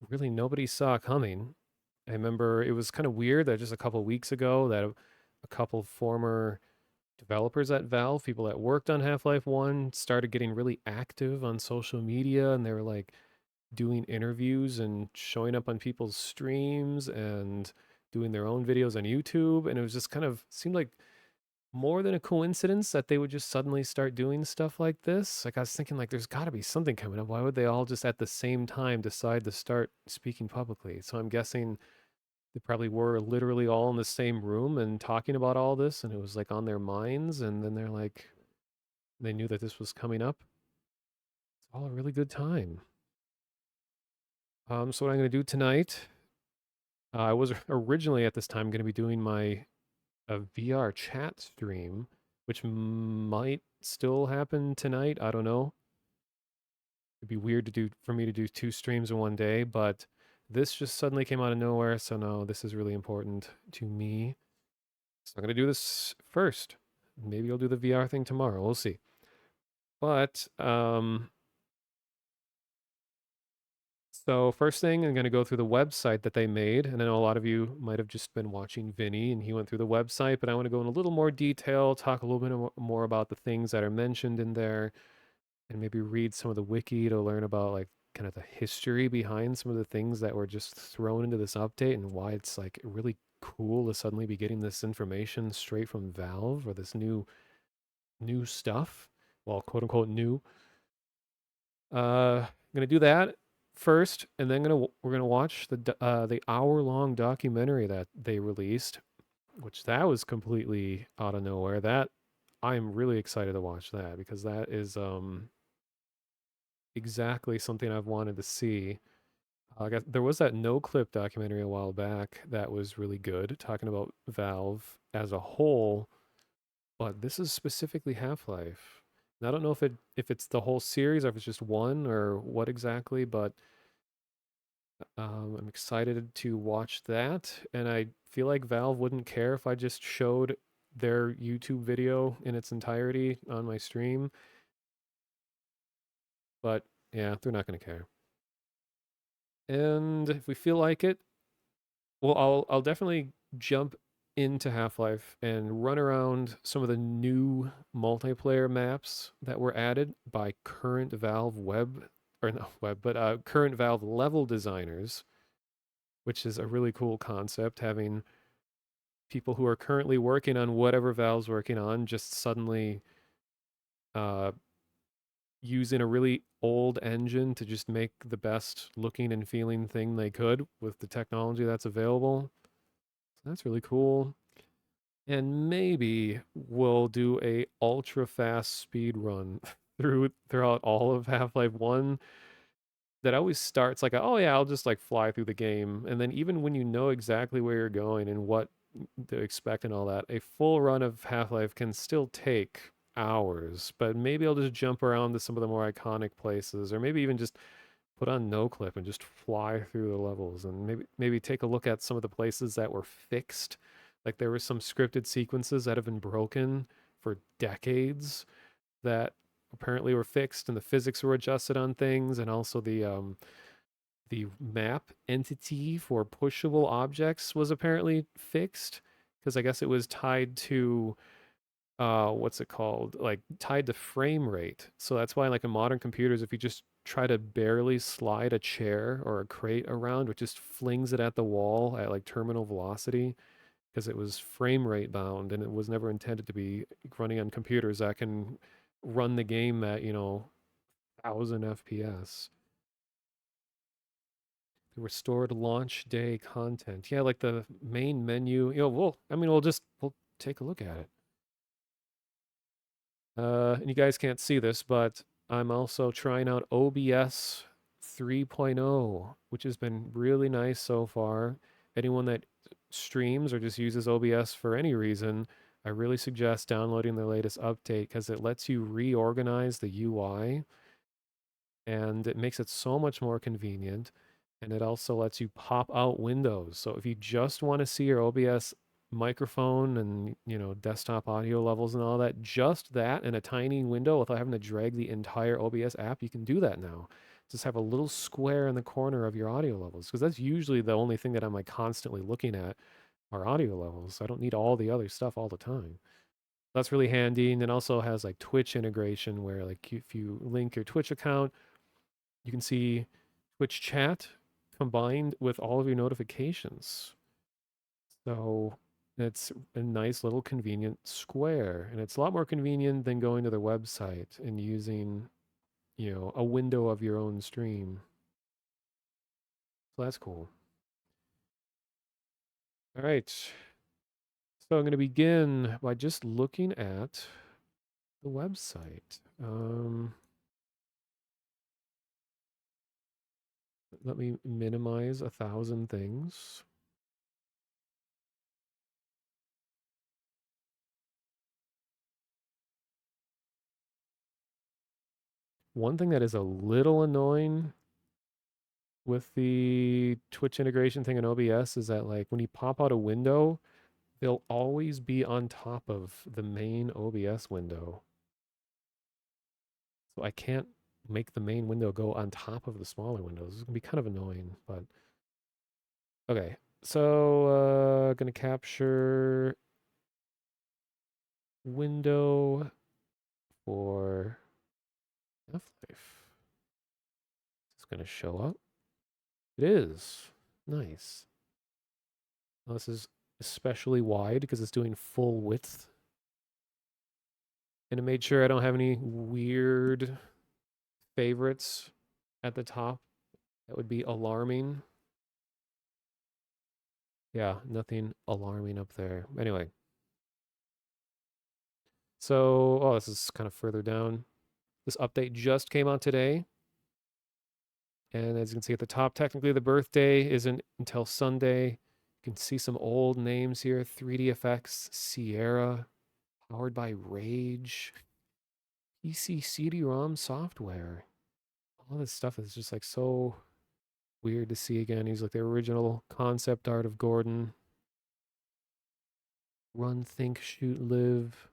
really nobody saw coming. I remember it was kind of weird that just a couple weeks ago that a couple former developers at Valve, people that worked on Half-Life 1, started getting really active on social media, and they were like doing interviews and showing up on people's streams and doing their own videos on YouTube. And it was just kind of seemed like more than a coincidence that they would just suddenly start doing stuff like this. Like I was thinking like there's got to be something coming up. Why would they all just at the same time decide to start speaking publicly? So I'm guessing they probably were literally all in the same room and talking about all this, and it was like on their minds, and then they're like they knew that this was coming up. It's all a really good time. So what I'm going to do tonight, I was originally at this time going to be doing my a VR chat stream, which might still happen tonight. I don't know. It'd be weird to do for me to do two streams in one day, but this just suddenly came out of nowhere. So no, this is really important to me. So I'm gonna do this first. Maybe I'll do the VR thing tomorrow. We'll see. But so first thing, I'm gonna go through the website that they made, and I know a lot of you might have just been watching Vinny, and he went through the website, but I want to go in a little more detail, talk a little bit more about the things that are mentioned in there, and maybe read some of the wiki to learn about like kind of the history behind some of the things that were just thrown into this update and why it's like really cool to suddenly be getting this information straight from Valve or this new stuff. Well, quote unquote new. I'm gonna do that first, and then we're gonna watch the hour-long documentary that they released, which that was completely out of nowhere. That I'm really excited to watch that because that is exactly something I've wanted to see. There was that no clip documentary a while back that was really good, talking about Valve as a whole, but this is specifically Half Life. And I don't know if it's the whole series or if it's just one or what exactly, but I'm excited to watch that. And I feel like Valve wouldn't care if I just showed their YouTube video in its entirety on my stream, but yeah, they're not going to care. And if we feel like it, well, I'll definitely jump into Half-Life and run around some of the new multiplayer maps that were added by current Valve web or not web, but current Valve level designers, which is a really cool concept. Having people who are currently working on whatever Valve's working on just suddenly uh, using a really old engine to just make the best looking and feeling thing they could with the technology that's available. So that's really cool. And maybe we'll do a ultra fast speed run throughout all of Half-Life 1 that always starts like, oh yeah, I'll just like fly through the game. And then even when you know exactly where you're going and what to expect and all that, a full run of Half-Life can still take hours. But maybe I'll just jump around to some of the more iconic places, or maybe even just put on no clip and just fly through the levels and maybe take a look at some of the places that were fixed. Like there were some scripted sequences that have been broken for decades that apparently were fixed, and the physics were adjusted on things, and also the map entity for pushable objects was apparently fixed because I guess it was tied to what's it called, like tied to frame rate. So that's why like in modern computers, if you just try to barely slide a chair or a crate around, it just flings it at the wall at like terminal velocity because it was frame rate bound and it was never intended to be running on computers that can run the game at 1000 fps. The restored launch day content, yeah, like the main menu. We'll take a look at it. And you guys can't see this, but I'm also trying out OBS 3.0, which has been really nice so far. Anyone that streams or just uses OBS for any reason, I really suggest downloading the latest update because it lets you reorganize the UI and it makes it so much more convenient. And it also lets you pop out windows. So if you just want to see your OBS microphone and desktop audio levels and all that, just that in a tiny window without having to drag the entire OBS app, you can do that now. just have a little square in the corner of your audio levels because that's usually the only thing that I'm like constantly looking at are audio levels. I don't need all the other stuff all the time. That's really handy. And it also has like Twitch integration where like if you link your Twitch account, you can see Twitch chat combined with all of your notifications. So it's a nice little convenient square. And it's a lot more convenient than going to their website and using, a window of your own stream. So that's cool. All right. So I'm going to begin by just looking at the website. Let me minimize 1,000 things. One thing that is a little annoying with the Twitch integration thing in OBS is that like when you pop out a window, they'll always be on top of the main OBS window. So I can't make the main window go on top of the smaller windows. It's gonna be kind of annoying, but okay. So gonna capture window for Half-Life. It's gonna show up. It is. Nice. Well, this is especially wide because it's doing full width. And it made sure I don't have any weird favorites at the top. That would be alarming. Yeah, nothing alarming up there. Anyway. So, this is kind of further down. This update just came out today. And as you can see at the top, technically the birthday isn't until Sunday. You can see some old names here. 3D Sierra, powered by Rage, PC CD-ROM software. All this stuff is just like so weird to see again. He's like the original concept art of Gordon. Run, think, shoot, live.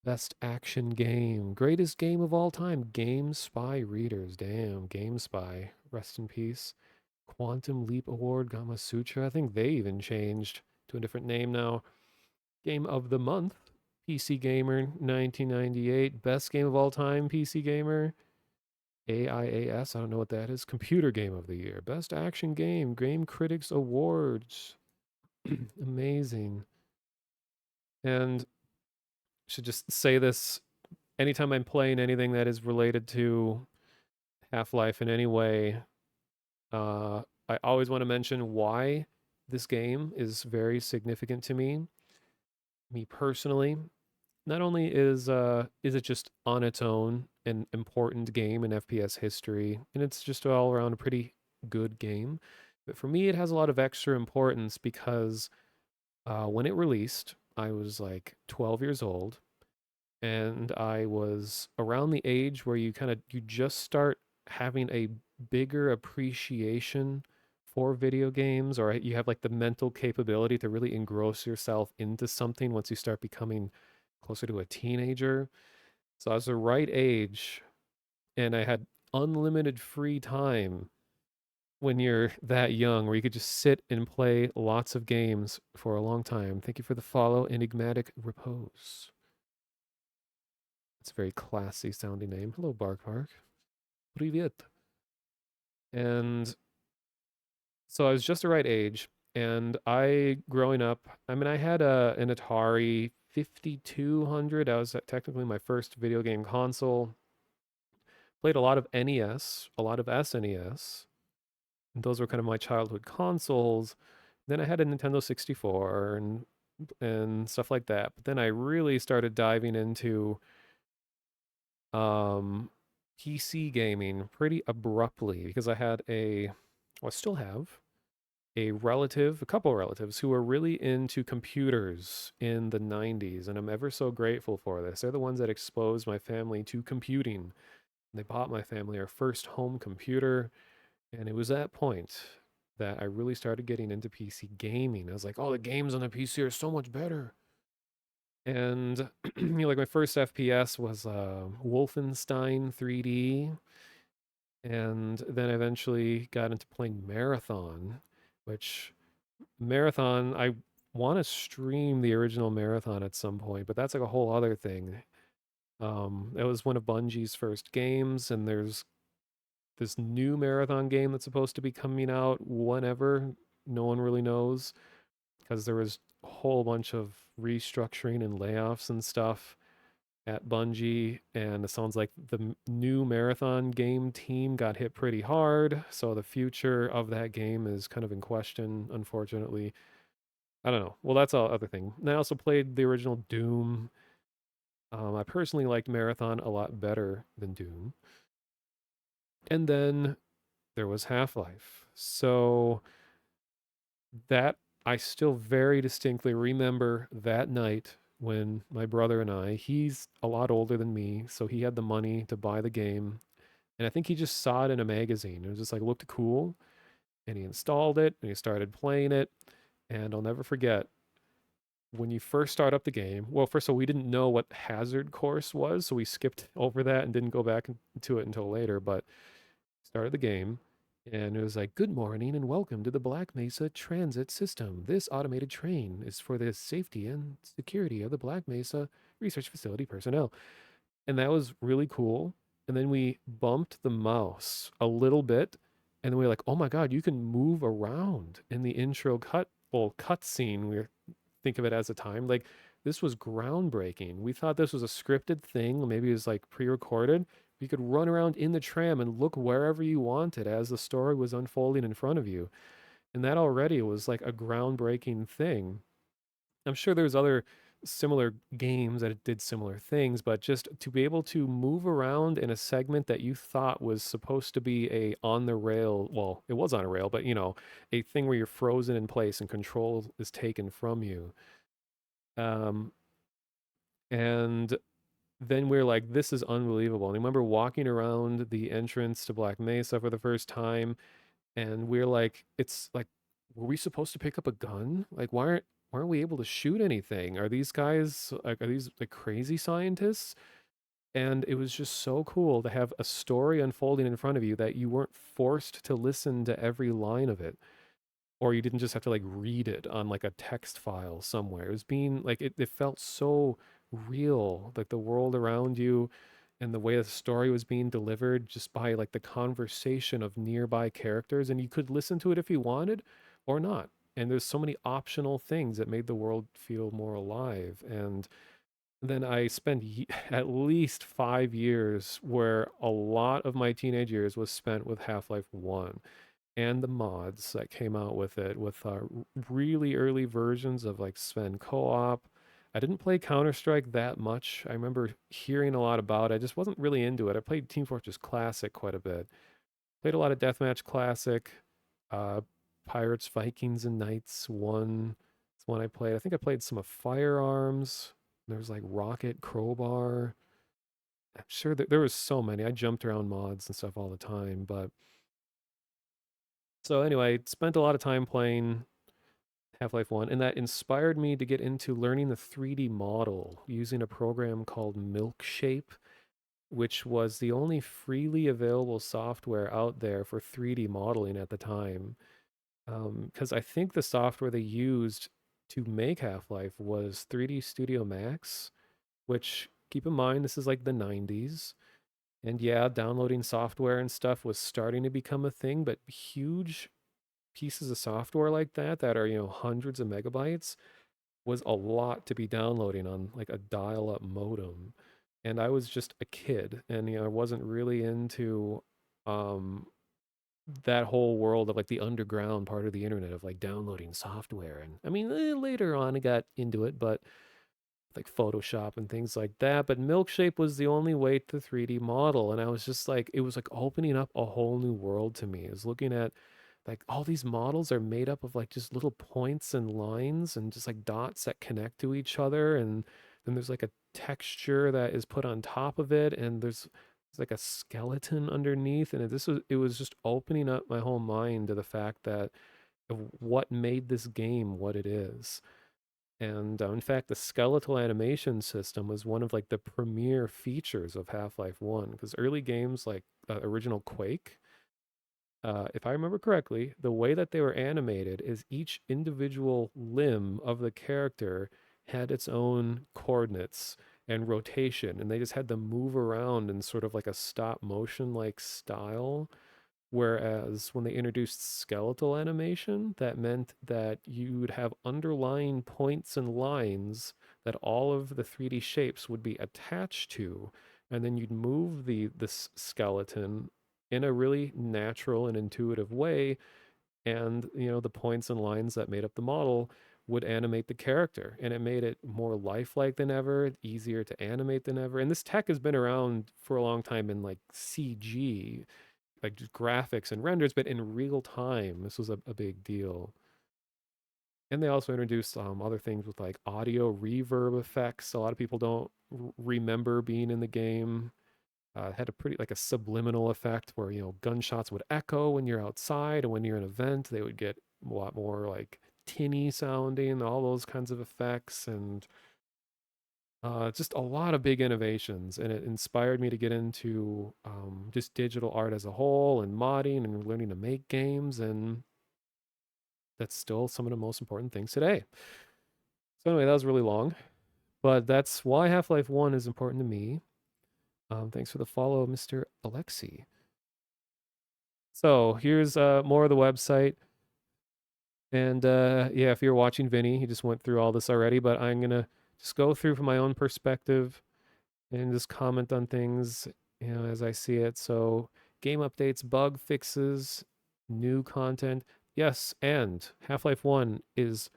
Best action game. Greatest game of all time. GameSpy readers. Damn, GameSpy. Rest in peace. Quantum Leap Award, Gamma Sutra. I think they even changed to a different name now. Game of the month. PC Gamer 1998. Best game of all time, PC Gamer. AIAS, I don't know what that is. Computer Game of the Year. Best action game. Game Critics Awards. Amazing. And I should just say this anytime I'm playing anything that is related to Half-Life in any way, I always want to mention why this game is very significant to me. Me personally, not only is it just on its own an important game in FPS history, and it's just all around a pretty good game, but for me it has a lot of extra importance because when it released, I was like 12 years old, and I was around the age where you just start having a bigger appreciation for video games, or you have like the mental capability to really engross yourself into something once you start becoming closer to a teenager. So I was the right age, and I had unlimited free time when you're that young, where you could just sit and play lots of games for a long time. Thank you for the follow, Enigmatic Repose. It's a very classy sounding name. Hello, Bark Park. Привет. And so I was just the right age. And growing up, I mean, I had an Atari 5200. That was technically my first video game console. Played a lot of NES, a lot of SNES. And those were kind of my childhood consoles. Then I had a Nintendo 64 and stuff like that. But then I really started diving into um, PC gaming pretty abruptly because I still have a couple relatives who were really into computers in the 90s, and I'm ever so grateful for this. They're the ones that exposed my family to computing. They bought my family our first home computer, and it was that point that I really started getting into PC gaming. I was like, oh, the games on the PC are so much better. And like my first FPS was Wolfenstein 3D, And then eventually got into playing Marathon, which Marathon, I want to stream the original Marathon at some point, but that's like a whole other thing. It was one of Bungie's first games, and there's this new Marathon game that's supposed to be coming out whenever. No one really knows because there was a whole bunch of restructuring and layoffs and stuff at Bungie, and it sounds like the new Marathon game team got hit pretty hard. So the future of that game is kind of in question, unfortunately. I don't know. Well, that's all other thing. And I also played the original Doom. I personally liked Marathon a lot better than Doom. And then there was Half Life. So that I still very distinctly remember that night when my brother and he's a lot older than me, so he had the money to buy the game. And I think he just saw it in a magazine. It was just like looked cool. And he installed it and he started playing it. And I'll never forget when you first start up the game. Well, first of all, we didn't know what hazard course was, so we skipped over that and didn't go back into it until later. But started the game, and it was like, "Good morning and welcome to the Black Mesa Transit System. This automated train is for the safety and security of the Black Mesa Research Facility personnel." And that was really cool. And then we bumped the mouse a little bit, and then we were like, "Oh my God, you can move around in the intro cut scene." We think of it as a time like this was groundbreaking. We thought this was a scripted thing, maybe it was like pre-recorded. You could run around in the tram and look wherever you wanted as the story was unfolding in front of you. And that already was like a groundbreaking thing. I'm sure there's other similar games that did similar things, but just to be able to move around in a segment that you thought was supposed to be a on the rail, well, it was on a rail, but a thing where you're frozen in place and control is taken from you. Um, and then we're like, this is unbelievable. And I remember walking around the entrance to Black Mesa for the first time, and we're like, it's like, were we supposed to pick up a gun? Like, why aren't we able to shoot anything? Are these guys like, are these like crazy scientists? And it was just so cool to have a story unfolding in front of you that you weren't forced to listen to every line of it, or you didn't just have to like read it on like a text file somewhere. It was being like it felt so real, like the world around you and the way the story was being delivered just by like the conversation of nearby characters, and you could listen to it if you wanted or not. And there's so many optional things that made the world feel more alive. And then I spent at least 5 years where a lot of my teenage years was spent with Half-Life 1 and the mods that came out with it, with really early versions of like Sven co-op. I didn't play Counter-Strike that much. I remember hearing a lot about it. I just wasn't really into it. I played Team Fortress Classic quite a bit. Played a lot of Deathmatch Classic, uh, Pirates, Vikings, and Knights 1. It's one I played. I think I played some of Firearms. There was like Rocket, Crowbar. I'm sure that there was so many. I jumped around mods and stuff all the time, but so anyway, spent a lot of time playing Half-Life 1, and that inspired me to get into learning the 3D model using a program called Milkshape, which was the only freely available software out there for 3D modeling at the time. Because I think the software they used to make Half-Life was 3D Studio Max, which keep in mind this is like the 90s. And yeah, downloading software and stuff was starting to become a thing, but huge pieces of software like that that are, hundreds of megabytes was a lot to be downloading on like a dial-up modem. And I was just a kid and I wasn't really into um that whole world of like the underground part of the internet of like downloading software. And I mean, later on I got into it, but like Photoshop and things like that. But Milkshape was the only way to 3D model. And I was just like, it was like opening up a whole new world to me. I was looking at like all these models are made up of like just little points and lines and just like dots that connect to each other. And then there's like a texture that is put on top of it. And there's like a skeleton underneath. And it was just opening up my whole mind to the fact that of what made this game what it is. And in fact, the skeletal animation system was one of like the premier features of Half-Life 1 because early games like original Quake, if I remember correctly, the way that they were animated is each individual limb of the character had its own coordinates and rotation, and they just had to move around in sort of like a stop motion like style. Whereas when they introduced skeletal animation, that meant that you would have underlying points and lines that all of the 3D shapes would be attached to, and then you'd move this skeleton in a really natural and intuitive way, and the points and lines that made up the model would animate the character, and it made it more lifelike than ever, easier to animate than ever. And this tech has been around for a long time in like CG, like just graphics and renders, but in real time, this was a big deal. And they also introduced other things with like audio reverb effects. A lot of people don't remember being in the game. Had a pretty like a subliminal effect where gunshots would echo when you're outside, and when you're in an event, they would get a lot more like tinny sounding, all those kinds of effects, and just a lot of big innovations, and it inspired me to get into just digital art as a whole and modding and learning to make games. And that's still some of the most important things today. So, anyway, that was really long, but that's why Half Life 1 is important to me. Thanks for the follow, Mr. Alexi. So, here's more of the website. And yeah, if you're watching Vinny, he just went through all this already, but I'm going to just go through from my own perspective and just comment on things, as I see it. So, game updates, bug fixes, new content. Yes, and Half-Life 1 is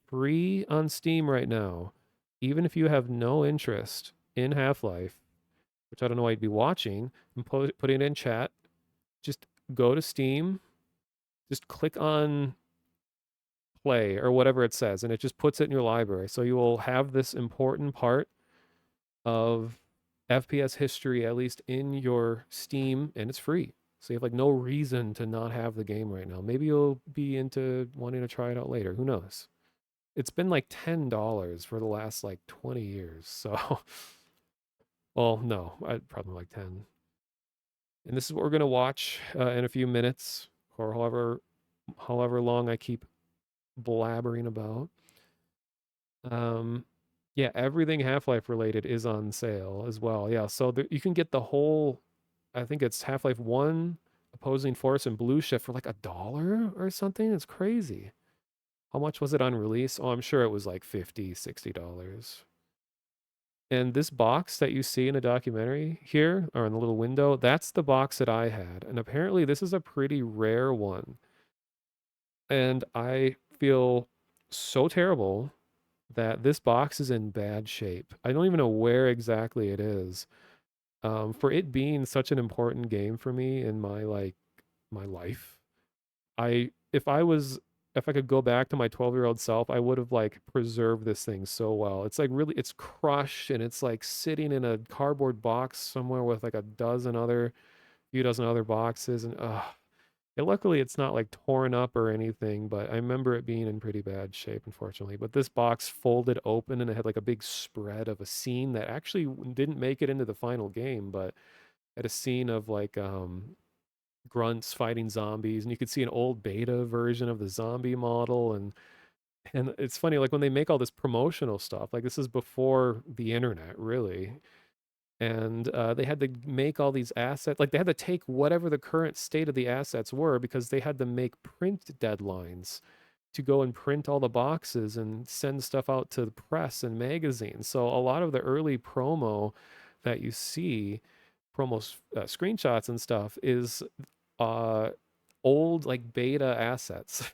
free on Steam right now. Even if you have no interest in Half-Life, which I don't know why you'd be watching, and put it in chat, just go to Steam, just click on play or whatever it says, and it just puts it in your library. So you will have this important part of FPS history, at least in your Steam, and it's free. So you have like no reason to not have the game right now. Maybe you'll be into wanting to try it out later. Who knows? It's been like $10 for the last like 20 years. So, well, no, I'd probably like 10. And this is what we're gonna watch in a few minutes, or however long I keep blabbering about. Um, yeah, everything Half-Life related is on sale as well. Yeah, so you can get the whole, I think it's Half-Life 1, Opposing Force, and Blue Shift for like $1 or something. It's crazy. How much was it on release? Oh, I'm sure it was like $50, $60. And this box that you see in the documentary here, or in the little window, that's the box that I had. And apparently this is a pretty rare one. And I feel so terrible that this box is in bad shape. I don't even know where exactly it is. For it being such an important game for me in my life, I if I was if I could go back to my 12-year-old self, I would have like preserved this thing so well. It's like really it's crushed, and it's like sitting in a cardboard box somewhere with like few dozen other boxes, and luckily it's not like torn up or anything, but I remember it being in pretty bad shape, unfortunately. But this box folded open, and it had like a big spread of a scene that actually didn't make it into the final game, but had a scene of like grunts fighting zombies, and you could see an old beta version of the zombie model. And it's funny, like when they make all this promotional stuff, like this is before the internet, really. And they had to make all these assets, like they had to take whatever the current state of the assets were, because they had to make print deadlines to go and print all the boxes and send stuff out to the press and magazines. So a lot of the early promo that you see, screenshots and stuff, is uh old like beta assets.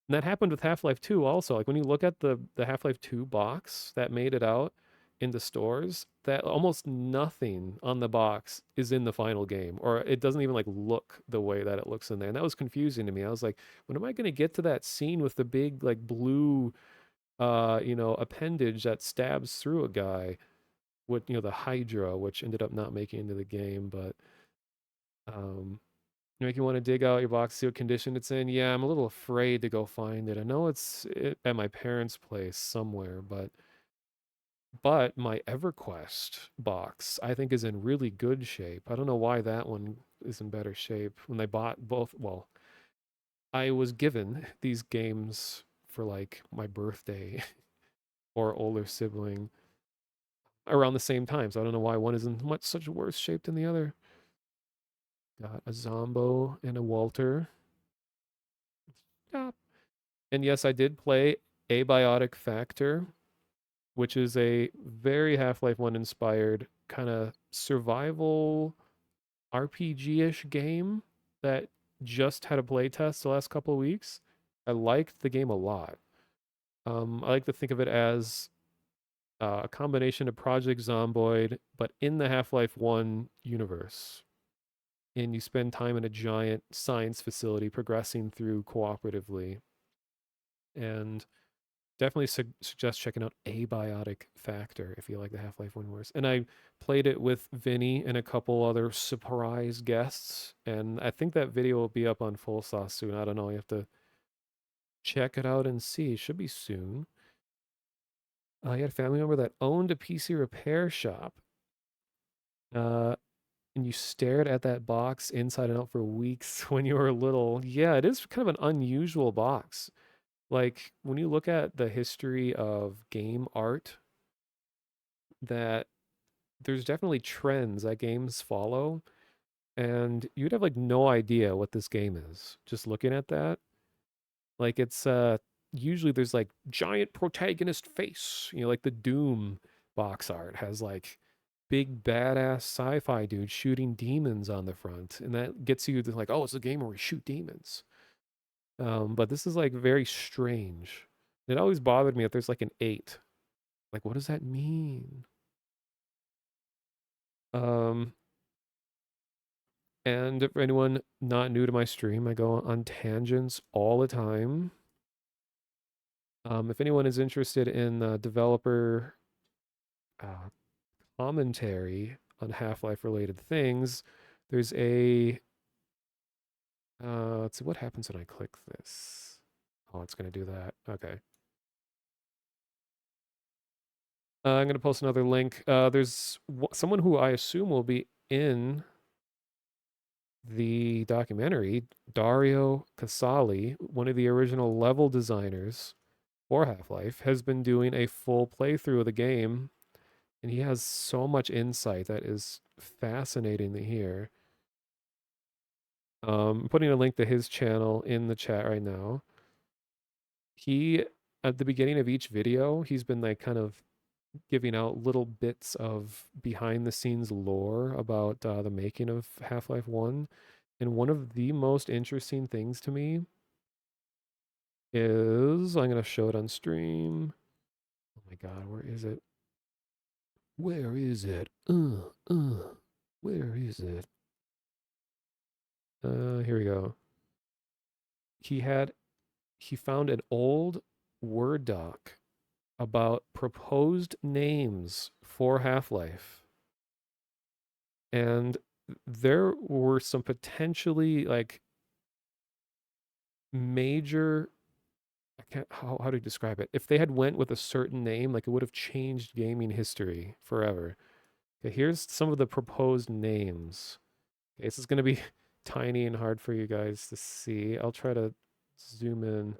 And that happened with Half-Life 2 also. Like when you look at the Half-Life 2 box that made it out into stores, that almost nothing on the box is in the final game, or it doesn't even like look the way that it looks in there. And that was confusing to me. I was like, when am I going to get to that scene with the big like blue appendage that stabs through a guy with the Hydra, which ended up not making it into the game, but um Make you want to dig out your box, see what condition it's in. Yeah, I'm a little afraid to go find it. I know at my parents' place somewhere, but my EverQuest box I think is in really good shape. I don't know why that one is in better shape. When they bought both, well, I was given these games for like my birthday or older sibling around the same time. So I don't know why one is in much such worse shape than the other. Got a Zombo and a Walter. Stop. And yes, I did play Abiotic Factor, which is a very Half-Life 1 inspired kind of survival RPG-ish game that just had a playtest the last couple of weeks. I liked the game a lot. I like to think of it as a combination of Project Zomboid, but in the Half-Life 1 universe. And you spend time in a giant science facility progressing through cooperatively. And definitely suggest checking out Abiotic Factor if you like the Half-Life 1 universe. And I played it with Vinny and a couple other surprise guests. And I think that video will be up on Full Sauce soon. I don't know. You have to check it out and see. It should be soon. I had a family member that owned a PC repair shop. Uh, and you stared at that box inside and out for weeks when you were little. Yeah, it is kind of an unusual box. Like when you look at the history of game art, that there's definitely trends that games follow, and you'd have like no idea what this game is just looking at that. Like it's usually there's like giant protagonist face, like the Doom box art has like big badass sci-fi dude shooting demons on the front, and that gets you to like, oh, it's a game where we shoot demons. But this is like very strange. It always bothered me that there's like an 8. Like, what does that mean? Um, and for anyone not new to my stream, I go on tangents all the time. If anyone is interested in developer uh, commentary on Half-Life related things, there's let's see what happens when I click this. Oh, it's gonna do that. Okay. I'm gonna post another link. There's someone who I assume will be in the documentary, Dario Casali, one of the original level designers for Half-Life, has been doing a full playthrough of the game, and he has so much insight that is fascinating to hear. I'm putting a link to his channel in the chat right now. He, at the beginning of each video, he's been like kind of giving out little bits of behind the scenes lore about the making of Half-Life 1. And one of the most interesting things to me is I'm going to show it on stream. Oh my God, where is it? Where is it? Where is it? Here we go. He found an old Word doc about proposed names for Half-Life. And there were some potentially like major, I can't, how do you describe it? If they had went with a certain name, like it would have changed gaming history forever. Okay, here's some of the proposed names. Okay, this is going to be tiny and hard for you guys to see. I'll try to zoom in.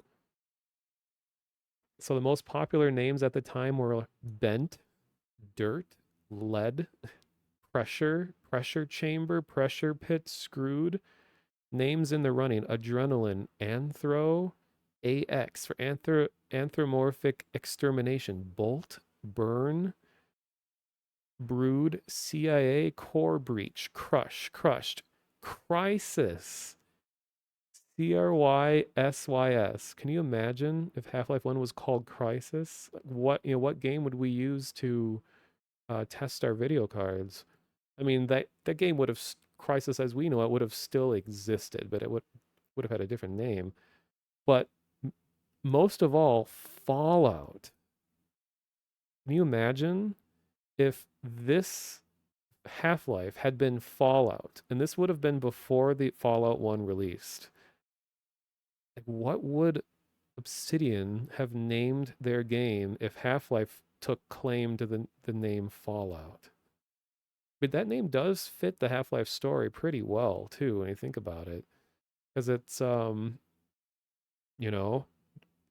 So the most popular names at the time were bent, dirt, lead, pressure chamber, pressure pit, screwed. Names in the running: adrenaline, anthro, AX for anthropomorphic extermination, bolt, burn, brood, CIA, core breach, crushed, crisis, CRYSYS. Can you imagine if Half-Life 1 was called Crisis? What game would we use to test our video cards? I mean, that game would have Crisis as we know it would have still existed, but it would have had a different name. But most of all, Fallout. Can you imagine if this Half-Life had been Fallout, and this would have been before the Fallout 1 released, like what would Obsidian have named their game if Half-Life took claim to the name Fallout? But that name does fit the Half-Life story pretty well too when you think about it, because it's you know,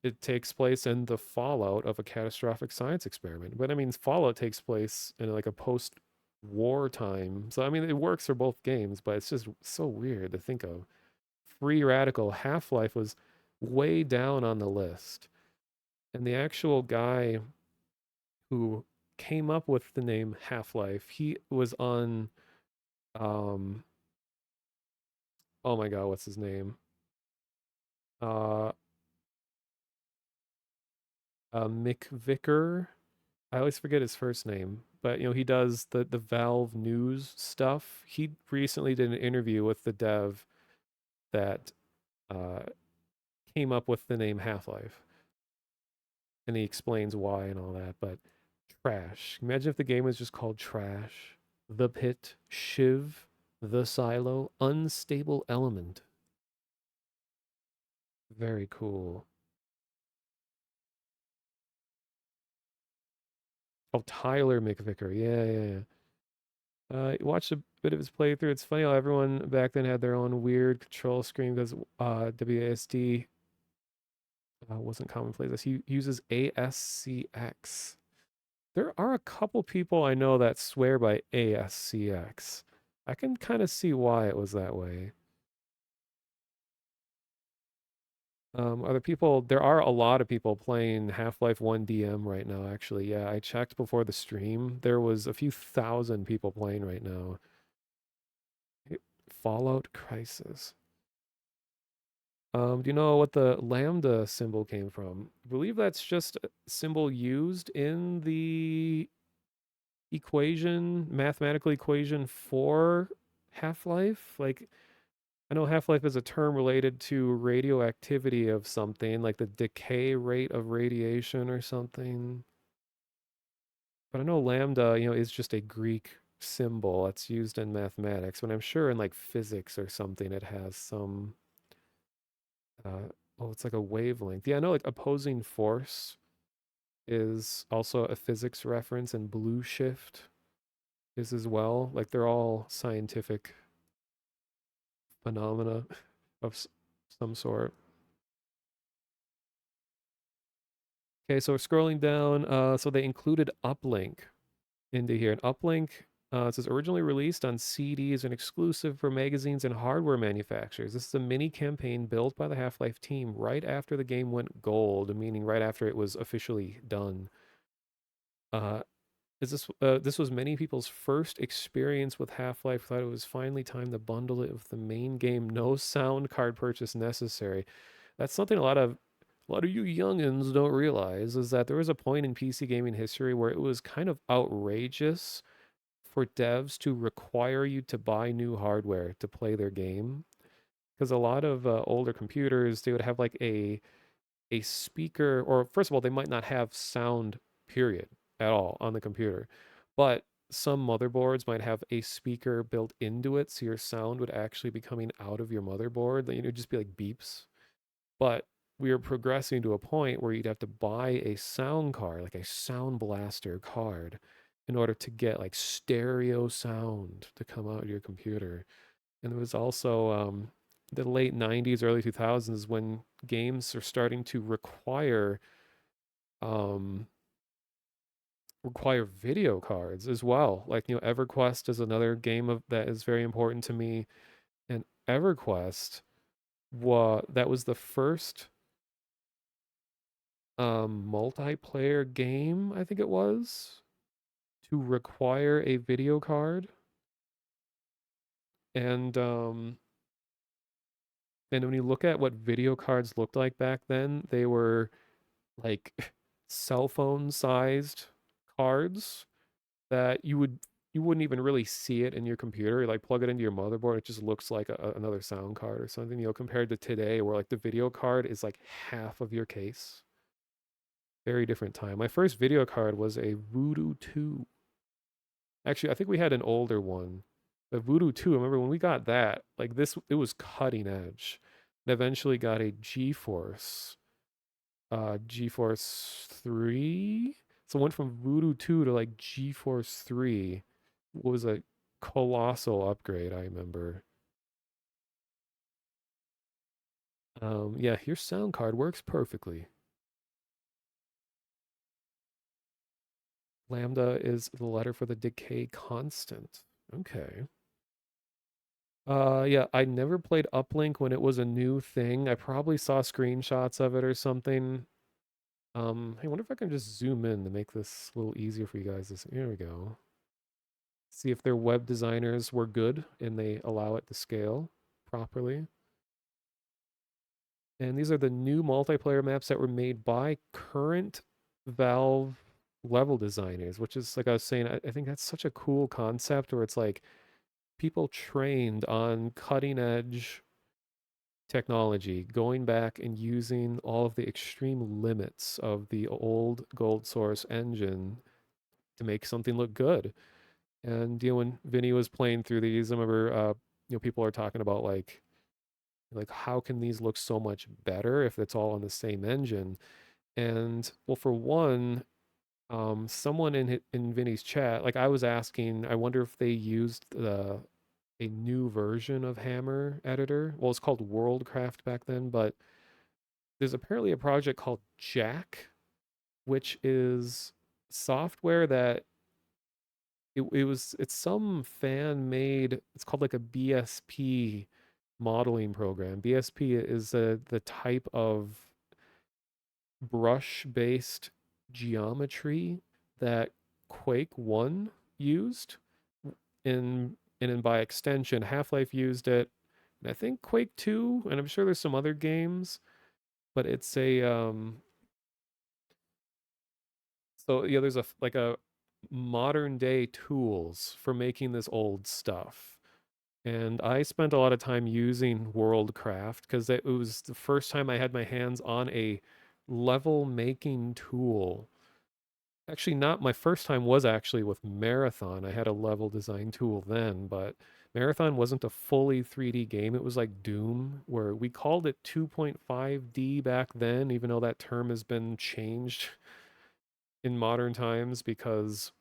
it takes place in the fallout of a catastrophic science experiment. But I mean, Fallout takes place in like a post-war time. So I mean, it works for both games, but it's just so weird to think of. Free Radical Half-Life was way down on the list. And the actual guy who came up with the name Half-Life, he was on um oh my God, what's his name? Uh Mick Vicker. I always forget his first name, but he does the Valve News stuff. He recently did an interview with the dev that uh, came up with the name Half Life, and he explains why and all that. But Trash. Imagine if the game was just called Trash, The Pit, Shiv, The Silo, Unstable Element. Very cool. Oh, Tyler McVicker. Yeah, yeah, yeah. Watched a bit of his playthrough. It's funny how everyone back then had their own weird control scheme because WASD wasn't commonplace. He uses ASCX. There are a couple people I know that swear by ASCX. I can kind of see why it was that way. Other people, there are a lot of people playing Half-Life 1 DM right now, actually. Yeah, I checked before the stream. There was a few thousand people playing right now. Fallout Crisis. Do you know what the lambda symbol came from? I believe that's just a symbol used in the equation, mathematical equation for Half-Life. Like, I know Half-Life is a term related to radioactivity of something, like the decay rate of radiation or something. But I know lambda, is just a Greek symbol that's used in mathematics, but I'm sure in like physics or something it has some oh, it's like a wavelength. Yeah, I know like opposing force is also a physics reference, and blue shift is as well. Like they're all scientific phenomena of some sort. Okay, so we're scrolling down. So they included uplink into here. And uplink, it says originally released on CDs and exclusive for magazines and hardware manufacturers. This is a mini campaign built by the Half-Life team right after the game went gold, meaning right after it was officially done. Uh, this was many people's first experience with Half-Life. Thought it was finally time to bundle it with the main game. No sound card purchase necessary. That's something a lot of you youngins don't realize is that there was a point in PC gaming history where it was kind of outrageous for devs to require you to buy new hardware to play their game. Because a lot of older computers, they would have like a speaker, or first of all, they might not have sound, period, at all on the computer. But some motherboards might have a speaker built into it, so your sound would actually be coming out of your motherboard. Like, it would just be like beeps. But we are progressing to a point where you'd have to buy a sound card, like a sound blaster card, in order to get like stereo sound to come out of your computer. And there was also the late 90s, early 2000s when games are starting to um, require video cards as well. Like, EverQuest is another game that is very important to me. And EverQuest, that was the first multiplayer game, I think it was, to require a video card. And and when you look at what video cards looked like back then, they were like cell phone sized cards that you wouldn't even really see it in your computer. You like plug it into your motherboard, it just looks like another sound card or something, compared to today where like the video card is like half of your case. Very different time. My first video card was a Voodoo 2. Actually, I think we had an older one. The Voodoo 2, I remember when we got that, like this, it was cutting edge. And eventually got a GeForce, GeForce 3. So it went from Voodoo 2 to like GeForce 3. Was a colossal upgrade, I remember. Yeah, your sound card works perfectly. Lambda is the letter for the decay constant. Okay. Yeah, I never played Uplink when it was a new thing. I probably saw screenshots of it or something. I wonder if I can just zoom in to make this a little easier for you guys. Here we go. See if their web designers were good and they allow it to scale properly. And these are the new multiplayer maps that were made by current Valve level designers, which is like I was saying, I think that's such a cool concept where it's like people trained on cutting edge technology, going back and using all of the extreme limits of the old gold source engine to make something look good. And when Vinny was playing through these, I remember people are talking about like how can these look so much better if it's all on the same engine? And well, for one, someone in Vinny's chat, like I was asking, I wonder if they used a new version of Hammer editor. Well, it's called Worldcraft back then, but there's apparently a project called Jack, which is software that it's some fan made, it's called like a BSP modeling program. BSP is the type of brush based geometry that Quake 1 used in and then by extension Half-Life used it. And I think Quake 2, and I'm sure there's some other games, but it's a so yeah, there's like a modern day tools for making this old stuff. And I spent a lot of time using Worldcraft because it was the first time I had my hands on a level making tool. Actually, not my first time was actually with Marathon. I had a level design tool then, but Marathon wasn't a fully 3D game. It was like Doom, where we called it 2.5D back then, even though that term has been changed in modern times because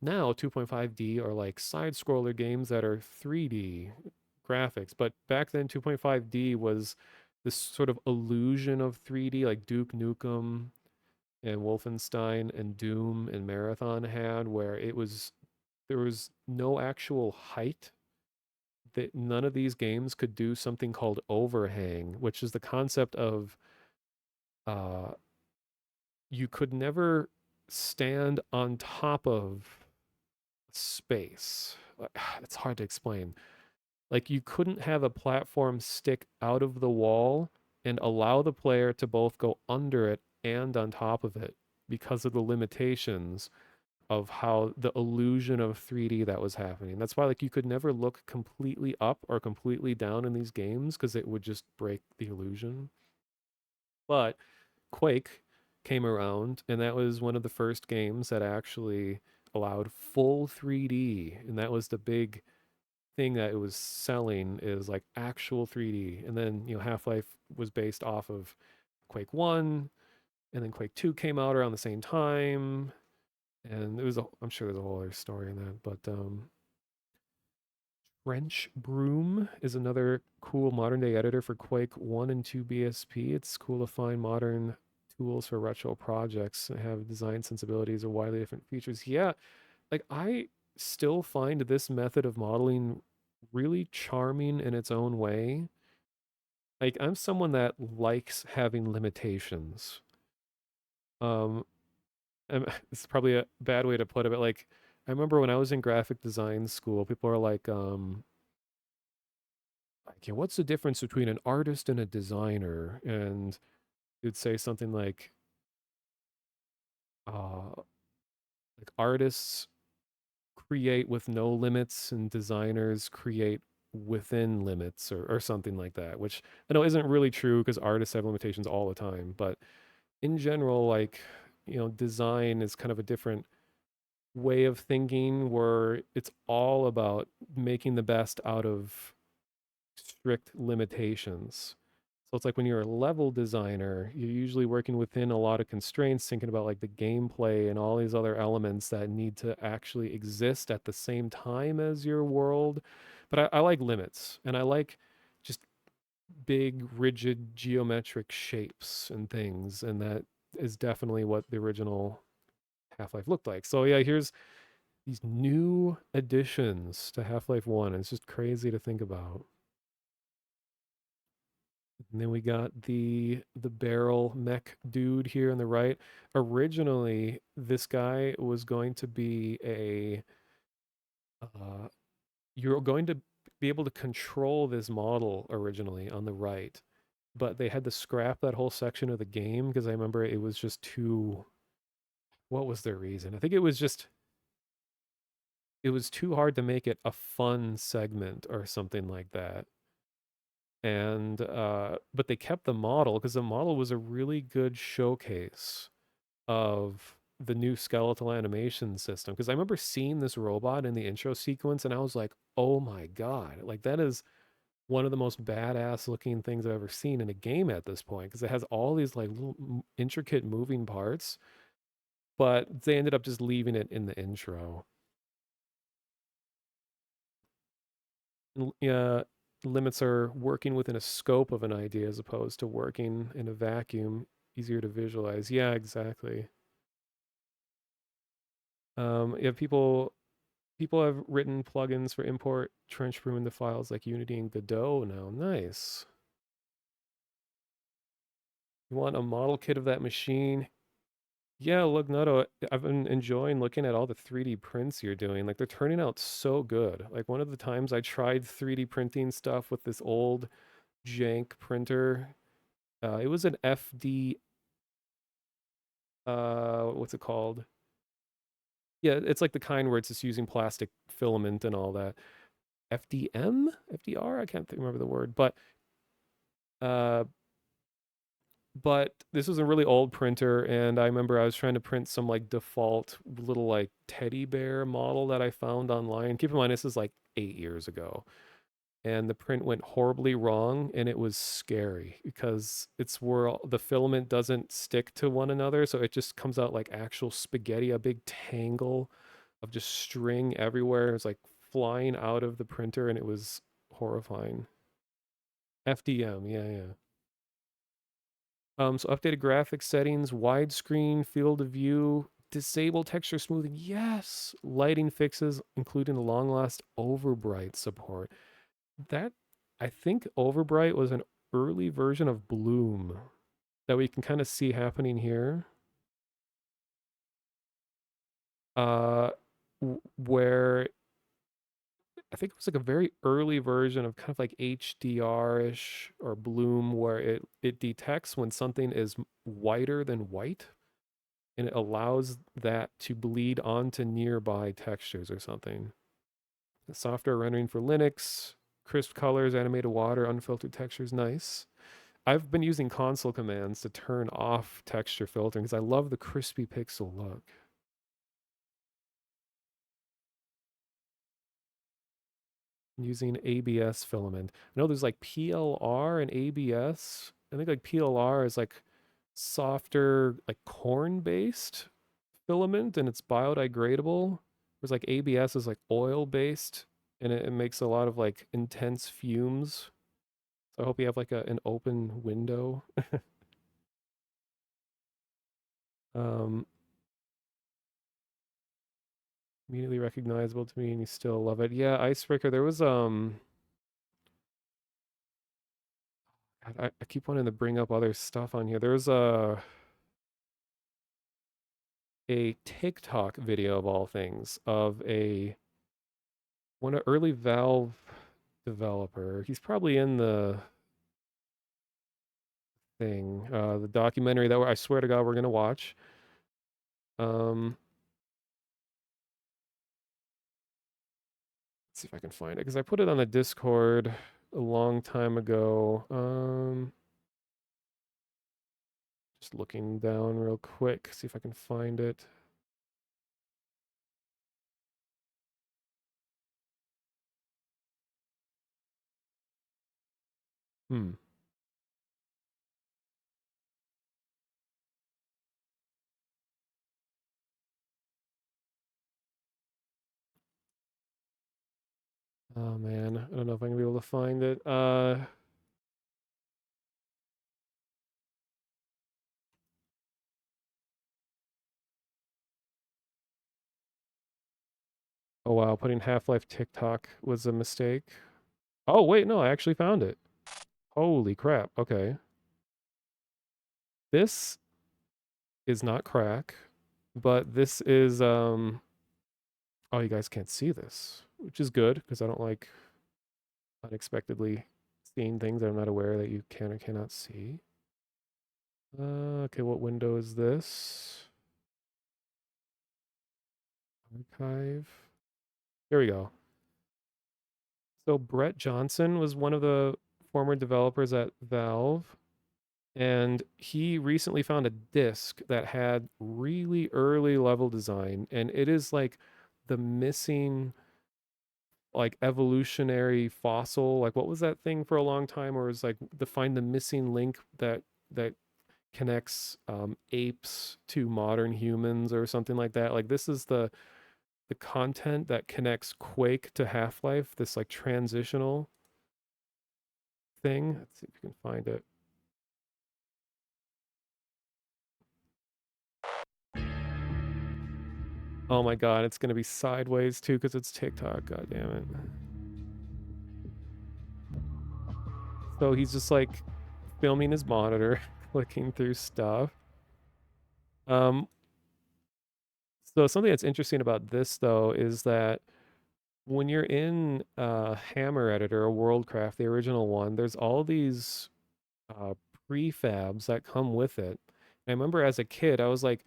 now 2.5D are like side scroller games that are 3D graphics. But back then, 2.5D was this sort of illusion of 3D, like Duke Nukem and Wolfenstein and Doom and Marathon had, where there was no actual height. That none of these games could do something called overhang, which is the concept of uh, you could never stand on top of space. It's hard to explain. Like you couldn't have a platform stick out of the wall and allow the player to both go under it and on top of it because of the limitations of how the illusion of 3D that was happening. That's why like you could never look completely up or completely down in these games because it would just break the illusion. But Quake came around and that was one of the first games that actually allowed full 3D, and that was the big thing that it was selling is like actual 3D. And then, Half-Life was based off of Quake 1, and then Quake 2 came out around the same time. And I'm sure there's a whole other story in that, but Wrench Broom is another cool modern day editor for Quake 1 and 2 BSP. It's cool to find modern tools for retro projects that have design sensibilities or widely different features. Yeah, like I still find this method of modeling really charming in its own way. Like I'm someone that likes having limitations. Um, it's probably a bad way to put it, but like I remember when I was in graphic design school, people are like, yeah, what's the difference between an artist and a designer? And you'd say something uh, like artists create with no limits and designers create within limits or something like that, which I know isn't really true because artists have limitations all the time. But in general, like, design is kind of a different way of thinking where it's all about making the best out of strict limitations. So it's like when you're a level designer, you're usually working within a lot of constraints, thinking about like the gameplay and all these other elements that need to actually exist at the same time as your world. But I like limits and I like just big, rigid geometric shapes and things. And that is definitely what the original Half Life looked like. So yeah, here's these new additions to Half Life 1. It's just crazy to think about. And then we got the barrel mech dude here on the right. Originally, this guy was going to be a uh, you're going to be able to control this model originally on the right, but they had to scrap that whole section of the game because I remember it was just too. What was their reason? I think it was too hard to make it a fun segment or something like that. And but they kept the model because the model was a really good showcase of the new skeletal animation system because I remember seeing this robot in the intro sequence and I was like, "Oh my God." Like that is one of the most badass looking things I've ever seen in a game at this point because it has all these like little intricate moving parts, but they ended up just leaving it in the intro. Yeah, limits are working within a scope of an idea as opposed to working in a vacuum, easier to visualize. Yeah, exactly. Yeah, people have written plugins for import trench room into files like Unity and Godot now. Nice. You want a model kit of that machine? Yeah, look, Nato, I've been enjoying looking at all the 3D prints you're doing. Like they're turning out so good. Like one of the times I tried 3D printing stuff with this old jank printer. It was an FD what's it called? Yeah, it's like the kind where it's just using plastic filament and all that. FDM? FDR? I can't remember the word, uh but this was a really old printer and I remember I was trying to print some like default little like teddy bear model that I found online. Keep in mind this is like 8 years ago. And the print went horribly wrong and it was scary because it's where the filament doesn't stick to one another, so it just comes out like actual spaghetti, a big tangle of just string everywhere. It was like flying out of the printer and it was horrifying. FDM, yeah, yeah. So updated graphics settings, widescreen, field of view, disable texture smoothing. Yes, lighting fixes, including the long last overbright support. That I think overbright was an early version of Bloom that we can kind of see happening here. Uh, where I think it was like a very early version of kind of like HDR-ish or Bloom, where it detects when something is whiter than white, and it allows that to bleed onto nearby textures or something. Software rendering for Linux, crisp colors, animated water, unfiltered textures, nice. I've been using console commands to turn off texture filtering because I love the crispy pixel look. Using ABS filament. I know there's like PLR and ABS. I think like PLR is like softer, like corn based filament and it's biodegradable. Whereas like ABS is like oil based and it makes a lot of like intense fumes. So I hope you have like an open window. um, Immediately recognizable to me and you still love it. Yeah, Icebreaker, there was I keep wanting to bring up other stuff on here. There's a TikTok video of all things of a one of early Valve developer. He's probably in the thing, the documentary that I swear to God we're gonna watch. Um, let's see if I can find it because I put it on the Discord a long time ago. Just looking down real quick, see if I can find it. Hmm. Oh man, I don't know if I'm gonna be able to find it. Oh wow, putting Half-Life TikTok was a mistake. Oh wait, no, I actually found it. Holy crap. Okay. This is not crack, but this is oh, you guys can't see this, which is good because I don't like unexpectedly seeing things that I'm not aware that you can or cannot see. Okay, what window is this? Archive. Here we go. So Brett Johnson was one of the former developers at Valve, and he recently found a disc that had really early level design, and it is like the missing like evolutionary fossil. Like what was that thing for a long time where it was like to find the missing link that connects apes to modern humans or something like that. Like this is the content that connects Quake to Half-Life, this like transitional thing. Let's see if you can find it. Oh my god, it's gonna be sideways too because it's TikTok. God damn it. So he's just like filming his monitor, clicking through stuff. Um, so something that's interesting about this though is that when you're in Hammer Editor or Worldcraft, the original one, there's all these uh, prefabs that come with it. And I remember as a kid, I was like,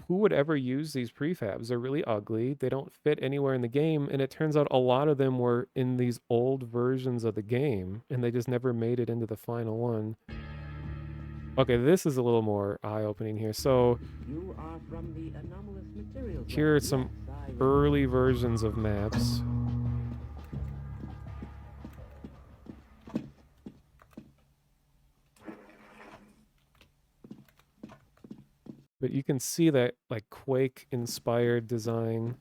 who would ever use these prefabs? They're really ugly. They don't fit anywhere in the game. And it turns out a lot of them were in these old versions of the game, and they just never made it into the final one. Okay, this is a little more eye-opening here. So You are from the anomalous materials here are lab. Yes, some I early recall. versions of maps. But you can see that like Quake inspired design.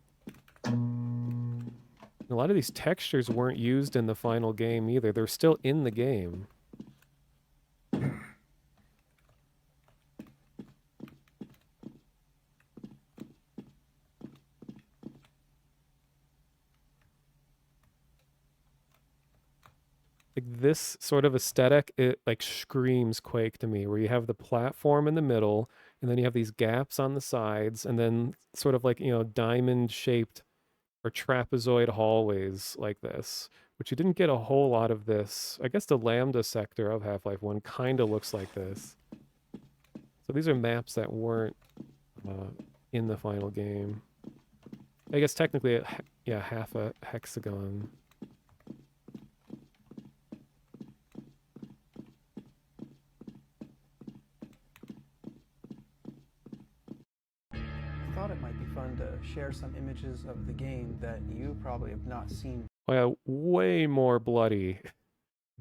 A lot of these textures weren't used in the final game either. They're still in the game. Like this sort of aesthetic, it like screams Quake to me, where you have the platform in the middle, and then you have these gaps on the sides, and then sort of like, diamond shaped or trapezoid hallways like this, which you didn't get a whole lot of this. I guess the Lambda sector of Half-Life 1 kind of looks like this. So these are maps that weren't uh, in the final game. I guess technically, yeah, half a hexagon. I thought it might be fun to share some images of the game that you probably have not seen. Oh yeah, way more bloody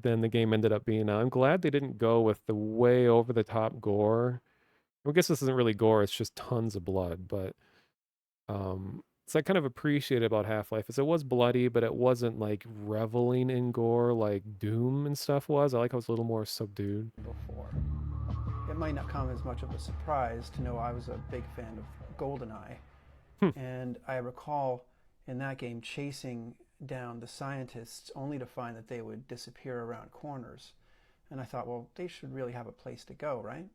than the game ended up being. I'm glad they didn't go with the way over the top gore. I guess this isn't really gore, it's just tons of blood, but it's I kind of appreciate about Half-Life is it was bloody, but it wasn't like reveling in gore like Doom and stuff was. I like how it's a little more subdued. Before. It might not come as much of a surprise to know I was a big fan of GoldenEye, Hmm. and I recall in that game chasing down the scientists only to find that they would disappear around corners. And I thought, well, they should really have a place to go, right?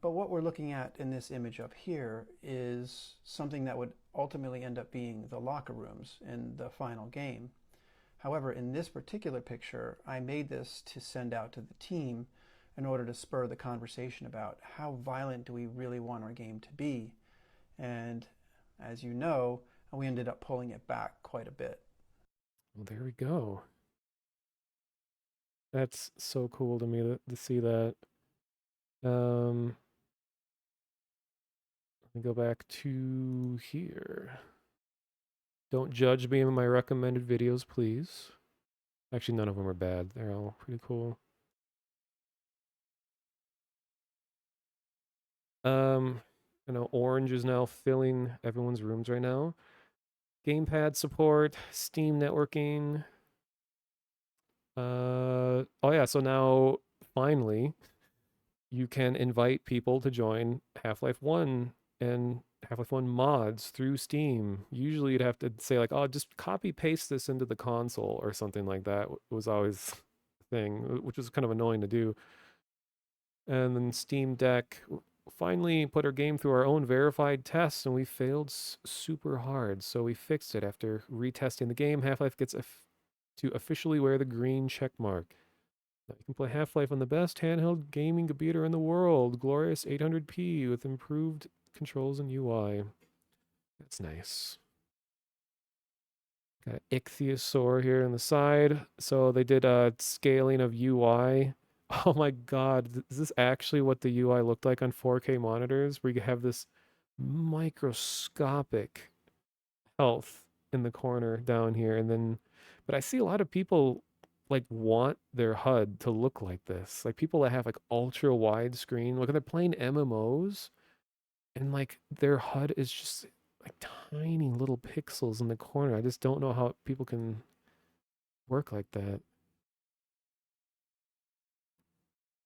But what we're looking at in this image up here is something that would ultimately end up being the locker rooms in the final game. However, in this particular picture, I made this to send out to the team in order to spur the conversation about how violent do we really want our game to be. And as you know, we ended up pulling it back quite a bit. Well, there we go. That's so cool to me to see that. Um, Let me go back to here. Don't judge me in my recommended videos, please. Actually, none of them are bad. They're all pretty cool. Um, I know Orange is now filling everyone's rooms right now. Gamepad support, Steam networking. Oh yeah, so now finally you can invite people to join Half-Life 1 and Half-Life 1 mods through Steam. Usually you'd have to say like, "Oh, just copy paste this into the console" or something like that. Was always the thing, which was kind of annoying to do. And then Steam Deck finally put our game through our own verified tests, and we failed super hard. So we fixed it after retesting the game. Half-Life gets to officially wear the green check mark. Now you can play Half-Life on the best handheld gaming computer in the world, glorious 800p with improved controls and UI. That's nice. Got an ichthyosaur here on the side. So they did a scaling of UI. Oh my God, is this actually what the UI looked like on 4K monitors? Where you have this microscopic health in the corner down here, and then, but I see a lot of people like want their HUD to look like this. Like people that have like ultra wide screen, like they're playing MMOs, and like their HUD is just like tiny little pixels in the corner. I just don't know how people can work like that.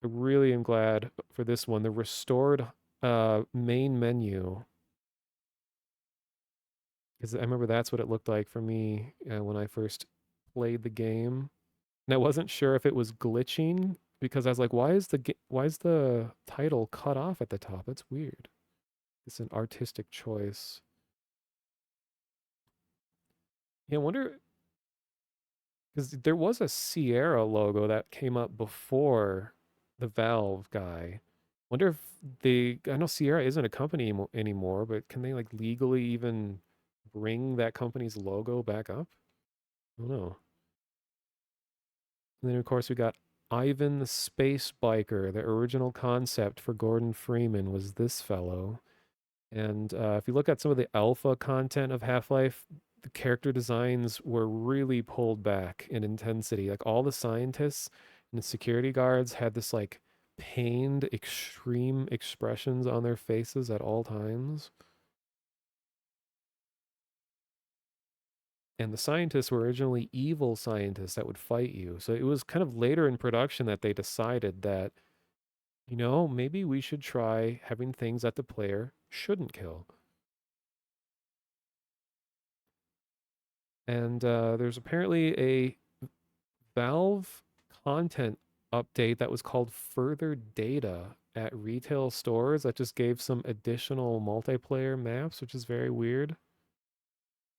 I really am glad for this one. The restored main menu, because I remember that's what it looked like for me when I first played the game. And I wasn't sure if it was glitching because I was like, why is the title cut off at the top? That's weird. It's an artistic choice. Yeah, I wonder because there was a Sierra logo that came up before the Valve guy. Wonder if I know Sierra isn't a company anymore, but can they like legally even bring that company's logo back up? I don't know. And then of course we got Ivan the Space Biker. The original concept for Gordon Freeman was this fellow. And if you look at some of the alpha content of Half-Life, the character designs were really pulled back in intensity. Like all the scientists and the security guards had this like pained, extreme expressions on their faces at all times. And the scientists were originally evil scientists that would fight you. So it was kind of later in production that they decided that, maybe we should try having things that the player shouldn't kill. And there's apparently a Valve content update that was called Further Data at retail stores that just gave some additional multiplayer maps, which is very weird.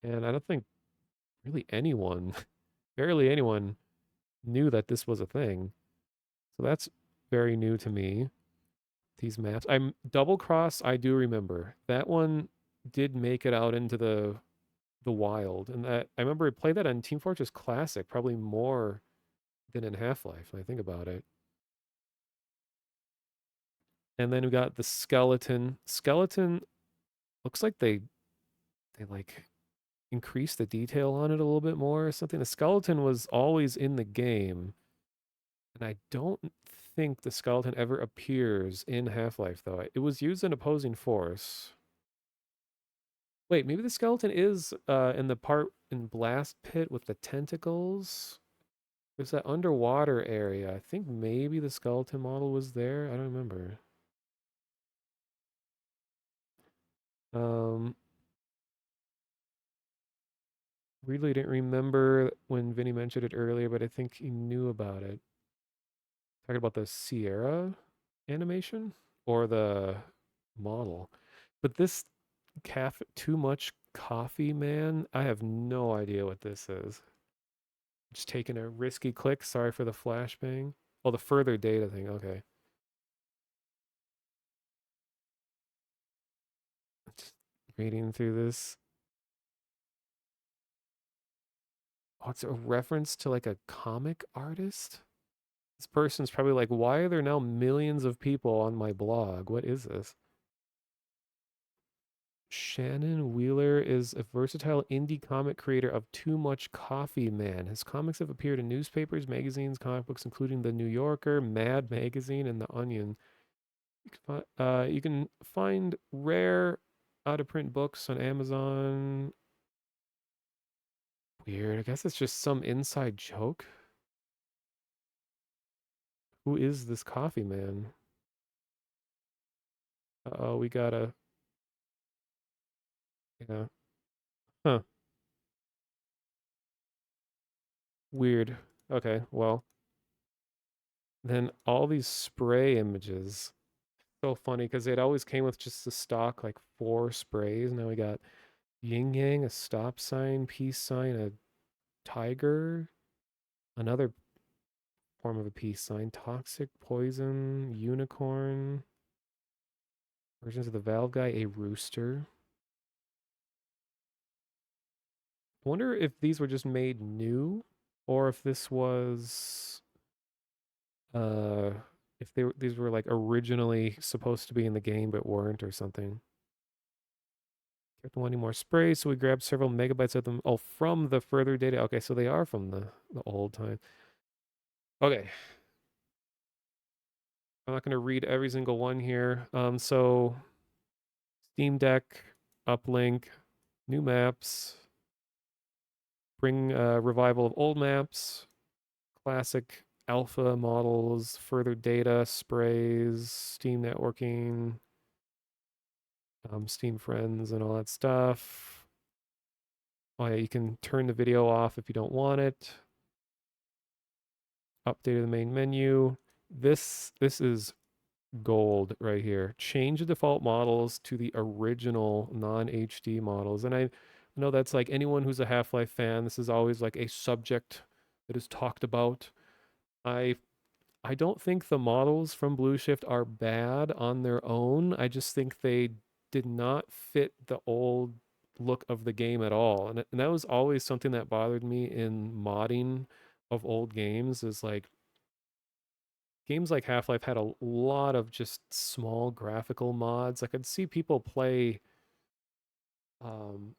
And I don't think really anyone, barely anyone, knew that this was a thing. So that's very new to me. These maps. I'm Double Cross, I do remember. That one did make it out into the wild. And that I remember I played that on Team Fortress Classic, probably more than in Half-Life, when I think about it. And then we got the skeleton. Skeleton looks like they like increased the detail on it a little bit more or something. The skeleton was always in the game, and I don't think the skeleton ever appears in Half-Life though. It was used in Opposing Force. Wait, maybe the skeleton is in the part in Blast Pit with the tentacles. There's that underwater area. I think maybe the skeleton model was there. I don't remember. Um, Weirdly didn't remember when Vinny mentioned it earlier, but I think he knew about it. Talking about the Sierra animation or the model. But this too much coffee man, I have no idea what this is. Just taking a risky click. Sorry for the flashbang. Oh, the further data thing. Okay. Just reading through this. Oh, it's a reference to like a comic artist? This person's probably like, why are there now millions of people on my blog? What is this? Shannon Wheeler is a versatile indie comic creator of Too Much Coffee Man. His comics have appeared in newspapers, magazines, comic books, including The New Yorker, Mad Magazine, and The Onion. You can find rare out of print books on Amazon. Weird. I guess it's just some inside joke. Who is this coffee man? Oh, we gotta. Yeah. Huh. Weird. Okay, well, then all these spray images. So funny because it always came with just the stock like four sprays. Now we got yin yang, a stop sign, peace sign, a tiger, another form of a peace sign, toxic, poison, unicorn, versions of the valve guy, a rooster. I wonder if these were just made new or if this was uh if these were like originally supposed to be in the game but weren't or something. Kept wanting more sprays, so we grabbed several megabytes of them. Oh, from the further data. Okay, so they are from the old time. Okay, I'm not going to read every single one here. So Steam Deck, uplink, new maps, bring revival of old maps, classic alpha models, further data, sprays, Steam networking, Steam friends, and all that stuff. Oh yeah, you can turn the video off if you don't want it. Updated the main menu. This is gold right here. Change the default models to the original non-HD models. And I know that's like anyone who's a Half-Life fan, this is always like a subject that is talked about. I I don't think the models from Blue Shift are bad on their own. I just think they did not fit the old look of the game at all. And that was always something that bothered me in modding of old games is like games like Half-Life had a lot of just small graphical mods. I could see people play um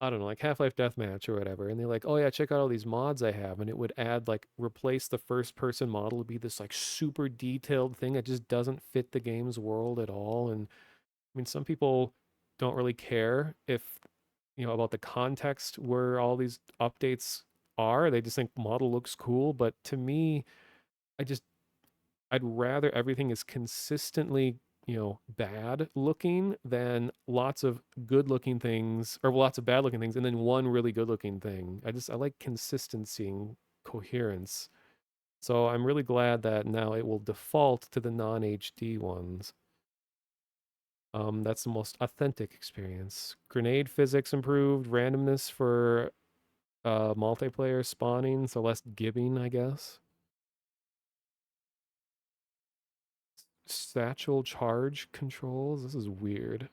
I don't know, like Half-Life Deathmatch or whatever, and they're like, "Oh yeah, check out all these mods I have." And it would add like replace the first person model to be this like super detailed thing that just doesn't fit the game's world at all. And I mean, some people don't really care if about the context where all these updates are. They just think model looks cool, but to me, I just I'd rather everything is consistently, bad looking than lots of good looking things or lots of bad looking things and then one really good looking thing. I like consistency and coherence. So I'm really glad that now it will default to the non HD ones. That's the most authentic experience. Grenade physics improved, randomness for multiplayer spawning, so less gibbing, I guess. Satchel charge controls. This is weird.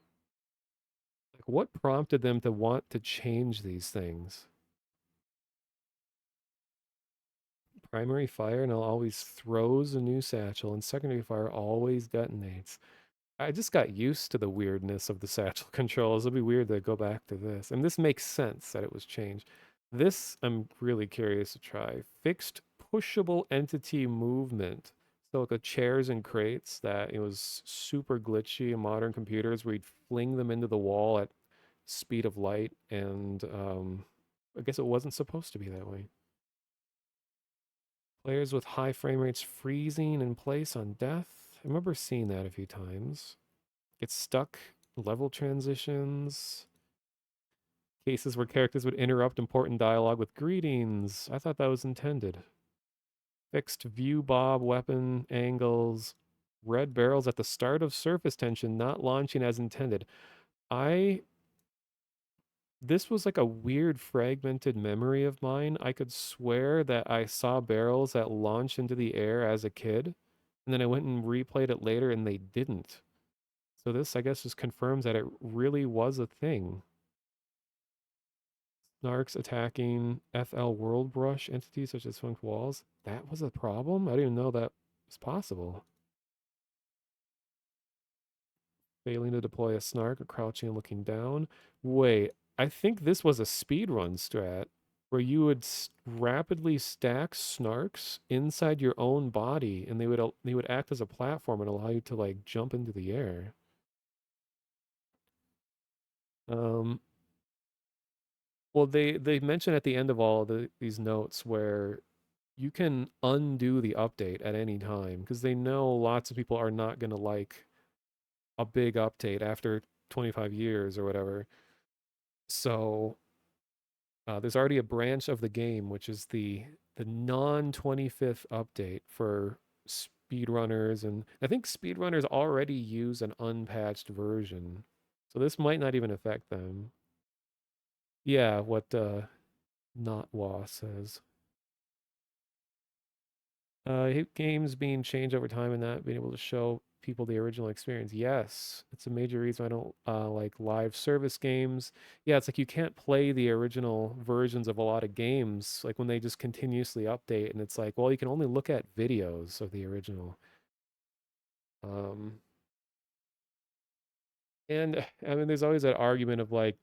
Like, what prompted them to want to change these things? Primary fire now always throws a new satchel, and secondary fire always detonates. I just got used to the weirdness of the satchel controls. It'll be weird to go back to this. And this makes sense that it was changed. This I'm really curious to try. Fixed pushable entity movement. So like the chairs and crates that it was super glitchy in modern computers where you'd fling them into the wall at speed of light and I guess it wasn't supposed to be that way. Players with high frame rates freezing in place on death. I remember seeing that a few times. Get stuck, level transitions, cases where characters would interrupt important dialogue with greetings. I thought that was intended. Fixed view bob weapon angles, red barrels at the start of surface tension not launching as intended. I This was like a weird fragmented memory of mine. I could swear that I saw barrels that launch into the air as a kid, and then I went and replayed it later and they didn't. So this, I guess, just confirms that it really was a thing. Snarks attacking FL World Brush entities such as Funk Walls. That was a problem? I didn't even know that was possible. Failing to deploy a snark or crouching and looking down. Wait, I think this was a speedrun strat where you would rapidly stack snarks inside your own body, and they would act as a platform and allow you to like jump into the air. Um, well, they mention at the end of all these notes where you can undo the update at any time because they know lots of people are not going to like a big update after 25 years or whatever. So there's already a branch of the game which is the non 25th update for speedrunners, and I think speedrunners already use an unpatched version, so this might not even affect them. Yeah, what not Wa says. Games being changed over time and not being able to show people the original experience. Yes, it's a major reason I don't like live service games. Yeah, it's like you can't play the original versions of a lot of games, like when they just continuously update, and it's like, well, you can only look at videos of the original. Um, and I mean, there's always that argument of like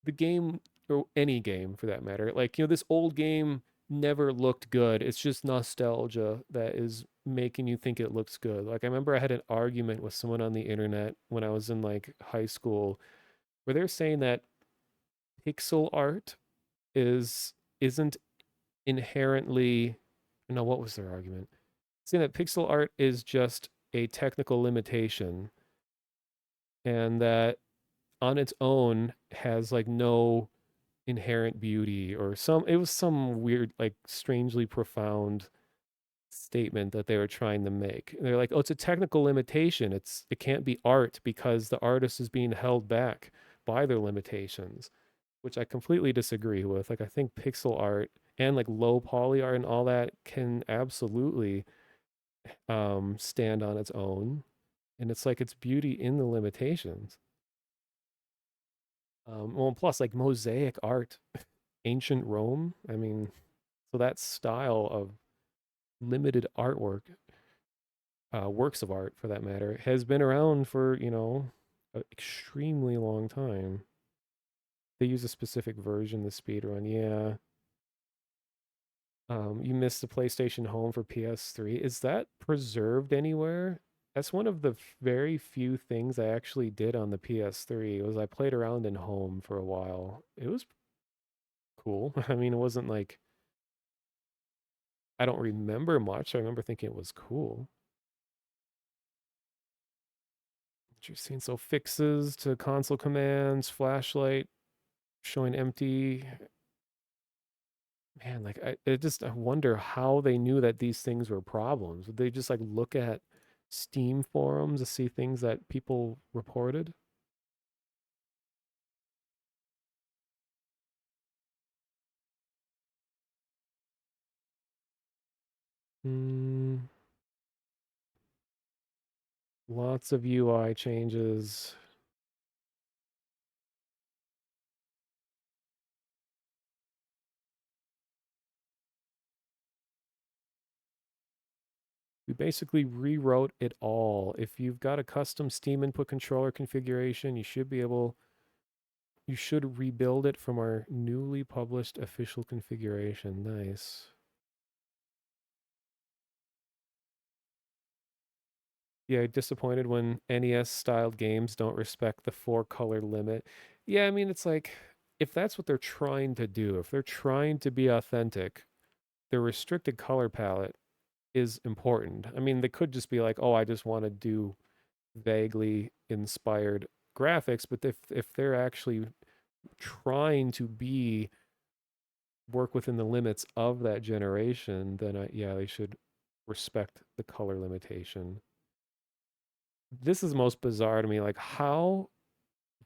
the game or any game for that matter. Like, this old game never looked good. It's just nostalgia that is making you think it looks good. Like I remember I had an argument with someone on the internet when I was in like high school where they're saying that pixel art isn't inherently, no, what was their argument? Saying that pixel art is just a technical limitation and that on its own has like no inherent beauty, or it was some weird, like strangely profound statement that they were trying to make. They're like, oh, it's a technical limitation, it can't be art because the artist is being held back by their limitations, which I completely disagree with. Like I think pixel art and like low poly art and all that can absolutely stand on its own, and it's like it's beauty in the limitations. Well, plus like mosaic art, ancient Rome. I mean, so that style of limited artwork, works of art for that matter, has been around for, an extremely long time. They use a specific version, the speedrun. Yeah. You missed the PlayStation Home for PS3. Is that preserved anywhere? That's one of the very few things I actually did on the PS3 was I played around in Home for a while. It was cool. I mean, it wasn't like I don't remember much. I remember thinking it was cool. Interesting. So fixes to console commands, flashlight showing empty. Man, like I wonder how they knew that these things were problems. Would they just like look at Steam forums to see things that people reported? Hmm, lots of UI changes. We basically rewrote it all. If you've got a custom Steam input controller configuration, you should rebuild it from our newly published official configuration. Nice. Yeah, disappointed when NES styled games don't respect the four color limit. Yeah, I mean, it's like if that's what they're trying to do, if they're trying to be authentic, the restricted color palette is important. I mean, they could just be like, "Oh, I just want to do vaguely inspired graphics," but if they're actually trying to be work within the limits of that generation, then yeah, they should respect the color limitation. This is most bizarre to me. Like,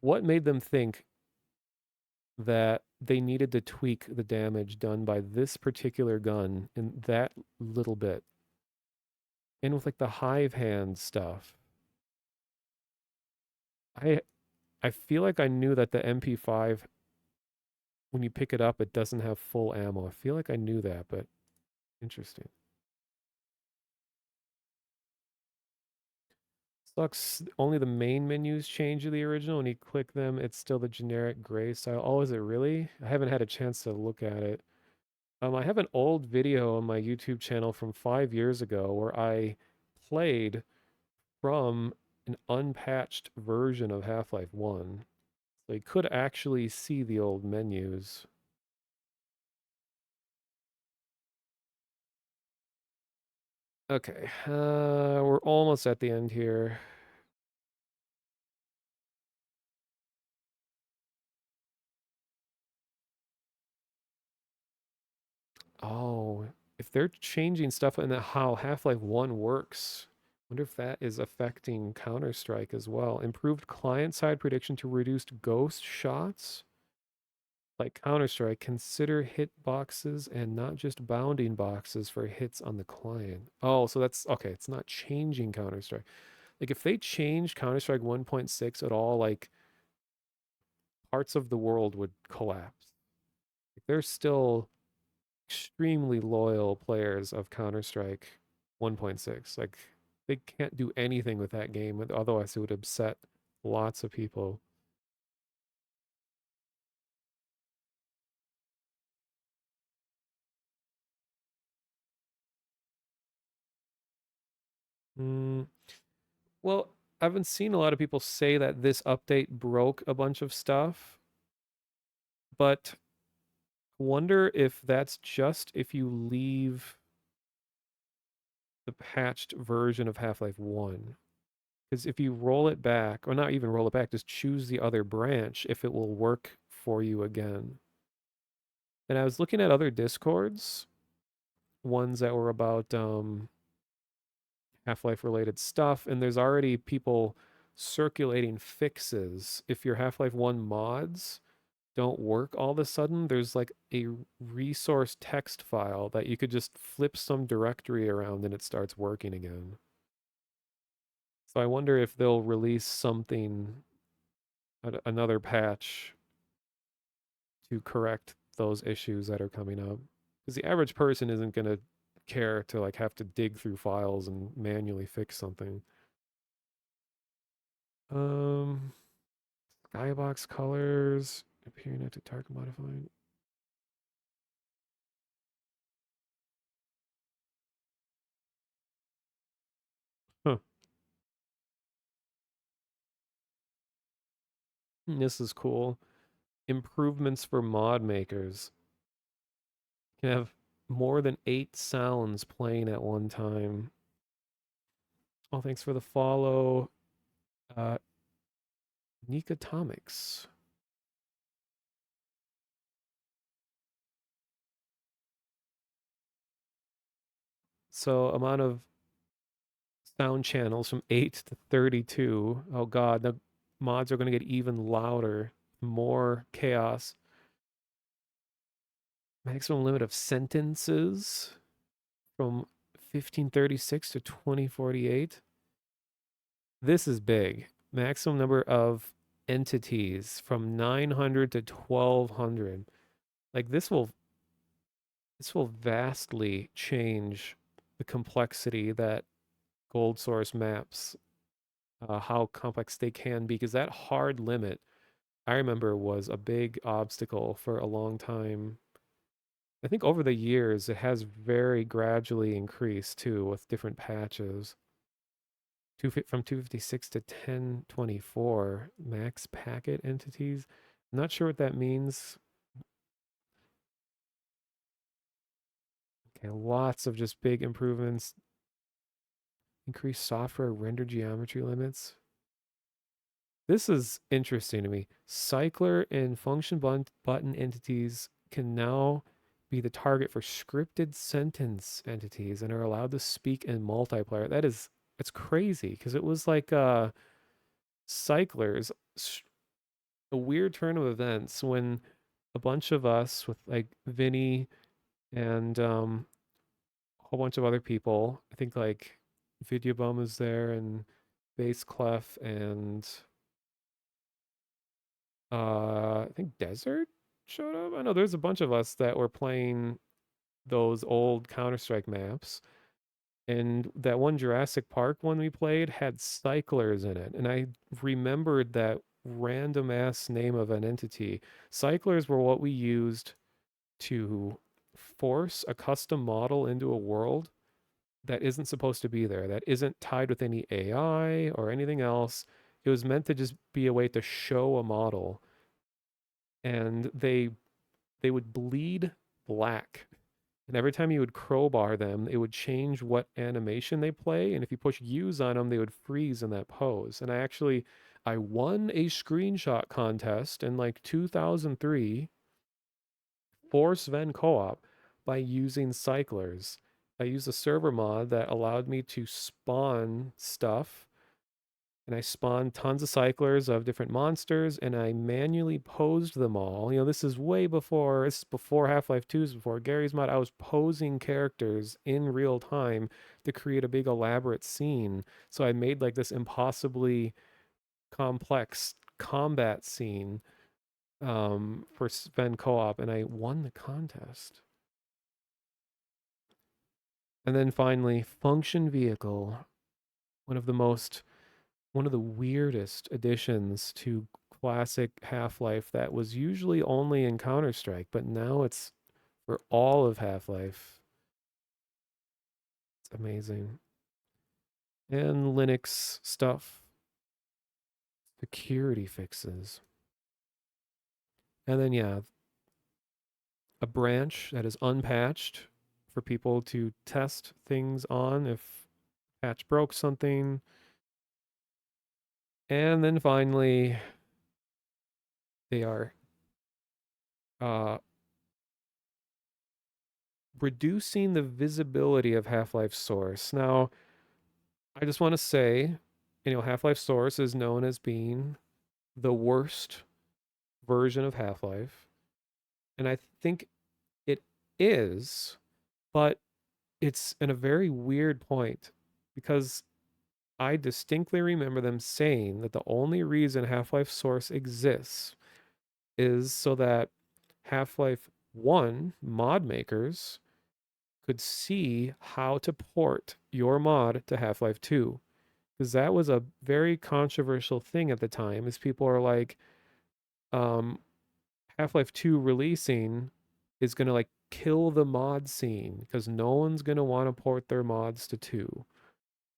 what made them think that they needed to tweak the damage done by this particular gun in that little bit? And with like the hive hand stuff, I I feel like I knew that the MP5, when you pick it up, it doesn't have full ammo. I feel like I knew that, but interesting. Sucks. Only the main menus change to the original. When you click them, it's still the generic gray style. Oh, is it really? I haven't had a chance to look at it. I have an old video on my YouTube channel from 5 years ago where I played from an unpatched version of Half-Life 1. So you could actually see the old menus. Okay, we're almost at the end here. Oh, if they're changing stuff in how Half-Life 1 works, wonder if that is affecting Counter-Strike as well. Improved client-side prediction to reduced ghost shots. Like Counter-Strike, consider hit boxes and not just bounding boxes for hits on the client. Oh, so that's okay. It's not changing Counter-Strike. Like if they change Counter-Strike 1.6 at all, like parts of the world would collapse. Like, they're still extremely loyal players of Counter-Strike 1.6. Like they can't do anything with that game, otherwise it would upset lots of people. Mm, well, I haven't seen a lot of people say that this update broke a bunch of stuff, but wonder if that's just if you leave the patched version of Half-Life 1. Because if you roll it back, or not even roll it back, just choose the other branch if it will work for you again. And I was looking at other discords, ones that were about Half-Life related stuff, and there's already people circulating fixes. If your Half-Life 1 mods don't work all of a sudden, there's like a resource text file that you could just flip some directory around and it starts working again. So I wonder if they'll release something, another patch to correct those issues that are coming up. Because the average person isn't going to care to like have to dig through files and manually fix something. Um, Skybox colors appearing at the target modified. Huh. This is cool. Improvements for mod makers. You can have more than 8 sounds playing at one time. Oh, thanks for the follow. Uh, Nikatomics. So amount of sound channels from 8 to 32. Oh God, the mods are going to get even louder, more chaos. Maximum limit of sentences from 1536 to 2048. This is big. Maximum number of entities from 900 to 1200. Like this will vastly change the complexity that gold source maps, how complex they can be, because that hard limit I remember was a big obstacle for a long time. I think over the years it has very gradually increased too with different patches. From 256 to 1024 max packet entities. I'm not sure what that means. Okay, lots of just big improvements. Increased software render geometry limits. This is interesting to me. Cycler and function button entities can now be the target for scripted sentence entities and are allowed to speak in multiplayer. It's crazy because it was like cyclers, a weird turn of events when a bunch of us with like Vinny and a whole bunch of other people, I think like Videobum was there and Bass Clef and I think Desert showed up. I know there's a bunch of us that were playing those old Counter-Strike maps. And that one Jurassic Park one we played had cyclers in it. And I remembered that random ass name of an entity. Cyclers were what we used to force a custom model into a world that isn't supposed to be there, that isn't tied with any AI or anything else. It was meant to just be a way to show a model. And they would bleed black. And every time you would crowbar them, it would change what animation they play. And if you push U's on them, they would freeze in that pose. And I won a screenshot contest in like 2003 for Sven Co-op by using cyclers. I used a server mod that allowed me to spawn stuff, and I spawned tons of cyclers of different monsters, and I manually posed them all. This is way before, this is before Half-Life 2's, before Gary's mod. I was posing characters in real time to create a big elaborate scene. So I made like this impossibly complex combat scene for Sven Co-op, and I won the contest. And then finally, Function Vehicle, one of the most one of the weirdest additions to classic Half-Life that was usually only in Counter-Strike, but now it's for all of Half-Life. It's amazing. And Linux stuff, security fixes. And then, yeah, a branch that is unpatched for people to test things on if patch broke something. And then finally, they are uh, reducing the visibility of Half-Life Source. Now, I just want to say, Half-Life Source is known as being the worst version of Half-Life, and I think it is, but it's in a very weird point because I distinctly remember them saying that the only reason Half-Life Source exists is so that Half-Life 1 mod makers could see how to port your mod to Half-Life 2. Because that was a very controversial thing at the time, is people are like, um, Half-Life 2 releasing is gonna like kill the mod scene because no one's gonna want to port their mods to 2.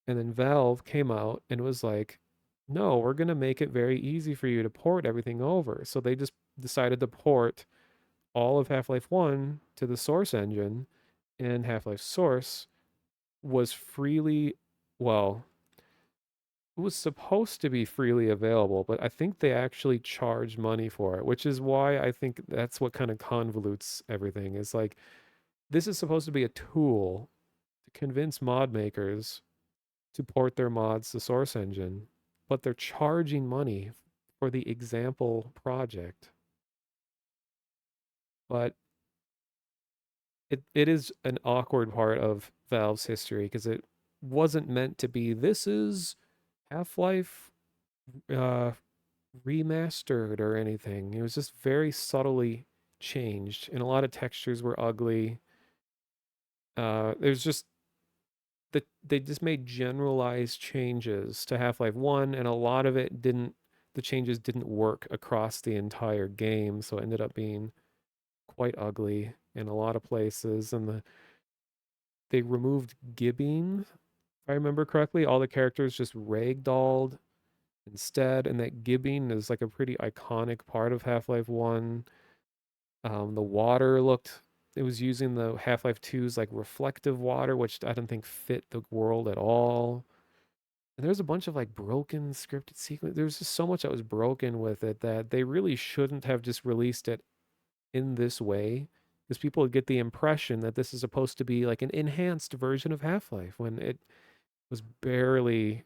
And then Valve came out and was like, no, we're gonna make it very easy for you to port everything over. So they just decided to port all of Half-Life 1 to the Source engine, and Half-Life Source was freely, well, it was supposed to be freely available, but I think they actually charge money for it, which is why I think that's what kind of convolutes everything. Is like this is supposed to be a tool to convince mod makers to port their mods to Source Engine, but they're charging money for the example project. But it is an awkward part of Valve's history because it wasn't meant to be this is Half-Life uh remastered or anything. It was just very subtly changed, and a lot of textures were ugly. There's just that they just made generalized changes to Half-Life 1, and a lot of it didn't. The changes didn't work across the entire game, so it ended up being quite ugly in a lot of places. And they removed gibbing, if I remember correctly. All the characters just ragdolled instead, and that gibbing is like a pretty iconic part of Half-Life 1. The water looked, it was using the Half-Life 2's like reflective water, which I don't think fit the world at all. And there's a bunch of like broken scripted sequence. There's just so much that was broken with it that they really shouldn't have just released it in this way. Because people would get the impression that this is supposed to be like an enhanced version of Half-Life when it was barely,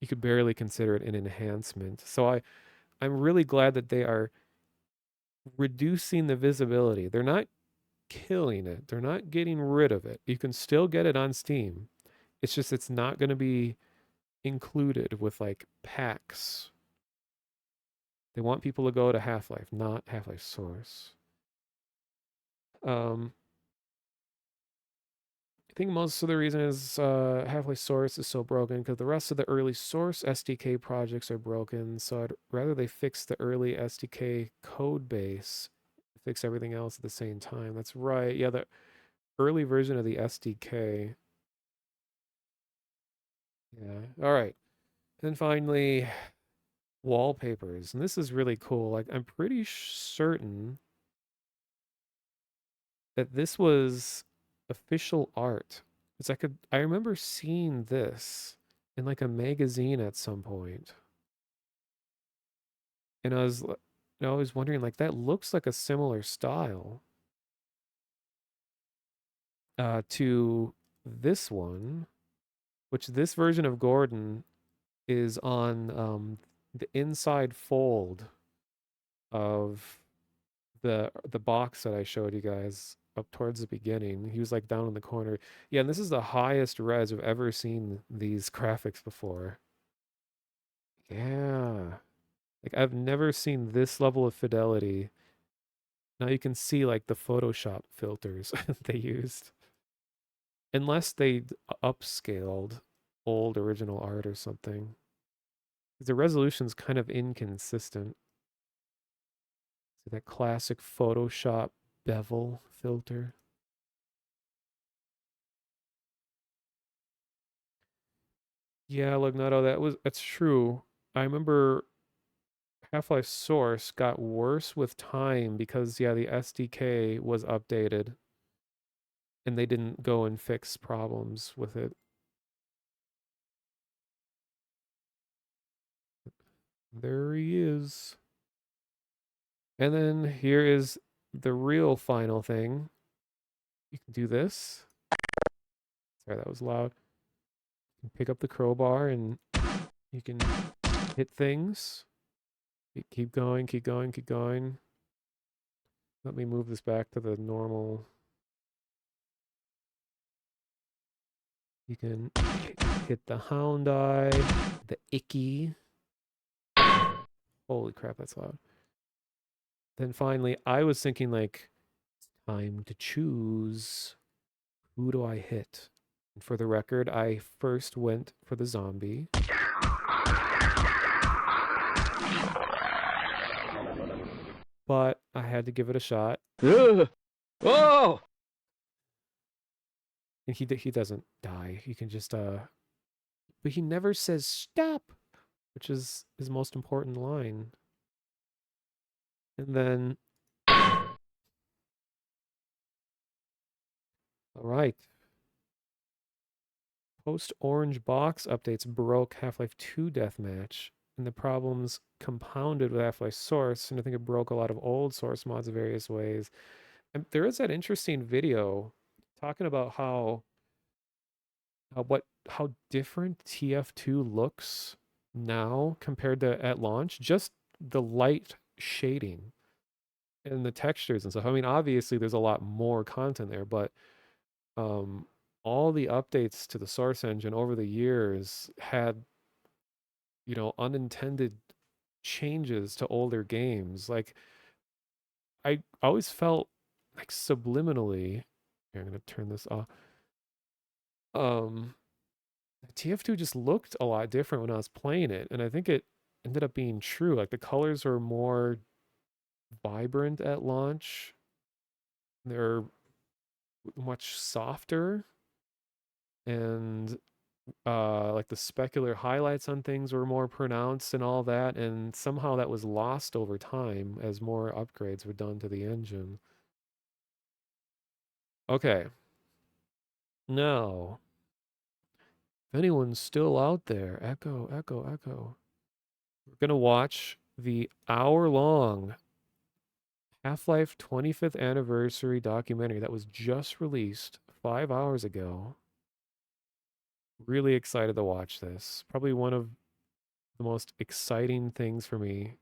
you could barely consider it an enhancement. So I'm really glad that they are reducing the visibility. They're not killing it. They're not getting rid of it. You can still get it on Steam. It's just it's not going to be included with like packs. They want people to go to Half-Life, not Half-Life Source. Um I think most of the reason is Half-Life Source is so broken because the rest of the early Source SDK projects are broken. So I'd rather they fix the early SDK code base, fix everything else at the same time. That's right. Yeah, the early version of the SDK. Yeah. All right. And then finally, wallpapers. And this is really cool. Like, I'm pretty certain that this was official art. Because I remember seeing this in like a magazine at some point. And I was wondering, like, that looks like a similar style to this one, which this version of Gordon is on the inside fold of the box that I showed you guys up towards the beginning. He was like down in the corner. Yeah, and this is the highest res I've ever seen these graphics before. Yeah. Like I've never seen this level of fidelity. Now you can see like the Photoshop filters they used. Unless they upscaled old original art or something. The resolution's kind of inconsistent. See that classic Photoshop bevel filter. Yeah, Lugnato, that's true. I remember Half-Life Source got worse with time because yeah, the SDK was updated and they didn't go and fix problems with it. There he is. And then here is the real final thing. You can do this. Sorry, that was loud. You can pick up the crowbar and you can hit things. Keep going, keep going, keep going. Let me move this back to the normal. You can hit the hound eye, the icky. Holy crap, that's loud. Then finally, I was thinking like, time to choose. Who do I hit? And for the record, I first went for the zombie. But I had to give it a shot. Ugh. Oh! And he doesn't die. He can just but he never says stop, which is his most important line. And then all right. Post Orange Box updates broke Half-Life 2 Deathmatch, and the problems compounded with Half-Life Source, and I think it broke a lot of old Source mods in various ways. And there is that interesting video talking about how different TF2 looks now compared to at launch. Just the light shading and the textures and stuff. I mean, obviously there's a lot more content there, but um all the updates to the source engine over the years had, unintended changes to older games. Like I always felt like subliminally, here, I'm gonna turn this off. Um TF2 just looked a lot different when I was playing it, and I think it ended up being true. Like the colors were more vibrant at launch. They're much softer, and like the specular highlights on things were more pronounced and all that, and somehow that was lost over time as more upgrades were done to the engine. Okay, now if anyone's still out there, echo, echo, echo. We're gonna watch the hour-long Half-Life 25th anniversary documentary that was just released 5 hours ago. Really excited to watch this. Probably one of the most exciting things for me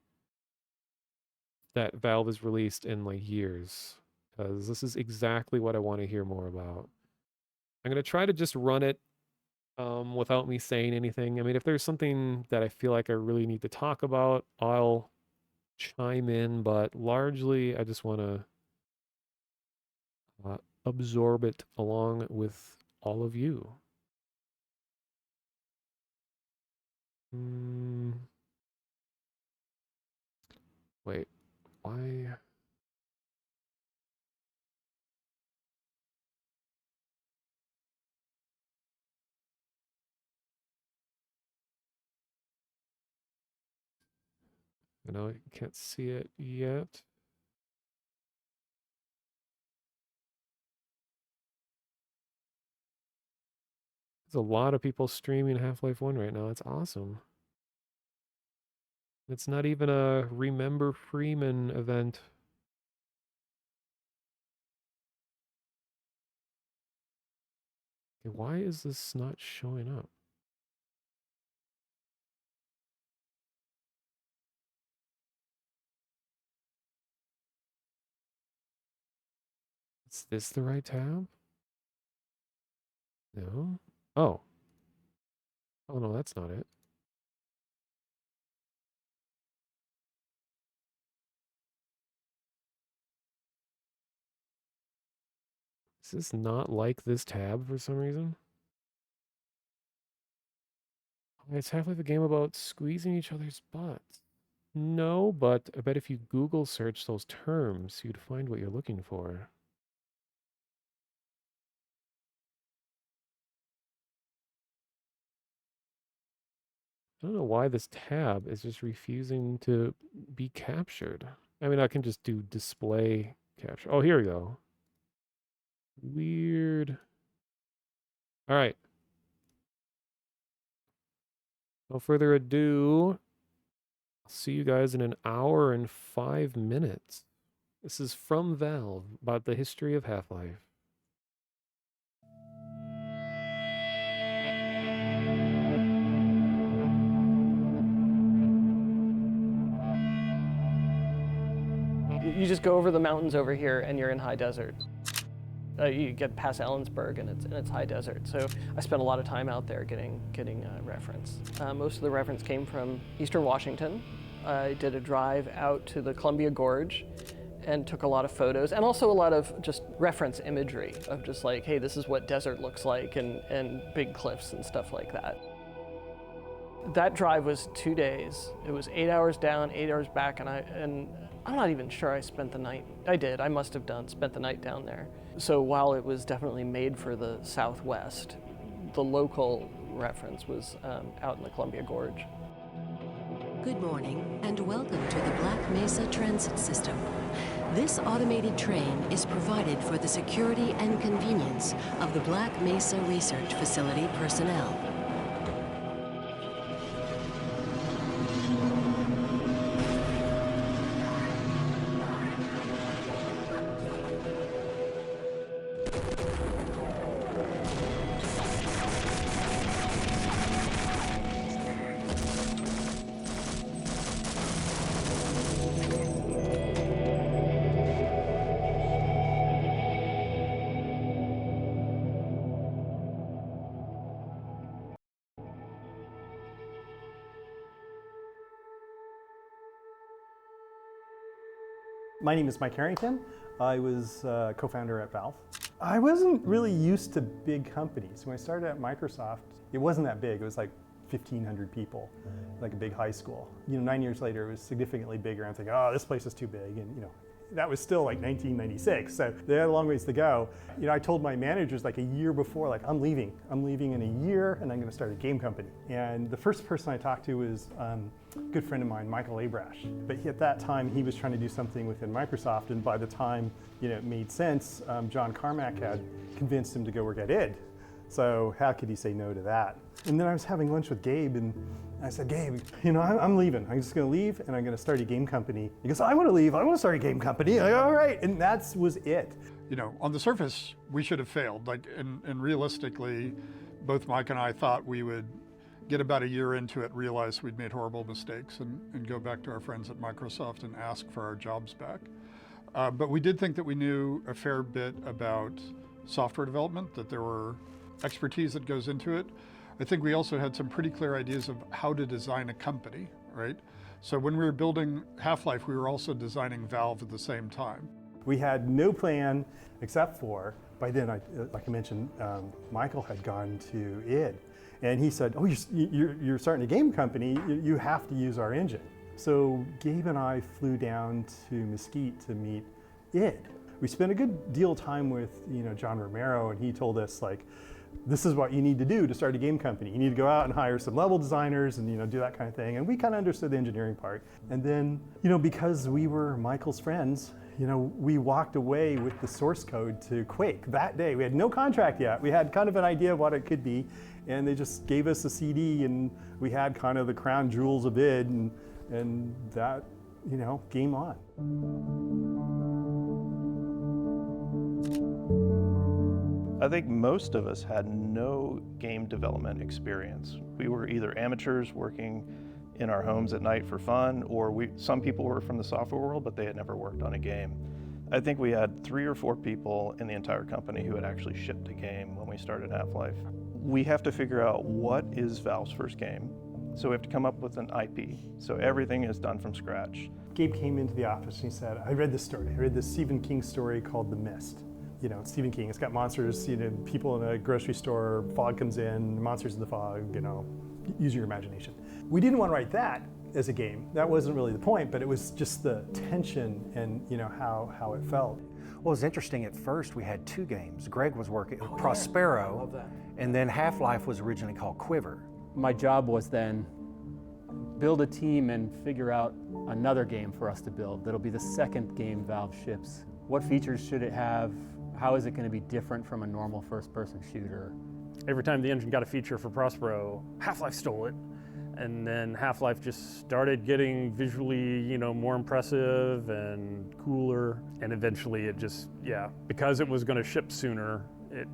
that Valve has released in like years, because this is exactly what I want to hear more about. I'm gonna try to just run it without me saying anything. I mean, if there's something that I feel like I really need to talk about, I'll chime in, but largely I just want to absorb it along with all of you. Wait, why? I know you can't see it yet. There's a lot of people streaming Half-Life 1 right now. It's awesome. It's not even a Remember Freeman event. Okay, why is this not showing up? Is this the right tab? No? Oh. Oh no, that's not it. Is this not like this tab for some reason? It's Half-Life a game about squeezing each other's butts. No, but I bet if you Google search those terms, you'd find what you're looking for. I don't know why this tab is just refusing to be captured. I mean, I can just do display capture. Oh, here we go. Weird. All right. No further ado. I'll see you guys in an hour and 5 minutes. This is from Valve about the history of Half-Life. You just go over the mountains over here and you're in high desert. You get past Ellensburg and it's high desert. So I spent a lot of time out there getting reference. Most of the reference came from Eastern Washington. I did a drive out to the Columbia Gorge and took a lot of photos and also a lot of just reference imagery of just like, hey, this is what desert looks like and big cliffs and stuff like that. That drive was 2 days. It was 8 hours down, 8 hours back, and I'm not even sure I spent the night. I did, I must have spent the night down there. So while it was definitely made for the Southwest, the local reference was out in the Columbia Gorge. Good morning and welcome to the Black Mesa Transit System. This automated train is provided for the security and convenience of the Black Mesa Research Facility personnel. My name is Mike Harrington. I was co-founder at Valve. I wasn't really used to big companies. When I started at Microsoft, it wasn't that big. It was like 1,500 people, like a big high school. 9 years later, it was significantly bigger. I'm thinking, oh, this place is too big. And that was still like 1996, so they had a long ways to go. I told my managers like a year before, like, I'm leaving in a year and I'm gonna start a game company. And the first person I talked to was a good friend of mine, Michael Abrash. But at that time, he was trying to do something within Microsoft, and by the time it made sense, John Carmack had convinced him to go work at id. So how could he say no to that? And then I was having lunch with Gabe, and I said, Gabe, I'm leaving. I'm just gonna leave and I'm gonna start a game company. He goes, I wanna leave, I wanna start a game company. I'm like, all right, and that was it. On the surface, we should have failed. And realistically, both Mike and I thought we would get about a year into it, realize we'd made horrible mistakes and go back to our friends at Microsoft and ask for our jobs back. But we did think that we knew a fair bit about software development, that there were expertise that goes into it. I think we also had some pretty clear ideas of how to design a company, right? So when we were building Half-Life, we were also designing Valve at the same time. We had no plan except for By then, like I mentioned, Michael had gone to id, and he said, "Oh, you're starting a game company. You have to use our engine." So Gabe and I flew down to Mesquite to meet id. We spent a good deal of time with John Romero, and he told us, like, this is what you need to do to start a game company. You need to go out and hire some level designers and do that kind of thing. And we kind of understood the engineering part. And then because we were Michael's friends, we walked away with the source code to Quake that day. We had no contract yet. We had kind of an idea of what it could be, and they just gave us a CD, and we had kind of the crown jewels of id, and that, game on. I think most of us had no game development experience. We were either amateurs working in our homes at night for fun, or some people were from the software world, but they had never worked on a game. I think we had 3 or 4 people in the entire company who had actually shipped a game when we started Half-Life. We have to figure out what is Valve's first game. So we have to come up with an IP. So everything is done from scratch. Gabe came into the office and he said, I read this story. I read this Stephen King story called The Mist. Stephen King, it's got monsters, people in a grocery store, fog comes in, monsters in the fog, use your imagination. We didn't want to write that as a game. That wasn't really the point, but it was just the tension and how it felt. Well, it was interesting. At first, we had 2 games. Greg was working Prospero, and then Half-Life was originally called Quiver. My job was then build a team and figure out another game for us to build. That'll be the second game Valve ships. What features should it have? How is it going to be different from a normal first-person shooter? Every time the engine got a feature for Prospero, Half-Life stole it. And then Half-Life just started getting visually, more impressive and cooler. And eventually it just, because it was going to ship sooner, it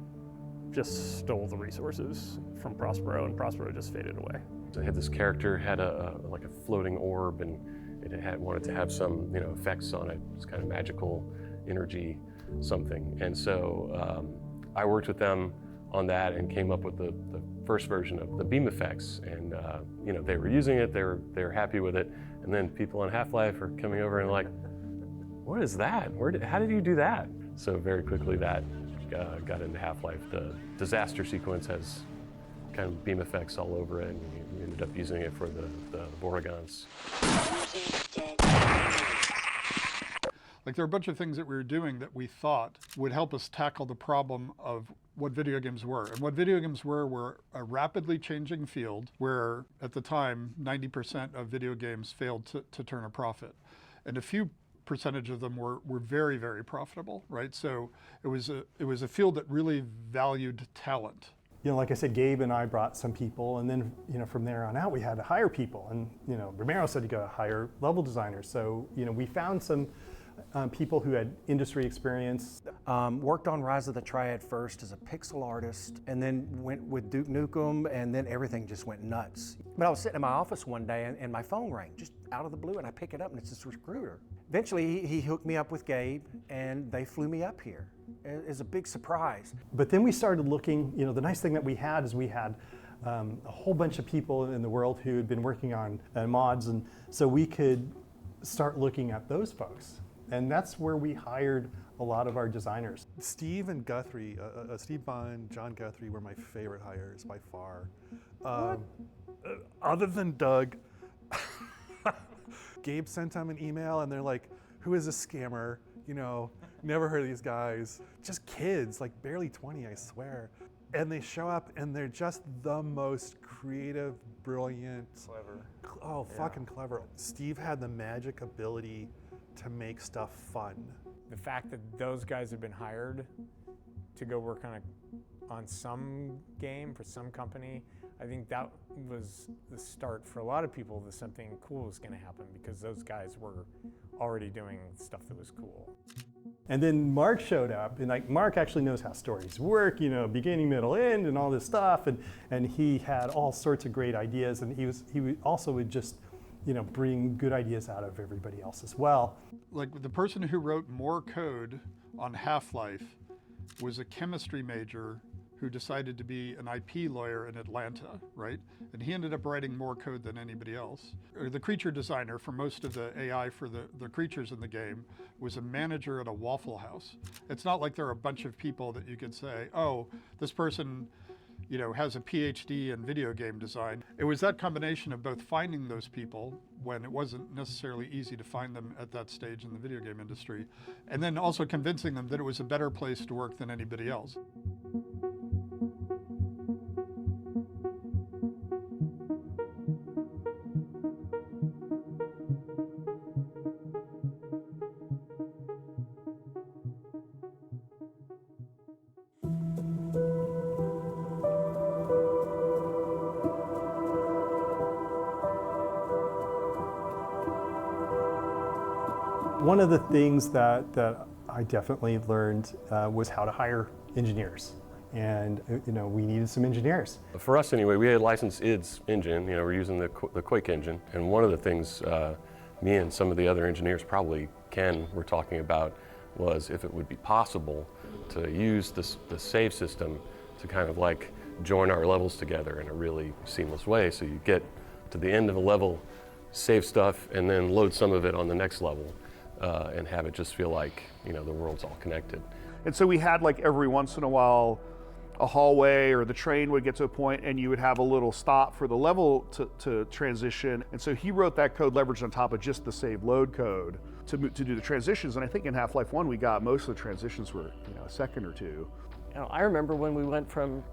just stole the resources from Prospero, and Prospero just faded away. So I had this character, had like a floating orb, and it wanted to have some, effects on it. It's kind of magical energy, something. And so I worked with them on that and came up with the first version of the beam effects, and they were using it, they were happy with it, and then people on Half-Life are coming over and like, what is that? How did you do that? So very quickly that got into Half-Life. The disaster sequence has kind of beam effects all over it, and we ended up using it for the Vortigons. Like, there are a bunch of things that we were doing that we thought would help us tackle the problem of what video games were. And what video games were a rapidly changing field where, at the time, 90% of video games failed to turn a profit. And a few percentage of them were very, very profitable, right? So it was a field that really valued talent. Like I said, Gabe and I brought some people, and then from there on out we had to hire people. And Romero said you got to hire level designers. So we found some people who had industry experience. Worked on Rise of the Triad first as a pixel artist, and then went with Duke Nukem, and then everything just went nuts. But I was sitting in my office one day, and my phone rang, just out of the blue, and I pick it up, and it's this recruiter. Eventually, he hooked me up with Gabe, and they flew me up here. It was a big surprise. But then we started looking, the nice thing that we had is we had a whole bunch of people in the world who had been working on mods, and so we could start looking at those folks. And that's where we hired a lot of our designers. Steve and Guthrie, Steve Bond, John Guthrie were my favorite hires by far. Other than Doug, Gabe sent them an email and they're like, who is this scammer? Never heard of these guys. Just kids, like barely 20, I swear. And they show up and they're just the most creative, brilliant. Clever. Oh, fucking clever. Steve had the magic ability to make stuff fun. The fact that those guys have been hired to go work on some game for some company, I think that was the start for a lot of people that something cool was going to happen, because those guys were already doing stuff that was cool. And then Mark showed up, and Mark actually knows how stories work, beginning, middle, end, and all this stuff, and he had all sorts of great ideas, and he also would just bring good ideas out of everybody else as well. Like, the person who wrote more code on Half-Life was a chemistry major who decided to be an IP lawyer in Atlanta, right? And he ended up writing more code than anybody else. The creature designer for most of the AI for the creatures in the game was a manager at a Waffle House. It's not like there are a bunch of people that you could say, oh, this person, you know, has a PhD in video game design. It was that combination of both finding those people when it wasn't necessarily easy to find them at that stage in the video game industry, and then also convincing them that it was a better place to work than anybody else. One of the things that I definitely learned was how to hire engineers. And you know, we needed some engineers. For us anyway, we had licensed ID's engine, you know, we're using the Quake engine. And one of the things me and some of the other engineers, probably Ken, were talking about was if it would be possible to use the save system to kind of like join our levels together in a really seamless way. So you get to the end of a level, save stuff, and then load some of it on the next level. And have it just feel like, you know, the world's all connected. And so we had, like, every once in a while a hallway or the train would get to a point and you would have a little stop for the level to transition. And so he wrote that code leveraged on top of just the save load code to do the transitions. And I think in Half-Life 1 we got most of the transitions were, you know, a second or two. You know, I remember when we went from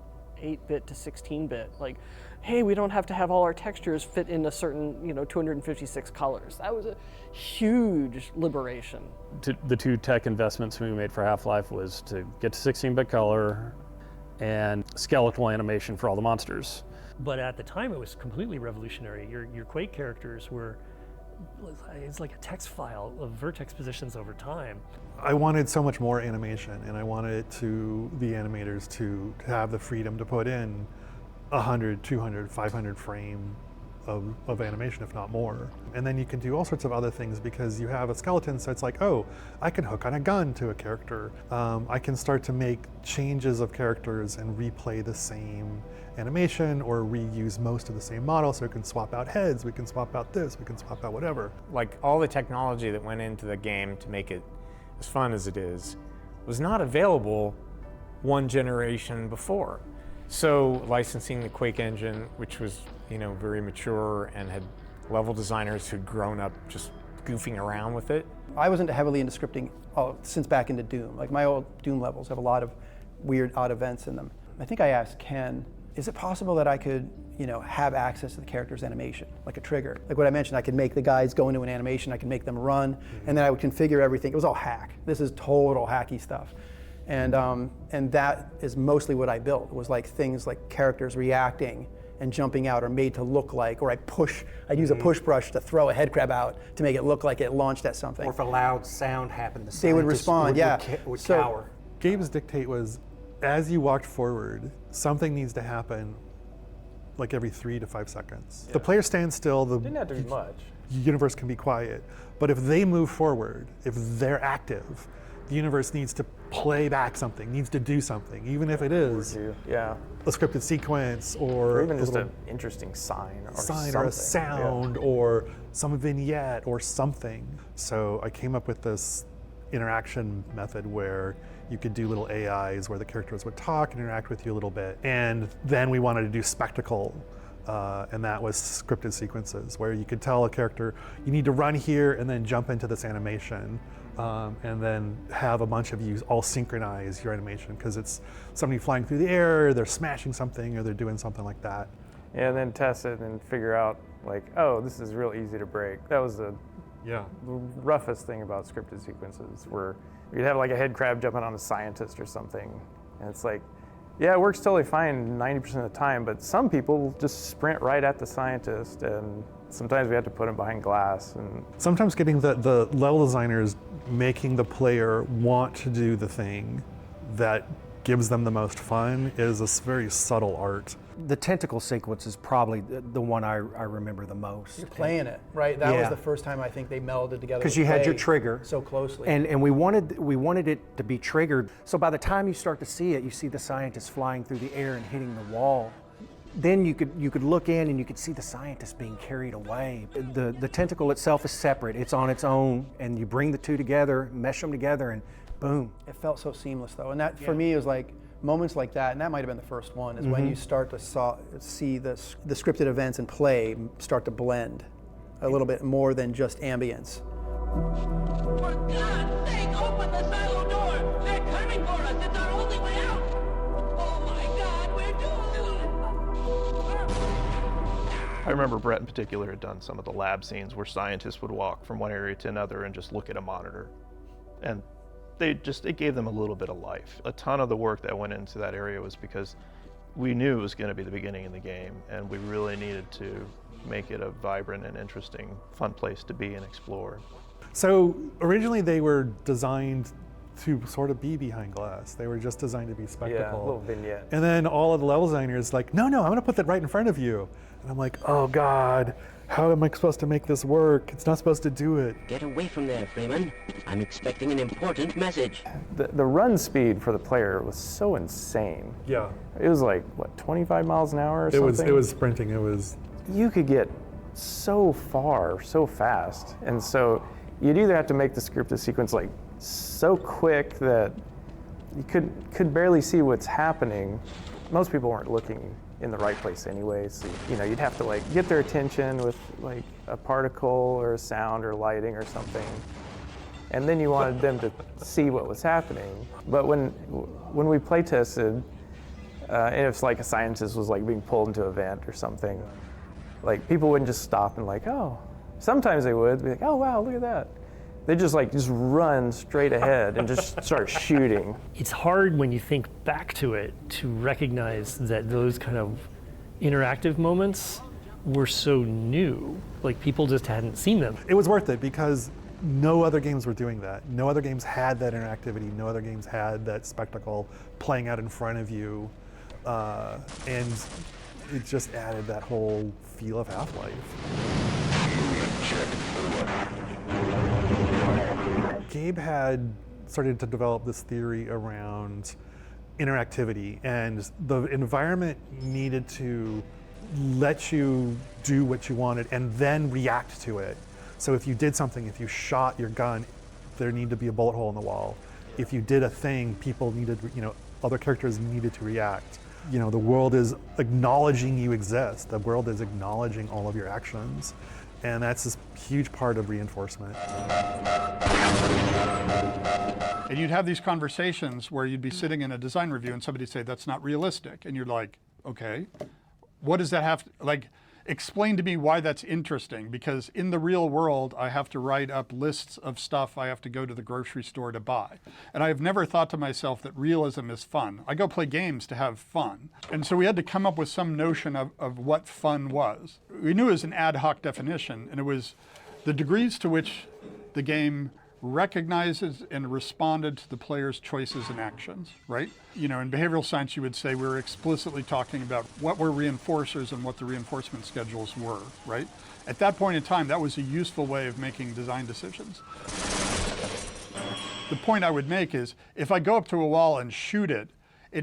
8-bit to 16-bit, like, hey, we don't have to have all our textures fit in a certain, you know, 256 colors. That was a huge liberation. The two tech investments we made for Half-Life was to get to 16-bit color and skeletal animation for all the monsters. But at the time, it was completely revolutionary. Your Quake characters were, it's like a text file of vertex positions over time. I wanted so much more animation, and I wanted the animators to have the freedom to put in 100, 200, 500 frame of animation, if not more. And then you can do all sorts of other things because you have a skeleton, so it's like, oh, I can hook on a gun to a character. I can start to make changes of characters and replay the same animation or reuse most of the same model, so we can swap out heads, we can swap out this, we can swap out whatever. Like, all the technology that went into the game to make it as fun as it is was not available one generation before. So licensing the Quake engine, which was, you know, very mature and had level designers who'd grown up just goofing around with it. I wasn't heavily into scripting since back into Doom. Like, my old Doom levels have a lot of weird, odd events in them. I think I asked Ken, is it possible that I could, you know, have access to the character's animation, like a trigger? Like what I mentioned, I could make the guys go into an animation, I could make them run, and then I would configure everything. It was all hack. This is total hacky stuff. And that is mostly what I built, was like things like characters reacting and jumping out are made to look like, or I'd use a push brush to throw a head crab out to make it look like it launched at something. Or if a loud sound happened, they would respond, would cower. Gabe's dictate was, as you walked forward, something needs to happen like every 3 to 5 seconds. Yeah. The player stands still, Didn't have to be much. Universe can be quiet. But if they move forward, if they're active, the universe needs to play back something, needs to do something, even if it is a scripted sequence or even just an interesting sign or a sound or some vignette or something. So I came up with this interaction method where you could do little AIs where the characters would talk and interact with you a little bit. And then we wanted to do spectacle. And that was scripted sequences where you could tell a character, you need to run here and then jump into this animation. And then have a bunch of you all synchronize your animation because it's somebody flying through the air, they're smashing something, or they're doing something like that. Yeah, and then test it and figure out, like, oh, this is real easy to break. That was the roughest thing about scripted sequences, where you'd have like a head crab jumping on a scientist or something, and it's like, yeah, it works totally fine 90% of the time, but some people just sprint right at the scientist, and sometimes we have to put them behind glass. And sometimes getting the level designers making the player want to do the thing that gives them the most fun is a very subtle art. The tentacle sequence is probably the one I remember the most. You're playing it, right? That was Yeah. the first time I think they melded together. Because to you had your play trigger so closely. and we wanted it to be triggered. So by the time you start to see it, you see the scientists flying through the air and hitting the wall. Then you could look in and you could see the scientists being carried away. The tentacle itself is separate; it's on its own, and you bring the two together, mesh them together, and boom. It felt so seamless though, and that for me is like moments like that, and that might have been the first one, is when you start to see the scripted events and play start to blend a little bit more than just ambience. For God's sake, open the silo door! They're coming for us! It's our only way out! Oh my God, we're doomed! I remember Brett in particular had done some of the lab scenes where scientists would walk from one area to another and just look at a monitor. And it gave them a little bit of life. A ton of the work that went into that area was because we knew it was going to be the beginning of the game, and we really needed to make it a vibrant and interesting, fun place to be and explore. So originally they were designed to sort of be behind glass. They were just designed to be spectacle. Yeah, a little vignette. And then all of the level designers like, no, I'm gonna put that right in front of you. And I'm like, oh God, how am I supposed to make this work? It's not supposed to do it. Get away from there, Freeman. I'm expecting an important message. The run speed for the player was so insane. Yeah. It was like, what, 25 miles an hour or something? It was sprinting, it was. You could get so far, so fast. And so you'd either have to make the scripted sequence like so quick that you could barely see what's happening. Most people weren't looking in the right place anyway, so you'd have to like get their attention with like a particle or a sound or lighting or something. And then you wanted them to see what was happening. But when we play tested, and if like a scientist was like being pulled into a vent or something, like people wouldn't just stop and like, oh, sometimes they would be like, oh wow, look at that. They just run straight ahead and just start shooting. It's hard when you think back to it to recognize that those kind of interactive moments were so new. Like people just hadn't seen them. It was worth it because no other games were doing that. No other games had that interactivity. No other games had that spectacle playing out in front of you. And it just added that whole feel of Half-Life. Gabe had started to develop this theory around interactivity, and the environment needed to let you do what you wanted and then react to it. So if you did something, if you shot your gun, there needed to be a bullet hole in the wall. If you did a thing, people needed, other characters needed to react. The world is acknowledging you exist. The world is acknowledging all of your actions. And that's this huge part of reinforcement. And you'd have these conversations where you'd be sitting in a design review and somebody'd say, that's not realistic. And you're like, okay, what does that have to, explain to me why that's interesting, because in the real world, I have to write up lists of stuff I have to go to the grocery store to buy. And I've never thought to myself that realism is fun. I go play games to have fun. And so we had to come up with some notion of what fun was. We knew it was an ad hoc definition, and it was the degrees to which the game recognizes and responded to the player's choices and actions, right? In behavioral science, you would say we were explicitly talking about what were reinforcers and what the reinforcement schedules were, right? At that point in time, that was a useful way of making design decisions. The point I would make is, if I go up to a wall and shoot it, to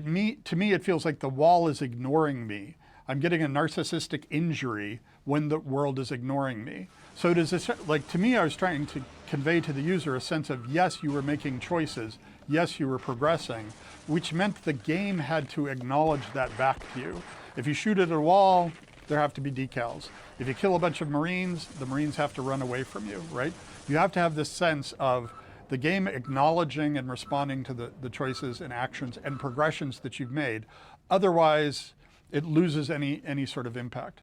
me it feels like the wall is ignoring me. I'm getting a narcissistic injury when the world is ignoring me. So it is to me, I was trying to convey to the user a sense of, yes, you were making choices, yes, you were progressing, which meant the game had to acknowledge that back to you. If you shoot at a wall, there have to be decals. If you kill a bunch of Marines, the Marines have to run away from you, right? You have to have this sense of the game acknowledging and responding to the choices and actions and progressions that you've made. Otherwise, it loses any sort of impact.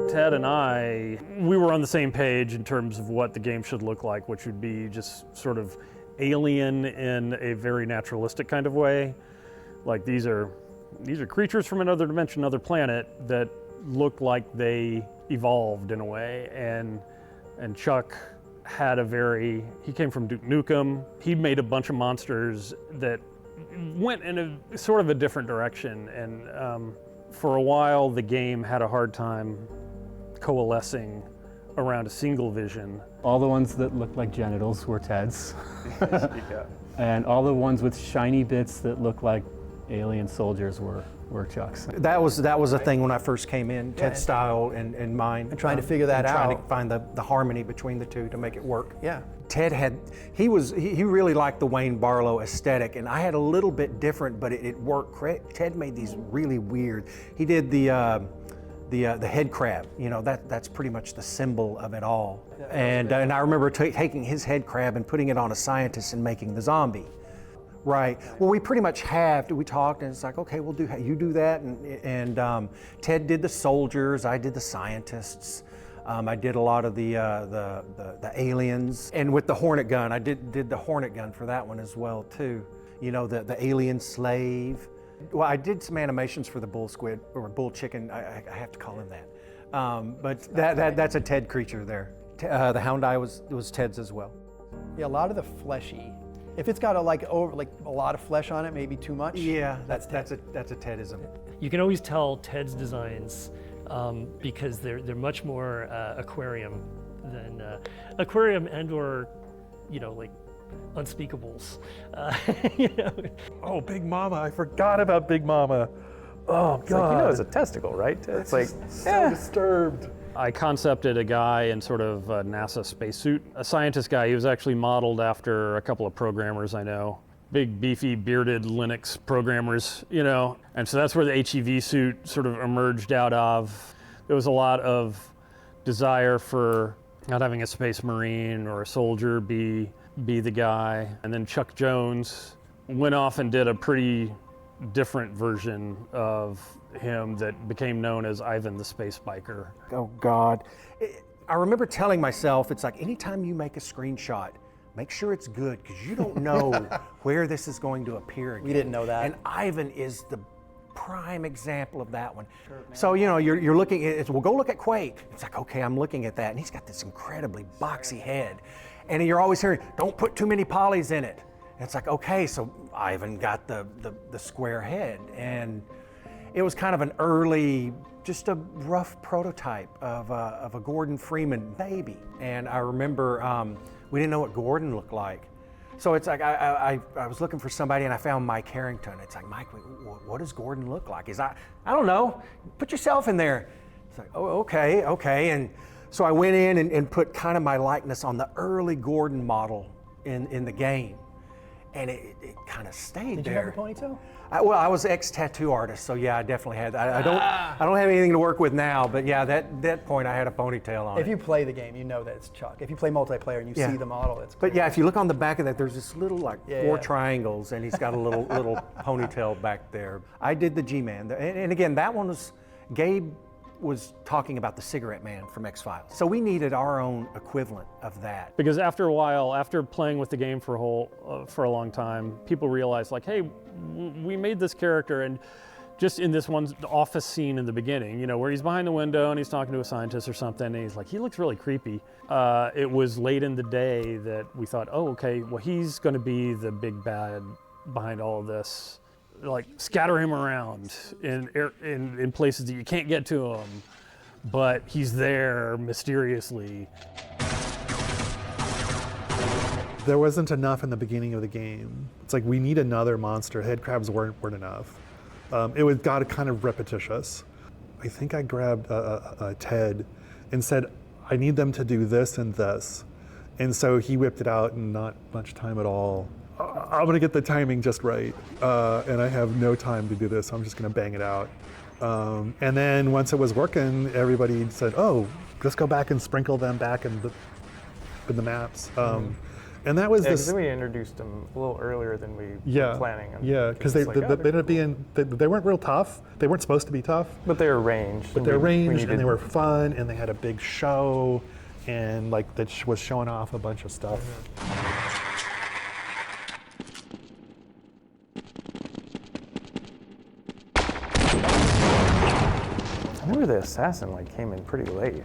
Ted and we were on the same page in terms of what the game should look like, which would be just sort of alien in a very naturalistic kind of way. Like these are creatures from another dimension, another planet that look like they evolved in a way, and Chuck he came from Duke Nukem. He made a bunch of monsters that went in a sort of a different direction, and for a while the game had a hard time coalescing around a single vision. All the ones that looked like genitals were Ted's. Yeah. And all the ones with shiny bits that looked like alien soldiers were Chuck's. That was a thing when I first came in, Ted's style and mine. And trying to figure that Trying out. to find the harmony between the two to make it work. Yeah. Ted he really liked the Wayne Barlow aesthetic, and I had a little bit different, but it worked. Ted made these really weird. He did the head crab. You know, that's pretty much the symbol of it all. And I remember taking his head crab and putting it on a scientist and making the zombie. Right. Well, we pretty much we talked, and it's like, okay, you do that, and Ted did the soldiers, I did the scientists. I did a lot of the aliens, and with the Hornet gun, I did the Hornet gun for that one as well too. You know, the alien slave. Well, I did some animations for the bull squid or bull chicken. I have to call him that. But that's a Ted creature there. The hound eye was Ted's as well. Yeah, a lot of the fleshy. If it's got a lot of flesh on it, maybe too much. Yeah, that's a Tedism. You can always tell Ted's designs because they're much more aquarium than aquarium and/or like unspeakables. You know. Oh, Big Mama! I forgot about Big Mama. Oh God! It's a testicle, right? It's like so disturbed. I concepted a guy in sort of a NASA spacesuit, a scientist guy. He was actually modeled after a couple of programmers I know. Big, beefy, bearded Linux programmers, And so that's where the HEV suit sort of emerged out of. There was a lot of desire for not having a space marine or a soldier be the guy. And then Chuck Jones went off and did a pretty different version of him that became known as Ivan the Space Biker. Oh God. I remember telling myself, it's like anytime you make a screenshot, make sure it's good, because you don't know where this is going to appear again. We didn't know that. And Ivan is the prime example of that one. Sure, so you're looking at go look at Quake. It's like, okay, I'm looking at that, and he's got this incredibly boxy head. And you're always hearing, don't put too many polys in it. And it's like, okay, so Ivan got the square head, and it was kind of an early, just a rough prototype of a Gordon Freeman baby. And I remember we didn't know what Gordon looked like. So it's like I was looking for somebody, and I found Mike Harrington. It's like, Mike, what does Gordon look like? I don't know. Put yourself in there. It's like, oh, okay. And so I went in and put kind of my likeness on the early Gordon model in the game. And it kind of stayed Did there. Did you have a ponytail? I was ex-tattoo artist, so yeah, I definitely had that. I don't have anything to work with now, but yeah, that point I had a ponytail on. If you play the game, you know that it's Chuck. If you play multiplayer and you see the model, it's But yeah, if you look on the back of that, there's this little four Yeah. triangles, and he's got a little ponytail back there. I did the G-Man, and again, that one was Gabe was talking about the Cigarette Man from X-Files. So we needed our own equivalent of that. Because after a while, after playing with the game for a long time, people realized like, hey, we made this character, and just in this one office scene in the beginning, where he's behind the window and he's talking to a scientist or something, and he's like, he looks really creepy. It was late in the day that we thought, oh, okay, well, he's going to be the big bad behind all of this. Like, scatter him around in places that you can't get to him, but he's there mysteriously. There wasn't enough in the beginning of the game. It's like, we need another monster. Head crabs weren't enough. It got kind of repetitious. I think I grabbed Ted and said, I need them to do this and this. And so he whipped it out in not much time at all. I'm gonna get the timing just right, and I have no time to do this, so I'm just gonna bang it out. And then once it was working, everybody said, oh, let's go back and sprinkle them back in the maps. And that was this. Then we introduced them a little earlier than we were planning. Yeah, because they weren't real tough. They weren't supposed to be tough. But they were ranged. But they're ranged, and they were fun, and they had a big show, and that was showing off a bunch of stuff. I remember the assassin came in pretty late.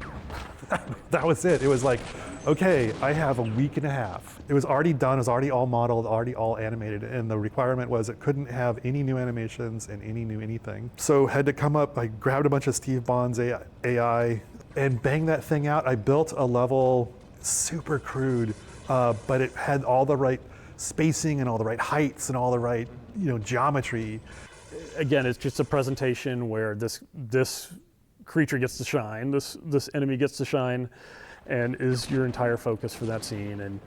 That was it. It was like, okay, I have a week and a half. It was already done, it was already all modeled, already all animated, and the requirement was it couldn't have any new animations and any new anything. So had to come up, I grabbed a bunch of Steve Bond's AI and banged that thing out. I built a level super crude, but it had all the right spacing and all the right heights and all the right, geometry. Again, it's just a presentation where this creature gets to shine, this enemy gets to shine, and is your entire focus for that scene. And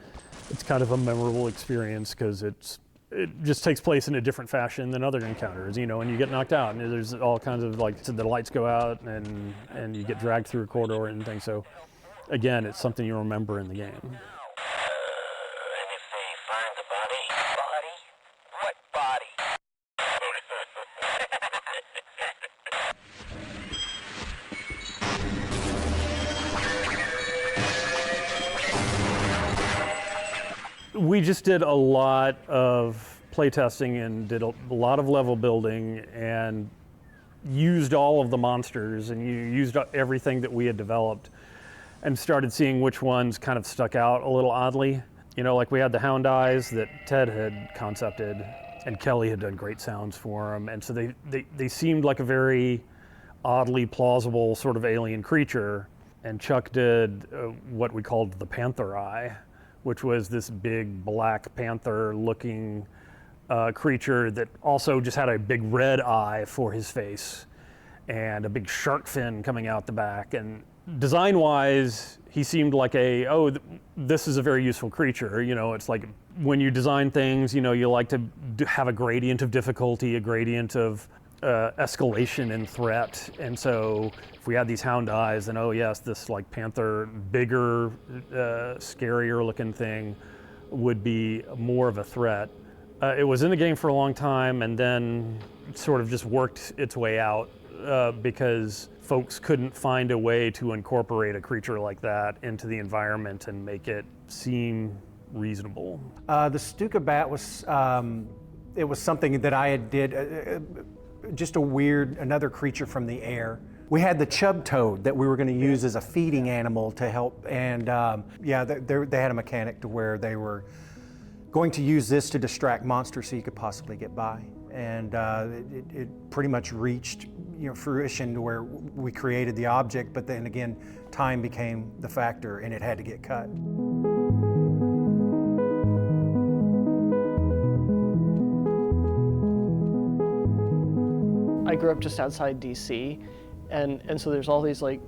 it's kind of a memorable experience because it just takes place in a different fashion than other encounters, and you get knocked out, and there's all kinds of, like, the lights go out and you get dragged through a corridor and things. So again, it's something you remember in the game. And if they find the body? Body? What body? We just did a lot of playtesting and did a lot of level building and used all of the monsters and used everything that we had developed and started seeing which ones kind of stuck out a little oddly. Like we had the hound eyes that Ted had concepted and Kelly had done great sounds for them. And so they seemed like a very oddly plausible sort of alien creature. And Chuck did what we called the panther eye, which was this big black panther looking creature that also just had a big red eye for his face and a big shark fin coming out the back. And design-wise, he seemed like this is a very useful creature. It's like when you design things, you like to have a gradient of difficulty, a gradient of escalation in threat. And so if we had these hound eyes, then yes, this like panther, bigger, scarier looking thing would be more of a threat. It was in the game for a long time and then sort of just worked its way out because folks couldn't find a way to incorporate a creature like that into the environment and make it seem reasonable. The Stuka bat was, it was something that I did, just another creature from the air. We had the chub toad that we were going to use as a feeding animal to help, and they had a mechanic to where they were going to use this to distract monsters so you could possibly get by. And it pretty much reached fruition to where we created the object, but then again, time became the factor and it had to get cut. I grew up just outside DC, and so there's all these like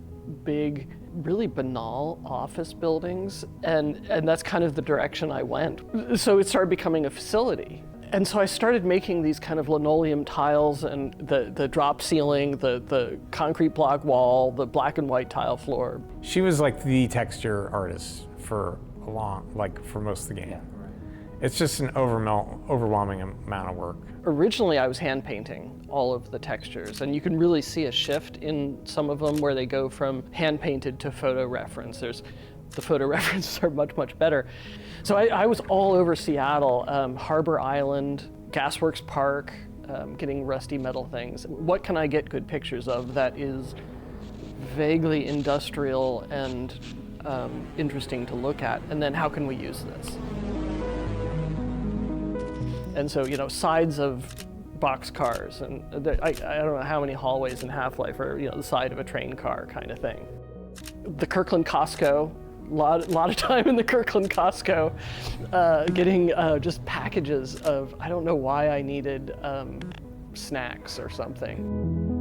big, really banal office buildings, and that's kind of the direction I went. So it started becoming a facility. And so I started making these kind of linoleum tiles and the drop ceiling, the concrete block wall, the black and white tile floor. She was like the texture artist for most of the game. Yeah. It's just an overwhelming amount of work. Originally, I was hand painting all of the textures, and you can really see a shift in some of them where they go from hand painted to photo reference. The photo references are much, much better. So I was all over Seattle, Harbor Island, Gasworks Park, getting rusty metal things. What can I get good pictures of that is vaguely industrial and interesting to look at? And then how can we use this? And so, sides of boxcars, and I don't know how many hallways in Half-Life are, the side of a train car kind of thing. The Kirkland Costco, a lot of time in the Kirkland Costco, getting just packages of, I don't know why I needed snacks or something.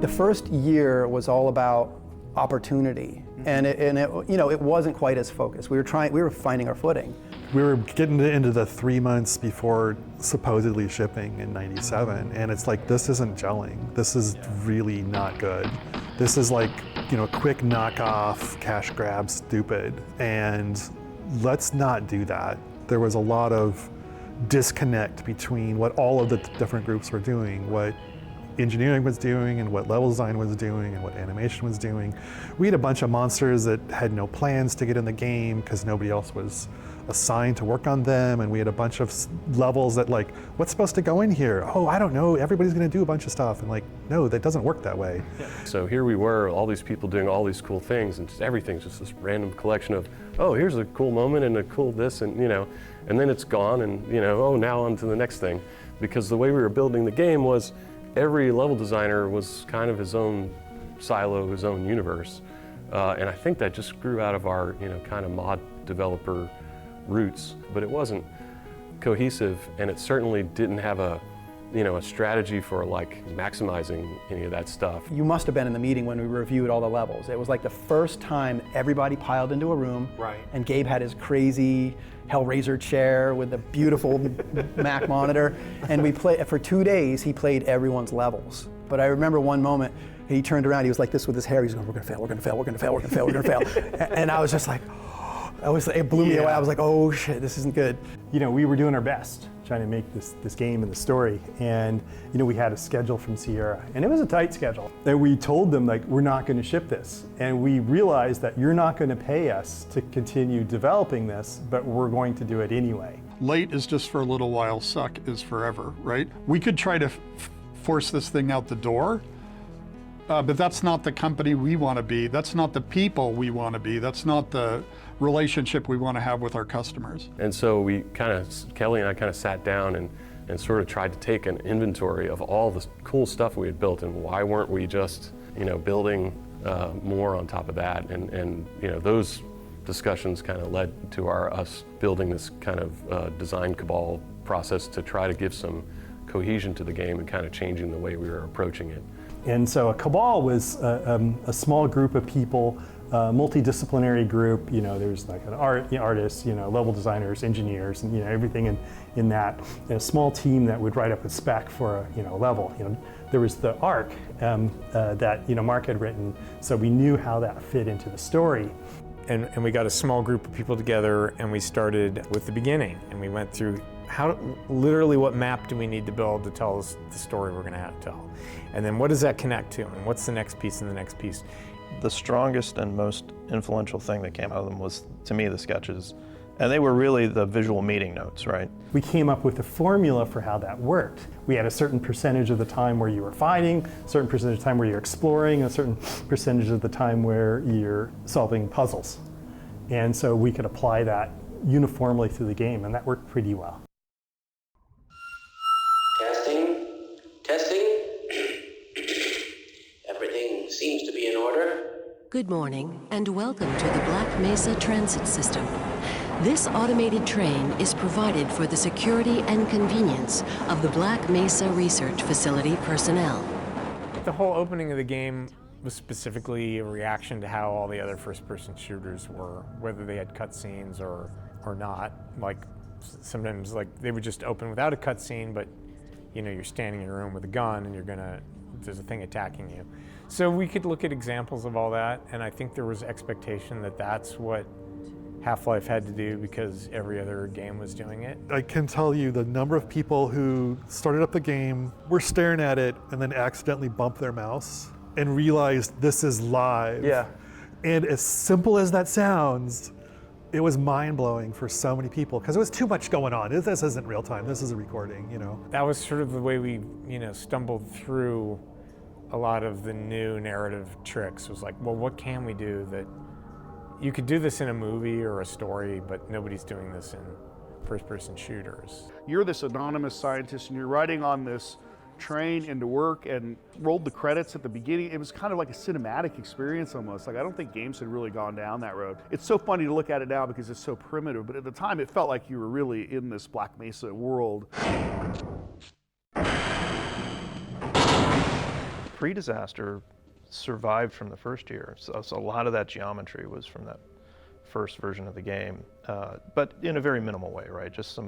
The first year was all about opportunity, and it wasn't quite as focused. We were finding our footing. We were getting into the 3 months before supposedly shipping in '97, and it's like, this isn't gelling. This is really not good. This is like, quick knockoff, cash grab, stupid, and let's not do that. There was a lot of disconnect between what all of the different groups were doing, what engineering was doing and what level design was doing and what animation was doing. We had a bunch of monsters that had no plans to get in the game because nobody else was assigned to work on them, and we had a bunch of levels that like, what's supposed to go in here? Oh, I don't know, everybody's gonna do a bunch of stuff, and like, no, that doesn't work that way. So here we were, all these people doing all these cool things, and just everything's just this random collection of, oh, here's a cool moment and a cool this, and and then it's gone, and oh, now on to the next thing. Because the way we were building the game was every level designer was kind of his own silo, his own universe. And I think that just grew out of our kind of mod developer roots, but it wasn't cohesive, and it certainly didn't have a strategy for like maximizing any of that stuff. You must have been in the meeting when we reviewed all the levels. It was like the first time everybody piled into a room, right? And Gabe had his crazy Hellraiser chair with the beautiful Mac monitor, and we played for 2 days. He played everyone's levels. But I remember one moment he turned around. He was like this with his hair. He's going, "We're gonna fail. We're gonna fail. We're gonna fail. We're gonna fail. We're gonna fail." And I was just like. It blew me away. I was like, oh shit, this isn't good. We were doing our best trying to make this game and the story, and we had a schedule from Sierra, and it was a tight schedule. And we told them, like, we're not going to ship this, and we realized that you're not going to pay us to continue developing this, but we're going to do it anyway. Late is just for a little while, suck is forever, right? We could try to force this thing out the door, but that's not the company we want to be. That's not the people we want to be. That's not the relationship we want to have with our customers. And so Kelly and I kind of sat down and sort of tried to take an inventory of all the cool stuff we had built, and why weren't we just, building more on top of that? And those discussions kind of led to us building this kind of design cabal process to try to give some cohesion to the game and kind of changing the way we were approaching it. And so a cabal was a small group of people, multidisciplinary group. There's like an artists, level designers, engineers, and everything in that. And a small team that would write up a spec for a level. There was the arc that Mark had written, so we knew how that fit into the story. And we got a small group of people together, and we started with the beginning, and we went through literally what map do we need to build to tell us the story we're going to have to tell, and then what does that connect to, and what's the next piece and the next piece. The strongest and most influential thing that came out of them was, to me, the sketches. And they were really the visual meeting notes, right? We came up with a formula for how that worked. We had a certain percentage of the time where you were fighting, a certain percentage of the time where you're exploring, a certain percentage of the time where you're solving puzzles. And so we could apply that uniformly through the game, and that worked pretty well. Testing. Everything seems to be in order. Good morning, and welcome to the Black Mesa Transit System. This automated train is provided for the security and convenience of the Black Mesa Research Facility personnel. The whole opening of the game was specifically a reaction to how all the other first-person shooters were, whether they had cutscenes or not. Like sometimes, like they would just open without a cutscene, but you're standing in a room with a gun and there's a thing attacking you. So we could look at examples of all that, and I think there was expectation that that's what Half-Life had to do because every other game was doing it. I can tell you the number of people who started up the game, were staring at it, and then accidentally bumped their mouse and realized this is live. Yeah. And as simple as that sounds, it was mind-blowing for so many people because there was too much going on. This isn't real time, this is a recording, That was sort of the way we, stumbled through a lot of the new narrative tricks. Was like, well, what can we do that you could do this in a movie or a story, but nobody's doing this in first-person shooters. You're this anonymous scientist and you're riding on this train into work and rolled the credits at the beginning. It was kind of like a cinematic experience almost. Like I don't think games had really gone down that road. It's so funny to look at it now because it's so primitive, but at the time it felt like you were really in this Black Mesa world. Pre-disaster survived from the first year, so a lot of that geometry was from that first version of the game, but in a very minimal way, right? Just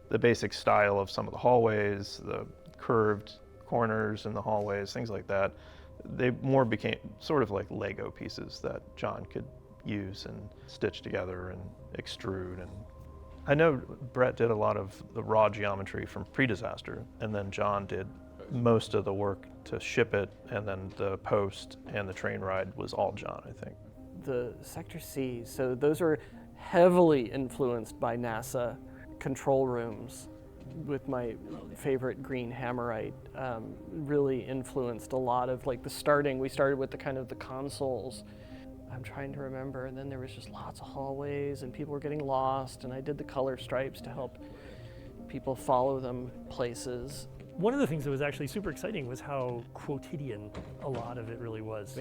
the basic style of some of the hallways, the curved corners in the hallways, things like that. They more became sort of like Lego pieces that John could use and stitch together and extrude. And I know Brett did a lot of the raw geometry from pre-disaster, and then John did most of the work to ship it, and then the post and the train ride was all John, I think. The Sector C, so those are heavily influenced by NASA control rooms with my favorite green hammerite. Really influenced a lot of like we started with the kind of the consoles. I'm trying to remember, and then there was just lots of hallways and people were getting lost, and I did the color stripes to help people follow them places. One of the things that was actually super exciting was how quotidian a lot of it really was.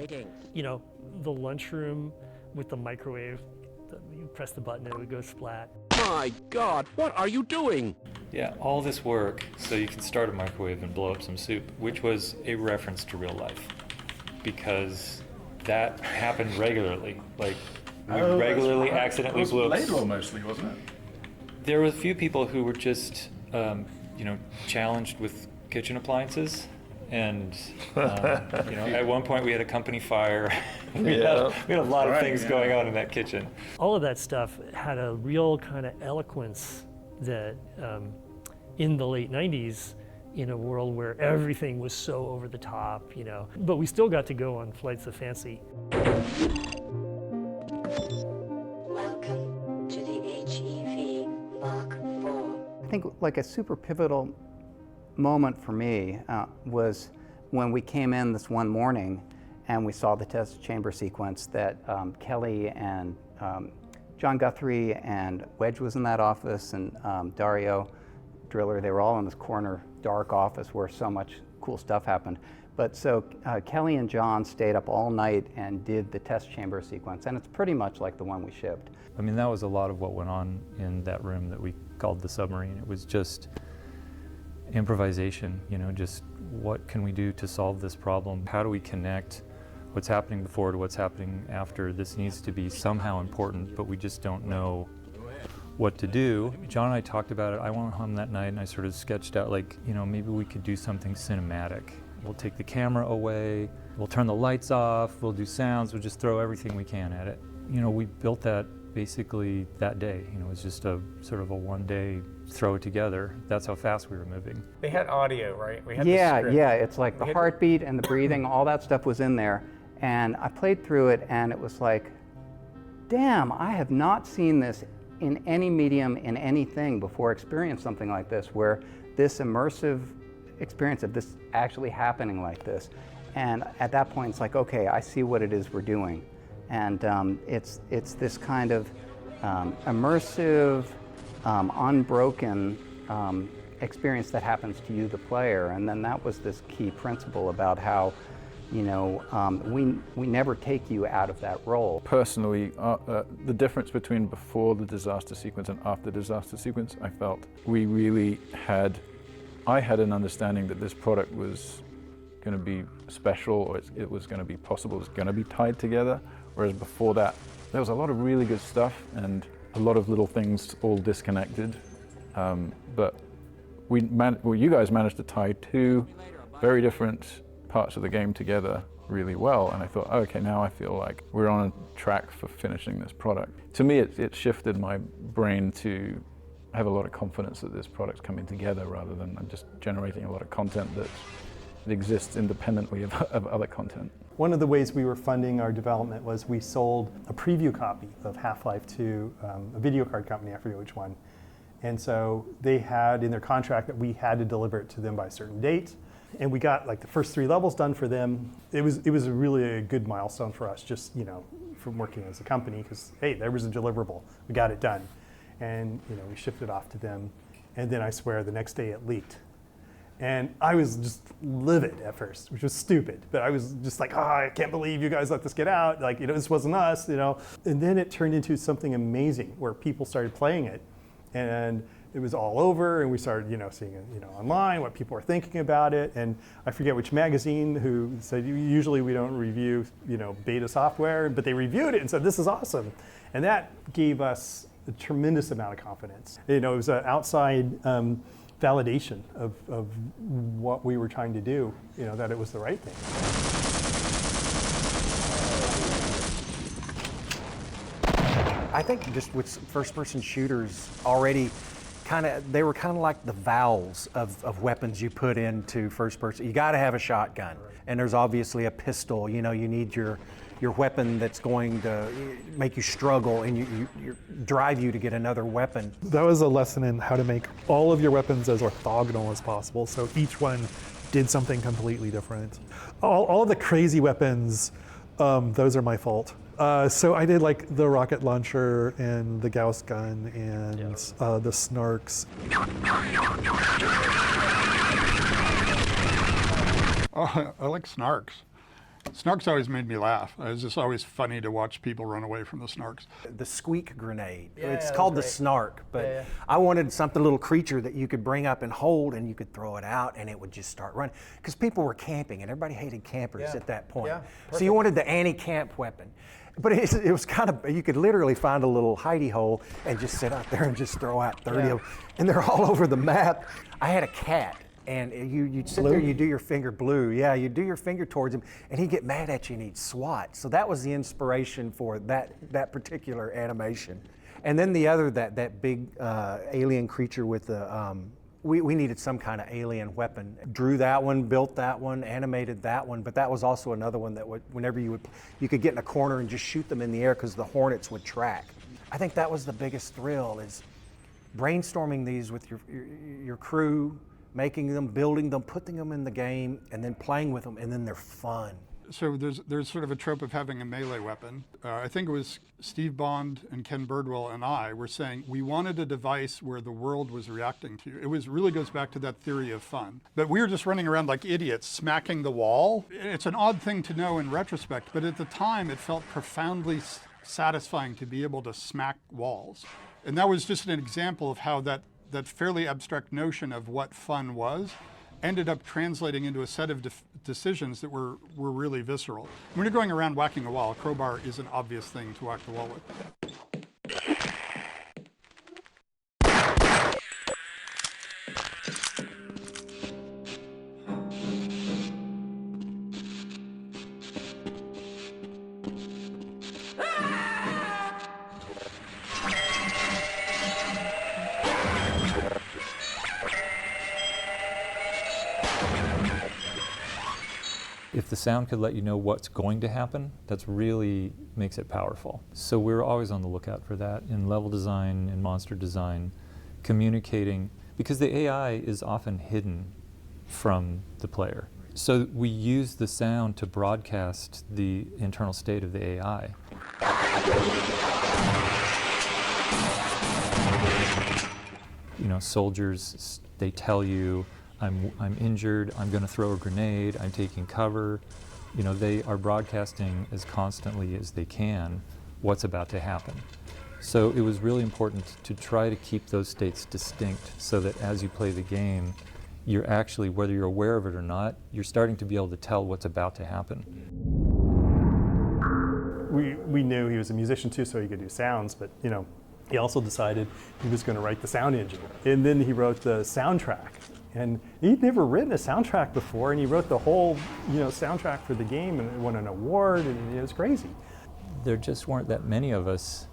You know, the lunchroom with the microwave, you press the button and it would go splat. My God, what are you doing? Yeah, all this work so you can start a microwave and blow up some soup, which was a reference to real life, because that happened regularly. Like, we regularly accidentally blew up. Laidlaw mostly, wasn't it? There were a few people who were just, you know, challenged with kitchen appliances, and you know, at one point we had a company fire. we had a lot of things going on in that kitchen. All of that stuff had a real kind of eloquence that in the late 90s, in a world where everything was so over the top, you know, but we still got to go on flights of fancy. Welcome to the HEV Mark IV. I think like a super pivotal moment for me was when we came in this one morning and we saw the test chamber sequence that Kelly and John Guthrie and Wedge was in that office, and Dario Driller, they were all in this corner dark office where so much cool stuff happened. But so Kelly and John stayed up all night and did the test chamber sequence, and it's pretty much like the one we shipped. I mean, that was a lot of what went on in that room that we called the submarine. It was just improvisation, you know, just what can we do to solve this problem? How do we connect what's happening before to what's happening after? This needs to be somehow important, but we just don't know what to do. John and I talked about it. I went home that night and I sort of sketched out, like, you know, maybe we could do something cinematic. We'll take the camera away, we'll turn the lights off, we'll do sounds, we'll just throw everything we can at it. You know, we built that basically that day. You know, it was just a sort of a one-day throw it together. That's how fast we were moving. They had audio, right? We had Yeah, the script. yeah, it's like the heartbeat and the breathing, all that stuff was in there. And I played through it and it was like, damn, I have not seen this in any medium, in anything before, experienced something like this, where this immersive experience of this actually happening like this. And at that point, it's like, okay, I see what it is we're doing. And it's this kind of immersive, unbroken experience that happens to you, the player. And then that was this key principle about how, you know, we never take you out of that role. Personally, the difference between before the disaster sequence and after the disaster sequence, I felt we really had, I had an understanding that this product was going to be special, or it was going to be possible, it was going to be tied together. Whereas before that, there was a lot of really good stuff and a lot of little things all disconnected. But you guys managed to tie two very different parts of the game together really well. And I thought, oh, okay, now I feel like we're on a track for finishing this product. To me, it shifted my brain to have a lot of confidence that this product's coming together rather than just generating a lot of content that exists independently of other content. One of the ways we were funding our development was we sold a preview copy of Half-Life to a video card company, I forget which one. And so they had in their contract that we had to deliver it to them by a certain date. And we got like the first 3 levels done for them. It was really a good milestone for us, just, you know, from working as a company, because hey, there was a deliverable. We got it done. And, you know, we shipped it off to them. And then I swear the next day it leaked. And I was just livid at first, which was stupid. But I was just like, oh, I can't believe you guys let this get out. Like, you know, this wasn't us, you know. And then it turned into something amazing where people started playing it. And it was all over, and we started, you know, seeing it, you know, online, what people were thinking about it. And I forget which magazine who said, usually we don't review, you know, beta software, but they reviewed it and said, this is awesome. And that gave us a tremendous amount of confidence. You know, it was an outside validation of what we were trying to do, you know, that it was the right thing. I think just with first-person shooters already they were kind of like the vowels of weapons you put into first person. You got to have a shotgun, and there's obviously a pistol. You know, you need your weapon that's going to make you struggle and you drive you to get another weapon. That was a lesson in how to make all of your weapons as orthogonal as possible, so each one did something completely different. All of the crazy weapons, those are my fault. So I did like the rocket launcher and the Gauss gun and the snarks. Oh, I like snarks. Snarks always made me laugh. It was just always funny to watch people run away from the snarks. The squeak grenade. Yeah, it's yeah, called the great. snark, but I wanted something, a little creature that you could bring up and hold, and you could throw it out and it would just start running. Because people were camping and everybody hated campers at that point. Yeah, so you wanted the anti-camp weapon. But it was kind of, you could literally find a little hidey hole and just sit out there and just throw out 30 of them. And they're all over the map. I had a cat. And you'd sit there, you do your finger blue. Yeah, you do your finger towards him, and he'd get mad at you and he'd swat. So that was the inspiration for that particular animation. And then the other, that big alien creature with the, we needed some kind of alien weapon. Drew that one, built that one, animated that one, but that was also another one that would, whenever you could get in a corner and just shoot them in the air because the hornets would track. I think that was the biggest thrill, is brainstorming these with your crew, making them, building them, putting them in the game, and then playing with them, and then they're fun. So there's sort of a trope of having a melee weapon. I think it was Steve Bond and Ken Birdwell and I were saying we wanted a device where the world was reacting to. It really goes back to that theory of fun. But we were just running around like idiots, smacking the wall. It's an odd thing to know in retrospect, but at the time it felt profoundly satisfying to be able to smack walls. And that was just an example of how that fairly abstract notion of what fun was ended up translating into a set of decisions that were really visceral. When you're going around whacking a wall, a crowbar is an obvious thing to whack the wall with. If the sound could let you know what's going to happen, that's really makes it powerful. So we're always on the lookout for that in level design, in monster design, communicating, because the AI is often hidden from the player. So we use the sound to broadcast the internal state of the AI. You know, soldiers, they tell you, I'm injured, I'm going to throw a grenade, I'm taking cover. You know, they are broadcasting as constantly as they can what's about to happen. So it was really important to try to keep those states distinct so that as you play the game, you're actually, whether you're aware of it or not, you're starting to be able to tell what's about to happen. We knew he was a musician too, so he could do sounds, but you know, he also decided he was going to write the sound engine. And then he wrote the soundtrack. And he'd never written a soundtrack before, and he wrote the whole, soundtrack for the game, and it won an award, and it was crazy. There just weren't that many of us.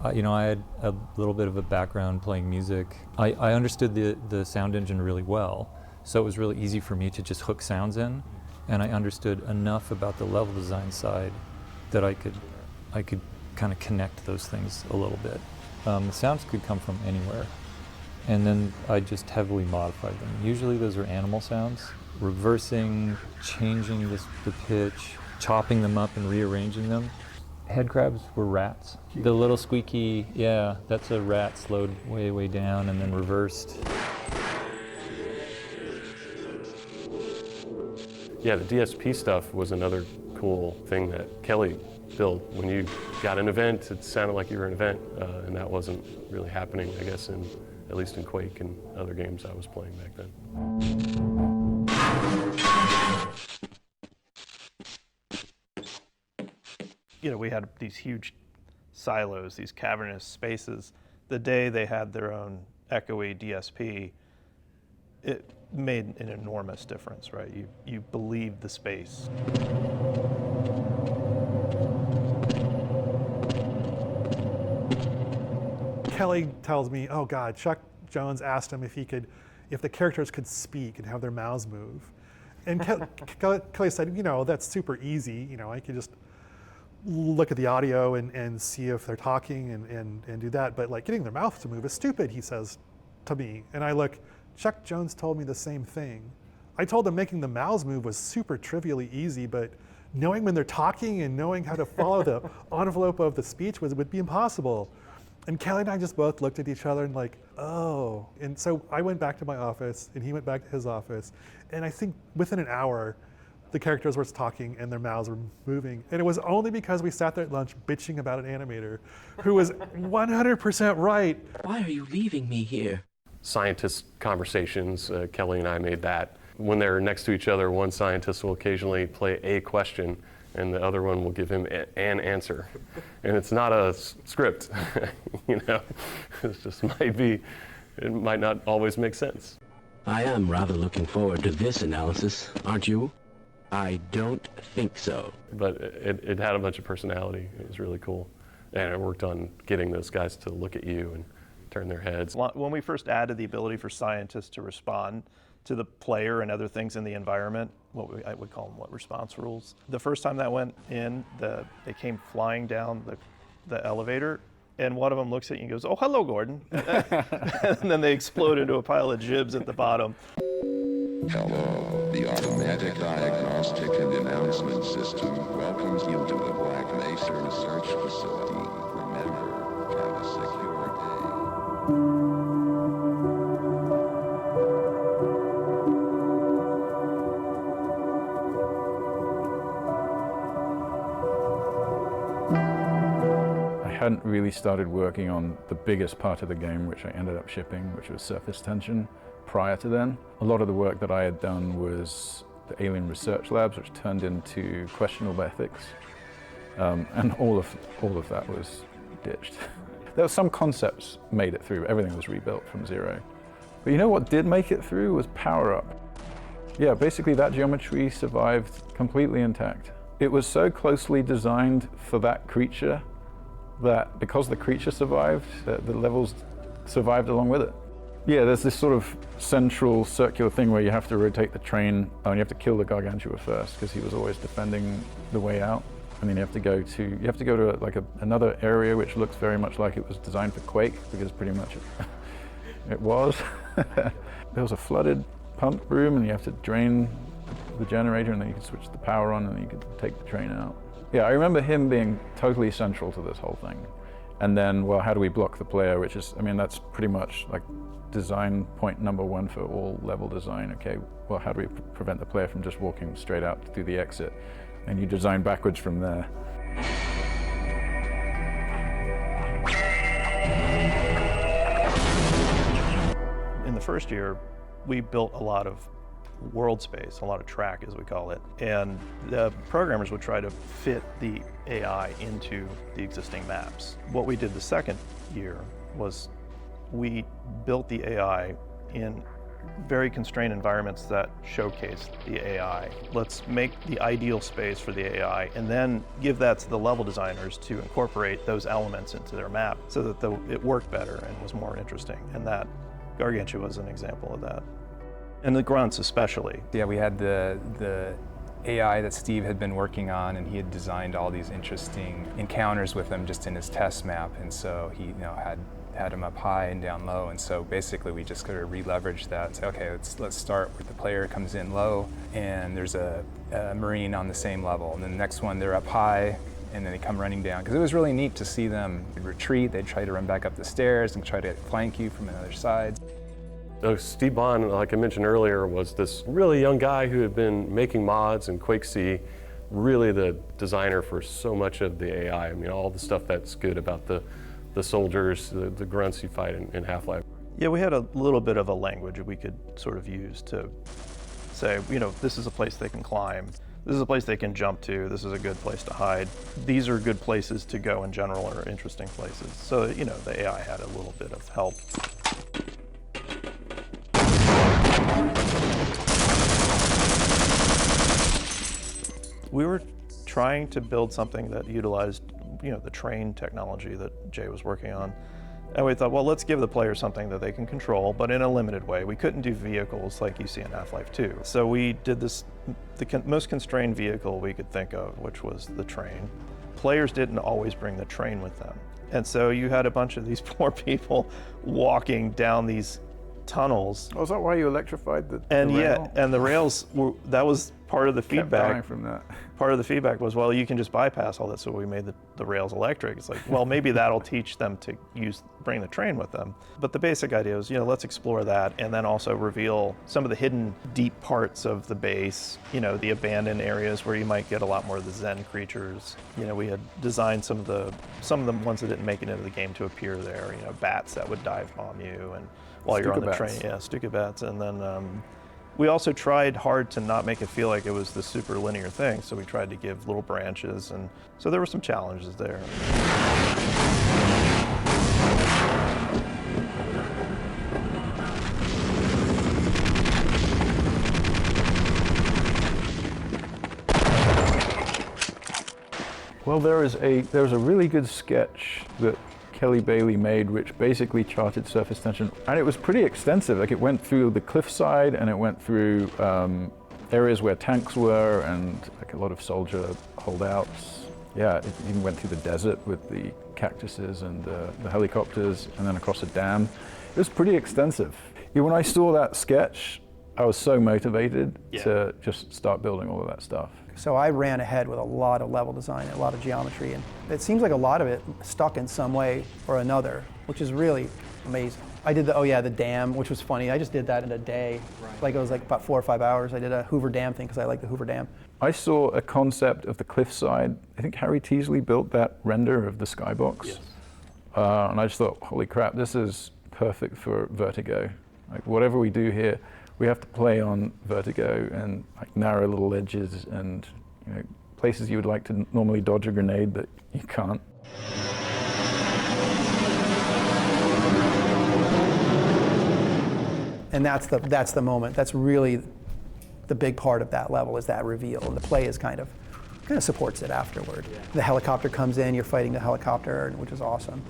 I had a little bit of a background playing music. I understood the sound engine really well, so it was really easy for me to just hook sounds in, and I understood enough about the level design side that I could kind of connect those things a little bit. The sounds could come from anywhere. And then I just heavily modified them. Usually those are animal sounds, reversing, changing the pitch, chopping them up and rearranging them. Head crabs were rats. The little squeaky, yeah, that's a rat slowed way, way down and then reversed. Yeah, the DSP stuff was another cool thing that Kelly built. When you got an event, it sounded like you were an event, and that wasn't really happening, I guess, at least in Quake and other games I was playing back then. We had these huge silos, these cavernous spaces. The day they had their own echoey DSP, it made an enormous difference, right? You believed the space. Kelly tells me, oh God, Chuck Jones asked him if the characters could speak and have their mouths move. And Kelly said, that's super easy. I could just look at the audio and see if they're talking and do that. But like getting their mouth to move is stupid, he says to me. And I look, Chuck Jones told me the same thing. I told him making the mouths move was super trivially easy, but knowing when they're talking and knowing how to follow the envelope of the speech would be impossible. And Kelly and I just both looked at each other and like, oh. And so I went back to my office and he went back to his office. And I think within an hour, the characters were talking and their mouths were moving. And it was only because we sat there at lunch bitching about an animator who was 100% right. Why are you leaving me here? Scientist conversations, Kelly and I made that. When they're next to each other, one scientist will occasionally play a question and the other one will give him an answer. And it's not a script, it just it might not always make sense. I am rather looking forward to this analysis, aren't you? I don't think so. But it had a bunch of personality. It was really cool. And I worked on getting those guys to look at you and turn their heads. When we first added the ability for scientists to respond to the player and other things in the environment, I would call them response rules. The first time that went in, they came flying down the elevator, and one of them looks at you and goes, "Oh, hello, Gordon." And then they explode into a pile of jibs at the bottom. Hello, the Automatic Diagnostic and Announcement System welcomes you to the Black Mesa Research Facility. Remember, have a secure day. I hadn't really started working on the biggest part of the game, which I ended up shipping, which was surface tension, prior to then. A lot of the work that I had done was the Alien Research Labs, which turned into questionable ethics, and all of that was ditched. There were some concepts made it through, everything was rebuilt from zero. But you know what did make it through was Power Up. Yeah, basically that geometry survived completely intact. It was so closely designed for that creature that because the creature survived, the levels survived along with it. Yeah, there's this sort of central circular thing where you have to rotate the train and you have to kill the Gargantua first because he was always defending the way out. And then you have to go to another area which looks very much like it was designed for Quake, because pretty much it was. There was a flooded pump room and you have to drain the generator and then you can switch the power on and then you can take the train out. Yeah, I remember him being totally central to this whole thing. And then, well, how do we block the player? Which is, that's pretty much like design point number one for all level design. Okay, well, how do we prevent the player from just walking straight out through the exit? And you design backwards from there. In the first year, we built a lot of world space, a lot of track as we call it, and the programmers would try to fit the AI into the existing maps. What we did the second year was we built the AI in very constrained environments that showcase the AI. Let's make the ideal space for the AI and then give that to the level designers to incorporate those elements into their map so that it worked better and was more interesting. And that Gargantua was an example of that. And the grunts especially. Yeah, we had the AI that Steve had been working on, and he had designed all these interesting encounters with them just in his test map, and so he had them up high and down low, and so basically we just sort of re-leveraged that and say, okay, let's start where the player comes in low and there's a Marine on the same level, and then the next one they're up high and then they come running down, because it was really neat to see them retreat. They'd try to run back up the stairs and try to flank you from the other side. So Steve Bond, like I mentioned earlier, was this really young guy who had been making mods in Quake C, really the designer for so much of the AI. All the stuff that's good about the soldiers, the grunts you fight in Half-Life. Yeah, we had a little bit of a language we could sort of use to say, this is a place they can climb, this is a place they can jump to, this is a good place to hide. These are good places to go in general, or interesting places. So, the AI had a little bit of help. We were trying to build something that utilized, the train technology that Jay was working on, And we thought, well, let's give the player something that they can control, but in a limited way. We couldn't do vehicles like you see in Half-Life 2. So we did this, the most constrained vehicle we could think of, which was the train. Players didn't always bring the train with them. And so you had a bunch of these poor people walking down these tunnels. Oh, is that why you electrified the And rail? yeah, and the rails, that was part of the Kept feedback. dying from that. Part of the feedback was, well, you can just bypass all that, so we made the rails electric. It's like, well, maybe that'll teach them to bring the train with them. But the basic idea was, let's explore that, and then also reveal some of the hidden deep parts of the base, the abandoned areas where you might get a lot more of the Zen creatures. We had designed some of the ones that didn't make it into the game to appear there, bats that would dive bomb you, and while you're on the train, Stuka bats, and then we also tried hard to not make it feel like it was this super linear thing, so we tried to give little branches, and so there were some challenges there. Well, there's a really good sketch that Kelly Bailey made, which basically charted surface tension, and it was pretty extensive. Like, it went through the cliffside, and it went through areas where tanks were, and like a lot of soldier holdouts. Yeah, it even went through the desert with the cactuses and the helicopters, and then across a dam. It was pretty extensive. When I saw that sketch, I was so motivated to just start building all of that stuff. So I ran ahead with a lot of level design, a lot of geometry, and it seems like a lot of it stuck in some way or another, which is really amazing. I did the dam, which was funny. I just did that in a day. Like, it was like about 4 or 5 hours. I did a Hoover Dam thing because I like the Hoover Dam. I saw a concept of the cliffside. I think Harry Teasley built that render of the skybox. Yes. And I just thought, holy crap, this is perfect for Vertigo. Like, whatever we do here, we have to play on Vertigo and like narrow little ledges and places you would like to normally dodge a grenade that you can't. And that's the moment. That's really the big part of that level, is that reveal. And the play is kind of supports it afterward. Yeah. The helicopter comes in, you're fighting the helicopter, which is awesome.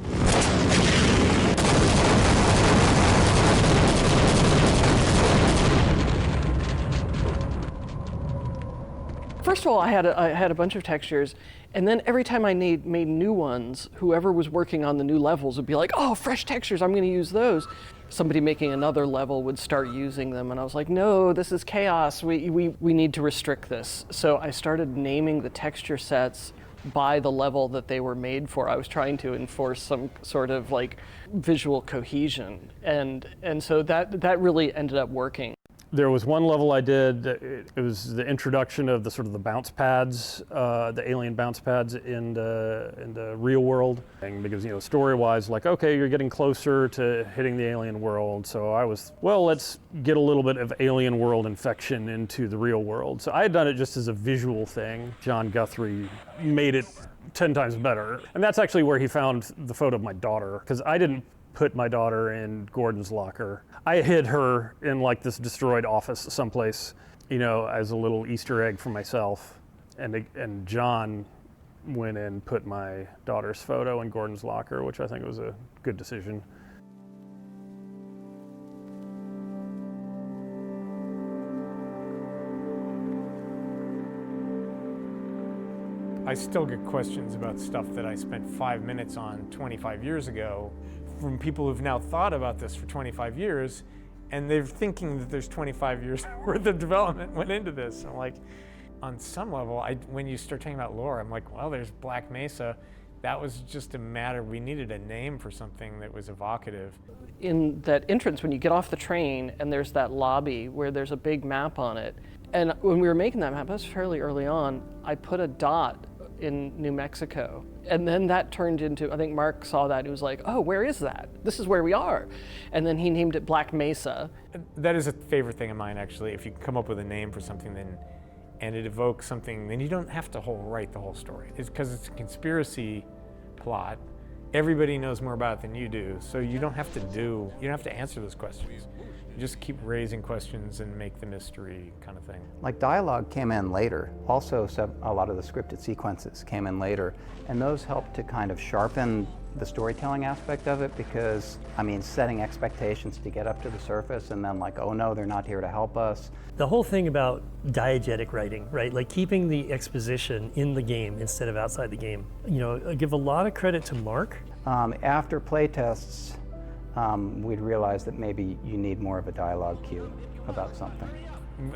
First of all, I had a bunch of textures, and then every time I made new ones, whoever was working on the new levels would be like, oh, fresh textures, I'm going to use those. Somebody making another level would start using them, and I was like, no, this is chaos. We need to restrict this. So I started naming the texture sets by the level that they were made for. I was trying to enforce some sort of like visual cohesion, and so that really ended up working. There was one level I did, it was the introduction of the sort of the bounce pads, the alien bounce pads in the real world. And because, story-wise, like, okay, you're getting closer to hitting the alien world. So I was, well, let's get a little bit of alien world infection into the real world. So I had done it just as a visual thing. John Guthrie made it 10 times better. And that's actually where he found the photo of my daughter, because I didn't put my daughter in Gordon's locker. I hid her in like this destroyed office someplace, as a little Easter egg for myself. And John went and put my daughter's photo in Gordon's locker, which I think was a good decision. I still get questions about stuff that I spent 5 minutes on 25 years ago from people who've now thought about this for 25 years, and they're thinking that there's 25 years worth of development went into this. I'm like, on some level, when you start talking about lore, I'm like, well, there's Black Mesa. That was just a matter, we needed a name for something that was evocative. In that entrance, when you get off the train and there's that lobby where there's a big map on it, and when we were making that map, that was fairly early on, I put a dot in New Mexico. And then that turned into, I think Mark saw that, he was like, oh, where is that? This is where we are. And then he named it Black Mesa. That is a favorite thing of mine, actually. If you come up with a name for something and it evokes something, then you don't have to write the whole story. It's because it's a conspiracy plot. Everybody knows more about it than you do, so you don't have to answer those questions. just keep raising questions and make the mystery kind of thing. Like dialogue came in later. Also, a lot of the scripted sequences came in later, and those helped to kind of sharpen the storytelling aspect of it because, I mean, setting expectations to get up to the surface and then like, oh no, they're not here to help us. The whole thing about diegetic writing, right? Like keeping the exposition in the game instead of outside the game. You know, I give a lot of credit to Mark. After playtests, we'd realized that maybe you need more of a dialogue cue about something.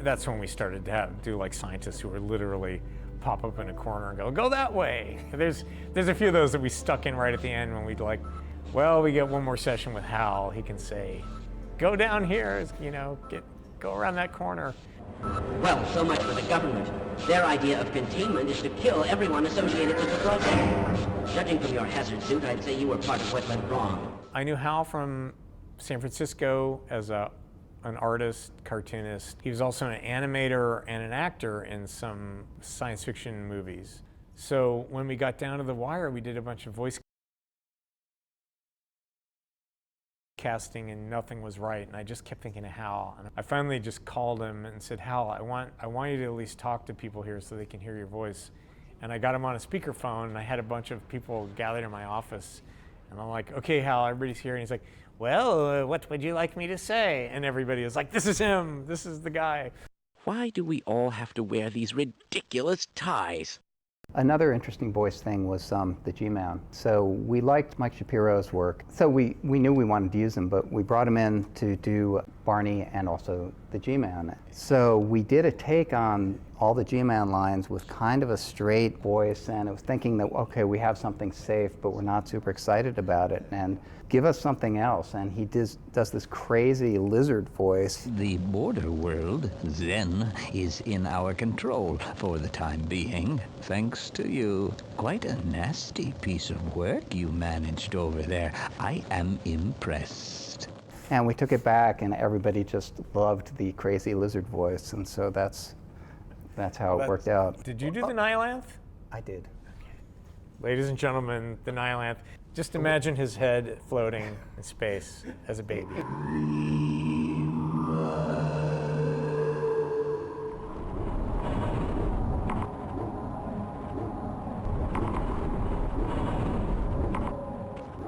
That's when we started to do like scientists who were literally pop up in a corner and go that way. There's a few of those that we stuck in right at the end when we'd like, well, we get one more session with Hal. He can say, go down here, you know, go around that corner. Well, so much for the government. Their idea of containment is to kill everyone associated with the project. Judging from your hazard suit, I'd say you were part of what went wrong. I knew Hal from San Francisco as an artist, cartoonist. He was also an animator and an actor in some science fiction movies. So when we got down to the wire, we did a bunch of voice casting and nothing was right. And I just kept thinking of Hal. And I finally just called him and said, Hal, I want you to at least talk to people here so they can hear your voice. And I got him on a speakerphone and I had a bunch of people gathered in my office. And I'm like, okay, Hal, everybody's here. And he's like, well, what would you like me to say? And everybody was like, this is him. This is the guy. Why do we all have to wear these ridiculous ties? Another interesting voice thing was the G-Man. So we liked Mike Shapiro's work. So we knew we wanted to use him, but we brought him in to do Barney and also the G-Man. So we did a take on all the G-Man lines with kind of a straight voice, and it was thinking that, okay, we have something safe, but we're not super excited about it, and give us something else. And he does this crazy lizard voice. The border world, then, is in our control for the time being, thanks to you. Quite a nasty piece of work you managed over there. I am impressed. And we took it back, and everybody just loved the crazy lizard voice, and so that's how it worked out. Did you do the Nihilanth? I did. Okay. Ladies and gentlemen, the Nihilanth. Just imagine his head floating in space as a baby.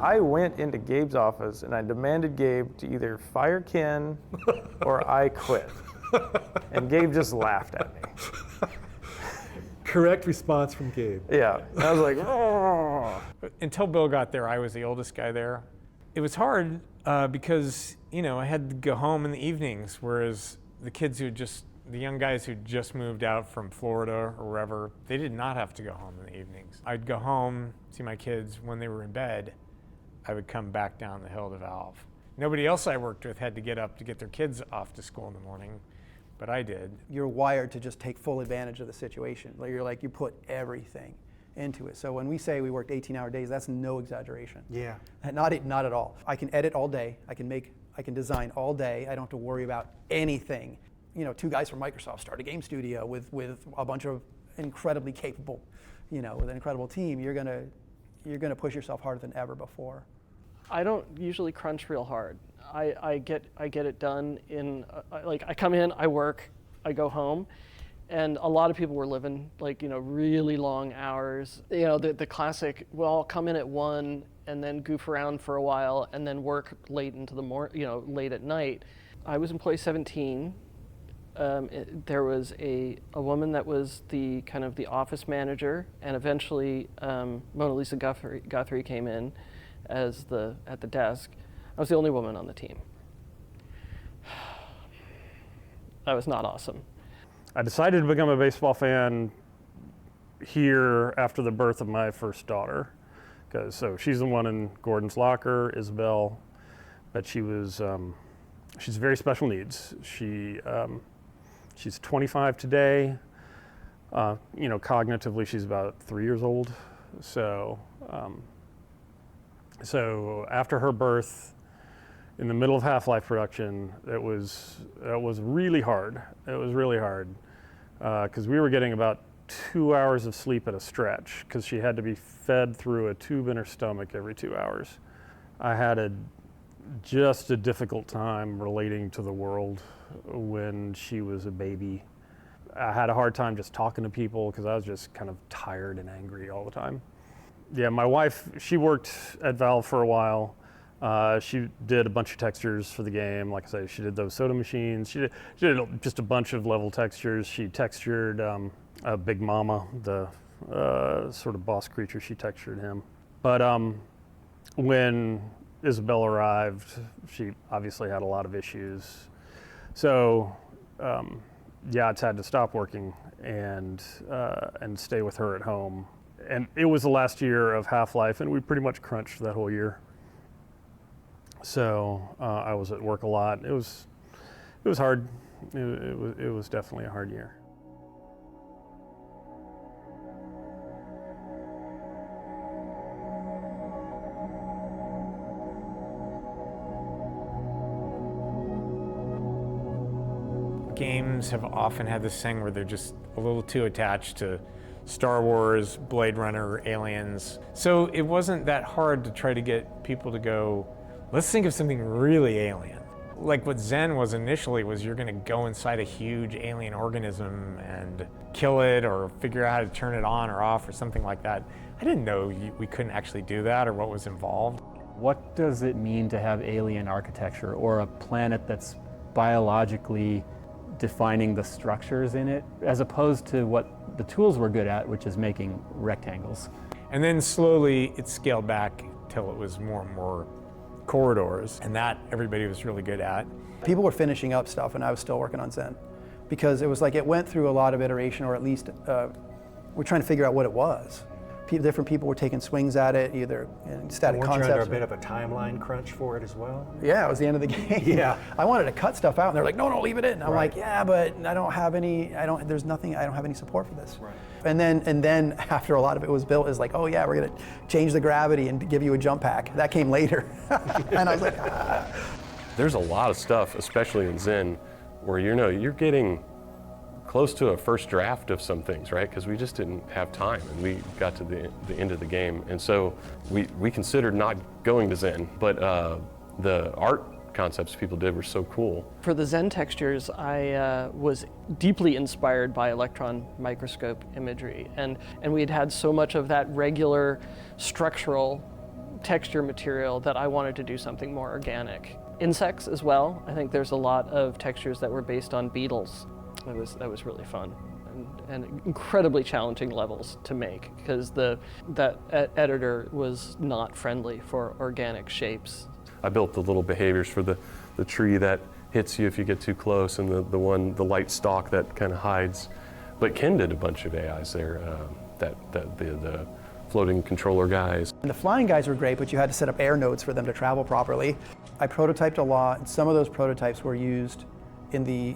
I went into Gabe's office and I demanded Gabe to either fire Ken or I quit. And Gabe just laughed at me. Correct response from Gabe. Yeah, I was like, oh. Until Bill got there, I was the oldest guy there. It was hard because, you know, I had to go home in the evenings, whereas the young guys who just moved out from Florida or wherever, they did not have to go home in the evenings. I'd go home, see my kids. When they were in bed, I would come back down the hill to Valve. Nobody else I worked with had to get up to get their kids off to school in the morning, but I did. You're wired to just take full advantage of the situation. You put everything into it. So when we say we worked 18-hour days, that's no exaggeration. Yeah. Not at all. I can edit all day. I can design all day. I don't have to worry about anything. You know, two guys from Microsoft start a game studio with a bunch of incredibly capable, with an incredible team. You're gonna push yourself harder than ever before. I don't usually crunch real hard. I get it done in I come in, I work, I go home, and a lot of people were living really long hours. The classic. Well, I'll come in at 1 and then goof around for a while and then work late into the late at night. I was employee 17. There was a woman that was the kind of the office manager, and eventually Mona Lisa Guthrie came in at the desk. I was the only woman on the team. That was not awesome. I decided to become a baseball fan here after the birth of my first daughter, so she's the one in Gordon's locker, Isabel, but she's very special needs. She's 25 today. Cognitively, she's about 3 years old. So after her birth, in the middle of Half-Life production, it was really hard. It was really hard because we were getting about 2 hours of sleep at a stretch because she had to be fed through a tube in her stomach every 2 hours. I had a just a difficult time relating to the world when she was a baby. I had a hard time just talking to people because I was just kind of tired and angry all the time. Yeah, my wife, she worked at Valve for a while. She did a bunch of textures for the game. Like I said, she did those soda machines. She did just a bunch of level textures. She textured Big Mama, the sort of boss creature. She textured him. But when Isabel arrived, she obviously had a lot of issues. So yeah, it's had to stop working and stay with her at home. And it was the last year of Half-Life, and we pretty much crunched that whole year. So I was at work a lot. It was hard. It was definitely a hard year. Games have often had this thing where they're just a little too attached to Star Wars, Blade Runner, Aliens. So it wasn't that hard to try to get people to go, let's think of something really alien. Like what Zen was initially was you're gonna go inside a huge alien organism and kill it or figure out how to turn it on or off or something like that. I didn't know we couldn't actually do that or what was involved. What does it mean to have alien architecture or a planet that's biologically defining the structures in it, as opposed to what the tools were good at, which is making rectangles? And then slowly it scaled back till it was more and more corridors, and that everybody was really good at. People were finishing up stuff and I was still working on Zen because it was like it went through a lot of iteration, or at least we're trying to figure out what it was. Different people were taking swings at it, either in static Weren't concepts. you under a bit of a timeline crunch for it as well? Yeah, it was the end of the game. Yeah. I wanted to cut stuff out, and they're like, no, leave it in. I'm Right. like, yeah, but I don't have any, there's nothing, I don't have any support for this. Right. And then after a lot of it was built, it's like, oh yeah, we're gonna change the gravity and give you a jump pack. That came later. And I was like, ah. There's a lot of stuff, especially in Zen, where you're getting close to a first draft of some things, right? Because we just didn't have time, and we got to the end of the game, and so we considered not going to Zen, but the art concepts people did were so cool. For the Zen textures, I was deeply inspired by electron microscope imagery, and we had so much of that regular structural texture material that I wanted to do something more organic. Insects as well. I think there's a lot of textures that were based on beetles. That was really fun and incredibly challenging levels to make because that editor was not friendly for organic shapes. I built the little behaviors for the tree that hits you if you get too close, and the light stalk that kind of hides. But Ken did a bunch of AIs there, the floating controller guys. And the flying guys were great, but you had to set up air nodes for them to travel properly. I prototyped a lot, and some of those prototypes were used in the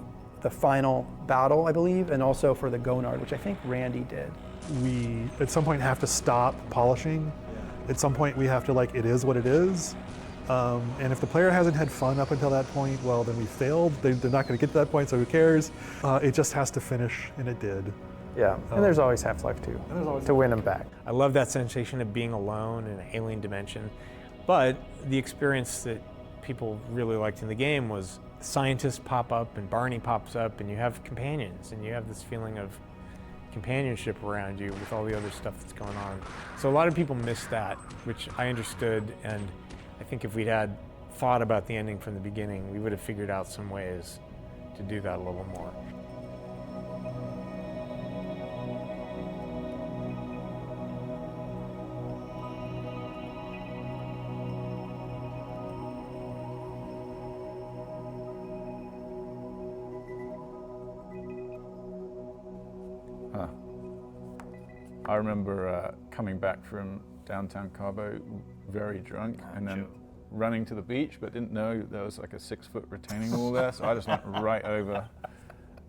final battle, I believe, and also for the Gonard, which I think Randy did. We, at some point, have to stop polishing. At some point, we have to, it is what it is. And if the player hasn't had fun up until that point, well, then we failed. They're not going to get to that point, so who cares? It just has to finish, and it did. Yeah, and there's always Half-Life 2 to win them back. I love that sensation of being alone in an alien dimension, but the experience that people really liked in the game was scientists pop up and Barney pops up and you have companions and you have this feeling of companionship around you with all the other stuff that's going on. So a lot of people miss that, which I understood, and I think if we'd had thought about the ending from the beginning, we would have figured out some ways to do that a little more. I remember coming back from downtown Cabo very drunk and then running to the beach, but didn't know there was like a 6-foot retaining wall there, so I just went right over.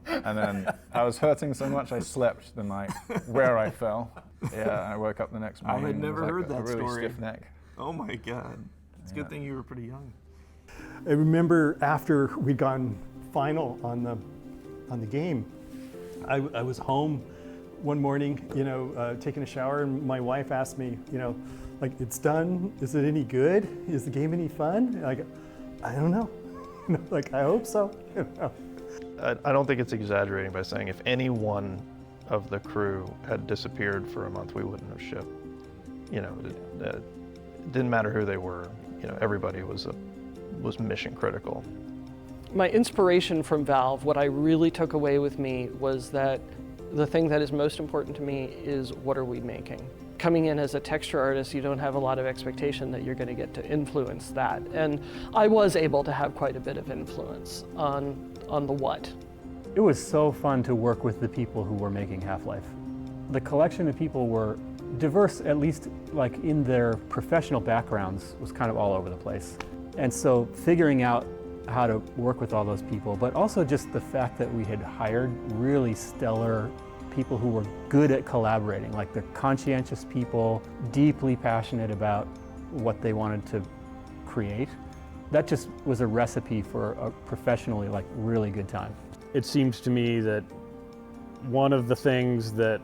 And then I was hurting so much I slept the night where I fell. Yeah, I woke up the next morning. I had never with, heard that a really story. stiff neck. Oh my God. It's a good thing you were pretty young. I remember after we'd gone final on the game, I was home one morning, taking a shower, and my wife asked me, it's done. Is it any good? Is the game any fun? I don't know. Like, I hope so. I don't think it's exaggerating by saying if any one of the crew had disappeared for a month, we wouldn't have shipped. You know, it didn't matter who they were. You know, everybody was mission critical. My inspiration from Valve, what I really took away with me was that the thing that is most important to me is what are we making? Coming in as a texture artist, you don't have a lot of expectation that you're going to get to influence that. And I was able to have quite a bit of influence on the what. It was so fun to work with the people who were making Half-Life. The collection of people were diverse, at least like in their professional backgrounds, was kind of all over the place. And so figuring out how to work with all those people, but also just the fact that we had hired really stellar people who were good at collaborating, like they're conscientious people, deeply passionate about what they wanted to create. That just was a recipe for a professionally, like, really good time. It seems to me that one of the things that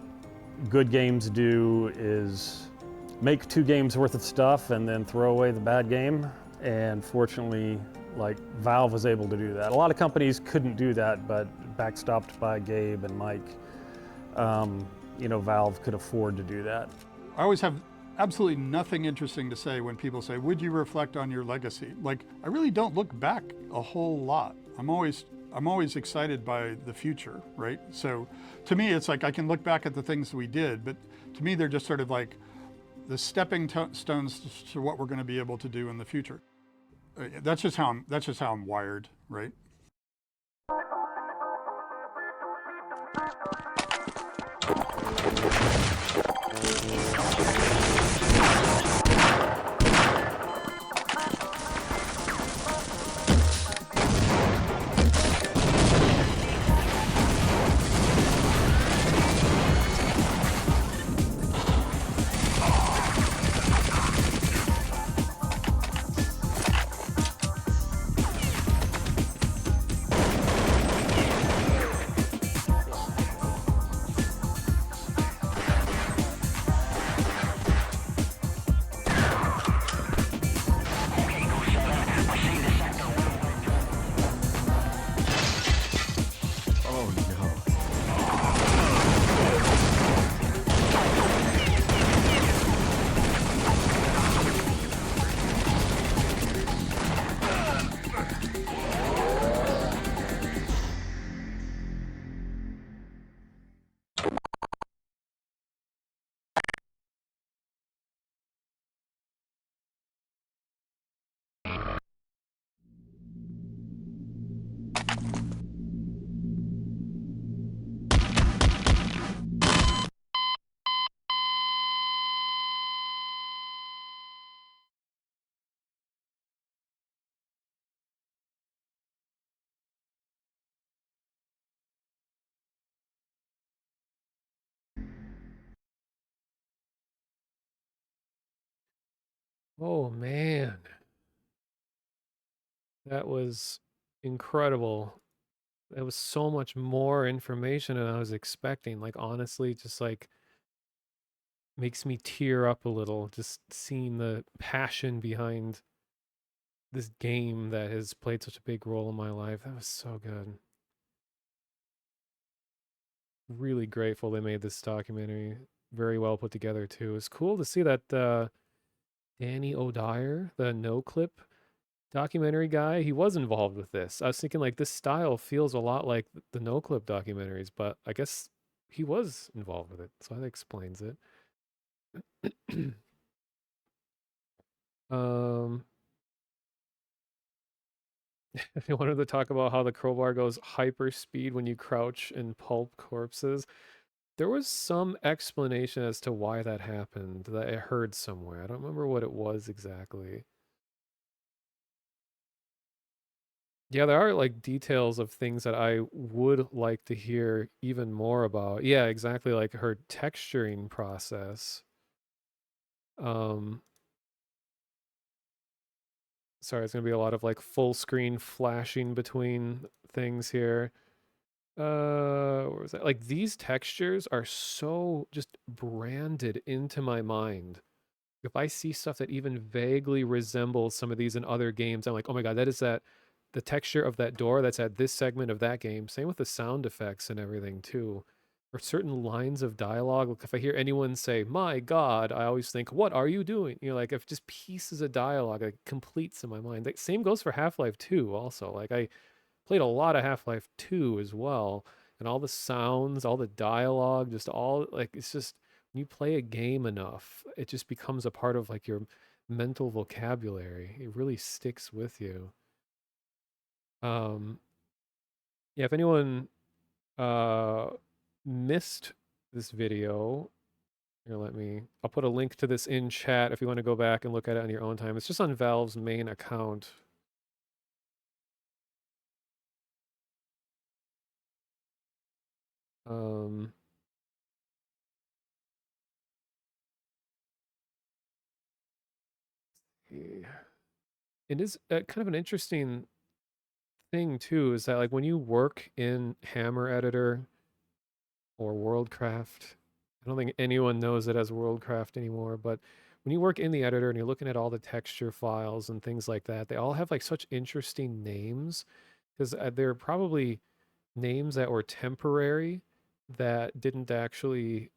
good games do is make 2 games worth of stuff and then throw away the bad game. And fortunately, like, Valve was able to do that. A lot of companies couldn't do that, but backstopped by Gabe and Mike, you know, Valve could afford to do that. I always have absolutely nothing interesting to say when people say, would you reflect on your legacy? Like, I really don't look back a whole lot. I'm always excited by the future, right? So to me, it's like I can look back at the things we did, but to me, they're just sort of like the stepping stones to what we're going to be able to do in the future. That's just how I'm wired, right? Oh man, that was incredible. That was so much more information than I was expecting. Like, honestly, just like makes me tear up a little just seeing the passion behind this game that has played such a big role in my life. That was so good. Really grateful they made this documentary. Very well put together too. It's cool to see that Danny O'Dyer, the No Clip documentary guy, he was involved with this. I was thinking, like, this style feels a lot like the No Clip documentaries, but I guess he was involved with it, so that explains it. I wanted to talk about how the crowbar goes hyper speed when you crouch and pulp corpses. There was some explanation as to why that happened that I heard somewhere. I don't remember what it was exactly. Yeah, there are like details of things that I would like to hear even more about. Yeah, exactly, like her texturing process. Sorry, it's gonna be a lot of like full screen flashing between things here. What was that? Like, these textures are so just branded into my mind. if I see stuff that even vaguely resembles some of these in other games, I'm like, oh my God, that is the texture of that door that's at this segment of that game. Same with the sound effects and everything too. Or certain lines of dialogue. Like if I hear anyone say, my God, I always think, what are you doing? You know, like if just pieces of dialogue like completes in my mind. Like, same goes for Half-Life 2 also. Like I played a lot of Half-Life 2 as well. And all the sounds, all the dialogue, just all like it's just when you play a game enough, it just becomes a part of like your mental vocabulary. It really sticks with you. Yeah, if anyone uh missed this video, here, I'll put a link to this in chat if you want to go back and look at it on your own time. It's just on Valve's main account. It is kind of an interesting thing too, is that like when you work in Hammer Editor or Worldcraft, I don't think anyone knows it as Worldcraft anymore, but when you work in the editor and you're looking at all the texture files and things like that, they all have like such interesting names because they're probably names that were temporary that didn't actually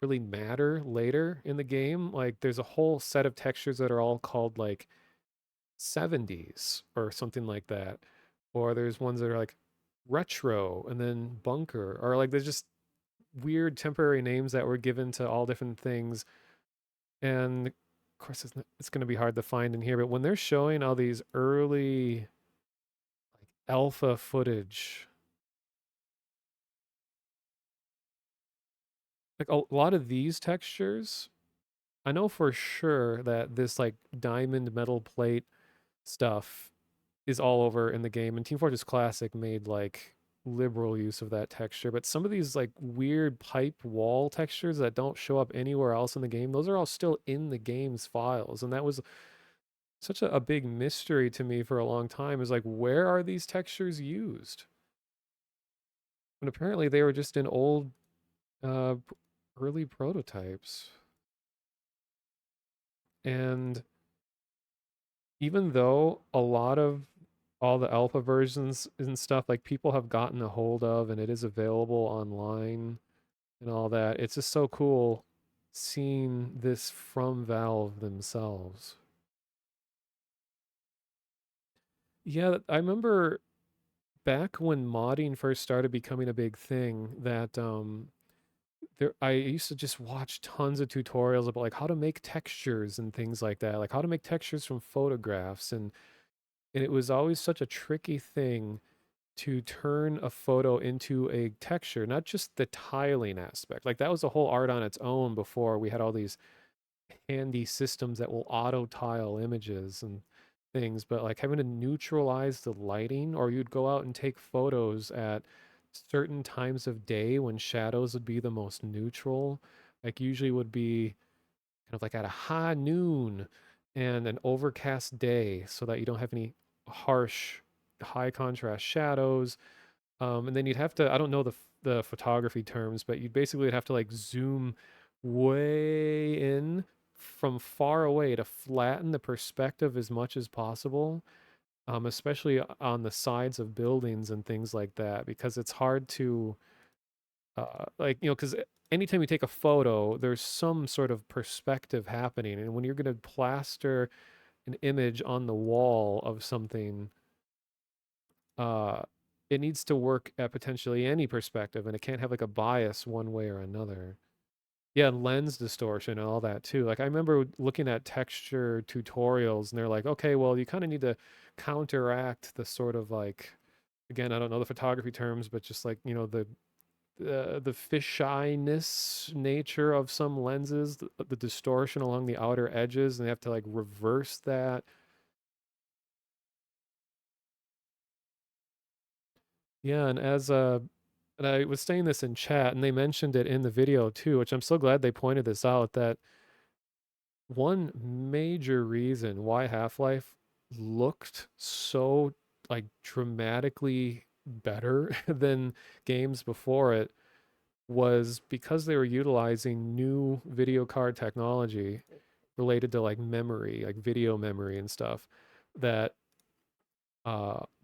really matter later in the game. Like there's a whole set of textures that are all called like 70s or something like that. Or there's ones that are like retro and then bunker, or like there's just weird temporary names that were given to all different things. And of course, it's going to be hard to find in here, but when they're showing all these early like alpha footage, like a lot of these textures, I know for sure that this like diamond metal plate stuff is all over in the game, and Team Fortress Classic made like liberal use of that texture, but some of these like weird pipe wall textures that don't show up anywhere else in the game, those are all still in the game's files. And that was such a big mystery to me for a long time, is like, where are these textures used? And apparently they were just in old early prototypes. And even though a lot of all the alpha versions and stuff like people have gotten a hold of and it is available online and all that, it's just so cool seeing this from Valve themselves. Yeah, I remember back when modding first started becoming a big thing, that I used to just watch tons of tutorials about like how to make textures and things like that, like how to make textures from photographs, and it was always such a tricky thing to turn a photo into a texture, not just the tiling aspect. Like that was a whole art on its own before we had all these handy systems that will auto tile images and things, but like having to neutralize the lighting, or you'd go out and take photos at certain times of day when shadows would be the most neutral, like usually would be kind of like at a high noon and an overcast day, so that you don't have any harsh high contrast shadows. And then you'd have to, I don't know the photography terms, but you'd basically have to like zoom way in from far away to flatten the perspective as much as possible, especially on the sides of buildings and things like that, because it's hard to, like, you know, because anytime you take a photo, there's some sort of perspective happening. And when you're going to plaster an image on the wall of something, it needs to work at potentially any perspective, and it can't have like a bias one way or another. Yeah, lens distortion and all that too. Like I remember looking at texture tutorials and they're like, okay, well, you kind of need to counteract the sort of like, again, I don't know the photography terms, but just like, you know, the fishiness nature of some lenses, the distortion along the outer edges, and they have to like reverse that. Yeah, and and I was saying this in chat, and they mentioned it in the video too, which I'm so glad they pointed this out, that one major reason why Half-Life looked so like dramatically better than games before it was because they were utilizing new video card technology. related to like memory, like video memory and stuff, that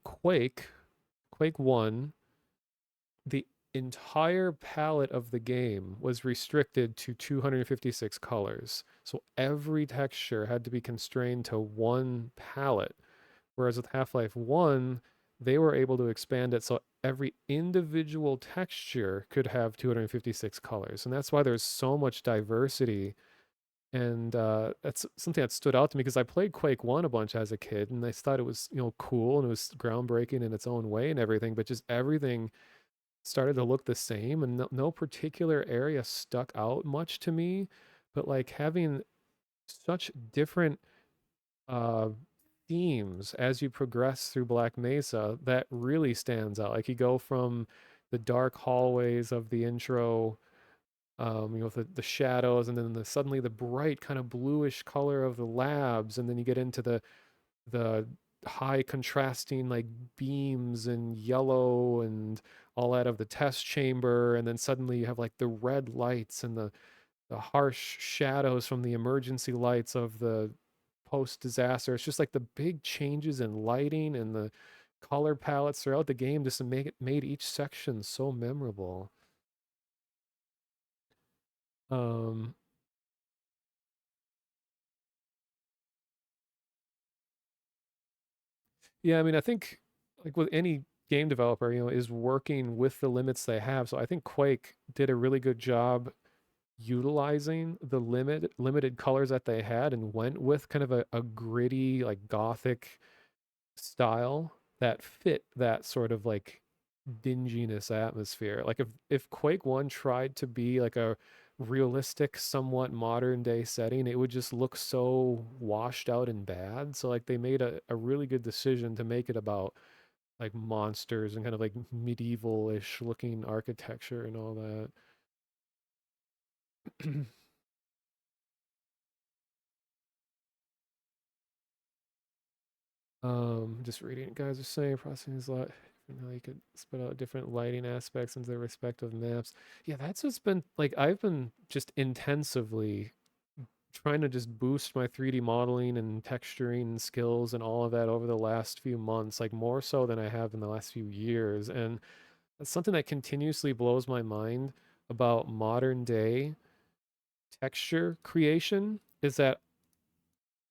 Quake 1, the entire palette of the game was restricted to 256 colors. So every texture had to be constrained to one palette. Whereas with Half-Life 1, they were able to expand it so every individual texture could have 256 colors. And that's why there's so much diversity. And that's something that stood out to me because I played Quake 1 a bunch as a kid, and I thought it was, cool and it was groundbreaking in its own way and everything, but just everything started to look the same, and no particular area stuck out much to me. But like having such different uh, themes as you progress through Black Mesa, that really stands out. Like you go from the dark hallways of the intro, the shadows, and then suddenly the bright kind of bluish color of the labs, and then you get into the high contrasting like beams and yellow and all that of the test chamber, and then suddenly you have like the red lights and the harsh shadows from the emergency lights of the post disaster. It's just like the big changes in lighting and the color palettes throughout the game just made each section so memorable. Yeah, I mean, I think like with any game developer, is working with the limits they have. So I think Quake did a really good job utilizing the limited colors that they had and went with kind of a gritty, like gothic style that fit that sort of like dinginess atmosphere. Like if Quake 1 tried to be like a realistic, somewhat modern day setting, it would just look so washed out and bad. So like they made a really good decision to make it about like monsters and kind of like medieval-ish looking architecture and all that. Just reading, guys are saying processing is a lot. Now you could spit out different lighting aspects into their respective maps. Yeah, that's what's been like. I've been just intensively trying to just boost my 3D modeling and texturing skills and all of that over the last few months, like more so than I have in the last few years. And that's something that continuously blows my mind about modern day texture creation is that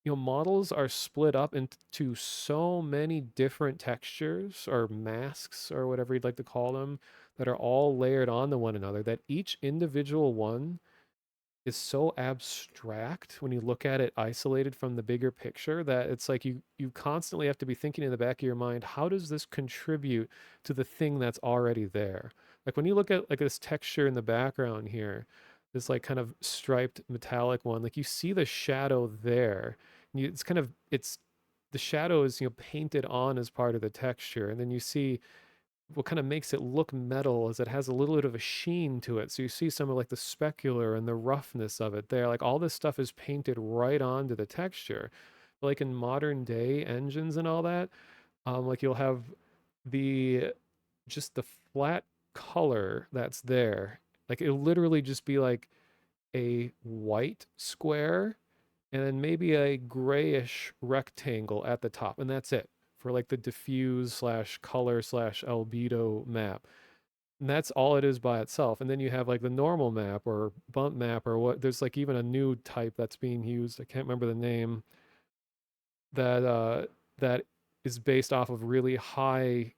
models are split up into so many different textures or masks or whatever you'd like to call them that are all layered onto one another, that each individual one is so abstract when you look at it isolated from the bigger picture that it's like you constantly have to be thinking in the back of your mind, how does this contribute to the thing that's already there? Like when you look at like this texture in the background here, this like kind of striped metallic one, like you see the shadow there. And it's the shadow is painted on as part of the texture, and then you see what kind of makes it look metal is it has a little bit of a sheen to it. So you see some of like the specular and the roughness of it there. Like all this stuff is painted right onto the texture. Like in modern day engines and all that, like you'll have just the flat color that's there. Like it'll literally just be like a white square and then maybe a grayish rectangle at the top, and that's it for like the diffuse slash color slash albedo map. And that's all it is by itself. And then you have like the normal map or bump map or what, there's like even a new type that's being used. I can't remember the name that is based off of really high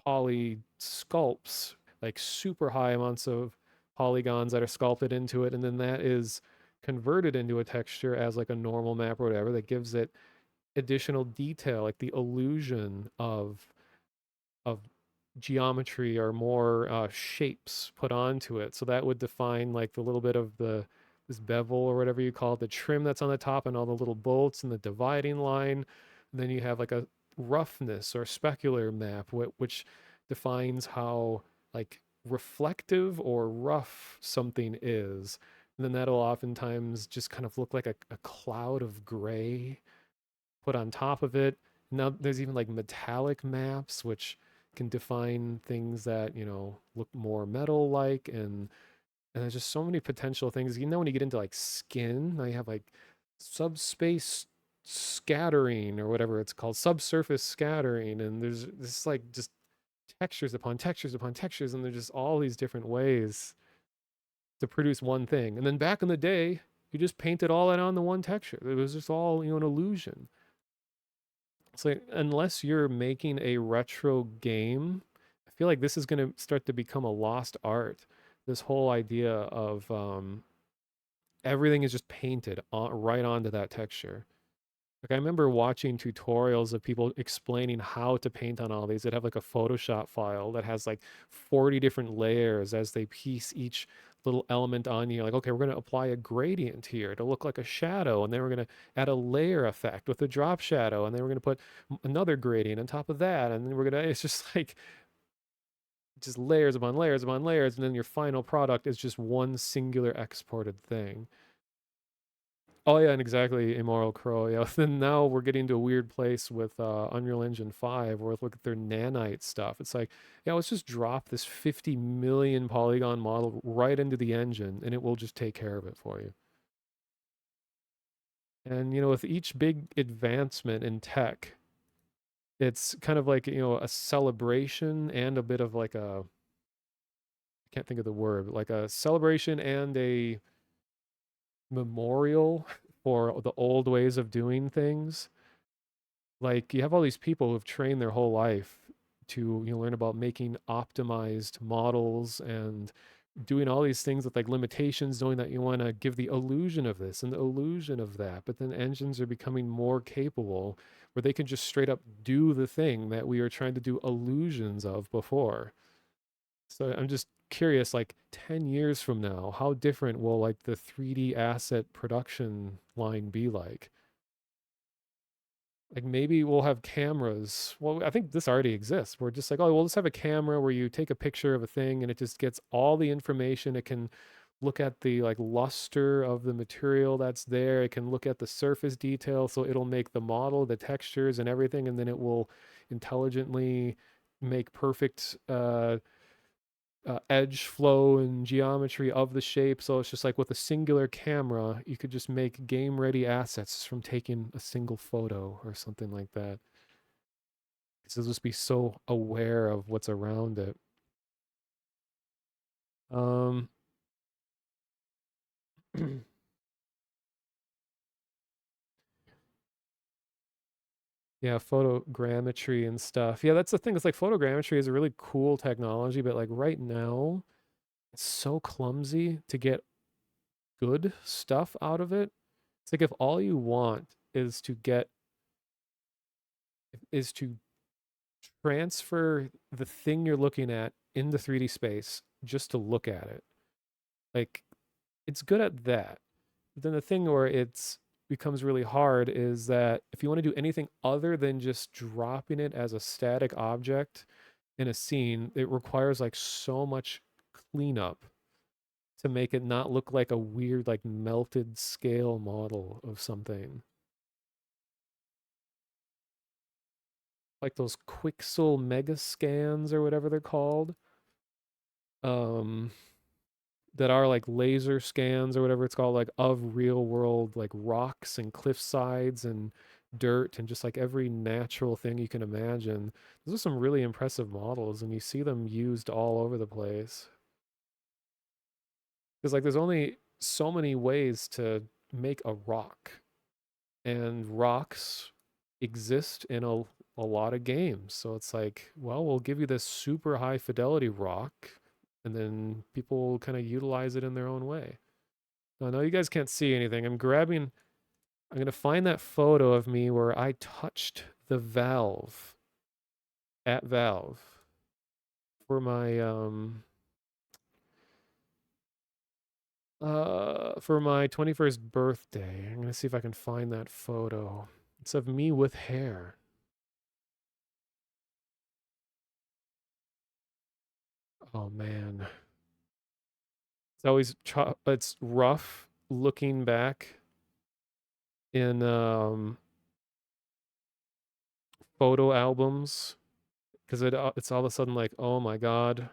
poly sculpts, like super high amounts of polygons that are sculpted into it. And then that is converted into a texture as like a normal map or whatever that gives it additional detail, like the illusion of geometry or more shapes put onto it. So that would define like the little bit of this bevel or whatever you call it, the trim that's on the top and all the little bolts and the dividing line. And then you have like a roughness or specular map, which defines how like reflective or rough something is. And then that'll oftentimes just kind of look like a cloud of gray put on top of it. Now there's even like metallic maps, which can define things that, look more metal-like, and there's just so many potential things. When you get into like skin, now you have like subspace scattering or whatever it's called, subsurface scattering, and there's this like just textures upon textures upon textures, and there's just all these different ways to produce one thing. And then back in the day, you just painted all that on the one texture. It was just all, an illusion. It's like, unless you're making a retro game, I feel like this is going to start to become a lost art. This whole idea of everything is just painted right onto that texture. Like I remember watching tutorials of people explaining how to paint on all these. They'd have like a Photoshop file that has like 40 different layers as they piece each little element on you. Like, okay, we're going to apply a gradient here to look like a shadow. And then we're going to add a layer effect with a drop shadow. And then we're going to put another gradient on top of that. And then we're going to, it's just like, just layers upon layers upon layers. And then your final product is just one singular exported thing. Oh yeah, and exactly, Immoral Crow. Yeah, then now we're getting to a weird place with Unreal Engine 5, where look at their nanite stuff. It's like, yeah, let's just drop this 50 million polygon model right into the engine, and it will just take care of it for you. And with each big advancement in tech, it's kind of like a celebration and a bit of like a, I can't think of the word, but like a celebration and a memorial for the old ways of doing things. Like you have all these people who've trained their whole life to learn about making optimized models and doing all these things with like limitations, knowing that you want to give the illusion of this and the illusion of that. But then engines are becoming more capable where they can just straight up do the thing that we were trying to do illusions of before. So I'm just curious, like 10 years from now, how different will like the 3D asset production line be like? Like maybe we'll have cameras. Well, I think this already exists. We're just like, oh, we'll just have a camera where you take a picture of a thing and it just gets all the information. It can look at the like luster of the material that's there. It can look at the surface detail. So it'll make the model, the textures and everything. And then it will intelligently make perfect edge flow and geometry of the shape. So it's just like with a singular camera, you could just make game ready assets from taking a single photo or something like that. So just be so aware of what's around it. Yeah, photogrammetry and stuff. Yeah, that's the thing. It's like photogrammetry is a really cool technology, but like right now, it's so clumsy to get good stuff out of it. It's like if all you want is to transfer the thing you're looking at into 3D space just to look at it. Like it's good at that. But then the thing where it's becomes really hard is that if you want to do anything other than just dropping it as a static object in a scene, it requires like so much cleanup to make it not look like a weird like melted scale model of something. Like those Quixel mega scans or whatever they're called. That are like laser scans or whatever it's called, like of real world like rocks and cliff sides and dirt and just like every natural thing you can imagine. Those are some really impressive models and you see them used all over the place. Because like there's only so many ways to make a rock. And rocks exist in a lot of games. So it's like, well, we'll give you this super high fidelity rock and then people kind of utilize it in their own way. I know you guys can't see anything. I'm going to find that photo of me where I touched the valve at Valve for my 21st birthday. I'm going to see if I can find that photo. It's of me with hair. Oh man. It's rough looking back in photo albums because it's all of a sudden like, oh my God,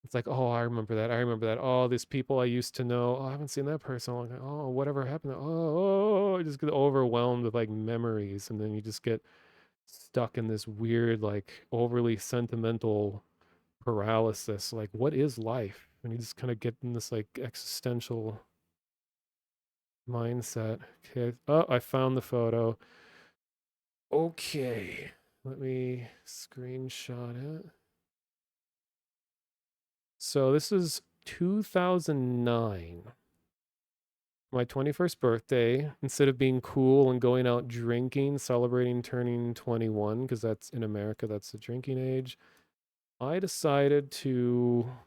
It's like, oh, I remember that. I remember that. Oh, these people I used to know. Oh, I haven't seen that person. I'm like, oh, whatever happened? I just get overwhelmed with like memories, and then you just get stuck in this weird, like overly sentimental paralysis. Like, what is life? And you just kind of get in this like existential mindset. Okay. Oh, I found the photo. Okay. Let me screenshot it. So this is 2009. My 21st birthday. Instead of being cool and going out drinking, celebrating turning 21, because that's in America, that's the drinking age, I decided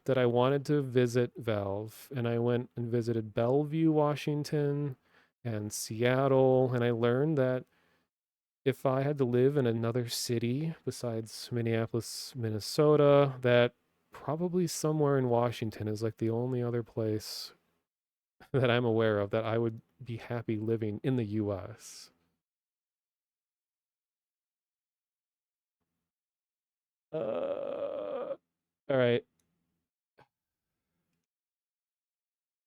that I wanted to visit Valve, and I went and visited Bellevue, Washington, and Seattle, and I learned that if I had to live in another city besides Minneapolis, Minnesota, that probably somewhere in Washington is like the only other place that I'm aware of that I would be happy living in the US. All right.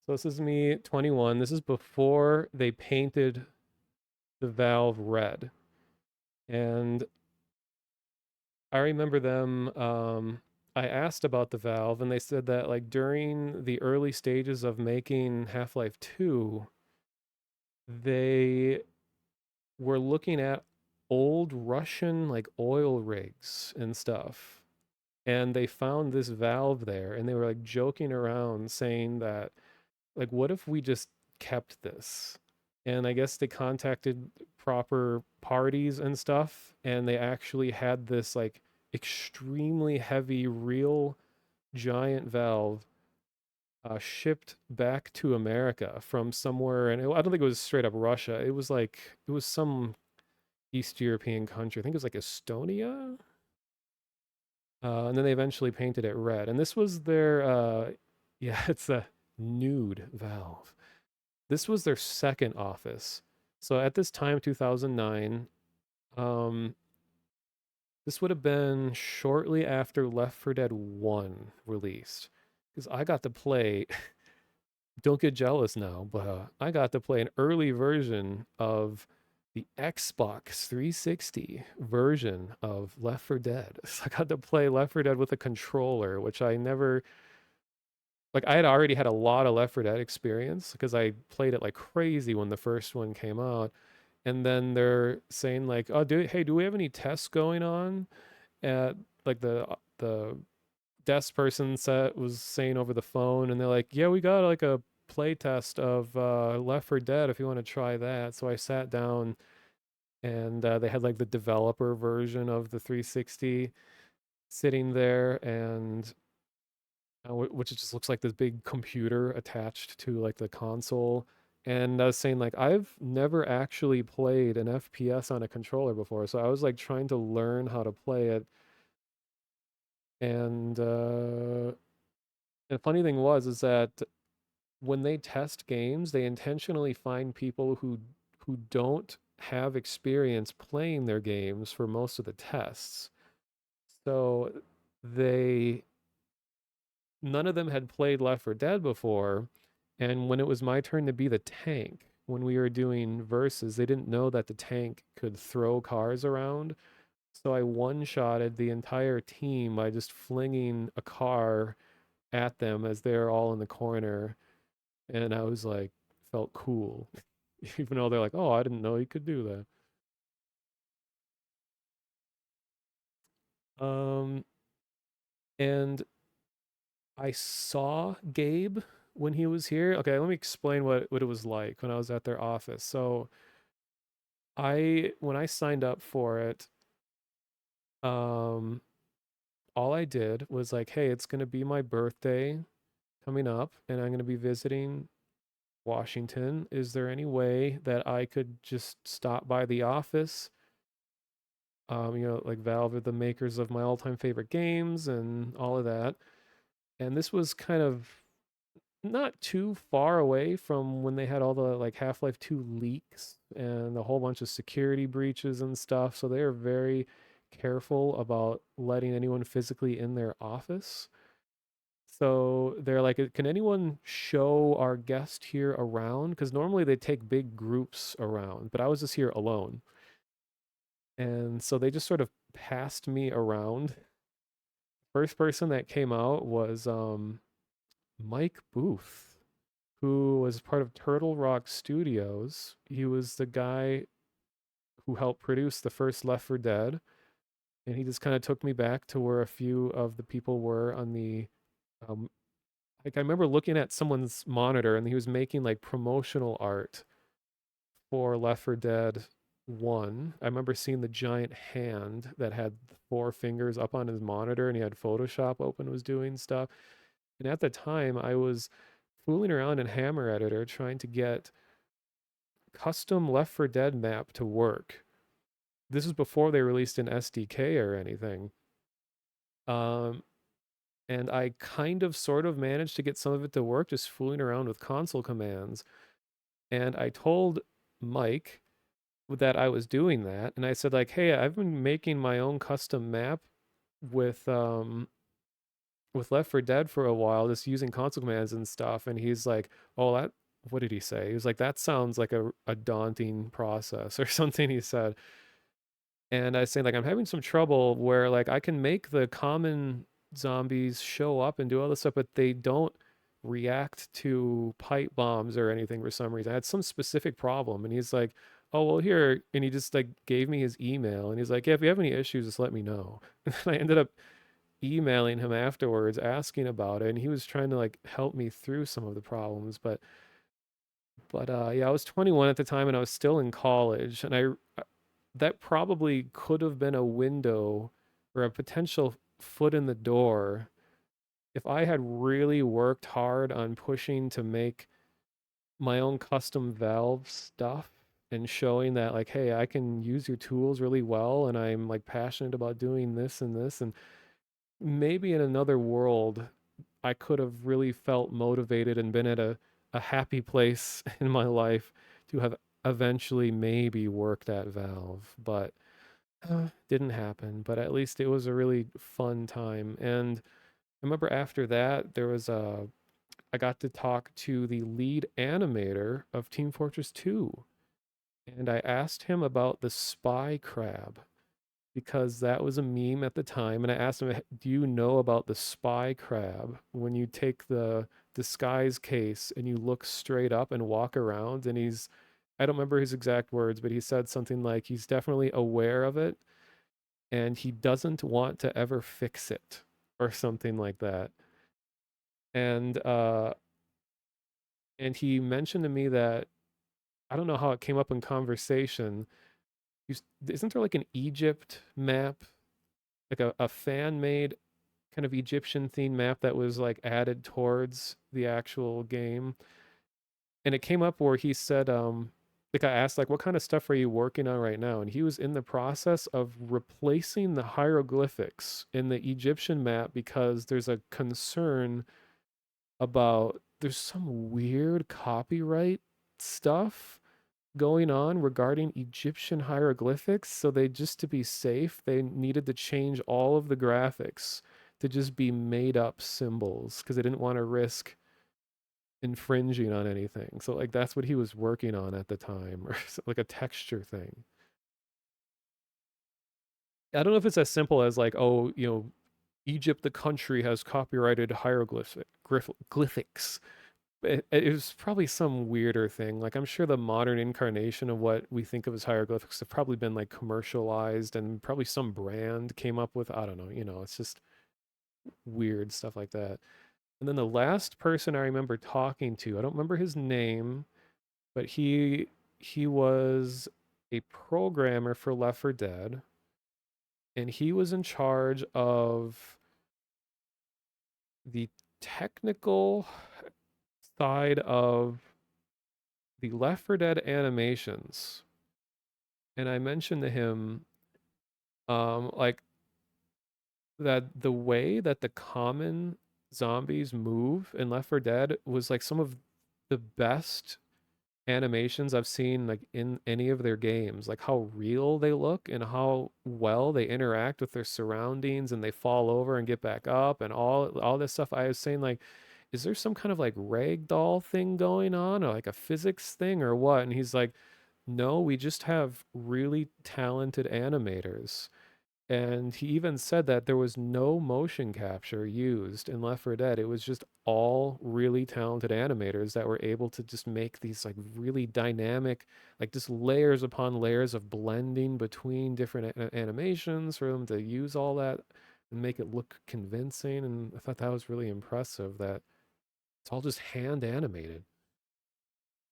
So this is me, 21. This is before they painted the valve red. And I remember them, I asked about the valve, and they said that like during the early stages of making Half-Life 2, they were looking at old Russian like oil rigs and stuff. And they found this valve there, and they were like joking around saying that, like, what if we just kept this? And I guess they contacted proper parties and stuff, and they actually had this like extremely heavy, real giant valve shipped back to America from somewhere. And I don't think it was straight up Russia. It was some East European country. I think it was like Estonia. And then they eventually painted it red. And this was their, yeah, it's a nude valve. This was their second office. So at this time, 2009, this would have been shortly after Left 4 Dead 1 released. Because I got to play, don't get jealous now, but I got to play an early version of the Xbox 360 version of Left 4 Dead. So I got to play Left 4 Dead with a controller, which I never, like I had already had a lot of Left 4 Dead experience because I played it like crazy when the first one came out. And then they're saying like, oh, do we have any tests going on? At like the desk person was saying over the phone, and they're like, yeah, we got like a play test of Left 4 Dead if you want to try that. So I sat down, and they had like the developer version of the 360 sitting there, and which just looks like this big computer attached to like the console. And I was saying like I've never actually played an FPS on a controller before, so I was like trying to learn how to play it. And the funny thing is that when they test games, they intentionally find people who don't have experience playing their games for most of the tests. So none of them had played Left 4 Dead before, and when it was my turn to be the tank, when we were doing versus, they didn't know that the tank could throw cars around. So I one-shotted the entire team by just flinging a car at them as they're all in the corner. And I was like, felt cool. Even though they're like, oh, I didn't know you could do that. And I saw Gabe when he was here. Okay, let me explain what it was like when I was at their office. So when I signed up for it, all I did was like, hey, it's gonna be my birthday coming up, and I'm gonna be visiting Washington. Is there any way that I could just stop by the office? Like Valve are the makers of my all-time favorite games and all of that. And this was kind of not too far away from when they had all the like Half-Life 2 leaks and a whole bunch of security breaches and stuff. So they are very careful about letting anyone physically in their office. So they're like, can anyone show our guest here around? Because normally they take big groups around, but I was just here alone. And so they just sort of passed me around. First person that came out was Mike Booth, who was part of Turtle Rock Studios. He was the guy who helped produce the first Left 4 Dead. And he just kind of took me back to where a few of the people were on the like I remember looking at someone's monitor and he was making like promotional art for Left 4 Dead 1. I remember seeing the giant hand that had 4 fingers up on his monitor and he had Photoshop open, was doing stuff. And at the time I was fooling around in Hammer Editor trying to get custom Left 4 Dead map to work. This is before they released an SDK or anything. And I kind of sort of managed to get some of it to work just fooling around with console commands. And I told Mike that I was doing that. And I said like, hey, I've been making my own custom map with Left 4 Dead for a while, just using console commands and stuff. And he's like, oh, that, what did he say? He was like, that sounds like a daunting process or something he said. And I was saying like, I'm having some trouble where like I can make the common zombies show up and do all this stuff, but they don't react to pipe bombs or anything for some reason. I had some specific problem. And he's like, oh, well, here. And he just like gave me his email. And he's like, yeah, if you have any issues, just let me know. And I ended up emailing him afterwards, asking about it. And he was trying to like help me through some of the problems. But yeah, I was 21 at the time and I was still in college. And that probably could have been a window or a potential foot in the door if I had really worked hard on pushing to make my own custom Valve stuff and showing that like, hey, I can use your tools really well and I'm like passionate about doing this and this. And maybe in another world, I could have really felt motivated and been at a happy place in my life to have eventually maybe worked at Valve, but didn't happen. But at least it was a really fun time. And I remember after that, I got to talk to the lead animator of Team Fortress 2. And I asked him about the spy crab because that was a meme at the time. And I asked him, do you know about the spy crab when you take the disguise case and you look straight up and walk around? And I don't remember his exact words, but he said something like he's definitely aware of it and he doesn't want to ever fix it or something like that. And he mentioned to me that, I don't know how it came up in conversation. Isn't there like an Egypt map, like a fan-made kind of Egyptian themed map that was like added towards the actual game? And it came up where he said, like I asked, like, what kind of stuff are you working on right now? And he was in the process of replacing the hieroglyphics in the Egyptian map because there's a concern about there's some weird copyright stuff going on regarding Egyptian hieroglyphics. So just to be safe, they needed to change all of the graphics to just be made up symbols because they didn't want to risk infringing on anything. So like that's what he was working on at the time, or like a texture thing. I don't know if it's as simple as like, oh, Egypt, the country, has copyrighted hieroglyphics. It was probably some weirder thing. Like I'm sure the modern incarnation of what we think of as hieroglyphics have probably been like commercialized and probably some brand came up with, I don't know, it's just weird stuff like that. And then the last person I remember talking to, I don't remember his name, but he was a programmer for Left 4 Dead, and he was in charge of the technical side of the Left 4 Dead animations. And I mentioned to him, like, that the way that the common zombies move in Left 4 Dead was like some of the best animations I've seen like in any of their games, like how real they look and how well they interact with their surroundings and they fall over and get back up and all this stuff. I was saying like, is there some kind of like ragdoll thing going on or like a physics thing or what? And he's like, no, we just have really talented animators. And he even said that there was no motion capture used in Left 4 Dead. It was just all really talented animators that were able to just make these like really dynamic, like just layers upon layers of blending between different animations for them to use all that and make it look convincing. And I thought that was really impressive that it's all just hand animated.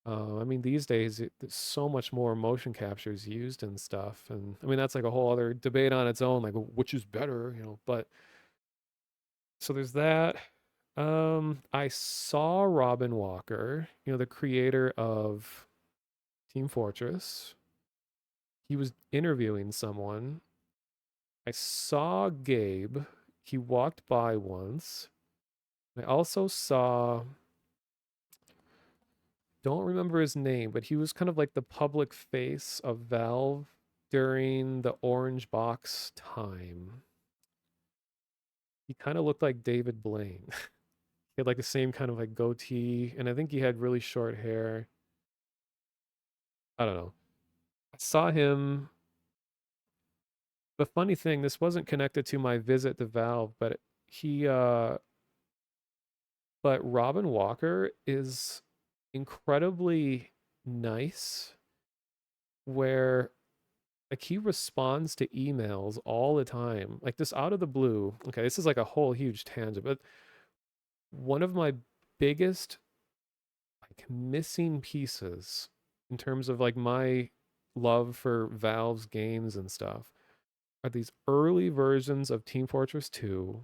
I mean, these days, there's so much more motion captures used and stuff. And I mean, that's like a whole other debate on its own, like which is better, you know. But so there's that. I saw Robin Walker, you know, the creator of Team Fortress. He was interviewing someone. I saw Gabe. He walked by once. I also saw, don't remember his name, but he was kind of like the public face of Valve during the Orange Box time. He kind of looked like David Blaine. He had like the same kind of like goatee, and I think he had really short hair. I don't know. I saw him. The funny thing, this wasn't connected to my visit to Valve, but but Robin Walker is incredibly nice, where like he responds to emails all the time, like this out of the blue. Okay, this is like a whole huge tangent, but one of my biggest like missing pieces in terms of like my love for Valve's games and stuff are these early versions of Team Fortress 2,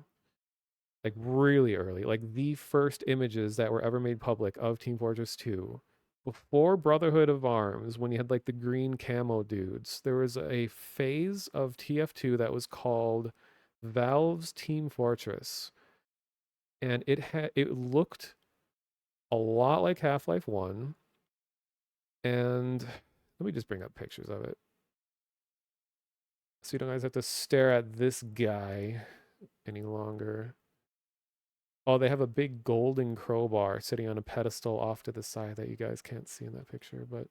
like really early, like the first images that were ever made public of Team Fortress 2. Before Brotherhood of Arms, when you had like the green camo dudes, there was a phase of TF2 that was called Valve's Team Fortress. And it looked a lot like Half-Life 1. And let me just bring up pictures of it, so you don't guys have to stare at this guy any longer. Oh, they have a big golden crowbar sitting on a pedestal off to the side that you guys can't see in that picture, but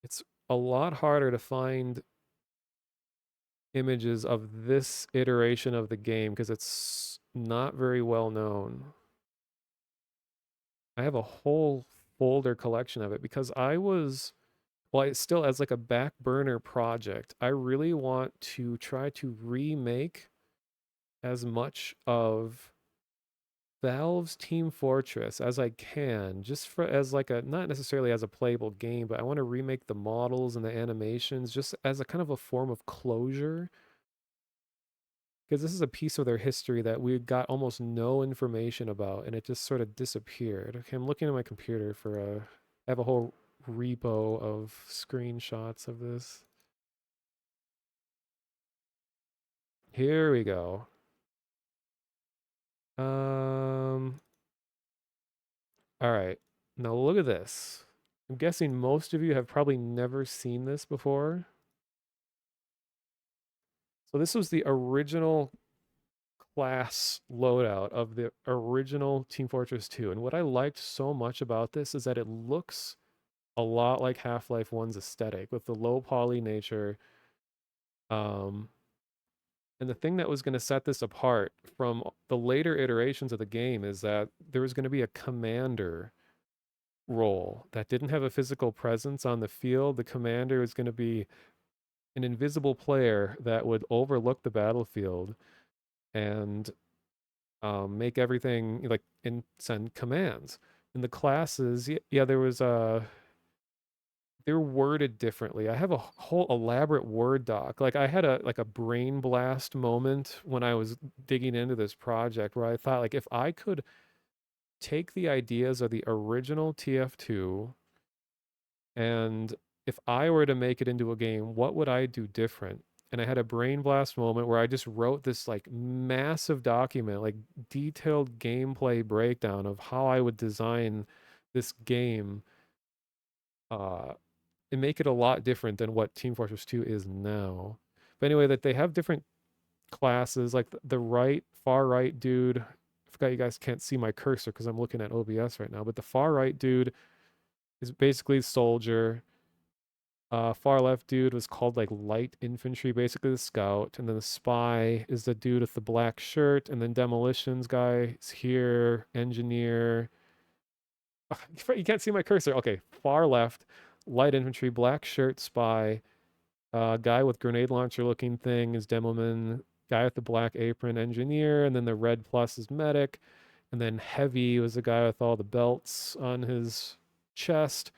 it's a lot harder to find images of this iteration of the game because it's not very well known. I have a whole folder collection of it because well, it's still as like a back burner project. I really want to try to remake as much of Valve's Team Fortress as I can, just for as like a, not necessarily as a playable game, but I want to remake the models and the animations just as a kind of a form of closure. Because this is a piece of their history that we got almost no information about, and it just sort of disappeared. Okay, I'm looking at my computer for I have a whole repo of screenshots of this. Here we go. All right. Now look at this. I'm guessing most of you have probably never seen this before. So this was the original class loadout of the original Team Fortress 2. And what I liked so much about this is that it looks a lot like Half-Life 1's aesthetic with the low poly nature. And the thing that was going to set this apart from the later iterations of the game is that there was going to be a commander role that didn't have a physical presence on the field. The commander was going to be an invisible player that would overlook the battlefield and make everything like and send commands. In the classes, yeah, there was they're worded differently. I have a whole elaborate Word doc. Like I had a brain blast moment when I was digging into this project where I thought like if I could take the ideas of the original TF2 and if I were to make it into a game, what would I do different? and I had a brain blast moment where I just wrote this like massive document, like detailed gameplay breakdown of how I would design this game and make it a lot different than what Team Fortress 2 is now. But anyway, that they have different classes, like the far right dude. I forgot you guys can't see my cursor because I'm looking at OBS right now, but the far right dude is basically soldier. Far left dude was called like light infantry, basically the scout, and then the spy is the dude with the black shirt, and then demolitions guy is here, engineer. Ugh, you can't see my cursor. Okay, far left, light infantry, black shirt, spy. Guy with grenade launcher looking thing is demoman. Guy with the black apron, engineer, and then the red plus is medic, and then heavy was the guy with all the belts on his chest,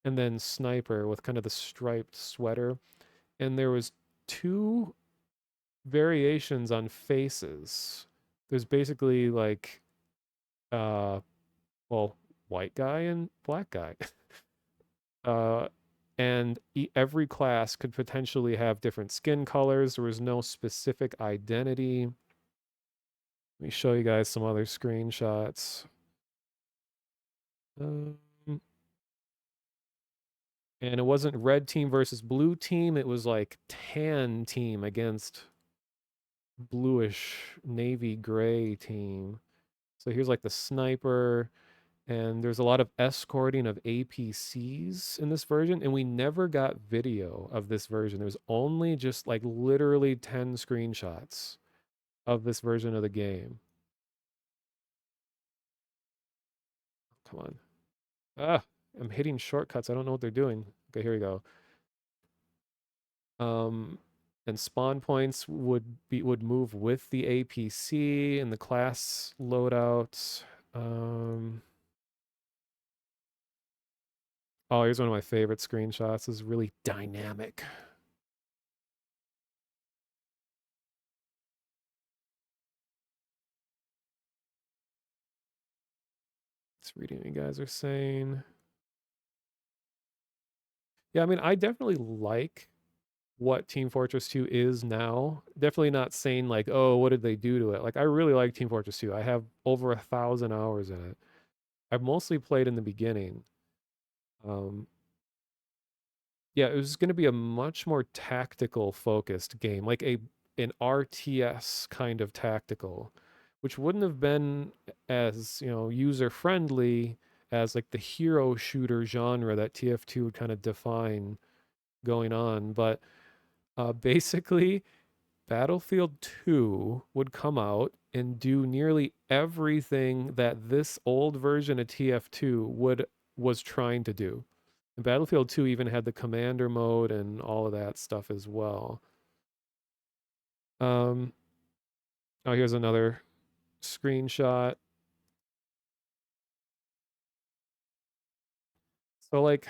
and then sniper with kind of the striped sweater. And there was 2 variations on faces. There's basically like well, white guy and black guy. And every class could potentially have different skin colors. There was no specific identity. Let me show you guys some other screenshots. And it wasn't red team versus blue team. It was like tan team against bluish navy gray team. So here's like the sniper. And there's a lot of escorting of APCs in this version, and we never got video of this version. There was only just like literally 10 screenshots of this version of the game. Come on. I'm hitting shortcuts. I don't know what they're doing. Okay, here we go. And spawn points would move with the APC and the class loadouts. Oh, here's one of my favorite screenshots. This is really dynamic. Let's read what you guys are saying. Yeah, I mean, I definitely like what Team Fortress 2 is now. Definitely not saying like, oh, what did they do to it? Like, I really like Team Fortress 2. I have over 1,000 hours in it. I've mostly played in the beginning. Yeah, it was going to be a much more tactical focused game, like an RTS kind of tactical, which wouldn't have been as, user friendly as like the hero shooter genre that TF2 would kind of define going on. But basically, Battlefield 2 would come out and do nearly everything that this old version of TF2 was trying to do. And Battlefield 2 even had the commander mode and all of that stuff as well. Oh, here's another screenshot. So like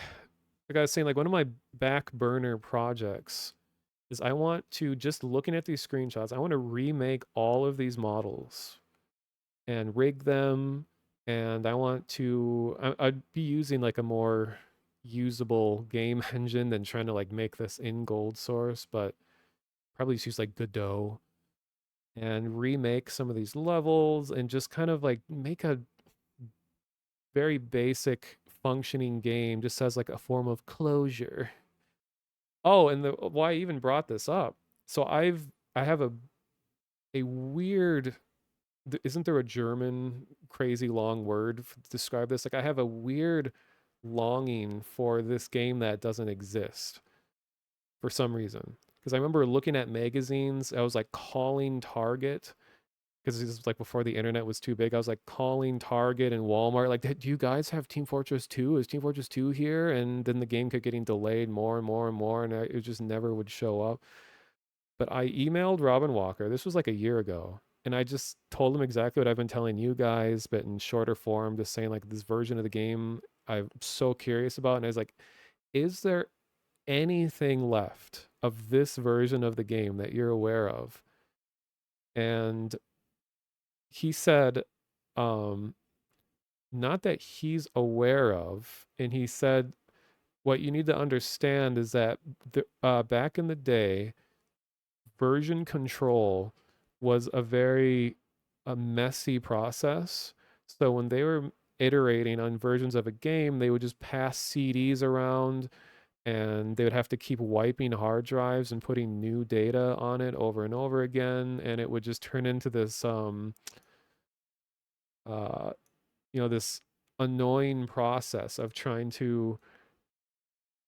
I was saying, like one of my back burner projects is I want to, just looking at these screenshots, I want to remake all of these models and rig them. And I want to, I'd be using like a more usable game engine than trying to like make this in gold source, but probably just use like Godot and remake some of these levels and just kind of like make a very basic functioning game just as like a form of closure. Oh, and why I even brought this up. So I have a weird, isn't there a German crazy long word to describe this? Like I have a weird longing for this game that doesn't exist for some reason. Because I remember looking at magazines, I was like calling Target, because this was like before the internet was too big. I was like calling Target and Walmart, like, do you guys have Team Fortress 2? Is Team Fortress 2 here? And then the game kept getting delayed more and more and more, and it just never would show up. But I emailed Robin Walker. This was like a year ago. And I just told him exactly what I've been telling you guys, but in shorter form, just saying like this version of the game I'm so curious about. And I was like, is there anything left of this version of the game that you're aware of? And he said, not that he's aware of. And he said, what you need to understand is that back in the day, version control was a messy process. So when they were iterating on versions of a game, they would just pass CDs around, and they would have to keep wiping hard drives and putting new data on it over and over again, and it would just turn into this this annoying process of trying to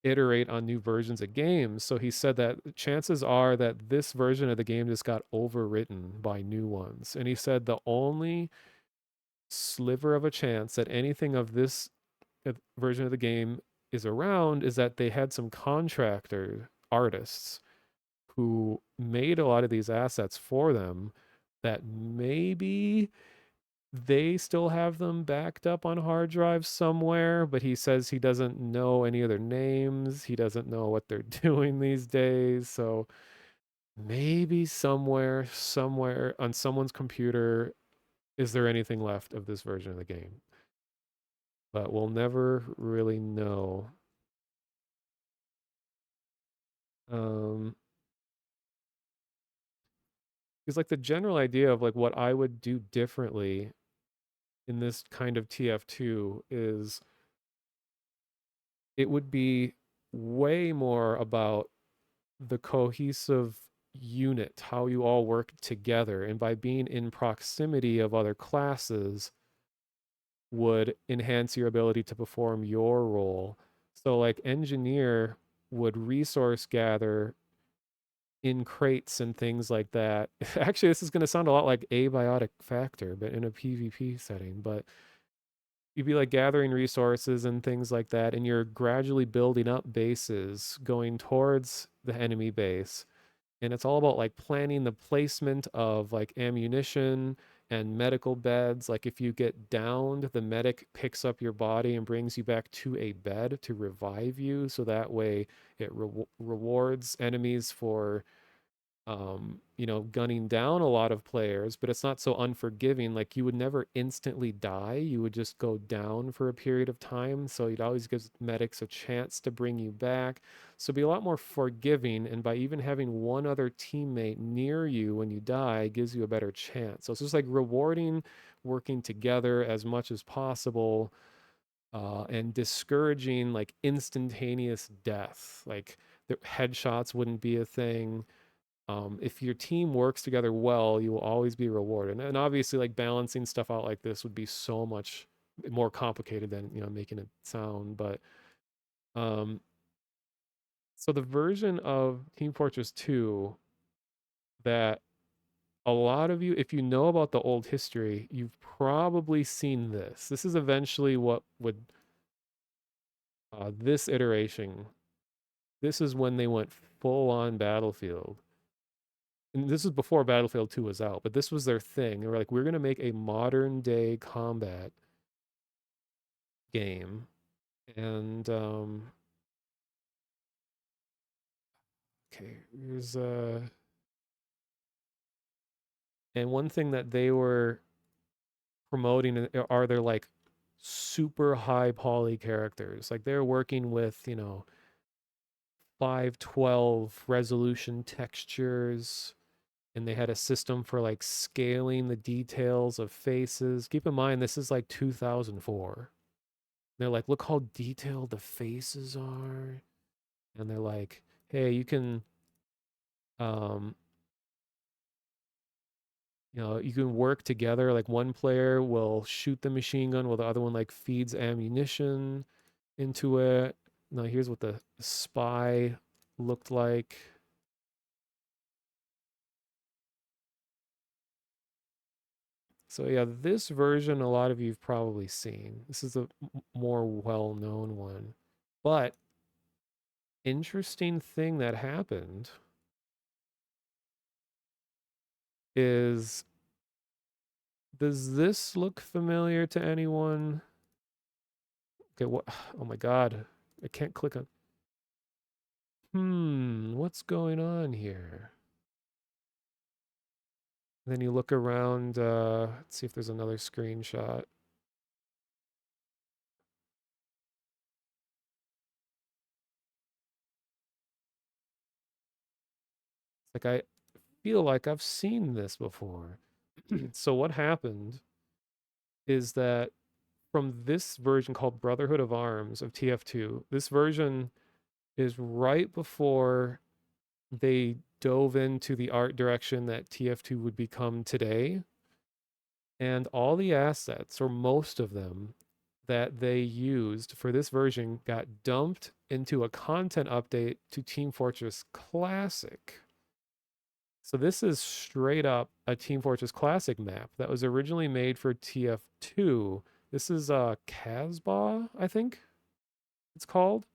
iterate on new versions of games. So he said that chances are that this version of the game just got overwritten by new ones. And he said the only sliver of a chance that anything of this version of the game is around is that they had some contractor artists who made a lot of these assets for them, that maybe they still have them backed up on hard drives somewhere, but he says he doesn't know any of their names. He doesn't know what they're doing these days. So maybe somewhere on someone's computer, is there anything left of this version of the game? But we'll never really know. Because like the general idea of like what I would do differently in this kind of TF2 is it would be way more about the cohesive unit, how you all work together, and by being in proximity of other classes would enhance your ability to perform your role. So like engineer would resource gather in crates and things like that. Actually, this is going to sound a lot like abiotic factor, but in a PvP setting. But you'd be like gathering resources and things like that, and you're gradually building up bases going towards the enemy base. And it's all about like planning the placement of like ammunition and medical beds. Like if you get downed, the medic picks up your body and brings you back to a bed to revive you. So that way it rewards enemies for gunning down a lot of players, but it's not so unforgiving. Like you would never instantly die. You would just go down for a period of time. So you'd always give medics a chance to bring you back. So be a lot more forgiving. And by even having one other teammate near you when you die gives you a better chance. So it's just like rewarding working together as much as possible, and discouraging like instantaneous death. Like the headshots wouldn't be a thing. If your team works together well, you will always be rewarded. And obviously, like balancing stuff out like this would be so much more complicated than making it sound. But so the version of Team Fortress 2 that a lot of you, if you know about the old history, you've probably seen this. This is eventually what would this iteration. This is when they went full on Battlefield. And this was before Battlefield 2 was out, but this was their thing. They were like, we're going to make a modern day combat game. And, okay, here's, and one thing that they were promoting are their like super high poly characters. Like they're working with, 512 resolution textures, and they had a system for like scaling the details of faces. Keep in mind, this is like 2004. They're like, look how detailed the faces are. And they're like, hey, you can, you can work together. Like one player will shoot the machine gun while the other one like feeds ammunition into it. Now here's what the spy looked like. So yeah, this version a lot of you've probably seen. This is a more well-known one. But interesting thing that happened is, does this look familiar to anyone? Okay, what? Oh my God, I can't click on. What's going on here? Then you look around, let's see if there's another screenshot. Like I feel like I've seen this before. So what happened is that from this version called Brotherhood of Arms of TF2, this version is right before they dove into the art direction that TF2 would become today. And all the assets, or most of them, that they used for this version got dumped into a content update to Team Fortress Classic. So this is straight up a Team Fortress Classic map that was originally made for TF2. This is Casbah, I think it's called.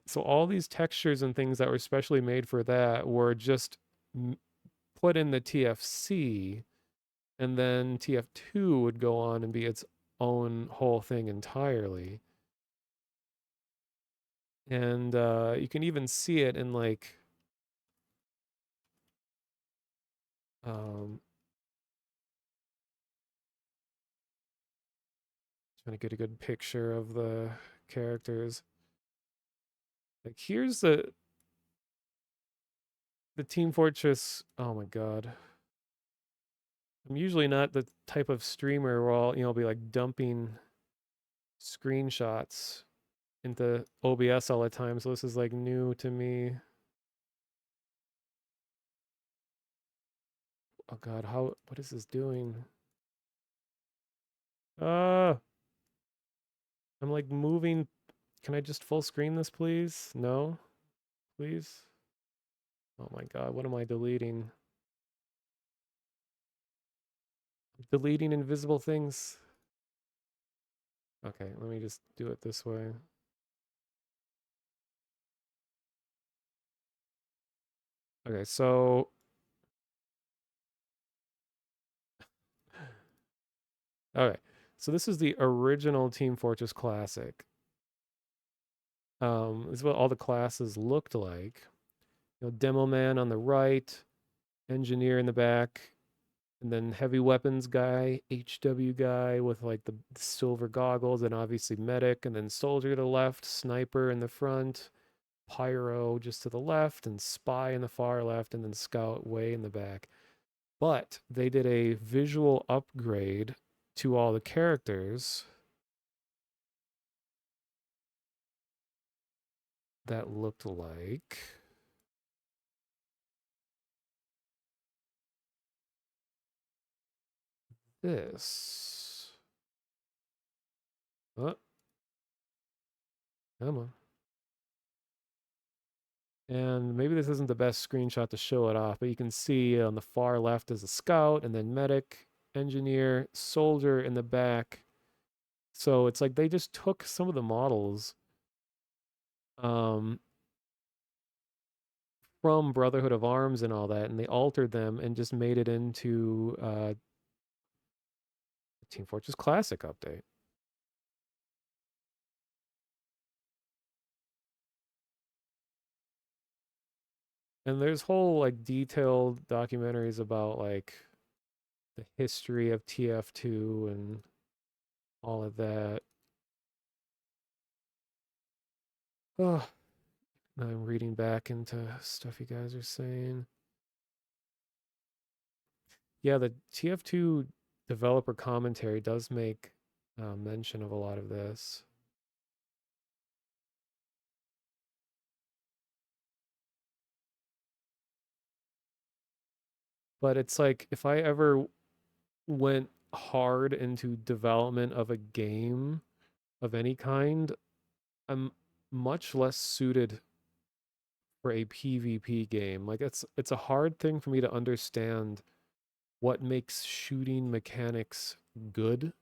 So all these textures and things that were specially made for that were just put in the TFC, and then TF2 would go on and be its own whole thing entirely. And you can even see it in like trying to get a good picture of the characters. Like here's the Team Fortress. Oh my god. I'm usually not the type of streamer where I'll be like dumping screenshots into OBS all the time, so this is like new to me. Oh god, what is this doing? I'm like moving. Can I just full screen this, please? No? Please? Oh my god, what am I deleting? Deleting invisible things. Okay, let me just do it this way. Okay, so okay, so this is the original Team Fortress Classic. This is what all the classes looked like. Demo man on the right, engineer in the back, and then heavy weapons guy, HW guy with like the silver goggles, and obviously medic, and then soldier to the left, sniper in the front, pyro just to the left, and spy in the far left, and then scout way in the back. But they did a visual upgrade to all the characters that looked like this. Oh, come on. And maybe this isn't the best screenshot to show it off, but you can see on the far left is a scout, and then medic, engineer, soldier in the back. So it's like they just took some of the models from Brotherhood of Arms and all that, and they altered them and just made it into Team Fortress Classic update. And there's whole like detailed documentaries about like the history of TF2 and all of that. Oh, now I'm reading back into stuff you guys are saying. Yeah, the TF2 developer commentary does make mention of a lot of this. But it's like if I ever went hard into development of a game of any kind, I'm much less suited for a PvP game. Like it's a hard thing for me to understand what makes shooting mechanics good.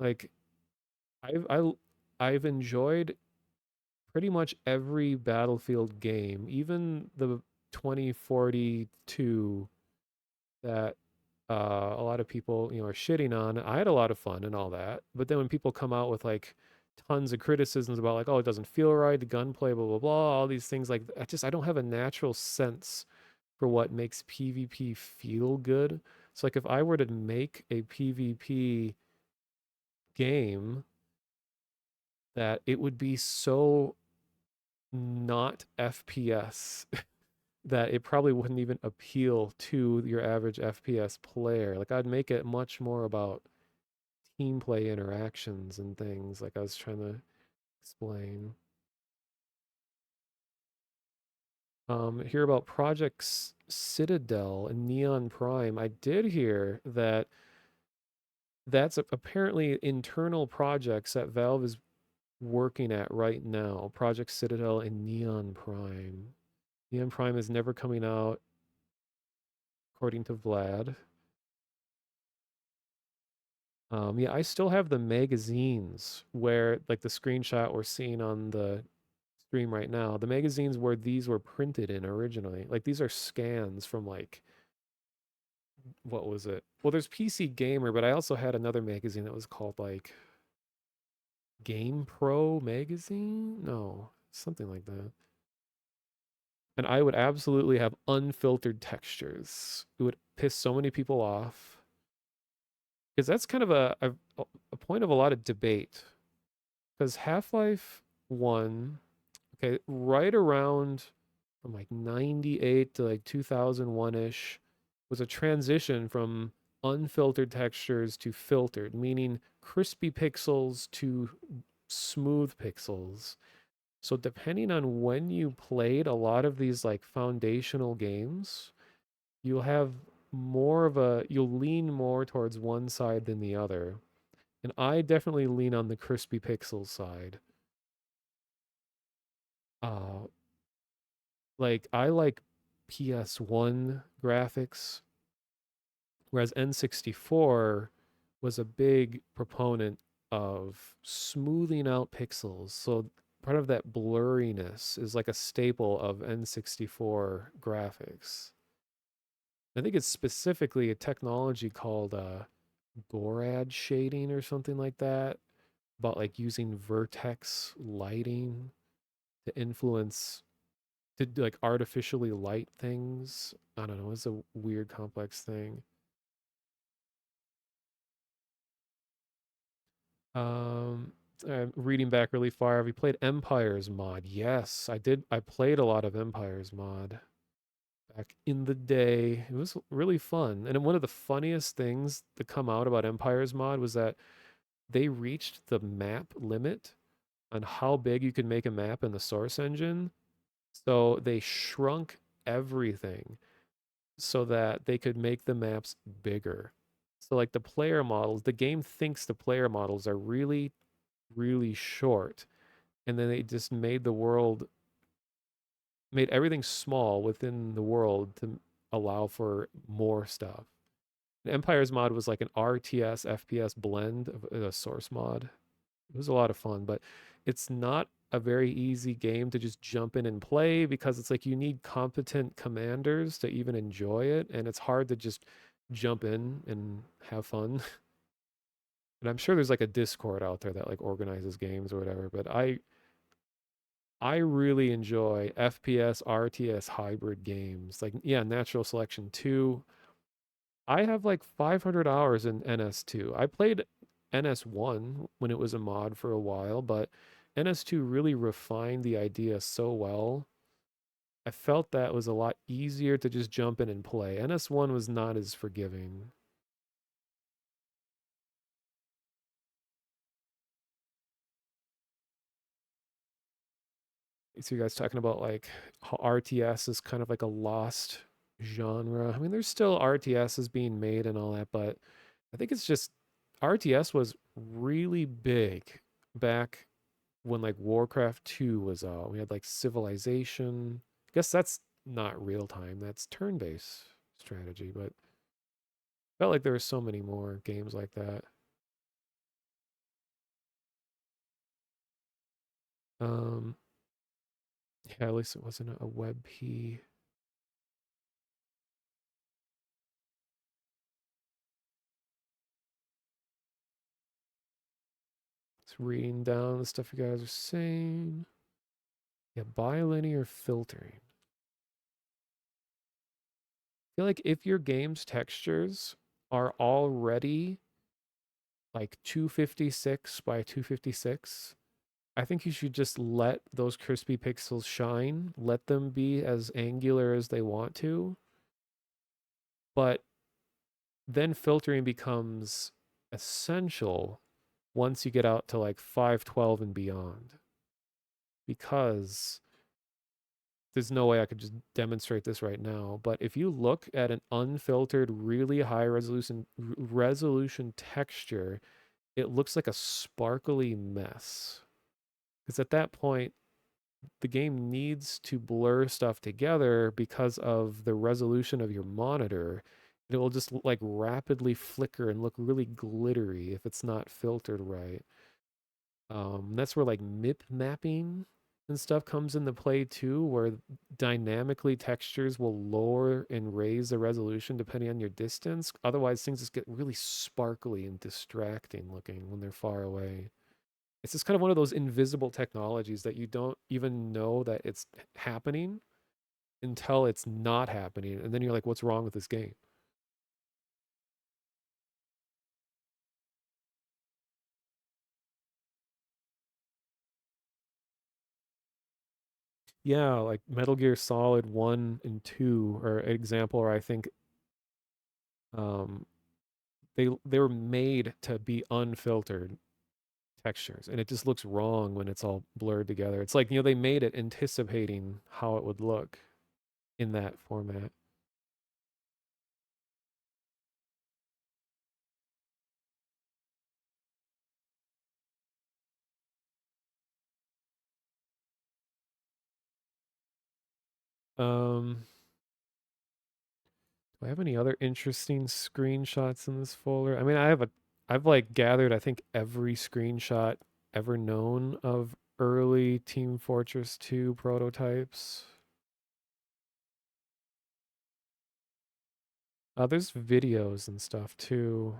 Like I've enjoyed pretty much every Battlefield game, even the 2042 that a lot of people are shitting on. I had a lot of fun and all that, but then when people come out with like tons of criticisms about like, oh, it doesn't feel right, the gunplay, blah blah blah, all these things, like I don't have a natural sense for what makes PvP feel good. So like if I were to make a PvP game, that it would be so not FPS that it probably wouldn't even appeal to your average FPS player. Like I'd make it much more about team play interactions and things like I was trying to explain. Hear about Project Citadel and Neon Prime. I did hear that that's apparently internal projects that Valve is working at right now. Project Citadel and Neon Prime. Neon Prime is never coming out, according to Vlad. Yeah, I still have the magazines where, like the screenshot we're seeing on the stream right now, the magazines where these were printed in originally. Like these are scans from like, what was it? Well, there's PC Gamer, but I also had another magazine that was called like Game Pro magazine? No, something like that. And I would absolutely have unfiltered textures. It would piss so many people off. Because that's kind of a point of a lot of debate. Because Half-Life 1, okay, right around from like 98 to like 2001-ish, was a transition from unfiltered textures to filtered, meaning crispy pixels to smooth pixels. So depending on when you played a lot of these like foundational games, you'll have you'll lean more towards one side than the other. And I definitely lean on the crispy pixel side. Uh, like I like PS1 graphics, whereas N64 was a big proponent of smoothing out pixels. So part of that blurriness is like a staple of N64 graphics. I think it's specifically a technology called Gorad shading or something like that, about like using vertex lighting to influence, to like artificially light things. I don't know, it's a weird complex thing. I'm reading back really far. Have you played Empires mod? Yes, I did. I played a lot of Empires mod back in the day. It was really fun. And one of the funniest things to come out about Empires mod was that they reached the map limit on how big you could make a map in the source engine. So they shrunk everything so that they could make the maps bigger. So like the player models, the game thinks the player models are really, really short. And then they just made everything small within the world to allow for more stuff. And Empire's mod was like an RTS FPS blend of a source mod. It was a lot of fun, but it's not a very easy game to just jump in and play because it's like you need competent commanders to even enjoy it, and it's hard to just jump in and have fun. And I'm sure there's like a Discord out there that like organizes games or whatever, but I really enjoy FPS RTS hybrid games. Like yeah, Natural Selection 2. I have like 500 hours in NS2. I played NS1 when it was a mod for a while, but NS2 really refined the idea so well. I felt that was a lot easier to just jump in and play. NS1 was not as forgiving. So you guys talking about like how RTS is kind of like a lost genre. I mean, there's still RTSs being made and all that, but I think it's just RTS was really big back when like Warcraft 2 was out. We had like Civilization. I guess that's not real time, that's turn-based strategy, but felt like there were so many more games like that. Um yeah, at least it wasn't a WebP. It's reading down the stuff you guys are saying. Yeah, bilinear filtering. I feel like if your game's textures are already like 256 by 256, I think you should just let those crispy pixels shine, let them be as angular as they want to, but then filtering becomes essential once you get out to like 512 and beyond, because there's no way I could just demonstrate this right now, but if you look at an unfiltered, really high resolution texture, it looks like a sparkly mess. Because at that point, the game needs to blur stuff together because of the resolution of your monitor. It will just like rapidly flicker and look really glittery if it's not filtered right. That's where like MIP mapping and stuff comes into play too, where dynamically textures will lower and raise the resolution depending on your distance. Otherwise, things just get really sparkly and distracting looking when they're far away. It's just kind of one of those invisible technologies that you don't even know that it's happening until it's not happening. And then you're like, what's wrong with this game? Yeah, like Metal Gear Solid 1 and 2 are an example where I think um, they were made to be unfiltered textures, and it just looks wrong when it's all blurred together. It's like, they made it anticipating how it would look in that format. Do I have any other interesting screenshots in this folder? I mean, I've like gathered, I think, every screenshot ever known of early Team Fortress 2 prototypes. There's videos and stuff too.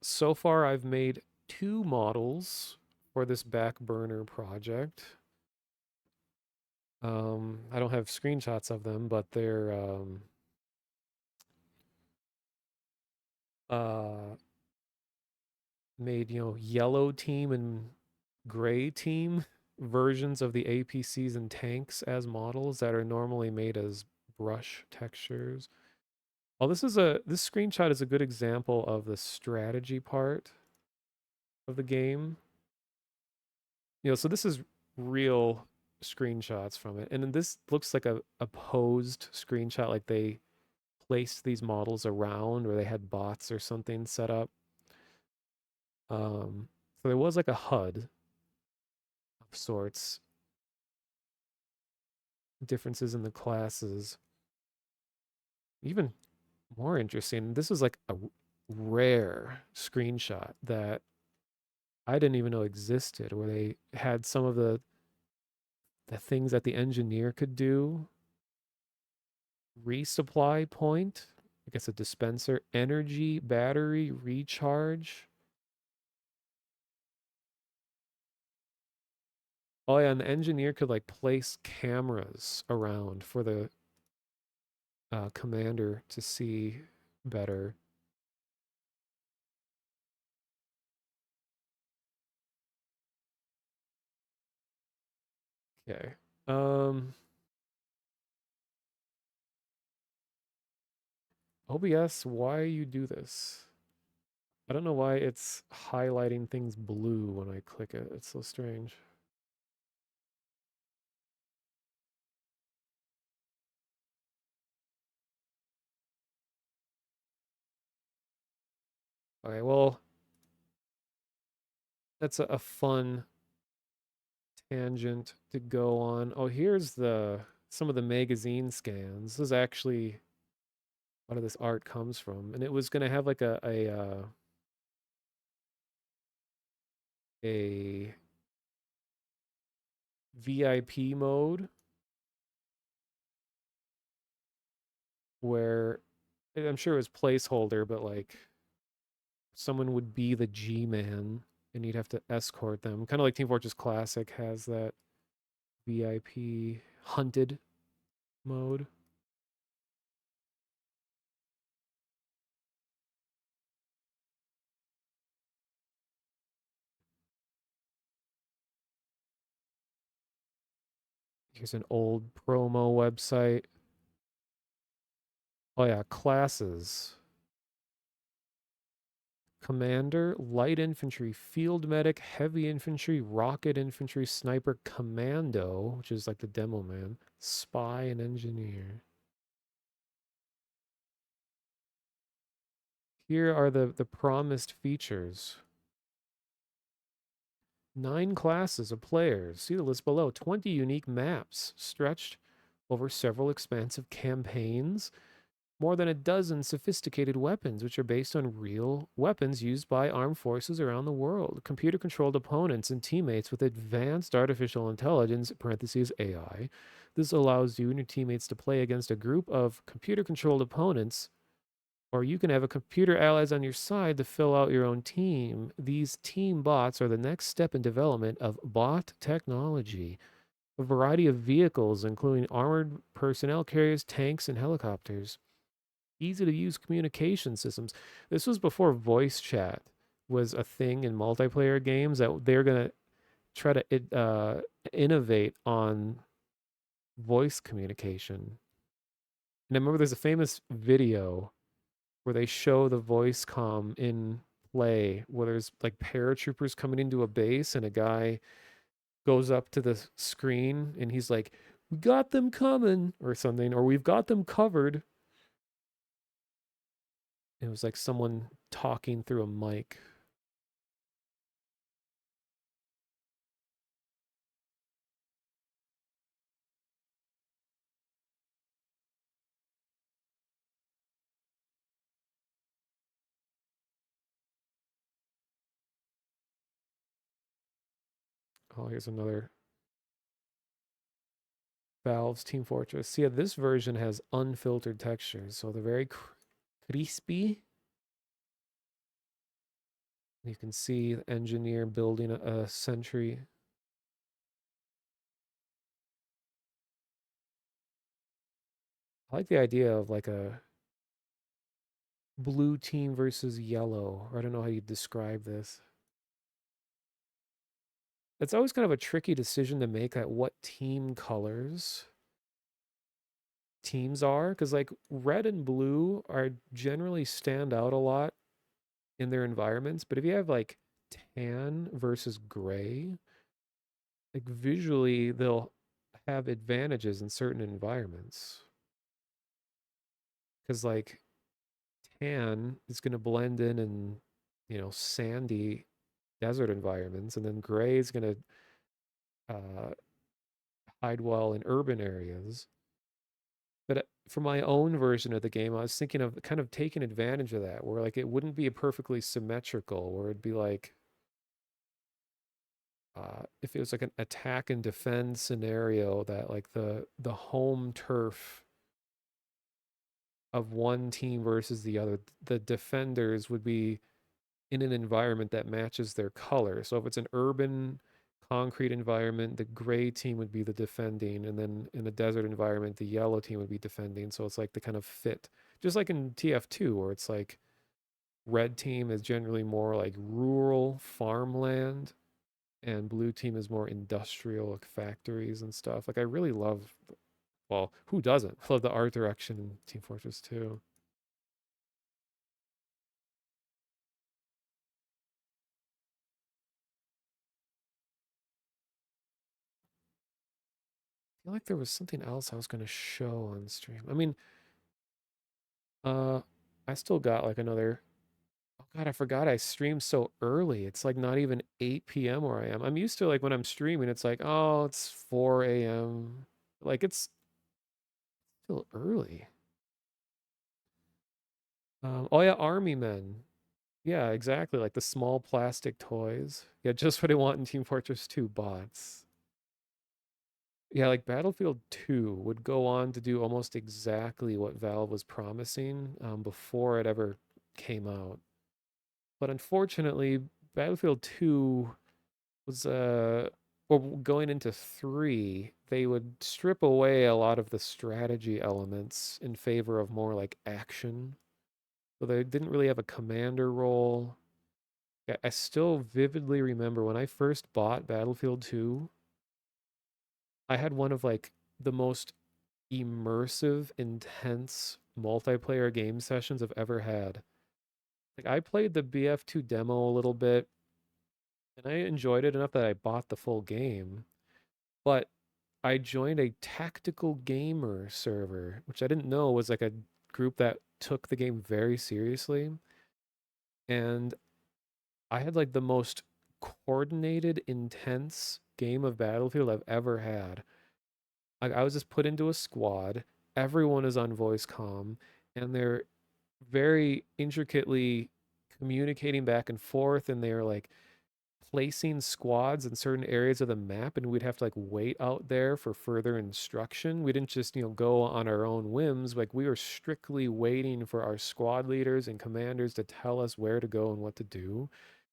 So far, I've made 2 models for this back burner project. I don't have screenshots of them, but they're made, yellow team and gray team versions of the APCs and tanks as models that are normally made as brush textures. Oh, this screenshot is a good example of the strategy part of the game. So this is real screenshots from it. And then this looks like a posed screenshot, like they placed these models around or they had bots or something set up. So there was like a HUD of sorts. Differences in the classes. Even more interesting, this is like a rare screenshot that I didn't even know existed, where they had some of the things that the engineer could do. Resupply point, I guess a dispenser, energy, battery, recharge. Oh yeah, and the engineer could like place cameras around for the commander to see better. Okay. OBS, why you do this? I don't know why it's highlighting things blue when I click it. It's so strange. Okay, well, that's a fun tangent to go on. Oh, here's some of the magazine scans. This is actually where this art comes from, and it was gonna have like a VIP mode where I'm sure it was placeholder, but like someone would be the G-man and you'd have to escort them. Kind of like Team Fortress Classic has that VIP hunted mode. Here's an old promo website. Oh yeah, classes. Commander, Light Infantry, Field Medic, Heavy Infantry, Rocket Infantry, Sniper, Commando, which is like the demo man, Spy, and Engineer. Here are the promised features. 9 classes of players. See the list below. 20 unique maps stretched over several expansive campaigns. More than a dozen sophisticated weapons, which are based on real weapons used by armed forces around the world. Computer-controlled opponents and teammates with advanced artificial intelligence, parentheses AI. This allows you and your teammates to play against a group of computer-controlled opponents, or you can have a computer allies on your side to fill out your own team. These team bots are the next step in development of bot technology. A variety of vehicles, including armored personnel carriers, tanks, and helicopters. Easy to use communication systems. This was before voice chat was a thing in multiplayer games, that they're going to try to innovate on voice communication. And I remember there's a famous video where they show the voice comm in play, where there's like paratroopers coming into a base and a guy goes up to the screen and he's like, "We got them coming," or something, or "We've got them covered." It was like someone talking through a mic. Oh, here's another Valve's Team Fortress. See, yeah, this version has unfiltered textures, so they're very crispy. You can see the engineer building a sentry. I like the idea of like a blue team versus yellow. Or I don't know how you describe this. It's always kind of a tricky decision to make at what team colors teams are, because like red and blue are generally stand out a lot in their environments, but if you have like tan versus gray, like visually they'll have advantages in certain environments, because like tan is going to blend in, you know, sandy desert environments, and then gray is going to hide well in urban areas. But for my own version of the game, I was thinking of kind of taking advantage of that, where like it wouldn't be a perfectly symmetrical, where it'd be like if it was like an attack and defend scenario, that like the home turf of one team versus the other, the defenders would be in an environment that matches their color. So if it's an urban concrete environment, the gray team would be the defending, and then in a desert environment, the yellow team would be defending. So it's like the kind of fit, just like in TF2, where it's like red team is generally more like rural farmland, and blue team is more industrial, like factories and stuff. Like I really love, well, who doesn't love the art direction in Team Fortress 2? I feel like there was something else I was going to show on stream. I mean, I still got like another, oh God, I forgot I streamed so early. It's like not even 8 p.m. where I am. I'm used to like when I'm streaming, it's like, oh, it's 4 a.m. Like it's still early. Oh yeah, army men. Yeah, exactly. Like the small plastic toys. Yeah, just what I want in Team Fortress 2 bots. Yeah, like Battlefield 2 would go on to do almost exactly what Valve was promising before it ever came out. But unfortunately, Battlefield 2 was, or going into 3, they would strip away a lot of the strategy elements in favor of more like action. So they didn't really have a commander role. Yeah, I still vividly remember when I first bought Battlefield 2, I had one of like the most immersive, intense multiplayer game sessions I've ever had. Like I played the BF2 demo a little bit and I enjoyed it enough that I bought the full game, but I joined a tactical gamer server, which I didn't know was like a group that took the game very seriously. And I had like the most coordinated, intense game of Battlefield I've ever had. I was just put into a squad. Everyone is on voice comm, and they're very intricately communicating back and forth, and they're like placing squads in certain areas of the map, and we'd have to like wait out there for further instruction. We didn't just, go on our own whims. Like we were strictly waiting for our squad leaders and commanders to tell us where to go and what to do,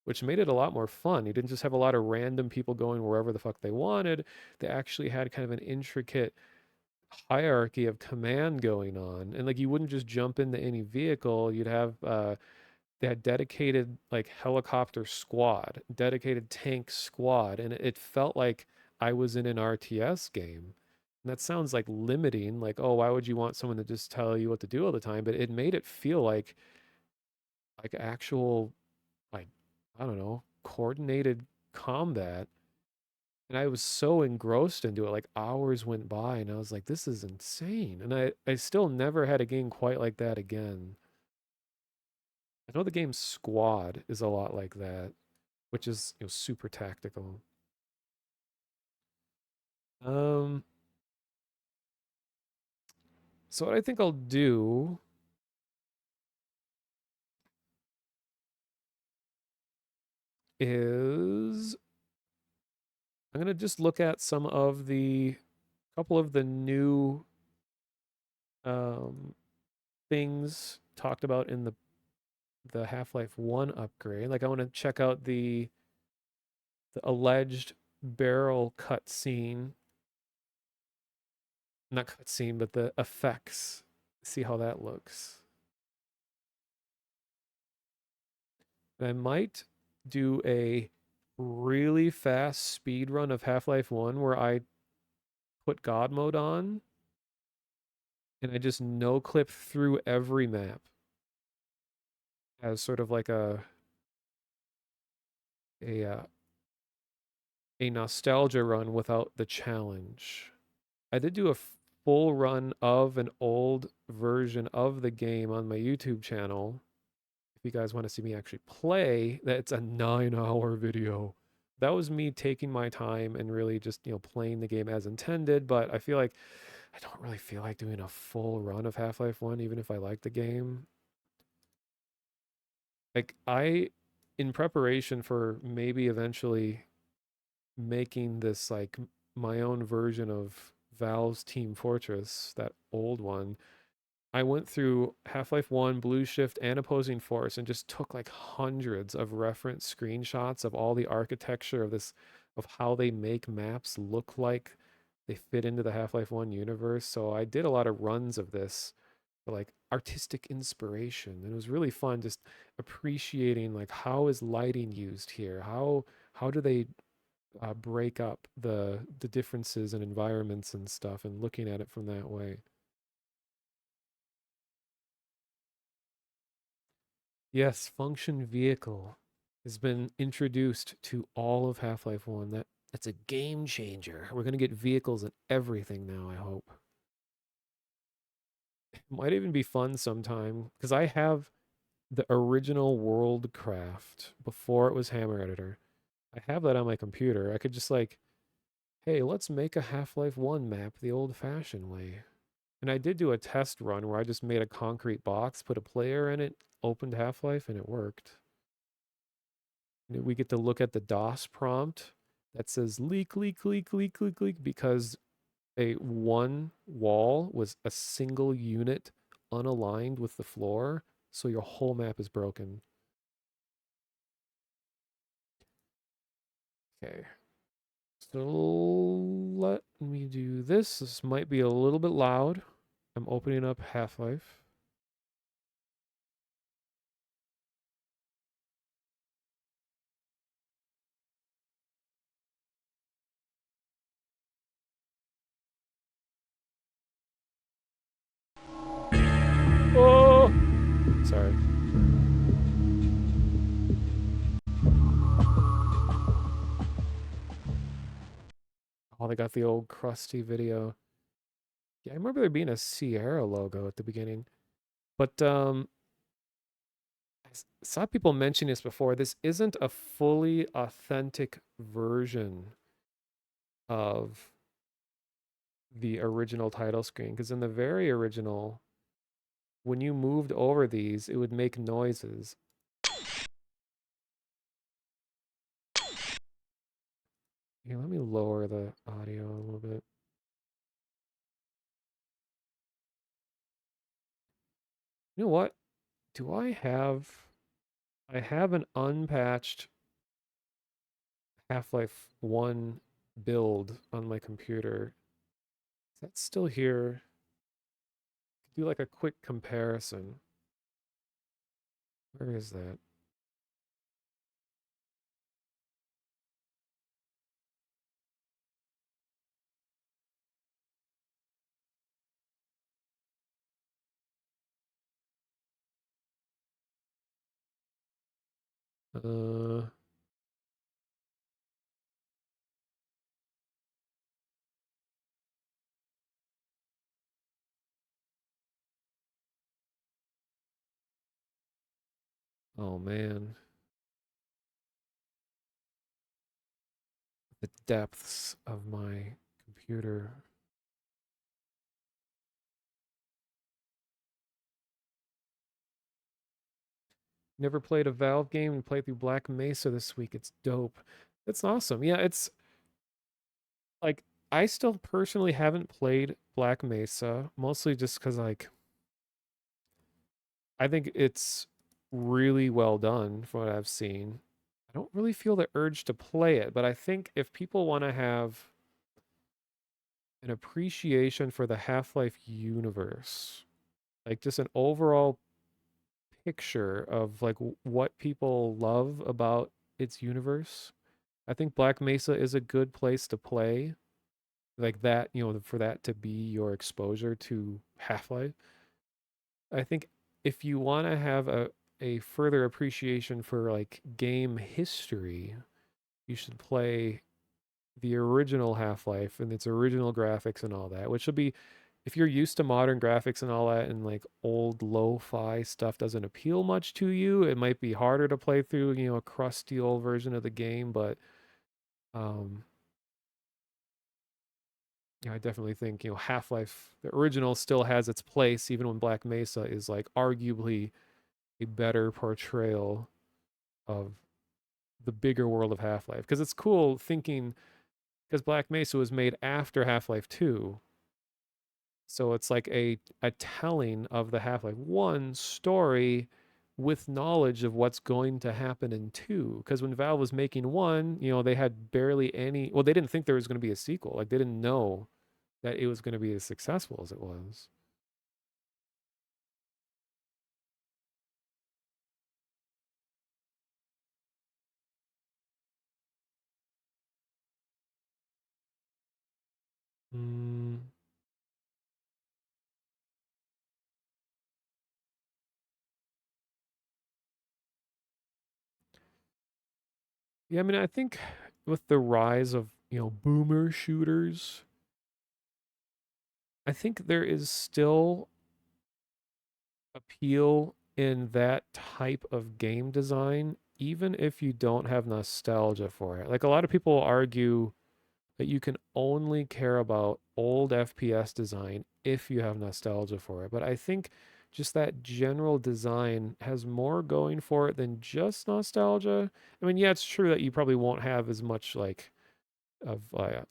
which made it a lot more fun. You didn't just have a lot of random people going wherever the fuck they wanted. They actually had kind of an intricate hierarchy of command going on. And like you wouldn't just jump into any vehicle. You'd have they had dedicated like helicopter squad, dedicated tank squad, and it felt like I was in an RTS game. And that sounds like limiting, like, oh, why would you want someone to just tell you what to do all the time? But it made it feel like actual, like, I don't know, coordinated combat. And I was so engrossed into it, like hours went by and I was like, this is insane. And I still never had a game quite like that again. I know the game Squad is a lot like that, which is, super tactical. Um, so what I think I'll do is I'm gonna just look at some of the couple of the new um things talked about in the Half-Life 1 upgrade. Like I want to check out the alleged barrel cutscene. Not cutscene, but the effects. See how that looks. I might do a really fast speed run of Half-Life 1 where I put God mode on and I just no clip through every map as sort of like a uh, a nostalgia run without the challenge. I did do a full run of an old version of the game on my YouTube channel. If you guys want to see me actually play, that's a 9-hour video. That was me taking my time and really just, playing the game as intended, but I feel like I don't really feel like doing a full run of Half-Life 1 even if I like the game. Like in preparation for maybe eventually making this like my own version of Valve's Team Fortress, that old one, I went through Half-Life 1, Blue Shift, and Opposing Force and just took like hundreds of reference screenshots of all the architecture of this, of how they make maps look like they fit into the Half-Life 1 universe. So I did a lot of runs of this for like artistic inspiration. And it was really fun just appreciating like how is lighting used here? How do they break up the differences in environments and stuff and looking at it from that way. Yes, function vehicle has been introduced to all of Half-Life 1. That's a game changer. We're going to get vehicles in everything now, I hope. It might even be fun sometime because I have the original Worldcraft before it was Hammer Editor. I have that on my computer. I could just like, hey, let's make a Half-Life 1 map the old-fashioned way. And I did do a test run where I just made a concrete box, put a player in it, opened Half-Life, and it worked. And we get to look at the DOS prompt that says leak, leak, leak, leak, leak, leak, because one wall was a single unit unaligned with the floor, so your whole map is broken. Okay. So let me do this. This might be a little bit loud. I'm opening up Half-Life. Oh! Sorry. Oh, they got the old crusty video. Yeah, I remember there being a Sierra logo at the beginning. But saw people mention this before. This isn't a fully authentic version of the original title screen, because in the very original, when you moved over these, it would make noises. Here, let me lower the audio a little bit. You know what? Do I have... I have an unpatched Half-Life 1 build on my computer. Is that still here? Do like a quick comparison. Where is that? Uh, oh man. The depths of my computer. Never played a Valve game and played through Black Mesa this week. It's dope. It's awesome. Yeah, it's like I still personally haven't played Black Mesa, mostly just because like I think it's really well done from what I've seen. I don't really feel the urge to play it, but I think if people want to have an appreciation for the Half-Life universe, like just an overall picture of like what people love about its universe, I think Black Mesa is a good place to play. Like that, you know, for that to be your exposure to Half-Life. I think if you want to have a further appreciation for like game history, you should play the original Half-Life and its original graphics and all that, which will be if you're used to modern graphics and all that and like old lo-fi stuff doesn't appeal much to you, it might be harder to play through, you know, a crusty old version of the game, but um yeah, I definitely think, you know, Half-Life, the original still has its place, even when Black Mesa is like arguably a better portrayal of the bigger world of Half-Life. Because it's cool thinking, because Black Mesa was made after Half-Life 2. So it's like a telling of the Half-Life 1 story with knowledge of what's going to happen in 2. Because when Valve was making 1, you know, they had barely any, well, they didn't think there was going to be a sequel. Like, they didn't know that it was going to be as successful as it was. Mm. Yeah, I mean, I think with the rise of, you know, boomer shooters, I think there is still appeal in that type of game design, even if you don't have nostalgia for it. Like a lot of people argue that you can only care about old FPS design if you have nostalgia for it. But I think just that general design has more going for it than just nostalgia. I mean, yeah, it's true that you probably won't have as much like of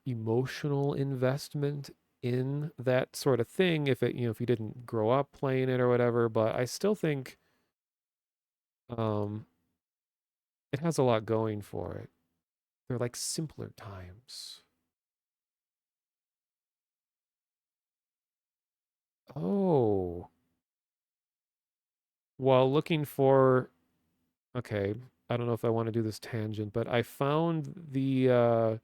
emotional investment in that sort of thing if it, you know, if you didn't grow up playing it or whatever, but I still think um it has a lot going for it. They're like simpler times. Oh, while looking for, okay, I don't know if I want to do this tangent, but I found the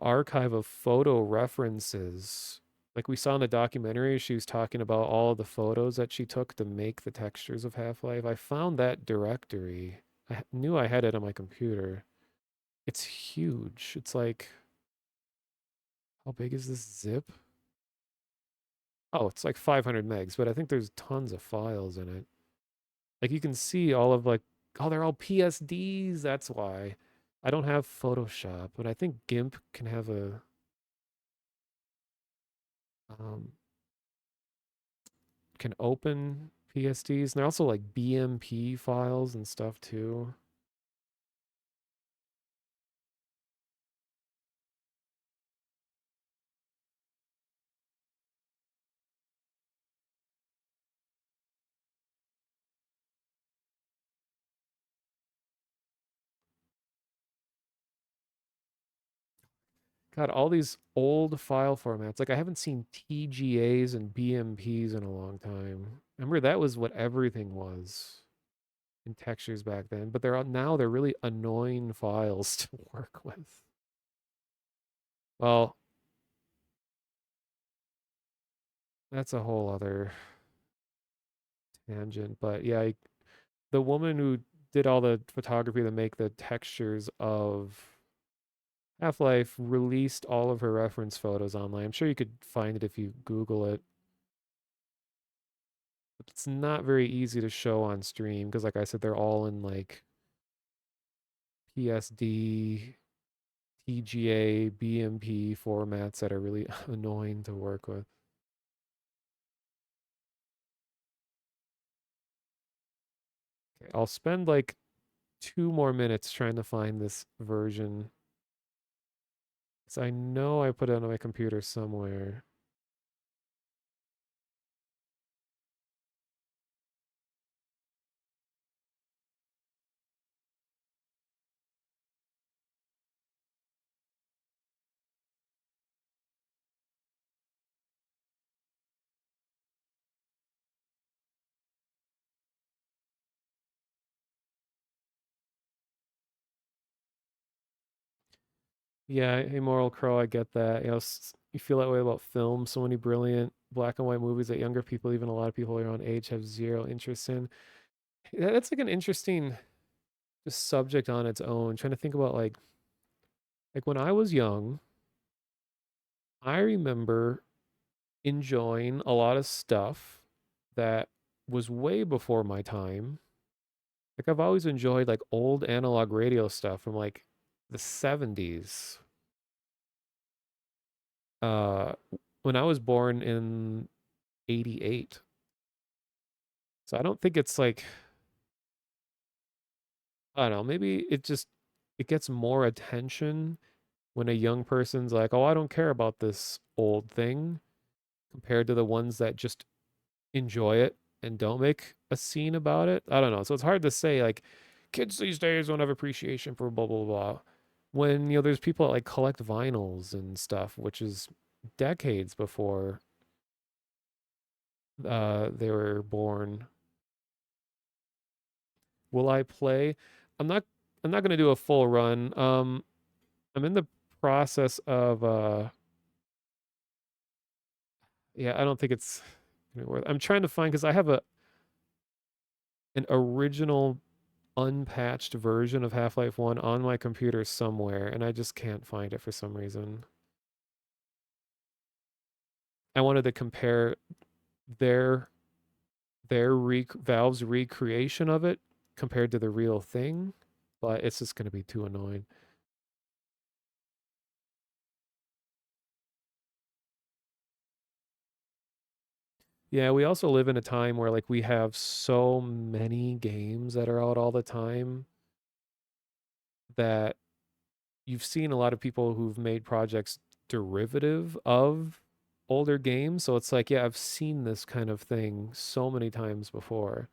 archive of photo references Like we saw in the documentary, she was talking about all of the photos that she took to make the textures of Half-Life. I found that directory. I knew I had it on my computer. It's huge. It's like, how big is this zip? Oh, it's like 500 megs, but I think there's tons of files in it. Like you can see all of like, oh, they're all PSDs. That's why. I don't have Photoshop, but I think GIMP can have a can open PSDs. And they're also like BMP files and stuff too. God, all these old file formats. Like I haven't seen TGAs and BMPs in a long time. Remember that was what everything was in textures back then, but now they're really annoying files to work with. Well, that's a whole other tangent, but yeah, the woman who did all the photography to make the textures of Half-Life released all of her reference photos online. I'm sure you could find it if you Google it. But it's not very easy to show on stream because, like I said, they're all in like PSD, TGA, BMP formats that are really annoying to work with. Okay, I'll spend like 2 more minutes trying to find this version. So I know I put it on my computer somewhere. Yeah, Amoral Crow, I get that. You know, you feel that way about film. So many brilliant black and white movies that younger people, even a lot of people your own age, have zero interest in. That's like an interesting just subject on its own. Trying to think about like when I was young, I remember enjoying a lot of stuff that was way before my time. Like I've always enjoyed like old analog radio stuff from like the 70s. Uh when I was born in 88. So I don't think it's like, I don't know, maybe it gets more attention when a young person's like, "Oh, I don't care about this old thing," compared to the ones that just enjoy it and don't make a scene about it. I don't know. So it's hard to say like kids these days don't have appreciation for blah blah blah. When, there's people that like collect vinyls and stuff, which is decades before they were born. Will I play? I'm not I'm not gonna do a full run. I'm in the process of yeah, I don't think it's gonna be worth. I'm trying to find because I have an original unpatched version of Half-Life 1 on my computer somewhere, and I just can't find it for some reason. I wanted to compare their Valve's recreation of it compared to the real thing, but it's just gonna be too annoying. Yeah, we also live in a time where like we have so many games that are out all the time that you've seen a lot of people who've made projects derivative of older games. So it's like, yeah, I've seen this kind of thing so many times before.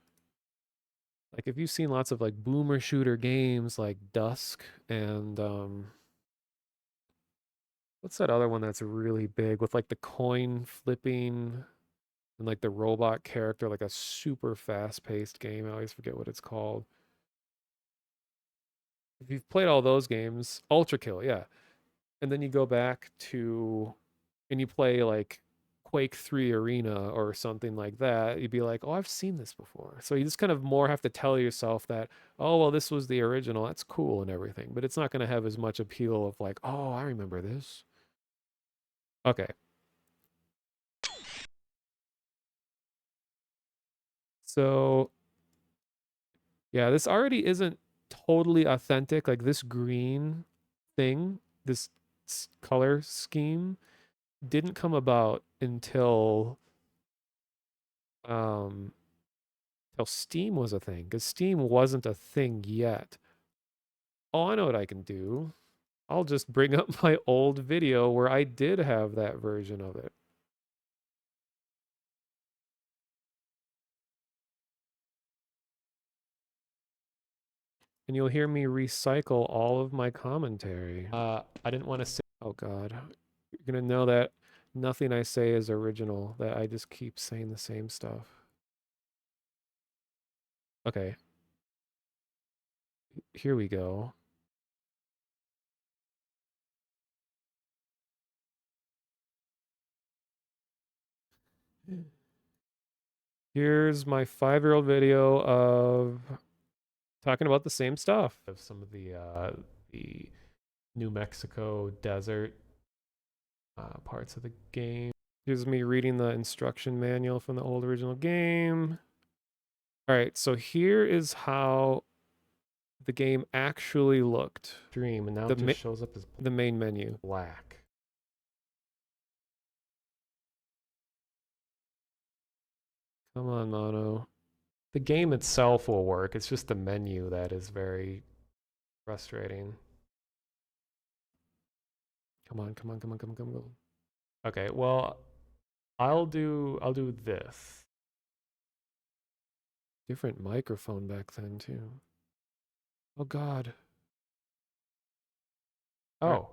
Like if you've seen lots of like boomer shooter games like Dusk and what's that other one that's really big with like the coin flipping and like the robot character, like a super fast-paced game. I always forget what it's called. If you've played all those games, Ultra Kill, yeah. And then you go back to and you play like Quake 3 Arena or something like that, you'd be like, oh, I've seen this before. So you just kind of more have to tell yourself that, oh, well, this was the original. That's cool and everything. But it's not going to have as much appeal of like, oh, I remember this. Okay. So, yeah, this already isn't totally authentic. Like this green thing, this color scheme didn't come about until Steam was a thing, because Steam wasn't a thing yet. Oh, I know what I can do. I'll just bring up my old video where I did have that version of it. And you'll hear me recycle all of my commentary. I didn't want to say, oh God, you're gonna know that nothing I say is original, that I just keep saying the same stuff. Okay. Here we go. Here's my 5-year-old video of talking about the same stuff. Of some of the New Mexico desert parts of the game. Here's me reading the instruction manual from the old original game. All right, so here is how the game actually looked. Dream, and now it just shows up as the main menu, black. Come on, Mono. The game itself will work. It's just the menu that is very frustrating. Come on, come on, come on, come on, come on. Okay, well, I'll do this. Different microphone back then too. Oh God. Oh.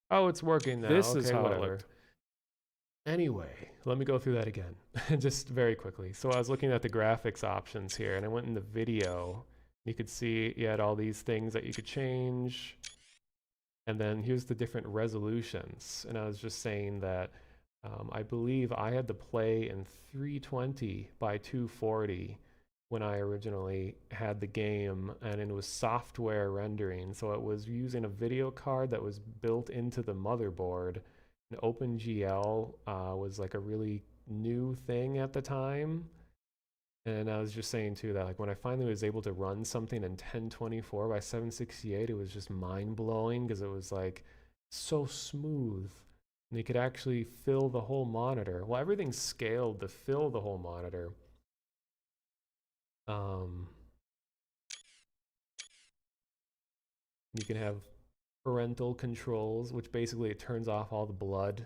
Oh, it's working now. This is how it looked. Anyway, let me go through that again, just very quickly. So I was looking at the graphics options here, and I went in the video. You could see you had all these things that you could change. And then here's the different resolutions. And I was just saying that I believe I had to play in 320 by 240 when I originally had the game, and it was software rendering. So it was using a video card that was built into the motherboard. And OpenGL was like a really new thing at the time. And I was just saying too that like when I finally was able to run something in 1024 by 768, it was just mind-blowing because it was like so smooth. And you could actually fill the whole monitor. Well, everything's scaled to fill the whole monitor. You can have parental controls, which basically it turns off all the blood.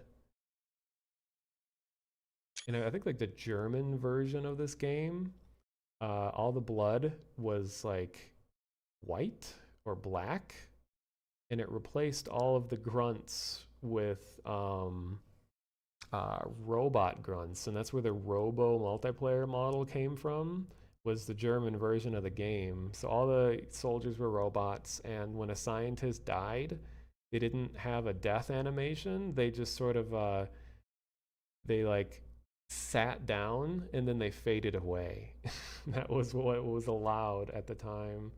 And I think like the German version of this game, all the blood was like white or black, and it replaced all of the grunts with robot grunts, and that's where the Robo multiplayer model came from, was the German version of the game. So all the soldiers were robots, and when a scientist died, they didn't have a death animation. They just sort of, they like sat down and then they faded away. That was what was allowed at the time.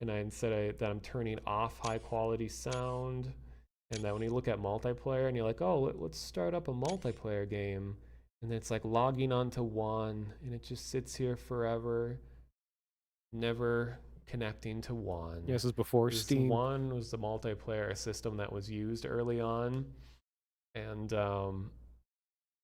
And I said that I'm turning off high quality sound, and that when you look at multiplayer and you're like, oh, let's start up a multiplayer game, and then it's like logging onto one, and it just sits here forever, never connecting to one. Yeah, this is before Steam. One was the multiplayer system that was used early on, and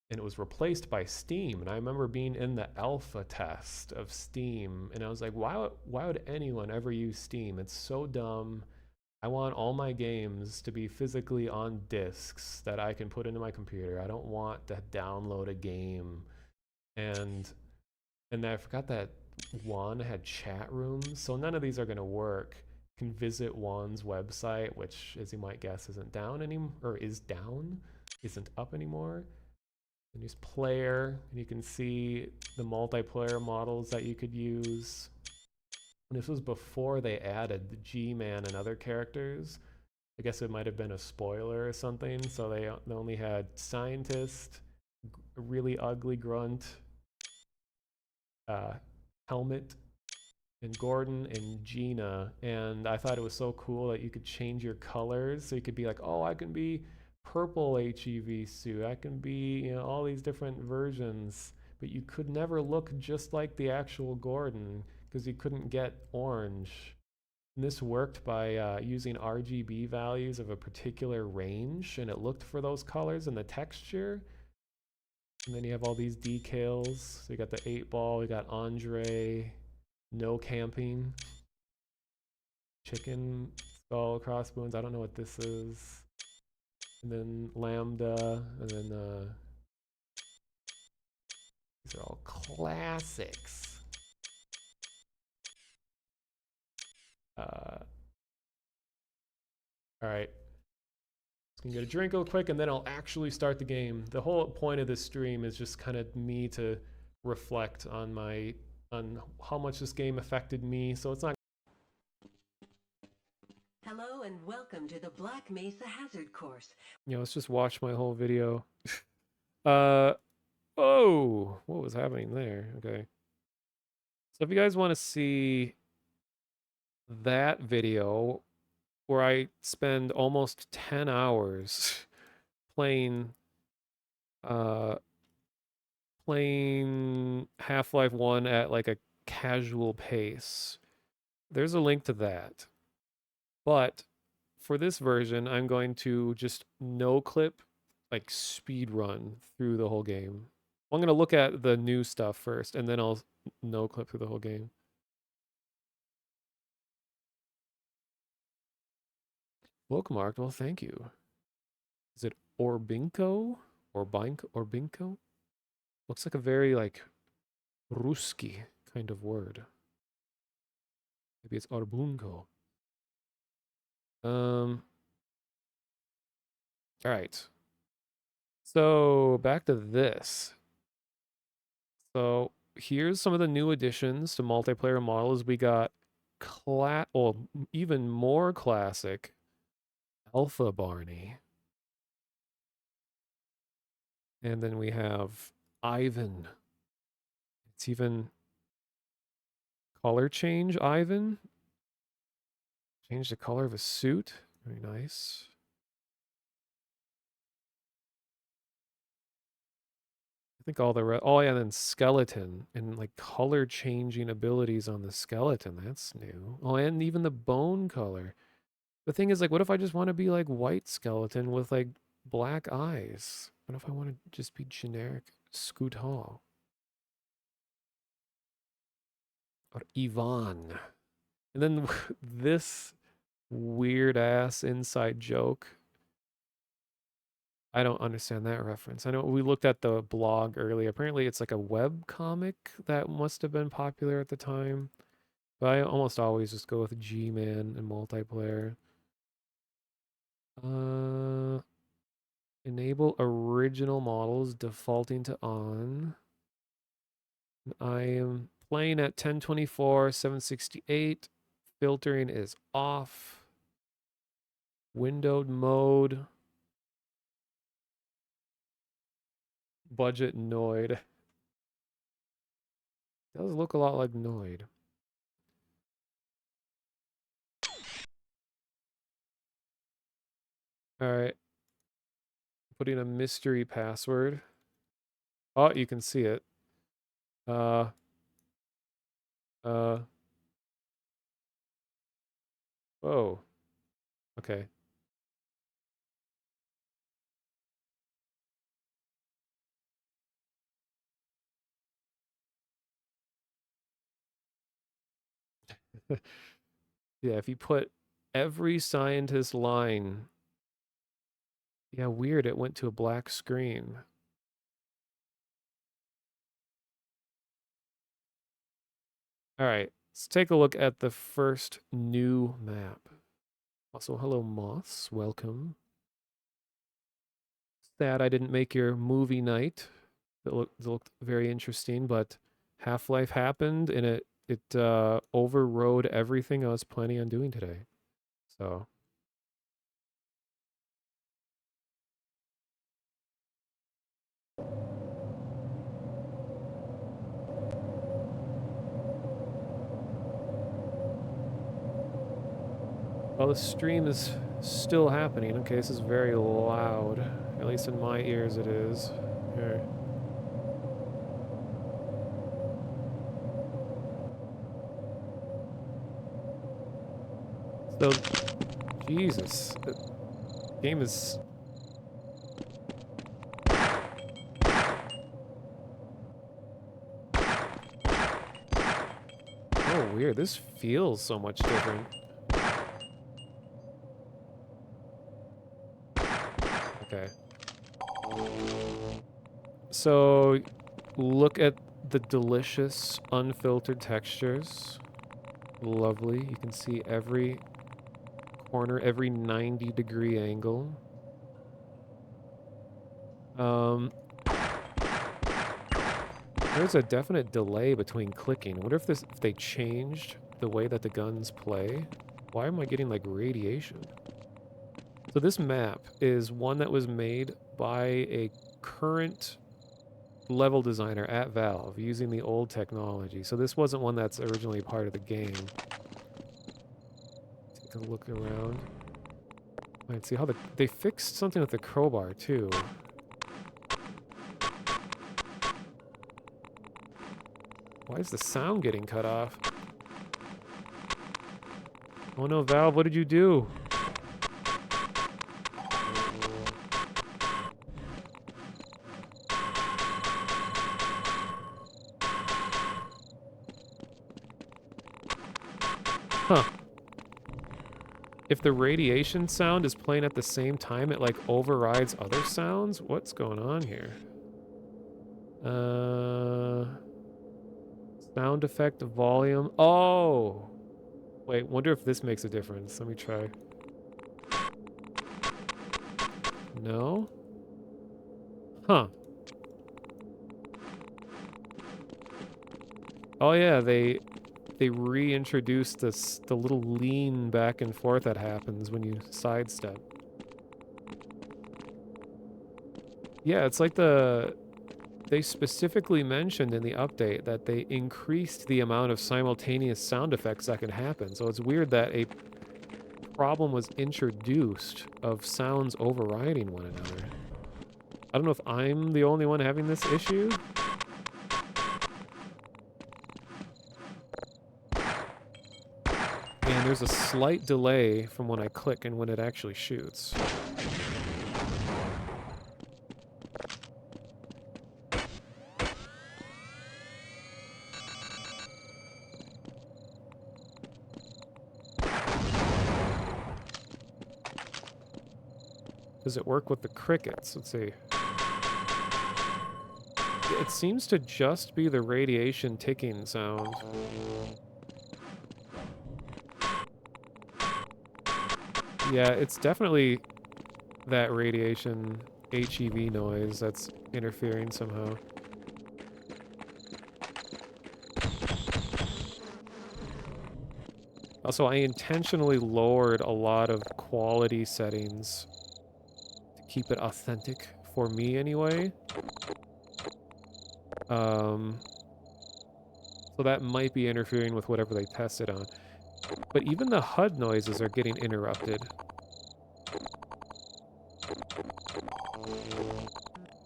it was replaced by Steam. And I remember being in the alpha test of Steam, and I was like, why would anyone ever use Steam? It's so dumb. I want all my games to be physically on discs that I can put into my computer. I don't want to download a game. And I forgot that Juan had chat rooms, so none of these are going to work. You can visit Juan's website, which, as you might guess, isn't down anymore, or is down, isn't up anymore. And use player, and you can see the multiplayer models that you could use. And this was before they added the G-Man and other characters. I guess it might have been a spoiler or something. So they only had scientist, a really ugly grunt, Helmet, and Gordon and Gina. And I thought it was so cool that you could change your colors. So you could be like, oh, I can be purple HEV suit. I can be, you know, all these different versions. But you could never look just like the actual Gordon because you couldn't get orange. And this worked by using RGB values of a particular range, and it looked for those colors in the texture. And then you have all these decals. So you got the 8-ball, you got Andre, no camping, chicken, skull, crossbones. I don't know what this is. And then Lambda, and then these are all classics. All right. Just gonna get a drink real quick and then I'll actually start the game. The whole point of this stream is just kind of me to reflect on how much this game affected me. So it's not. Hello and welcome to the Black Mesa Hazard Course. You know, let's just watch my whole video. Oh, what was happening there? Okay. So if you guys want to see that video where I spend almost 10 hours playing Half-Life 1 at like a casual pace, there's a link to that. But for this version, I'm going to just no clip, like speed run through the whole game. I'm going to look at the new stuff first, and then I'll no clip through the whole game. Bookmarked, well, thank you. Is it Orbinko? Orbinko? Looks like a very, like, Ruski kind of word. Maybe it's Orbunko. All right. So back to this. So here's some of the new additions to multiplayer models. We got even more classic Alpha Barney. And then we have Ivan. It's even color change Ivan. Change the color of his suit. Very nice. I think all the oh yeah, and then skeleton and like color changing abilities on the skeleton. That's new. Oh, and even the bone color. The thing is, like, what if I just want to be like white skeleton with like black eyes? What if I want to just be generic Scoot Hall? Or Yvonne. And then this weird ass inside joke. I don't understand that reference. I know we looked at the blog earlier. Apparently it's like a web comic that must have been popular at the time. But I almost always just go with G-Man and multiplayer. Enable original models defaulting to on. I am playing at 1024, 768. Filtering is off. Windowed mode. Budget Noid. Does look a lot like Noid. All right. Putting a mystery password. Oh, you can see it. Whoa. Okay. Yeah, if you put every scientist line. Yeah, weird. It went to a black screen. All right, let's take a look at the first new map. Also, hello, Moss. Welcome. Sad I didn't make your movie night. It looked very interesting, but Half-Life happened, and it overrode everything I was planning on doing today. So Well, the stream is still happening. Okay, this is very loud. At least in my ears it is. Here. So, Jesus, the game is... Oh, weird. This feels so much different. Okay. So, look at the delicious, unfiltered textures. Lovely. You can see every corner, every 90-degree angle. There's a definite delay between clicking. I wonder if they changed the way that the guns play. Why am I getting like radiation? So this map is one that was made by a current level designer at Valve using the old technology. So this wasn't one that's originally part of the game. Take a look around. Let's see how they fixed something with the crowbar too. Why is the sound getting cut off? Oh no, Valve, what did you do? Huh. If the radiation sound is playing at the same time, it like overrides other sounds? What's going on here? Sound effect, volume. Oh! Wait, wonder if this makes a difference. Let me try. No? Huh. Oh yeah, they reintroduced the little lean back and forth that happens when you sidestep. Yeah, it's like they specifically mentioned in the update that they increased the amount of simultaneous sound effects that can happen. So it's weird that a problem was introduced of sounds overriding one another. I don't know if I'm the only one having this issue. And there's a slight delay from when I click and when it actually shoots. Does it work with the crickets? Let's see. It seems to just be the radiation ticking sound. Yeah, it's definitely that radiation HEV noise that's interfering somehow. Also, I intentionally lowered a lot of quality settings to keep it authentic for me anyway. So that might be interfering with whatever they tested on. But even the HUD noises are getting interrupted.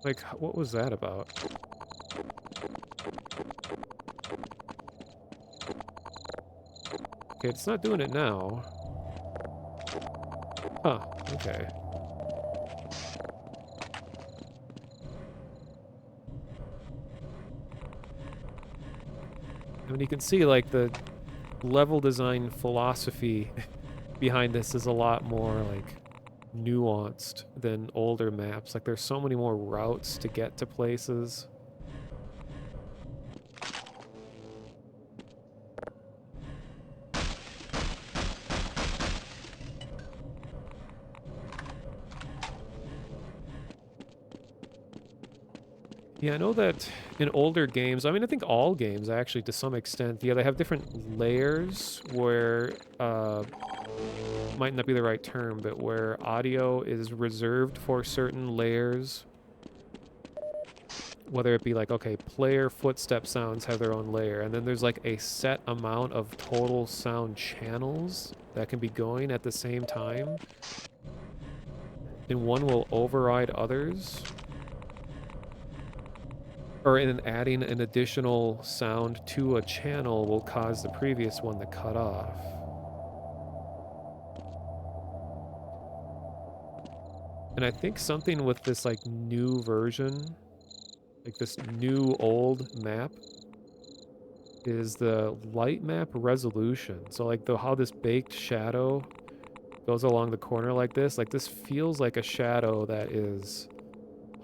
Like, what was that about? Okay, it's not doing it now. Huh, okay. I mean, you can see, like, the level design philosophy behind this is a lot more, like, nuanced than older maps. Like, there's so many more routes to get to places. Yeah, I know that in older games, I mean, I think all games actually, to some extent, yeah, they have different layers where, might not be the right term, but where audio is reserved for certain layers. whether it be like, okay, player footstep sounds have their own layer, and then there's like a set amount of total sound channels that can be going at the same time, and one will override others, or in adding an additional sound to a channel will cause the previous one to cut off. And I think something with this like new version, like this new old map, is the light map resolution. So like how this baked shadow goes along the corner like this feels like a shadow that is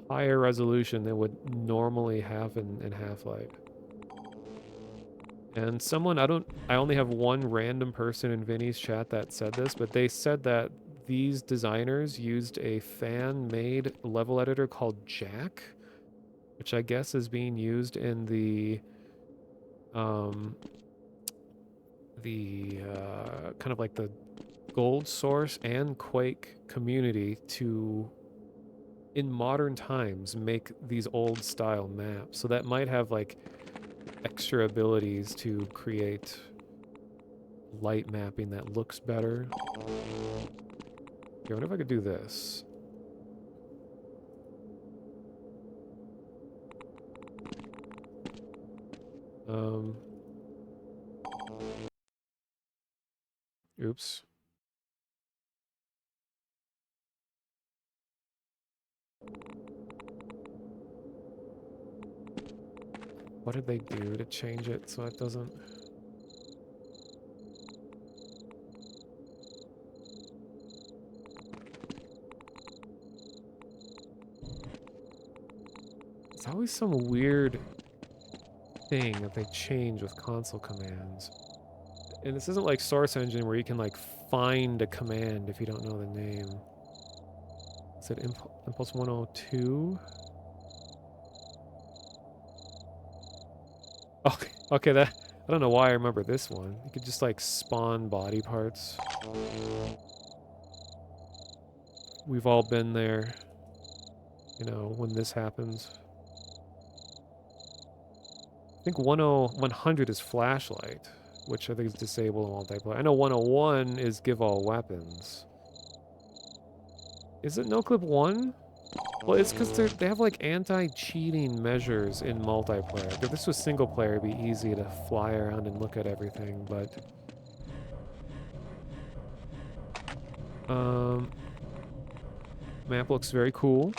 higher resolution than would normally have in Half-Life. And someone, I only have one random person in Vinny's chat that said this, but they said that these designers used a fan-made level editor called Jack, which I guess is being used in the kind of like the Gold Source and Quake community to, in modern times, make these old style maps. So that might have like extra abilities to create light mapping that looks better. I wonder if I could do this. Oops. What did they do to change it so it doesn't... It's always some weird thing that they change with console commands. And this isn't like Source Engine where you can like find a command if you don't know the name. Is it Impulse 102? Okay, that... I don't know why I remember this one. You could just like spawn body parts. We've all been there, you know, when this happens. I think 100 is flashlight, which I think is disabled in multiplayer. I know 101 is give all weapons. Is it no clip 1? Well, it's because they have like anti-cheating measures in multiplayer. If this was single player, it'd be easy to fly around and look at everything, but... Map looks very cool.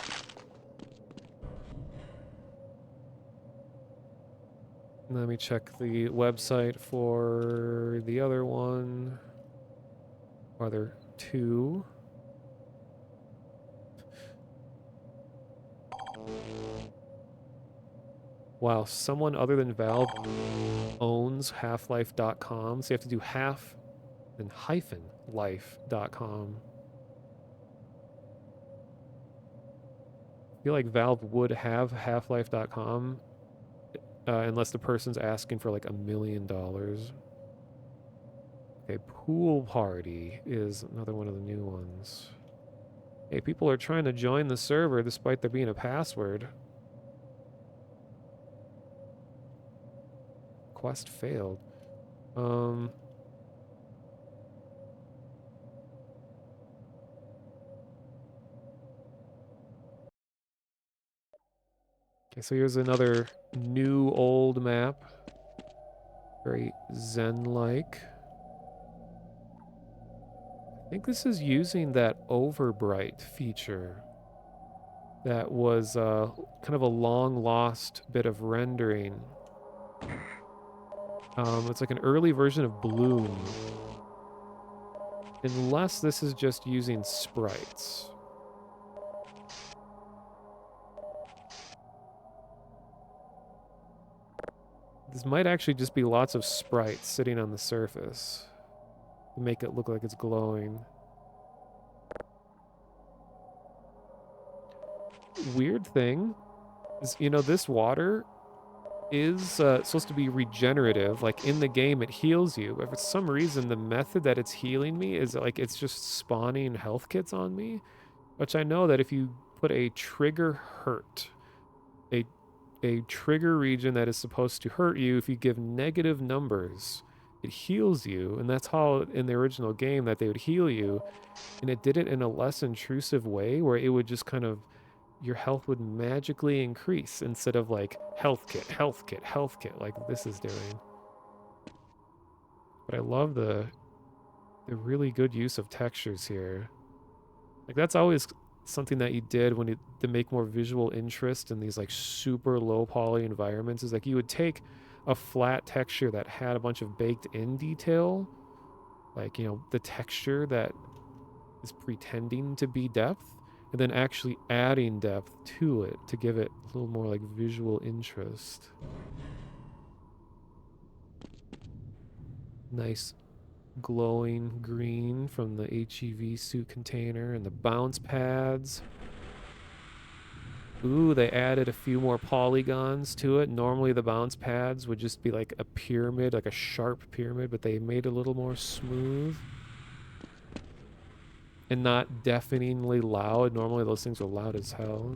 Let me check the website for the other one. Are there two? Wow, someone other than Valve owns Half-Life.com, so you have to do half and hyphen life.com. I feel like Valve would have Half-Life.com unless the person's asking for like $1 million. Okay, Pool Party is another one of the new ones. Hey, people are trying to join the server despite there being a password. Quest failed. Okay, so here's another new old map. Very Zen-like. I think this is using that overbright feature that was kind of a long-lost bit of rendering. It's like an early version of Bloom. Unless this is just using sprites. This might actually just be lots of sprites sitting on the surface to make it look like it's glowing. Weird thing is, you know, this water is supposed to be regenerative. Like in the game it heals you, but for some reason the method that it's healing me is like it's just spawning health kits on me, which I know that if you put a trigger hurt, a a trigger region that is supposed to hurt you. If you give negative numbers, it heals you, and that's how in the original game that they would heal you, and it did it in a less intrusive way where it would just kind of, your health would magically increase instead of like health kit, health kit, health kit like this is doing. But I love the really good use of textures here. Like that's always something that you did when to make more visual interest in these like super low poly environments, is like you would take a flat texture that had a bunch of baked in detail, like, you know, the texture that is pretending to be depth, and then actually adding depth to it to give it a little more like visual interest. Nice glowing green from the HEV suit container and the bounce pads. Ooh, they added a few more polygons to it. Normally the bounce pads would just be like a pyramid, like a sharp pyramid, but they made it a little more smooth and not deafeningly loud. Normally those things are loud as hell.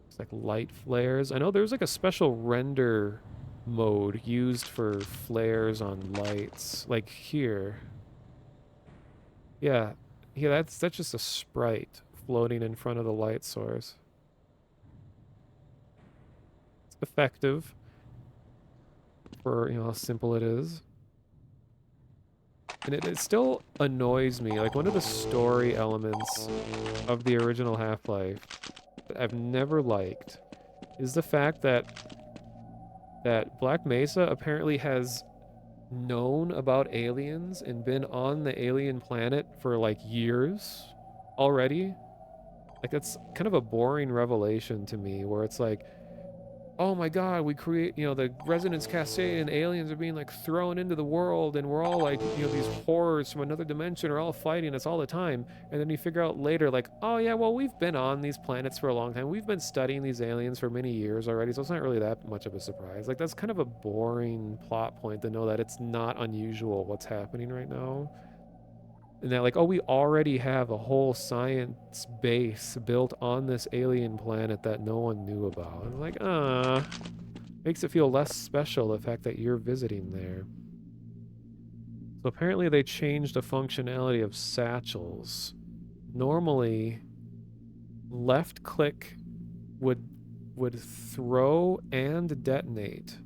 It's like light flares. I know there's like a special render mode used for flares on lights, like here. Yeah, that's just a sprite floating in front of the light source. It's effective for, you know, how simple it is. And it still annoys me. Like, one of the story elements of the original Half-Life that I've never liked is the fact that Black Mesa apparently has known about aliens and been on the alien planet for like years already. Like, that's kind of a boring revelation to me, where it's like, oh my god, we create, you know, the Resonance Cascade and aliens are being like thrown into the world, and we're all like, you know, these horrors from another dimension are all fighting us all the time. And then you figure out later, like, oh yeah, well, we've been on these planets for a long time. We've been studying these aliens for many years already, so it's not really that much of a surprise. Like, that's kind of a boring plot point to know that it's not unusual what's happening right now. And that, like, oh, we already have a whole science base built on this alien planet that no one knew about. And like, makes it feel less special, the fact that you're visiting there. So apparently they changed the functionality of satchels. Normally, left click would throw and detonate.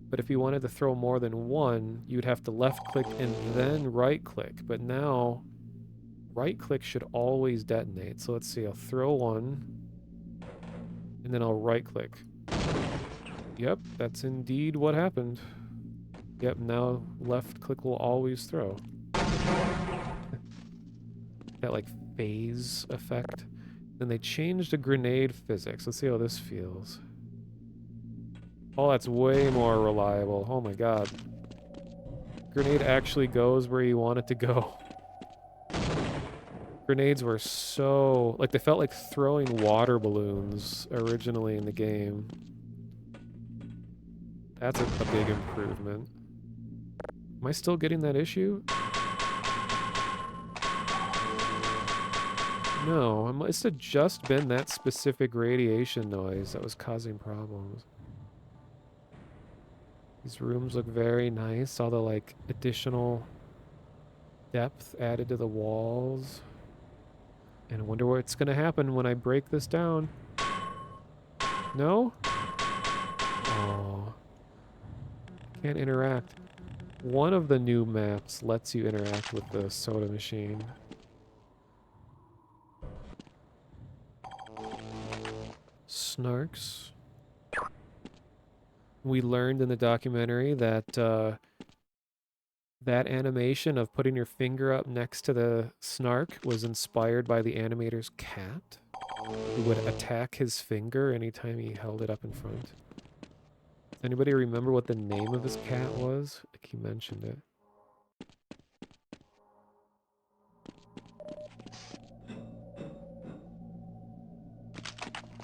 But if you wanted to throw more than one, you'd have to left click and then right click. But now, right click should always detonate. So let's see, I'll throw one, and then I'll right click. Yep, that's indeed what happened. Yep, now left click will always throw. That like phase effect. Then they changed the grenade physics. Let's see how this feels. Oh, that's way more reliable. Oh my god. Grenade actually goes where you want it to go. Grenades were so... like, they felt like throwing water balloons originally in the game. That's a big improvement. Am I still getting that issue? No, it must have just been that specific radiation noise that was causing problems. These rooms look very nice. All the, like, additional depth added to the walls. And I wonder what's going to happen when I break this down. No? Oh. Can't interact. One of the new maps lets you interact with the soda machine. Snarks. We learned in the documentary that that animation of putting your finger up next to the snark was inspired by the animator's cat, who would attack his finger anytime he held it up in front. Does anybody remember what the name of his cat was? I think he mentioned it.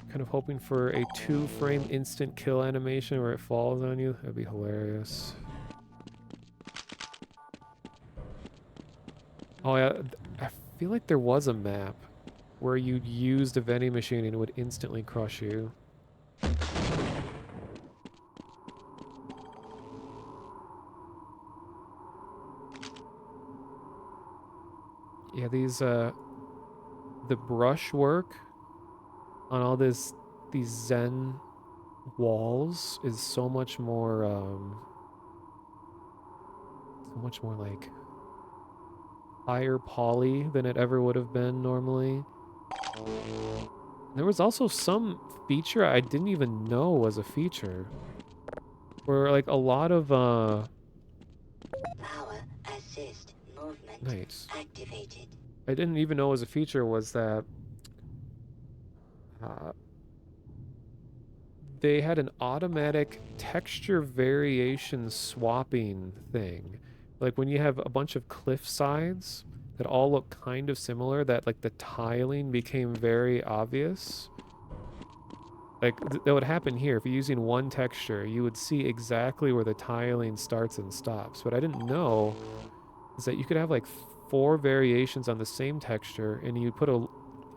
Kind of hoping for a 2-frame instant kill animation where it falls on you. That'd be hilarious. Oh yeah, I feel like there was a map where you'd use the vending machine and it would instantly crush you. Yeah, the brushwork on all these Zen walls is so much more like higher poly than it ever would have been normally. There was also some feature I didn't even know was a feature, where like a lot of Power assist movement nice. activated. I didn't even know was a feature was that they had an automatic texture variation swapping thing. Like when you have a bunch of cliff sides that all look kind of similar, that like the tiling became very obvious. Like that would happen here. If you're using one texture, you would see exactly where the tiling starts and stops. What I didn't know is that you could have like 4 variations on the same texture, and you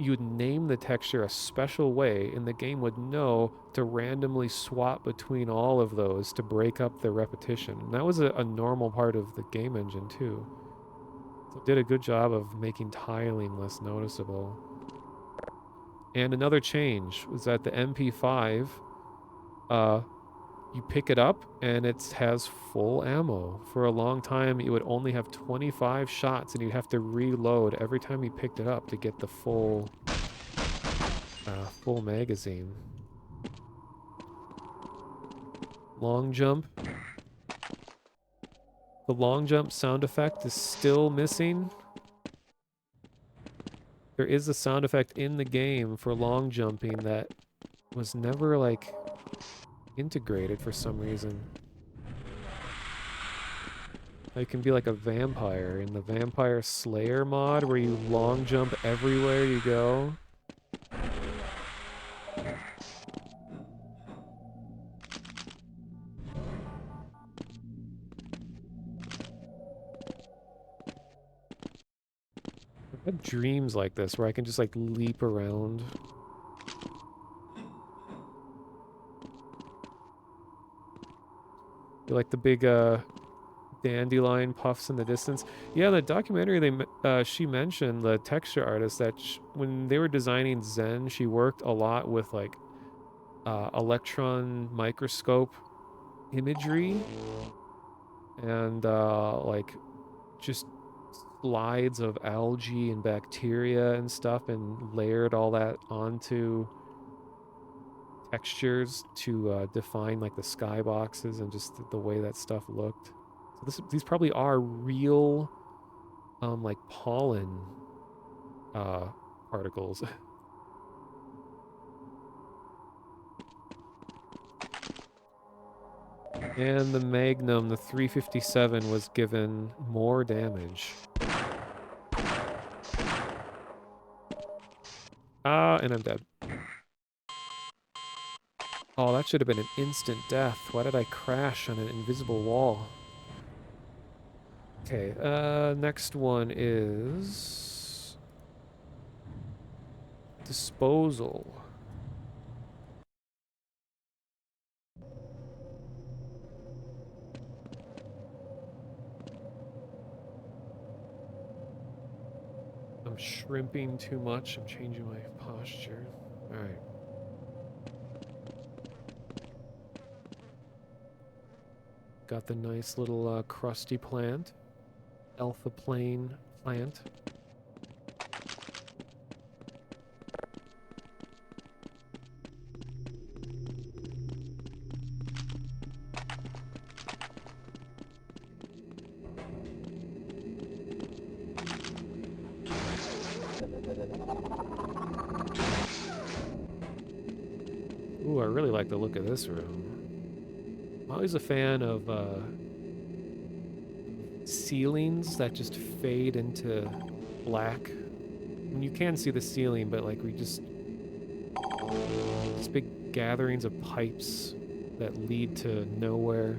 would name the texture a special way, and the game would know to randomly swap between all of those to break up the repetition. And that was a normal part of the game engine too. So it did a good job of making tiling less noticeable. And another change was that the MP5, you pick it up and it has full ammo. For a long time, it would only have 25 shots, and you'd have to reload every time you picked it up to get the full magazine. Long jump. The long jump sound effect is still missing. There is a sound effect in the game for long jumping that was never like integrated for some reason. You can be like a vampire in the Vampire Slayer mod where you long jump everywhere you go. I've had dreams like this where I can just like leap around. You like the big dandelion puffs in the distance. Yeah, the documentary she mentioned, the texture artist, that when they were designing Zen, she worked a lot with like electron microscope imagery and like just slides of algae and bacteria and stuff, and layered all that onto textures to define like the skyboxes and just the way that stuff looked. So these probably are real like pollen particles. And the Magnum, the 357, was given more damage. And I'm dead. Oh, that should have been an instant death. Why did I crash on an invisible wall? Okay, next one is disposal. I'm shrimping too much. I'm changing my posture. All right. Got the nice little crusty plant. Alpha plane plant. Ooh, I really like the look of this room. I'm always a fan of ceilings that just fade into black. And you can see the ceiling, but like these big gatherings of pipes that lead to nowhere.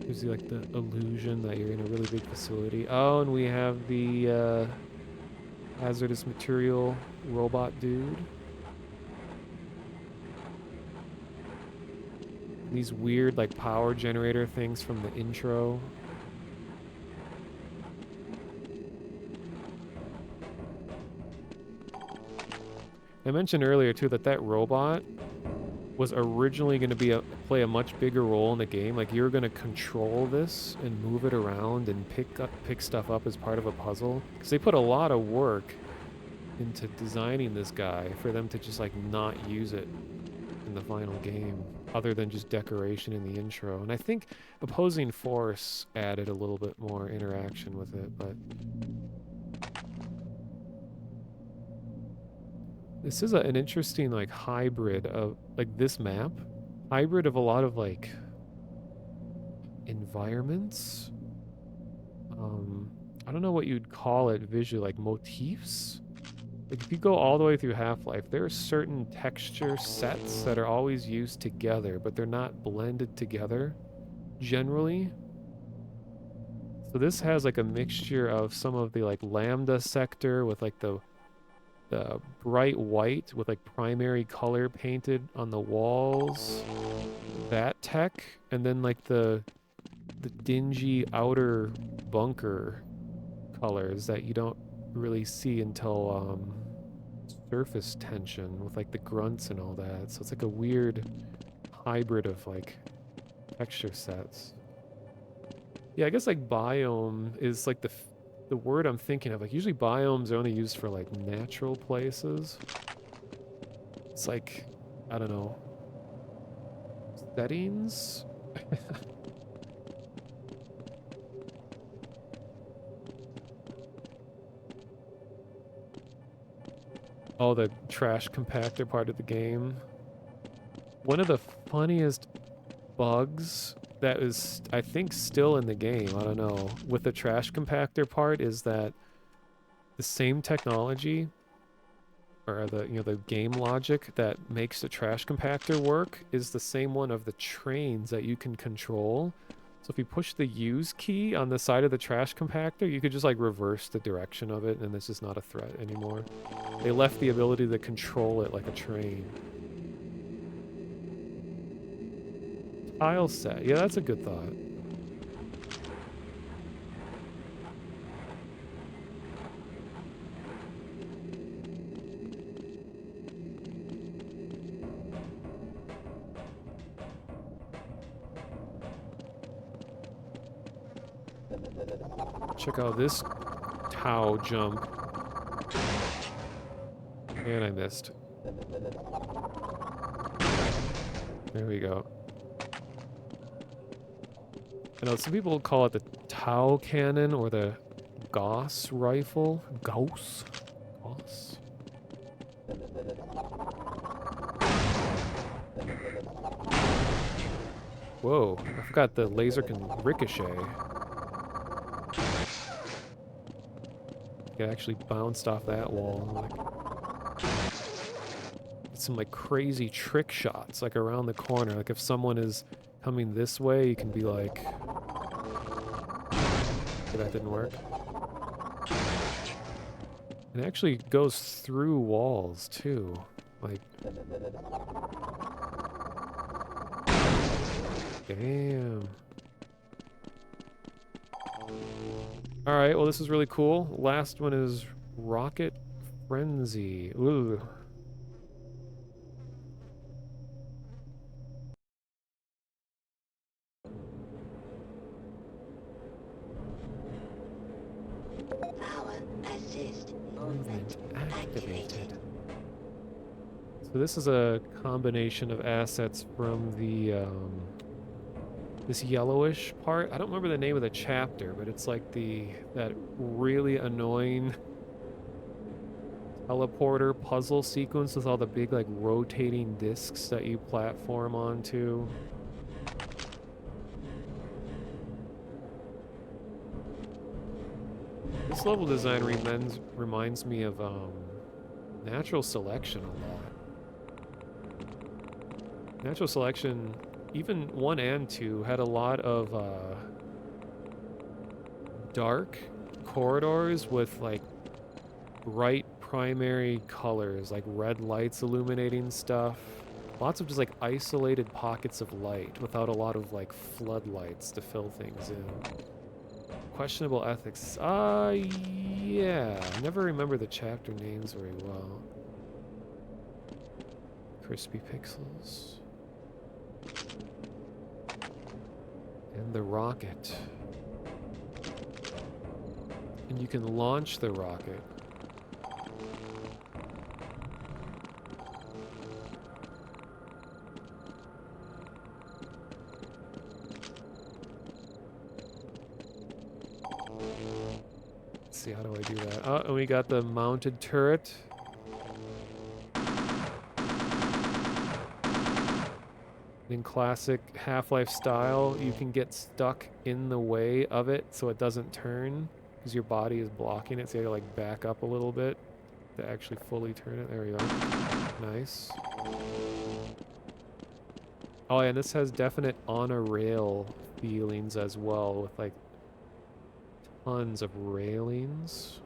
Gives you like the illusion that you're in a really big facility. Oh, and we have the hazardous material robot dude. These weird like power generator things from the intro. I mentioned earlier too that that robot was originally going to play a much bigger role in the game. Like, you were going to control this and move it around and pick stuff up as part of a puzzle. Because they put a lot of work into designing this guy for them to just like not use it in the final game, other than just decoration in the intro. And I think opposing force added a little bit more interaction with it, but this is an interesting like hybrid of like this map, hybrid of a lot of like environments. I don't know what you'd call it visually, like motifs. Like if you go all the way through Half-Life, there are certain texture sets that are always used together, but they're not blended together generally. So this has like a mixture of some of the like lambda sector with like the bright white with like primary color painted on the walls, that tech, and then like the dingy outer bunker colors that you don't really see until surface tension with like the grunts and all that. So it's like a weird hybrid of like texture sets. Yeah, I guess like biome is like the word I'm thinking of. Like usually biomes are only used for like natural places. It's like, I don't know, settings? Oh, the trash compactor part of the game. One of the funniest bugs that is, I think, still in the game, I don't know, with the trash compactor part is that the same technology, or the game logic that makes the trash compactor work is the same one of the trains that you can control. So if you push the use key on the side of the trash compactor, you could just like reverse the direction of it, and it's just not a threat anymore. They left the ability to control it like a train. Tile set. Yeah, that's a good thought. Check out this Tau jump. And I missed. There we go. I know some people call it the Tau cannon or the Gauss rifle. Gauss? Gauss? Whoa, I forgot the laser can ricochet. It actually bounced off that wall. Like, some like crazy trick shots like around the corner. Like if someone is coming this way, you can be like, okay, that didn't work. It actually goes through walls too. Like, damn. All right, well, this is really cool. Last one is Rocket Frenzy. Ooh. Power assist movement activated. So this is a combination of assets from the this yellowish part. I don't remember the name of the chapter, but it's like that really annoying teleporter puzzle sequence with all the big like rotating discs that you platform onto. This level design reminds me of Natural Selection a lot. Natural Selection, even 1 and 2, had a lot of dark corridors with like bright primary colors, like red lights illuminating stuff. Lots of just like isolated pockets of light without a lot of like floodlights to fill things in. Questionable ethics. Yeah. I never remember the chapter names very well. Crispy pixels. And the rocket. And you can launch the rocket. Let's see, how do I do that? Oh, and we got the mounted turret. In classic Half-Life style, you can get stuck in the way of it so it doesn't turn because your body is blocking it, so you gotta like back up a little bit to actually fully turn it. There we go. Nice. Oh yeah, and this has definite on a rail feelings as well, with like tons of railings,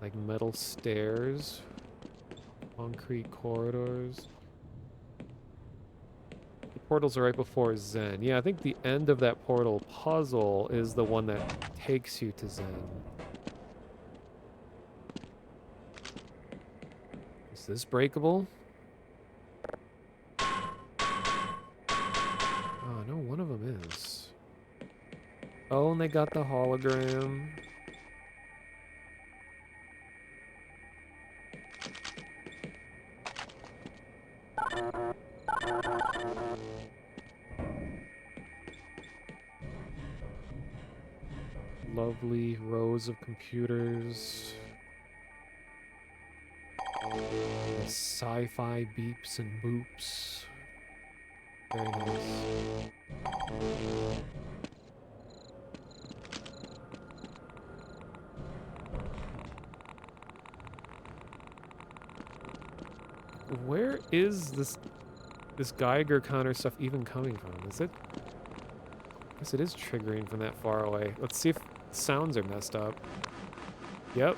like metal stairs, concrete corridors. The portals are right before Zen. Yeah, I think the end of that portal puzzle is the one that takes you to Zen. Is this breakable? Oh, no, one of them is. Oh, and they got the hologram. Lovely rows of computers. Sci-fi beeps and boops. Very nice. Where is this Geiger counter stuff even coming from? Is it? I guess it is triggering from that far away. Let's see if sounds are messed up. Yep.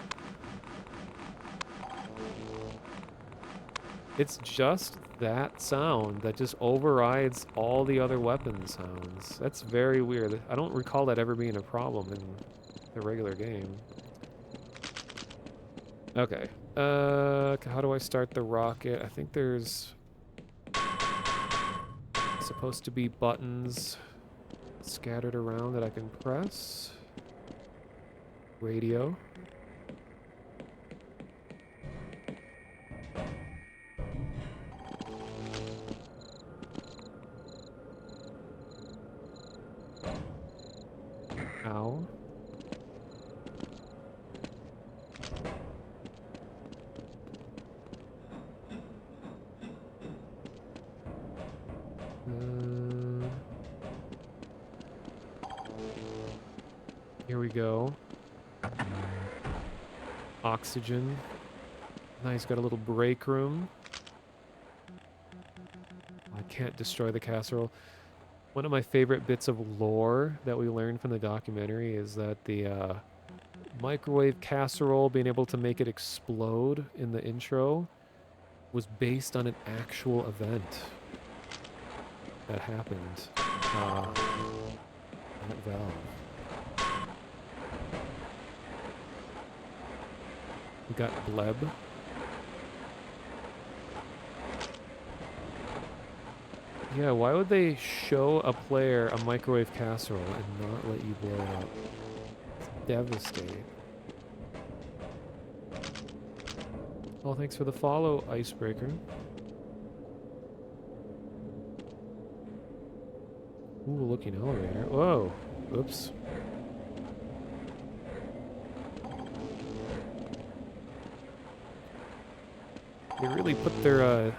It's just that sound that just overrides all the other weapon sounds. That's very weird. I don't recall that ever being a problem in the regular game. Okay. How do I start the rocket? I think there's supposed to be buttons scattered around that I can press. Radio. Ow. Here we go. Oxygen. Nice, got a little break room. I can't destroy the casserole. One of my favorite bits of lore that we learned from the documentary is that the microwave casserole, being able to make it explode in the intro, was based on an actual event that happened at Valve. We got Bleb. Yeah, why would they show a player a microwave casserole and not let you blow it up? It's devastating. Well, thanks for the follow, Icebreaker. Ooh, looking elevator. Whoa. Oops. They really put their,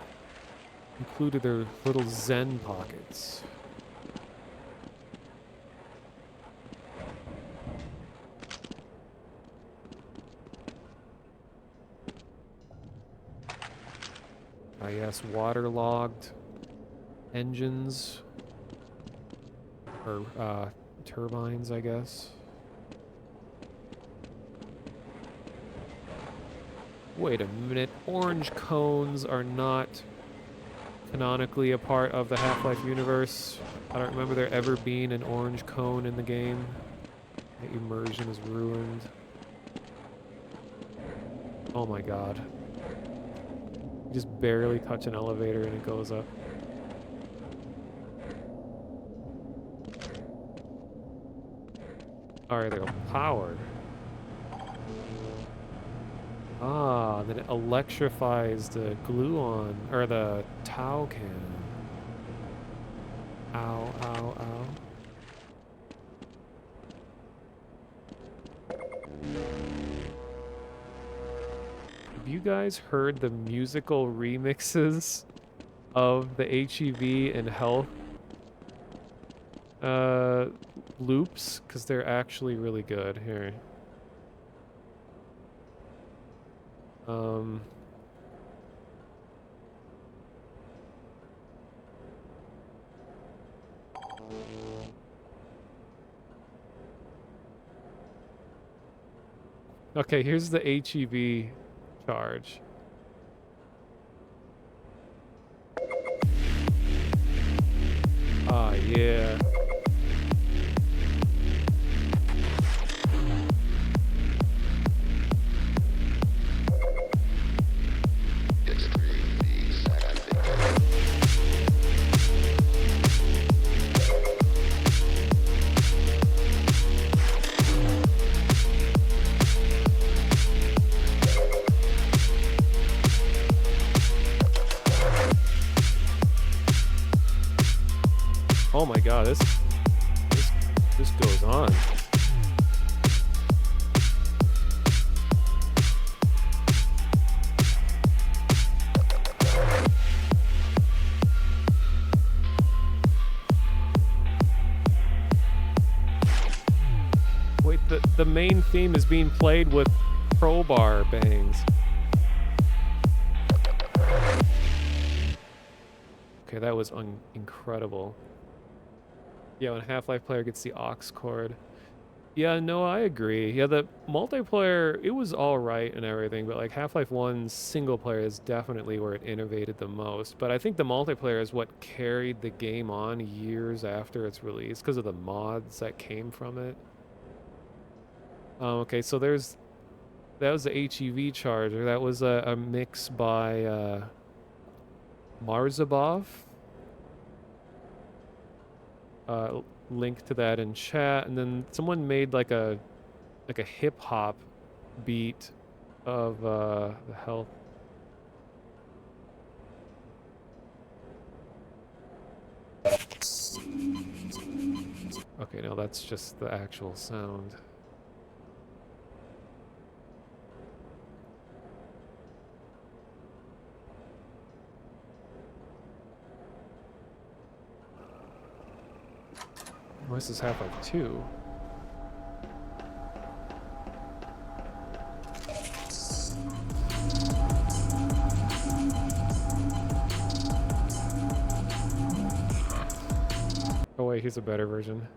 included their little Zen pockets. Ah, yes, waterlogged engines. Or, turbines, I guess. Wait a minute, orange cones are not canonically a part of the Half-Life universe. I don't remember there ever being an orange cone in the game. The immersion is ruined. Oh my god. You just barely touch an elevator and it goes up. Alright, they go powered. Ah, then it electrifies the gluon, or the Tau cannon. Ow, ow, ow. Have you guys heard the musical remixes of the HEV and Health loops? Because they're actually really good. Here. Okay, here's the HEV charge. Ah, yeah. Oh my god, this goes on. Wait, the main theme is being played with crowbar bangs. Okay, that was incredible. Yeah, when a Half-Life player gets the aux cord. Yeah, no, I agree. Yeah, the multiplayer, it was alright and everything, but like Half-Life 1's single player is definitely where it innovated the most. But I think the multiplayer is what carried the game on years after its release because of the mods that came from it. Okay, so that was the HEV charger. That was a mix by Marzabov. Link to that in chat, and then someone made like a hip hop beat of the Health. Okay, no, that's just the actual sound. Oh, this is Half-Life 2. Oh wait, here's a better version.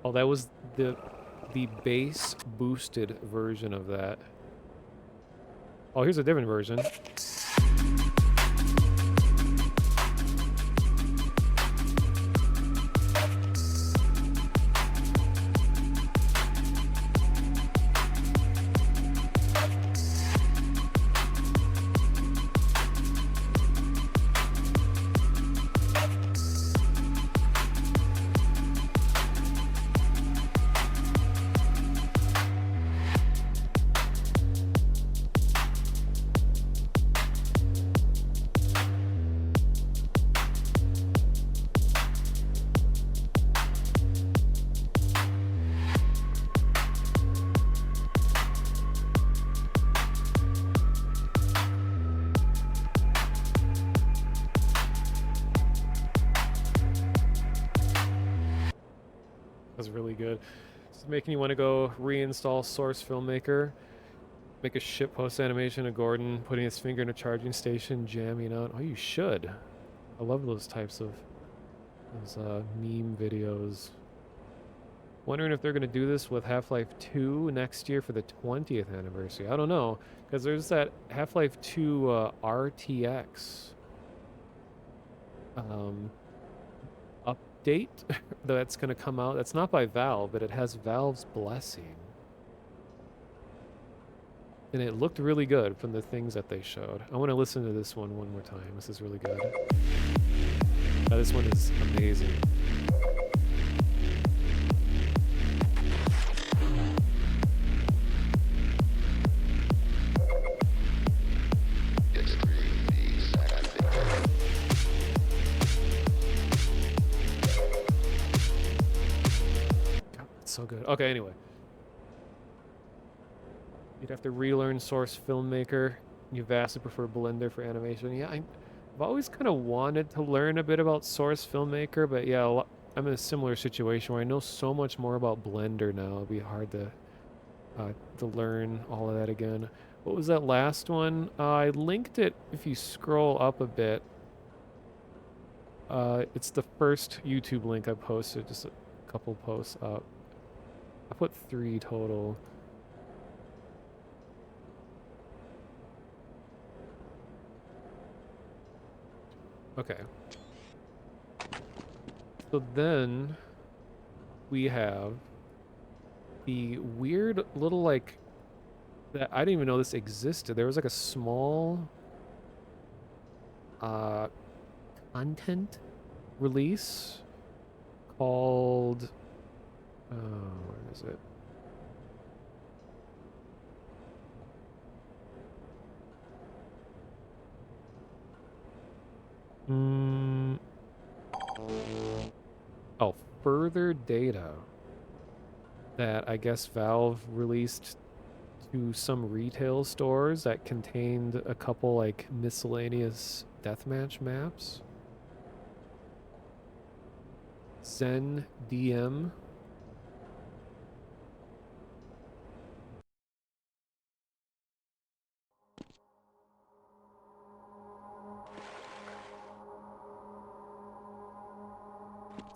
Oh, that was the bass boosted version of that. Oh, here's a different version. It's making you want to go reinstall Source Filmmaker, make a shitpost animation of Gordon putting his finger in a charging station, jamming out. Oh, you should. I love those types of meme videos. Wondering if they're going to do this with Half-Life 2 next year for the 20th anniversary. I don't know, because there's that Half-Life 2 RTX update that's going to come out. That's not by Valve, but it has Valve's blessing. And it looked really good from the things that they showed. I want to listen to this one more time. This is really good. This one is amazing. So good. Okay, anyway. You'd have to relearn Source Filmmaker. You vastly prefer Blender for animation. Yeah, I've always kind of wanted to learn a bit about Source Filmmaker, but yeah, I'm in a similar situation where I know so much more about Blender now. It'll be hard to learn all of that again. What was that last one? I linked it if you scroll up a bit. It's the first YouTube link I posted, just a couple posts up. I put 3 total. Okay. So then we have the weird little like that I didn't even know this existed. There was like a small content release called where is it? Oh, further data that I guess Valve released to some retail stores that contained a couple like miscellaneous deathmatch maps. Zen DM.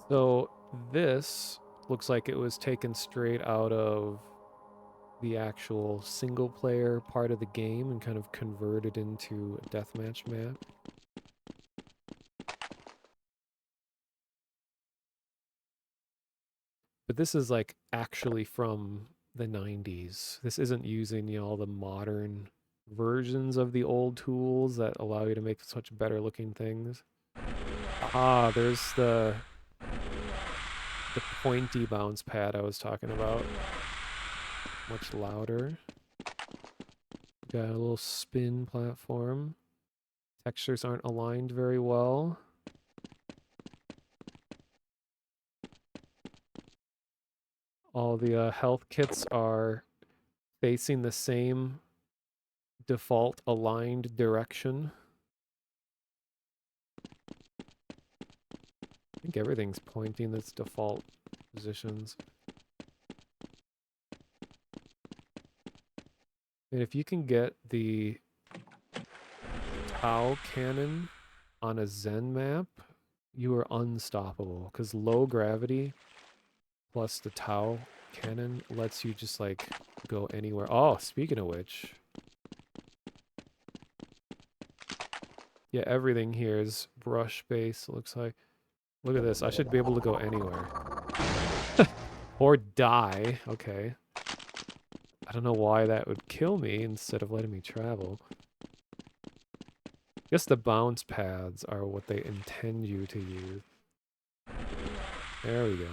So this looks like it was taken straight out of the actual single player part of the game and kind of converted into a deathmatch map. But this is like actually from the 90s. This isn't using, you know, all the modern versions of the old tools that allow you to make such better looking things. Ah, there's the pointy bounce pad I was talking about. Much louder. Got a little spin platform. Textures aren't aligned very well. All the health kits are facing the same default aligned direction. I think everything's pointing its default positions. And if you can get the Tau cannon on a Zen map, you are unstoppable. Because low gravity plus the Tau cannon lets you just like go anywhere. Oh, speaking of which. Yeah, everything here is brush based, it looks like. Look at this. I should be able to go anywhere. Or die. Okay. I don't know why that would kill me instead of letting me travel. I guess the bounce pads are what they intend you to use. There we go.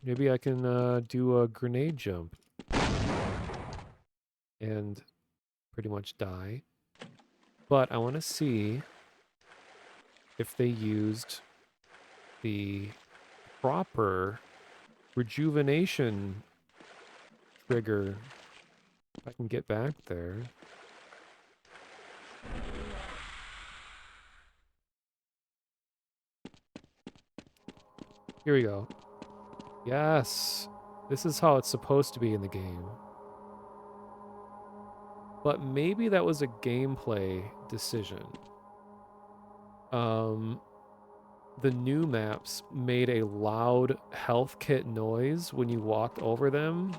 Maybe I can do a grenade jump and pretty much die. But I want to see if they used the proper rejuvenation trigger If I can get back there. Here we go. Yes! This is how it's supposed to be in the game. But maybe that was a gameplay decision. The new maps made a loud health kit noise when you walked over them.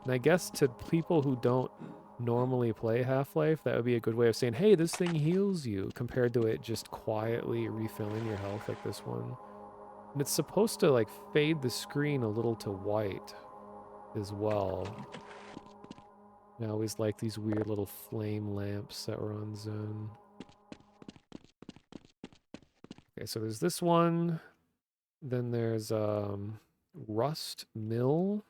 And I guess to people who don't normally play Half-Life, that would be a good way of saying, hey, this thing heals you, compared to it just quietly refilling your health like this one. And it's supposed to like fade the screen a little to white as well. I always like these weird little flame lamps that were on Zone. Okay, so there's this one. Then there's Rust Mill.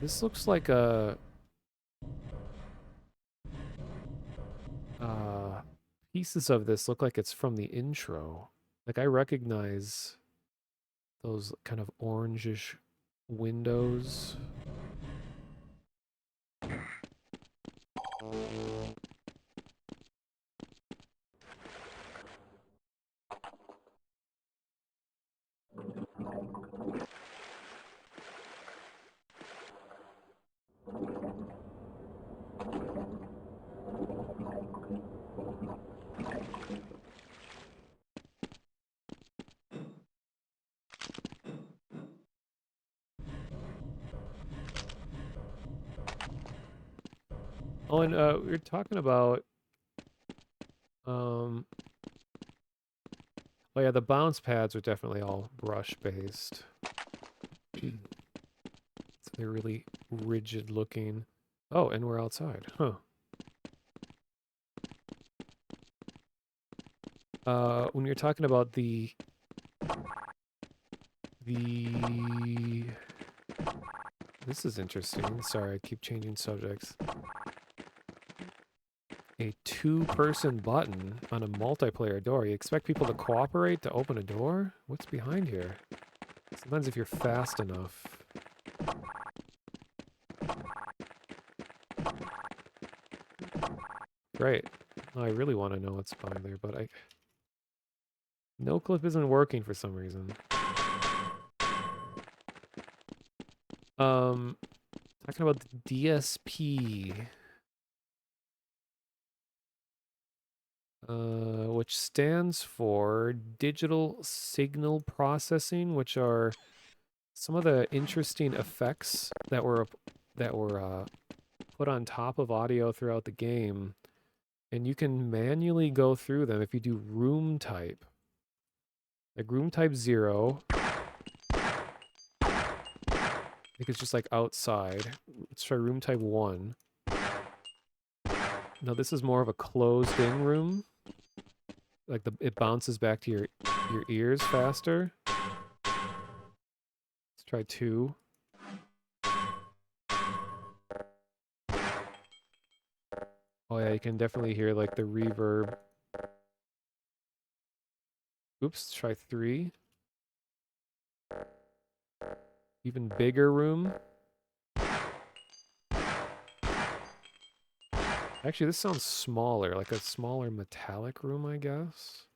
This looks like a pieces of this look like it's from the intro. Like I recognize those kind of orangish windows. Oh, and we were talking about, oh yeah, the bounce pads are definitely all brush-based. So they're really rigid looking. Oh, and we're outside, huh. When you're talking about the this is interesting. Sorry, I keep changing subjects. A two-person button on a multiplayer door. You expect people to cooperate to open a door? What's behind here? Sometimes if you're fast enough. Great. Oh, I really want to know what's behind there, but no clip isn't working for some reason. Talking about the DSP. Which stands for Digital Signal Processing, which are some of the interesting effects that were put on top of audio throughout the game, and you can manually go through them if you do room type. Like room type 0, I think it's just like outside. Let's try room type 1. No, this is more of a closed-in room. Like it bounces back to your ears faster. Let's try 2. Oh yeah, you can definitely hear like the reverb. Oops, try 3. Even bigger room. Actually, this sounds smaller, like a smaller metallic room, I guess.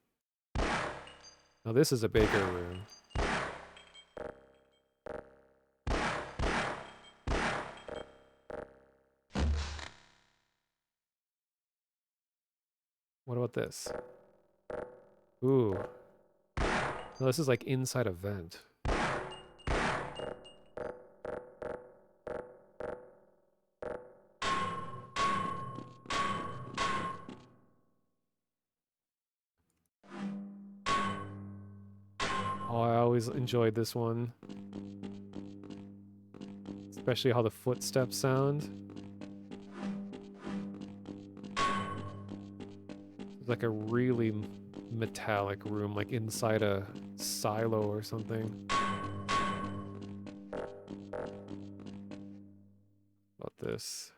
Now this is a bigger room. What about this? Ooh. No, this is like inside a vent. Oh, I always enjoyed this one. Especially how the footsteps sound. It's like a really metallic room, like inside a silo or something. About this.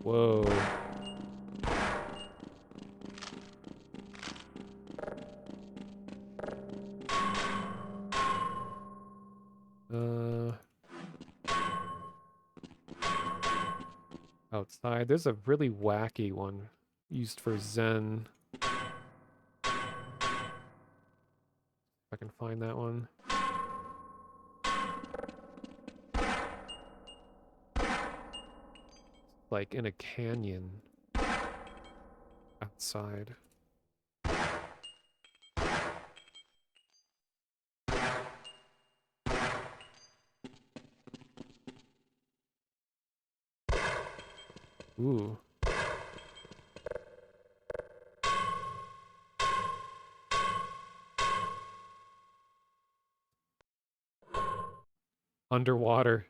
Whoa. outside. There's a really wacky one used for Zen. If I can find that one. Like in a canyon outside. Ooh. Underwater.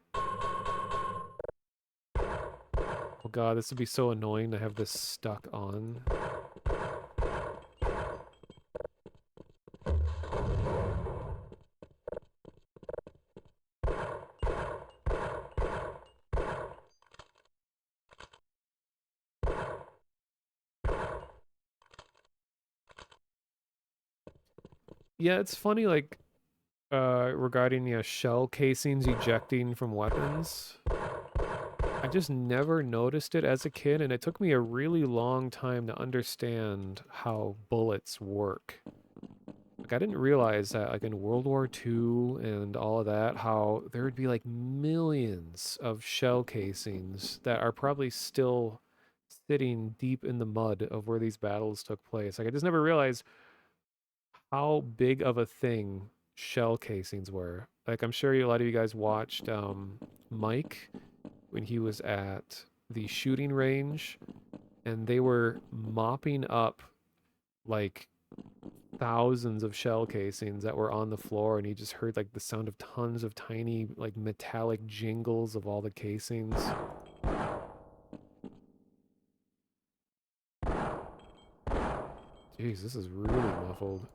Oh god, this would be so annoying to have this stuck on. Yeah, it's funny, like, regarding, you know, shell casings ejecting from weapons. I just never noticed it as a kid, and it took me a really long time to understand how bullets work. Like, I didn't realize that, like, in World War II and all of that, how there would be, like, millions of shell casings that are probably still sitting deep in the mud of where these battles took place. Like, I just never realized how big of a thing shell casings were. Like, I'm sure a lot of you guys watched Mike when he was at the shooting range, and they were mopping up like thousands of shell casings that were on the floor, and he just heard like the sound of tons of tiny like metallic jingles of all the casings. Jeez, this is really muffled.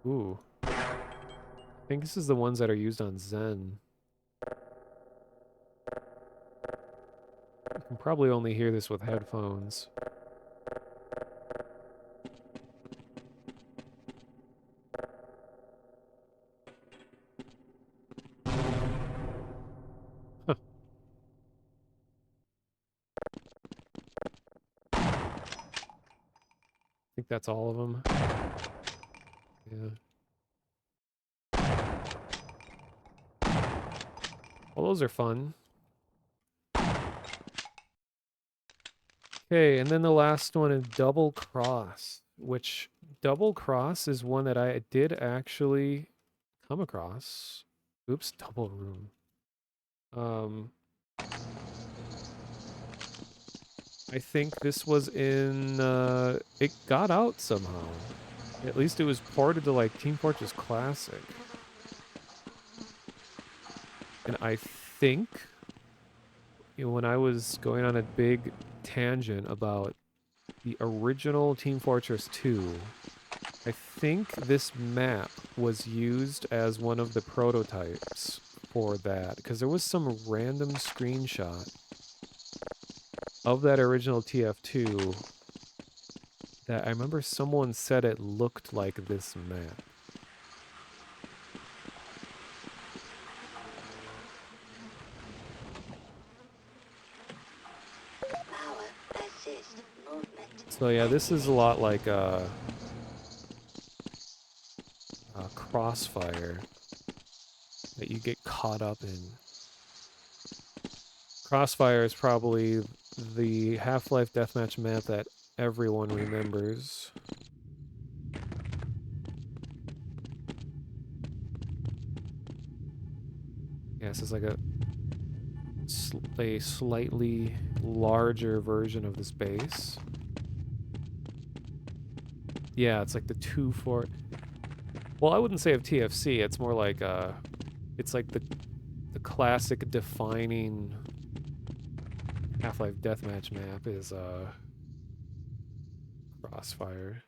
Ooh. I think this is the ones that are used on Zen. You can probably only hear this with headphones. Huh. I think that's all of them. Yeah. Well, those are fun. Okay, and then the last one is Double Cross, which Double Cross is one that I did actually come across. Oops, Double Room. I think this was in, it got out somehow. At least it was ported to like Team Fortress Classic. And I think, you know, when I was going on a big tangent about the original Team Fortress 2, I think this map was used as one of the prototypes for that, because there was some random screenshot of that original TF2 that I remember someone said it looked like this map. So yeah, this is a lot like Crossfire that you get caught up in. Crossfire is probably the Half-Life Deathmatch map that everyone remembers. Yeah, this is like a slightly larger version of this base. Yeah, it's like the 2-4. Well, I wouldn't say of TFC. It's more like it's like the classic defining Half-Life Deathmatch map is Crossfire.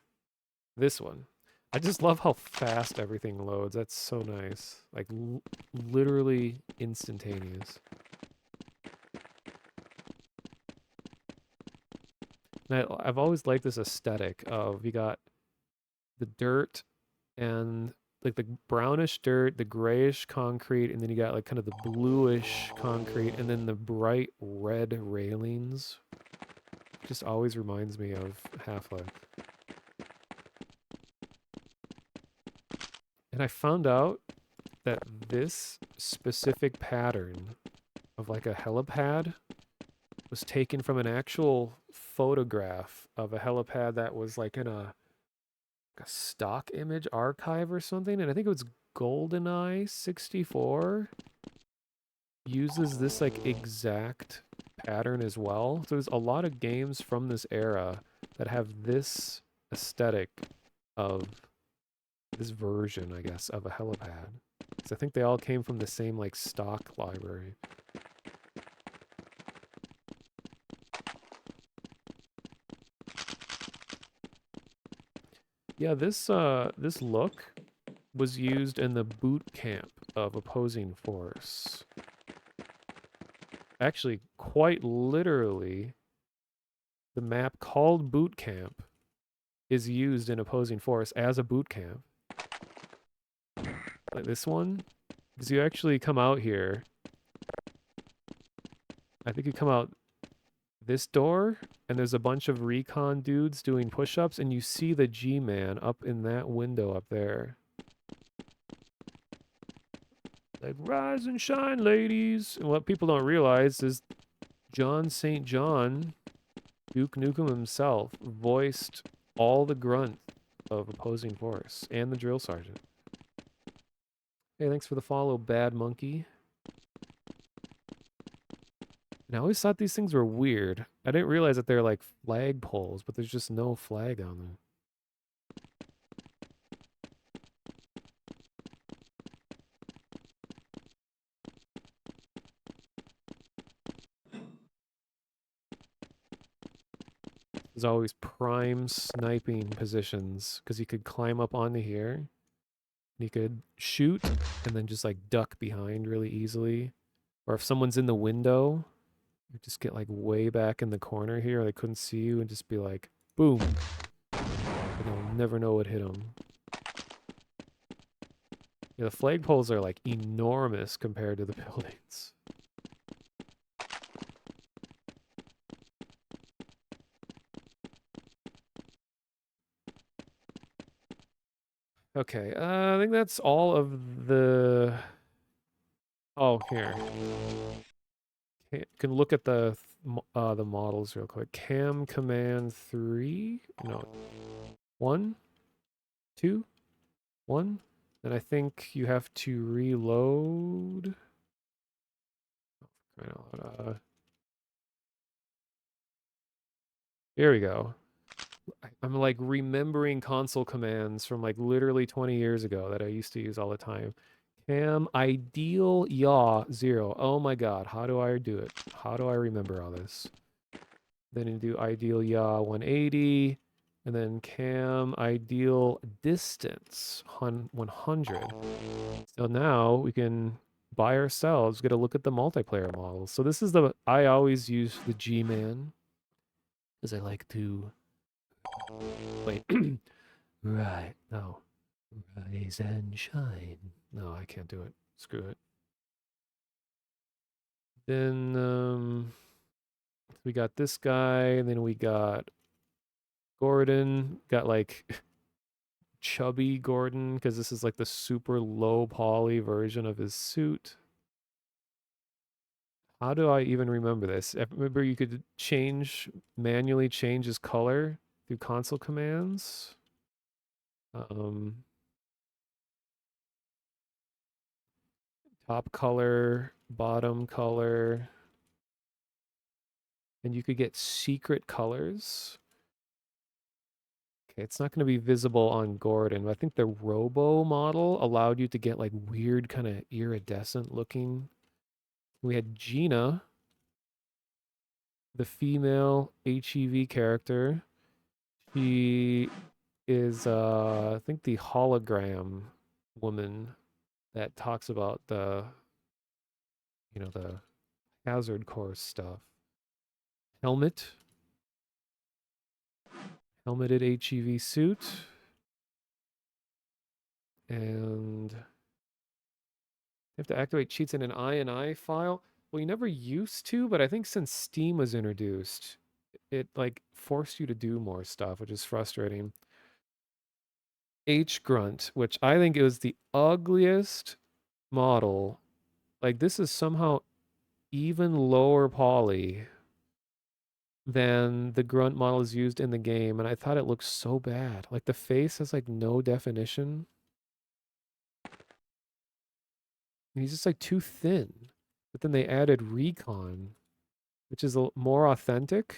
This one. I just love how fast everything loads. That's so nice. Like literally instantaneous. And I've always liked this aesthetic of you got the dirt and like the brownish dirt, the grayish concrete, and then you got like kind of the bluish concrete, and then the bright red railings. Just always reminds me of Half-Life. And I found out that this specific pattern of like a helipad was taken from an actual photograph of a helipad that was like in a stock image archive or something, and I think it was GoldenEye 64 uses this like exact pattern as well. So there's a lot of games from this era that have this aesthetic of this version, I guess, of a helipad. So I think they all came from the same like stock library. Yeah, this look was used in the boot camp of opposing force. Actually, quite literally, the map called Boot Camp is used in opposing force as a boot camp. Like this one, because you actually come out here. I think you come out this door, and there's a bunch of recon dudes doing push-ups, and you see the G-Man up in that window up there. Like, rise and shine, ladies! And what people don't realize is John St. John, Duke Nukem himself, voiced all the grunt of opposing force, and the drill sergeant. Hey, thanks for the follow, Bad Monkey. And I always thought these things were weird. I didn't realize that they're like flag poles, but there's just no flag on them. There's always prime sniping positions, because you could climb up onto here, and you could shoot, and then just like duck behind really easily. Or if someone's in the window, you just get like way back in the corner here, they couldn't see you, and just be like, boom. And they'll never know what hit them. Yeah, the flagpoles are like enormous compared to the buildings. Okay, I think that's all of the... Oh, here. You can look at the models real quick. Cam command 3? No. 1? 2? 1? Then I think you have to reload. Here we go. I'm like remembering console commands from like literally 20 years ago that I used to use all the time. Cam ideal yaw 0. Oh my god, how do I do it? How do I remember all this? Then you do ideal yaw 180, and then cam ideal distance 100. So now we can by ourselves get a look at the multiplayer models. So this is the, I always use the G-Man because I like to wait. Right, no. Rise and shine. No, I can't do it. Screw it. Then we got this guy, and then we got Gordon. Got like chubby Gordon, because this is like the super low poly version of his suit. How do I even remember this? I remember you could manually change his color through console commands. Top color, bottom color. And you could get secret colors. Okay, it's not going to be visible on Gordon, but I think the Robo model allowed you to get like weird kind of iridescent looking. We had Gina, the female HEV character. She is, I think, the hologram woman that talks about the, the hazard course stuff. Helmet. Helmeted HEV suit. And you have to activate cheats in an INI file. Well, you never used to, but I think since Steam was introduced, it like forced you to do more stuff, which is frustrating. H Grunt, which I think is the ugliest model. Like this is somehow even lower poly than the grunt models used in the game, and I thought it looked so bad. Like the face has like no definition. And he's just like too thin. But then they added recon, which is more authentic.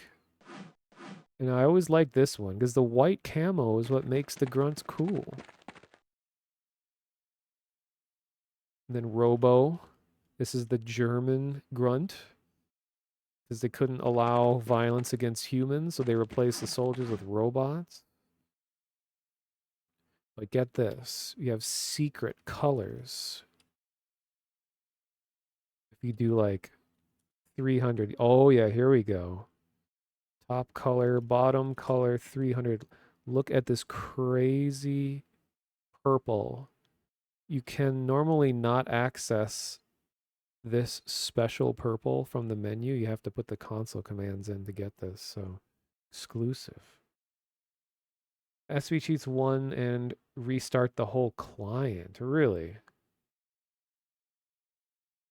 And I always like this one because the white camo is what makes the grunts cool. And then Robo. This is the German grunt. Because they couldn't allow violence against humans, so they replaced the soldiers with robots. But get this, you have secret colors. If you do like 300, oh yeah, here we go. Top color, bottom color, 300. Look at this crazy purple. You can normally not access this special purple from the menu. You have to put the console commands in to get this, so exclusive. SV cheats 1 and restart the whole client. Really?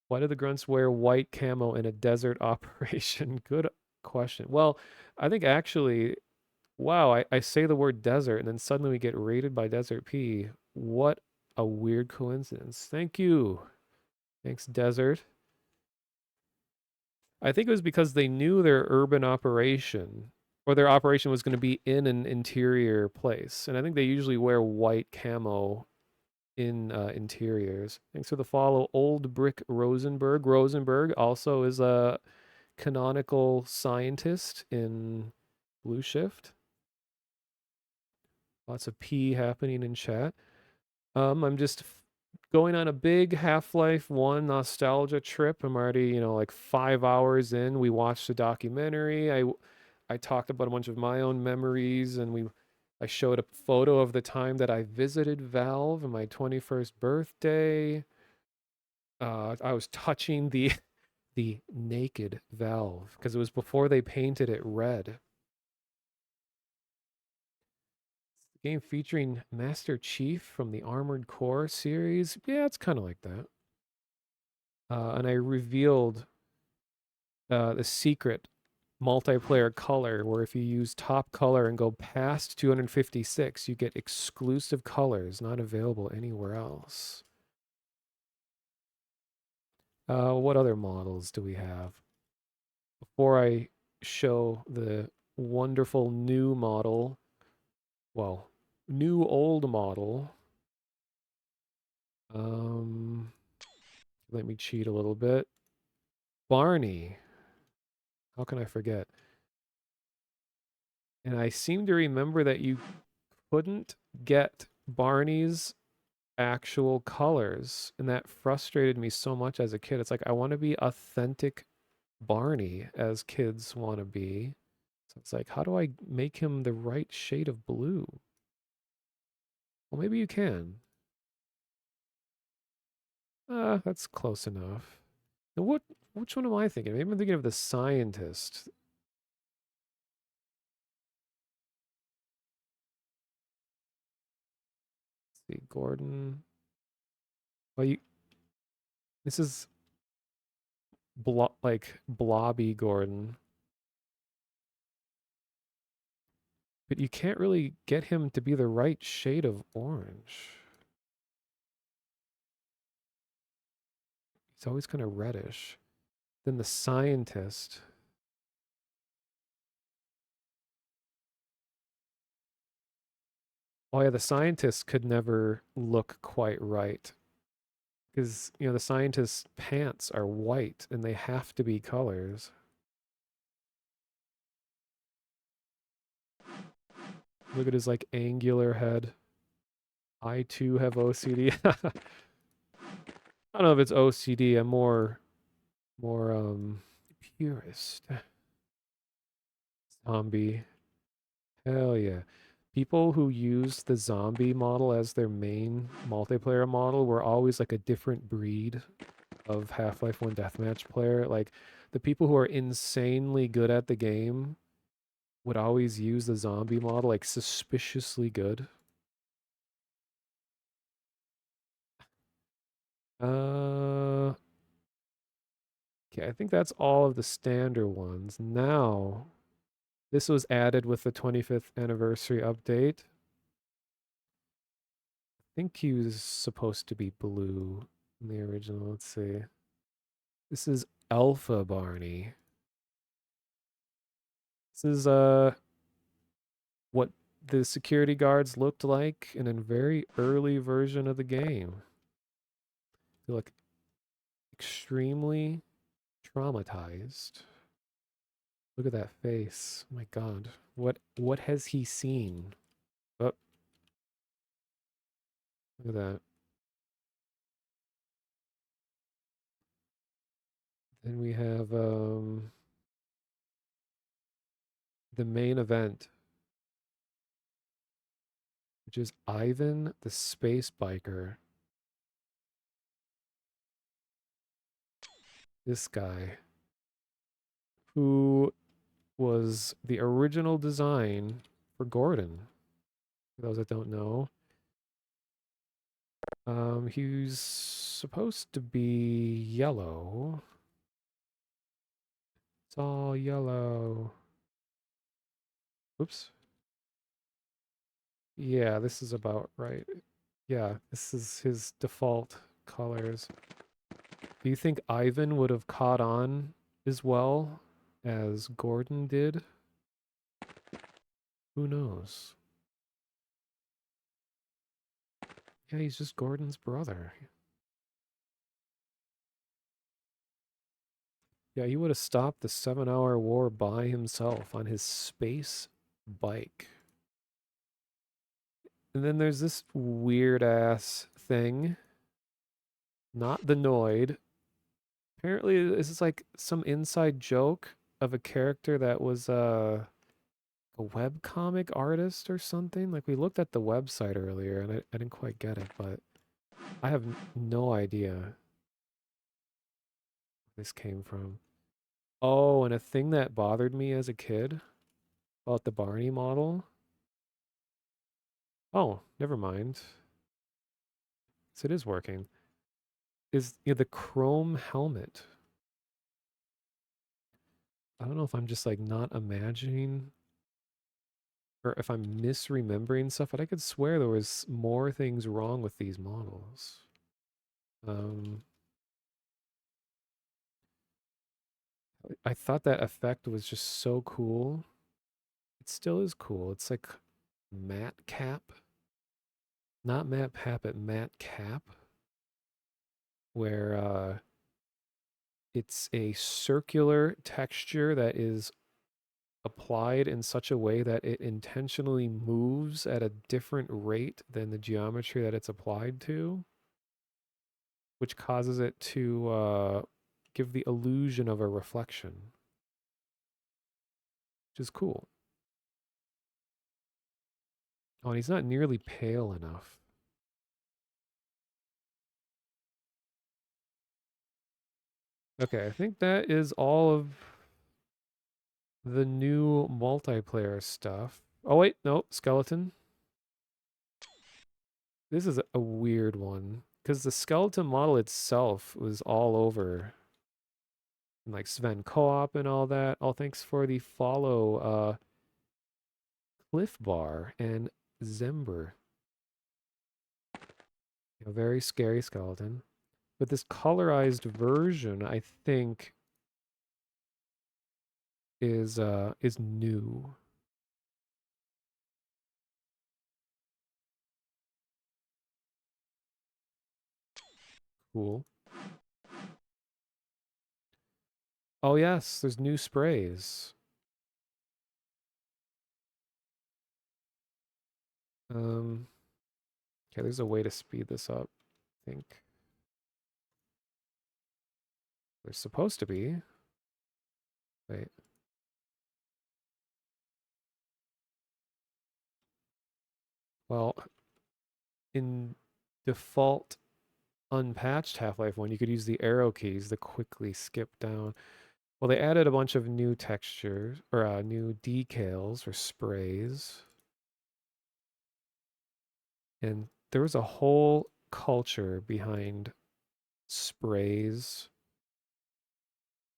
Why do the grunts wear white camo in a desert operation? Good question. Well, I think actually, wow, I say the word desert and then suddenly we get raided by Desert P. What a weird coincidence. Thank you. Thanks, Desert. I think it was because they knew their urban operation or their operation was going to be in an interior place. And I think they usually wear white camo in interiors. Thanks for the follow, Old Brick Rosenberg. Rosenberg also is a canonical scientist in Blue Shift. Lots of P happening in chat. I'm just going on a big Half-Life 1 nostalgia trip. I'm already, like 5 hours in. We watched a documentary. I talked about a bunch of my own memories, and I showed a photo of the time that I visited Valve on my 21st birthday. I was touching the naked Valve because it was before they painted it red. Game featuring Master Chief from the Armored Core series. Yeah, it's kind of like that. And I revealed the secret multiplayer color where if you use top color and go past 256, you get exclusive colors not available anywhere else. What other models do we have? Before I show the wonderful new model, well, new old model. Let me cheat a little bit. Barney. How can I forget? And I seem to remember that you couldn't get Barney's actual colors, and that frustrated me so much as a kid. It's like I want to be authentic Barney as kids want to be. So it's like, how do I make him the right shade of blue? Well, maybe you can. That's close enough. Now which one am I thinking? Maybe I'm thinking of the scientist. Let's see, Gordon. Well, this is like blobby Gordon. But you can't really get him to be the right shade of orange. He's always kind of reddish. Then the scientist. Oh yeah, the scientist could never look quite right. Because, the scientist's pants are white and they have to be colors. Look at his like angular head. I too have OCD. I don't know if it's OCD. I'm more purist. Zombie Hell yeah. People who use the zombie model as their main multiplayer model were always like a different breed of Half-Life 1 deathmatch player. Like the people who are insanely good at the game would always use the zombie model, like suspiciously good. Okay, I think that's all of the standard ones. Now, this was added with the 25th anniversary update. I think he was supposed to be blue in the original. Let's see. This is Alpha Barney. This is what the security guards looked like in a very early version of the game. They look extremely traumatized. Look at that face. Oh my god. What has he seen? Oh. Look at that. Then we have the main event, which is Ivan the Space Biker. This guy, who was the original design for Gordon. For those that don't know, he's supposed to be yellow. It's all yellow. Oops. Yeah, this is about right. Yeah, this is his default colors. Do you think Ivan would have caught on as well as Gordon did? Who knows? Yeah, he's just Gordon's brother. Yeah, he would have stopped the 7-hour war by himself on his space bike. And then there's this weird ass thing. Not the Noid. Apparently, this is like some inside joke of a character that was a webcomic artist or something. Like we looked at the website earlier and I didn't quite get it, but I have no idea where this came from. Oh, and a thing that bothered me as a kid about the Barney model. Oh, never mind. So it is working. Is the chrome helmet. I don't know if I'm just like not imagining or if I'm misremembering stuff, but I could swear there was more things wrong with these models. I thought that effect was just so cool. It still is cool. It's like matte cap. Not matte cap, but matte cap. Where it's a circular texture that is applied in such a way that it intentionally moves at a different rate than the geometry that it's applied to, which causes it to give the illusion of a reflection, which is cool. Oh, and he's not nearly pale enough. Okay, I think that is all of the new multiplayer stuff. Oh wait, no, skeleton. This is a weird one because the skeleton model itself was all over, and like Sven Co-op and all that. All thanks for the follow, Cliff Bar and Zember. A very scary skeleton. But this colorized version, I think, is new. Cool. Oh yes, there's new sprays. Okay, there's a way to speed this up, I think. There's supposed to be. Wait. Well, in default unpatched Half-Life 1, you could use the arrow keys to quickly skip down. Well, they added a bunch of new textures, or new decals or sprays. And there was a whole culture behind sprays.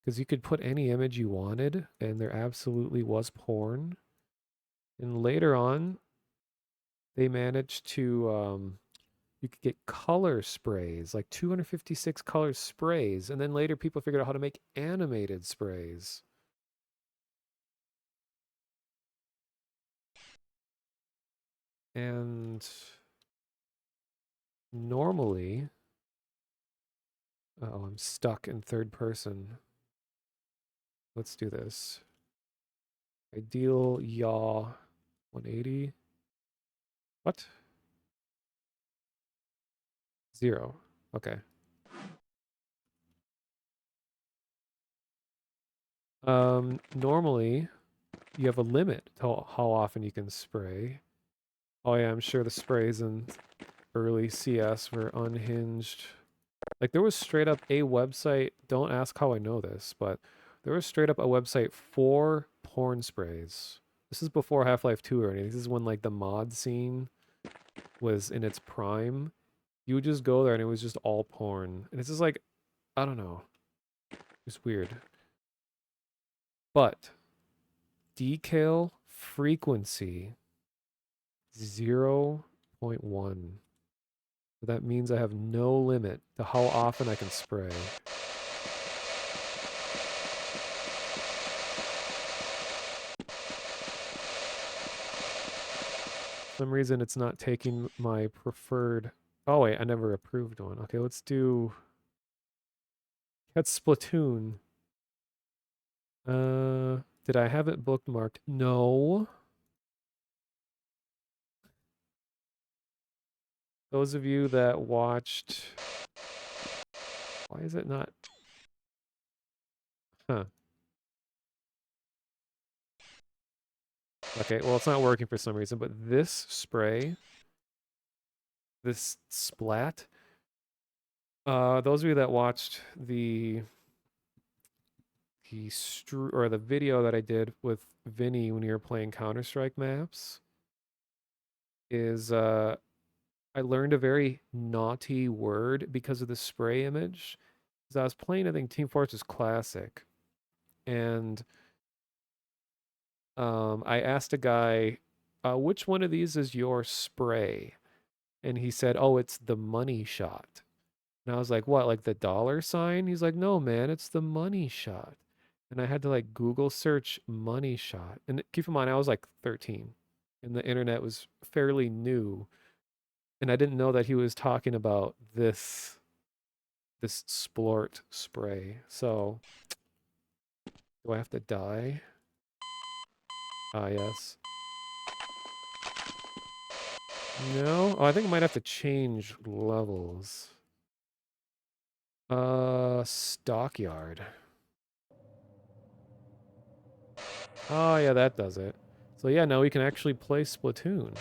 Because you could put any image you wanted, and there absolutely was porn. And later on, they managed to, you could get color sprays, like 256 color sprays. And then later people figured out how to make animated sprays. And normally, oh, I'm stuck in third person. Let's do this. Ideal yaw 180. What? 0. Okay. Normally, you have a limit to how often you can spray. Oh yeah, I'm sure the sprays in early CS were unhinged. Like, there was straight up a website, don't ask how I know this, but there was straight up a website for porn sprays. This is before Half-Life 2 or anything. This is when, like, the mod scene was in its prime. You would just go there and it was just all porn. And it's just like, I don't know. It's weird. But decal frequency 0.1. So that means I have no limit to how often I can spray. For some reason it's not taking my preferred... Oh wait, I never approved one. Okay, let's do... That's Splatoon. Did I have it bookmarked? No. Those of you that watched... Why is it not... Huh. Okay, well, it's not working for some reason, but this spray, this splat, those of you that watched the video that I did with Vinny when we were playing Counter-Strike maps, is I learned a very naughty word because of the spray image. Because I was playing, I think, Team Fortress Classic, and I asked a guy, which one of these is your spray? And he said, oh, it's the money shot. And I was like, what, like the dollar sign? He's like, no, man, it's the money shot. And I had to like Google search money shot. And keep in mind, I was like 13 and the internet was fairly new. And I didn't know that he was talking about this splort spray. So do I have to die? Ah, yes. No? Oh, I think I might have to change levels. Stockyard. Oh, yeah, that does it. So yeah, now we can actually play Splatoon.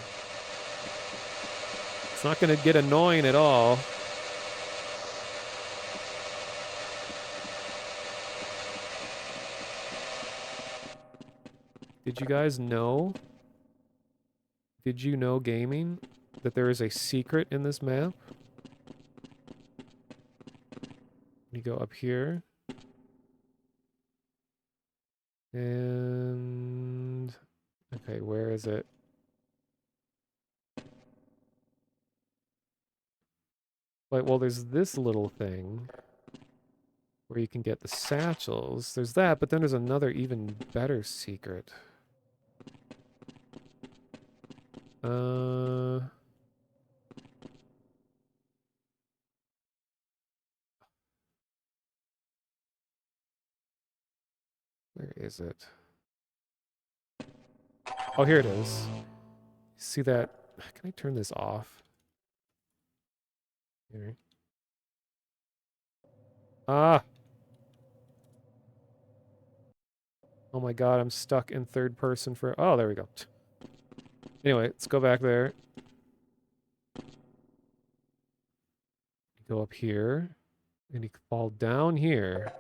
It's not going to get annoying at all. Did you guys know? Did you know, gaming, that there is a secret in this map? You go up here. And... okay, where is it? Like, well, there's this little thing where you can get the satchels. There's that, but then there's another even better secret. Where is it? Oh, here it is. See that? Can I turn this off? Here. Ah! Oh my god, I'm stuck in third person for... oh, there we go. Anyway, let's go back there. Go up here, and you fall down here.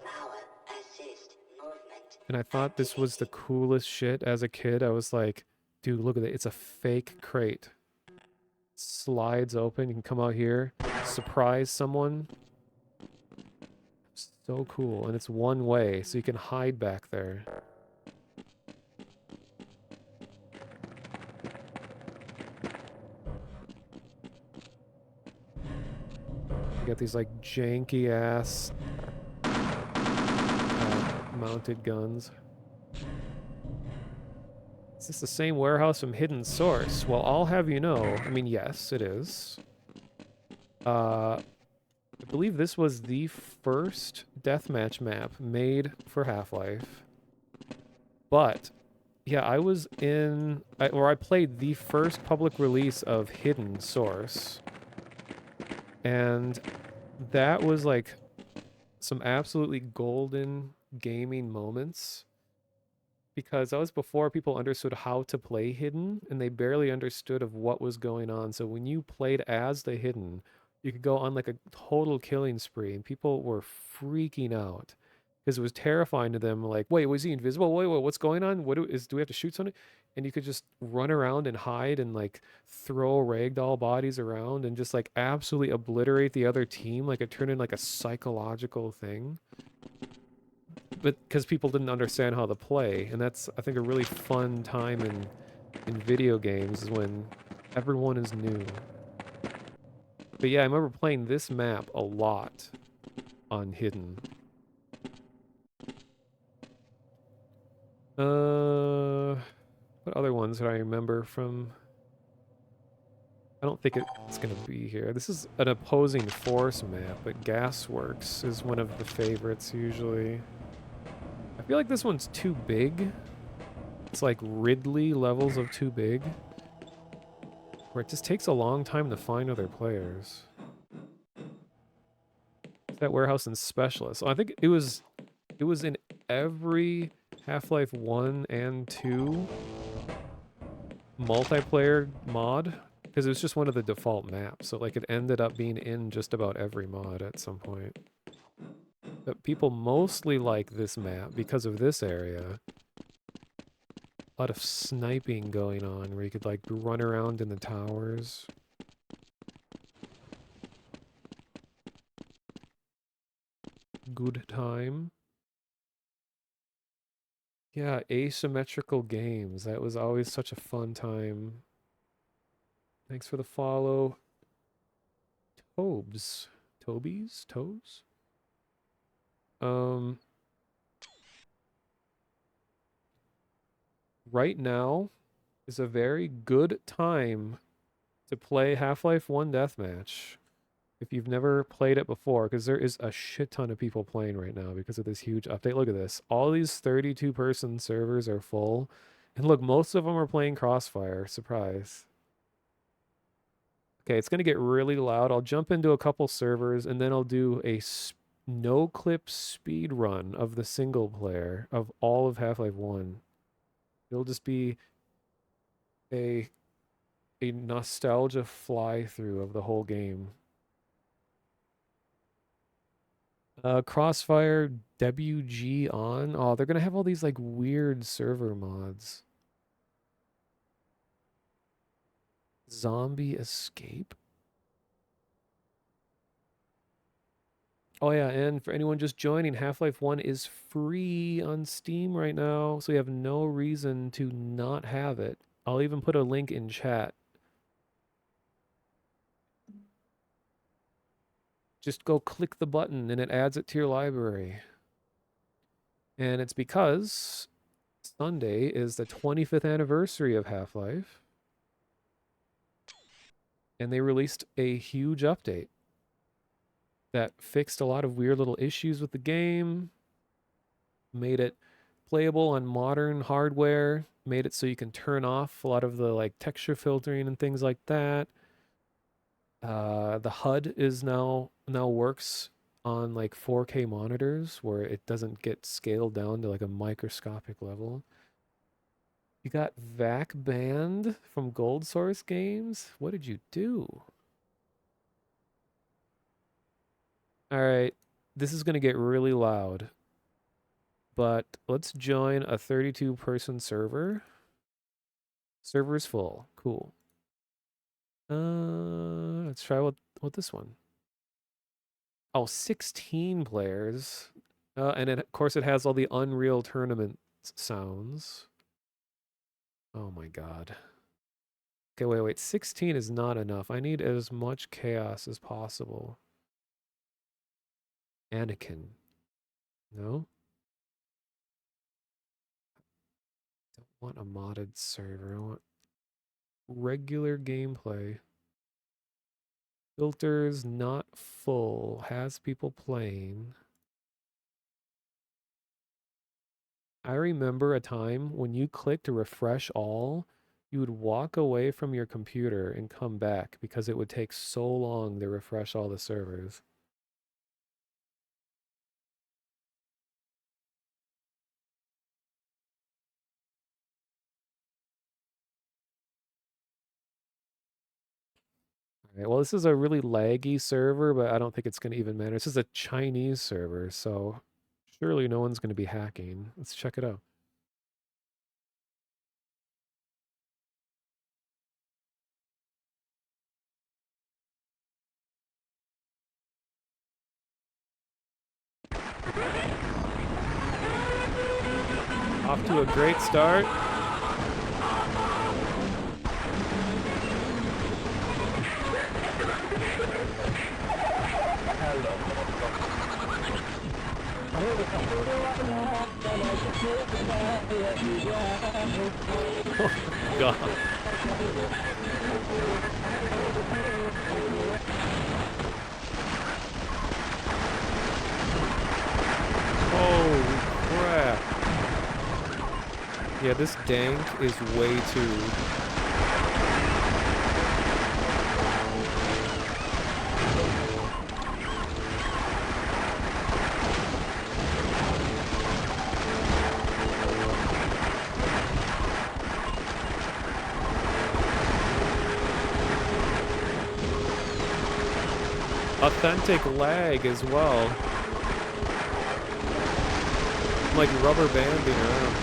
And I thought this was the coolest shit as a kid. I was like, dude, look at it. It's a fake crate. Slides open. You can come out here, surprise someone. So cool. And it's one way, so you can hide back there. You got these like janky ass mounted guns. Is this the same warehouse from Hidden Source? Well, I'll have you know. I mean, yes, it is. I believe this was the first deathmatch map made for Half-Life. But, yeah, I was in... I played the first public release of Hidden Source. And that was, like, some absolutely golden gaming moments. Because that was before people understood how to play Hidden, and they barely understood of what was going on. So when you played as the Hidden, you could go on like a total killing spree, and people were freaking out because it was terrifying to them. Like, wait, was he invisible? Wait, what's going on? Do we have to shoot something? And you could just run around and hide and like throw ragdoll bodies around and just like absolutely obliterate the other team. Like it turned into like a psychological thing. But because people didn't understand how to play, and that's, I think, a really fun time in video games is when everyone is new. But yeah, I remember playing this map a lot on Hidden. What other ones do I remember from? I don't think it's gonna be here. This is an opposing force map, but Gasworks is one of the favorites usually. I feel like this one's too big. It's like Ridley levels of too big. Where it just takes a long time to find other players. It's that warehouse and specialist. So I think it was in every Half-Life 1 and 2 multiplayer mod. Because it was just one of the default maps. So like it ended up being in just about every mod at some point. But people mostly like this map because of this area. A lot of sniping going on where you could like run around in the towers. Good time. Yeah, asymmetrical games. That was always such a fun time. Thanks for the follow. Tobes. Tobies? Toes? Right now is a very good time to play Half-Life 1 Deathmatch. If you've never played it before, because there is a shit ton of people playing right now because of this huge update. Look at this. All these 32-person servers are full. And look, most of them are playing Crossfire. Surprise. Okay, it's going to get really loud. I'll jump into a couple servers, and then I'll do a no-clip speed run of the single player of all of Half-Life 1. It'll just be a nostalgia fly-through of the whole game. Crossfire WG on. Oh, they're going to have all these like weird server mods. Zombie Escape. Oh yeah, and for anyone just joining, Half-Life 1 is free on Steam right now, so you have no reason to not have it. I'll even put a link in chat. Just go click the button and it adds it to your library. And it's because Sunday is the 25th anniversary of Half-Life. And they released a huge update that fixed a lot of weird little issues with the game, made it playable on modern hardware, made it so you can turn off a lot of the like texture filtering and things like that. The HUD is now works on like 4K monitors where it doesn't get scaled down to like a microscopic level. You got VAC banned from Gold Source Games? What did you do? All right, this is going to get really loud, but let's join a 32-person server. Server's full. Cool. Let's try what this one. Oh, 16 players. And of course it has all the Unreal Tournament sounds. Oh my god. Okay, wait. 16 is not enough. I need as much chaos as possible. Anakin. No? Don't want a modded server. I want regular gameplay. Filters not full. Has people playing. I remember a time when you clicked to refresh all, you would walk away from your computer and come back because it would take so long to refresh all the servers. All right, well, this is a really laggy server, but I don't think it's going to even matter. This is a Chinese server, so surely no one's going to be hacking. Let's check it out. Off to a great start. Oh, God. Holy crap. Yeah, this dank is way too... authentic lag as well. Like rubber banding around.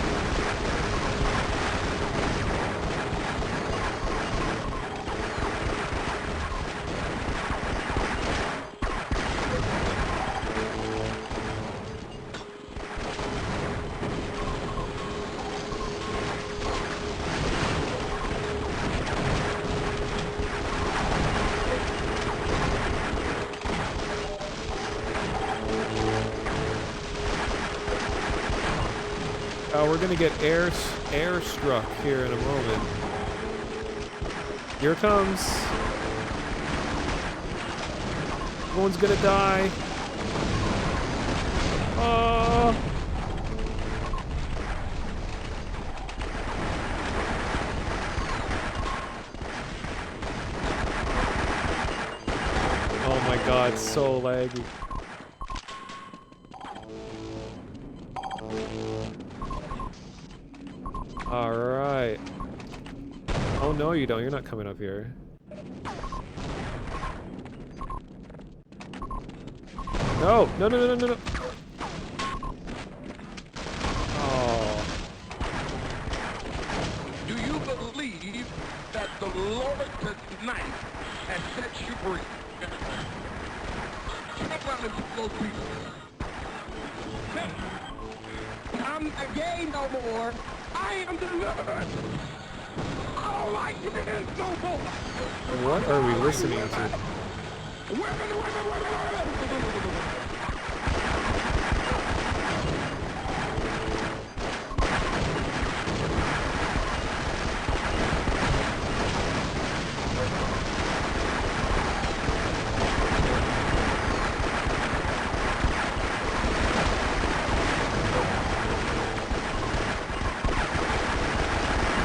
We're gonna get air struck here in a moment. Here it comes. Everyone's gonna die. Oh. Oh my god, so laggy. Alright. Oh no you don't, you're not coming up here. No! No, no, no, no, no! Oh. Do you believe that the Lord tonight has set you free? Turn around and put those people. I'm not gay no more. I am delivered. I don't like it no more. What are we listening to?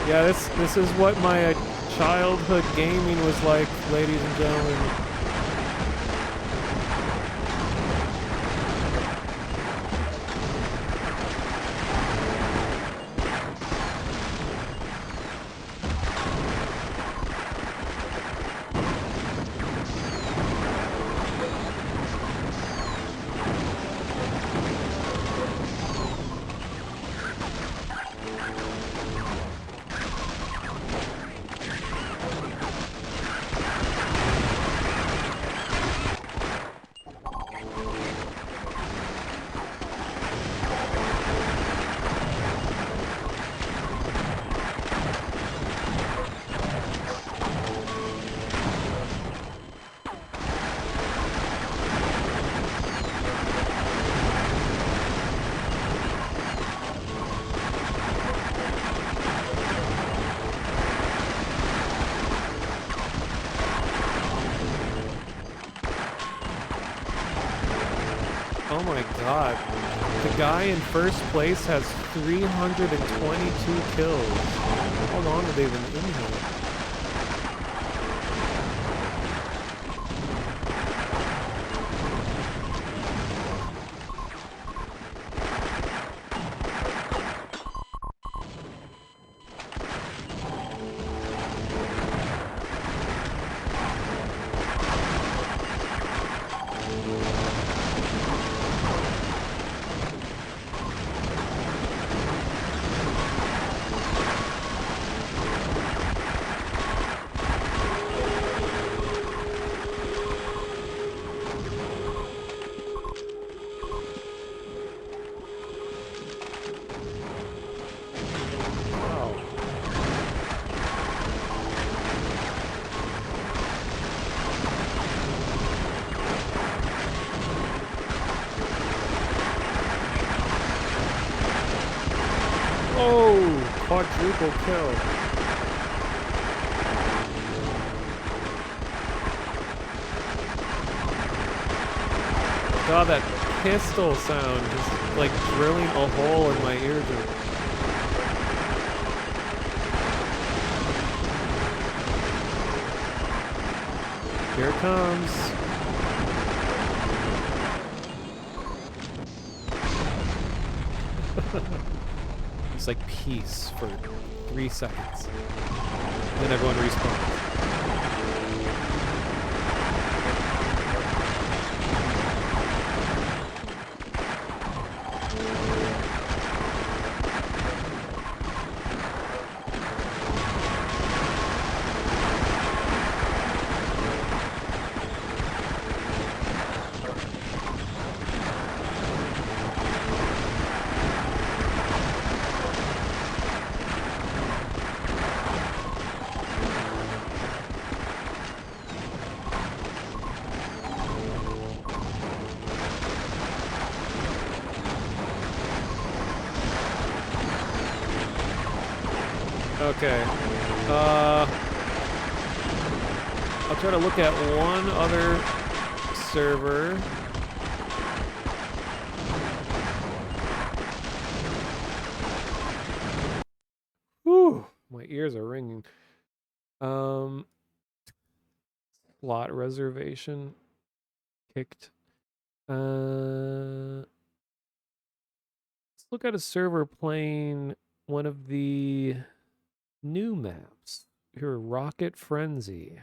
Yeah, this is what my childhood gaming was like, ladies and gentlemen. my god. The guy in first place has 322 kills. How long have they been in here? Quadruple kill. God, that pistol sound just like drilling a hole in my eardrum. Here it comes. It's like peace for 3 seconds. And then everyone respawns. Okay. I'll try to look at one other server. Whew, my ears are ringing. Slot reservation kicked. Let's look at a server playing one of the new maps. Here, Rocket Frenzy.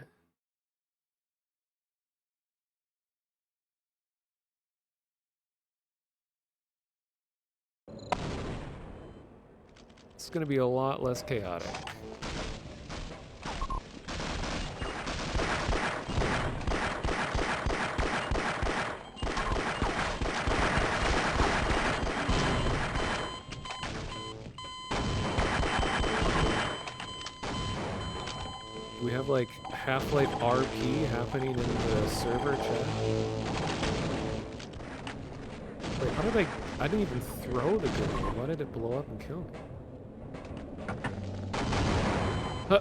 It's going to be a lot less chaotic. We have like Half-Life RP happening in the server chat. Wait, how did I didn't even throw the grenade. Why did it blow up and kill me? Huh.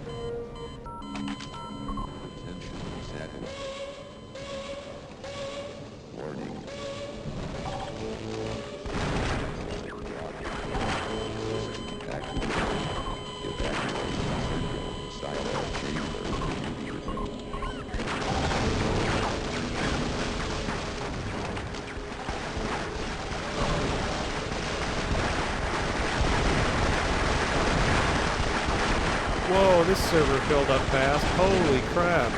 Warning. Whoa, this server filled up fast. Holy crap.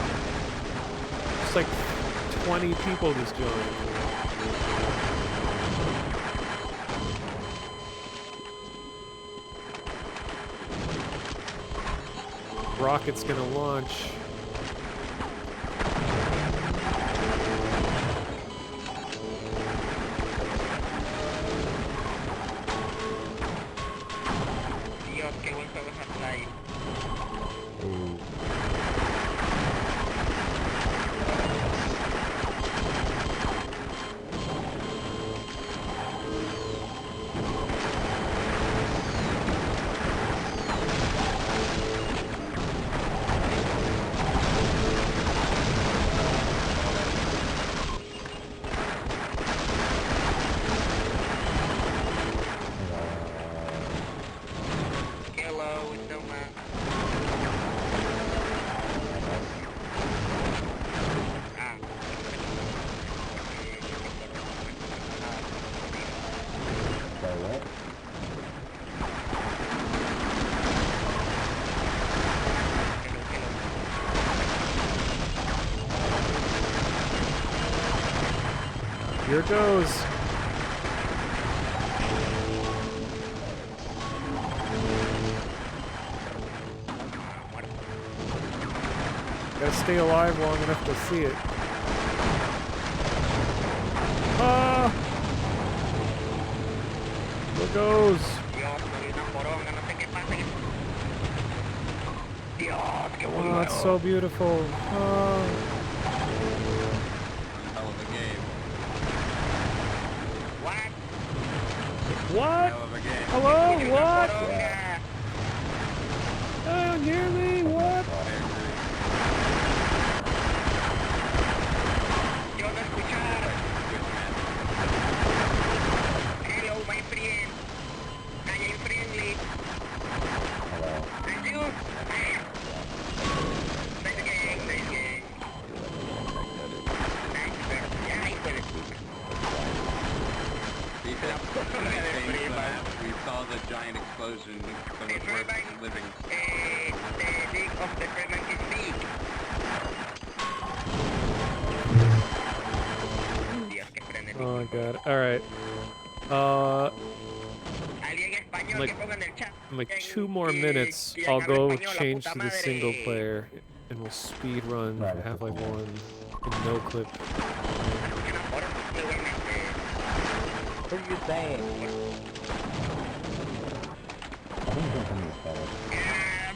It's like 20 people just joined. Rocket's gonna launch. Here it goes. Gotta stay alive long enough to see it. Ah! Here it goes. Oh, it's so beautiful. Oh. What? Hello? What? Don't hear me? What? Hello, my friend. I am friendly. And you? Nice game, nice game. We saw the giant explosion that was worth living. The dick of the Freeman is big. Oh my god. Alright. In like 2 more minutes, I'll go change to the single player, and we'll speed run Half-Life 1 in no clip. What are you saying?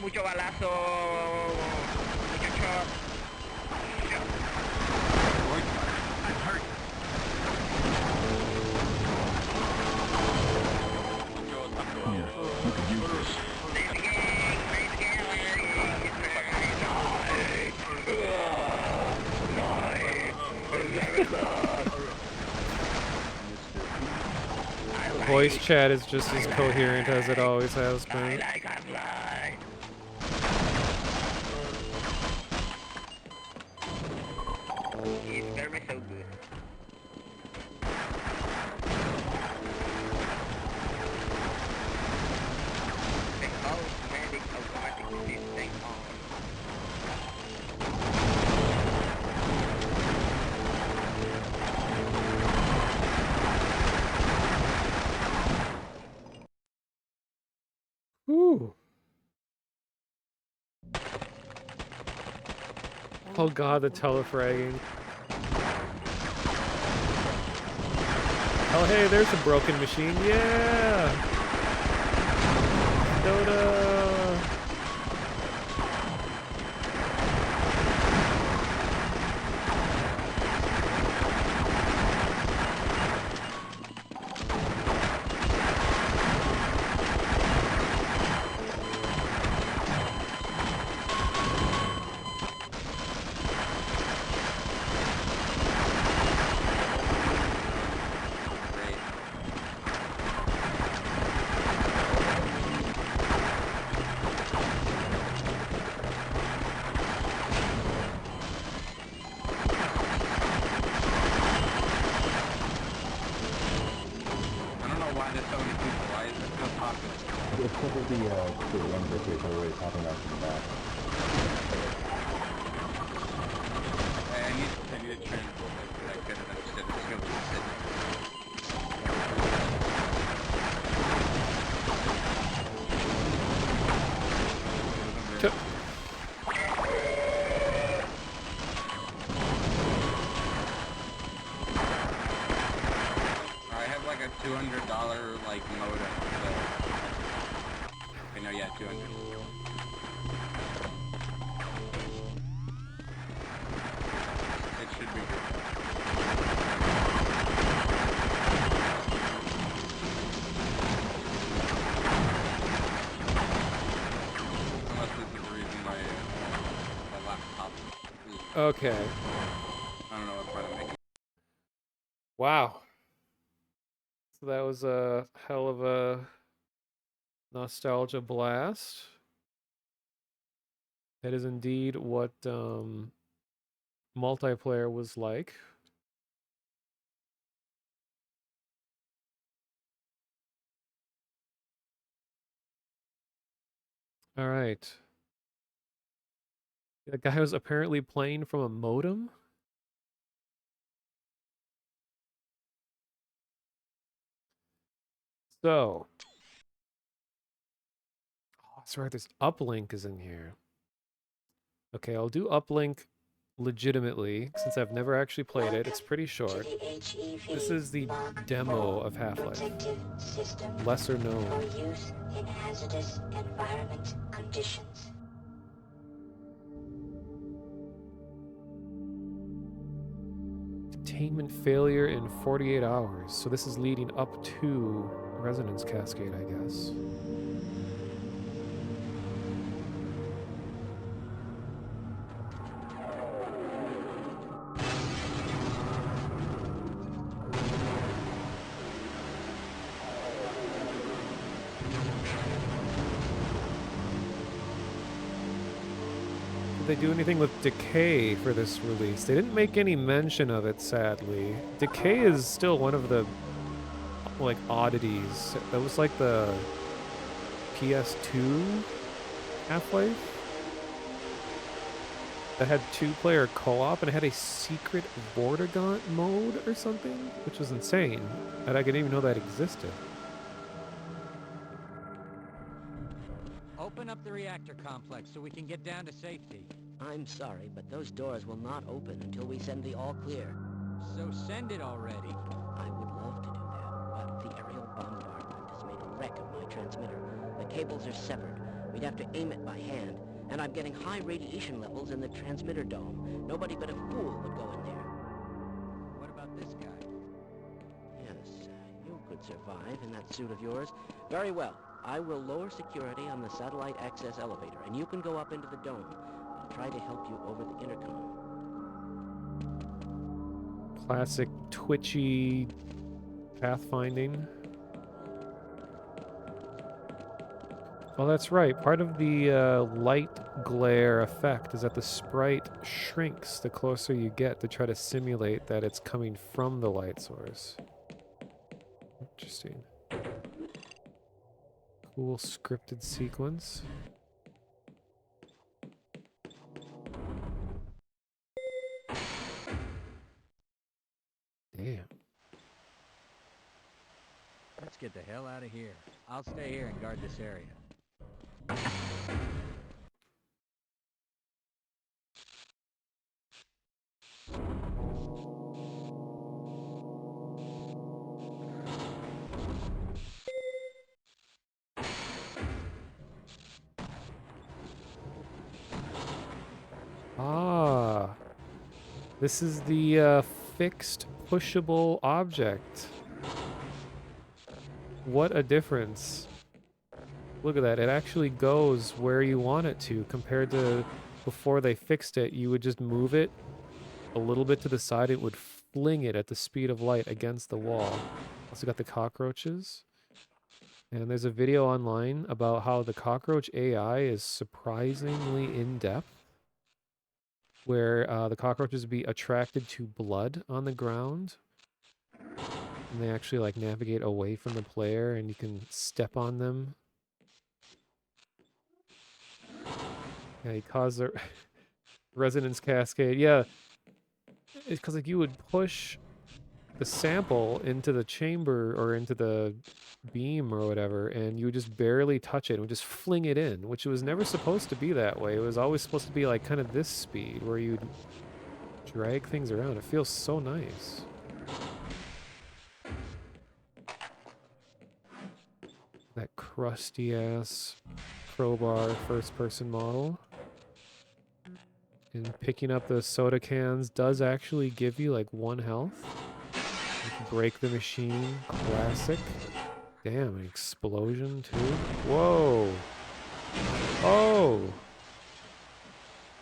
Mucho balazo, muchacho. I'm hurt. You could use this. Voice chat is just as coherent as it always has been. It's very so good. The automatic system on. Ooh. Oh god, the telefragging. Oh hey, there's a broken machine. Yeah! Dota! It's probably the anniversary is already popping up in the back. I need to transport it, but I couldn't understand the scope of it. I have like a $200 like modem. Okay, no, yeah, 200. It should be good. Unless this is the reason why my laptop is... Okay. I don't know what part I'm making. Wow. So that was a hell of a nostalgia blast. That is indeed what multiplayer was like. All right. The guy was apparently playing from a modem. So, oh, that's right. There's uplink is in here. Okay, I'll do uplink legitimately since I've never actually played it. It's pretty short. This is the demo of Half-Life. Lesser known. For use in hazardous environment conditions. Containment failure in 48 hours. So this is leading up to Resonance Cascade, I guess. Did they do anything with Decay for this release? They didn't make any mention of it, sadly. Decay is still one of the like oddities. That was like the PS2 Half-Life that had 2-player co-op and it had a secret Vortigaunt mode or something, which was insane. And I didn't even know that existed. Open up the reactor complex so we can get down to safety. I'm sorry, but those doors will not open until we send the all clear. So send it already. I would love to do that, but the aerial bombardment has made a wreck of my transmitter. The cables are severed. We'd have to aim it by hand, and I'm getting high radiation levels in the transmitter dome. Nobody but a fool would go in there. What about this guy? Yes, you could survive in that suit of yours. Very well. I will lower security on the satellite access elevator, and you can go up into the dome. I'll try to help you over the intercom. Classic twitchy pathfinding. Oh, that's right. Part of the light glare effect is that the sprite shrinks the closer you get to try to simulate that it's coming from the light source. Interesting. Cool scripted sequence. Damn. Let's get the hell out of here. I'll stay here and guard this area. Ah, this is the fixed pushable object. What a difference. Look at that. It actually goes where you want it to compared to before they fixed it. You would just move it a little bit to the side. It would fling it at the speed of light against the wall. Also got the cockroaches. And there's a video online about how the cockroach AI is surprisingly in-depth, where the cockroaches be attracted to blood on the ground. And they actually like navigate away from the player and you can step on them. Yeah, he caused the resonance cascade. Yeah, it's because like you would push the sample into the chamber or into the beam or whatever, and you would just barely touch it and would just fling it in, which was never supposed to be that way. It was always supposed to be like kind of this speed where you'd drag things around. It feels so nice. That crusty ass crowbar first person model. And picking up the soda cans does actually give you like 1 health. You can break the machine. Classic. Damn, an explosion too. Whoa. Oh.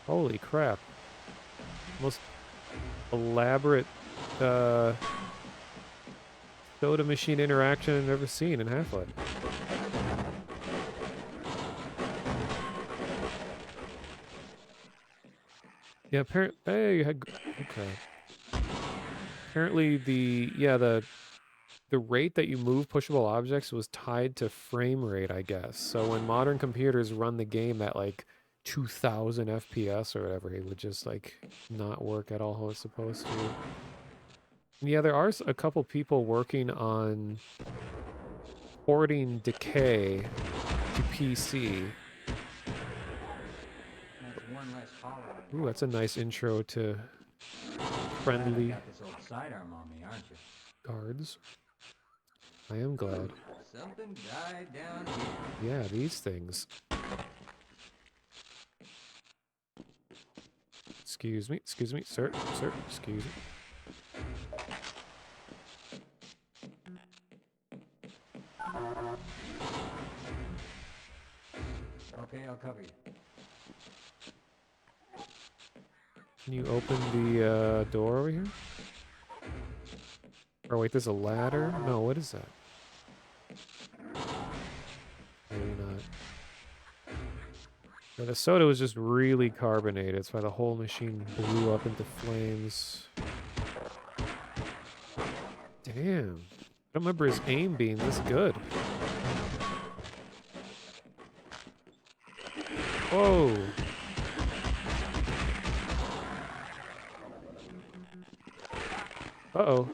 Holy crap. Most elaborate soda machine interaction I've ever seen in Half-Life. Yeah, apparently, hey, you had, okay. Apparently the rate that you move pushable objects was tied to frame rate, I guess. So when modern computers run the game at like 2000 FPS or whatever, it would just like not work at all how it's supposed to. And yeah, there are a couple people working on porting Decay to PC. That's one less hollow. Ooh, that's a nice intro to friendly Got this old sidearm on me, aren't you? guards. I am glad. Something died down here. Yeah, these things. Excuse me, sir, excuse me. Okay, I'll cover you. Can you open the door over here? Or wait, there's a ladder? No, what is that? Maybe not. Yeah, the soda was just really carbonated. That's why the whole machine blew up into flames. Damn. I don't remember his aim being this good. Whoa. Uh-oh.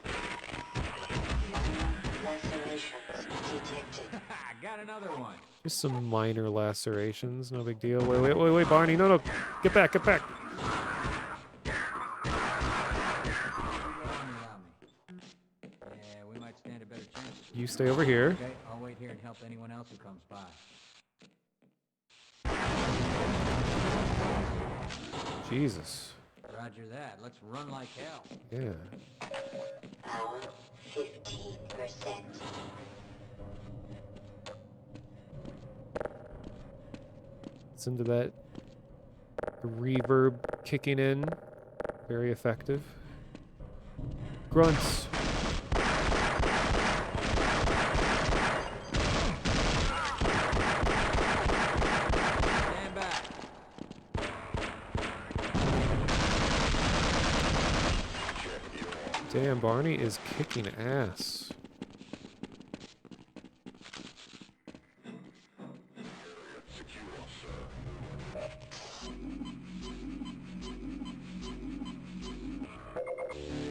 I got another one. Just some minor lacerations, no big deal. Wait, Barney, no, get back. Yeah, we might stand a better chance. You stay over here. Okay, I'll wait here and help anyone else who comes by. Jesus. Roger that. Let's run like hell. Yeah. Power 15%. Listen to that reverb kicking in. Very effective. Grunts. Stand back. Damn, Barney is kicking ass.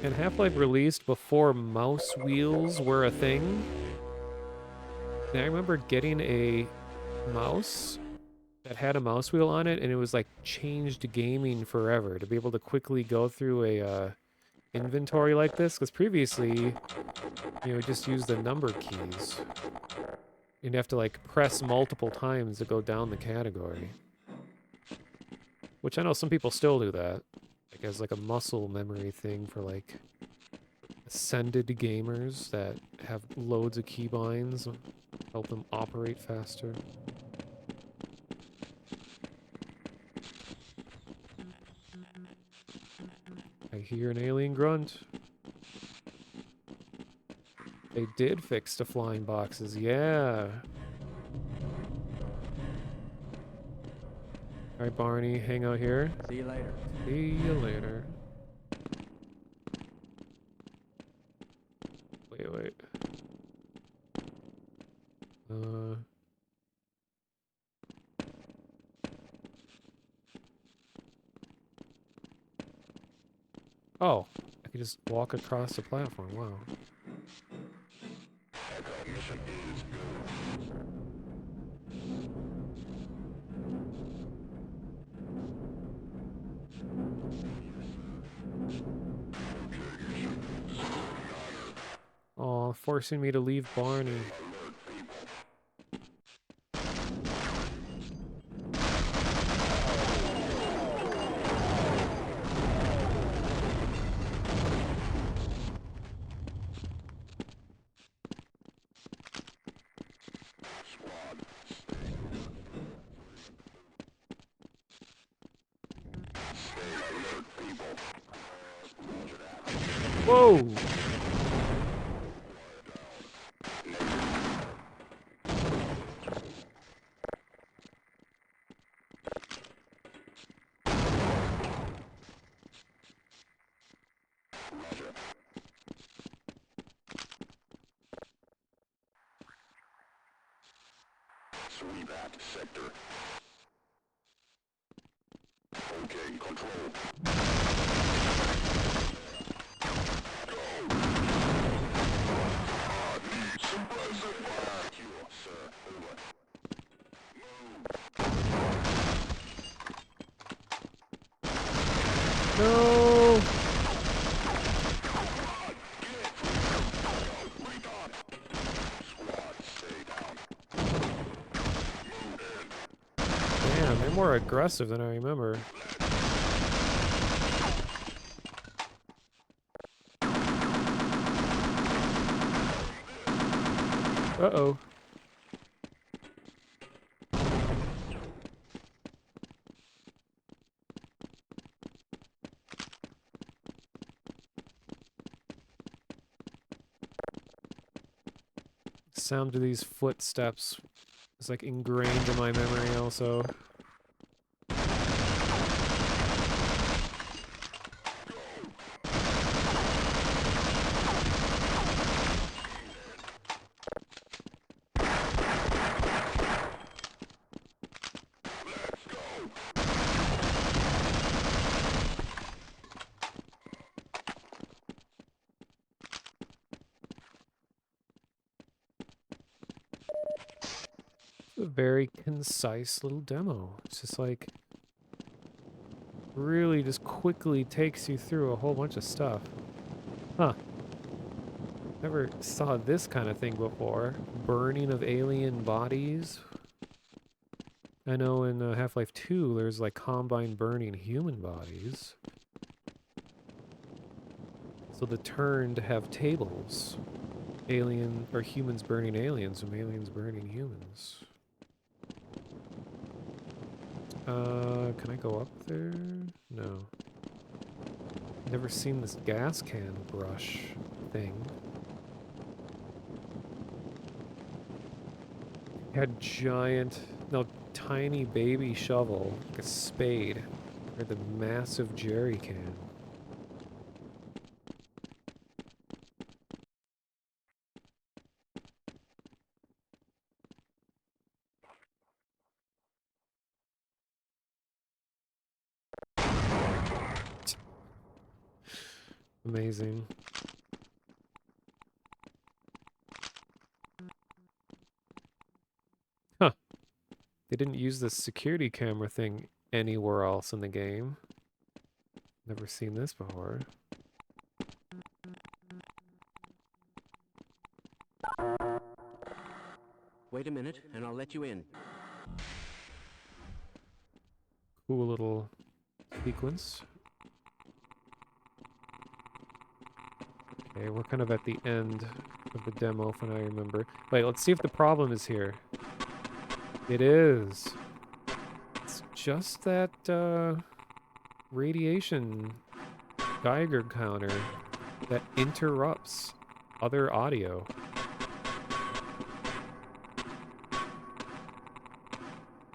And Half-Life released before mouse wheels were a thing. And I remember getting a mouse that had a mouse wheel on it, and it was like changed gaming forever to be able to quickly go through a inventory like this, because previously, you know, just use the number keys. You'd have to like press multiple times to go down the category. Which I know some people still do that. Like as like a muscle memory thing for like ascended gamers that have loads of keybinds, help them operate faster. I hear an alien grunt. They did fix the flying boxes, yeah. Alright, Barney, hang out here. See you later. See you later. Wait. Oh, I could just walk across the platform, wow. Aw, forcing me to leave Barney. Whoa! Sweep at sector. Okay, control. Go. Need suppressive fire. No! Damn, they're more aggressive than I remember. Uh-oh. Sound of these footsteps is like ingrained in my memory also. A very concise little demo. It's just like really just quickly takes you through a whole bunch of stuff. Huh. Never saw this kind of thing before. Burning of alien bodies. I know in Half-Life 2 there's like Combine burning human bodies. So the Turned have tables. Alien or humans burning aliens and aliens burning humans. Can I go up there? No. Never seen this gas can brush thing. Had giant, no, tiny baby shovel, like a spade, or the massive jerry can. Amazing. Huh. They didn't use the security camera thing anywhere else in the game. Never seen this before. Wait a minute, and I'll let you in. Cool little sequence. Okay, we're kind of at the end of the demo, if I remember. Wait, let's see if the problem is here. It is. It's just that radiation Geiger counter that interrupts other audio.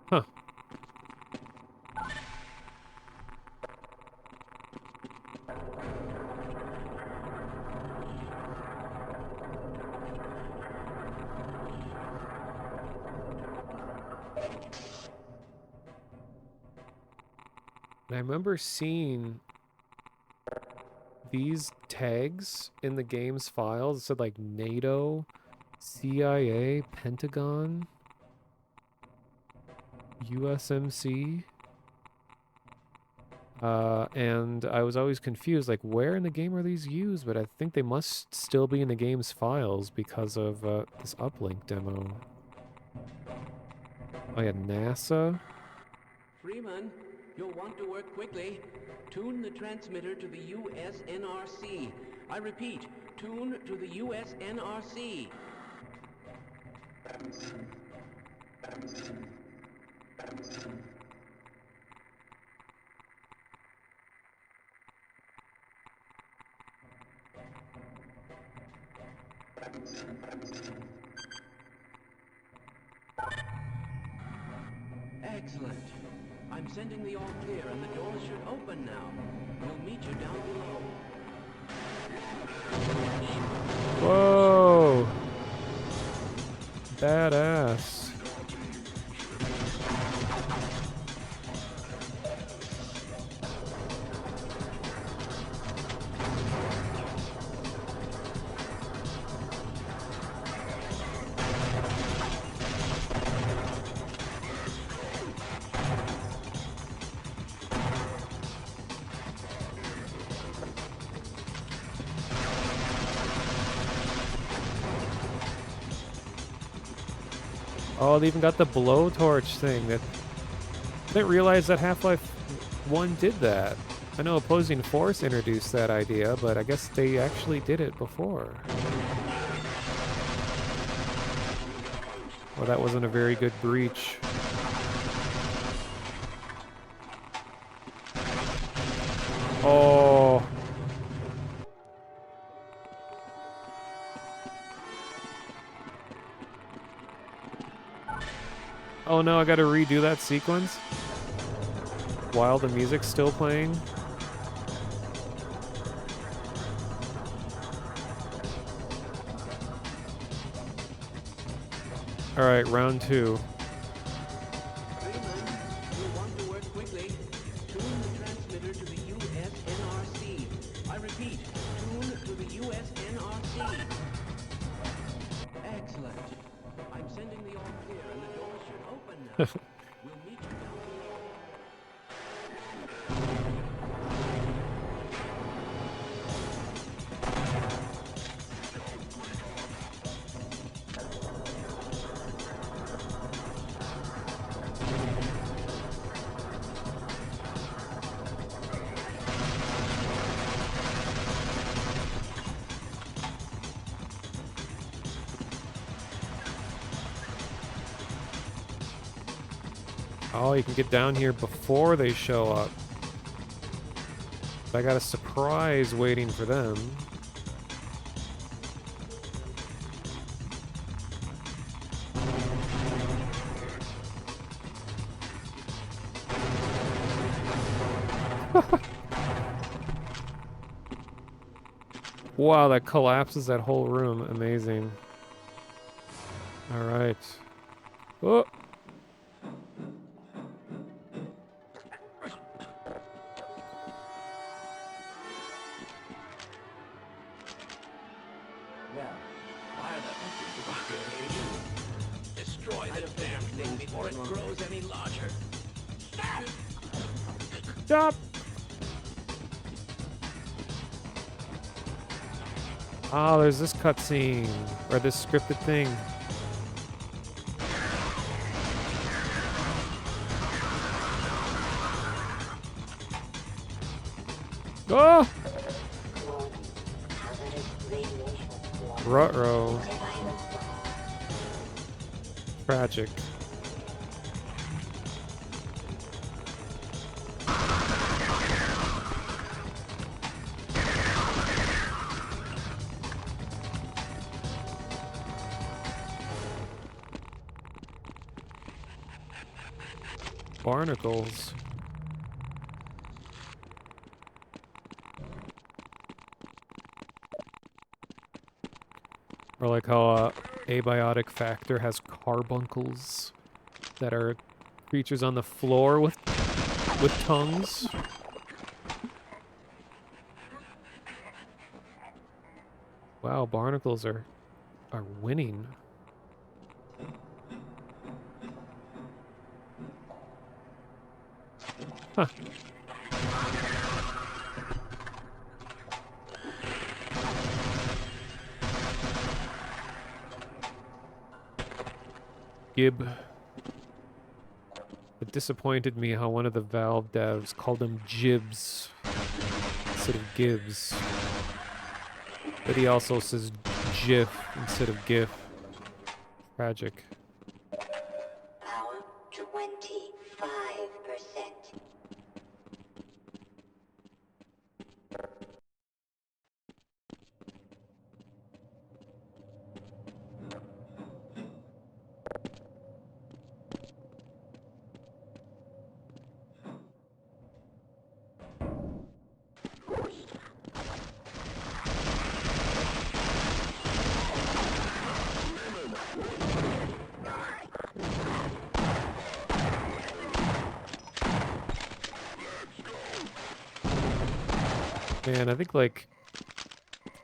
Huh. I remember seeing these tags in the game's files. It said like NATO, CIA, Pentagon, USMC. And I was always confused, like where in the game are these used? But I think they must still be in the game's files because of this uplink demo. Oh yeah, NASA. Freeman, you'll want to work quickly. Tune the transmitter to the USNRC. I repeat, tune to the USNRC. Excellent. I'm sending the all clear and the doors should open now. We'll meet you down below. Whoa! Badass. Oh, they even got the blowtorch thing. I didn't realize that Half-Life 1 did that. I know Opposing Force introduced that idea, but I guess they actually did it before. Well, that wasn't a very good breach. Oh. Oh no, I gotta redo that sequence while the music's still playing. Alright, round 2. I repeat, tune to the USNRC. Excellent. I'm sending the all clear and the doors should open now. We'll meet you down below. Oh, you can get down here before they show up. I got a surprise waiting for them. Wow, that collapses that whole room. Amazing. All right. Oh. Well, fire the destroy the damn thing before it grows any larger. Stop! Oh, there's this cutscene, or this scripted thing. Oh! Ruh-roh. Tragic. Barnacles. Or like how Abiotic Factor has carbuncles that are creatures on the floor with tongues. Wow, barnacles are winning. Huh. Gib. It disappointed me how one of the Valve devs called him Jibs instead of Gibbs. But he also says GIF instead of GIF. Tragic. Power 25%. Man, I think like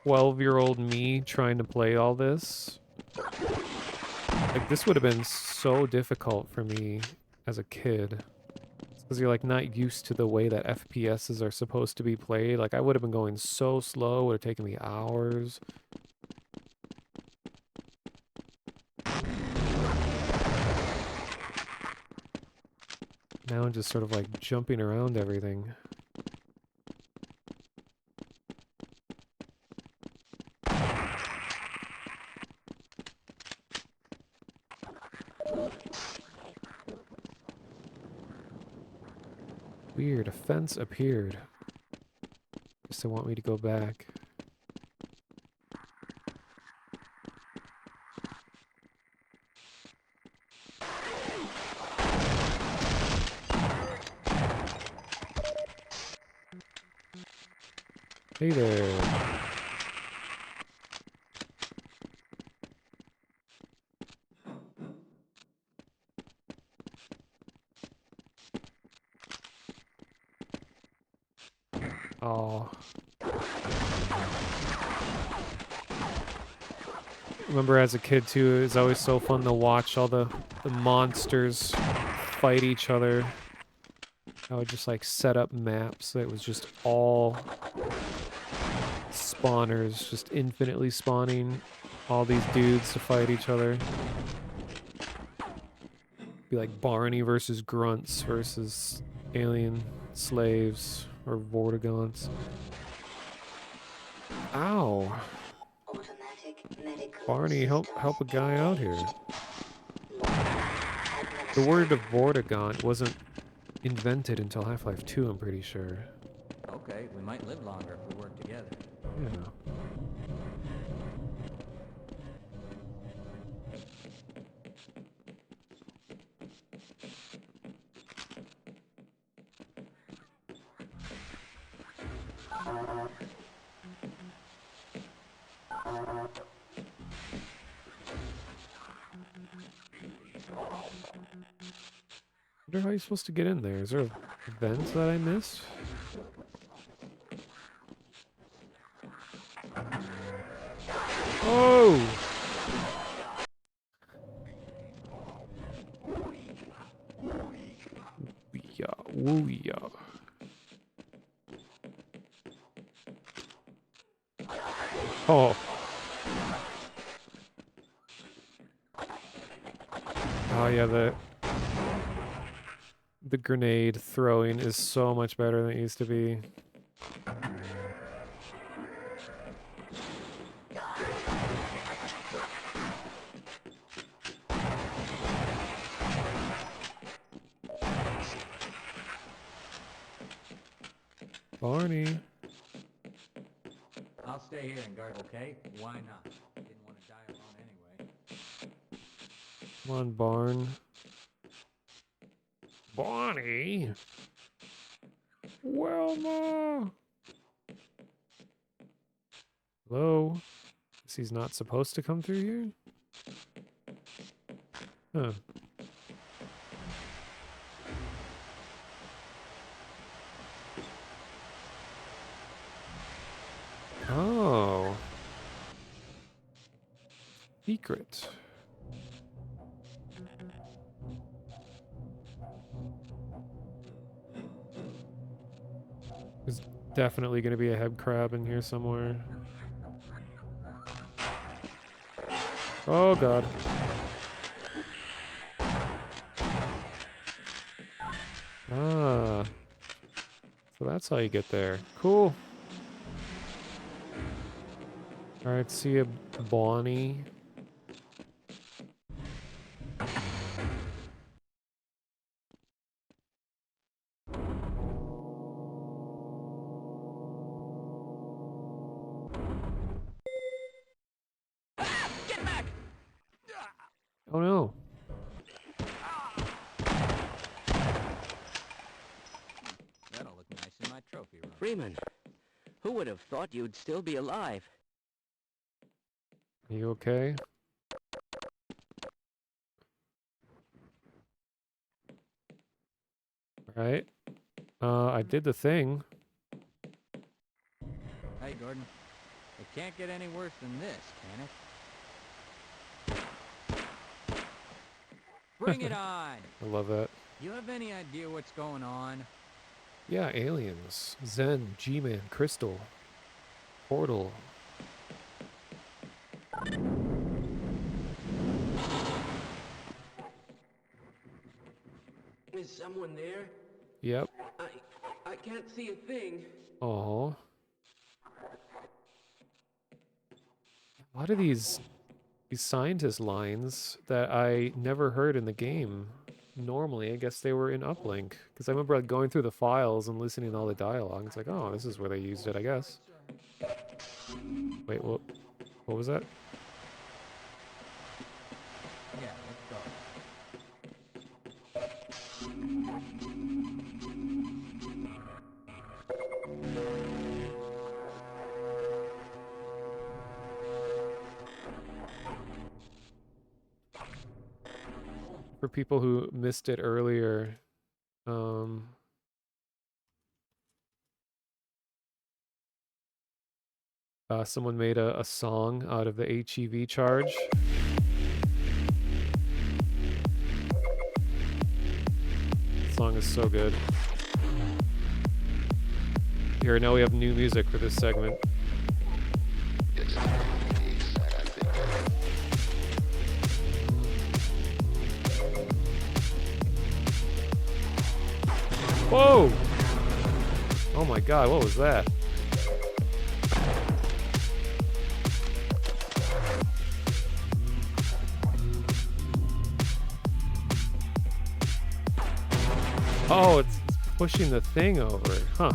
12-year-old me trying to play all this, like this would have been so difficult for me as a kid. Because you're like not used to the way that FPSs are supposed to be played. Like I would have been going so slow, it would have taken me hours. Now I'm just sort of like jumping around everything. Weird, a fence appeared. Guess they want me to go back. Hey there. Oh. Remember as a kid too, it was always so fun to watch all the monsters fight each other. I would just like set up maps that was just all spawners, just infinitely spawning all these dudes to fight each other. Be like Barney versus Grunts versus alien slaves or Vortigons. Ow. Barney, help a guy out here. The word of Vortigaunt wasn't invented until Half-Life 2, I'm pretty sure. Okay, we might live longer if we work together. Yeah. I wonder how you're supposed to get in there. Is there a vent that I missed? Oh! Yeah, woo yeah. Oh. Oh yeah, the grenade throwing is so much better than it used to be. Barney. I'll stay here and guard, okay? Why not? Didn't want to die alone anyway. Come on, Barn. Barney? Wilma! Hello? Guess he's not supposed to come through here? Huh. Oh. Secret. There's definitely going to be a head crab in here somewhere. Oh god. Ah. So that's how you get there. Cool. Alright, see ya, Bonnie. Oh no. That'll look nice in my trophy room. Freeman, who would have thought you'd still be alive? You okay? Right. I did the thing. Hey, Gordon. It can't get any worse than this, can it? Bring it on! I love that. You have any idea what's going on? Yeah, aliens. Zen, G-Man, Crystal, Portal. Is someone there? Yep. I can't see a thing. Oh. A lot of these scientist lines that I never heard in the game. Normally, I guess they were in Uplink. Because I remember like, going through the files and listening to all the dialogue. It's like, oh, this is where they used it, I guess. Wait, what was that? Yeah, let's go. For people who missed it earlier, someone made a song out of the HEV charge. The song is so good. Here, now we have new music for this segment. Whoa! Oh my god, what was that? Oh, it's pushing the thing over, huh?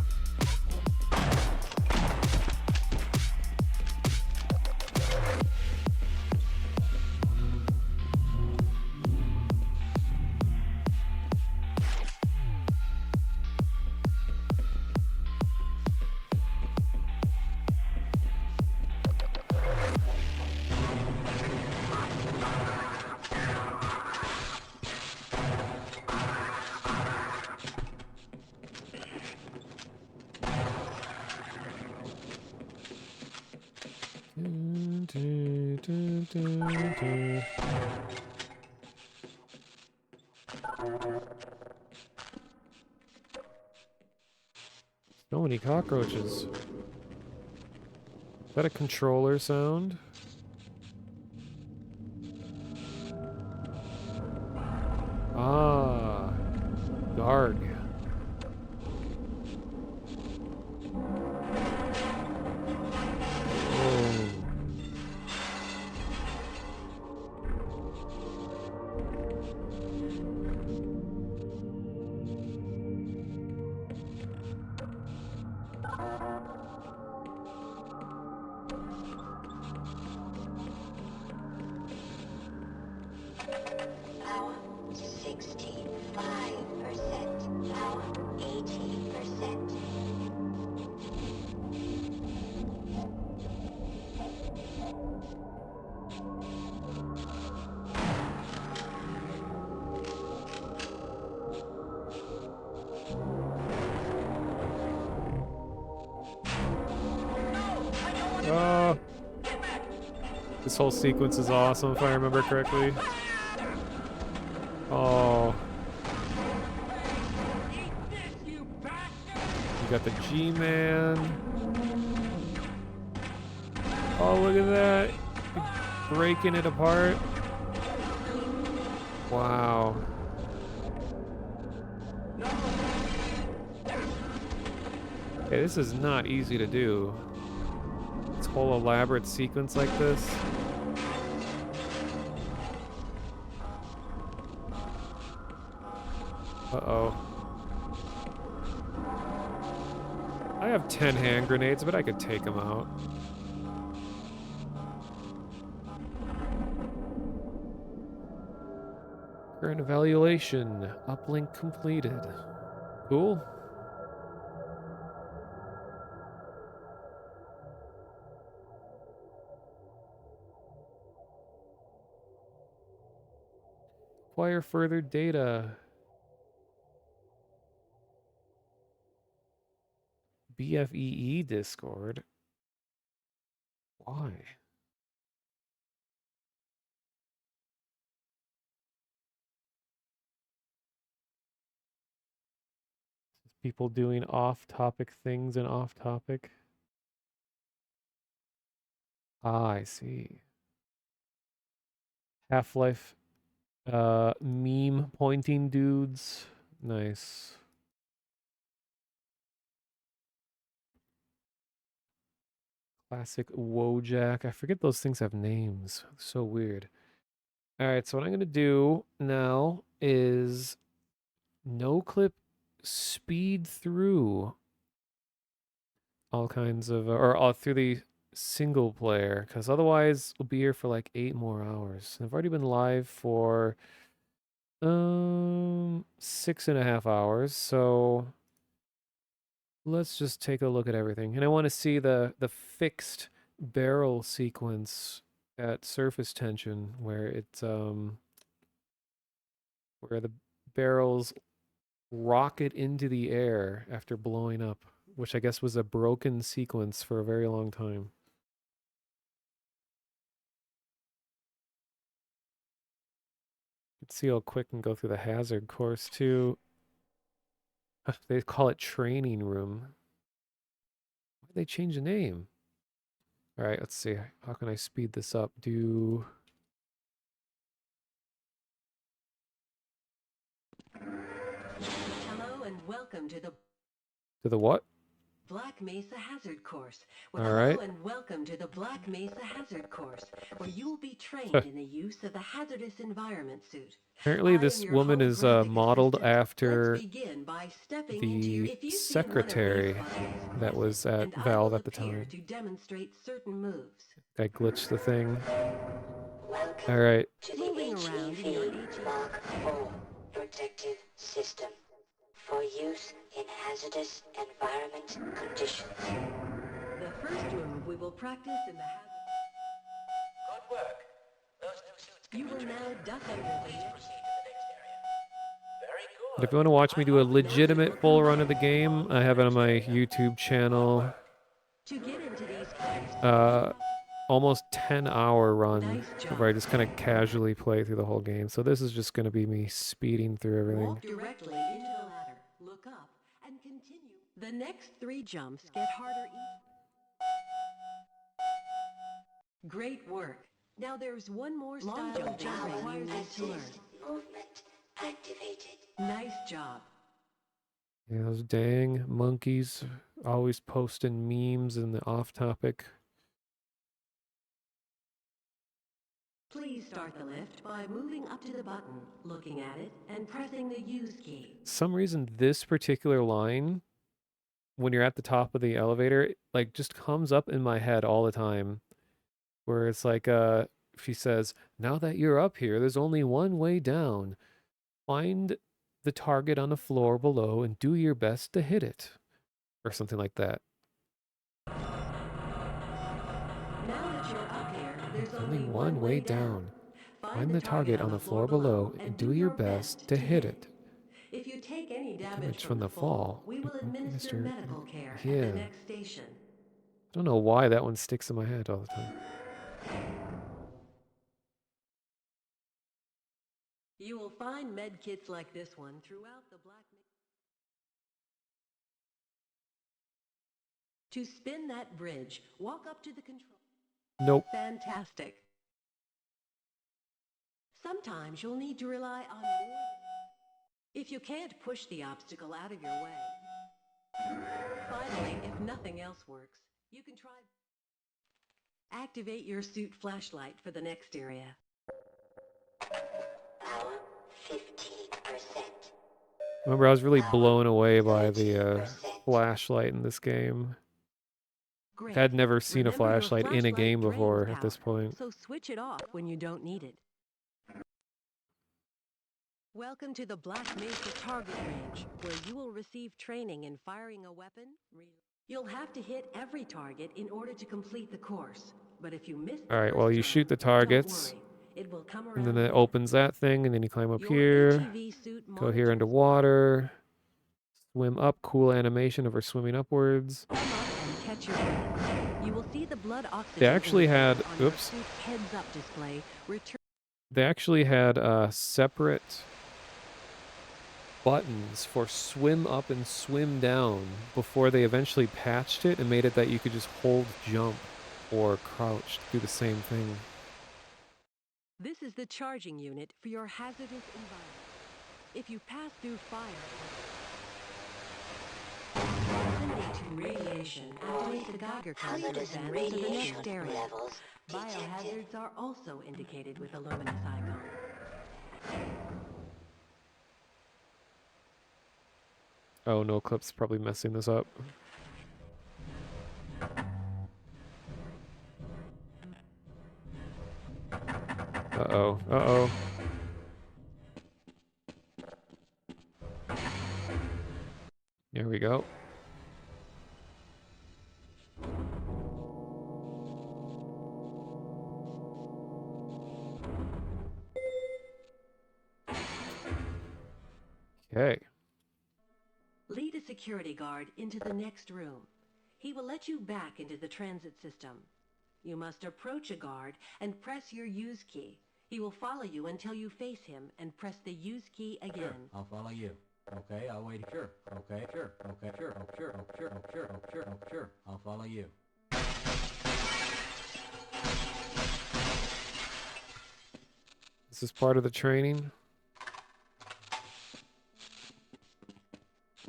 So many cockroaches. Is that a controller sound? Ah, Garg. Power 65%. Power 80%. This whole sequence is awesome, if I remember correctly. Oh. You got the G-Man. Oh, look at that. Breaking it apart. Wow. Okay, this is not easy to do. This whole elaborate sequence like this. Uh-oh. I have 10 hand grenades, but I could take them out. Current evaluation. Uplink completed. Cool. Acquire further data. BFEE Discord. Why? People doing off-topic things and off-topic. Ah, I see. Half-Life meme pointing dudes. Nice. Classic Wojak. I forget those things have names. So weird. All right, so what I'm going to do now is no clip speed through all kinds of, or all through the single player, because otherwise we'll be here for like 8 more hours. I've already been live for 6.5 hours, so let's just take a look at everything. And I want to see the fixed barrel sequence at surface tension where it's where the barrels rocket into the air after blowing up, which I guess was a broken sequence for a very long time. Let's see how quick and go through the hazard course too. They call it training room. Why did they change the name? All right, let's see. How can I speed this up? Do Hello and welcome to the what? Black Mesa Hazard Course. All right. Hello and welcome to the Black Mesa Hazard Course, where you will be trained in the use of the hazardous environment suit. Apparently this woman is modeled after Begin by stepping into the secretary that was at Valve at the time. to demonstrate certain moves. I glitched the thing. All right. Moving around in your Mark 4 protective system for use in hazardous environment conditions. The first move we will practice in the hazard. Good work. Those new suits You will now duck under Please proceed to the next area. Very good. But if you want to watch me do a legitimate full run of the game, I have it on my YouTube channel. To get into these Almost 10-hour run where I just kind of casually play through the whole game. So this is just going to be me speeding through everything. Walk directly into the ladder, look up, and continue. The next 3 jumps get harder each. Great work. Now there's one more style of jumping you need to learn. Movement activated. Nice job. Yeah, those dang monkeys always posting memes in the off-topic. Please start the lift by moving up to the button, looking at it, and pressing the use key. Some reason this particular line, when you're at the top of the elevator, like just comes up in my head all the time. Where it's like, she says, now that you're up here, there's only one way down. Find the target on the floor below and do your best to hit it. Or something like that. Now that you're up here, there's Only one way down. Find the target on the floor below and do your best to hit it. If you take any Damage from the fall. we will administer medical care at Yeah. the next station. I don't know why that one sticks in my head all the time. You will find med kits like this one throughout the Black Mesa. To spin that bridge, walk up to the control. Nope. Fantastic. Sometimes you'll need to rely on more. If you can't push the obstacle out of your way. Finally, if nothing else works, you can try. Activate your suit flashlight for the next area. Power 15%. Remember, I was really blown away by the flashlight in this game. Great. Had never seen a Remember, your flashlight in a flashlight game drains before at power, this point. So switch it off when you don't need it. Welcome to the Black Mesa target range, where you will receive training in firing a weapon. You'll have to hit every target in order to complete the course. But if you miss the All right, well, you shoot the targets, it will come and then around it opens that thing, and then you climb up Your here, HEV suit go here underwater, swim up, cool animation of her swimming upwards. and catch your breath. You will see the blood oxygen They actually had, indicator on your oops, suit heads-up display. they actually had separate buttons for swim up and swim down before they eventually patched it and made it that you could just hold jump or crouch to do the same thing. This is the charging unit for your hazardous environment. If you pass through fire, proximity to radiation activates the Geiger counter to advance to the next area. Biohazards are also indicated with a luminous icon. Oh, no clip's probably messing this up. Uh-oh. Uh-oh. There we go. Okay. Lead a security guard into the next room. He will let you back into the transit system. You must approach a guard and press your use key. He will follow you until you face him and press the use key again. Sure, I'll follow you. Okay, I'll wait. Sure. Okay, sure. Okay, sure. Oh, sure. Oh, sure. Oh, sure. Oh, sure. Oh, sure. I'll follow you. This is part of the training.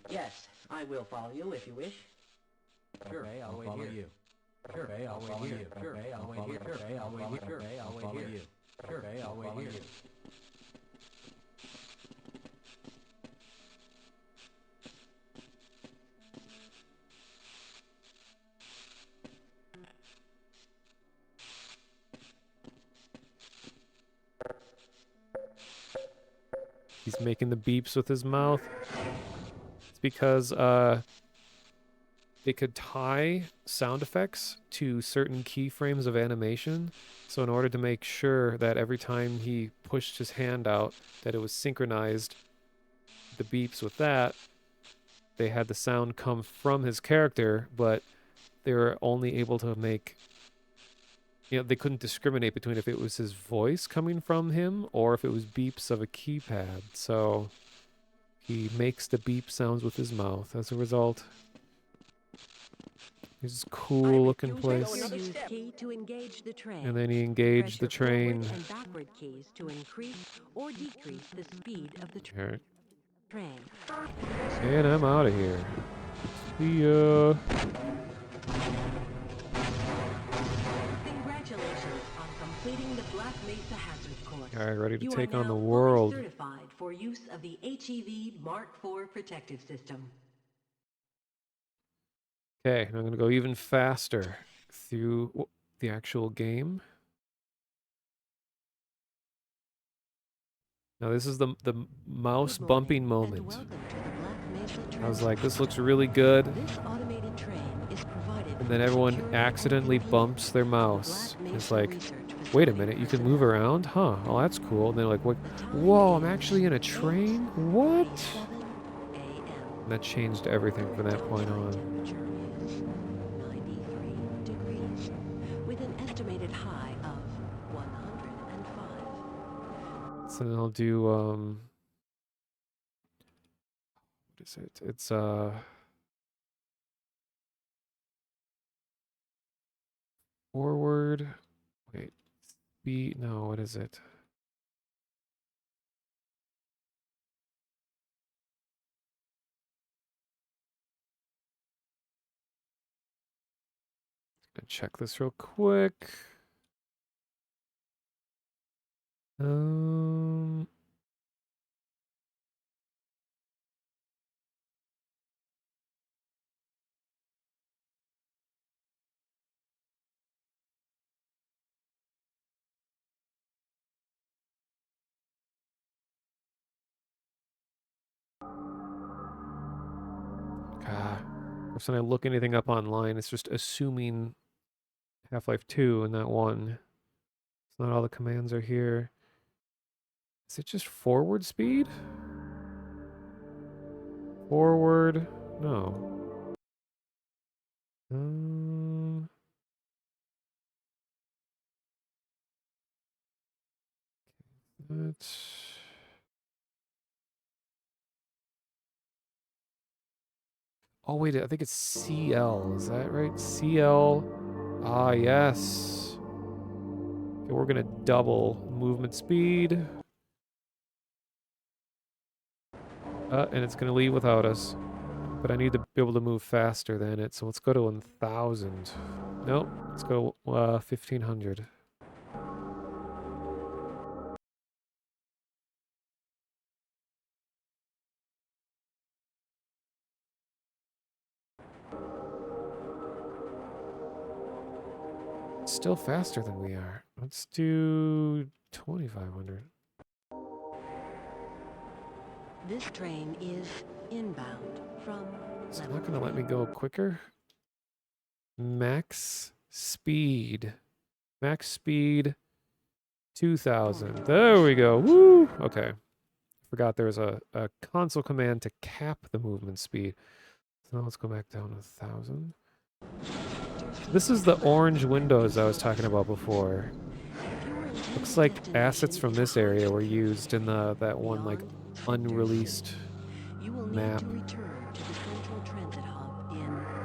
Yes, I will follow you if you wish. Sure, okay, I'll wait here. Sure, okay, I'll wait here. Sure, okay, I'll wait here. Sure, okay, I'll wait here. Sure, okay, I'll wait here. Sure, okay, I'll wait here. He's making the beeps with his mouth. It's because they could tie sound effects to certain keyframes of animation. So in order to make sure that every time he pushed his hand out that it was synchronized, the beeps with that, they had the sound come from his character, but they were only able to make, they couldn't discriminate between if it was his voice coming from him or if it was beeps of a keypad. So he makes the beep sounds with his mouth as a result. This cool looking place. Use key to engage the train. And then he engaged the train. And backward keys to increase or decrease the speed of the train. And I'm out of here. See ya. Congratulations on completing the Black Mesa Hazard course. All right, ready to take on the You are now world. fully certified for use of the HEV Mark IV protective system. Okay, I'm going to go even faster through the actual game. Now this is the mouse bumping moment. I was like, this looks really good. And then everyone accidentally bumps their mouse. It's like, wait a minute, you can move around? Huh, oh that's cool. And they're like, what? Whoa, I'm actually in a train? What? And that changed everything from that point on. So then I'll do, what is it? It's, forward, wait, speed, no, what is it? Gonna check this real quick. If I look anything up online, it's just assuming Half-Life 2 and that one. It's not all the commands are here. Is it just forward speed? Forward? No. That's... Oh, wait, I think it's CL. Is that right? CL. Ah, yes. Okay, we're going to double movement speed. And it's going to leave without us. But I need to be able to move faster than it, so let's go to 1,000. Nope, let's go 1,500. Still faster than we are. Let's do 2,500. This train is inbound from. It's not going to let me go quicker. Max speed. Max speed 2,000. There we go. Woo! Okay. Forgot there was a console command to cap the movement speed. So now let's go back down to 1,000. This is the orange windows I was talking about before. Looks like assets from this area were used in that one like unreleased map.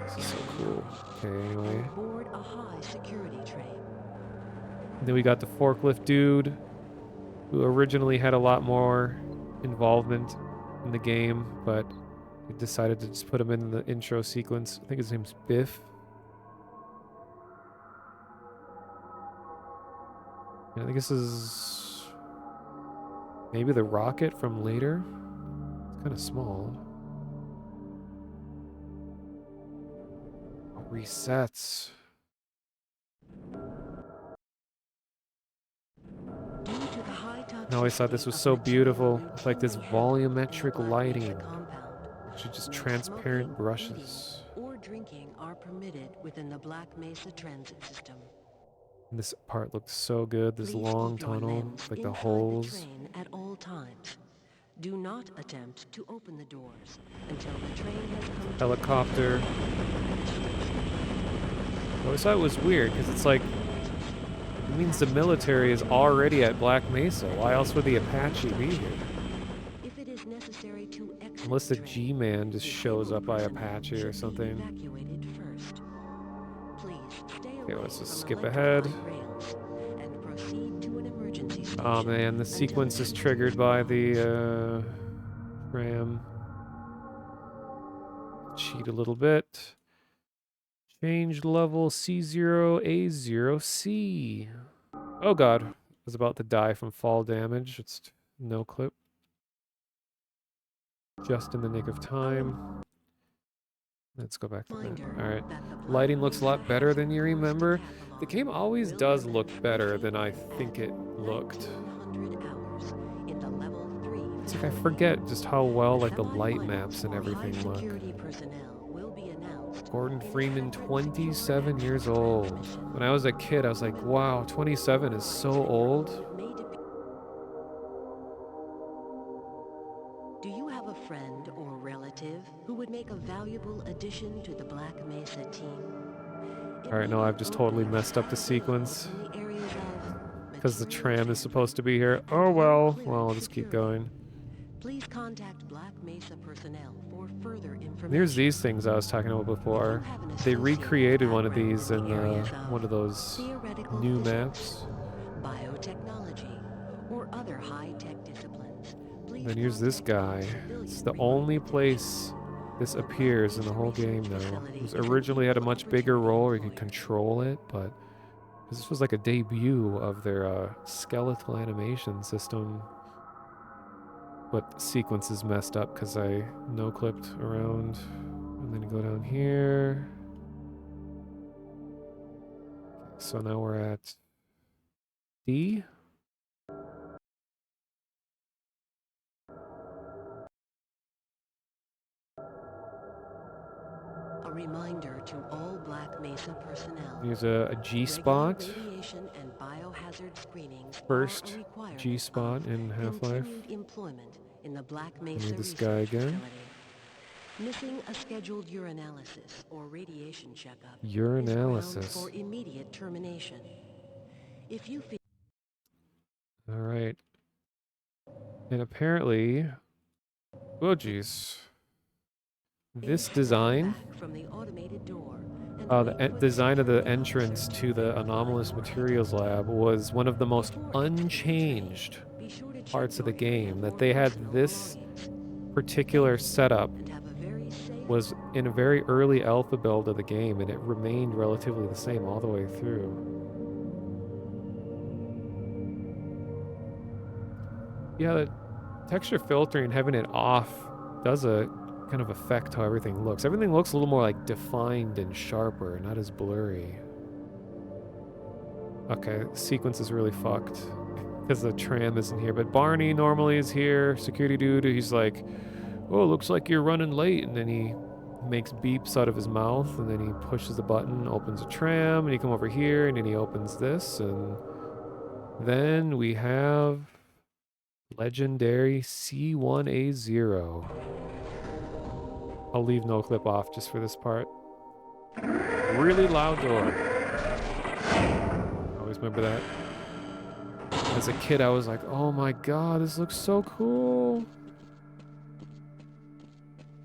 This is so cool. Okay, anyway. Board a high security train. Then we got the forklift dude, who originally had a lot more involvement in the game, but we decided to just put him in the intro sequence. I think his name's Biff. And I think this is maybe the rocket from later. It's kind of small. Resets. I always thought this was so beautiful. It's like this volumetric lighting. Actually just transparent brushes. Or drinking are permitted within the Black Mesa transit system. And this part looks so good. This long tunnel, like the holes. Train at all times. Do not attempt to open the doors until the train has come. Helicopter. I always thought it was weird because it's like it means the military is already at Black Mesa. Why else would the Apache be here? If it is necessary to exit Unless the G-Man just shows up by Apache or something. evacuated first. Please stay Okay, away let's just from skip ahead. rails and proceed to an emergency station. Oh man, the sequence is triggered by the RAM. Cheat a little bit. Change level C0A0C. Oh god, I was about to die from fall damage. It's no clip. Just in the nick of time. Let's go back to that. Alright. Lighting looks a lot better than you remember. The game always does look better than I think it looked. It's like I forget just how well like the light maps and everything look. Gordon Freeman, 27 years old. When I was a kid, I was like, wow, 27 is so old. Do you have a friend or relative who would make a valuable addition to the Black Mesa team? Alright, no, I've just totally messed up the sequence. Because the tram is supposed to be here. Oh well. Well, I'll just keep going. Please contact Black Mesa personnel for further information. Here's these things I was talking about before. They recreated one of these in one of those new maps. Biotechnology or other high-tech disciplines. Then here's this guy. It's the only place this appears in the whole game now. It originally had a much bigger role where you could control it, but this was like a debut of their skeletal animation system. But the sequence is messed up because I no-clipped around. And then you go down here. So now we're at D. A reminder to all Black Mesa personnel. Here's a G spot. Radiation and biohazard screenings First are a requirement G spot in Half-Life. continued employment in the Black And Mesa here's this research guy again. facility. Missing a scheduled urinalysis or radiation checkup is Urinalysis. grounds for immediate termination. If you feel All right. And apparently, oh geez, this design, from the automated door the design of the entrance to the anomalous materials lab was one of the most unchanged parts of the game. That they had this particular setup was in a very early alpha build of the game, and it remained relatively the same all the way through. Yeah, the texture filtering, having it off, does a kind of affect how everything looks. Everything looks a little more like defined and sharper, not as blurry. Okay, the sequence is really fucked because the tram isn't here, but Barney normally is here. Security dude, he's like, oh, looks like you're running late, and then he makes beeps out of his mouth, and then he pushes the button, opens a tram, and he come over here, and then he opens this, and then we have legendary C1A0. I'll leave no clip off just for this part. Really loud door. Always remember that. As a kid, I was like, oh my god, this looks so cool.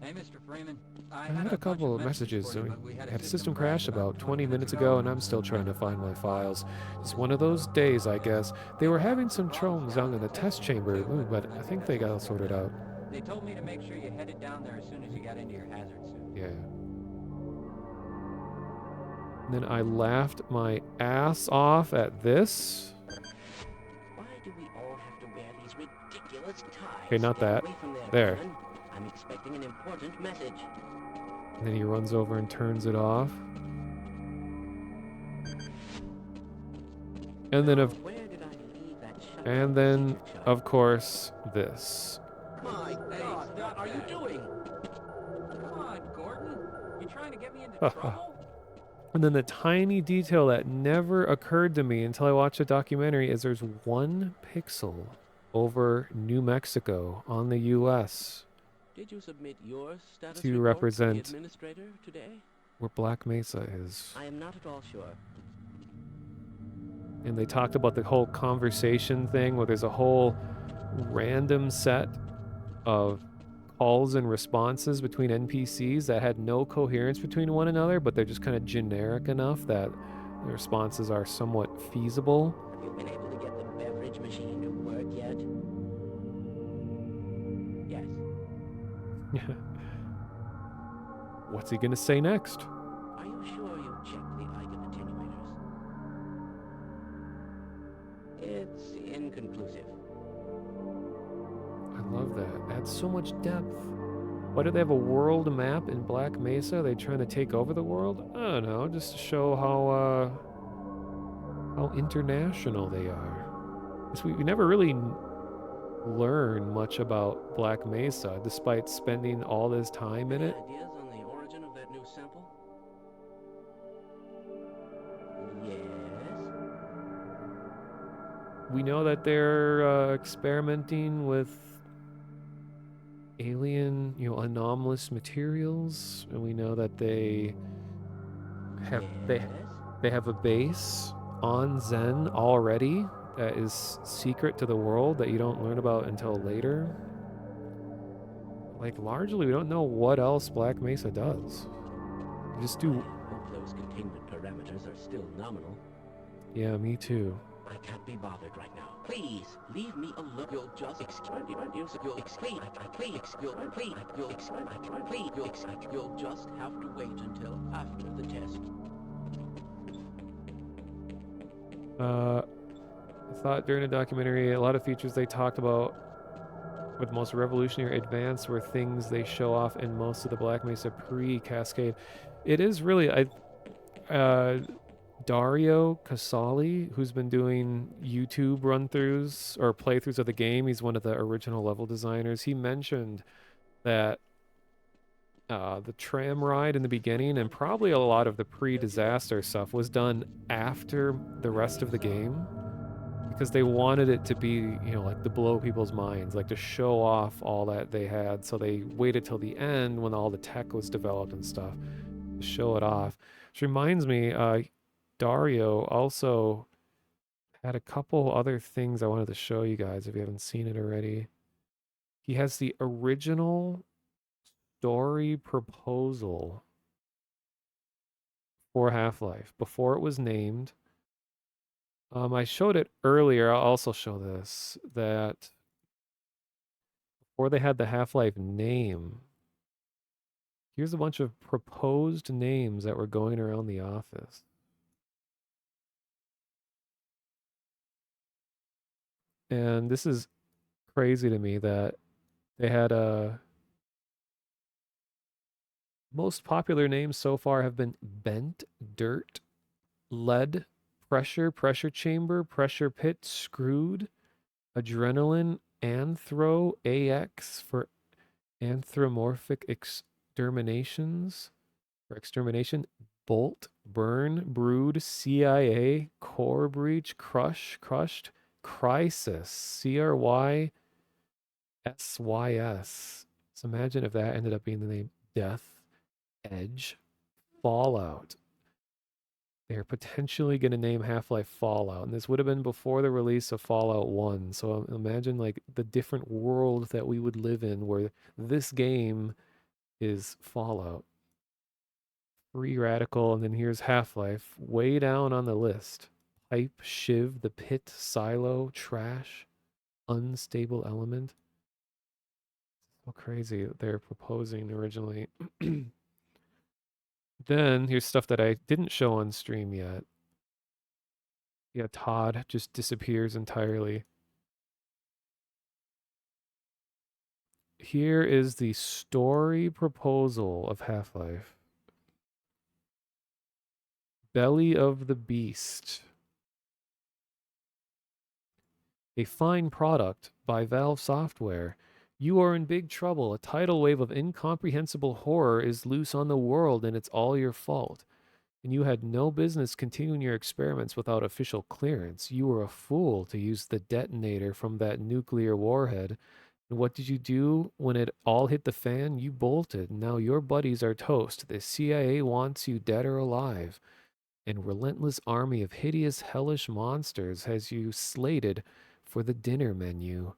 Hey, Mr. Freeman. I had a couple of messages. So we had a system crash about 20 minutes ago, and I'm still trying to find my files. It's one of those days, I guess. They were having some trones down in the test chamber, but I think they got it sorted out. They told me to make sure you headed down there as soon as you got into your hazard suit. Yeah. And then I laughed my ass off at this. Why do we all have to wear these ridiculous ties? Okay, not that. Get away from There. Conan. I'm expecting an important message. And then he runs over and turns it off. And then of course, this. My God, what are you doing? Come on, Gordon. You trying to get me into trouble? And then the tiny detail that never occurred to me until I watched the documentary is there's 1 pixel over New Mexico on the U.S. Did you submit your status to report represent to the administrator today? where Black Mesa is. I am not at all sure. And they talked about the whole conversation thing where there's a whole random set of calls and responses between NPCs that had no coherence between one another, but they're just kind of generic enough that the responses are somewhat feasible. Have you been able to get the beverage machine to work yet? Yes. What's he gonna say next? Are you sure you checked the icon attenuators? It's inconclusive. I love that. Adds so much depth. Why do they have a world map in Black Mesa? Are they trying to take over the world? I don't know, just to show how international they are. We never really learn much about Black Mesa, despite spending all this time in it. Ideas on the origin of that new sample? Yes. We know that they're experimenting with alien, anomalous materials, and we know that they have a base on Zen already that is secret to the world that you don't learn about until later. Like, largely, we don't know what else Black Mesa does. They just do. I hope those containment parameters are still nominal. Yeah, me too. I can't be bothered right now. Please, leave me alone. You'll just you'll just have to wait until after the test. I thought during the documentary, a lot of features they talked about with the most revolutionary advance were things they show off in most of the Black Mesa pre-Cascade. It is really, Dario Casali, who's been doing YouTube run-throughs or playthroughs of the game, he's one of the original level designers. He mentioned that the tram ride in the beginning and probably a lot of the pre-disaster stuff was done after the rest of the game because they wanted it to be, like to blow people's minds, like to show off all that they had. So they waited till the end when all the tech was developed and stuff to show it off. Which reminds me, Dario also had a couple other things I wanted to show you guys if you haven't seen it already. He has the original story proposal for Half-Life before it was named. I showed it earlier. I'll also show this, that Or they had the Half-Life name. Here's a bunch of proposed names that were going around the office. And this is crazy to me that they had most popular names so far have been bent, dirt, lead, pressure chamber, pressure pit, screwed, adrenaline, anthro, AX for anthropomorphic exterminations, or extermination, bolt, burn, brood, CIA, core breach, crushed, crisis, CRYSYS. So imagine if that ended up being the name. Death, Edge, Fallout. They're potentially going to name Half-Life Fallout, and this would have been before the release of Fallout 1. So imagine like the different world that we would live in where this game is Fallout. Free Radical, and then here's Half-Life, way down on the list. Pipe, Shiv, The Pit, Silo, Trash, Unstable Element. So crazy that they're proposing originally. Then here's stuff that I didn't show on stream yet. Yeah, Todd just disappears entirely. Here is the story proposal of Half-Life. Belly of the Beast. A fine product by Valve Software. You are in big trouble. A tidal wave of incomprehensible horror is loose on the world, and it's all your fault. And you had no business continuing your experiments without official clearance. You were a fool to use the detonator from that nuclear warhead. And what did you do when it all hit the fan? You bolted. Now your buddies are toast. The CIA wants you dead or alive. And relentless army of hideous, hellish monsters has you slated for the dinner menu.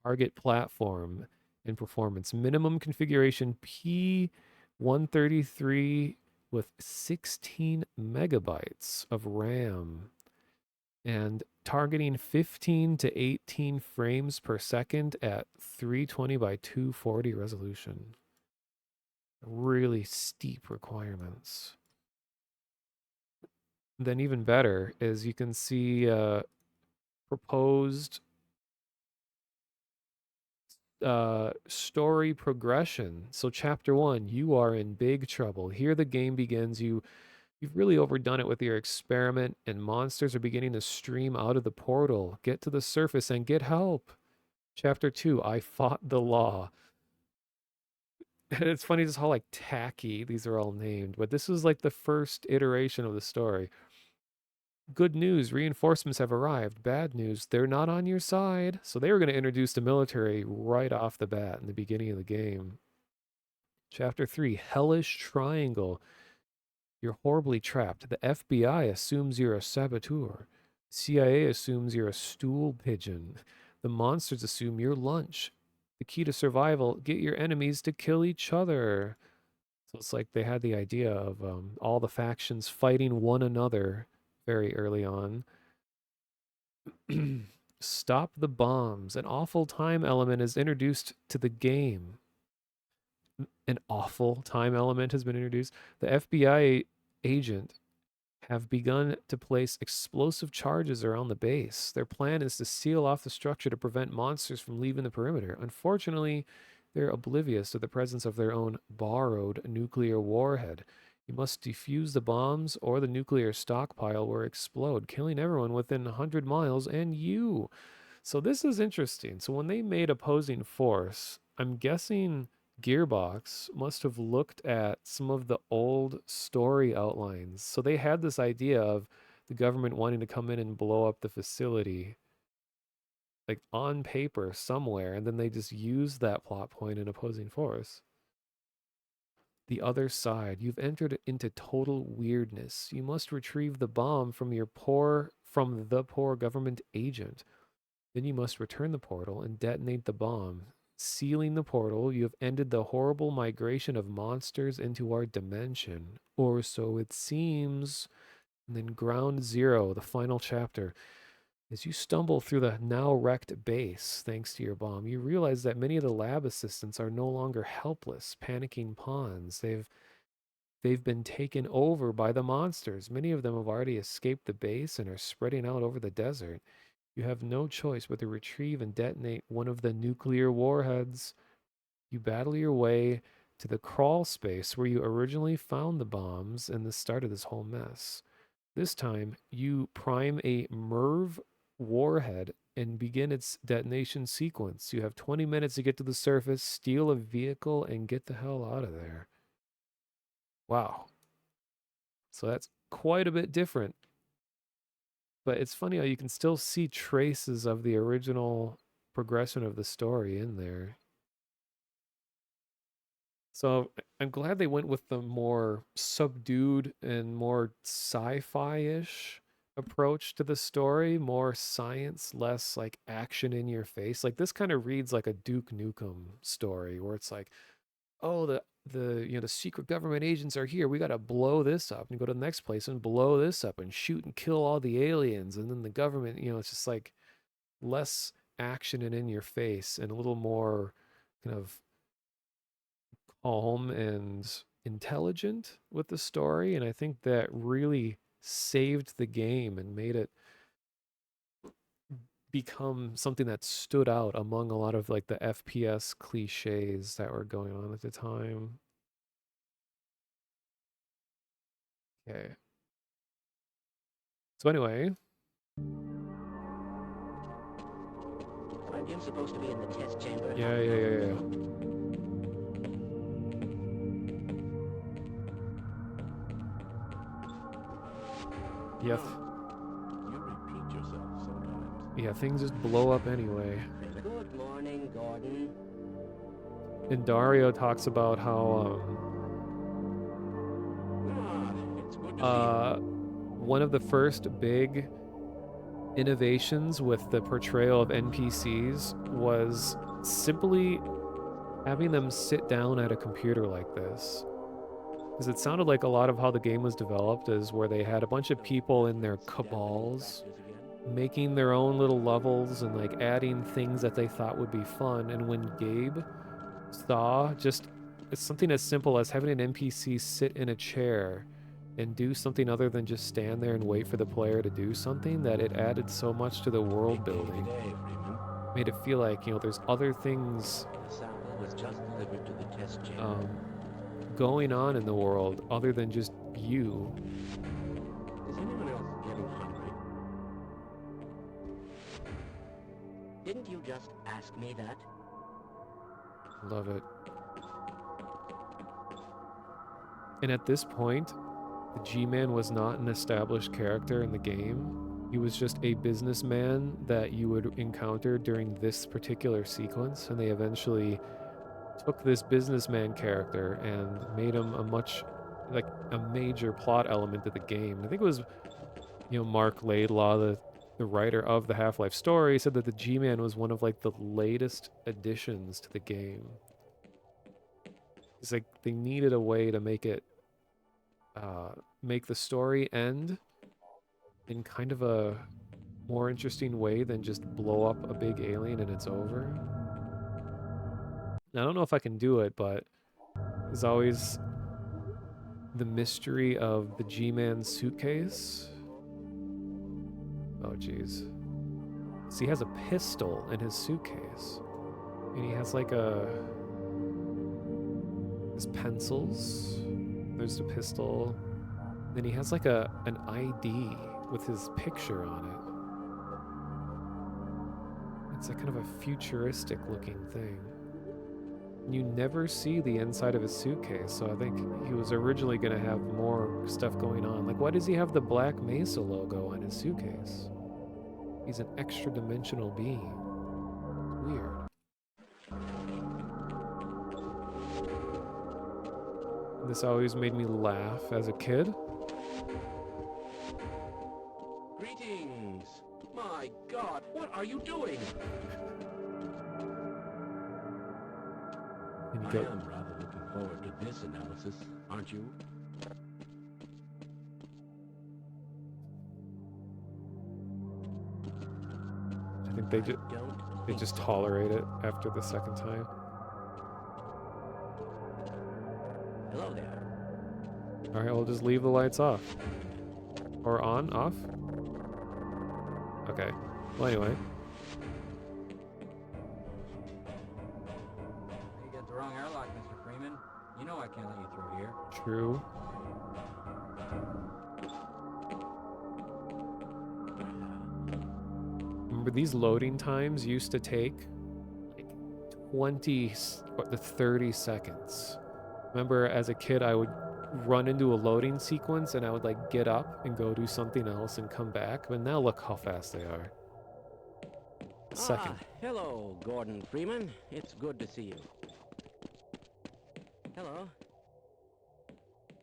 Target platform and performance. Minimum configuration P133 with 16 megabytes of RAM. And targeting 15 to 18 frames per second at 320 by 240 resolution. Really steep requirements. Then even better is you can see proposed story progression. So chapter 1, you are in big trouble. Here the game begins. You've really overdone it with your experiment, and monsters are beginning to stream out of the portal. Get to the surface and get help. Chapter 2, I fought the law. And it's funny just how like tacky these are all named, but this is like the first iteration of the story. Good news, reinforcements have arrived. Bad news, they're not on your side. So they were going to introduce the military right off the bat in the beginning of the game. Chapter 3, Hellish Triangle. You're horribly trapped. The FBI assumes you're a saboteur. CIA assumes you're a stool pigeon. The monsters assume you're lunch. The key to survival, get your enemies to kill each other. So it's like they had the idea of all the factions fighting one another very early on. Stop the bombs. An awful time element is introduced to the game. An awful time element has been introduced. The FBI agent have begun to place explosive charges around the base. Their plan is to seal off the structure to prevent monsters from leaving the perimeter. Unfortunately, they're oblivious to the presence of their own borrowed nuclear warhead. You must defuse the bombs or the nuclear stockpile will explode, killing everyone within 100 miles and you. So this is interesting. So when they made Opposing Force, I'm guessing Gearbox must have looked at some of the old story outlines. So they had this idea of the government wanting to come in and blow up the facility, like on paper somewhere, and then they just used that plot point in Opposing Force. The other side. You've entered into total weirdness. You must retrieve the bomb from the poor government agent. Then you must return the portal and detonate the bomb. Sealing the portal, you have ended the horrible migration of monsters into our dimension. Or so it seems. And then Ground Zero, the final chapter. As you stumble through the now wrecked base, thanks to your bomb, you realize that many of the lab assistants are no longer helpless, panicking pawns. They've been taken over by the monsters. Many of them have already escaped the base and are spreading out over the desert. You have no choice but to retrieve and detonate one of the nuclear warheads. You battle your way to the crawl space where you originally found the bombs and the start of this whole mess. This time, you prime a MERV warhead and begin its detonation sequence. You have 20 minutes to get to the surface, steal a vehicle, and get the hell out of there. Wow. So that's quite a bit different. But it's funny how you can still see traces of the original progression of the story in there. So I'm glad they went with the more subdued and more sci-fi-ish approach to the story, more science, less like action in your face. Like this kind of reads like a Duke Nukem story where it's like, oh, the secret government agents are here. We got to blow this up and go to the next place and blow this up and shoot and kill all the aliens. And then the government, it's just like less action and in your face and a little more kind of calm and intelligent with the story. And I think that really saved the game and made it become something that stood out among a lot of like the FPS cliches that were going on at the time. Okay. So anyway. Aren't you supposed to be in the test chamber? Yeah. Yes. You repeat yourself sometimes. Yeah, things just blow up anyway. Good morning, Gordon. And Dario talks about how It's good to see you. one of the first big innovations with the portrayal of NPCs was simply having them sit down at a computer like this. Because it sounded like a lot of how the game was developed is where they had a bunch of people in their cabals making their own little levels and like adding things that they thought would be fun. And when Gabe saw just something as simple as having an NPC sit in a chair and do something other than just stand there and wait for the player to do something, that it added so much to the world building. Made it feel like, there's other things The sample was just delivered to the test chamber. going on in the world other than just you. Is anyone else getting hungry? Didn't you just ask me that? Love it. And at this point, the G-Man was not an established character in the game. He was just a businessman that you would encounter during this particular sequence, and they eventually took this businessman character and made him a major plot element of the game. I think it was, Mark Laidlaw, the writer of the Half-Life story, said that the G-Man was one of like the latest additions to the game. It's like they needed a way to make it make the story end in kind of a more interesting way than just blow up a big alien and it's over. Now, I don't know if I can do it, but there's always the mystery of the G-Man suitcase. Oh, jeez. So he has a pistol in his suitcase. And he has like his pencils. There's the pistol. Then he has like an ID with his picture on it. It's like kind of a futuristic looking thing. You never see the inside of his suitcase, so I think he was originally going to have more stuff going on. Like, why does he have the Black Mesa logo on his suitcase? He's an extra-dimensional being. It's weird. This always made me laugh as a kid. Greetings! My God, what are you doing? And I am rather looking forward to this analysis, aren't you? Like they just tolerate it after the second time. Hello there. All right, we'll just leave the lights off. Or on, off? Okay. Well, anyway. You got the wrong airlock, Mr. Freeman. You know I can't let you through here. True. Remember, these loading times used to take like 20 to 30 seconds. Remember, as a kid, I would run into a loading sequence and I would like get up and go do something else and come back. But now look how fast they are. A second. Hello, Gordon Freeman. It's good to see you. Hello.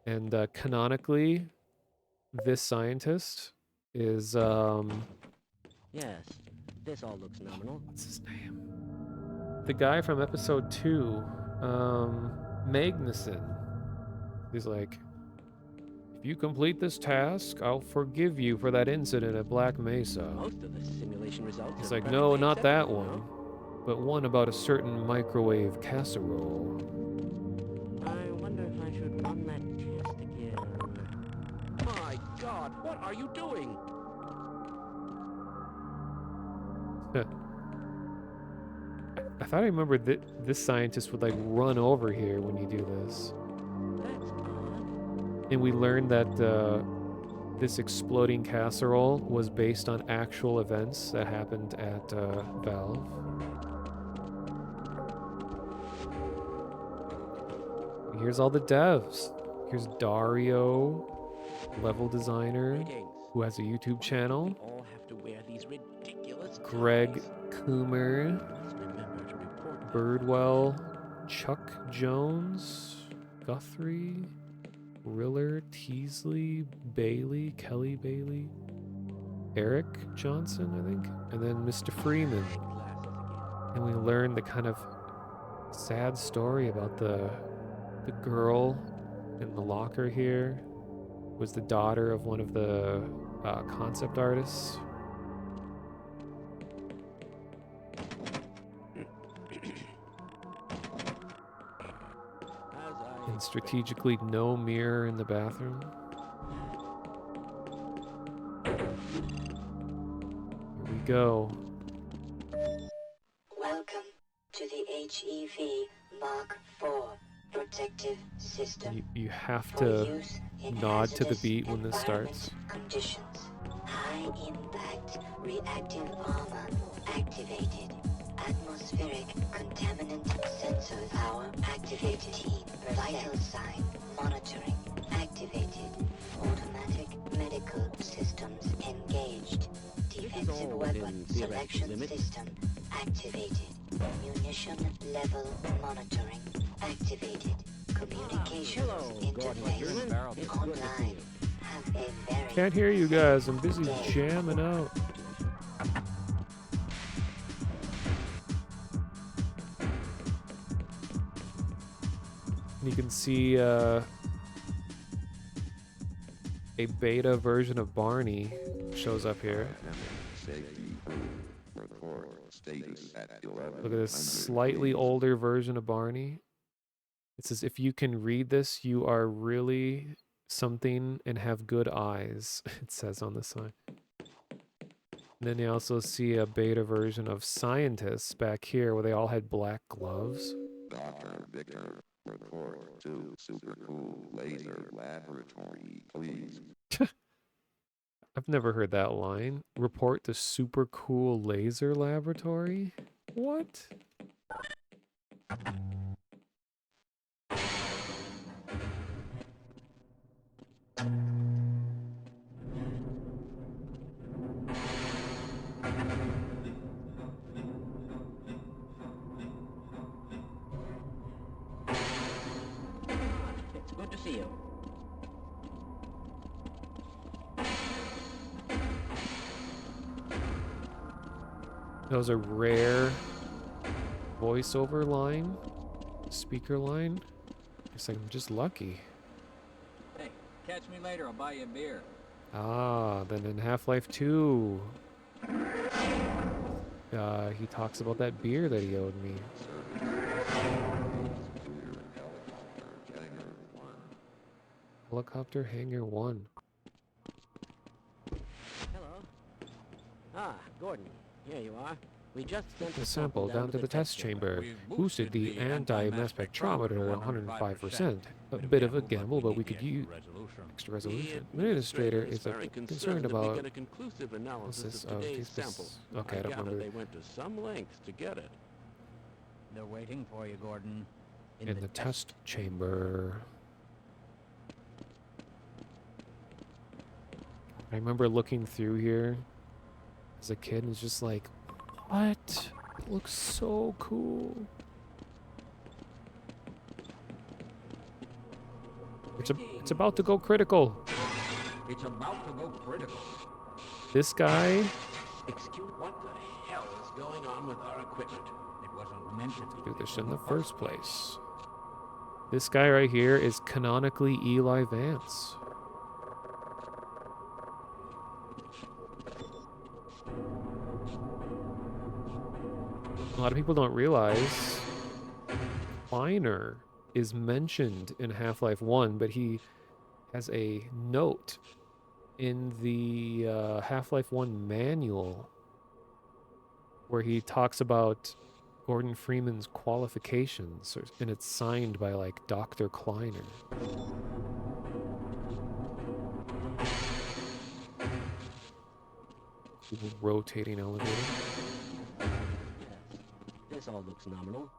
And canonically, this scientist is Yes, this all looks nominal. what's his name? The guy from episode 2, Magnuson. He's like, if you complete this task, I'll forgive you for that incident at Black Mesa. Most of the simulation results. He's are like, no, perfectly not that acceptable, one, but one about a certain microwave casserole. no? I wonder if I should run that test again. My God, what are you doing? I thought I remembered that this scientist would like run over here when you do this. That's odd. And we learned that this exploding casserole was based on actual events that happened at Valve. Here's all the devs. Here's Dario, level designer, who has a YouTube channel. We all have to wear these ridiculous Greg ties. Coomer, Must remember to report. Birdwell, Chuck Jones, Guthrie, Riller, Teasley, Bailey, Kelly Bailey, Eric Johnson, I think, and then Mr. Freeman. And we learned the kind of sad story about the girl in the locker here was the daughter of one of the concept artists. And strategically no mirror in the bathroom. Here we go. Welcome to the HEV Mark IV protective system. You have For to use in nod to the hazardous beat when this starts. Conditions. High impact reactive armor activated. Atmospheric contaminant sensor power activated. Vital sign monitoring activated. Automatic medical systems engaged. Defensive all weapon within theoretical selection limits. system activated. Munition level monitoring activated. Communications interface It's online. Have a very Can't hear you guys. I'm busy jamming out. You can see a beta version of Barney shows up here. Look at this slightly older version of Barney. It says, if you can read this, you are really something and have good eyes, it says on the sign. And then you also see a beta version of Scientists back here where they all had black gloves. Dr. Victor, report to Super Cool Laser Laboratory, please. I've never heard that line. Report to Super Cool Laser Laboratory? What? It's good to see you. That was a rare voiceover line, speaker line. It's like, I'm just lucky. Hey, catch me later. I'll buy you a beer. Ah, then in Half-Life 2. He talks about that beer that he owed me. Helicopter Hangar 1. Hello. Ah, Gordon. Here you are. We just sent The sample down to the test chamber. Boosted the anti-mass spectrometer to 105%. A bit of a gamble, but we could use extra resolution. The administrator is concerned about get a conclusive analysis of of today's these samples. Okay, I I don't gather remember. they went to some lengths to get it. They're waiting for you, Gordon. In the test chamber. I remember looking through here as a kid and was just like, what? It looks so cool. It's about to go critical. It's about to go critical. This guy Excuse what the hell is going on with our equipment? It wasn't meant to do this in the first place. This guy right here is canonically Eli Vance. A lot of people don't realize Kleiner is mentioned in Half-Life 1, but he has a note in the Half-Life 1 manual where he talks about Gordon Freeman's qualifications, and it's signed by, like, Dr. Kleiner. Rotating elevator. This all looks nominal.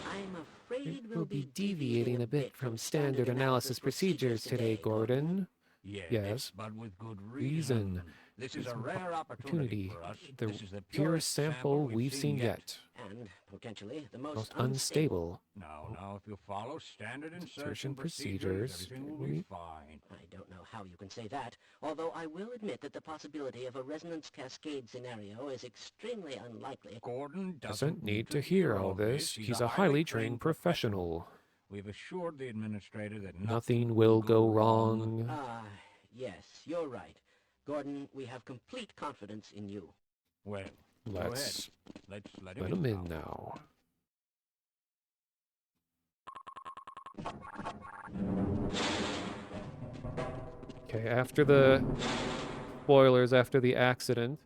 I'm afraid We'll be deviating a bit from standard analysis procedures today, Gordon. Yes, but with good reason. This is a rare opportunity for us. The This is the purest sample we've seen yet. And potentially the most Most unstable. Now, if you follow standard Insertion insertion procedures, procedures, everything will be fine. I don't know how you can say that, although I will admit that the possibility of a resonance cascade scenario is extremely unlikely. Gordon Doesn't need to hear all this. He's a highly trained professional. We've assured the administrator that Nothing will go wrong. Ah, yes, you're right. Gordon, we have complete confidence in you. Well, Let's go ahead. Let's let him in now. Okay, after the spoilers, after the accident,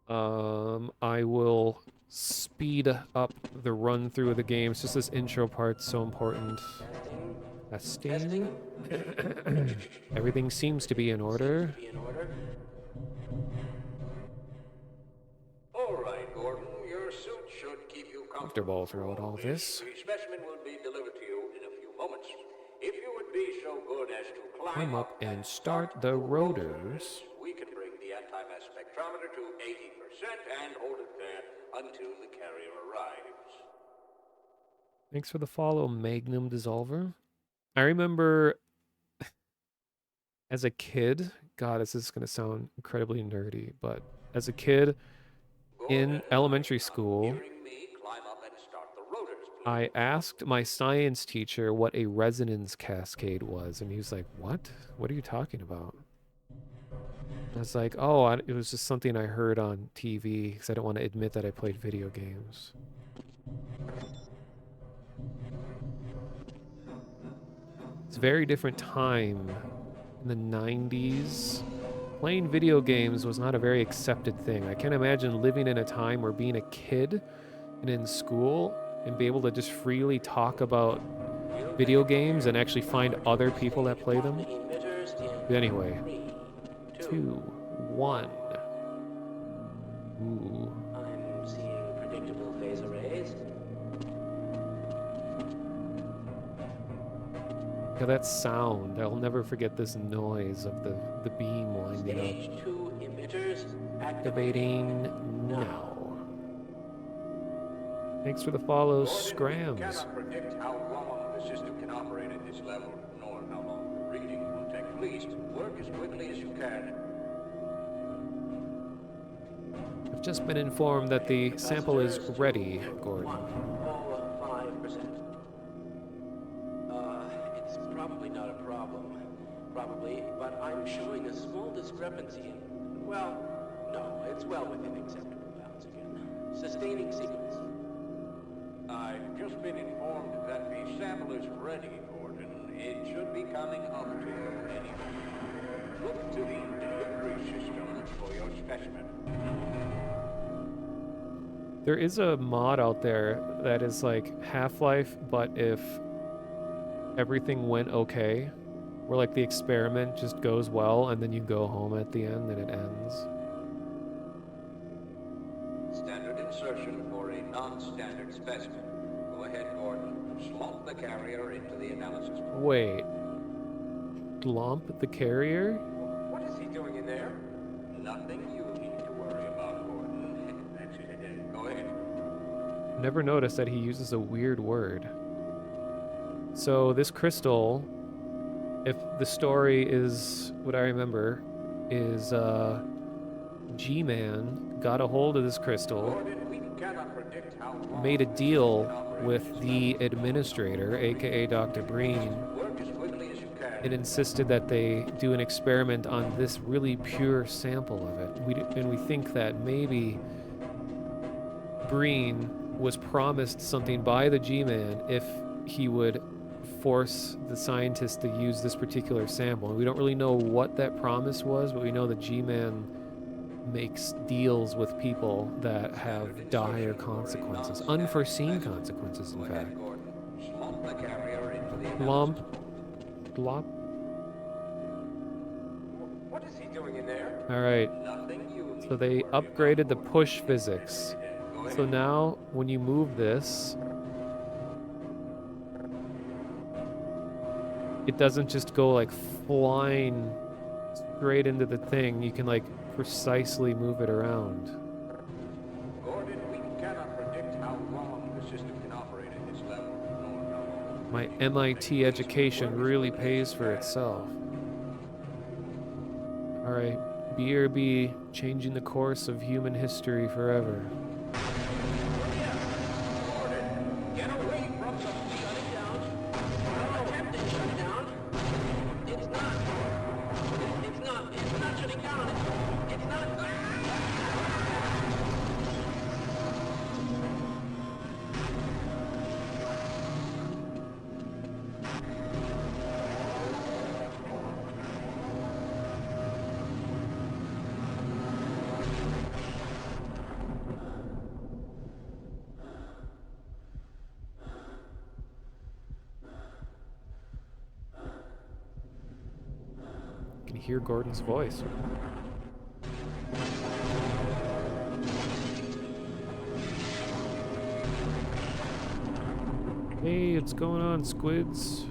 I will speed up the run through of the game. It's just this intro part's so important. Testing. Everything seems to be in order. All right, Gordon. Your suit should keep you Comfortable throughout all this. The specimen will be delivered to you in a few moments. If you would be so good as to Climb up and start the rotors. we can bring the anti-mass spectrometer to 80% and hold it there until the carrier arrives. Thanks for the follow, Magnum Dissolver. I remember as a kid, God, this is going to sound incredibly nerdy, but as a kid in elementary school, I asked my science teacher what a resonance cascade was, and he was like, "What? What are you talking about?" And I was like, "Oh, it was just something I heard on TV because I don't want to admit that I played video games." It's a very different time in the 90s. Playing video games was not a very accepted thing. I can't imagine living in a time where being a kid and in school and be able to just freely talk about video games and actually find other people that play them. But anyway, 2, 1. Ooh. I'm seeing predictable phase arrays. Yeah, that sound. I'll never forget this noise of the beam winding Stage up. 2 emitters Activating now. Thanks for the follow, Scrams. Cannot predict how long the system can operate at this level, nor how long the reading will take. Please work as quickly as you can. I've just been informed that the sample is ready, Gordon. 5%. discrepancy. Well, no, it's well within acceptable bounds again. Sustaining sequence. I've just been informed that the sample is ready, Gordon. It should be coming up to you any minute. Look to the delivery system for your specimen. There is a mod out there that is like Half-Life, but if everything went okay, where like the experiment just goes well and then you go home at the end and it ends. Standard insertion for a non-standard specimen. Go ahead, Gordon. Slump the carrier into the analysis. Wait. Glomp the carrier? What is he doing in there? Nothing you need to worry about, Gordon. That's it. Go ahead. Never noticed that he uses a weird word. So this crystal, if the story is what I remember, is G-Man got a hold of this crystal, made a deal with the administrator, aka Dr. Breen, and insisted that they do an experiment on this really pure sample of it. And we think that maybe Breen was promised something by the G-Man if he would force the scientists to use this particular sample. And we don't really know what that promise was, but we know the G-Man makes deals with people that have dire consequences, unforeseen consequences, in fact. Glomp. Glop. What is he doing in there? Alright. So they upgraded the push physics. So now, when you move this, it doesn't just go like flying straight into the thing. You can like precisely move it around. Gordon, we cannot predict how long the system can operate at this level, nor how long. My MIT education really pays for itself. Alright, BRB, changing the course of human history forever. Get away from the shutting down. Attempting shutting down. It's not shutting down. It's not. You can hear Gordon's voice. Hey, what's going on, squids?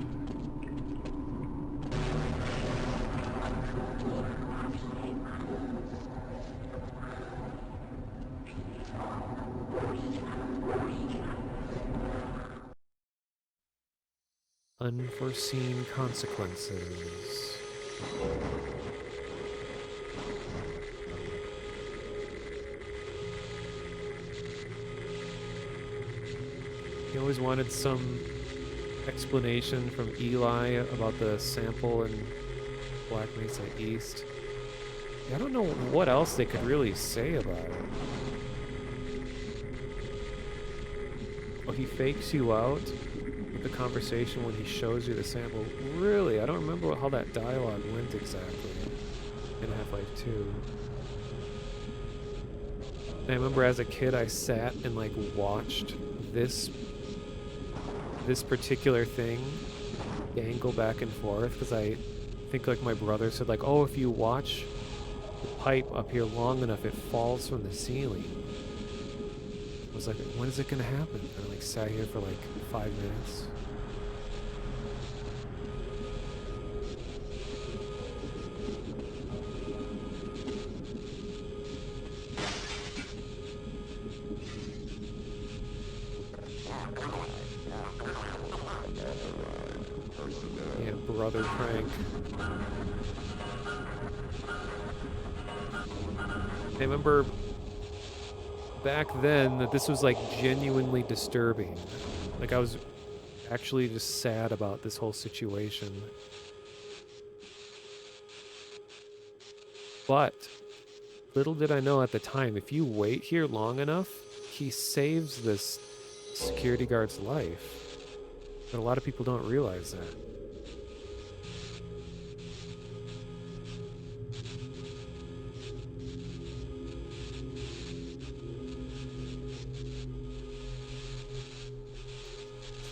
Unforeseen consequences. He always wanted some explanation from Eli about the sample in Black Mesa East. I don't know what else they could really say about it. Oh, he fakes you out with the conversation when he shows you the sample. Really? I don't remember how that dialogue went exactly in Half-Life 2. I remember as a kid I sat and like watched this particular thing dangle back and forth because I think like my brother said like, oh, if you watch the pipe up here long enough it falls from the ceiling. I was like, when is it gonna happen? And I like sat here for like 5 minutes. Yeah, brother prank. I remember back then that this was like genuinely disturbing. Like I was actually just sad about this whole situation. But little did I know at the time, if you wait here long enough, he saves this security guard's life. But a lot of people don't realize that.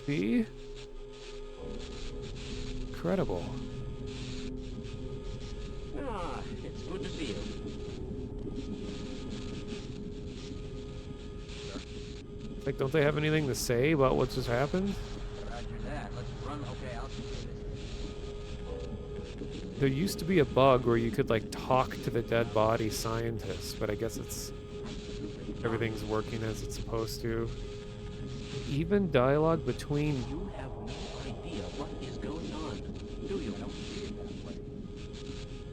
See? Incredible. Ah, it's good to see you. Like, don't they have anything to say about what just happened? Roger that. Let's run. Okay, I'll see this. There used to be a bug where you could, like, talk to the dead body scientist, but I guess everything's working as it's supposed to. Even dialogue between... You have no idea what is going on, do you?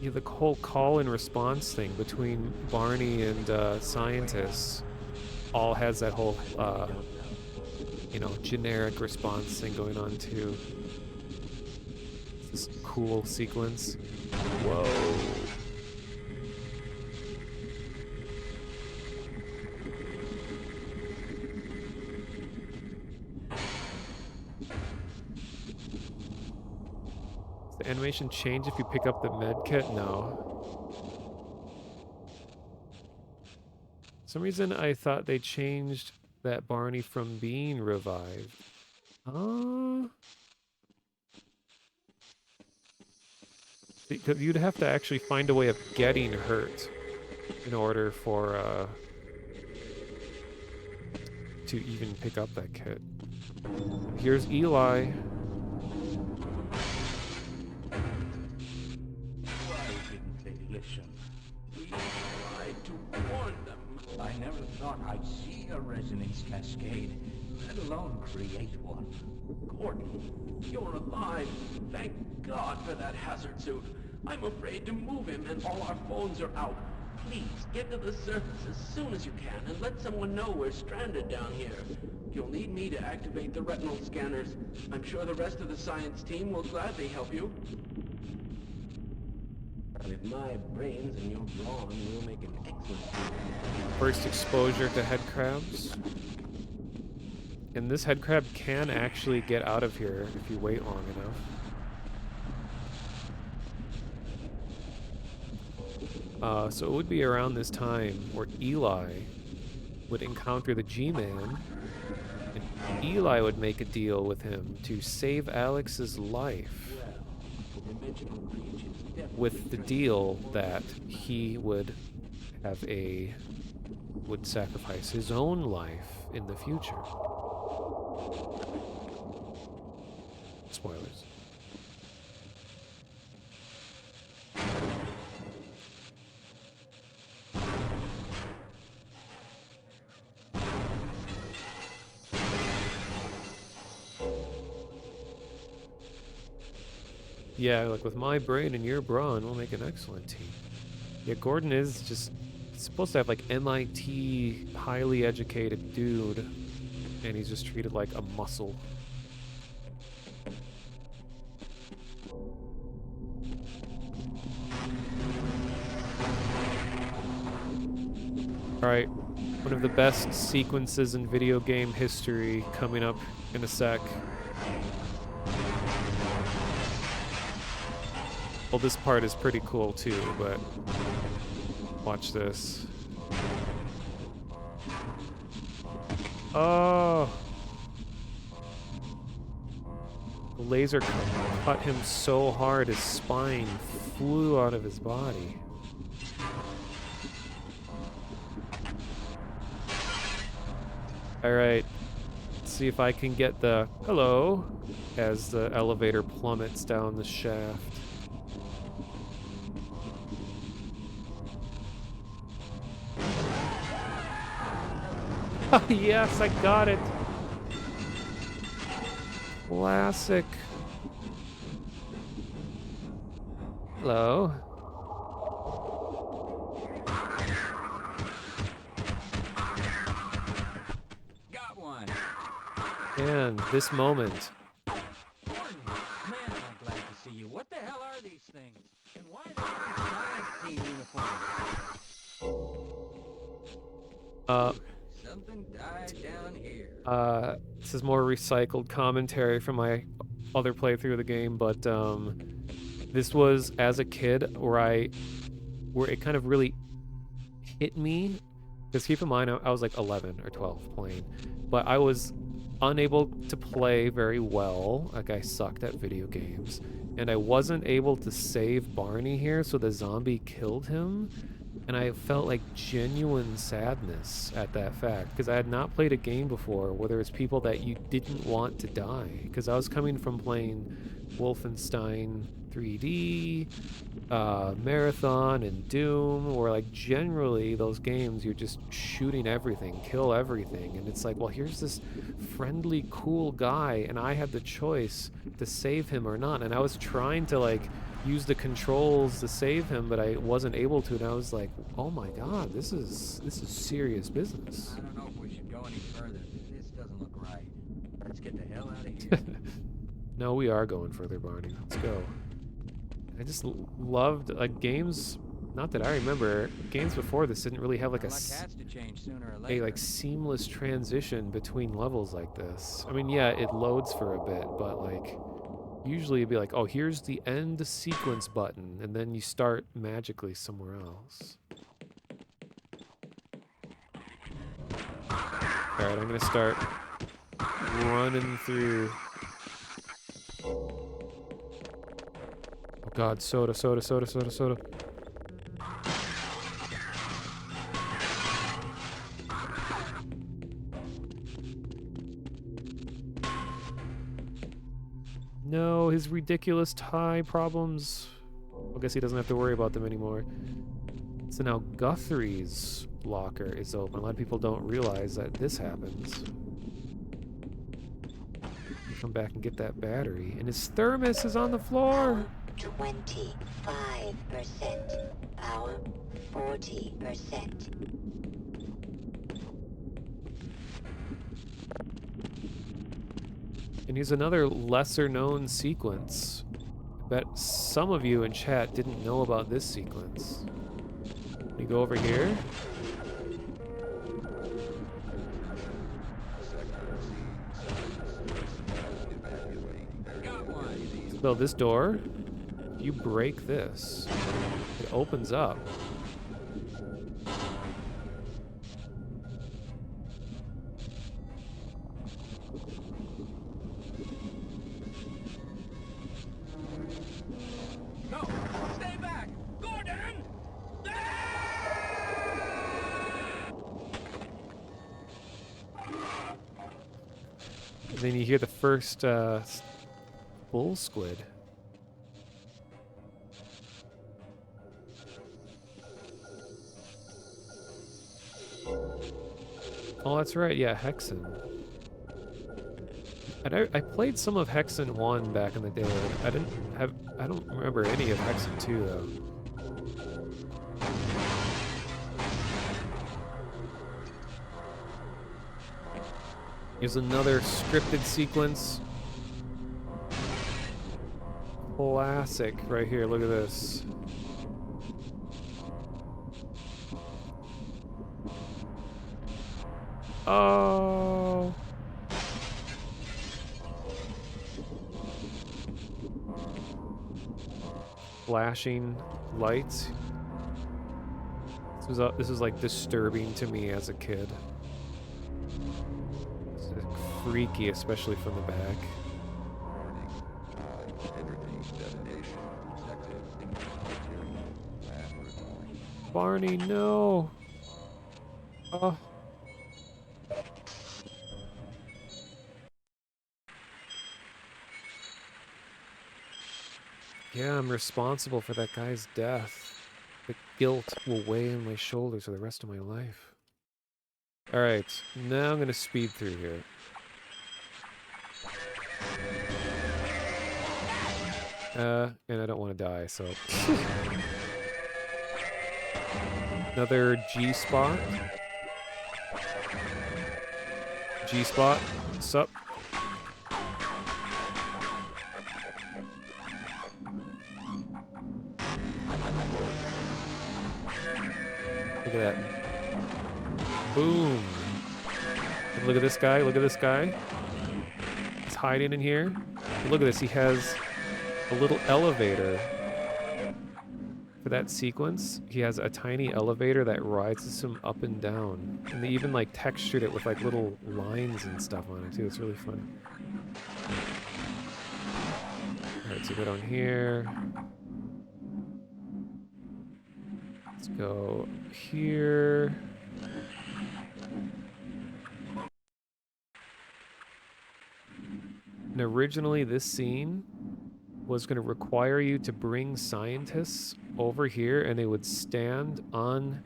Yeah, the whole call and response thing between Barney and scientists all has that whole, you know, generic response thing going on too. This cool sequence. Whoa. Does the animation change if you pick up the med kit? No. For some reason I thought they changed that Barney from being revived. Because you'd have to actually find a way of getting hurt in order for to even pick up that kit. Here's Eli. Why didn't they listen? We tried to warn them. I never thought I'd see a resonance cascade, let alone create one. Gordon, you're alive. Thank God for that hazard suit. I'm afraid to move him and all our phones are out. Please, get to the surface as soon as you can and let someone know we're stranded down here. You'll need me to activate the retinal scanners. I'm sure the rest of the science team will gladly help you. With my brains and your brawn, we'll make an excellent team. First exposure to head crabs. And this head crab can actually get out of here if you wait long enough. So it would be around this time where Eli would encounter the G-Man, and Eli would make a deal with him to save Alex's life, with the deal that he would sacrifice his own life in the future. Spoilers. Yeah, like with my brain and your brawn, we'll make an excellent team. Yeah, Gordon is just supposed to have like MIT highly educated dude, and he's just treated like a muscle. Alright, one of the best sequences in video game history coming up in a sec. Well, this part is pretty cool too, but watch this. Oh! The laser cut him so hard his spine flew out of his body. Alright, let's see if I can get the hello as the elevator plummets down the shaft. Yes, I got it. Classic. Hello. Got one. And this moment. Gordon, man, am I glad to see you. What the hell are these things? And why are they wearing science team uniforms? Something died down here. This is more recycled commentary from my other playthrough of the game, but this was as a kid where it kind of really hit me. Because keep in mind, I was like 11 or 12 playing, but I was unable to play very well. Like, I sucked at video games, and I wasn't able to save Barney here, so the zombie killed him. And I felt like genuine sadness at that fact, because I had not played a game before where there was people that you didn't want to die. Because I was coming from playing Wolfenstein 3D, Marathon, and Doom, where like generally those games you're just shooting everything, kill everything, and it's like, well, here's this friendly, cool guy, and I had the choice to save him or not, and I was trying to like use the controls to save him, but I wasn't able to, and I was like, oh my god, this is serious business. I don't know if we should go any further. This doesn't look right. Let's get the hell out of here. No, we are going further, Barney. Let's go. I just loved like games. Not that I remember, games before this didn't really have like Has to change sooner or later. a like seamless transition between levels like this. I mean, yeah, it loads for a bit, but like usually it'd be like, oh, here's the end sequence button, and then you start magically somewhere else. All right, I'm gonna start running through. Oh god, soda. No, his ridiculous tie problems. I guess he doesn't have to worry about them anymore. So now Guthrie's locker is open. A lot of people don't realize that this happens. You come back and get that battery, and his thermos is on the floor. 25%. Power 40%. And here's another lesser-known sequence. I bet some of you in chat didn't know about this sequence. You go over here. So this door, if you break this, it opens up. No! Stay back! Gordon! And then you hear the first bull squid. Oh, that's right. Yeah, Hexen. I played some of Hexen 1 back in the day. I don't remember any of Hexen 2 though. Here's another scripted sequence. Classic right here. Look at this. Oh. Flashing lights. This was like disturbing to me as a kid. It's like freaky, especially from the back. Barney, no. Oh. Yeah, I'm responsible for that guy's death. The guilt will weigh on my shoulders for the rest of my life. Alright, now I'm gonna speed through here. And I don't want to die, so... Another G-spot. G-spot, what's up? Look at that. Boom. And look at this guy. Look at this guy. He's hiding in here. And look at this. He has a little elevator. For that sequence, he has a tiny elevator that rides him up and down. And they even like textured it with like little lines and stuff on it too. It's really fun. Alright, so go down here. Let's go here. And originally this scene was going to require you to bring scientists over here, and they would stand on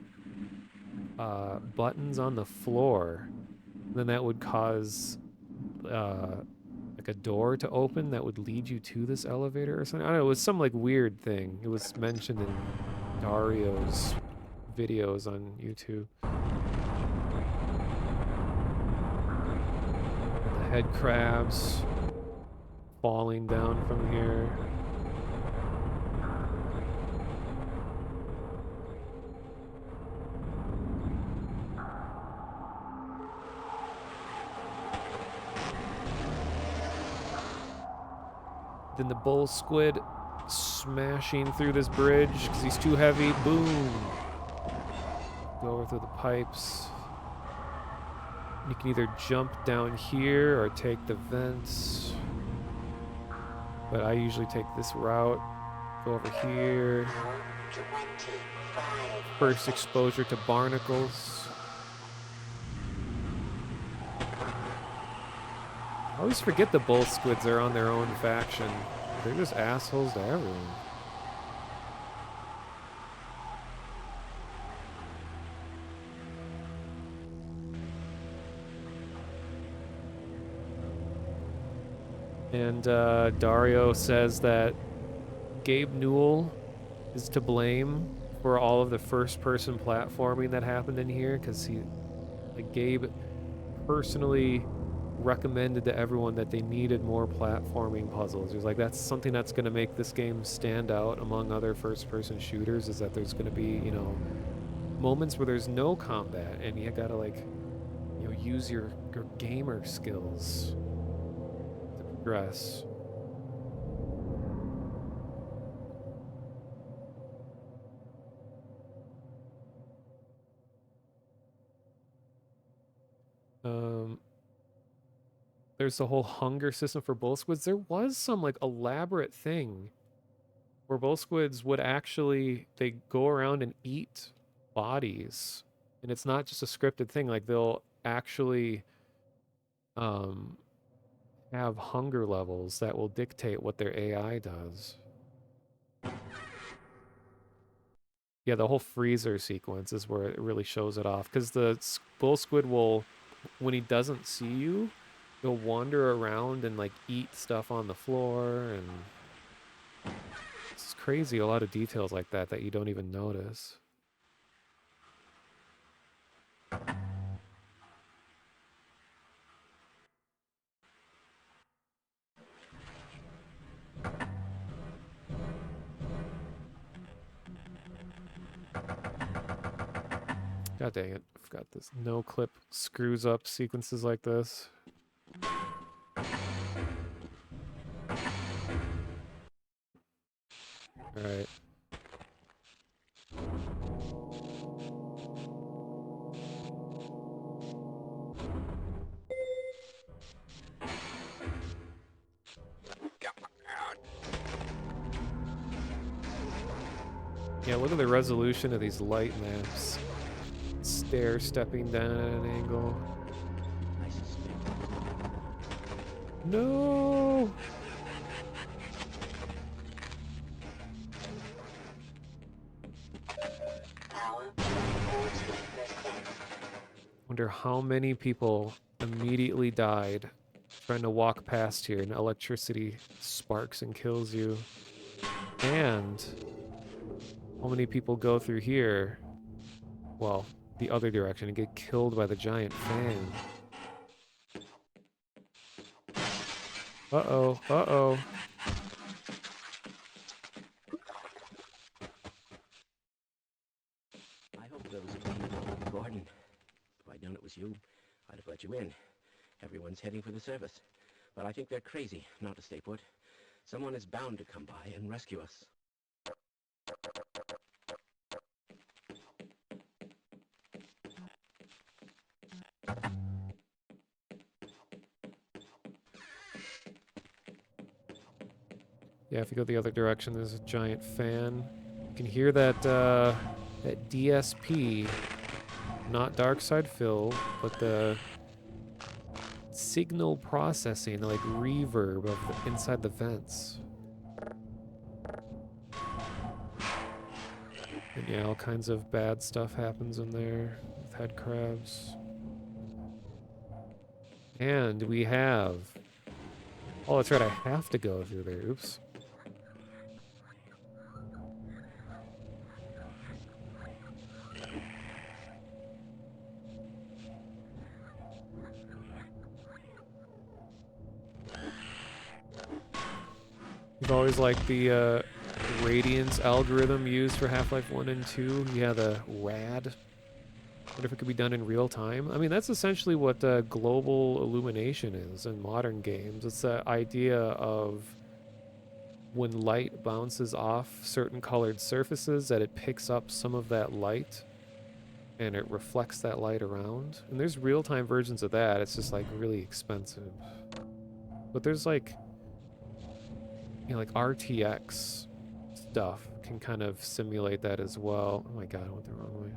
buttons on the floor. And then that would cause like a door to open that would lead you to this elevator or something. I don't know, it was some like weird thing. It was mentioned in Dario's videos on YouTube. And the head crabs falling down from here. Then the bull squid smashing through this bridge because he's too heavy. Boom. Go over through the pipes. You can either jump down here or take the vents. But I usually take this route. Go over here. First exposure to barnacles. I always forget the bull squids are on their own faction. They're just assholes to everyone. And Dario says that Gabe Newell is to blame for all of the first-person platforming that happened in here, because Gabe personally recommended to everyone that they needed more platforming puzzles. He was like, that's something that's going to make this game stand out among other first-person shooters, is that there's going to be, you know, moments where there's no combat, and you got to, like, you know, use your gamer skills to progress. There's the whole hunger system for bull squids. There was some like elaborate thing where bull squids would actually, they go around and eat bodies, and it's not just a scripted thing. Like they'll actually have hunger levels that will dictate what their AI does. Yeah, the whole freezer sequence is where it really shows it off, because the bull squid will, when he doesn't see you, he'll wander around and like eat stuff on the floor, and it's crazy. A lot of details like that that you don't even notice. God dang it. I forgot this. No clip screws up sequences like this. Alright. Yeah, look at the resolution of these light maps. Stair stepping down at an angle. No! Wonder how many people immediately died trying to walk past here, and electricity sparks and kills you. And how many people go through here, well, the other direction, and get killed by the giant fan. Uh-oh, uh-oh. I hope those people, Gordon. I don't win. Everyone's heading for the surface. But I think they're crazy not to stay put. Someone is bound to come by and rescue us. Yeah, if you go the other direction, there's a giant fan. You can hear that that DSP, not dark side fill, but the signal processing, like reverb of inside the vents. And yeah, all kinds of bad stuff happens in there with head crabs. And we have... Oh, that's right, I have to go through there. Oops. You've always liked the radiance algorithm used for Half-Life 1 and 2. Yeah, the RAD. What if it could be done in real time? I mean, that's essentially what global illumination is in modern games. It's the idea of when light bounces off certain colored surfaces, that it picks up some of that light and it reflects that light around. And there's real-time versions of that. It's just like really expensive. But there's like, you know, like RTX stuff can kind of simulate that as well. Oh my god, I went the wrong way.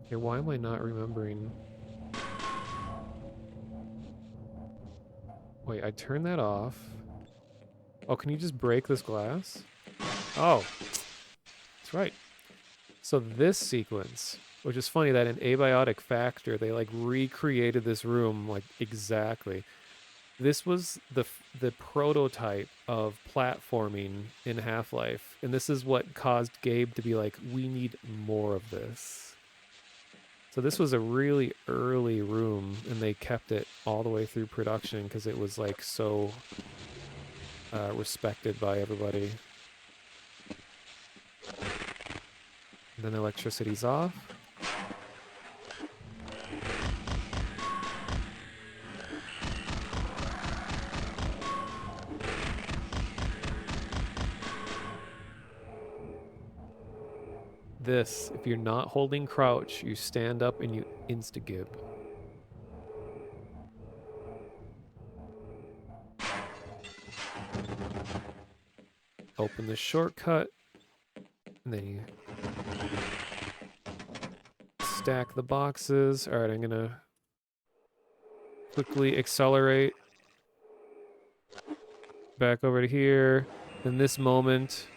Okay, why am I not remembering? Wait, I turned that off. Oh, can you just break this glass? Oh, that's right. So this sequence, which is funny that in Abiotic Factor, they like recreated this room like exactly. This was the prototype of platforming in Half-Life, and this is what caused Gabe to be like, we need more of this. So this was a really early room, and they kept it all the way through production because it was like so respected by everybody. And then electricity's off. This, if you're not holding crouch, you stand up and you insta-gib. Open the shortcut, and then you stack the boxes. All right, I'm gonna quickly accelerate back over to here. In this moment,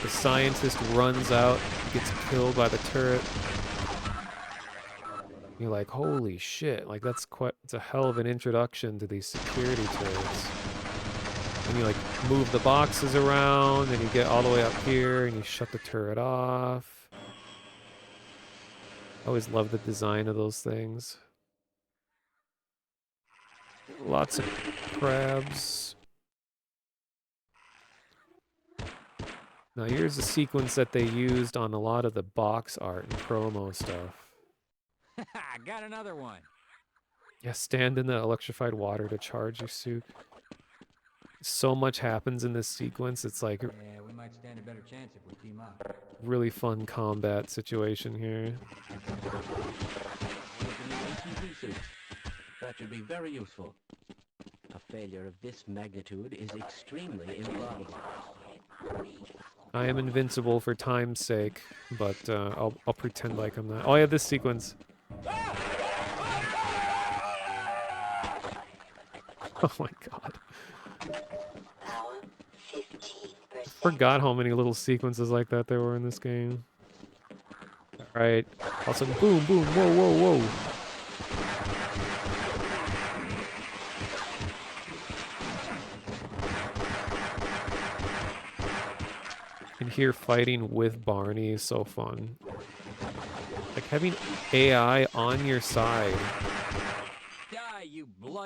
the scientist runs out, gets killed by the turret. You're like, holy shit, like that's quite, it's a hell of an introduction to these security turrets. And you like move the boxes around and you get all the way up here and you shut the turret off. I always love the design of those things. Lots of crabs. Now here's a sequence that they used on a lot of the box art and promo stuff. I got another one. Yeah, stand in the electrified water to charge your suit. So much happens in this sequence. It's like Yeah, we might stand a better chance if we team up. really fun combat situation here. That should be very useful. A failure of this magnitude is extremely improbable. I am invincible for time's sake, but I'll pretend like I'm not. Oh, I have this sequence. Oh my god. Forgot how many little sequences like that there were in this game. Alright. All of a sudden, boom, boom, whoa, whoa, whoa. And here fighting with Barney is so fun. Like having AI on your side. Die, you blood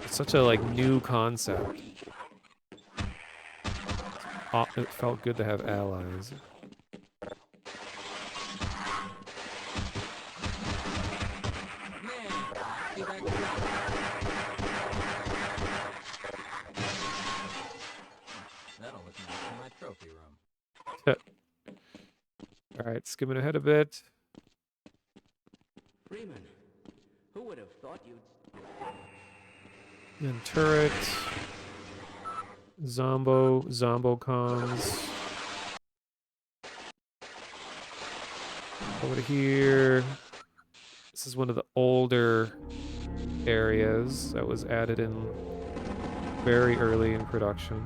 It's such a like new concept. It felt good to have allies. That'll look nice in my trophy room. Alright, skimming ahead a bit. Freeman, who would have thought you'd... And turret. Zombo-coms. Over to here. This is one of the older areas that was added in very early in production.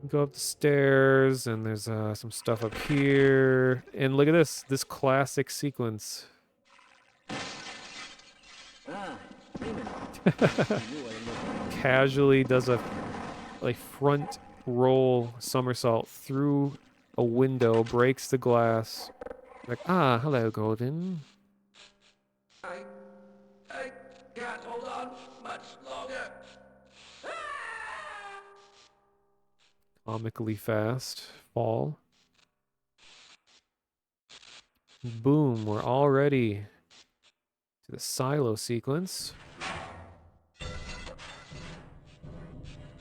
Go up the stairs, and there's some stuff up here. And look at this classic sequence. Casually does a front roll somersault through a window, breaks the glass. Like, hello, Golden. I can't hold on much longer. Comically fast fall. Boom, we're all ready to the silo sequence.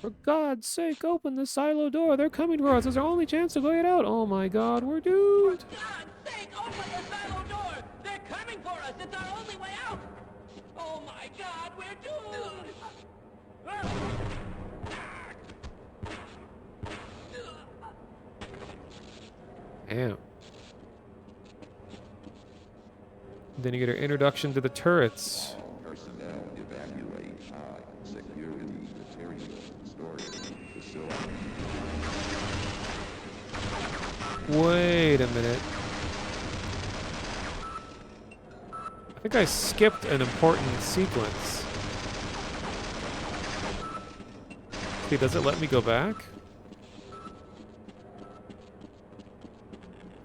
For God's sake, open the silo door. They're coming for us. It's our only chance to get out. Oh my God, we're doomed. For God's sake, open the silo door! They're coming for us! It's our only way out! Oh my God, we're doomed! Damn. Then you get our introduction to the turrets. Personnel evacuate high security material storage facility. Wait a minute. I think I skipped an important sequence. Okay, does it let me go back?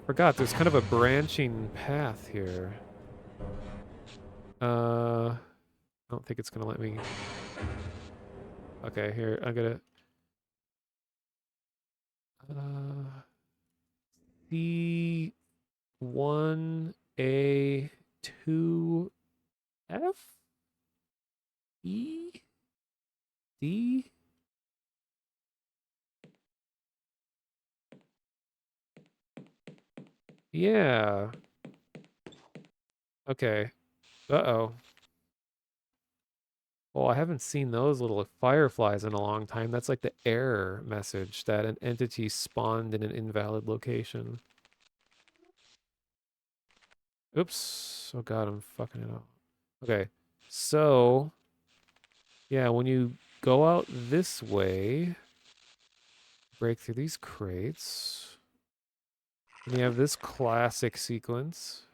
Forgot, there's kind of a branching path here. I don't think it's gonna let me. Okay, here, I'm gonna. C1A2F E D. Yeah. Okay. Uh-oh. Oh, I haven't seen those little fireflies in a long time. That's like the error message that an entity spawned in an invalid location. Oops. Oh God, I'm fucking it up. Okay. So, yeah, when you go out this way, break through these crates, and you have this classic sequence.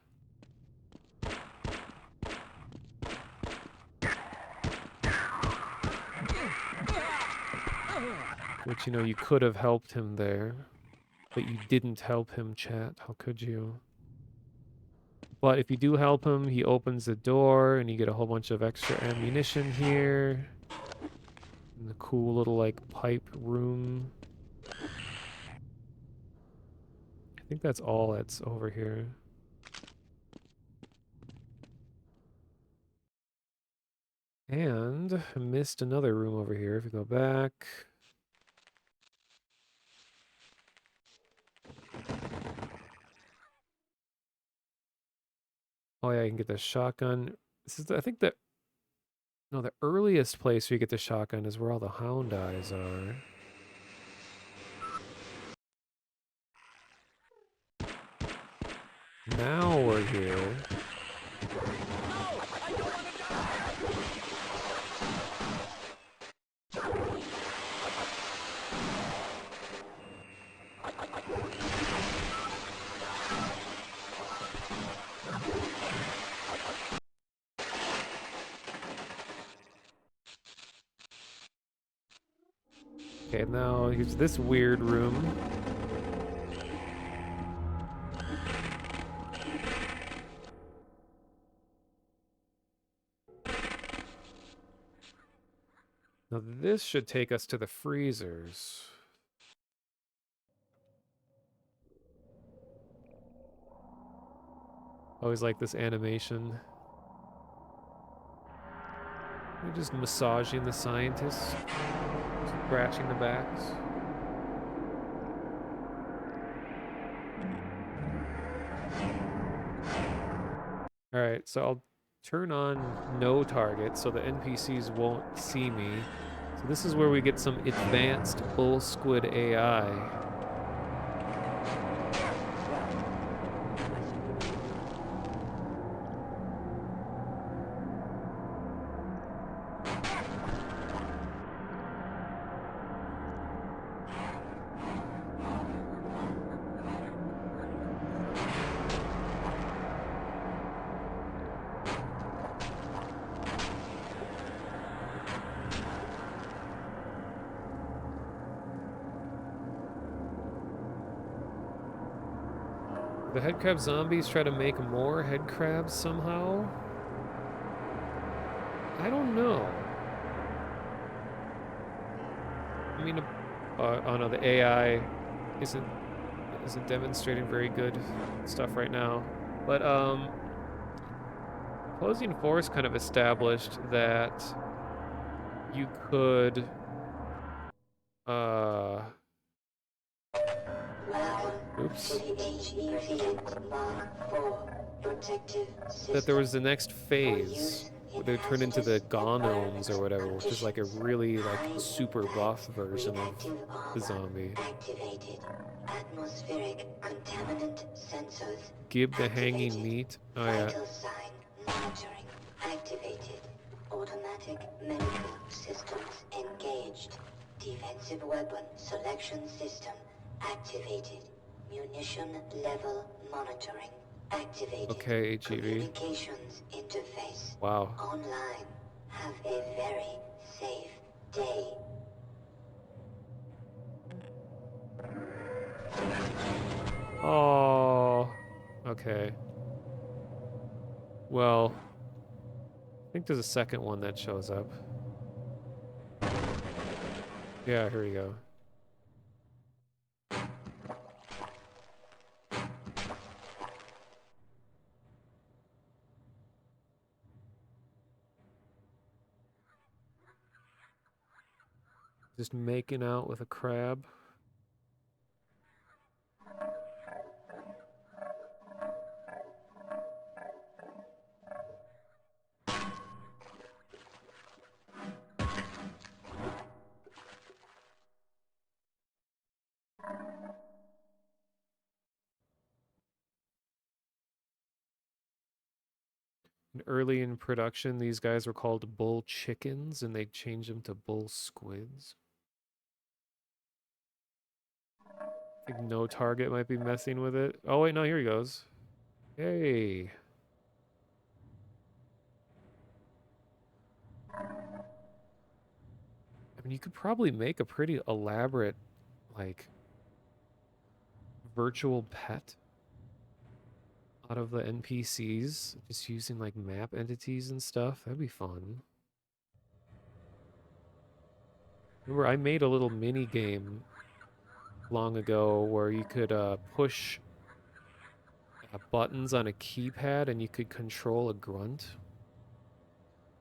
Which, you know, you could have helped him there, but you didn't help him, chat. How could you? But if you do help him, he opens the door and you get a whole bunch of extra ammunition here. In the cool little, like, pipe room. I think that's all that's over here. And I missed another room over here. If you go back. Oh yeah, you can get the shotgun. This is, I think the earliest place where you get the shotgun is where all the hound eyes are. Now we're here. Okay, now here's this weird room. Now this should take us to the freezers. Always like this animation. We're just massaging the scientists, scratching the backs. Alright, so I'll turn on no target so the NPCs won't see me. So this is where we get some advanced bull squid AI. The headcrab zombies try to make more headcrabs somehow? I don't know. I mean, oh no, the AI isn't demonstrating very good stuff right now. But opposing force kind of established that you could oops. That there was the next phase where they turn into the Gonomes or whatever, which is like a really like super buff version of the zombie. Atmospheric contaminant sensors. Gib the hanging meat. Oh yeah. Vital sign monitoring activated. Automatic medical systems engaged. Defensive weapon selection system activated. Munition level monitoring activated. Okay, HEV. Communications interface. Wow. Online. Have a very safe day. Oh. Okay. Well, I think there's a second one that shows up. Yeah, here we go. Just making out with a crab. Early in production, these guys were called bull chickens, and they changed them to bull squids. I think no target might be messing with it. Oh wait, no, here he goes. Hey. I mean, you could probably make a pretty elaborate, like, virtual pet out of the NPCs, just using like map entities and stuff. That'd be fun. Remember, I made a little mini game long ago where you could push buttons on a keypad and you could control a grunt.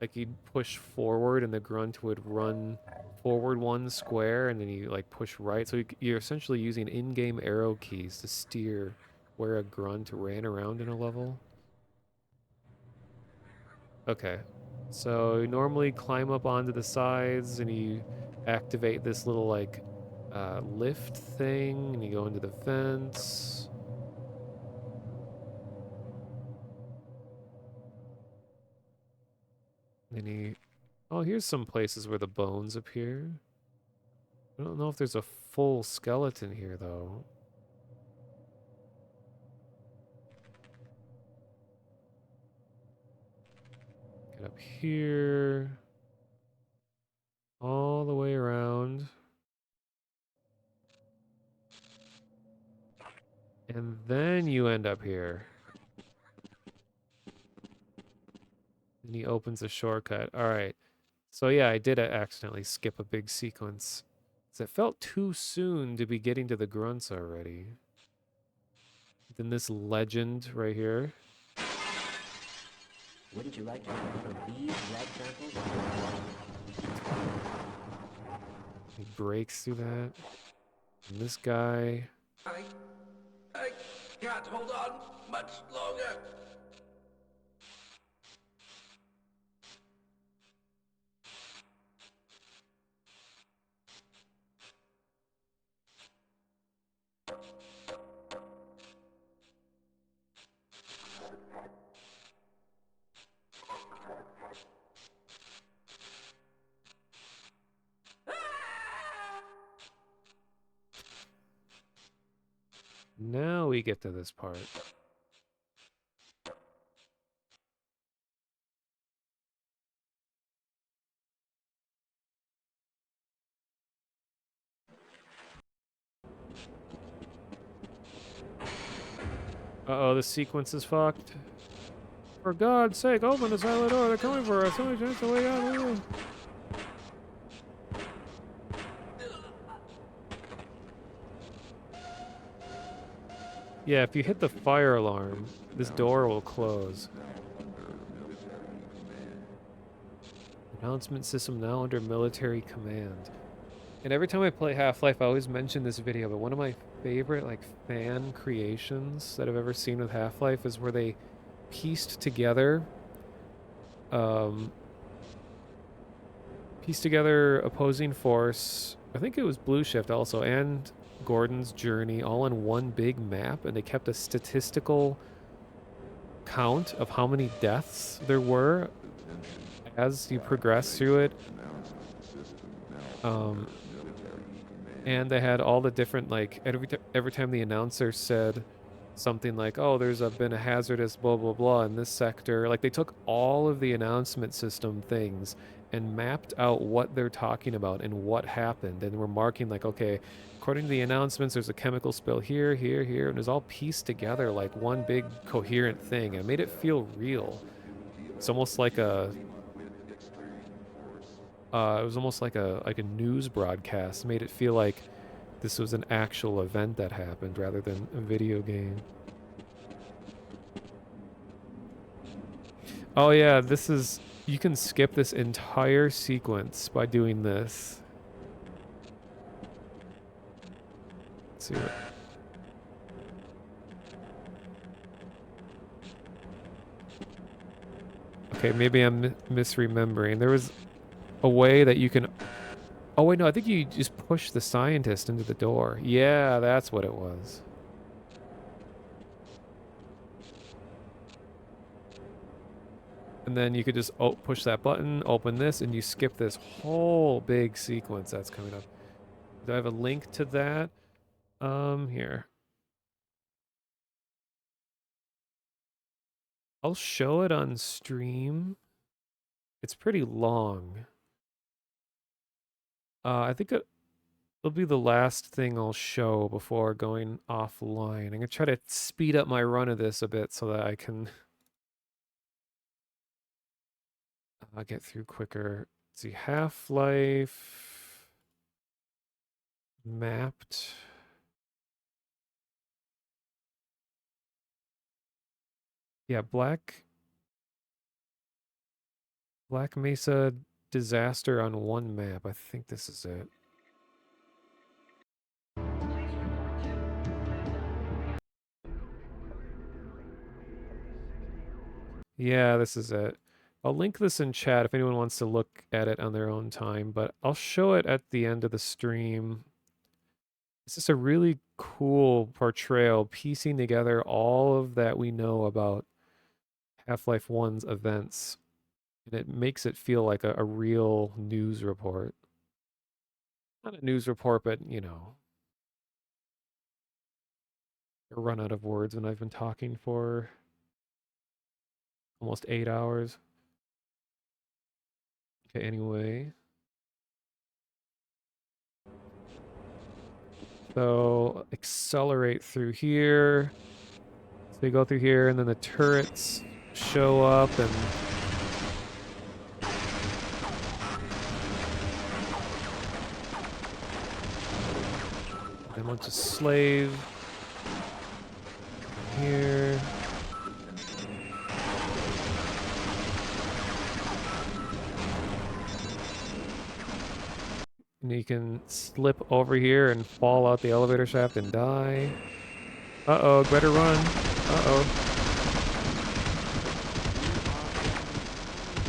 Like you'd push forward and the grunt would run forward one square, and then you like push right. So you're essentially using in-game arrow keys to steer where a grunt ran around in a level. Okay, so you normally climb up onto the sides and you activate this little like lift thing, and you go into the fence. Then you... Oh, here's some places where the bones appear. I don't know if there's a full skeleton here, though. Get up here. All the way around. And then you end up here. And he opens a shortcut. All right. So yeah, I did accidentally skip a big sequence. 'Cause it felt too soon to be getting to the grunts already. Then this legend right here. Wouldn't you like to have one of these red samples? He breaks through that. And this guy. I can't hold on much longer. Now we get to this part. Uh-oh, the sequence is fucked. For God's sake, open the silent door. They're coming for us. Somebody chance the way out. Yeah, if you hit the fire alarm, this door will close. Announcement system now under military command. And every time I play Half-Life, I always mention this video, but one of my favorite like fan creations that I've ever seen with Half-Life is where they pieced together opposing force. I think it was Blue Shift also, and Gordon's journey all on one big map, and they kept a statistical count of how many deaths there were as you progress through it. And they had all the different, like, every time the announcer said something like, oh, there's been a hazardous blah blah blah in this sector, like they took all of the announcement system things and mapped out what they're talking about and what happened, and we're marking like, okay, according to the announcements there's a chemical spill here, here, here, and it was all pieced together like one big coherent thing. It made it feel real. It's almost like a it was almost like a news broadcast. It made it feel like this was an actual event that happened rather than a video game. Oh yeah, this is... You can skip this entire sequence by doing this. Let's see what... Okay, maybe I'm misremembering. There was a way that you can... Oh wait, no, I think you just push the scientist into the door. Yeah, that's what it was. And then you could just push that button, open this, and you skip this whole big sequence that's coming up. Do I have a link to that? Here. I'll show it on stream. It's pretty long. I think it'll be the last thing I'll show before going offline. I'm gonna try to speed up my run of this a bit so that I can get through quicker. Let's see, Half-Life mapped. Yeah, Black Mesa disaster on one map. I think this is it. Yeah, this is it. I'll link this in chat if anyone wants to look at it on their own time, but I'll show it at the end of the stream. It's just a really cool portrayal, piecing together all of that we know about Half-Life 1's events. And it makes it feel like a real news report. Not a news report, but, you know. I run out of words when I've been talking for almost 8 hours. Okay, anyway. So, accelerate through here. So you go through here, and then the turrets show up, and... Then we'll just slave here. And you can slip over here and fall out the elevator shaft and die. Uh-oh, better run. Uh-oh.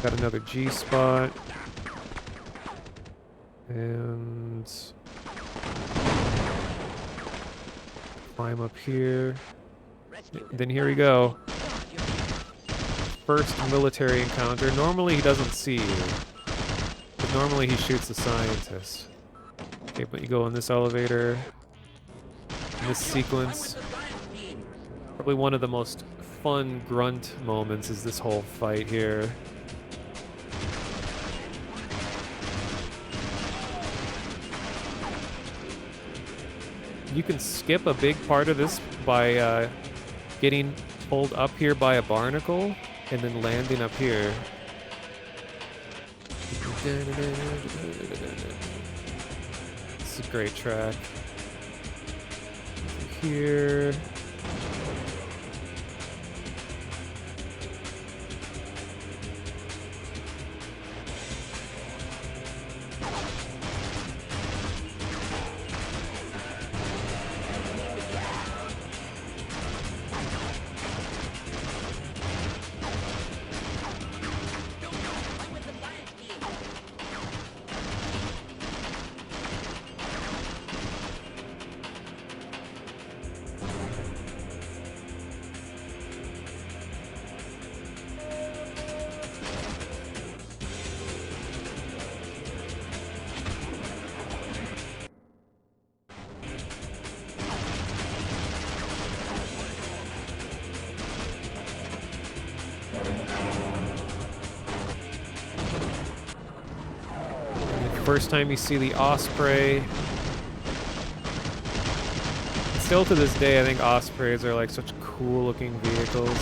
Got another G spot. And climb up here. Then here we go. First military encounter. Normally he doesn't see you. But normally he shoots the scientist. Okay, but you go in this elevator. In this sequence. Probably one of the most fun grunt moments is this whole fight here. You can skip a big part of this by getting pulled up here by a barnacle and then landing up here. This is a great track. Here. First time you see the Osprey. Still to this day, I think Ospreys are like such cool looking vehicles.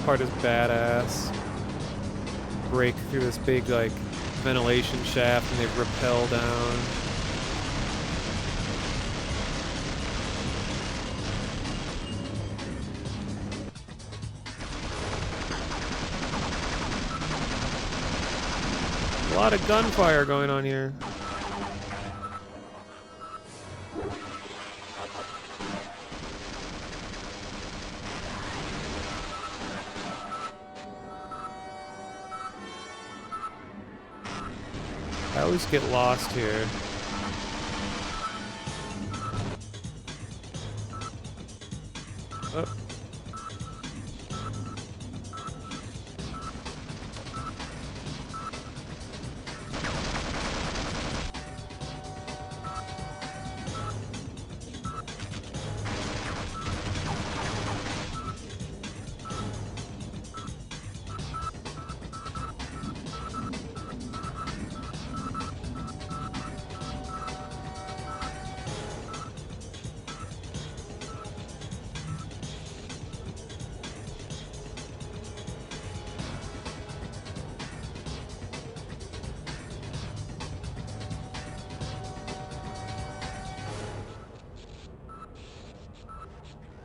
Part is badass. Break through this big like ventilation shaft and they rappel down. A lot of gunfire going on here. I always get lost here. Oh.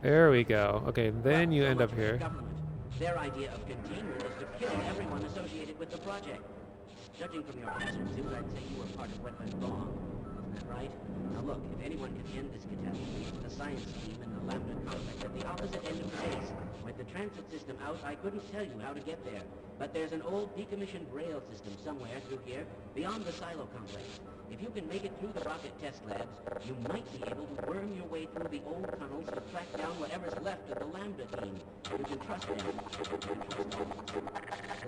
There we go. Okay, then you end up here. Their idea of containment is to kill everyone associated with the project. Judging from your hazard suit, I'd say you were part of what went wrong. Isn't that right? Now look, if anyone can end this catastrophe, the science team and the Lambda complex at the opposite end of the base. With the transit system out, I couldn't tell you how to get there. But there's an old decommissioned rail system somewhere through here, beyond the silo complex. If you can make it through the rocket test labs, you might be able to worm your way through the old tunnels and track down whatever's left of the Lambda team. You can trust them. You can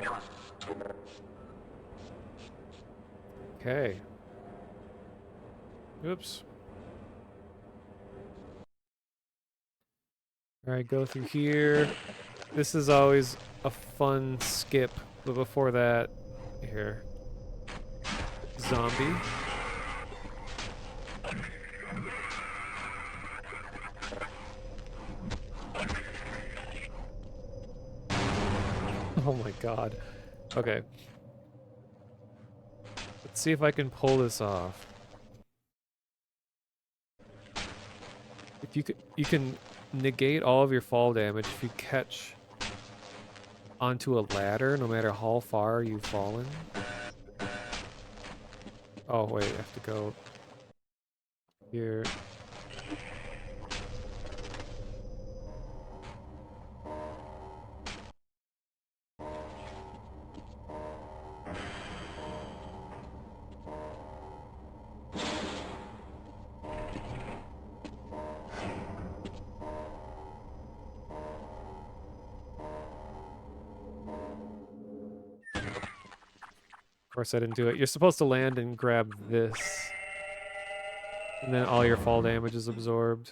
trust them. Okay. Oops. Alright, go through here. This is always a fun skip, but before that, here. Zombie. Oh my god. Okay. Let's see if I can pull this off. If you can negate all of your fall damage if you catch onto a ladder, no matter how far you've fallen. Oh wait, I have to go here. Of course I didn't do it. You're supposed to land and grab this. And then all your fall damage is absorbed.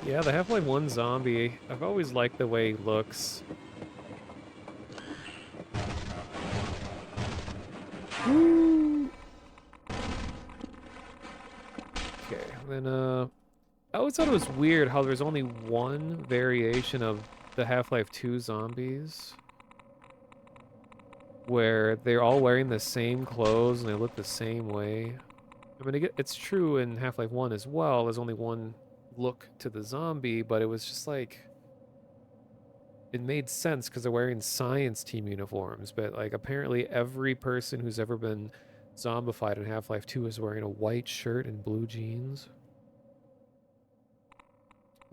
Yeah, the Half-Life 1 zombie, I've always liked the way he looks. Woo! Okay, then I always thought it was weird how there's only one variation of the Half-Life 2 zombies. Where they're all wearing the same clothes and they look the same way. I mean, it's true in Half-Life 1 as well. There's only one look to the zombie, but it was just like... It made sense because they're wearing science team uniforms, but like apparently every person who's ever been zombified in Half-Life 2 is wearing a white shirt and blue jeans.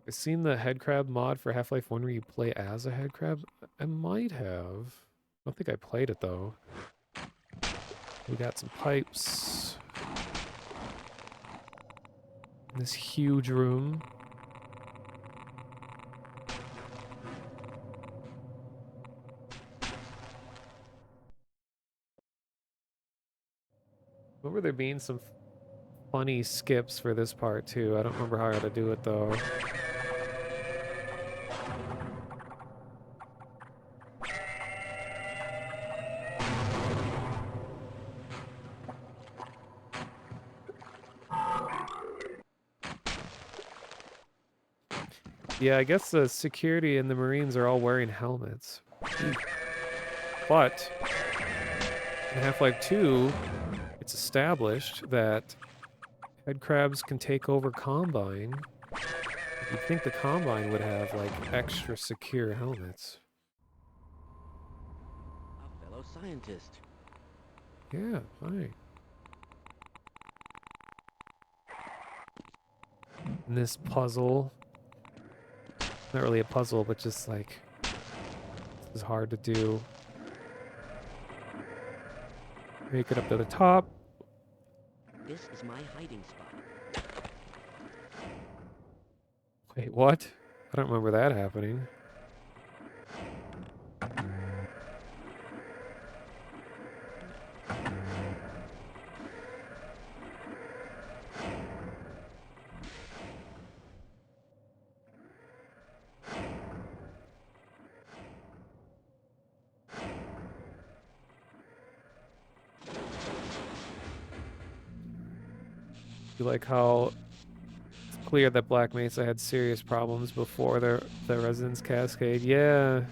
I've seen the headcrab mod for Half-Life 1 where you play as a headcrab. I might have. I don't think I played it though. We got some pipes. In this huge room. Remember there being some funny skips for this part too. I don't remember how to do it though. Yeah, I guess the security and the Marines are all wearing helmets. But in Half-Life 2, it's established that headcrabs can take over Combine. You'd think the Combine would have, like, extra secure helmets. A fellow scientist. Yeah, hi. And this puzzle. Not really a puzzle, but just like... This is hard to do. Make it up to the top. This is my hiding spot. Wait, what? I don't remember that happening. You like how it's clear that Black Mesa had serious problems before the Resonance Cascade? Yeah.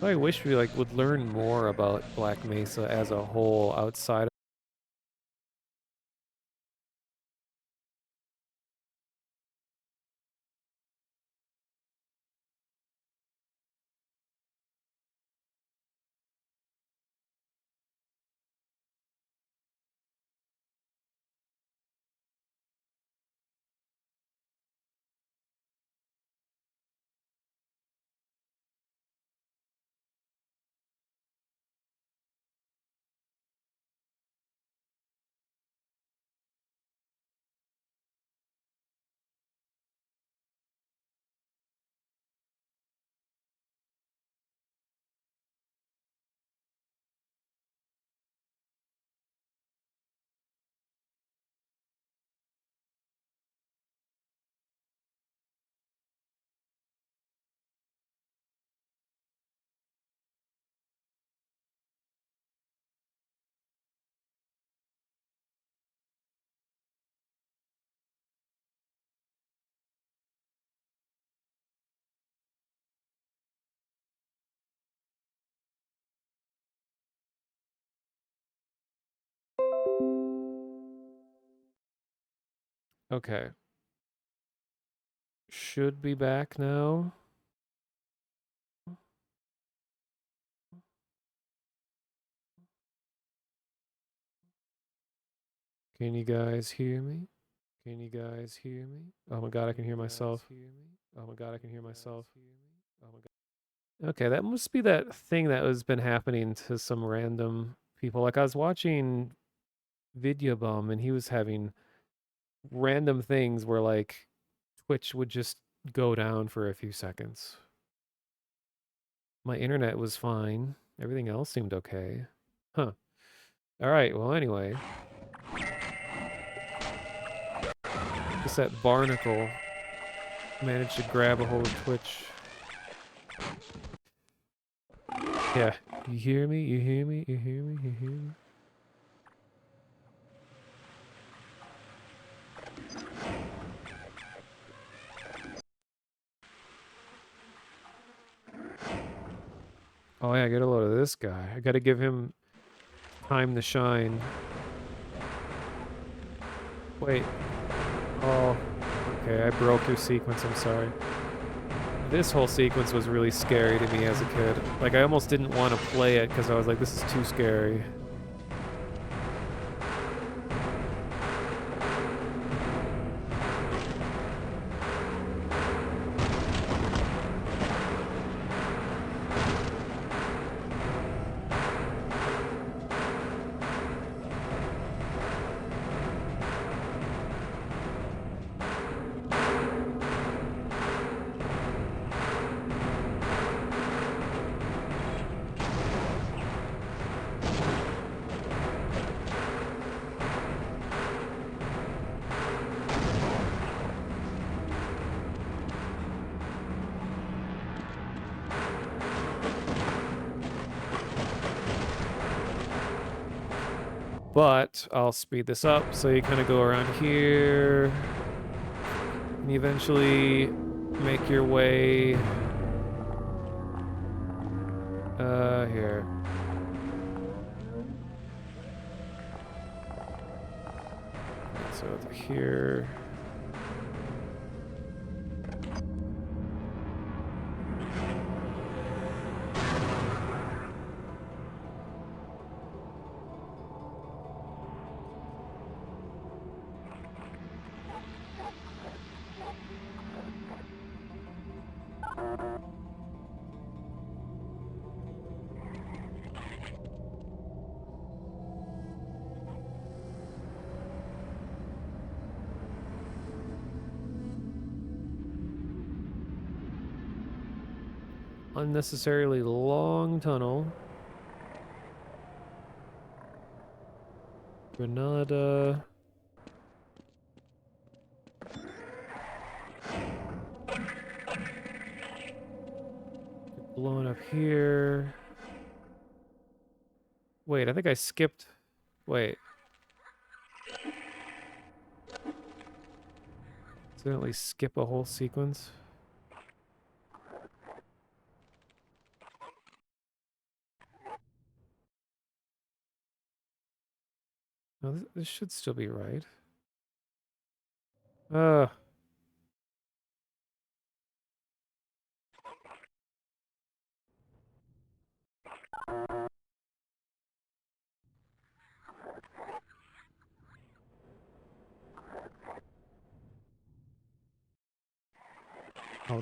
I wish we would learn more about Black Mesa as a whole outside Okay. Should be back now. Can you guys hear me? Can you guys hear me? Oh my god, I can hear myself. Oh my god, I can hear myself. Oh my god. Okay, that must be that thing that has been happening to some random people. Like I was watching Videobum and he was having random things where like Twitch would just go down for a few seconds. My internet was fine. Everything else seemed okay. Huh. All right, well anyway. Guess that barnacle managed to grab a hold of Twitch. Yeah. You hear me? You hear me? You hear me? You hear me? Oh yeah, get a load of this guy. I gotta give him time to shine. Wait. Oh. Okay, I broke your sequence, I'm sorry. This whole sequence was really scary to me as a kid. Like, I almost didn't want to play it because I was like, this is too scary. But I'll speed this up so you kind of go around here and you eventually make your way here. So through here. Unnecessarily long tunnel. Granada. Blowing up here. Wait, I think I skipped. Wait. Accidentally skip a whole sequence. No, this should still be right. Oh,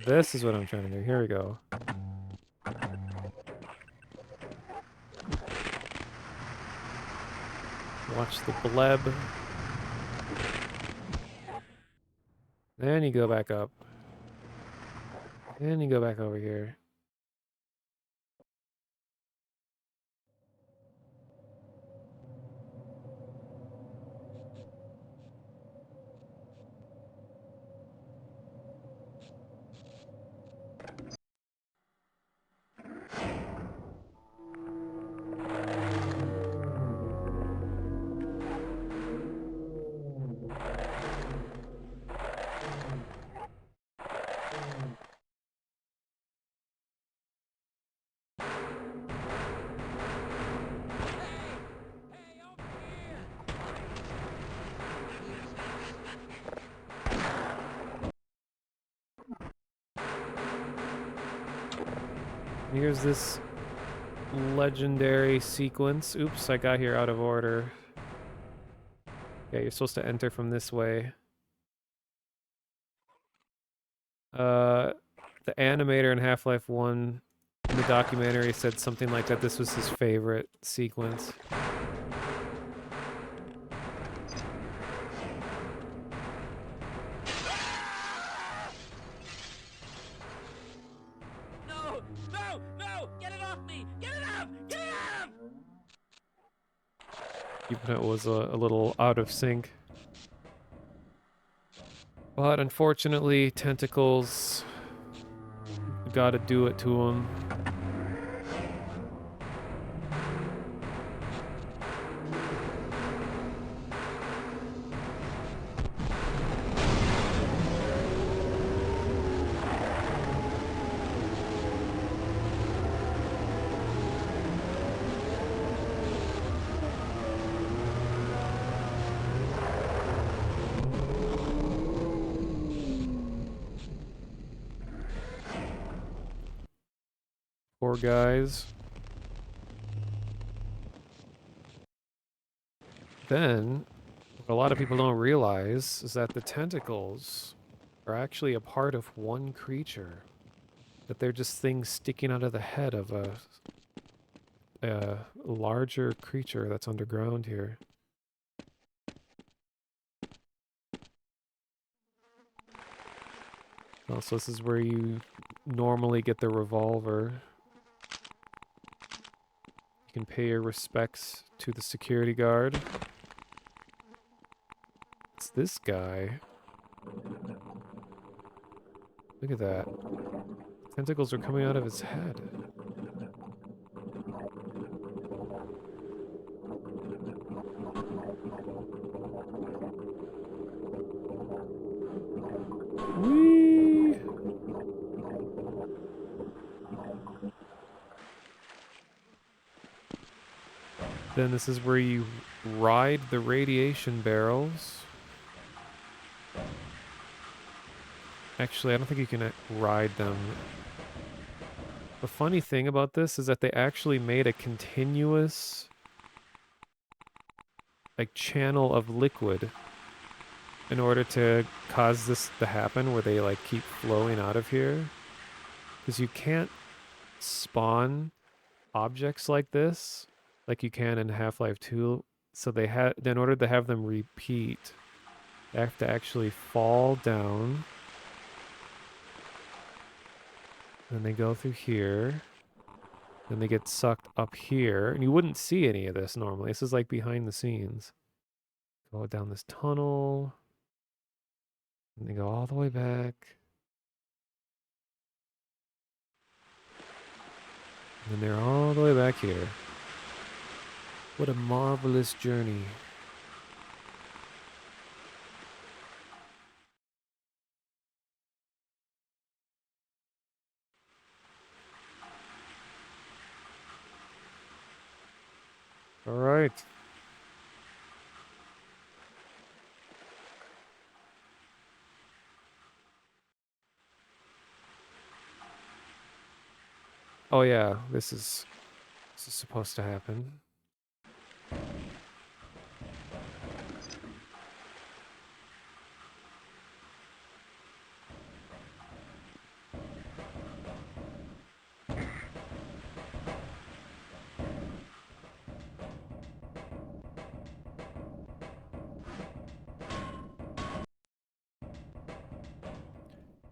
this is what I'm trying to do. Here we go. Watch the bleb. Then you go back up. Then you go back over here. Here's this legendary sequence. Oops, I got here out of order. Yeah, you're supposed to enter from this way. The animator in Half-Life 1 in the documentary said something like that this was his favorite sequence. No! No! No! Get it off me! Get it off! Get it off! Even though it was a little out of sync. But unfortunately, tentacles gotta do it to him. Poor guys. Then, what a lot of people don't realize is that the tentacles are actually a part of one creature. That they're just things sticking out of the head of a larger creature that's underground here. Also, this is where you normally get the revolver. You can pay your respects to the security guard. It's this guy. Look at that. Tentacles are coming out of his head. Whee! Then this is where you ride the radiation barrels. Actually, I don't think you can ride them. The funny thing about this is that they actually made a continuous channel of liquid in order to cause this to happen, where they keep flowing out of here. Because you can't spawn objects like this like you can in Half-Life 2. So they had, in order to have them repeat, they have to actually fall down. Then they go through here. Then they get sucked up here. And you wouldn't see any of this normally. This is like behind the scenes. Go down this tunnel. And they go all the way back. And then they're all the way back here. What a marvelous journey. All right. Oh yeah, this is supposed to happen.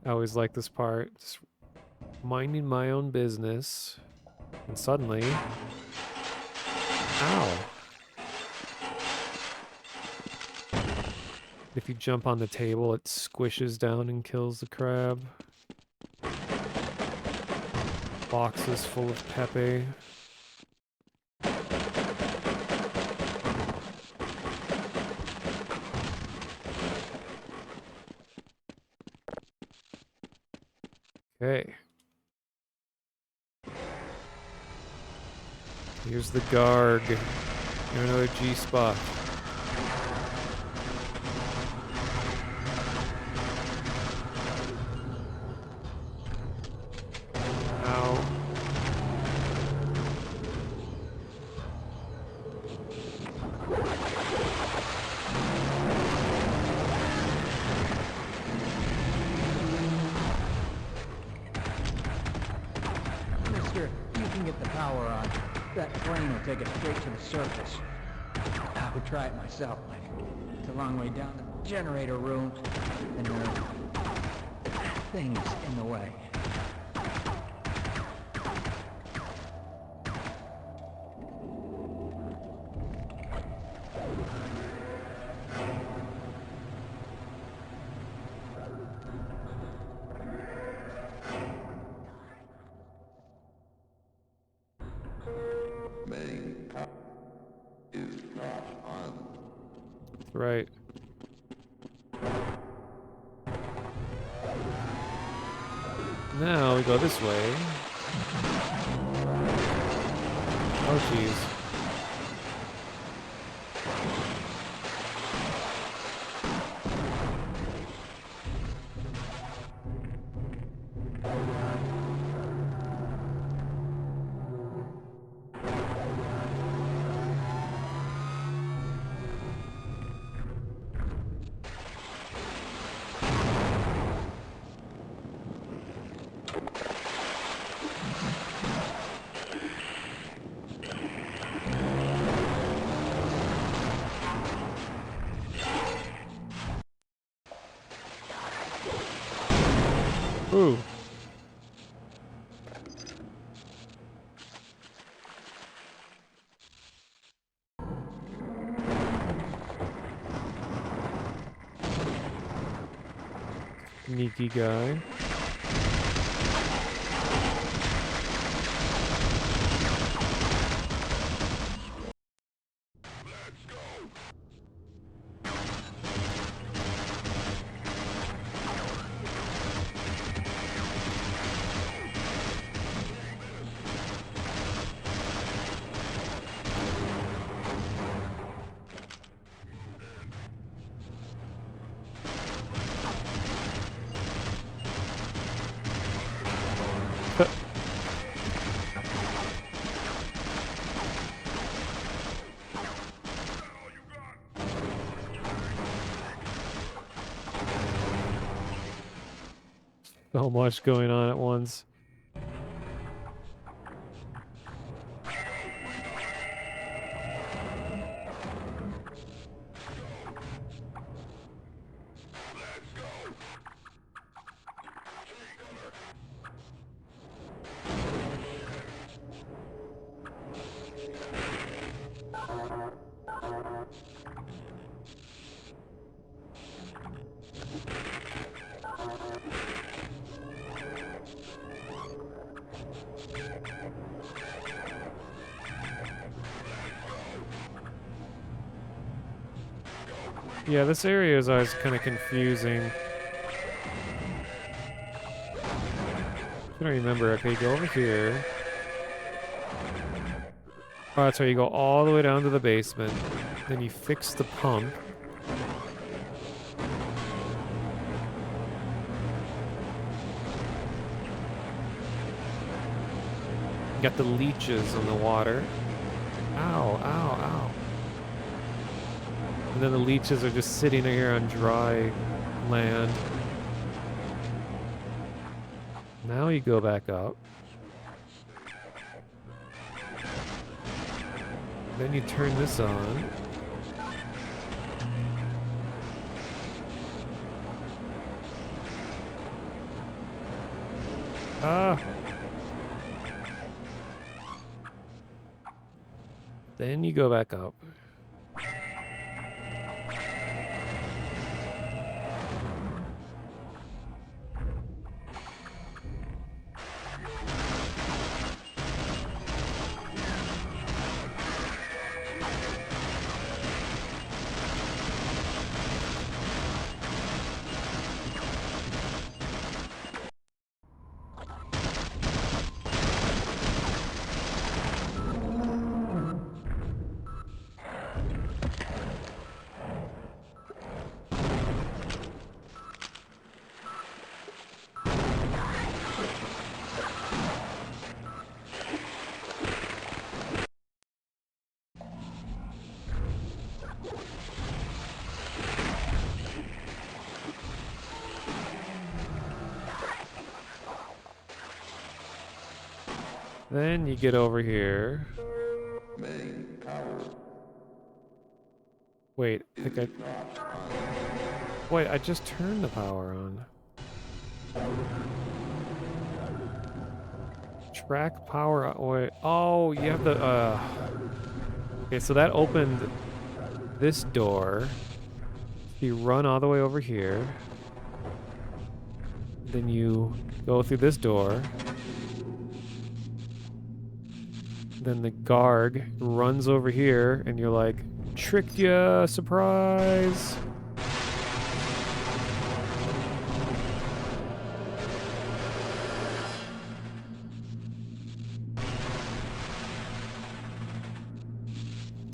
I always like this part. Just minding my own business. And suddenly... Ow! If you jump on the table, it squishes down and kills the crab. Boxes full of Pepe. Okay. Here's the Garg. Here's another G-spot. Ow. that plane will take it straight to the surface. I would try it myself, but it's a long way down the generator room, and there are things in the way. Is not on. Right. Now we go this way. Oh, jeez. Ooh. Sneaky guy. So much going on at once. Yeah, this area is always kind of confusing. I don't remember. Okay, go over here. Oh, that's right. You go all the way down to the basement. Then you fix the pump. You got the leeches in the water. Ow, ow, ow. And then the leeches are just sitting here on dry land. Now you go back up. Then you turn this on. Ah! Then you go back up. Then you get over here. Wait, I think Wait, I just turned the power on. Track power. Wait. Oh, you have the. Okay, so that opened this door. You run all the way over here. Then you go through this door. Then the guard runs over here, and you're like, tricked ya, surprise!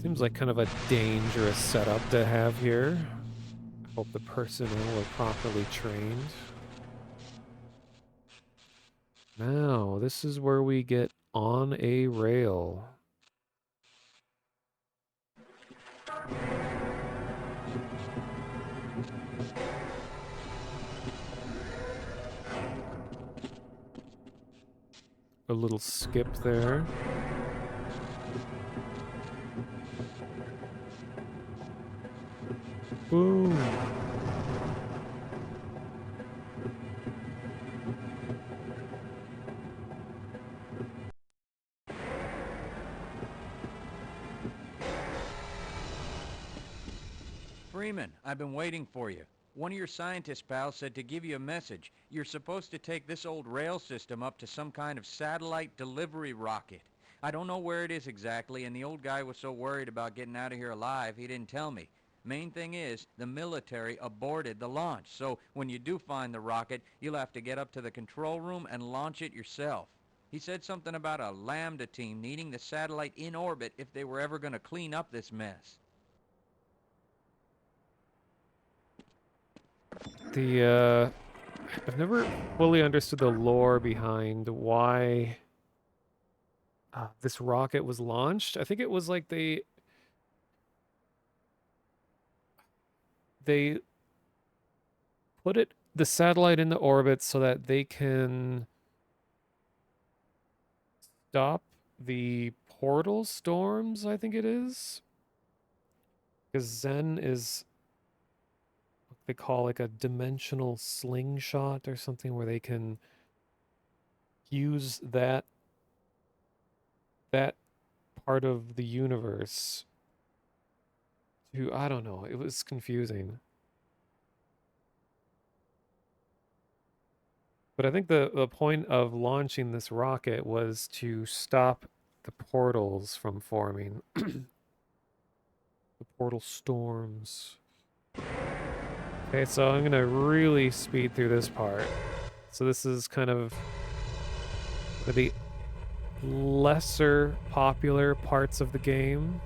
Seems like kind of a dangerous setup to have here. I hope the personnel are properly trained. Now, this is where we get on a rail. A little skip there. Boom. Freeman, I've been waiting for you. One of your scientist pals said to give you a message. You're supposed to take this old rail system up to some kind of satellite delivery rocket. I don't know where it is exactly, and the old guy was so worried about getting out of here alive, he didn't tell me. Main thing is, the military aborted the launch, so when you do find the rocket, you'll have to get up to the control room and launch it yourself. He said something about a Lambda team needing the satellite in orbit if they were ever going to clean up this mess. I've never fully understood the lore behind why this rocket was launched. I think it was like they put the satellite in the orbit so that they can stop the portal storms, I think it is. Because Zen is what they call like a dimensional slingshot or something, where they can use that part of the universe to, I don't know, it was confusing. But I think the point of launching this rocket was to stop the portals from forming. The portal storms. Okay, so I'm gonna really speed through this part. So this is kind of the lesser popular parts of the game.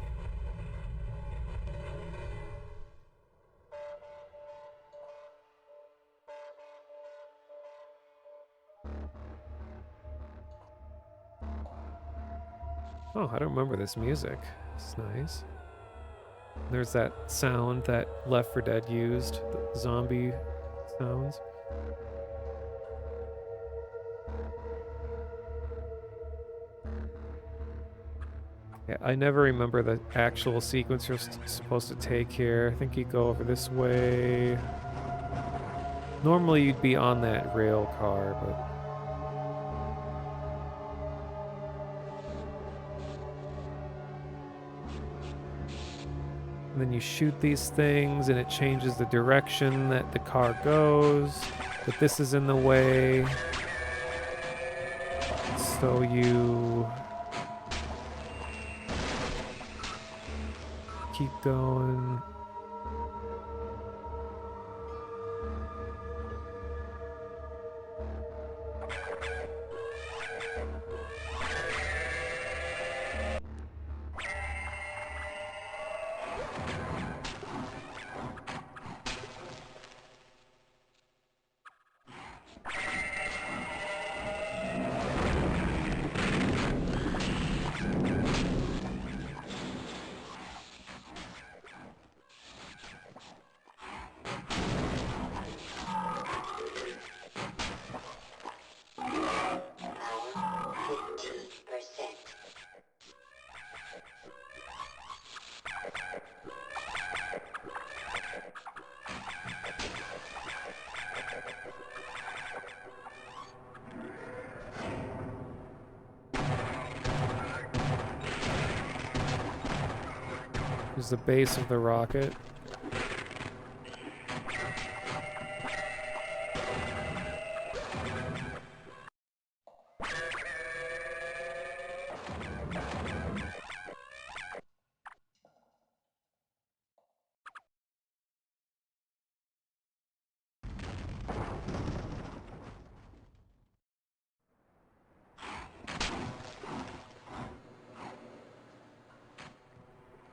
Oh, I don't remember this music. It's nice. There's that sound that Left 4 Dead used, the zombie sounds. Yeah, I never remember the actual sequence you're supposed to take here. I think you go over this way. Normally you'd be on that rail car, but... And then you shoot these things and it changes the direction that the car goes, but this is in the way. So you keep going. Is the base of the rocket.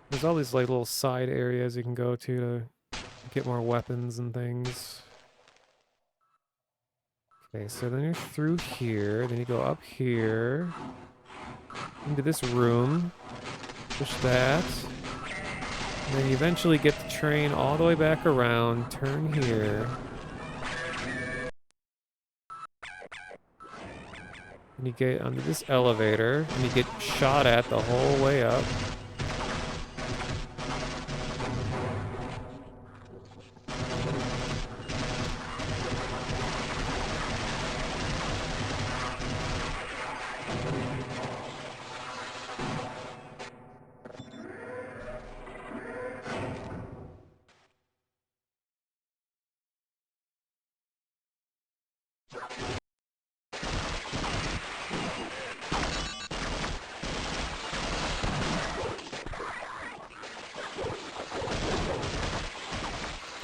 There's all these like little side areas you can go to get more weapons and things. Okay, so then you're through here, then you go up here into this room, push that, and then you eventually get the train all the way back around, turn here. And you get onto this elevator, and you get shot at the whole way up.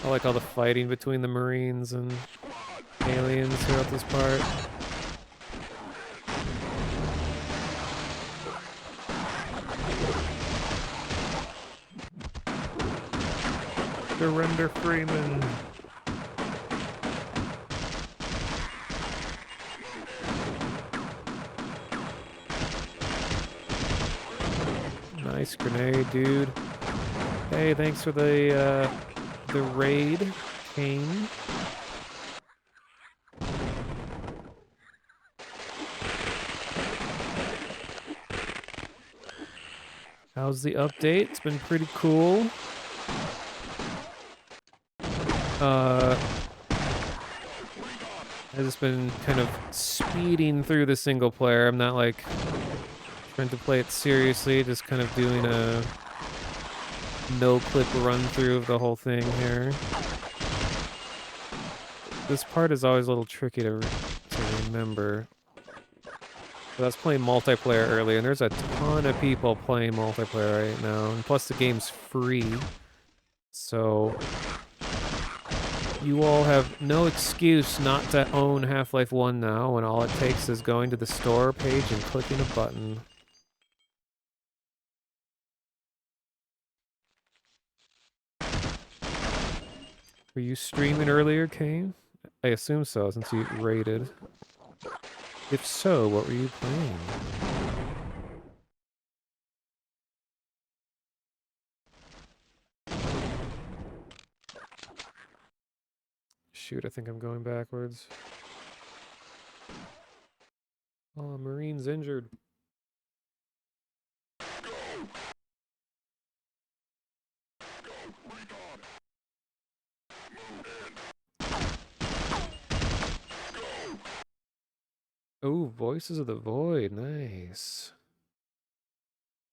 I like all the fighting between the Marines and aliens throughout this part. Surrender, Freeman. Nice grenade, dude. Hey, thanks for the raid, Kane. How's the update? It's been pretty cool. I've just been kind of speeding through the single player. I'm not like trying to play it seriously, just kind of doing a no-clip run-through of the whole thing here. This part is always a little tricky to remember. But I was playing multiplayer earlier, and there's a ton of people playing multiplayer right now, and plus the game's free. So you all have no excuse not to own Half-Life 1 now, when all it takes is going to the store page and clicking a button. Were you streaming earlier, Kane? I assume so, since you raided. If so, what were you playing? Shoot, I think I'm going backwards. Oh, Marine's injured. Oh, Voices of the Void, nice.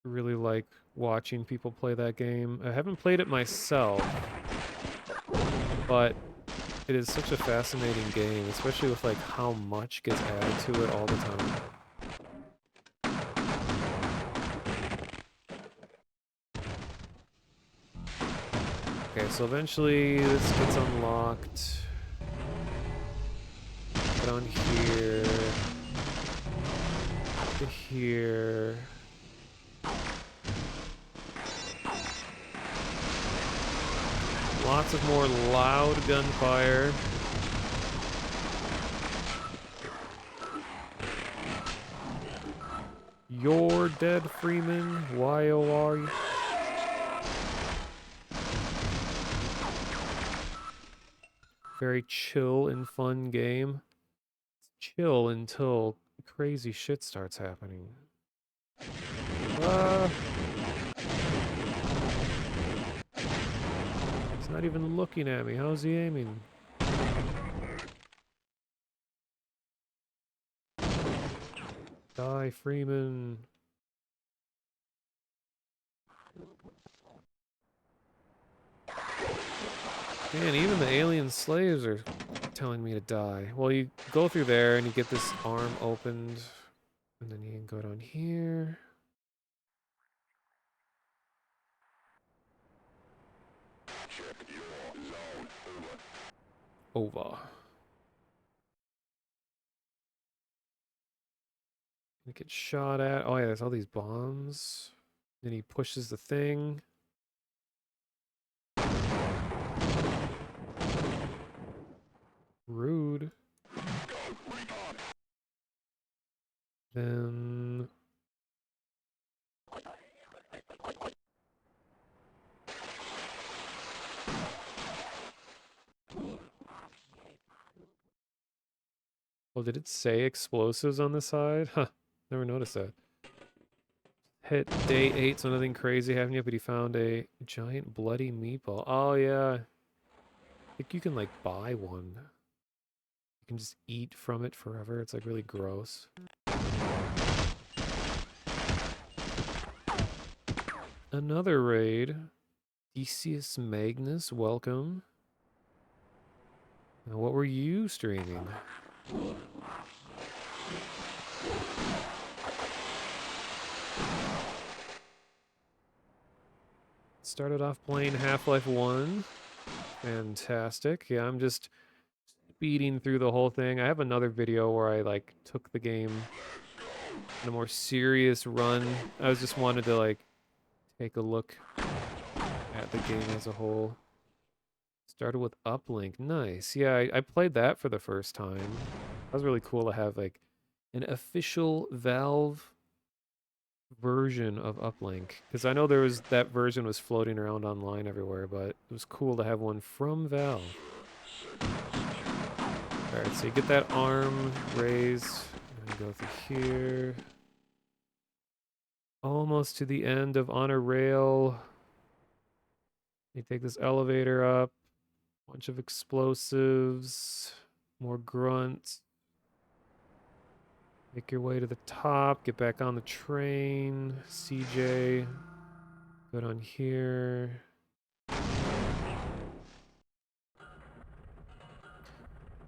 Really like watching people play that game. I haven't played it myself, but it is such a fascinating game, especially with like how much gets added to it all the time. Okay, so eventually this gets unlocked. Get on here. To here. Lots of more loud gunfire. You're dead, Freeman. Y-O-R. Very chill and fun game. Chill until crazy shit starts happening. He's not even looking at me. How's he aiming? Die, Freeman. Man, even the alien slaves are telling me to die. Well, you go through there and you get this arm opened, and then you can go down here. Over. You get shot at. Oh yeah, there's all these bombs. Then he pushes the thing. Rude. Then... Oh, did it say explosives on the side? Huh, never noticed that. Hit day 8, so nothing crazy happened yet, but he found a giant bloody meatball. Oh yeah. I think you can like buy one. You can just eat from it forever. It's like really gross. Another raid. Theseus Magnus, welcome. Now, what were you streaming? Started off playing Half-Life 1. Fantastic. Yeah, I'm just speeding through the whole thing. I have another video where I like took the game in a more serious run. I just wanted to like take a look at the game as a whole. Started with Uplink. Nice. Yeah, I played that for the first time. That was really cool to have like an official Valve version of Uplink, because I know there was that version was floating around online everywhere, but it was cool to have one from Valve. Alright, so you get that arm raised, and go through here. Almost to the end of On a Rail. You take this elevator up, bunch of explosives, more grunts. Make your way to the top, get back on the train, CJ, go down here.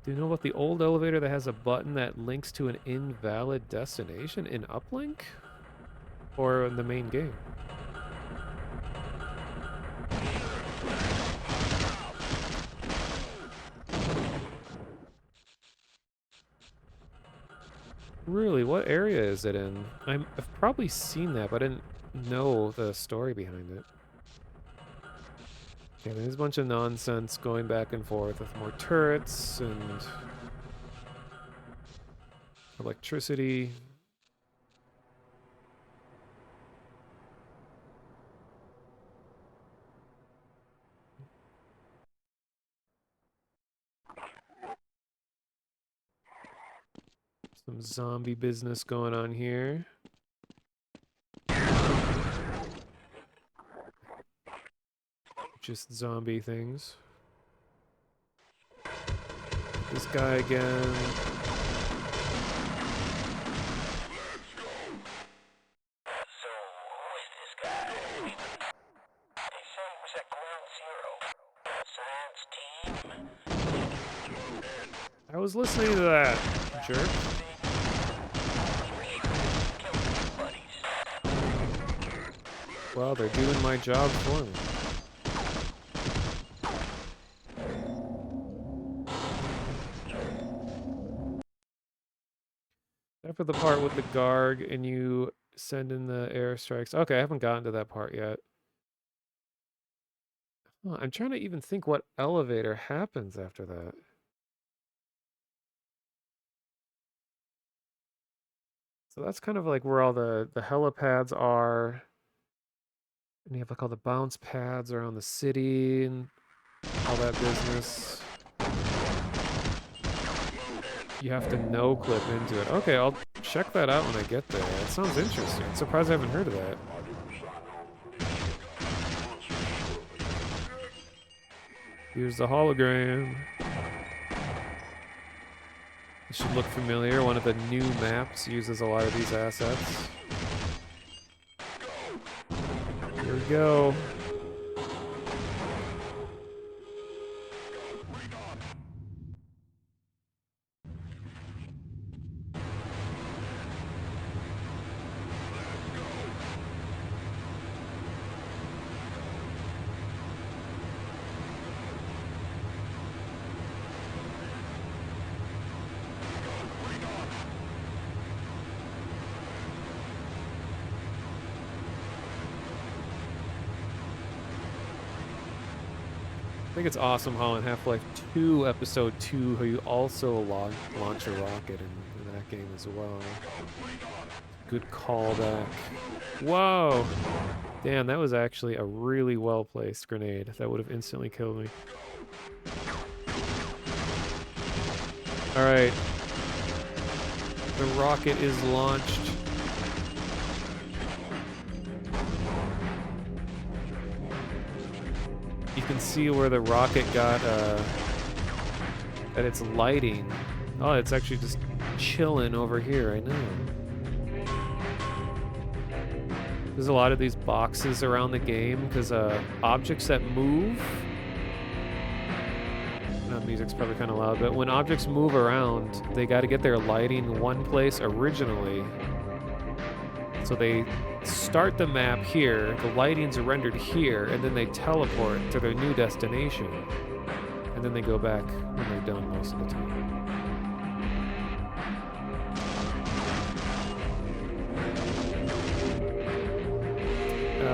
Do you know about the old elevator that has a button that links to an invalid destination in Uplink? Or in the main game? Really? What area is it in? I've probably seen that, but I didn't know the story behind it. Yeah, there's a bunch of nonsense going back and forth with more turrets and electricity. Some zombie business going on here. Just zombie things. This guy again. I was listening to that, jerk. Well, they're doing my job for me. After the part with the Garg and you send in the airstrikes. Okay, I haven't gotten to that part yet. Oh, I'm trying to even think what elevator happens after that. So that's kind of like where all the helipads are. And you have like all the bounce pads around the city and all that business. You have to no-clip into it. Okay, I'll check that out when I get there. That sounds interesting. I'm surprised I haven't heard of that. Here's the hologram. It should look familiar. One of the new maps uses a lot of these assets. Here we go. I think it's awesome how in Half-Life 2, Episode 2, how you also launch a rocket in that game as well. Good callback. Whoa! Damn, that was actually a really well-placed grenade. That would have instantly killed me. Alright. The rocket is launched. You can see where the rocket got, that it's lighting. Oh, it's actually just chilling over here, I know. There's a lot of these boxes around the game, because objects that move... music's probably kind of loud, but when objects move around, they got to get their lighting one place originally. So they start the map here, the lighting's rendered here, and then they teleport to their new destination. And then they go back when they're done most of the time.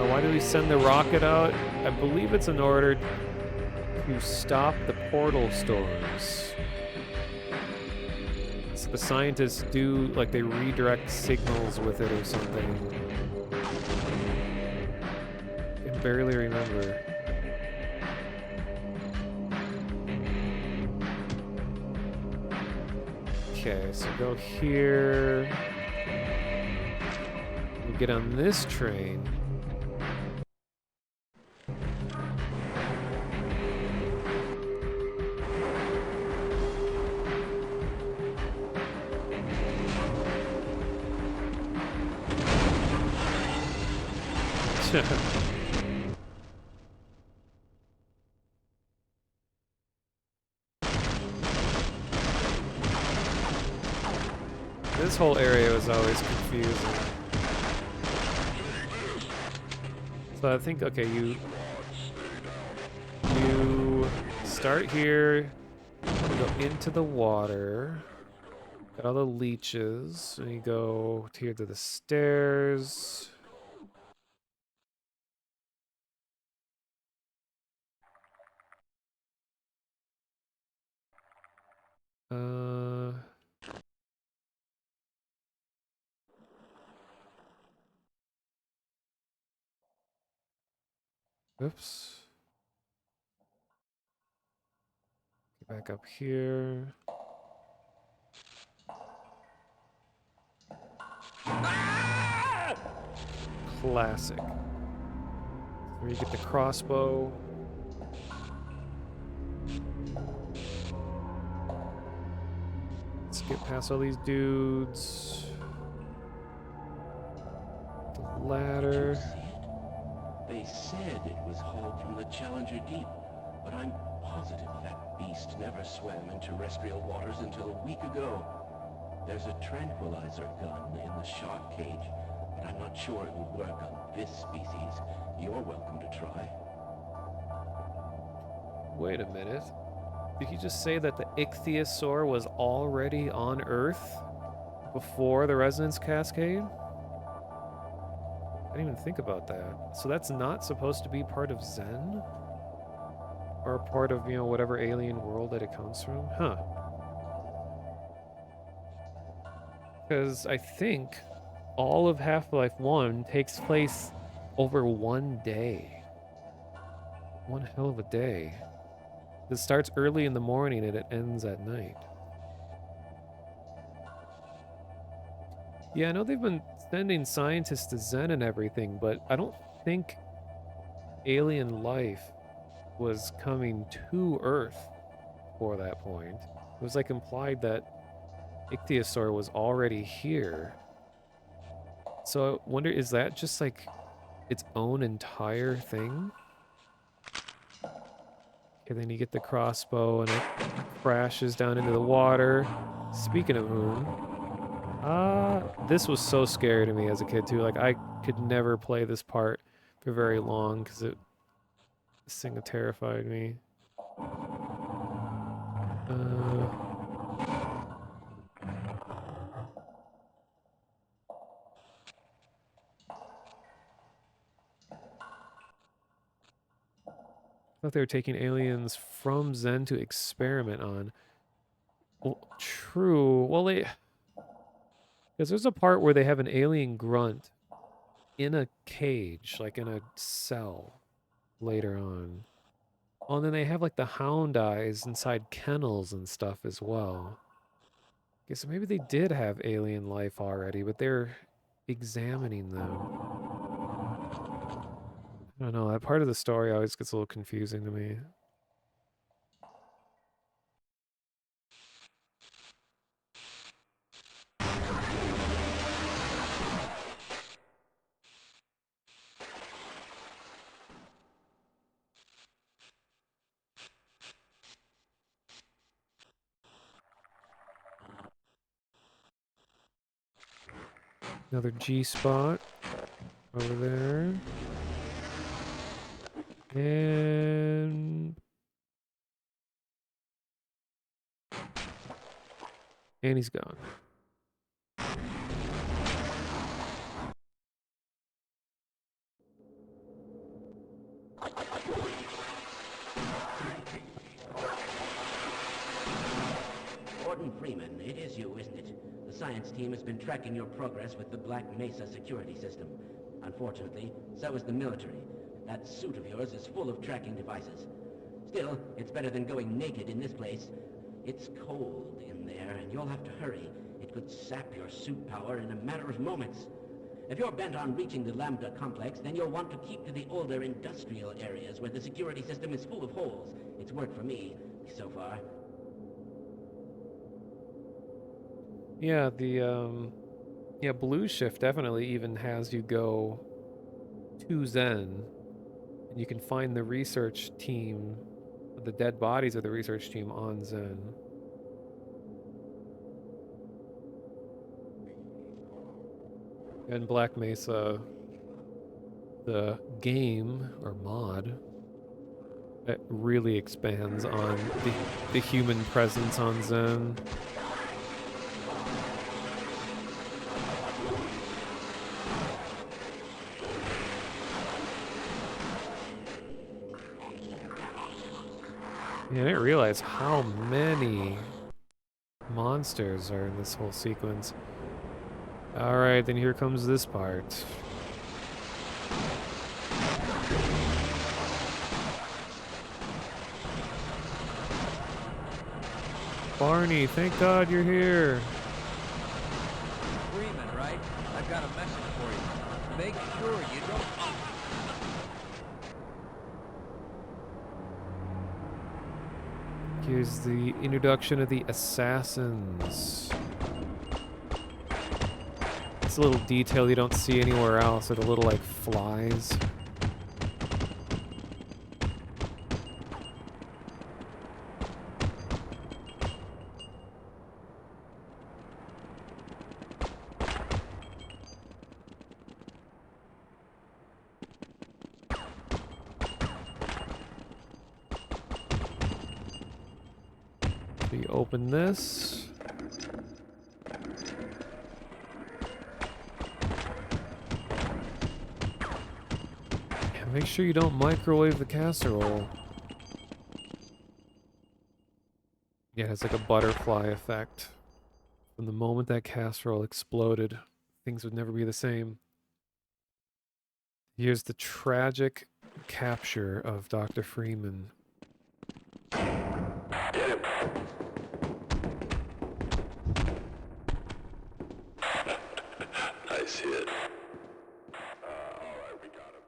Why do we send the rocket out? I believe it's in order to stop the portal storms. So the scientists do, like, they redirect signals with it or something. I can barely remember. Okay, so go here. We get on this train. This whole area was always confusing. So I think, okay, you start here, you go into the water, got all the leeches, and you go here to the stairs. Oops. Get back up here. Classic. Where you get the crossbow. Let's get past all these dudes. The ladder. They said it was hauled from the Challenger Deep, but I'm positive that beast never swam in terrestrial waters until a week ago. There's a tranquilizer gun in the shark cage, but I'm not sure it will work on this species. You're welcome to try. Wait a minute. Did he just say that the ichthyosaur was already on Earth before the resonance cascade? I didn't even think about that. So that's not supposed to be part of Zen? Or part of, you know, whatever alien world that it comes from? Huh. Because I think all of Half-Life 1 takes place over one day. One hell of a day. It starts early in the morning and it ends at night. Yeah, I know they've been sending scientists to Zen and everything, but I don't think alien life was coming to Earth for that point. It was like implied that ichthyosaur was already here. So I wonder, is that just like its own entire thing? Okay, then you get the crossbow and it crashes down into the water. Speaking of whom, this was so scary to me as a kid too. Like I could never play this part for very long because this thing terrified me. I thought they were taking aliens from Zen to experiment on. Well, true. Well, because there's a part where they have an alien grunt in a cage, like in a cell, later on. Oh, and then they have like the hound eyes inside kennels and stuff as well. Okay, so maybe they did have alien life already, but they're examining them. I don't know, that part of the story always gets a little confusing to me. Another G spot over there. And he's gone. Gordon Freeman, it is you, isn't it? The science team has been tracking your progress with the Black Mesa security system. Unfortunately, so is the military. That suit of yours is full of tracking devices. Still, it's better than going naked in this place. It's cold in there, and you'll have to hurry. It could sap your suit power in a matter of moments. If you're bent on reaching the Lambda complex, then you'll want to keep to the older industrial areas where the security system is full of holes. It's worked for me, so far. Yeah, the Blue Shift definitely even has you go to Zen, and you can find the research team, the dead bodies of the research team on Zen. And Black Mesa, the game or mod, it really expands on the human presence on Zen. Man, I didn't realize how many monsters are in this whole sequence. Alright, then here comes this part. Barney, thank God you're here. Freeman, right? I've got a message for you. Make sure you don't... Here's the introduction of the assassins. It's a little detail you don't see anywhere else. They're the little, like, flies. We open this. And make sure you don't microwave the casserole. Yeah, it's like a butterfly effect. From the moment that casserole exploded, things would never be the same. Here's the tragic capture of Dr. Freeman. Nice hit. Alright, we got him.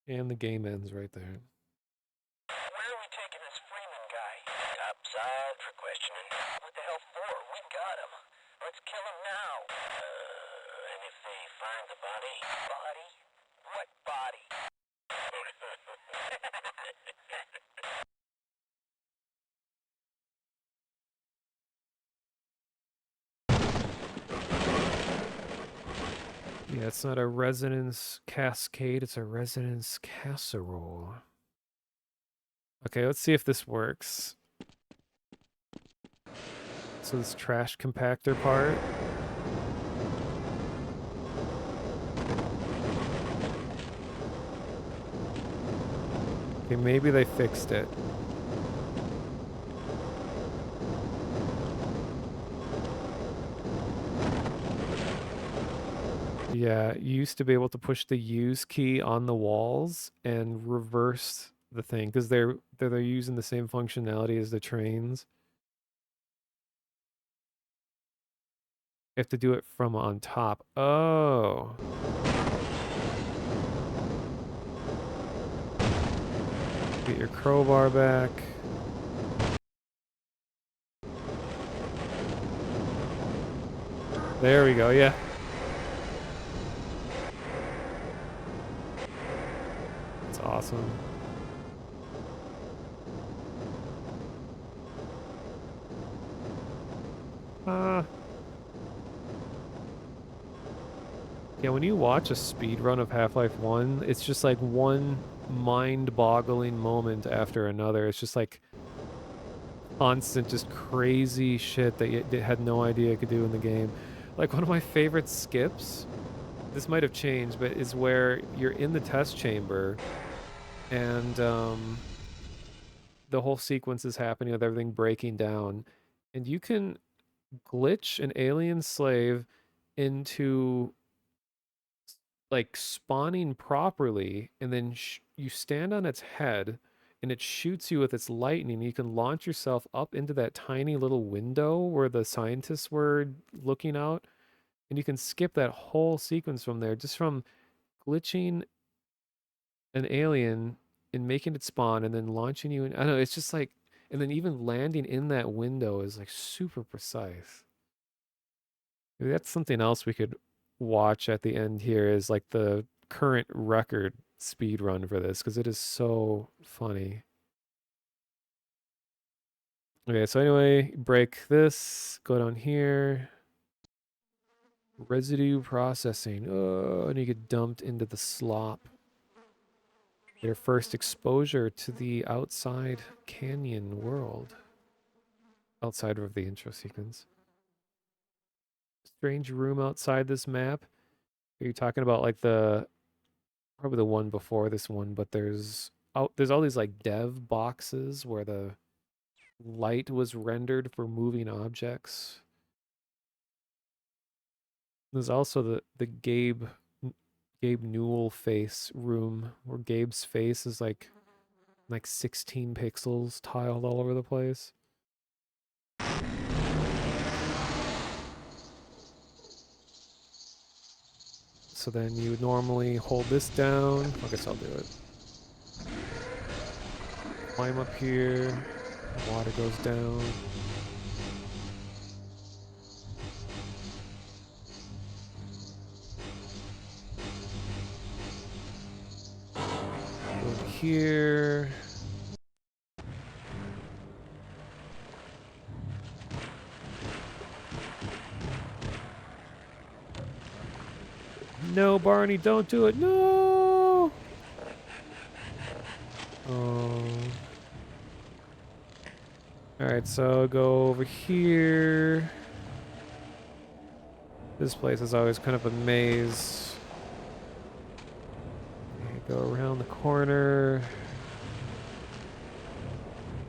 And the game ends right there. Where are we taking this Freeman guy? Topside for questioning. What the hell for? We got him. Let's kill him now. And if they find the body? Body? What body? Yeah, it's not a resonance cascade, it's a resonance casserole. Okay, let's see if this works. So this trash compactor part. Okay, maybe they fixed it. Yeah, you used to be able to push the use key on the walls and reverse the thing because they're using the same functionality as the trains. You have to do it from on top. Oh. Get your crowbar back. There we go, yeah. That's awesome. Yeah, when you watch a speed run of Half-Life 1, it's just like one mind-boggling moment after another. It's just like constant, just crazy shit that you had no idea you could do in the game. Like one of my favorite skips, this might have changed, but is where you're in the test chamber and the whole sequence is happening with everything breaking down, and you can glitch an alien slave into like spawning properly, and then you stand on its head and it shoots you with its lightning. You can launch yourself up into that tiny little window where the scientists were looking out, and you can skip that whole sequence from there just from glitching an alien and making it spawn and then launching you in. I don't know, it's just like, and then even landing in that window is like super precise. Maybe that's something else we could watch at the end here, is like the current record speed run for this, because it is so funny. Okay, so anyway, break this, go down here. Residue processing. Oh, and you get dumped into the slop. Your first exposure to the outside canyon world. Outside of the intro sequence. Strange room outside this map. Are you talking about like probably the one before this one, but there's all these like dev boxes where the light was rendered for moving objects. There's also the Gabe Newell face room where Gabe's face is like 16 pixels tiled all over the place. So then you would normally hold this down. I guess I'll do it. Climb up here. Water goes down. Go here. No, Barney, don't do it. No! Oh. Alright, so go over here. This place is always kind of a maze. Okay, go around the corner.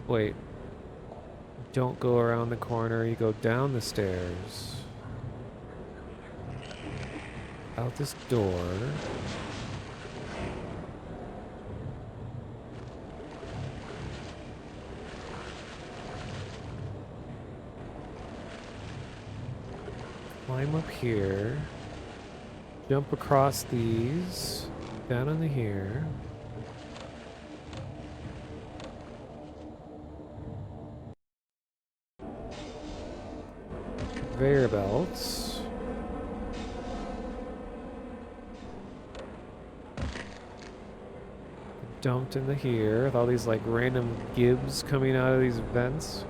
Wait. Don't go around the corner, you go down the stairs. Out this door. Climb up here. Jump across these. Down into here. Conveyor belts. dumped into here with all these like random gibs coming out of these vents.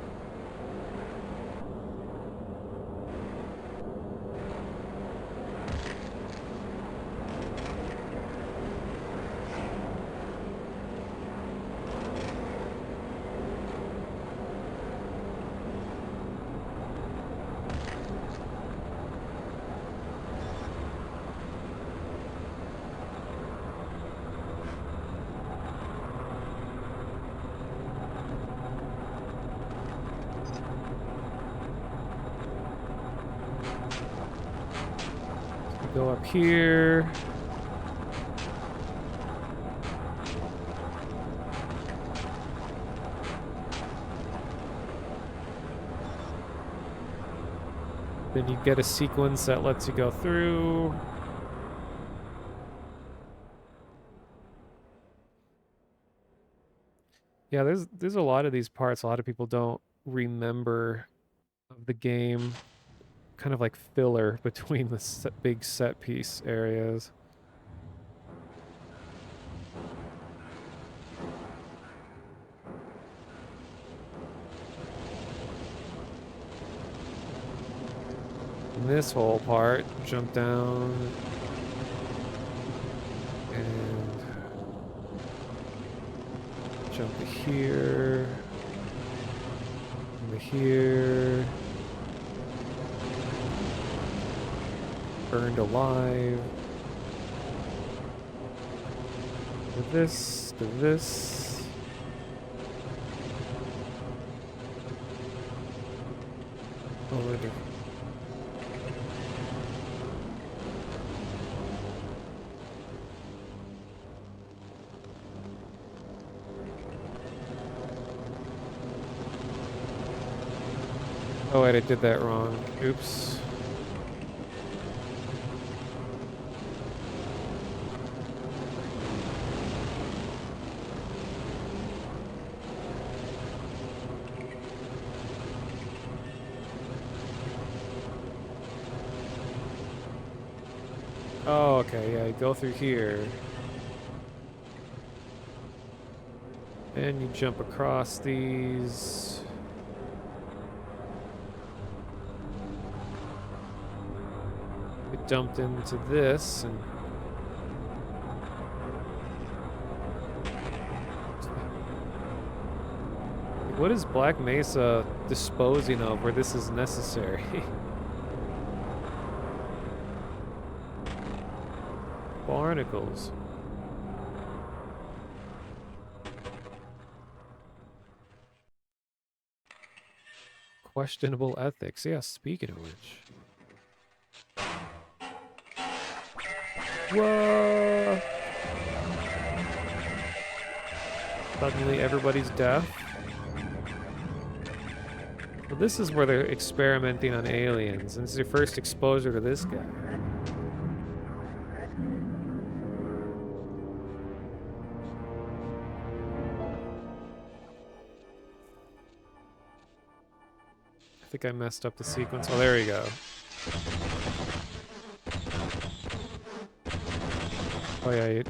Go up here. Then you get a sequence that lets you go through. Yeah, there's a lot of these parts a lot of people don't remember of the game. Kind of like filler between the big set piece areas. And this whole part, jump down and jump to here, into here. Burned alive. To this, to this. Over to... Oh wait, I did that wrong. Oops. Oh, okay, yeah, you go through here. And you jump across these. Get dumped into this, and... What is Black Mesa disposing of where this is necessary? Barnacles. Questionable ethics. Yeah, speaking of which. Whoa! Suddenly everybody's deaf. Well, this is where they're experimenting on aliens, and this is your first exposure to this guy. I think I messed up the sequence. Oh, there we go. Oh, yeah.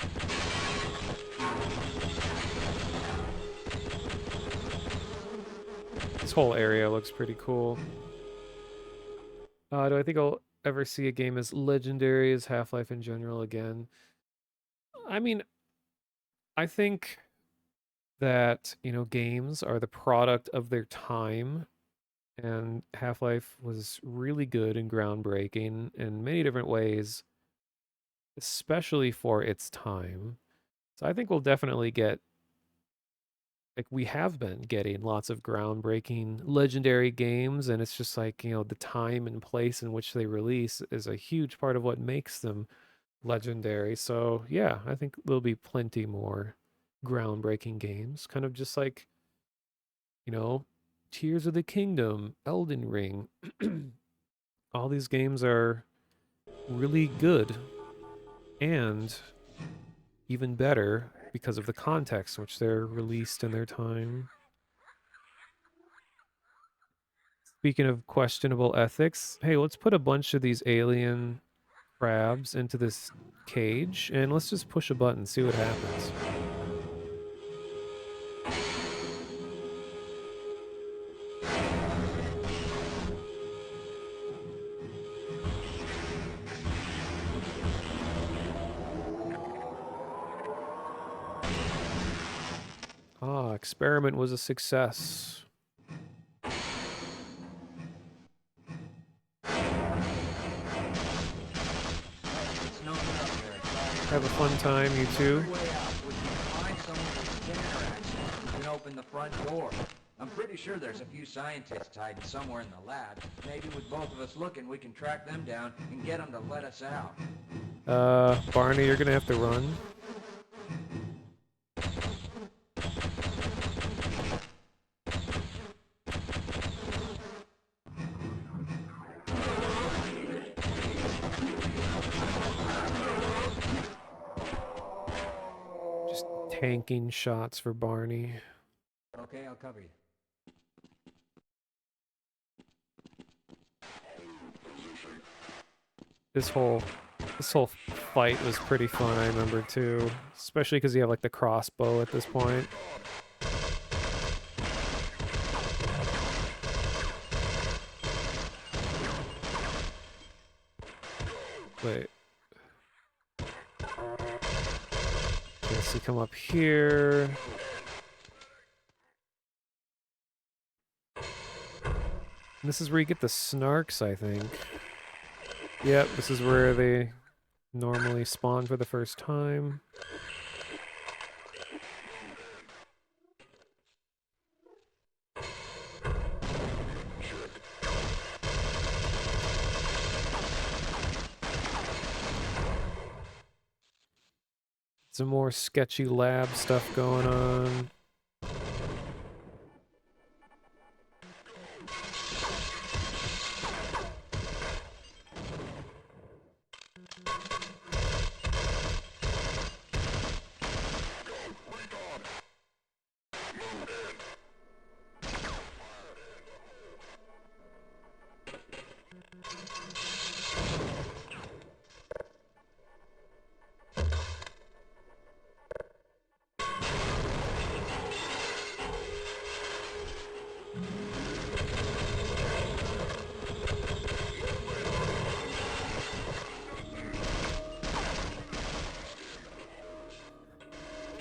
This whole area looks pretty cool. Do I think I'll ever see a game as legendary as Half-Life in general again? I mean, I think that, you know, games are the product of their time. And Half-Life was really good and groundbreaking in many different ways, especially for its time. So I think we'll definitely get, like we have been getting lots of groundbreaking, legendary games, and it's just like, you know, the time and place in which they release is a huge part of what makes them legendary. So yeah, I think there'll be plenty more groundbreaking games, kind of just like, you know, Tears of the Kingdom, Elden Ring. All these games are really good and even better because of the context in which they're released in their time. Speaking of questionable ethics, hey, let's put a bunch of these alien crabs into this cage and let's just push a button, see what happens. experiment was a success. Have a fun time, you two. We can open the front door. I'm pretty sure there's a few scientists hiding somewhere in the lab. Maybe with both of us looking, we can track them down and get them to let us out. Barney, you're gonna have to run. Just tanking shots for Barney. Okay, I'll cover you. This whole fight was pretty fun, I remember too. Especially because you have like the crossbow at this point. Wait. Okay, so you come up here. And this is where you get the snarks, I think. Yep, this is where they normally spawn for the first time. Some more sketchy lab stuff going on.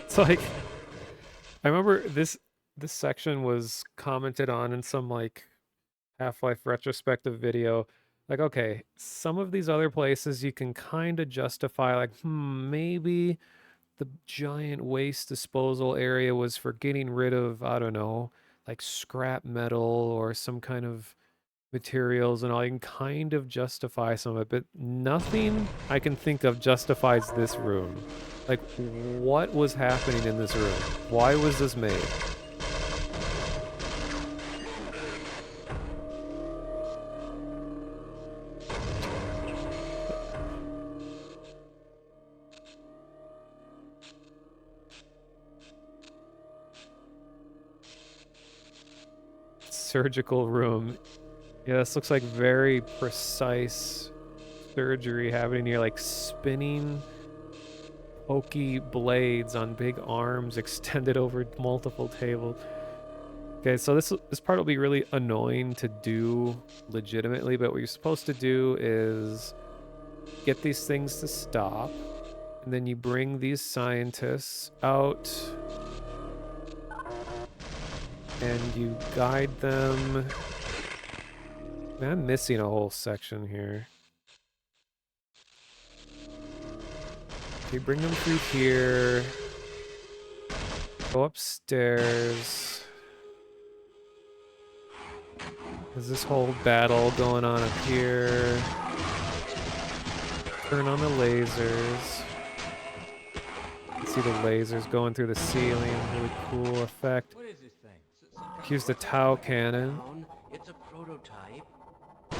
It's like, I remember this section was commented on in some like Half-Life retrospective video. Like, okay, some of these other places you can kind of justify, like, maybe the giant waste disposal area was for getting rid of, I don't know, like scrap metal or some kind of materials and all. You can kind of justify some of it, but nothing I can think of justifies this room. Like, what was happening in this room? Why was this made? Surgical room. Yeah, this looks like very precise surgery happening here, like spinning pokey blades on big arms extended over multiple tables. Okay, so this part will be really annoying to do legitimately, but what you're supposed to do is get these things to stop, and then you bring these scientists out and you guide them. Man, I'm missing a whole section here. Okay, bring them through here. Go upstairs. There's this whole battle going on up here. Turn on the lasers. You can see the lasers going through the ceiling. Really cool effect. What is this thing? Here's the Tau cannon. It's a prototype. Why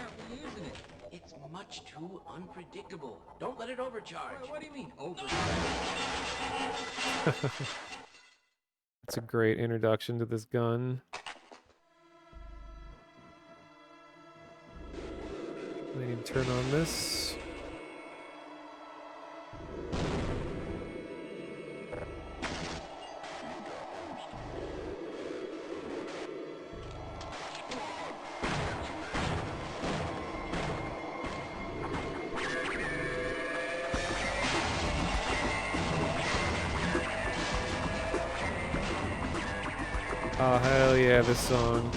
aren't we using it? It's much too unpredictable. Don't let it overcharge. What do you mean, overcharge? That's a great introduction to this gun. I need to turn on this. Oh, hell yeah, this song.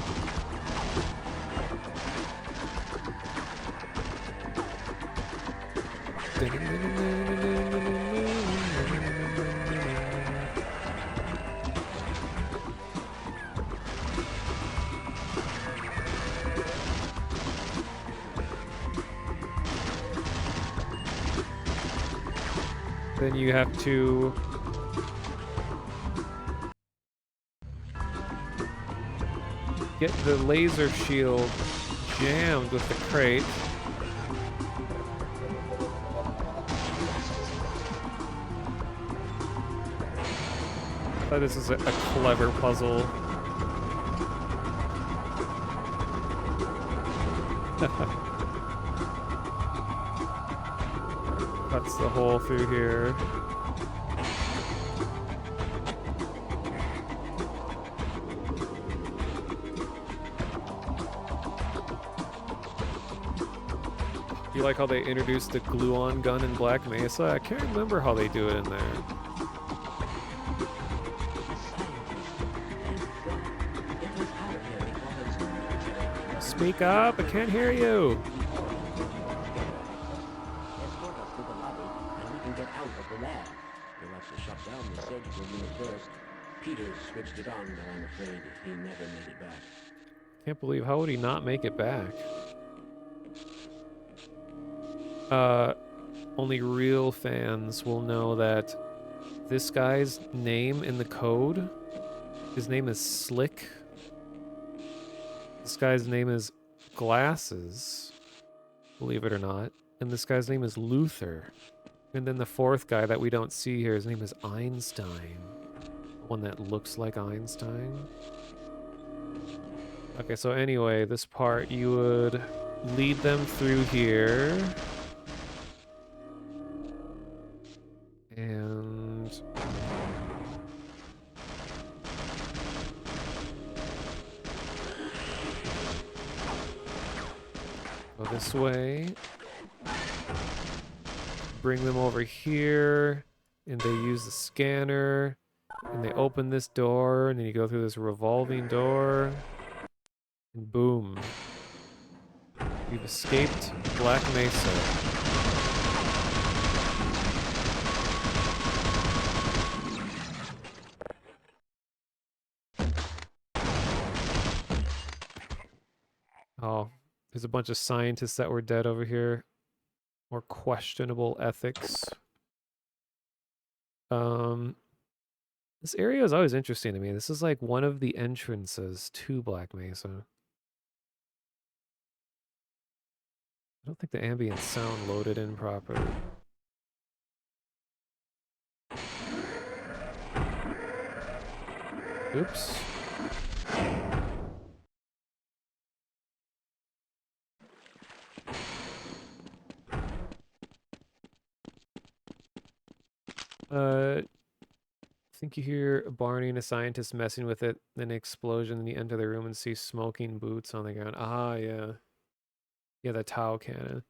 Then you have to get the laser shield jammed with the crate. Oh, this is a clever puzzle. That's the hole through here. You like how they introduced the glue-on gun in Black Mesa? I can't remember how they do it in there. Speak up, I can't hear you. Escort us to the lobby, and we can get out of the lab. You'll have to shut down the surgical unit first. Peters switched it on, but I'm afraid he never made it back. Can't believe, how would he not make it back? Only real fans will know that this guy's name in the code, his name is Slick. This guy's name is Glasses, believe it or not. And this guy's name is Luther. And then the fourth guy that we don't see here, his name is Einstein. One that looks like Einstein. Okay, so anyway, this part, you would lead them through here. And go this way. Bring them over here, and they use the scanner, and they open this door, and then you go through this revolving door, and boom. You've escaped Black Mesa. Oh, there's a bunch of scientists that were dead over here. More questionable ethics. This area is always interesting to me. This is like one of the entrances to Black Mesa. I don't think the ambient sound loaded in properly. Oops. I think you hear Barney and a scientist messing with it, then an explosion, then you enter the room and see smoking boots on the ground. Ah, yeah. Yeah, the Tau cannon.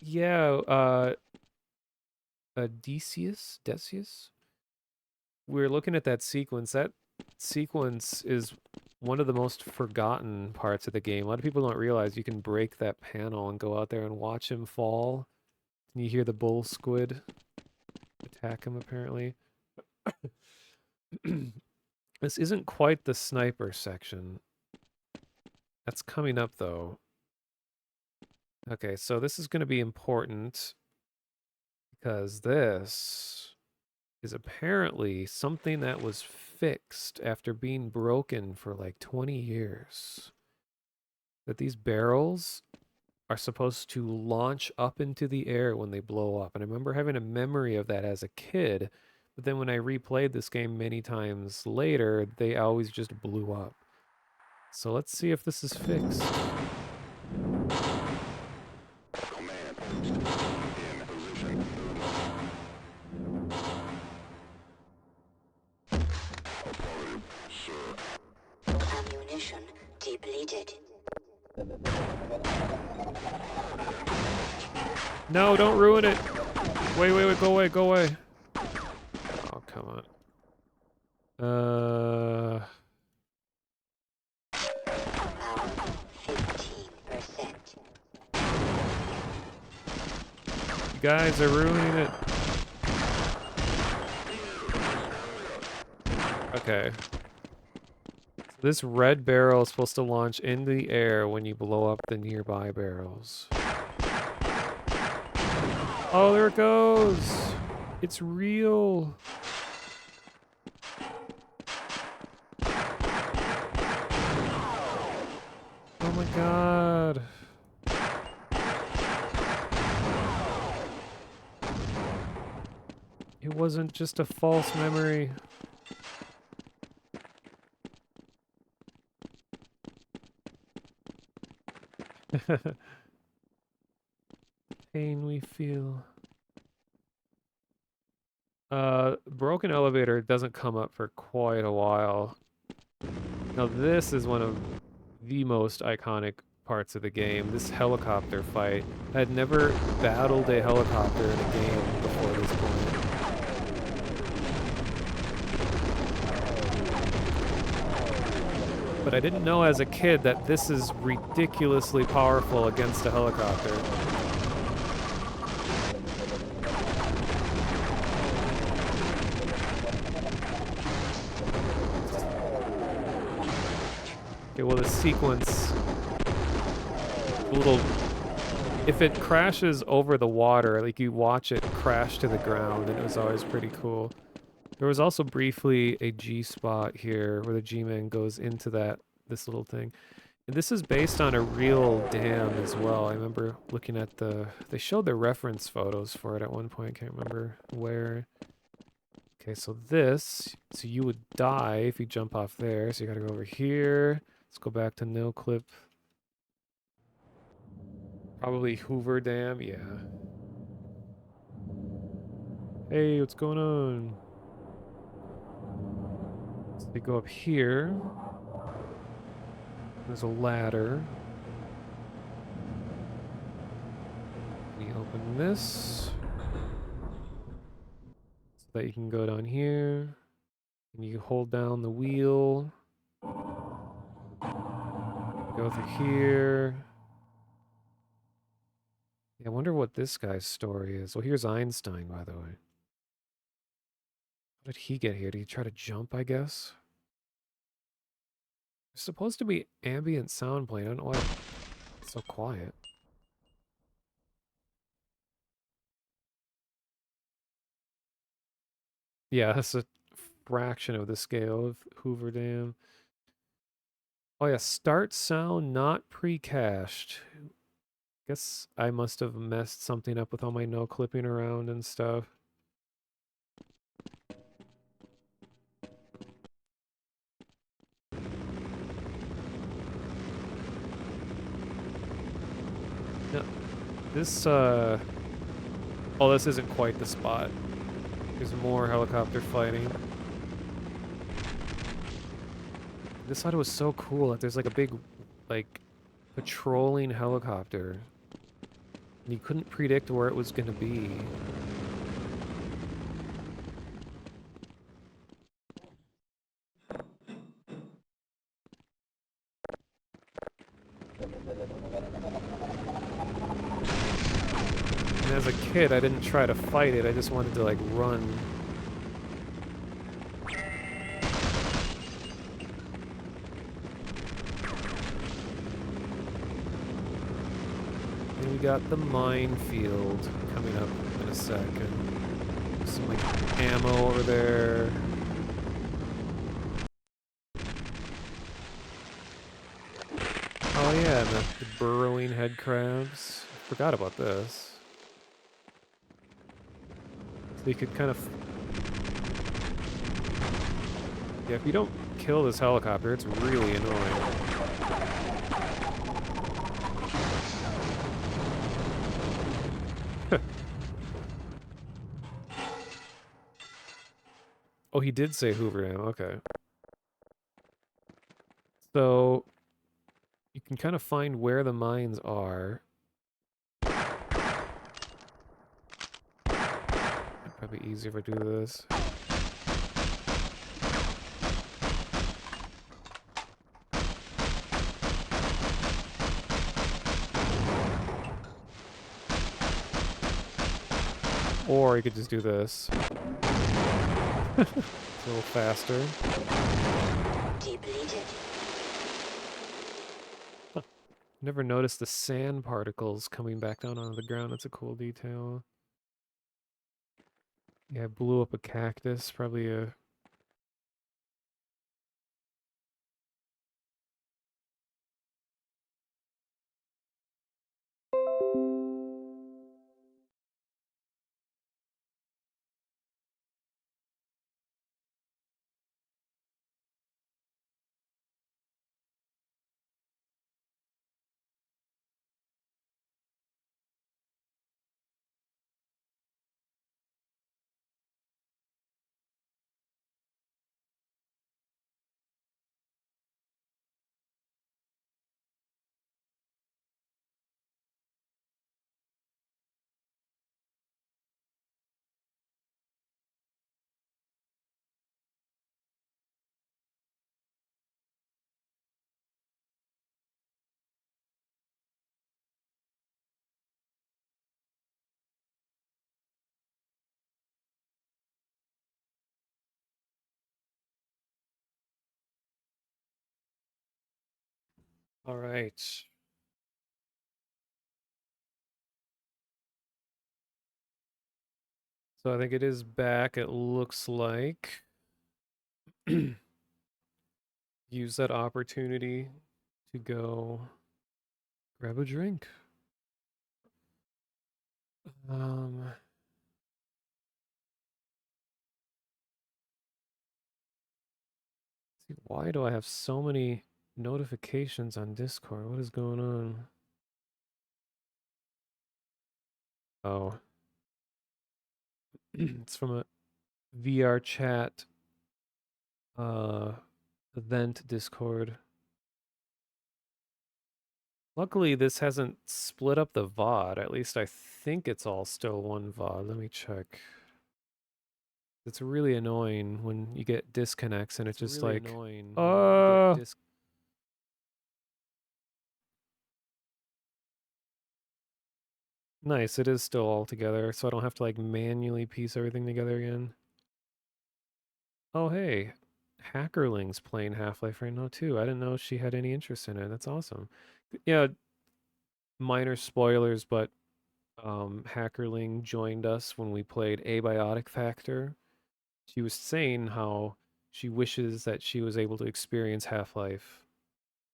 Yeah, Decius? We're looking at that sequence. That sequence is one of the most forgotten parts of the game. A lot of people don't realize you can break that panel and go out there and watch him fall. And you hear the bull squid attack him, apparently. This isn't quite the sniper section. That's coming up, though. Okay, so this is going to be important because this is apparently something that was fixed after being broken for like 20 years. That these barrels are supposed to launch up into the air when they blow up. And I remember having a memory of that as a kid, but then when I replayed this game many times later, they always just blew up. So let's see if this is fixed. Ammunition depleted. No, don't ruin it. Wait, wait, wait, go away, go away. Oh, come on. Power 15%. You guys are ruining it. Okay. So this red barrel is supposed to launch into the air when you blow up the nearby barrels. Oh, there it goes. It's real. Oh my god. It wasn't just a false memory. Pain we feel. Broken elevator doesn't come up for quite a while. Now this is one of the most iconic parts of the game. This helicopter fight. I had never battled a helicopter in a game before this point. But I didn't know as a kid that this is ridiculously powerful against a helicopter. Okay, well, the sequence, if it crashes over the water, like you watch it crash to the ground, and it was always pretty cool. There was also briefly a G spot here where the G-Man goes into this little thing. And this is based on a real dam as well. I remember looking at they showed the reference photos for it at one point, I can't remember where. Okay, so you would die if you jump off there, so you gotta go over here. Let's go back to no clip. Probably Hoover Dam, yeah. Hey, what's going on? So they go up here. There's a ladder. We open this. So that you can go down here. And you hold down the wheel. Go through here. Yeah, I wonder what this guy's story is. Well, here's Einstein, by the way. How did he get here? Did he try to jump, I guess? There's supposed to be ambient sound playing. I don't know why it's so quiet. Yeah, that's a fraction of the scale of Hoover Dam. Oh yeah, start sound not pre-cached. Guess I must have messed something up with all my no clipping around and stuff. No, this oh, this isn't quite the spot. There's more helicopter fighting. This side was so cool that there's like a big, like, patrolling helicopter. And you couldn't predict where it was gonna be. And as a kid, I didn't try to fight it, I just wanted to, like, run. And we got the minefield coming up in a second. Some, like, ammo over there. Oh yeah, and the burrowing head crabs. Forgot about this. So you could kind of... Yeah, if you don't kill this helicopter, it's really annoying. Oh, he did say Hoover Dam, okay. So... you can kind of find where the mines are. That'd be easier if I do this. Or you could just do this. It's a little faster. Depleted. Huh. Never noticed the sand particles coming back down onto the ground. That's a cool detail. Yeah, I blew up a cactus. Probably a... All right. So I think it is back, it looks like. Use that opportunity to go grab a drink. See, why do I have so many notifications on Discord? What is going on? Oh. It's from a VR chat event Discord. Luckily, this hasn't split up the VOD. At least I think it's all still one VOD. Let me check. It's really annoying when you get disconnects and it's just really like, annoying Nice, it is still all together, so I don't have to like manually piece everything together again. Oh hey, Hackerling's playing Half-Life right now too. I didn't know she had any interest in it. That's awesome. Yeah, minor spoilers, but Hackerling joined us when we played Abiotic Factor. She was saying how she wishes that she was able to experience Half-Life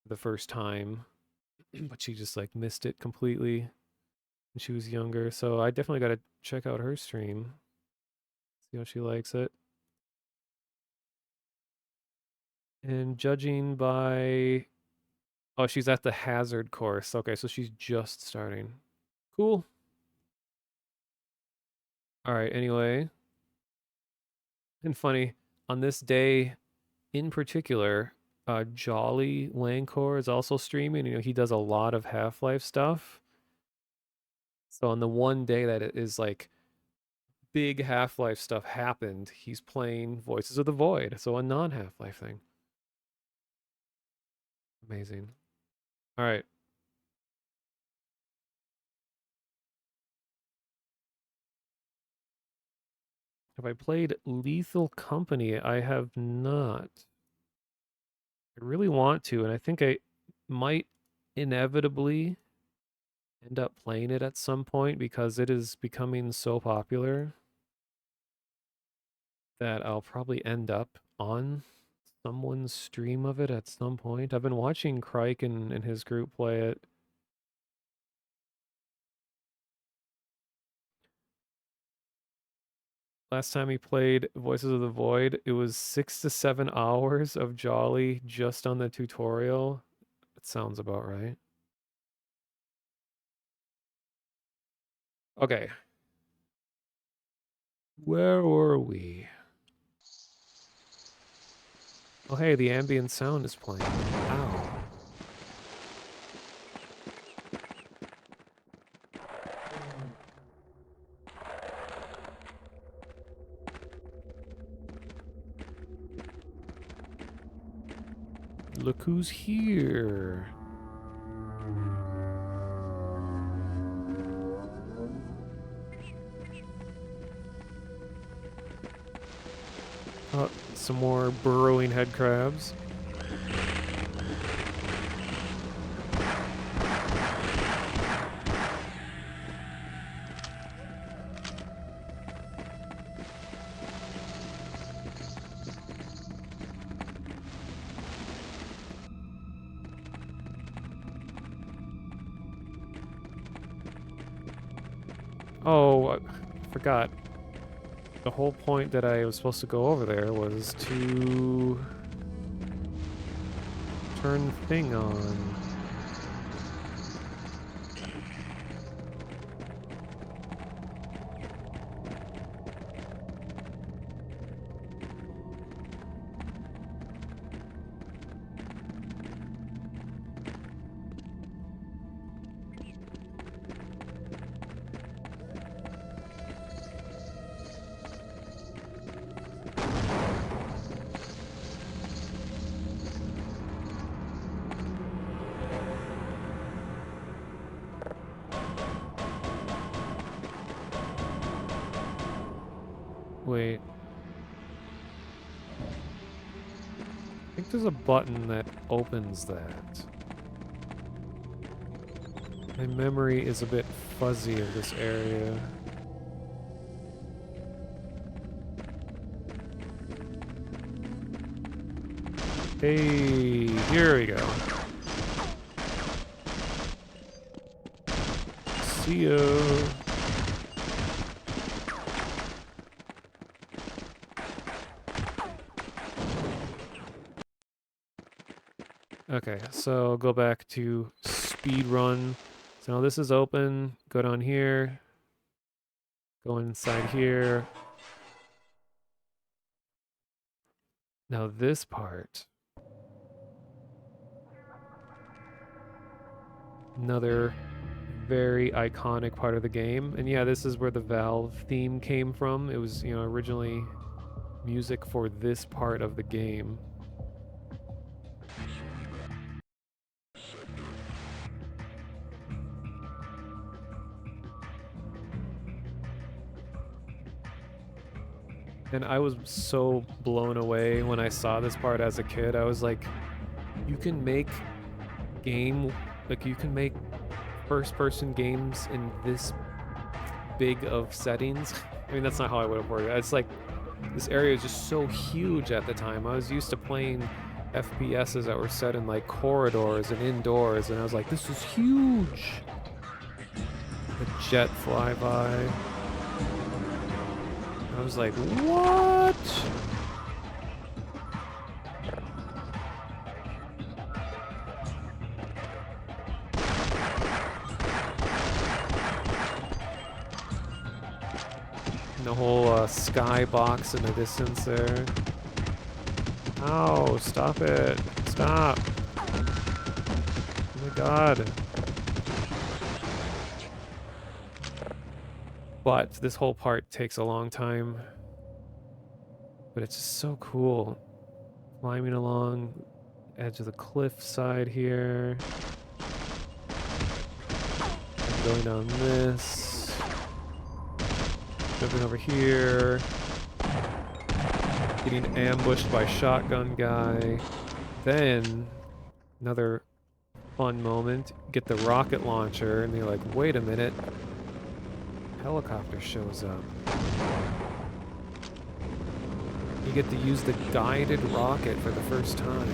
for the first time, but she just like missed it completely when she was younger. So I definitely got to check out her stream, see how she likes it. And judging by... Oh, she's at the Hazard course. Okay, so she's just starting. Cool. All right, anyway. And funny, on this day in particular, Jolly Lancor is also streaming. You know, he does a lot of Half-Life stuff. So on the one day that it is like big Half-Life stuff happened, he's playing Voices of the Void. So a non-Half-Life thing. Amazing. All right. Have I played Lethal Company? I have not. I really want to, and I think I might inevitably end up playing it at some point because it is becoming so popular that I'll probably end up on someone's stream of it at some point. I've been watching Crike and his group play it. Last time he played Voices of the Void, it was 6 to 7 hours of Jolly just on the tutorial. That sounds about right. Okay. Where were we? Oh, hey, the ambient sound is playing. Ow. Look who's here. Oh, some more burrowing head crabs. Oh, I forgot. The whole point that I was supposed to go over there was to turn the thing on. Wait. I think there's a button that opens that. My memory is a bit fuzzy of this area. Hey, here we go. See ya. Okay, so go back to speed run. So now this is open. Go down here. Go inside here. Now this part. Another very iconic part of the game. And yeah, this is where the Valve theme came from. It was, you know, originally music for this part of the game. And I was so blown away when I saw this part as a kid. I was like, you can make you can make first-person games in this big of settings. I mean, that's not how I would have worded it. It's like, this area is just so huge at the time. I was used to playing FPSs that were set in like corridors and indoors, and I was like, this is huge. The jet flyby. I was like, what? And the whole sky box in the distance there. Ow, stop it. Stop. Oh my god. But this whole part takes a long time. But it's just so cool. Climbing along the edge of the cliff side here. Going down this. Jumping over here. Getting ambushed by shotgun guy. Then, another fun moment. Get the rocket launcher and you're like, wait a minute. Helicopter shows up. You get to use the guided rocket for the first time.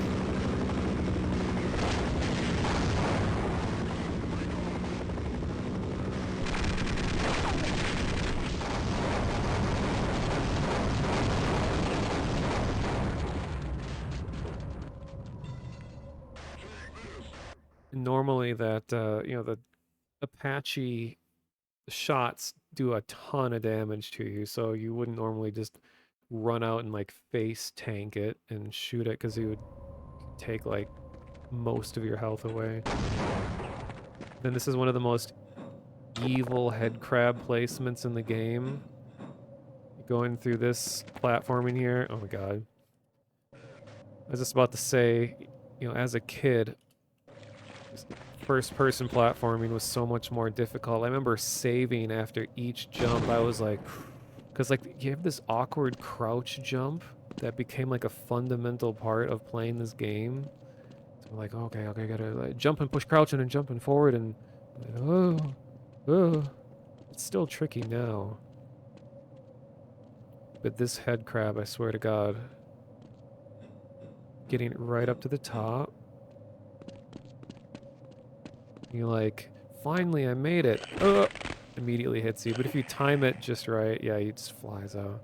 Normally that, you know, the Apache shots do a ton of damage to you, so you wouldn't normally just run out and like face tank it and shoot it because it would take like most of your health away. Then this is one of the most evil head crab placements in the game. Going through this platforming here. Oh my god. I was just about to say, you know, as a kid, first-person platforming was so much more difficult. I remember saving after each jump. I was like, because like you have this awkward crouch jump that became like a fundamental part of playing this game. So I'm like, okay, I gotta like, jump and push crouch and then jumping forward and like, oh, it's still tricky now. But this head crab, I swear to God, getting it right up to the top. You're like, finally I made it. Immediately hits you. But if you time it just right, yeah, he just flies out.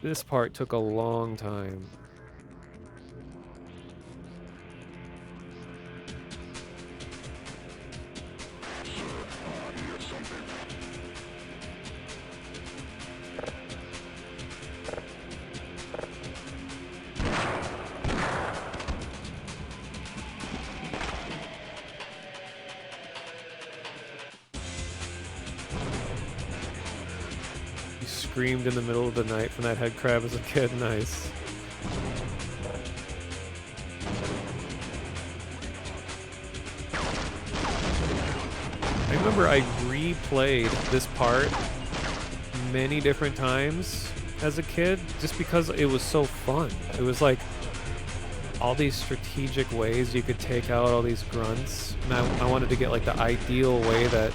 This part took a long time. You screamed in the middle of the night from that head crab as a kid. Nice. I remember I replayed this part many different times as a kid just because it was so fun. It was like all these strategic ways you could take out all these grunts, and I wanted to get like the ideal way that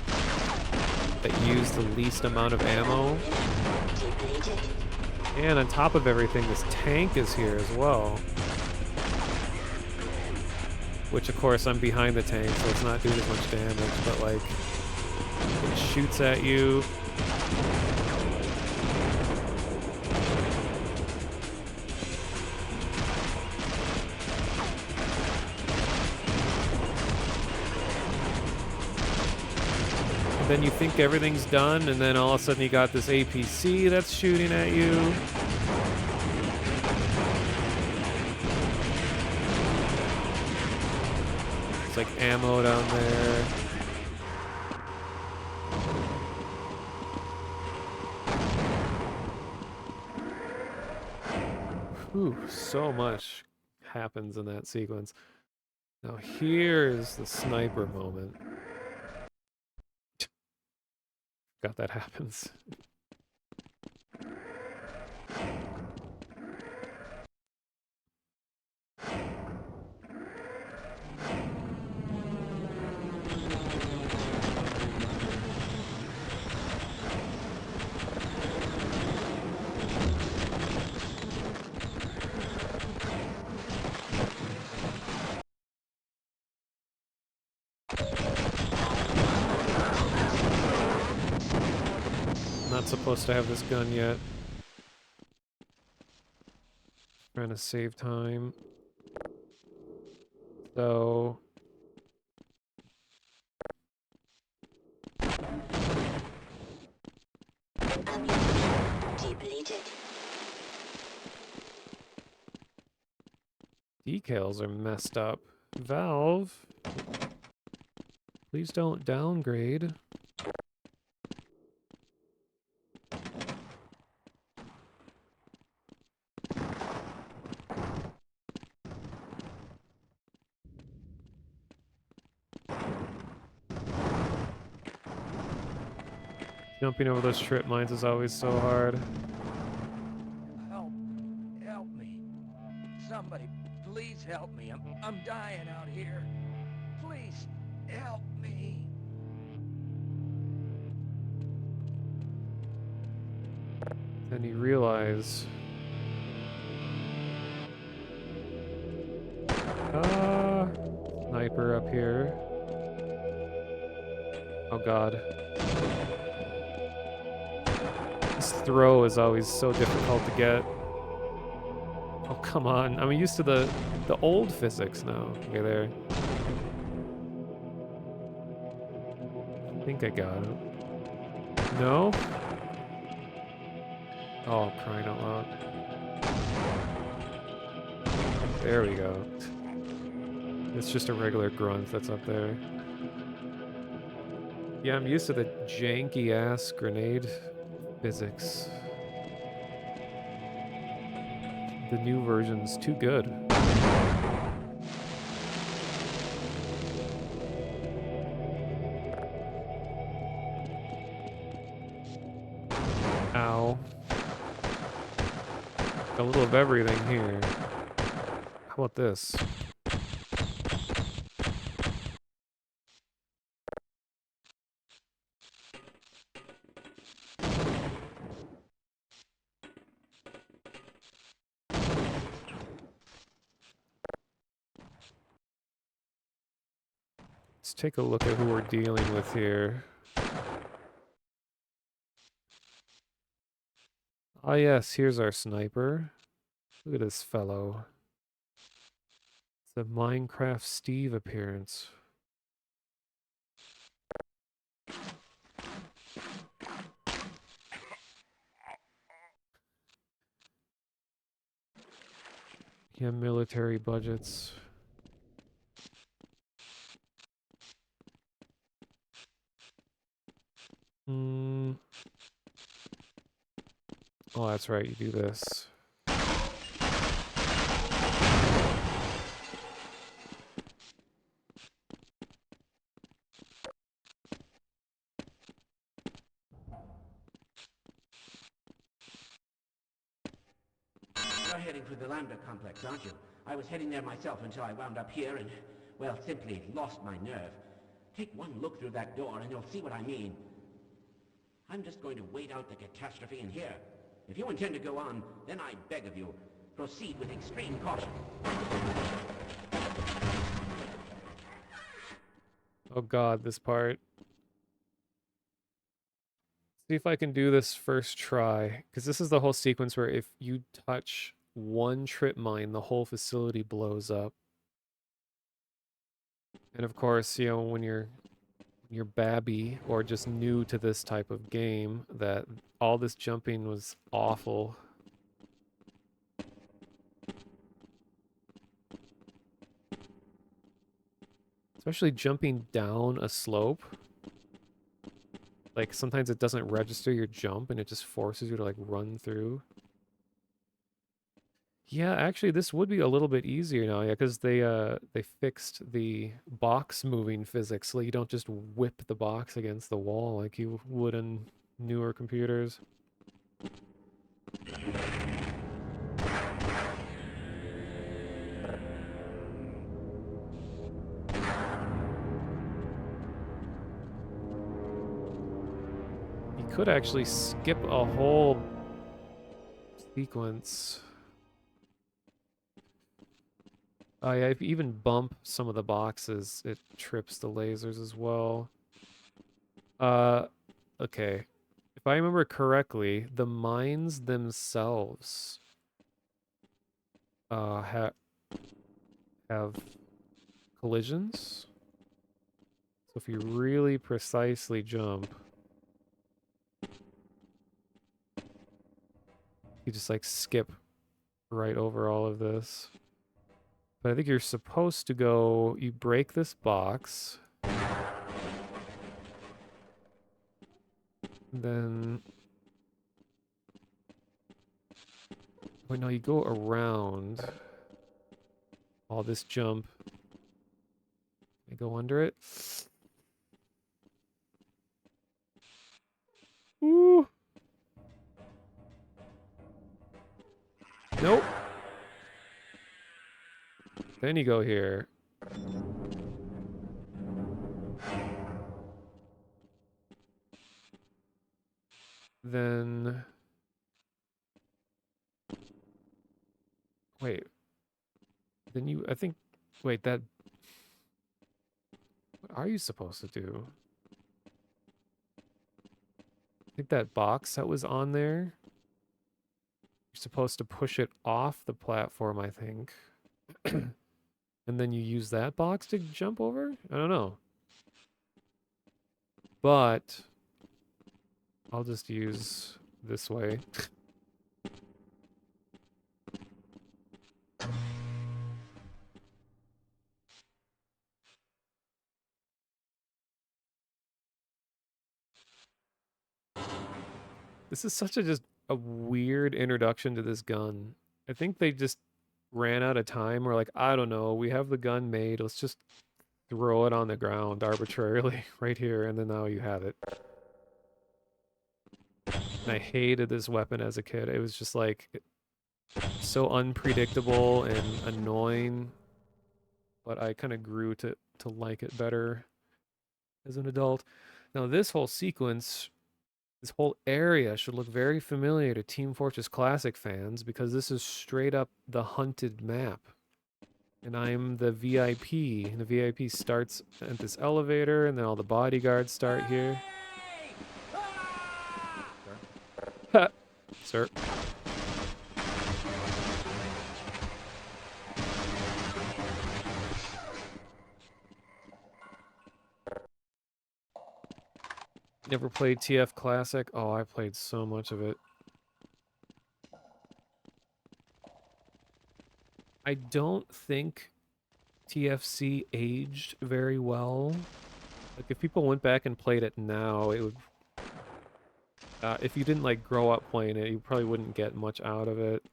used the least amount of ammo. And on top of everything, this tank is here as well. Which, of course, I'm behind the tank, so it's not doing as much damage, but, like, it shoots at you. And then you think everything's done, and then all of a sudden you got this APC that's shooting at you. It's like ammo down there. Whew, so much happens in that sequence. Now here's the sniper moment. God, that happens. Not supposed to have this gun yet. Trying to save time. So... Decals are messed up. Valve, please don't downgrade. Jumping over those trip mines is always so hard. Help me. Somebody, please help me. I'm dying out here. Please help me. Then you realize... sniper up here. Oh god. This throw is always so difficult to get. Oh, come on. I'm used to the old physics now. Okay, there. I think I got it. No? Oh, crying out loud. There we go. It's just a regular grunt that's up there. Yeah, I'm used to the janky-ass grenade physics. The new version's too good. Ow. A little of everything here. How about this? Let's take a look at who we're dealing with here. Ah yes, here's our sniper. Look at this fellow. It's a Minecraft Steve appearance. Yeah, military budgets. Oh, that's right, you do this. You're heading for the Lambda complex, aren't you? I was heading there myself until I wound up here and, well, simply lost my nerve. Take one look through that door and you'll see what I mean. I'm just going to wait out the catastrophe in here. If you intend to go on, then I beg of you, proceed with extreme caution. Oh god, this part. See if I can do this first try, because this is the whole sequence where if you touch one trip mine, the whole facility blows up. And of course, you know, when you're babby or just new to this type of game, that all this jumping was awful. Especially jumping down a slope. Like, sometimes it doesn't register your jump and it just forces you to, like, run through. Yeah, actually, this would be a little bit easier now, yeah, because they fixed the box moving physics, so you don't just whip the box against the wall like you would in newer computers. You could actually skip a whole sequence. Oh yeah, if you even bump some of the boxes, it trips the lasers as well. Okay. If I remember correctly, the mines themselves have collisions. So if you really precisely jump, you just like skip right over all of this. But I think you're supposed to go, you break this box. Then, wait, no, you go around all this jump. I go under it. Ooh. Nope. Then you go here. Then... Wait. Then you, I think... Wait, that... What are you supposed to do? I think that box that was on there... You're supposed to push it off the platform, I think. And then you use that box to jump over? I don't know. But... I'll just use this way. This is such just a weird introduction to this gun. I think they just ran out of time. Or like, I don't know, we have the gun made. Let's just throw it on the ground arbitrarily right here, and then now you have it. And I hated this weapon as a kid. It was just like so unpredictable and annoying. But I kind of grew to like it better as an adult. Now this whole sequence, this whole area should look very familiar to Team Fortress Classic fans because this is straight up the hunted map. And I'm the VIP. And the VIP starts at this elevator, and then all the bodyguards start here. Sir. Never played TF Classic? Oh, I played so much of it. I don't think TFC aged very well. Like, if people went back and played it now, it would... if you didn't, like, grow up playing it, you probably wouldn't get much out of it.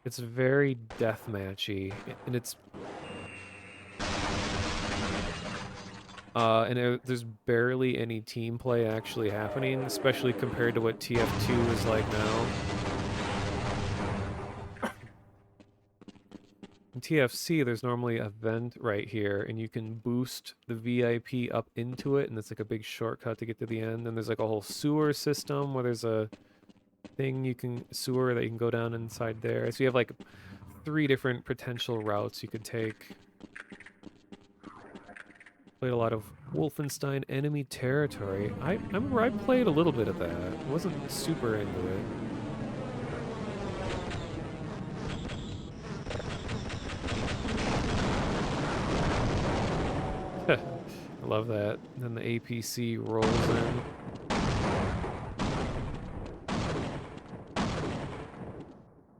It's very deathmatchy, and it's... there's barely any team play actually happening, especially compared to what TF2 is like now. In TFC, there's normally a vent right here, and you can boost the VIP up into it, and it's like a big shortcut to get to the end. And there's like a whole sewer system where there's a thing sewer that you can go down inside there. So you have like 3 different potential routes you could take. Played a lot of Wolfenstein Enemy Territory. I remember I played a little bit of that. I wasn't super into it. I love that. And then the APC rolls in.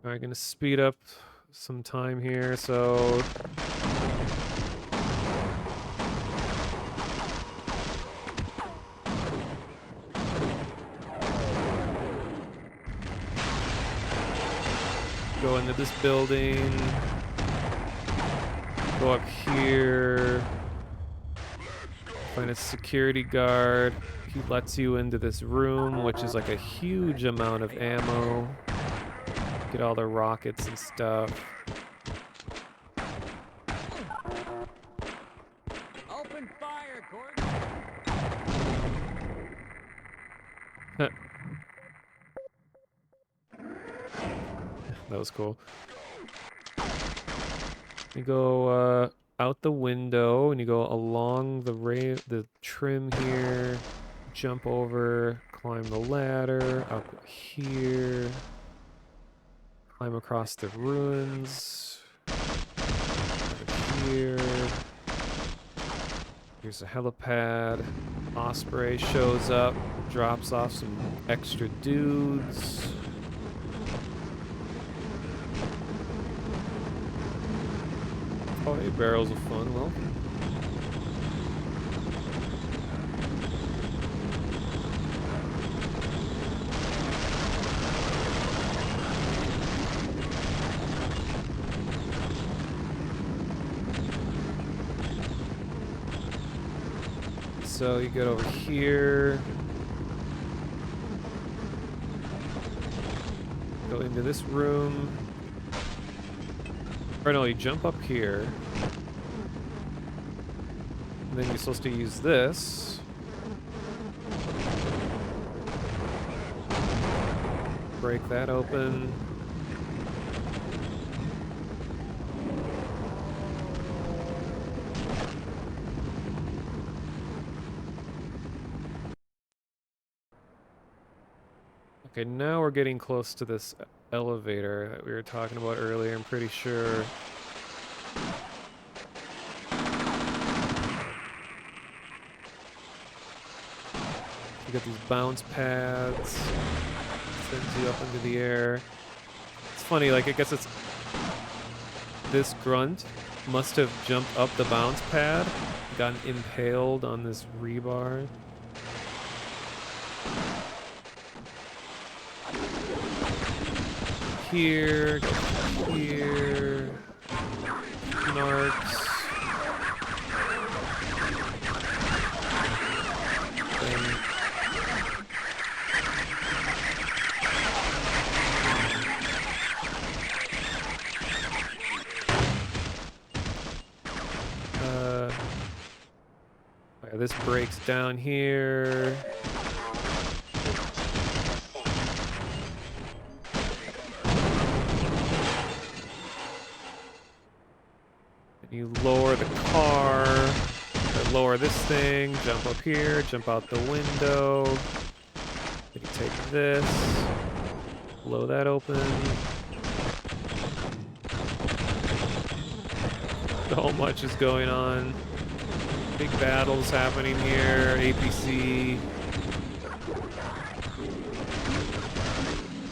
Alright, gonna speed up some time here, so... Go into this building, go up here, find a security guard. He lets you into this room, which is like a huge amount of ammo. Get all the rockets and stuff. Open fire, Gordon! That was cool. You go out the window and you go along the trim here, jump over, climb the ladder, up here, climb across the ruins, over here. Here's a helipad. Osprey shows up, drops off some extra dudes. Oh, hey, barrels of fun. Well, so you get over here, go into this room. Or no, you jump up here. And then you're supposed to use this. Break that open. Okay, now we're getting close to this elevator that we were talking about earlier, I'm pretty sure. You got these bounce pads. Sends you up into the air. It's funny, like, I guess it's... This grunt must have jumped up the bounce pad, gotten impaled on this rebar. here, go here, narcs. Then yeah, this breaks down here. You lower the car, or lower this thing, jump up here, jump out the window. Then you take this, blow that open. So much is going on. Big battles happening here, APC.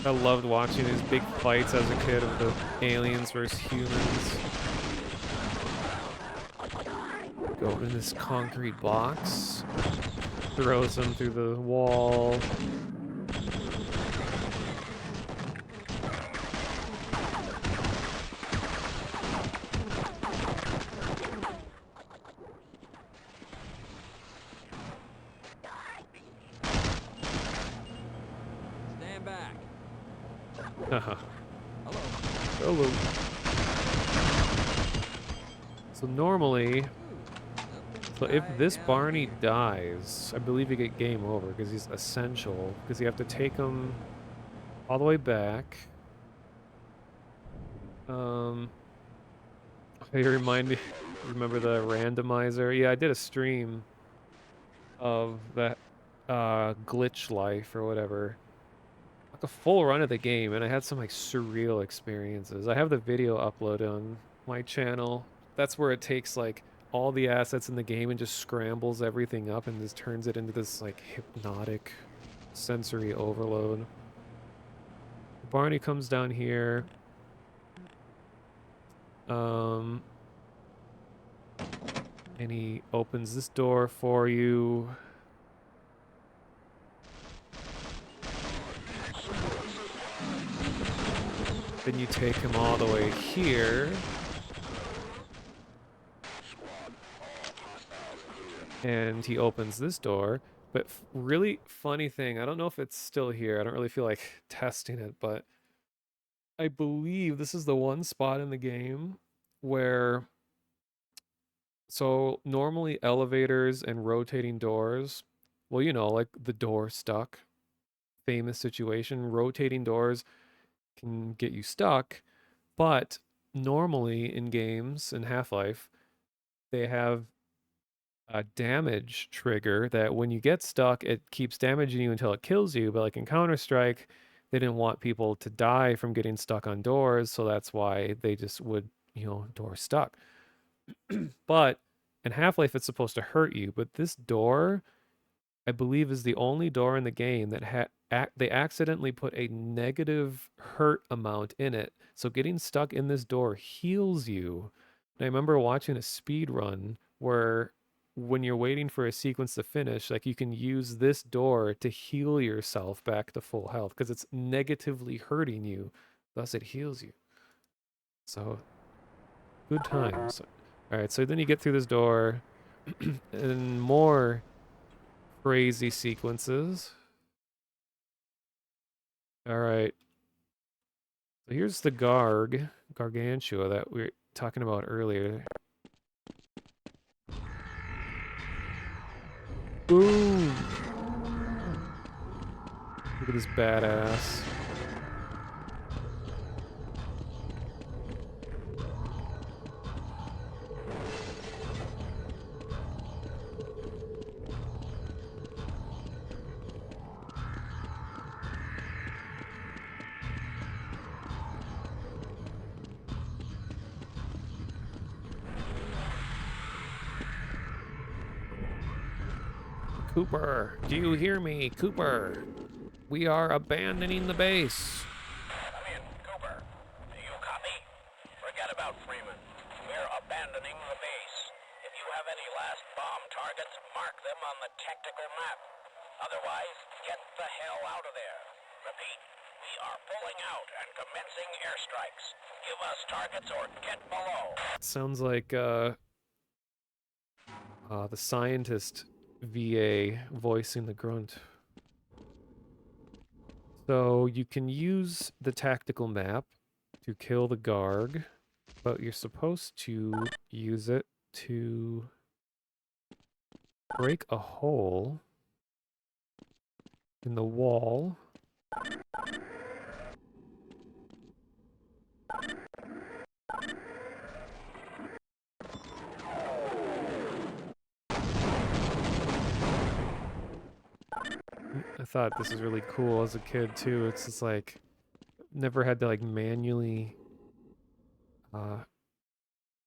I loved watching these big fights as a kid of the aliens versus humans. Go in this concrete box, throws them through the wall. Stand back. Hello. So normally, so if this Barney dies, I believe you get game over because he's essential. Because you have to take him all the way back. You remember the randomizer? Yeah, I did a stream of that glitch life or whatever. Like a full run of the game, and I had some like surreal experiences. I have the video uploaded on my channel. That's where it takes like all the assets in the game and just scrambles everything up and just turns it into this like hypnotic sensory overload. Barney comes down here. And he opens this door for you. Then you take him all the way here. And he opens this door. But really funny thing, I don't know if it's still here. I don't really feel like testing it, but I believe this is the one spot in the game where, so normally elevators and rotating doors, well, you know, like the door stuck, famous situation, rotating doors can get you stuck, but normally in games in Half-Life, they have a damage trigger that when you get stuck, it keeps damaging you until it kills you. But like in Counter-Strike, they didn't want people to die from getting stuck on doors, so that's why they just would, you know, door stuck. But in Half-Life, it's supposed to hurt you. But this door, I believe, is the only door in the game that they accidentally put a negative hurt amount in it. So getting stuck in this door heals you. And I remember watching a speed run where when you're waiting for a sequence to finish, like you can use this door to heal yourself back to full health because it's negatively hurting you. Thus it heals you. So good times. All right, so then you get through this door and more crazy sequences. All right. So here's the Gargantua that we were talking about earlier. Boom! Look at this badass. Cooper, do you hear me? Cooper, we are abandoning the base. Come in, Cooper. Do you copy? Forget about Freeman. We're abandoning the base. If you have any last bomb targets, mark them on the tactical map. Otherwise, get the hell out of there. Repeat, We are pulling out and commencing airstrikes. Give us targets or get below. Sounds like the scientist VA voicing the grunt. So you can use the tactical map to kill the Garg, but you're supposed to use it to break a hole in the wall. I thought this was really cool as a kid too. It's just like never had to like manually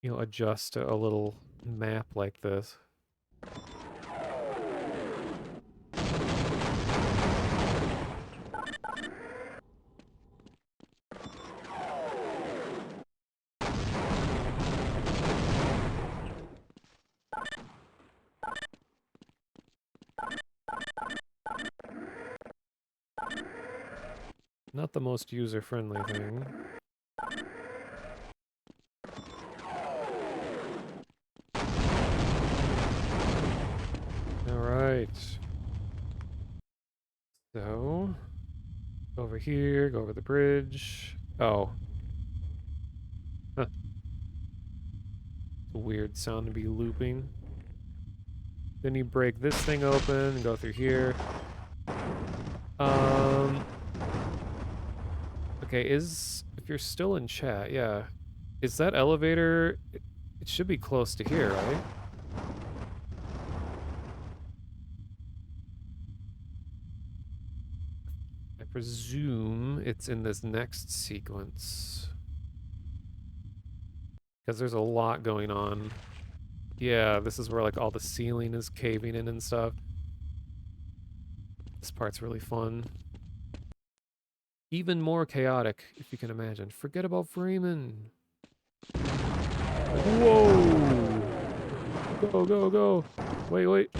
adjust a little map like this. Not the most user-friendly thing. Alright. So, go over here, go over the bridge. Oh. Huh. It's a weird sound to be looping. Then you break this thing open and go through here. Okay, if you're still in chat, yeah. Is that elevator, it should be close to here, right? I presume it's in this next sequence. Because there's a lot going on. Yeah, this is where like all the ceiling is caving in and stuff. This part's really fun. Even more chaotic, if you can imagine. Forget about Freeman. Whoa! Go, go, go. Wait, wait.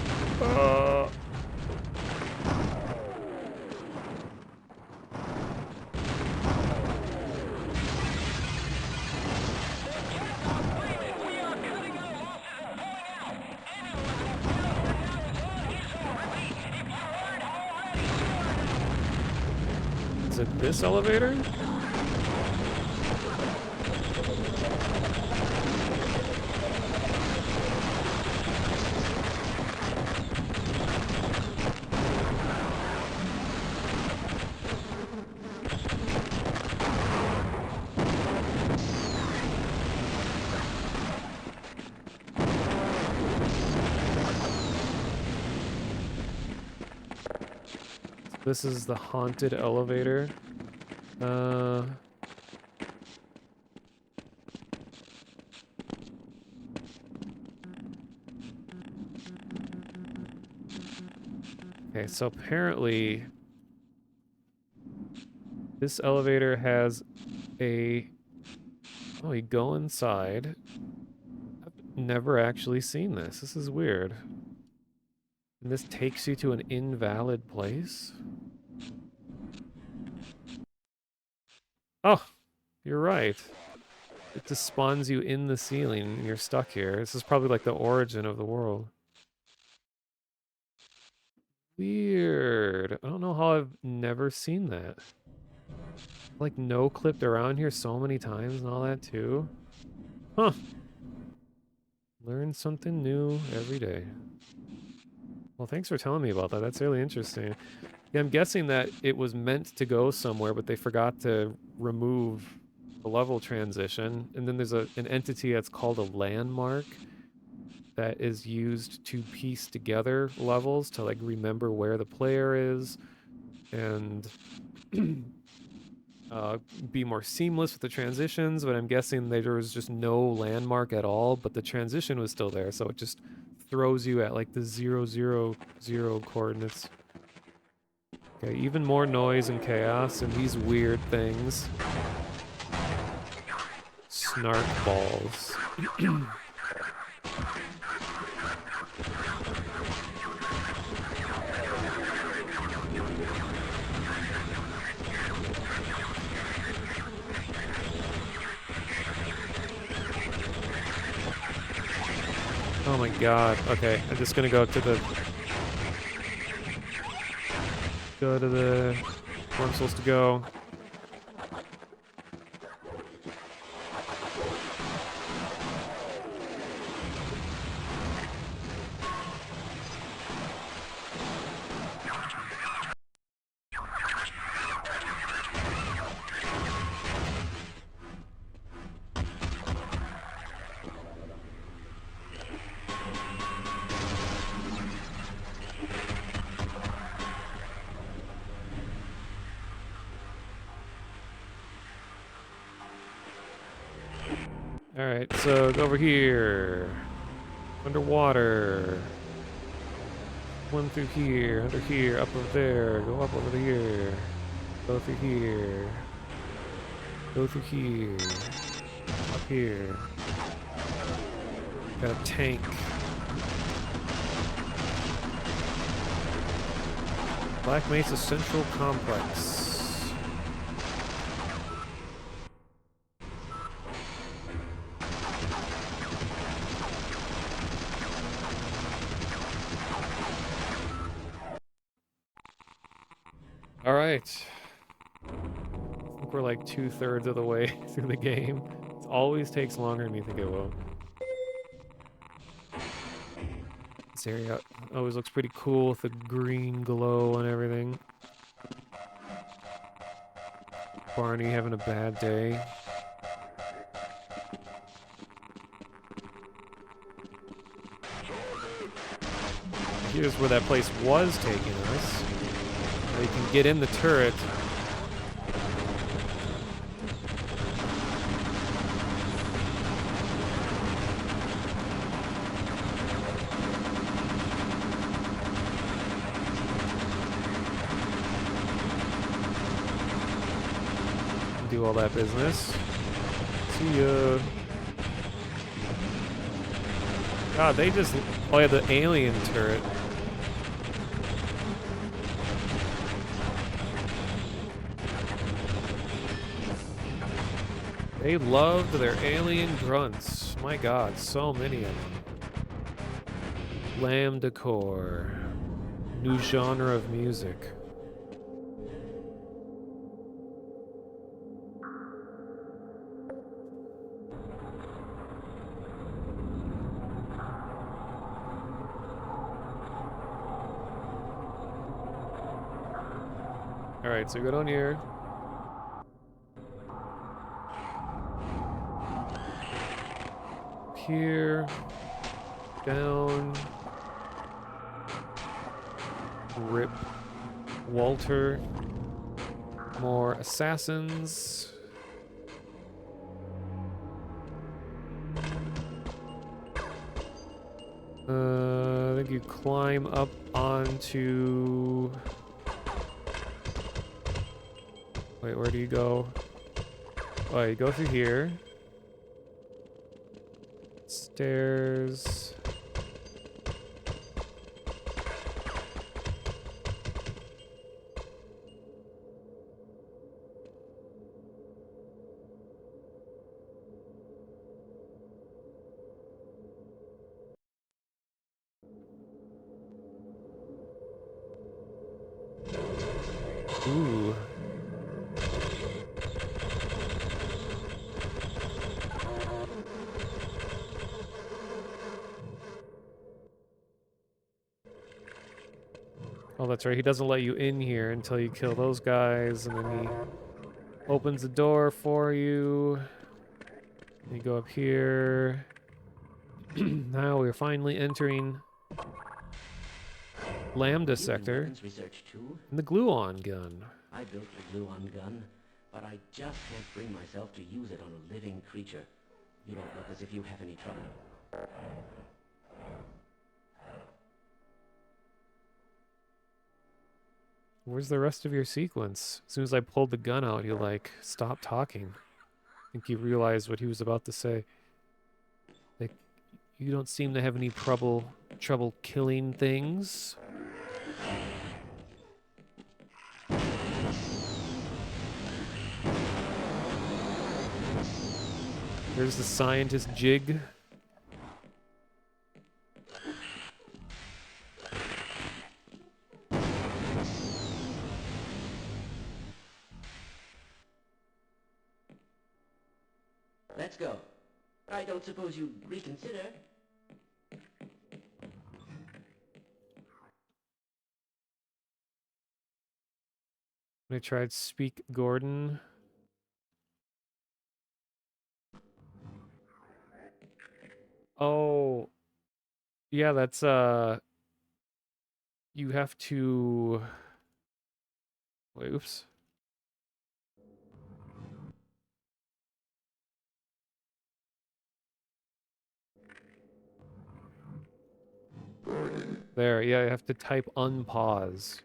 Is it this elevator? This is the haunted elevator. Okay, so apparently this elevator has a... Oh, you go inside. I've never actually seen this. This is weird. And this takes you to an invalid place? Oh, you're right. It just spawns you in the ceiling and you're stuck here. This is probably like the origin of the world. Weird. I don't know how I've never seen that. Like no-clipped around here so many times and all that too. Huh. Learn something new every day. Well, thanks for telling me about that. That's really interesting. Yeah, I'm guessing that it was meant to go somewhere, but they forgot to remove the level transition. And then there's an entity that's called a landmark that is used to piece together levels to like remember where the player is and be more seamless with the transitions. But I'm guessing there was just no landmark at all, but the transition was still there, so it just throws you at like the 0, 0, 0 coordinates. Okay, even more noise and chaos and these weird things. Snark balls. Oh my god. Okay, I'm just gonna go to the... Go to the... Where I'm supposed to go. Alright, so go over here. Underwater. Swim through here, under here, up over there, go up over here. Go through here. Go through here. Up here. Got a tank. Black Mesa Central Complex. All right. I think we're like 2/3 of the way through the game. It always takes longer than you think it will. This area always looks pretty cool with the green glow and everything. Barney having a bad day. Here's where that place was taking us. Now you can get in the turret. Do all that business. See ya. God, they just... Oh yeah, the alien turret. They loved their alien grunts. My god, so many of them. Lamb decor. New genre of music. Alright, so go down here. Here. Down. Rip. Walter. More assassins. I think you climb up onto... Wait, where do you go? Oh, you go through here. Stairs. Ooh. Oh, that's right. He doesn't let you in here until you kill those guys, and then he opens the door for you. You go up here. Now we're finally entering Lambda sector and the gluon gun. I built the gluon gun, but I just can't bring myself to use it on a living creature. You don't look as if you have any trouble. Where's the rest of your sequence? As soon as I pulled the gun out, you like stopped talking. I think you realized what he was about to say. Like, you don't seem to have any trouble killing things. There's the scientist jig. Let's go. I don't suppose you'd reconsider. I tried Speak Gordon. Oh, yeah, that's you have to wait, oops. There, yeah, you have to type unpause.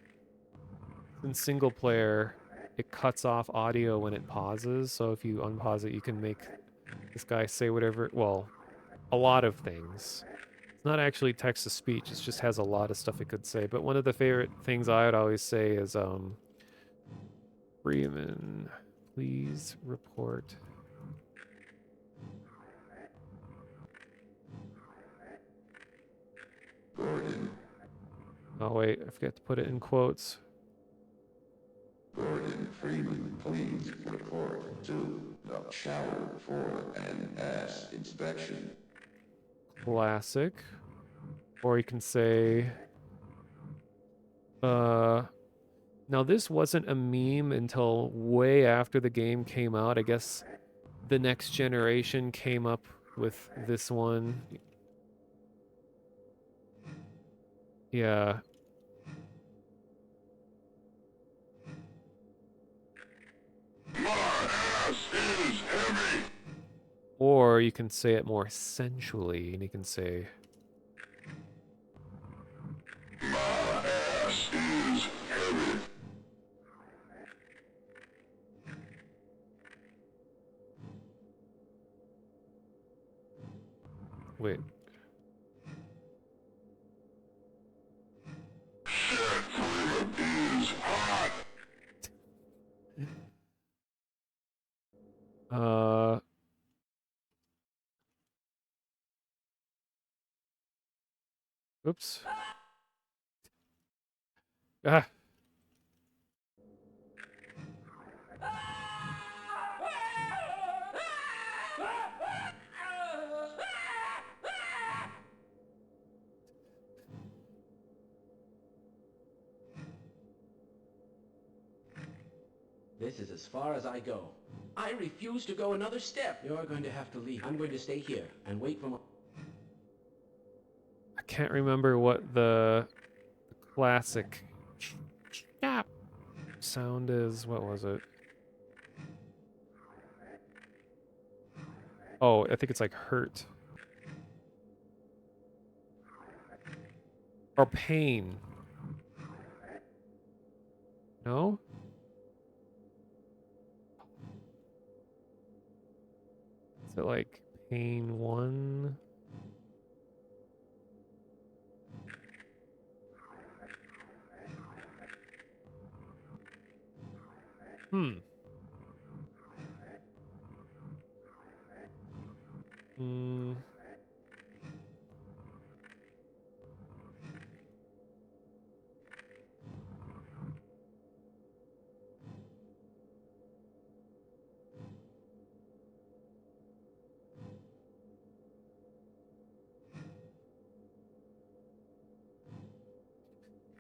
In single player, it cuts off audio when it pauses, so if you unpause it, you can make this guy say whatever, well, a lot of things. It's not actually text-to-speech, it just has a lot of stuff it could say, but one of the favorite things I would always say is, Freeman, please report. Oh wait, I forgot to put it in quotes. Gordon Freeman, please report to the shower for an ass inspection. Classic. Or you can say, now this wasn't a meme until way after the game came out. I guess the next generation came up with this one. Yeah. My ass is heavy. Or you can say it more sensually, and you can say, My ass is heavy. wait. Shit, Freeman is hot. Oops. Ah. This is as far as I go. I refuse to go another step. You're going to have to leave. I'm going to stay here and wait for my... I can't remember what the classic stop sound is. What was it? Oh, I think it's like hurt. Or pain. No? Is it like pain 1? Hmm. Hmm.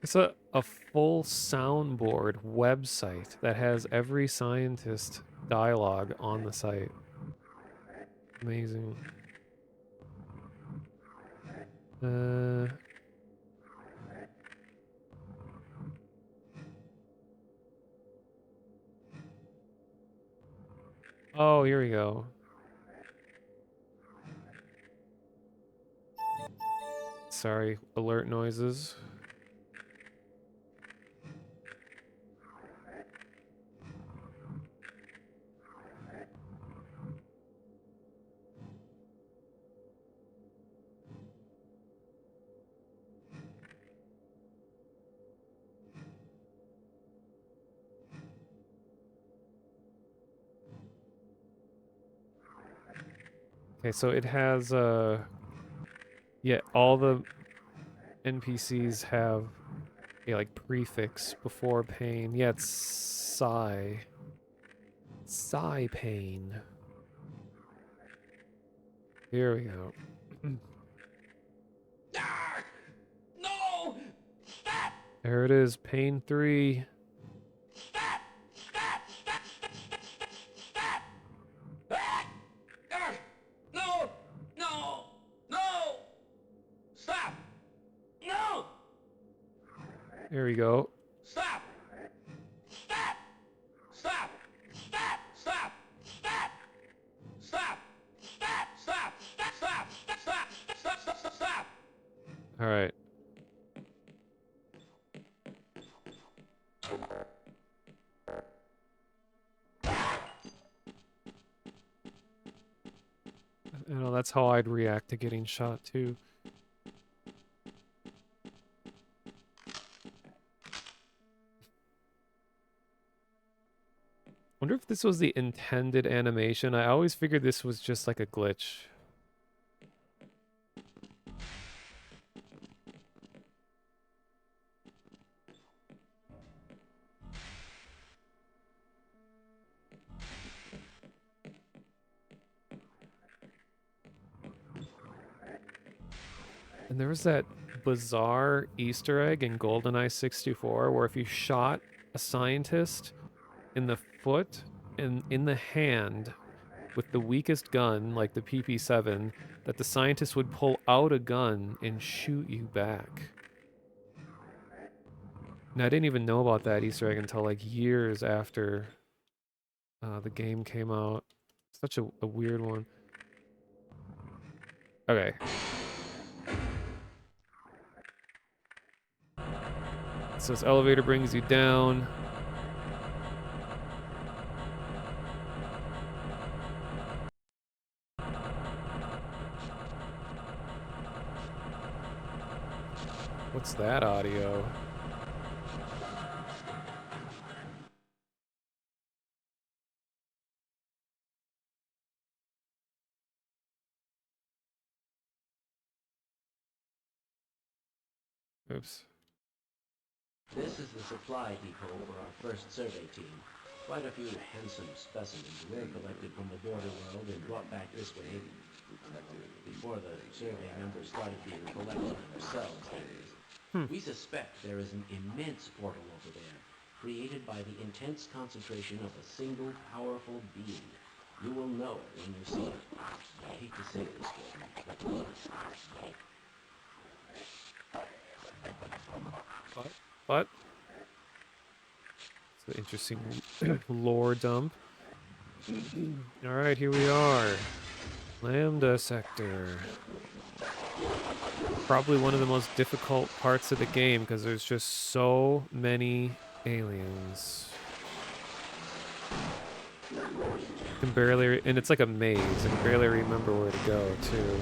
It's a full soundboard website that has every scientist dialogue on the site. Amazing. Oh, here we go. Sorry, alert noises. Okay, so it has yeah, all the NPCs have a like prefix before pain. Yeah, it's sigh. Sigh pain. Here we go. No! Stop! There it is, Pain 3. Stop! Stop! Stop! Stop! Ah! Ah! No! No! No! Stop! No! There we go. Stop! Stop! Stop! Stop! Stop! Stop! Stop! Stop! Stop! Stop! Stop! Stop! Stop! Stop! Stop! All right. You know, that's how I'd react to getting shot too. Wonder if this was the intended animation. I always figured this was just like a glitch. And there was that bizarre Easter egg in GoldenEye 64 where if you shot a scientist in the foot and in the hand with the weakest gun, like the PP7, that the scientist would pull out a gun and shoot you back. And I didn't even know about that Easter egg until like years after the game came out. Such a weird one. Okay. So this elevator brings you down. What's that audio? Oops. This is the supply depot for our first survey team. Quite a few handsome specimens were collected from the border world and brought back this way. Before the survey members started being collected themselves, that is. We suspect there is an immense portal over there, created by the intense concentration of a single powerful being. You will know it when you see it. I hate to say this, Gordon, but What? It's an interesting lore dump. Alright, here we are. Lambda sector. Probably one of the most difficult parts of the game because there's just so many aliens. You can barely, and it's like a maze. I can barely remember where to go too.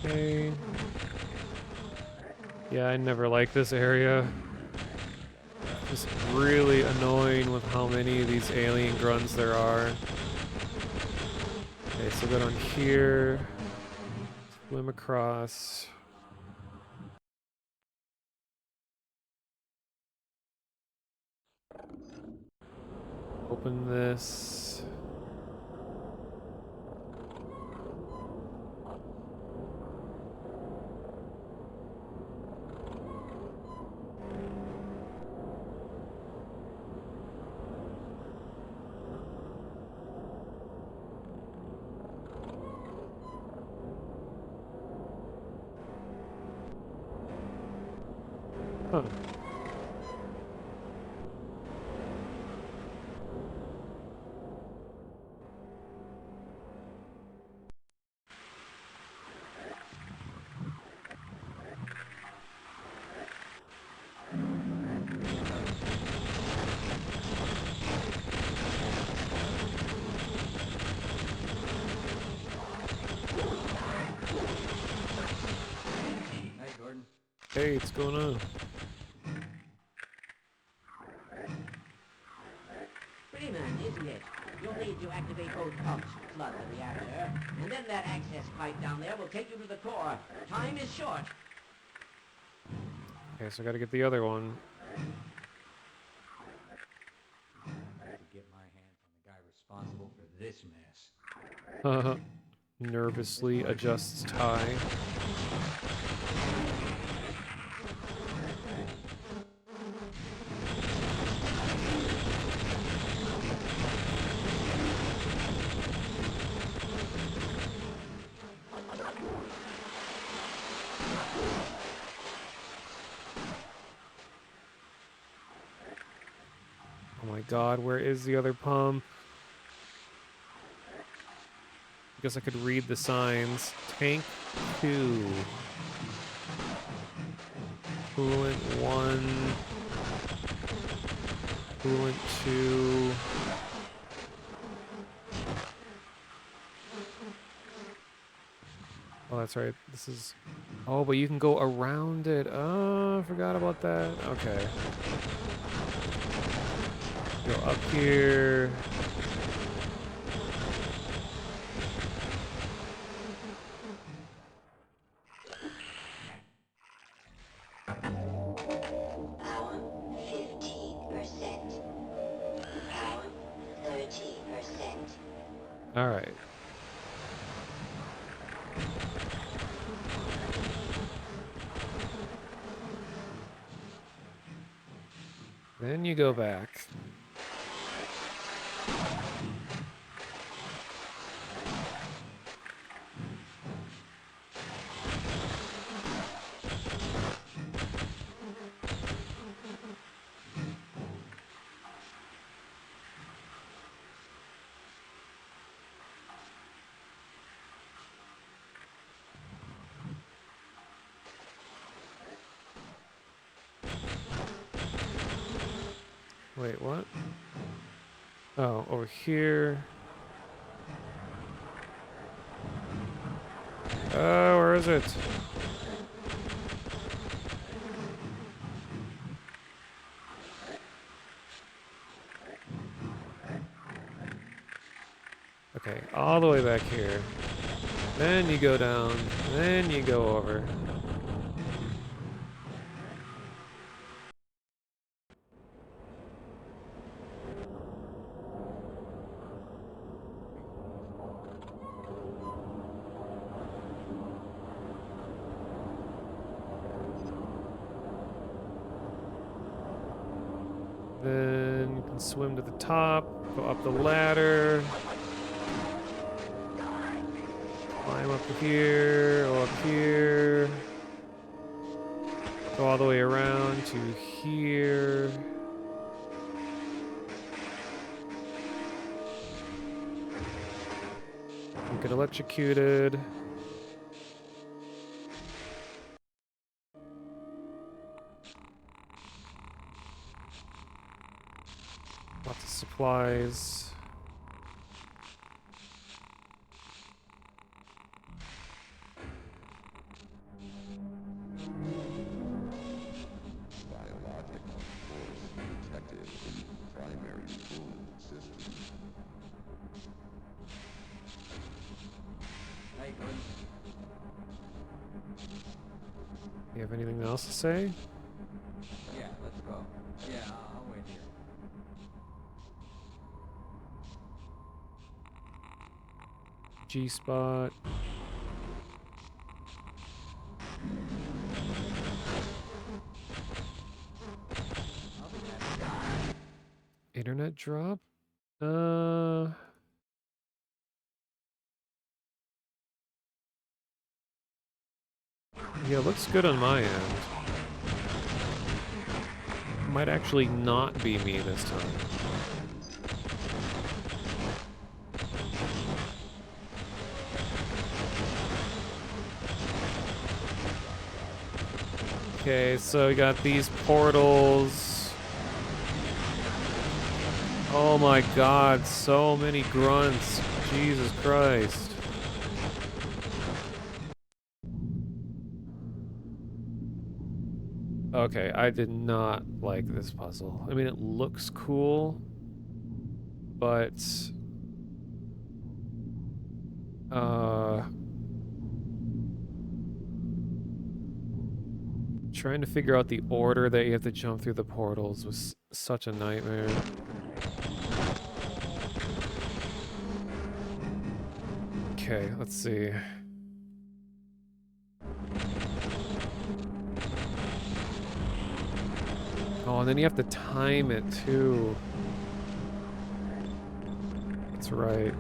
Okay. Yeah, I never liked this area. Just really annoying with how many of these alien grunts there are. Okay, so go down here. Swim across. Open this. Huh. Hey, Gordon. Hey, what's going on? Freeman, isn't it? You'll need to activate both pumps to flood the reactor, and then that access pipe down there will take you to the core. Time is short. Okay, so I gotta get the other one. I have to get my hands on the guy responsible for this mess. Nervously adjusts tie. Oh my god, where is the other pump? I guess I could read the signs. Tank 2. Coolant 1. Coolant 2. Oh, that's right. This is... Oh, but you can go around it. Oh, I forgot about that. Okay. Go up here. Power 15%. Power 30%. All right. Then you go back. Wait, what? Oh, over here. Where is it? Okay, all the way back here. Then you go down, then you go over. Then you can swim to the top, go up the ladder, climb up here, or up here, go all the way around to here. You get electrocuted. Lots of supplies. Biological force detected in primary cooling system. Hey, Gordon. You have anything else to say? Yeah, let's go. Yeah, I'll wait here. G-spot. Internet drop? Yeah, looks good on my end. Might actually not be me this time. Okay, so we got these portals. Oh my god, so many grunts. Jesus Christ. Okay, I did not like this puzzle. I mean, it looks cool, but trying to figure out the order that you have to jump through the portals was such a nightmare. Okay, let's see. Oh, and then you have to time it too. That's right.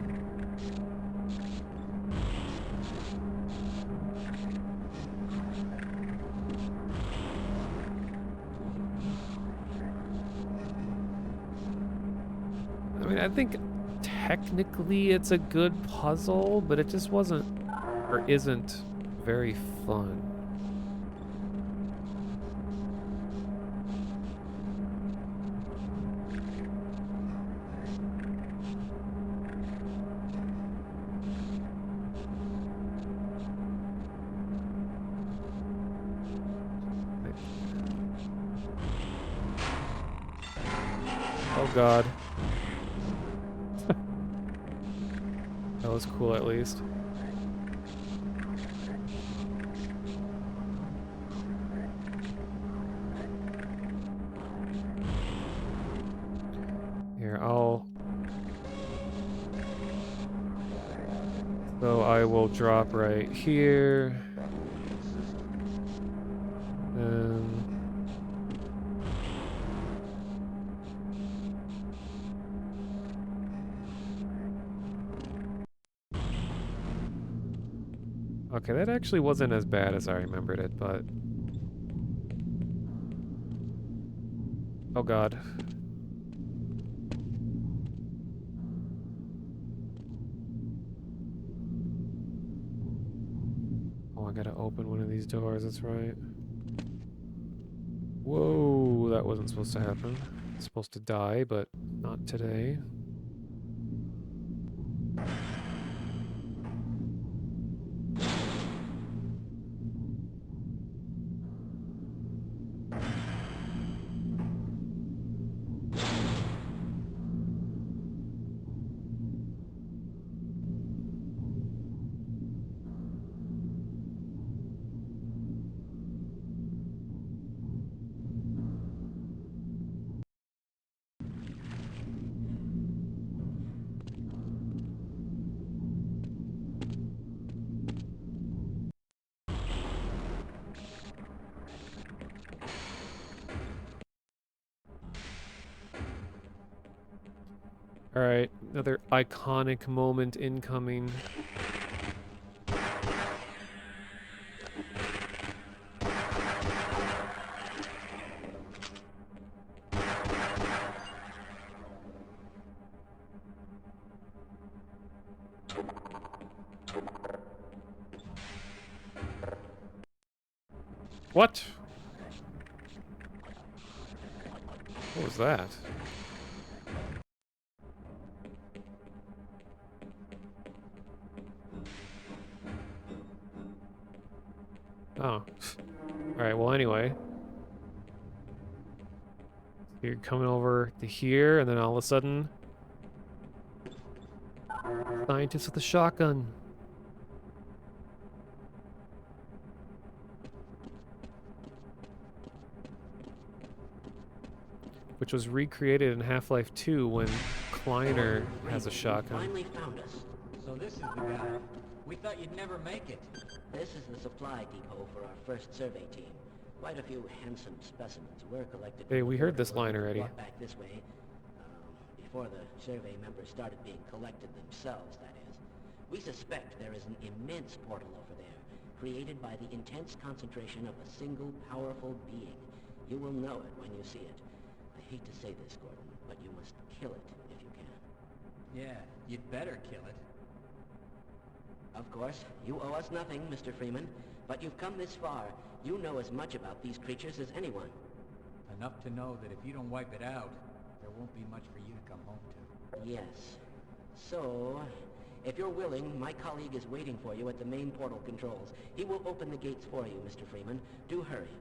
I mean, I think technically it's a good puzzle, but it just wasn't, or isn't, very fun. Oh god. That was cool at least. Here, So I will drop right here. Okay, that actually wasn't as bad as I remembered it, but... Oh god. Oh, I gotta open one of these doors, that's right. Whoa, that wasn't supposed to happen. It's supposed to die, but not today. Alright, another iconic moment incoming. What? What was that? Oh. Alright, well anyway. You're coming over to here, and then all of a sudden... Scientist with a shotgun. Which was recreated in Half-Life 2 when Kleiner has a shotgun. Finally found us. So this is the guy. We thought you'd never make it. This is the supply depot for our first survey team. Quite a few handsome specimens were collected. Hey, from we the heard this border line already. brought back this way, before the survey members started being collected themselves, that is. We suspect there is an immense portal over there, created by the intense concentration of a single powerful being. You will know it when you see it. I hate to say this, Gordon, but you must kill it if you can. Yeah, you'd better kill it. Of course, you owe us nothing, Mr. Freeman, but you've come this far. You know as much about these creatures as anyone. Enough to know that if you don't wipe it out, there won't be much for you to come home to. Yes. So, if you're willing, my colleague is waiting for you at the main portal controls. He will open the gates for you, Mr. Freeman. Do hurry.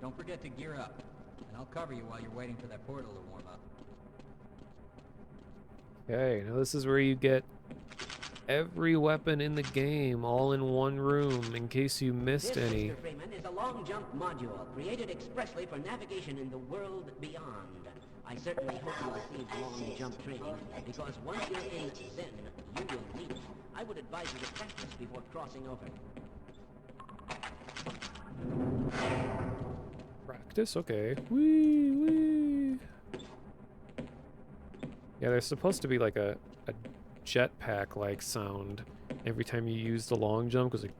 Don't forget to gear up, and I'll cover you while you're waiting for that portal to warm up. Okay, now this is where you get every weapon in the game all in one room in case you missed This, any. Mr. Freeman, is a long jump module created expressly for navigation in the world beyond. I certainly hope you receive long jump training, because once you're in Zen, you will need it. I would advise you to practice before crossing over. Practice? Okay. Wee, wee. Yeah, there's supposed to be like a jetpack-like sound every time you use the long jump, because like...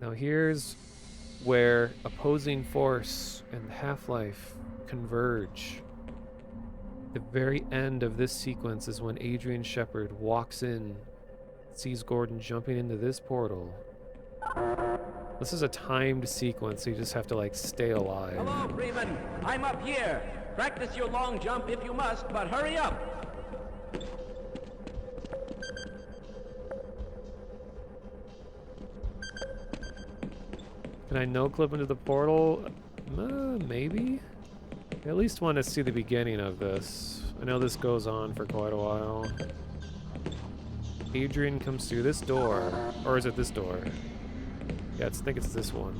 Now here's where opposing force and Half-Life converge. The very end of this sequence is when Adrian Shepard walks in, sees Gordon jumping into this portal. This is a timed sequence, so you just have to like stay alive. Hello, Freeman. I'm up here. Practice your long jump if you must, but hurry up. Can I no-clip into the portal? Maybe? I at least want to see the beginning of this. I know this goes on for quite a while. Adrian comes through this door. Or is it this door? Yeah, I think it's this one.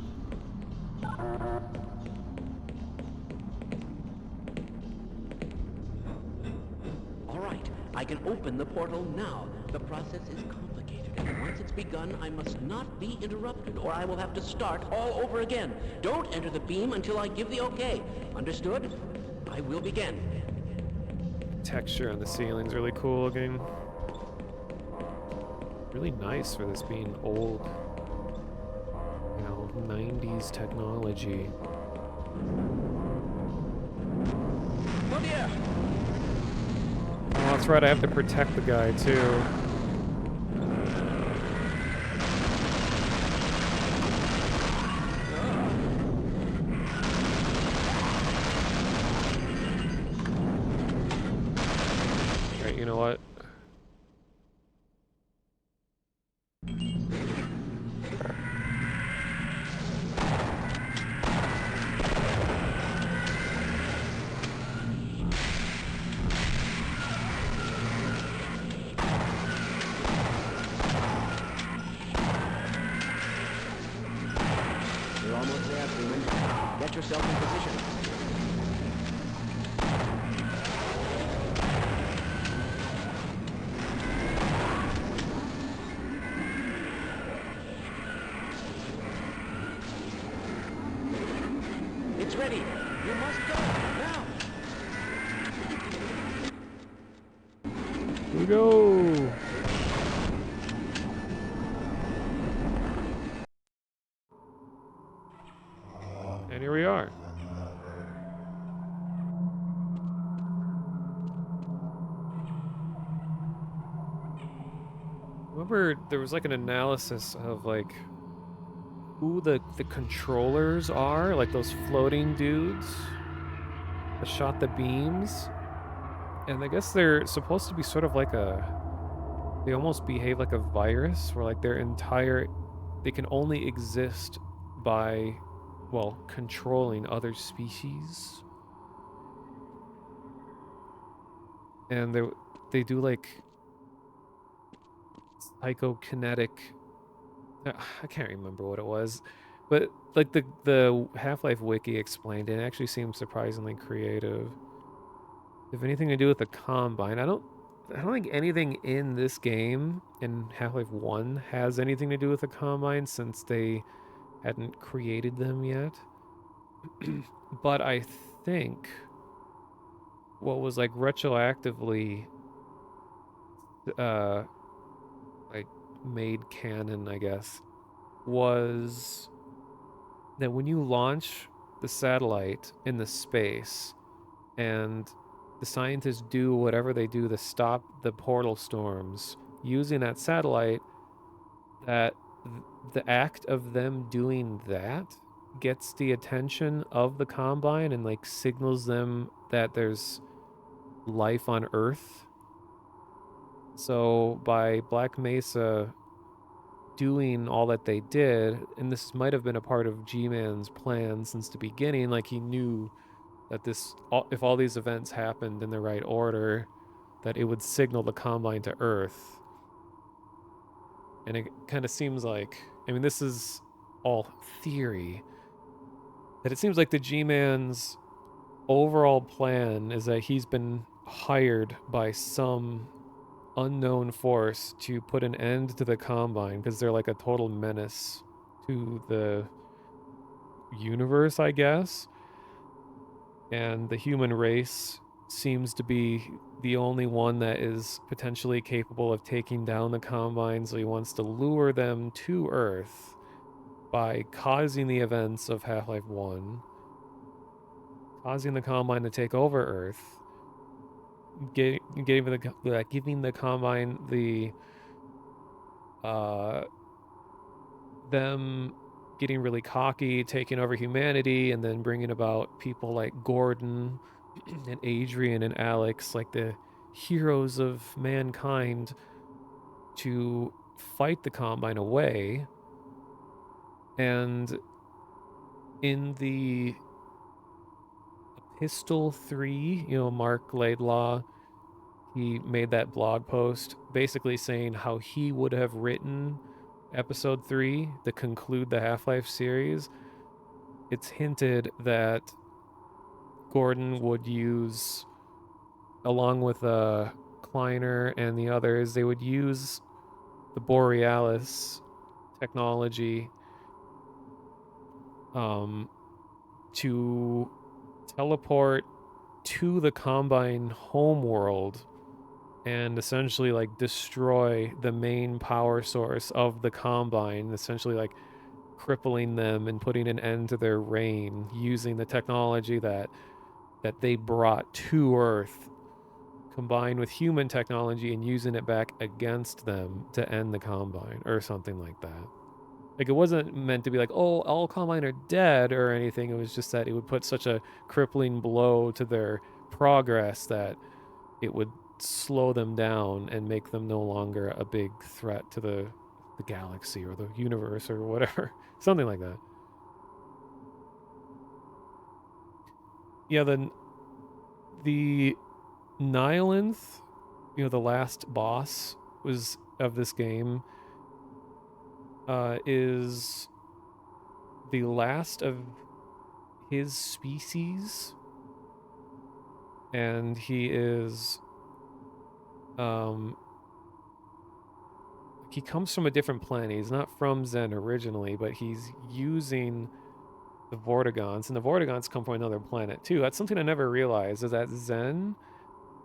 All right, I can open the portal now. The process is complicated, and once it's begun, I must not be interrupted, or I will have to start all over again. Don't enter the beam until I give the okay. Understood? I will begin. Texture on the ceiling's really cool looking. Really nice for this being old. You know, 90s technology. Oh dear! Oh, that's right, I have to protect the guy too. Alright, you know what? You're almost there, Freeman. Get yourself in position. It's ready. You must go now. Here we go! And here we are. Remember, there was like an analysis of like who the controllers are, like those floating dudes that shot the beams. And I guess they're supposed to be sort of like they almost behave like a virus, where like they can only exist by, well, controlling other species. And they do like psychokinetic, I can't remember what it was, But like the Half-Life wiki explained, it actually seems surprisingly creative. If anything to do with the Combine, I don't think anything in this game in Half-Life 1 has anything to do with the Combine since they hadn't created them yet. But I think what was like retroactively like made canon, I guess, was that when you launch the satellite in the space and the scientists do whatever they do to stop the portal storms using that satellite, that the act of them doing that gets the attention of the Combine and like signals them that there's life on Earth. So by Black Mesa doing all that they did, and this might have been a part of G-Man's plan since the beginning, like he knew that if all these events happened in the right order, that it would signal the Combine to Earth. And it kind of seems like, I mean, this is all theory, that it seems like the G-Man's overall plan is that he's been hired by some unknown force to put an end to the Combine because they're like a total menace to the universe, I guess. And the human race seems to be the only one that is potentially capable of taking down the Combine, so he wants to lure them to Earth by causing the events of Half-Life 1, causing the Combine to take over Earth, giving the Combine the them getting really cocky, taking over humanity, and then bringing about people like Gordon and Adrian and Alex, like the heroes of mankind, to fight the Combine away. And in the Epistle 3, Mark Laidlaw, he made that blog post basically saying how he would have written Episode 3 to conclude the Half-Life series. It's hinted that Gordon would use, along with Kleiner and the others, they would use the Borealis technology to teleport to the Combine homeworld and essentially like destroy the main power source of the Combine, essentially like crippling them and putting an end to their reign using the technology that they brought to Earth, combined with human technology and using it back against them to end the Combine or something like that. Like, it wasn't meant to be like, oh, all Combine are dead or anything. It was just that it would put such a crippling blow to their progress that it would slow them down and make them no longer a big threat to the galaxy or the universe or whatever. Something like that. Yeah, the Nihilith, the last boss of this game, is the last of his species, and he is he comes from a different planet. He's not from Zen originally, but he's using the Vortigons, and the Vortigons come from another planet too. That's something I never realized, is that Zen,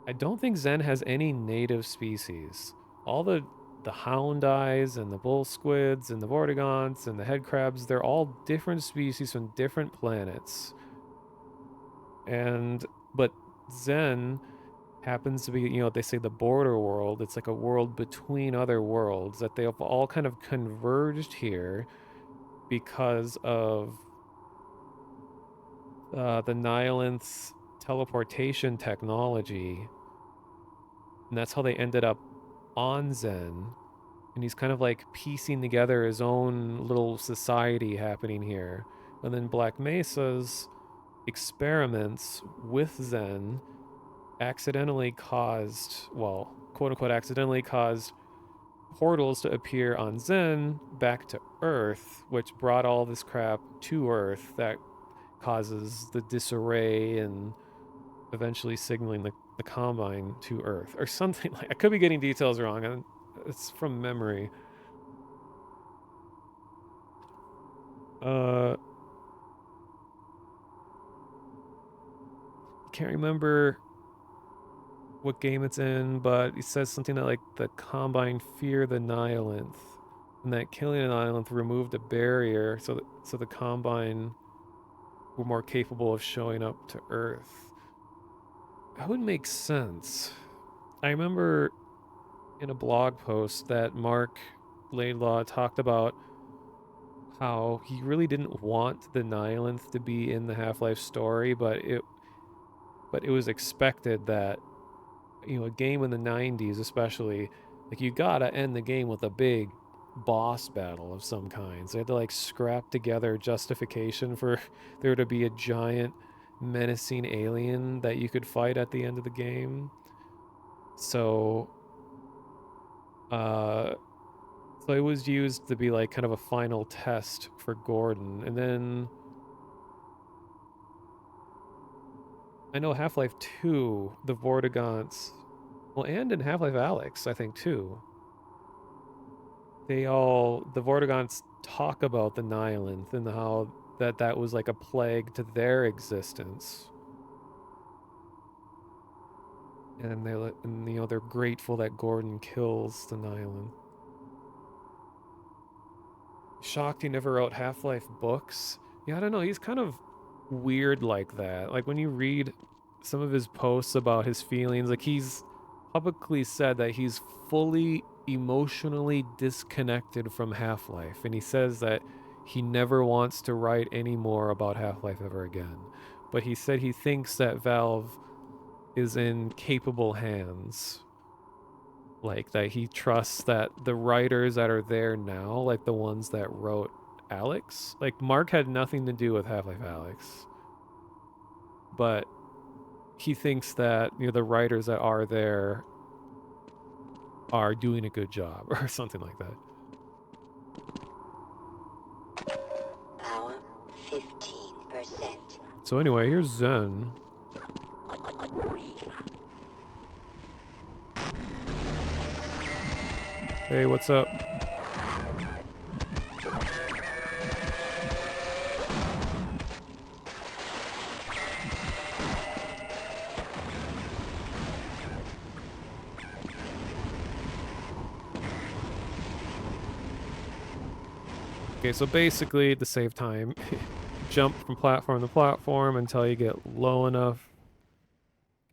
I don't think Zen has any native species. All the hound eyes and the bull squids and the Vortigons and the head crabs, they're all different species from different planets. But Zen happens to be, they say the border world. It's like a world between other worlds that they have all kind of converged here because of the Nihilith's teleportation technology. And that's how they ended up on Zen. And he's kind of like piecing together his own little society happening here. And then Black Mesa's experiments with Zen accidentally caused, well, quote unquote, accidentally caused portals to appear on Zen back to Earth, which brought all this crap to Earth that causes the disarray and eventually signaling the Combine to Earth or something like. I could be getting details wrong, and it's from memory. Can't remember what game it's in, but he says something that like the Combine fear the Nihilanth, and that killing an Nihilanth removed a barrier, so the Combine were more capable of showing up to Earth. That would make sense. I remember in a blog post that Mark Laidlaw talked about how he really didn't want the Nihilanth to be in the Half-Life story, but it was expected that, you know, a game in the 90s especially, like, you gotta end the game with a big boss battle of some kind. So they had to like scrap together justification for there to be a giant menacing alien that you could fight at the end of the game. So so it was used to be like kind of a final test for Gordon. And then I know Half-Life 2, the Vortigaunts, well, and in Half-Life Alyx, I think too, the Vortigaunts talk about the Nihilanth and how that was like a plague to their existence. And you know, they're grateful that Gordon kills the Nihilanth. Shocked he never wrote Half-Life books. Yeah, I don't know, he's kind of weird like that. Like when you read some of his posts about his feelings, like he's publicly said that he's fully emotionally disconnected from Half-Life, and he says that he never wants to write any more about Half-Life ever again. But he said he thinks that Valve is in capable hands. Like, that he trusts that the writers that are there now, like the ones that wrote Alyx, like Mark had nothing to do with Half-Life Alyx, but he thinks that, you know, the writers that are there are doing a good job or something like that. Power 15%. So anyway, here's Zen. Hey, what's up? Okay, so basically to save time, jump from platform to platform until you get low enough.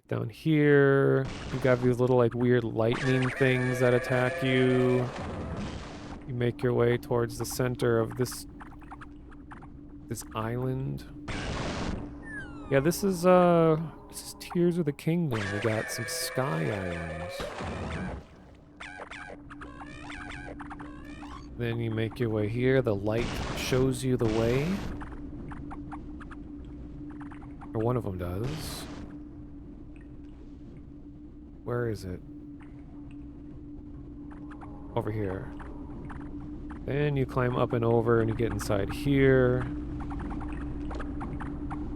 Down here, you got these little like weird lightning things that attack you. You make your way towards the center of this island. Yeah, this is Tears of the Kingdom. We got some sky islands. Then you make your way here. The light shows you the way. Or one of them does. Where is it? Over here. Then you climb up and over and you get inside here.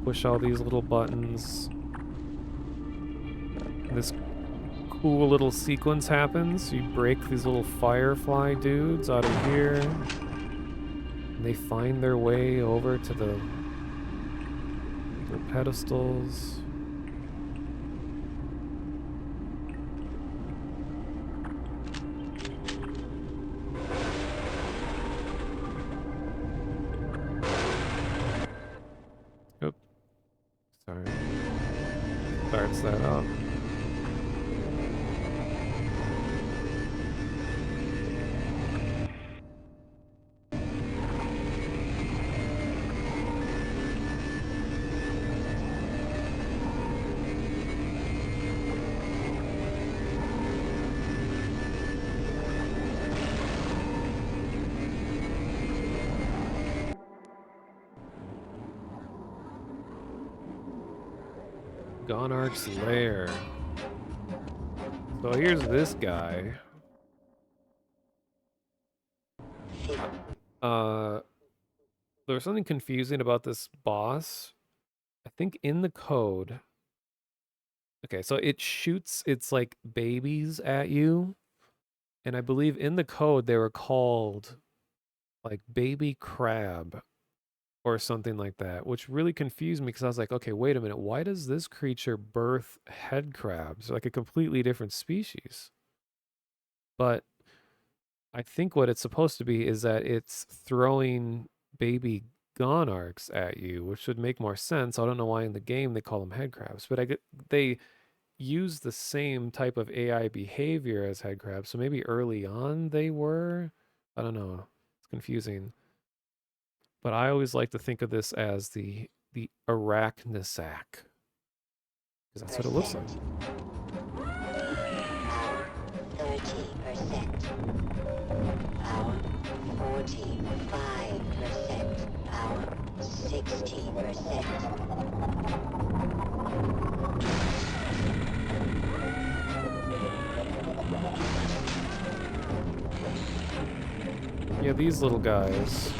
Push all these little buttons. This cool little sequence happens. You break these little firefly dudes out of here. And they find their way over to the pedestals. Oop. Sorry. Starts that up. Gonarch's lair. So here's this guy. There was something confusing about this boss. I think in the code. Okay, so it shoots its like babies at you. And I believe in the code they were called like baby crab or something like that, which really confused me because I was like, okay, wait a minute. Why does this creature birth head crabs? Like a completely different species. But I think what it's supposed to be is that it's throwing baby gonarchs at you, which would make more sense. I don't know why in the game they call them head crabs, but they use the same type of AI behavior as head crabs. So maybe early on they were. I don't know. It's confusing. But I always like to think of this as the arachnisac, because that's what it looks like. 30%. Power 45%. Power 60%. Yeah, these little guys.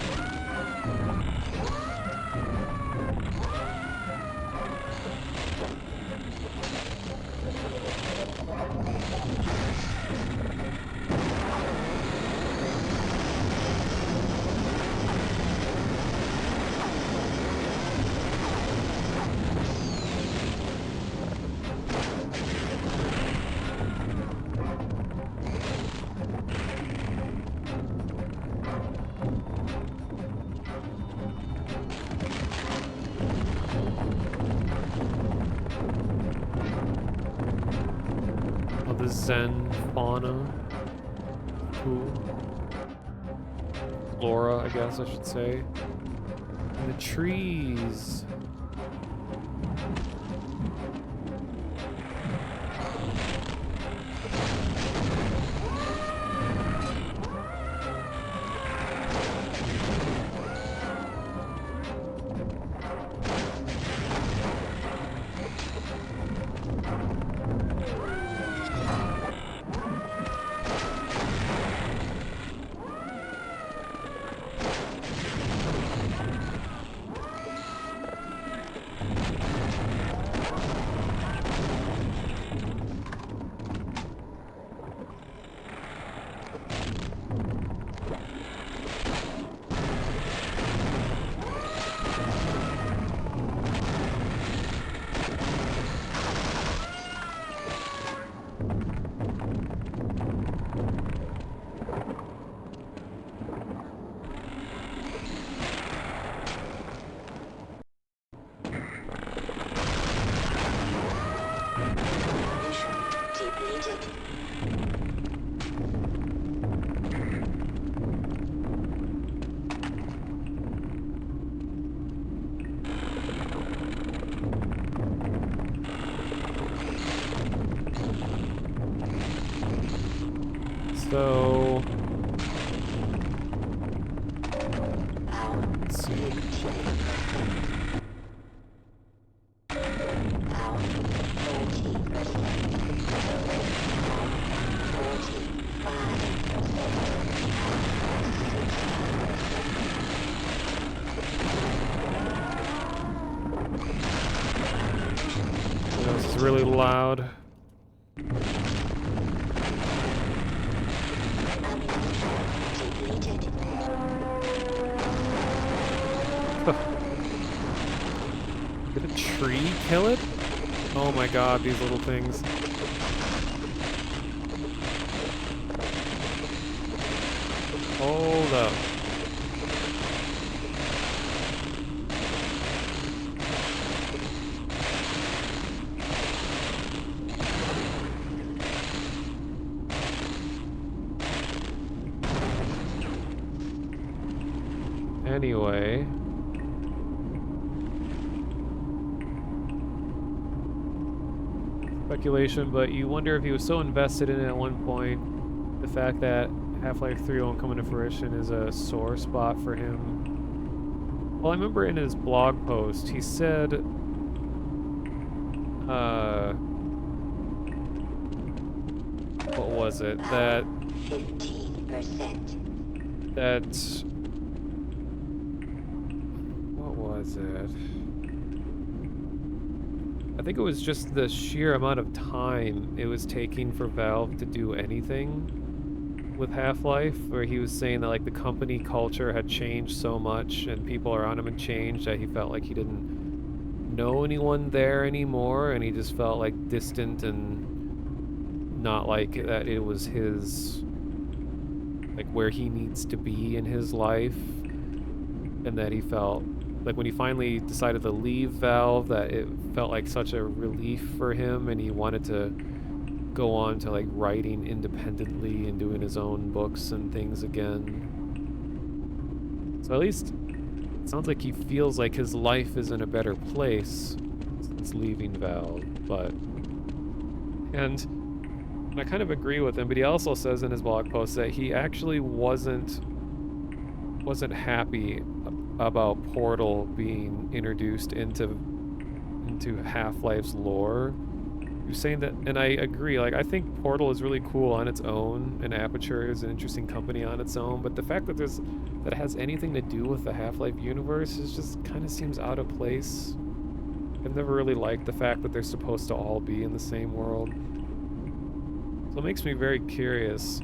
The Zen fauna. Cool. Flora, I guess I should say. And the trees. So let's see. This is really loud. Did a tree kill it? Oh my god, these little things. Hold up. Anyway. Speculation, but you wonder if he was so invested in it at one point. The fact that Half-Life 3 won't come into fruition is a sore spot for him. Well, I remember in his blog post, he said, what was it? That 15%. that... What was it? I think it was just the sheer amount of time it was taking for Valve to do anything with Half-Life, where he was saying that like the company culture had changed so much and people around him had changed that he felt like he didn't know anyone there anymore, and he just felt like distant and not like that it was his, like where he needs to be in his life, and that he felt like when he finally decided to leave Valve that it felt like such a relief for him, and he wanted to go on to like writing independently and doing his own books and things again. So at least it sounds like he feels like his life is in a better place since leaving Valve, and I kind of agree with him, but he also says in his blog post that he actually wasn't happy about Portal being introduced into Half-Life's lore. You're saying that, and I agree, like, I think Portal is really cool on its own, and Aperture is an interesting company on its own, but the fact that it has anything to do with the Half-Life universe is just kind of seems out of place. I've never really liked the fact that they're supposed to all be in the same world. So it makes me very curious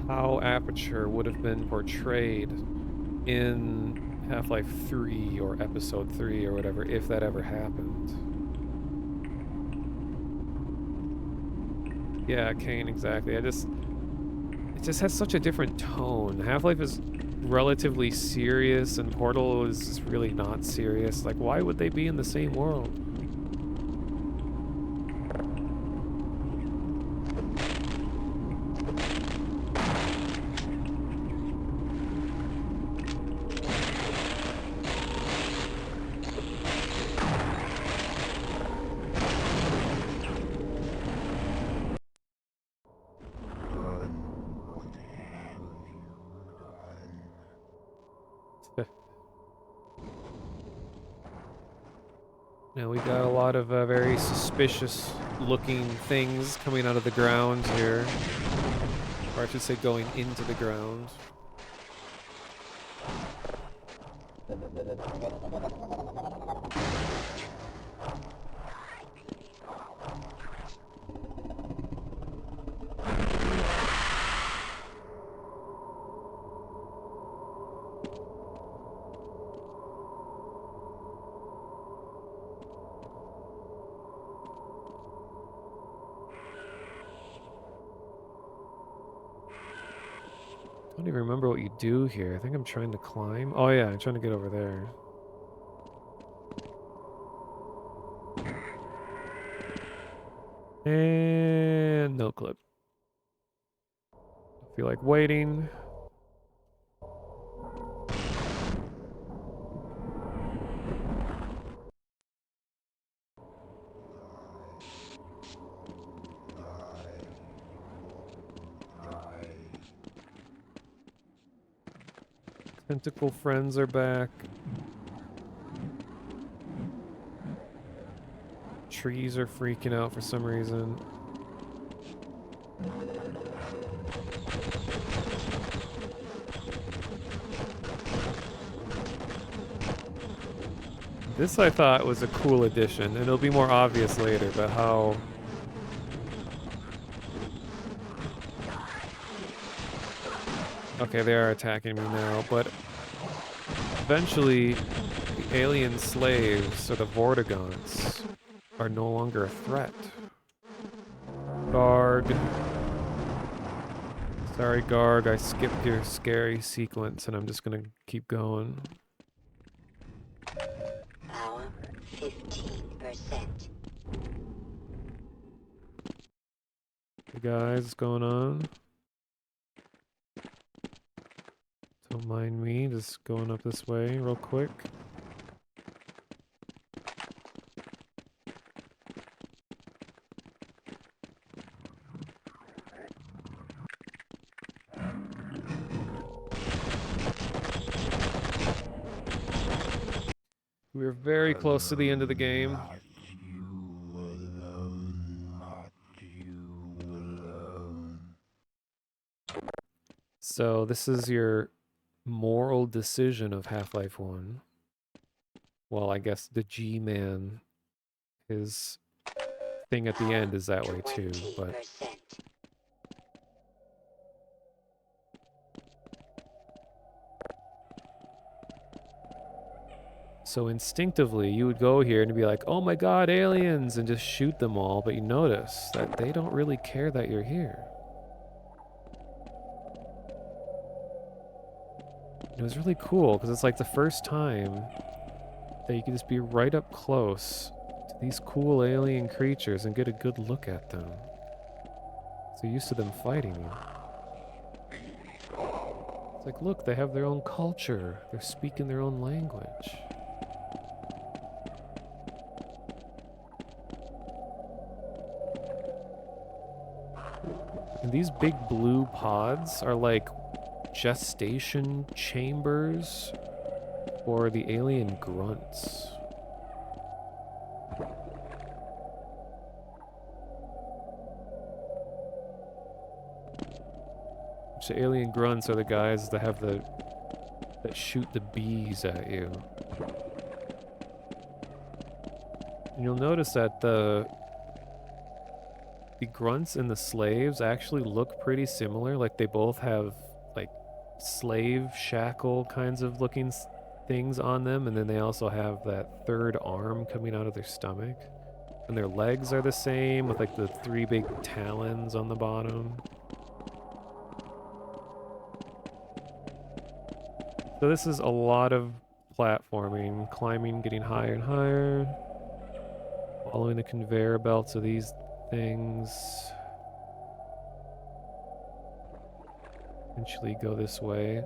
how Aperture would have been portrayed in Half-Life 3 or Episode 3 or whatever, if that ever happened. Yeah, Kane, exactly. It just has such a different tone. Half-Life is relatively serious, and Portal is just really not serious. Like, why would they be in the same world? Now we got a lot of very suspicious looking things coming out of the ground here. Or I should say going into the ground. I don't even remember what you do here. I think I'm trying to climb. Oh yeah, I'm trying to get over there. And no clip. I feel like waiting. Tentacle friends are back. Trees are freaking out for some reason. This I thought was a cool addition, and it'll be more obvious later, but how... Okay, they are attacking me now, but eventually the alien slaves, or the Vortigaunts, are no longer a threat. Garg. Sorry, Garg, I skipped your scary sequence, and I'm just gonna keep going. Power 15%. Hey guys, what's going on? Don't mind me, just going up this way real quick. We're very close to the end of the game. So this is your moral decision of Half-Life 1. Well, I guess the G-Man, his thing at the end is that way too, but... So instinctively, you would go here and be like, oh my god, aliens, and just shoot them all, but you notice that they don't really care that you're here. It was really cool, because it's like the first time that you can just be right up close to these cool alien creatures and get a good look at them. So you're used to them fighting you. It's like, look, they have their own culture. They're speaking their own language. And these big blue pods are like gestation chambers for the alien grunts. Which the alien grunts are the guys that have that shoot the bees at you. And you'll notice that the grunts and the slaves actually look pretty similar. Like they both have like slave shackle kinds of looking things on them, and then they also have that third arm coming out of their stomach. And their legs are the same with like the 3 big talons on the bottom. So this is a lot of platforming, climbing, getting higher and higher, following the conveyor belts of these things. Eventually go this way.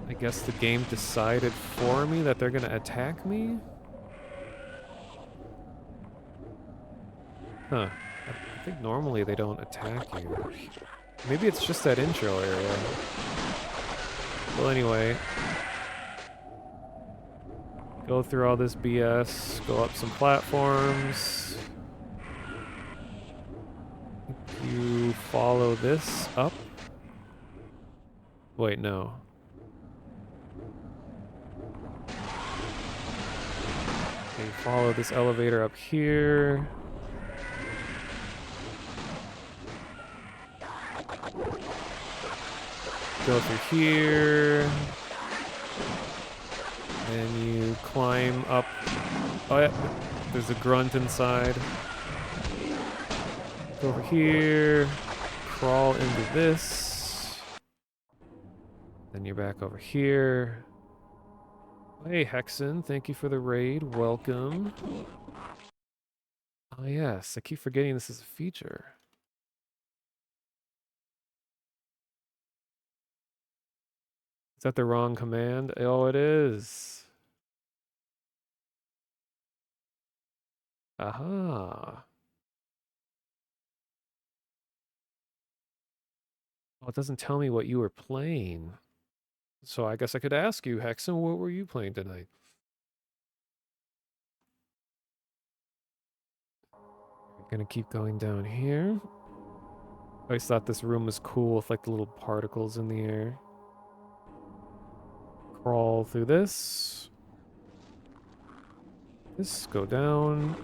I guess the game decided for me that they're gonna attack me? Huh. I think normally they don't attack you. Maybe it's just that intro area. Well, anyway. Go through all this BS, go up some platforms. You follow this up. Wait, no. Okay, follow this elevator up here. Go through here. And you climb up. Oh yeah, there's a grunt inside. Go over here. Crawl into this. Then you're back over here. Hey Hexen, thank you for the raid. Welcome. Oh yes, I keep forgetting this is a feature. Is that the wrong command? Oh, it is. Aha. Oh, it doesn't tell me what you were playing. So I guess I could ask you, Hexen, what were you playing tonight? We're gonna keep going down here. I always thought this room was cool with like the little particles in the air. Crawl through this. This, go down.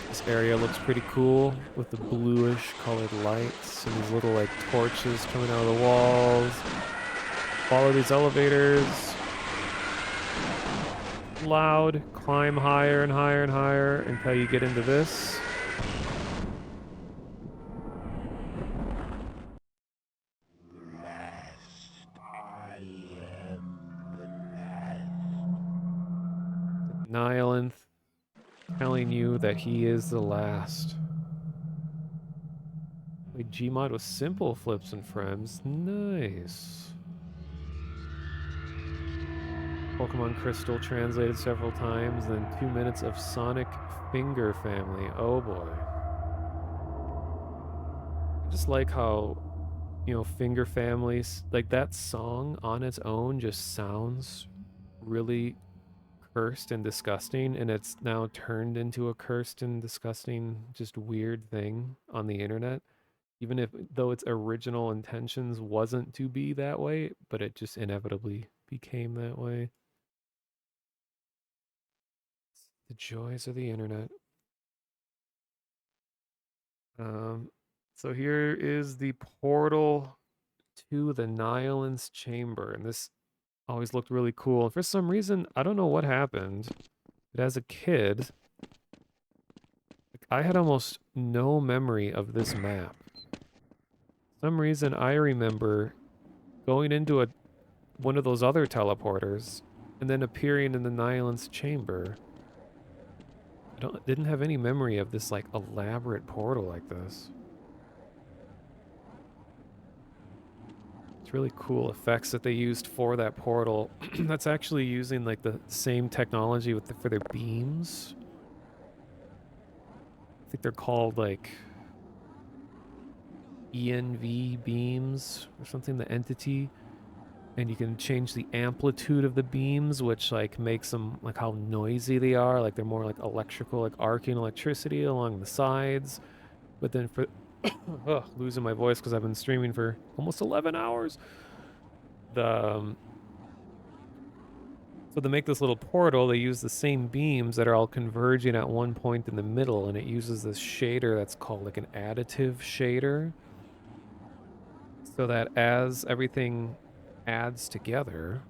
This area looks pretty cool with the bluish colored lights and these little like torches coming out of the walls. Follow these elevators. Loud. Climb higher and higher and higher until you get into this. Nihilith telling you that he is the last. Like Gmod with simple flips and frames. Nice. Pokemon Crystal translated several times, then 2 minutes of Sonic Finger Family. Oh boy. I just like how, you know, Finger Families, like that song on its own just sounds really cursed and disgusting, and it's now turned into a cursed and disgusting, just weird thing on the internet. Even if, though its original intentions wasn't to be that way, but it just inevitably became that way. The joys of the internet. So here is the portal to the Nihilant's chamber, and this always looked really cool. For some reason, I don't know what happened, but as a kid, I had almost no memory of this map. For some reason, I remember going into one of those other teleporters and then appearing in the Nihilant's chamber. Didn't have any memory of this like elaborate portal like this. It's really cool effects that they used for that portal. That's actually using like the same technology for their beams. I think they're called like ENV beams or something, the entity. And you can change the amplitude of the beams, which like makes them like how noisy they are. Like they're more like electrical, like arcing electricity along the sides. But then for losing my voice because I've been streaming for almost 11 hours. So to make this little portal, they use the same beams that are all converging at one point in the middle, and it uses this shader that's called like an additive shader. So that as everything adds together,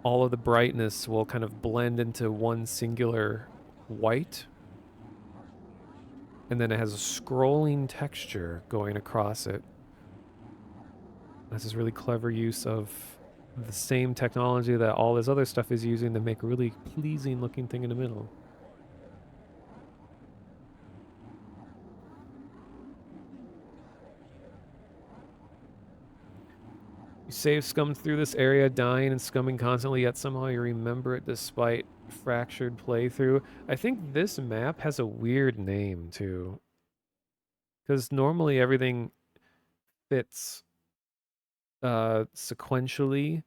all of the brightness will kind of blend into one singular white, and then it has a scrolling texture going across it. That's this really clever use of the same technology that all this other stuff is using to make a really pleasing looking thing in the middle. You save scum through this area, dying and scumming constantly, yet somehow you remember it despite fractured playthrough. I think this map has a weird name, too. Because normally everything fits sequentially,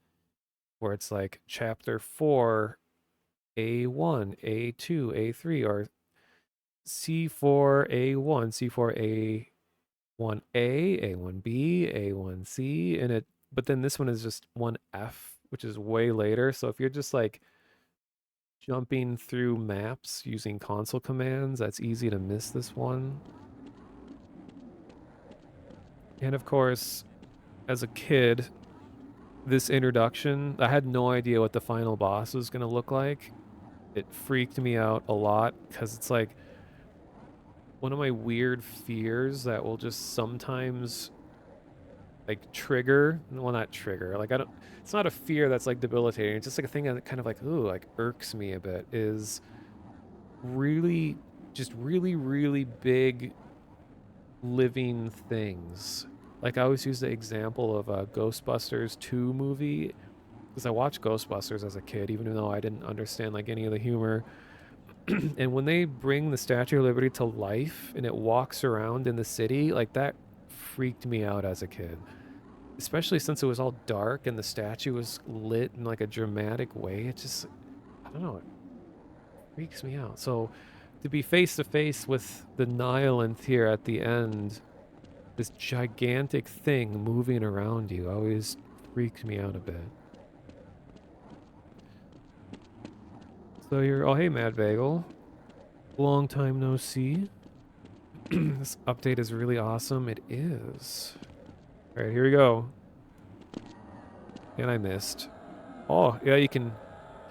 where it's like chapter 4, A1, A2, A3, or C4, A1, C4, A1A, A1B, A1C, and but then this one is just 1F, which is way later. So if you're just like jumping through maps using console commands, that's easy to miss this one. And of course, as a kid, this introduction, I had no idea what the final boss was going to look like. It freaked me out a lot because it's like one of my weird fears that will just sometimes like trigger, well, not trigger, like it's not a fear that's like debilitating. It's just like a thing that kind of like, ooh, like irks me a bit, is really, just really, really big living things. Like I always use the example of a Ghostbusters 2 movie, because I watched Ghostbusters as a kid, even though I didn't understand like any of the humor. And when they bring the Statue of Liberty to life and it walks around in the city, like that freaked me out as a kid. Especially since it was all dark and the statue was lit in like a dramatic way. It just, I don't know, it freaks me out. So to be face to face with the Nihilanth here at the end, this gigantic thing moving around you, always freaked me out a bit. So oh hey Mad Bagel, long time no see. This update is really awesome. It is. All right, here we go. And I missed. Oh, yeah, you can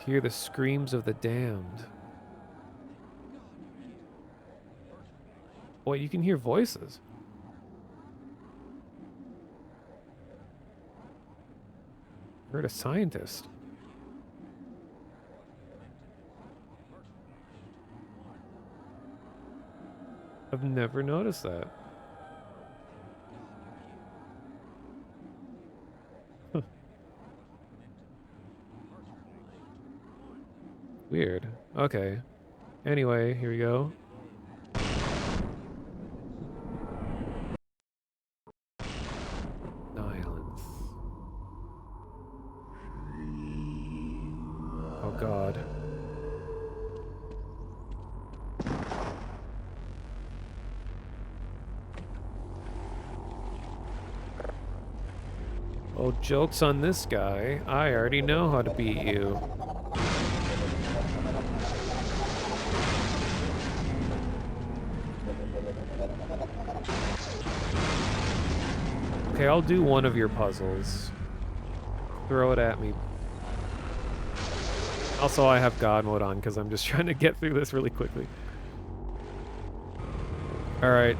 hear the screams of the damned. Boy, you can hear voices. I heard a scientist. I've never noticed that. Weird. Okay. Anyway, here we go. Nihilants. God. Oh, joke's on this guy. I already know how to beat you. Okay, I'll do one of your puzzles. Throw it at me. Also, I have God mode on because I'm just trying to get through this really quickly. Alright.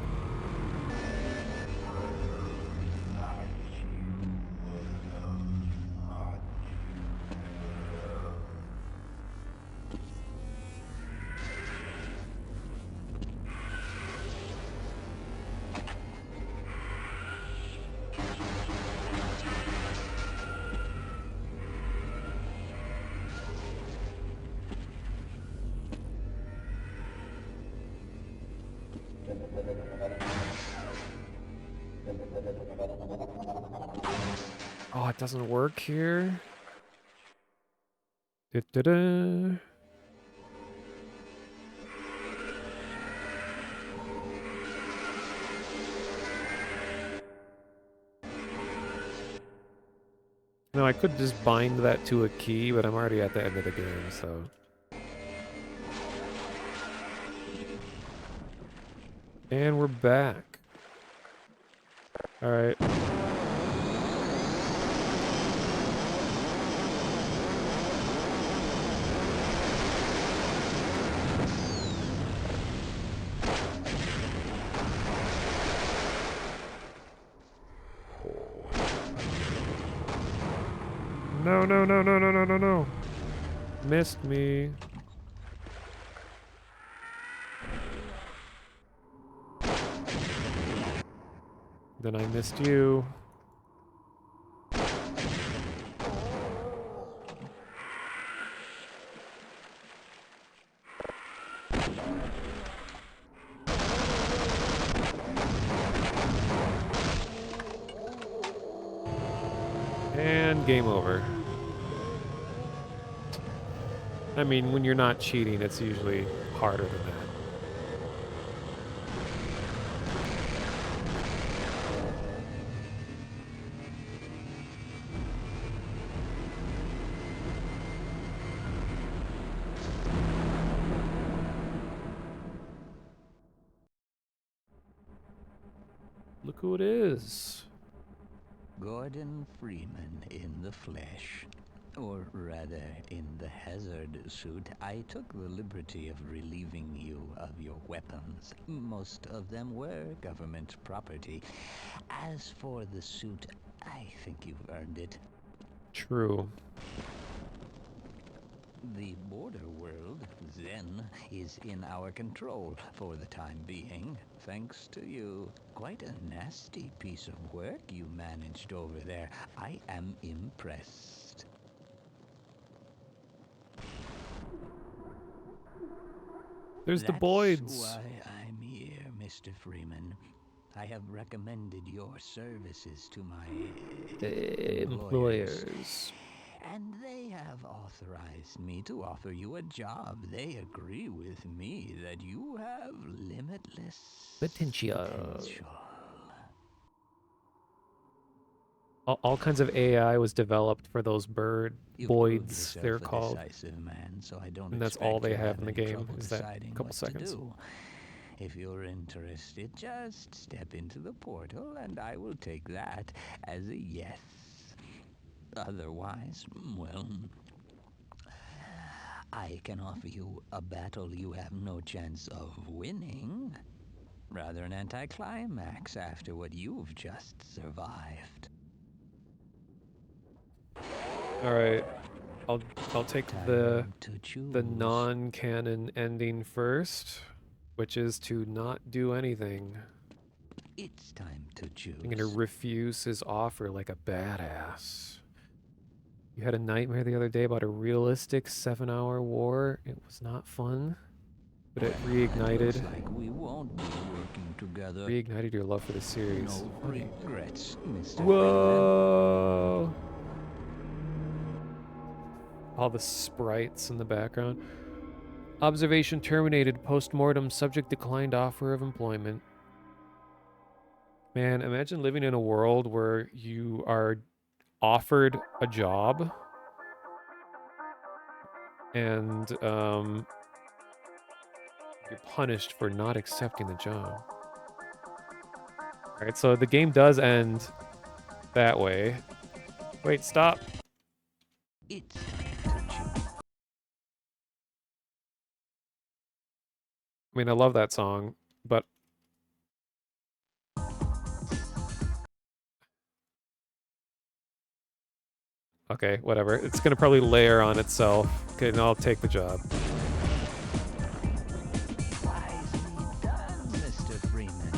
Oh, it doesn't work here. Da-da-da. No, I could just bind that to a key, but I'm already at the end of the game, so... And we're back. Alright. No, no, no, no, no, no, no, no. Missed me. Then I missed you. And game over. I mean, when you're not cheating, it's usually harder than that. Look who it is. Gordon Freeman in the flesh. Or rather, in the hazard suit. I took the liberty of relieving you of your weapons. Most of them were government property. As for the suit, I think you've earned it. True. The border world, Zen, is in our control for the time being, thanks to you. Quite a nasty piece of work you managed over there. I am impressed. There's the That's Boyds. why I'm here, Mr. Freeman. I have recommended your services to my Employers. And they have authorized me to offer you a job. They agree with me that you have limitless Potential. All kinds of AI was developed for those Boyds, they're called. Man, so I don't and that's all they expect you'll have in the any game, trouble is that deciding couple what to seconds. do. If you're interested, just step into the portal and I will take that as a yes. Otherwise, well, I can offer you a battle you have no chance of winning. Rather an anticlimax after what you've just survived. All right, I'll take the non-canon ending first, which is to not do anything. It's time to choose. I'm gonna refuse his offer like a badass. You had a nightmare the other day about a realistic 7-hour war. It was not fun, but it reignited. Looks like we won't be working together. Reignited your love for the series. No regrets, Mr. Whoa! All the sprites in the background. Observation terminated. Post-mortem. Subject declined offer of employment. Man, imagine living in a world where you are offered a job and you're punished for not accepting the job. Alright, so the game does end that way. Wait, stop. It's I mean, I love that song, but... Okay, whatever. It's gonna probably layer on itself. Okay, and I'll take the job. Mr. Freeman.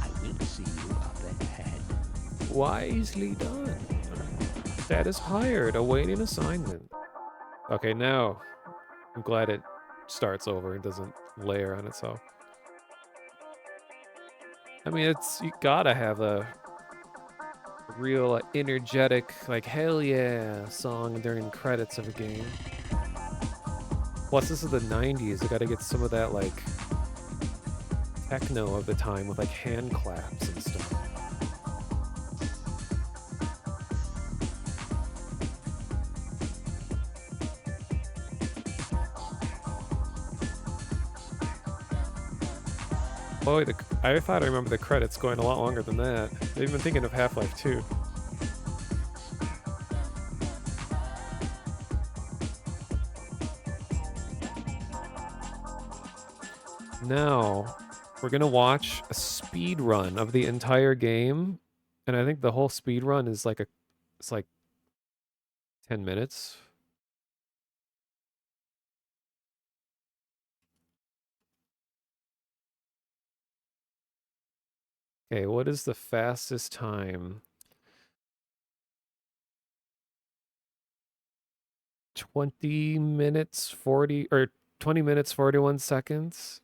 I will see you up ahead. Wisely done. Status hired, awaiting assignment. Okay, now I'm glad it starts over and doesn't layer on itself. I mean, you gotta have a real energetic, like, hell yeah song during credits of a game. Plus, this is the 90s. You gotta get some of that, like, techno of the time with, like, hand claps and stuff. Boy, I thought I remember the credits going a lot longer than that. They've been thinking of Half-Life 2. Now, we're gonna watch a speed run of the entire game, and I think the whole speed run is like it's like 10 minutes. Okay, what is the fastest time? 20 minutes 40 or 20 minutes 41 seconds.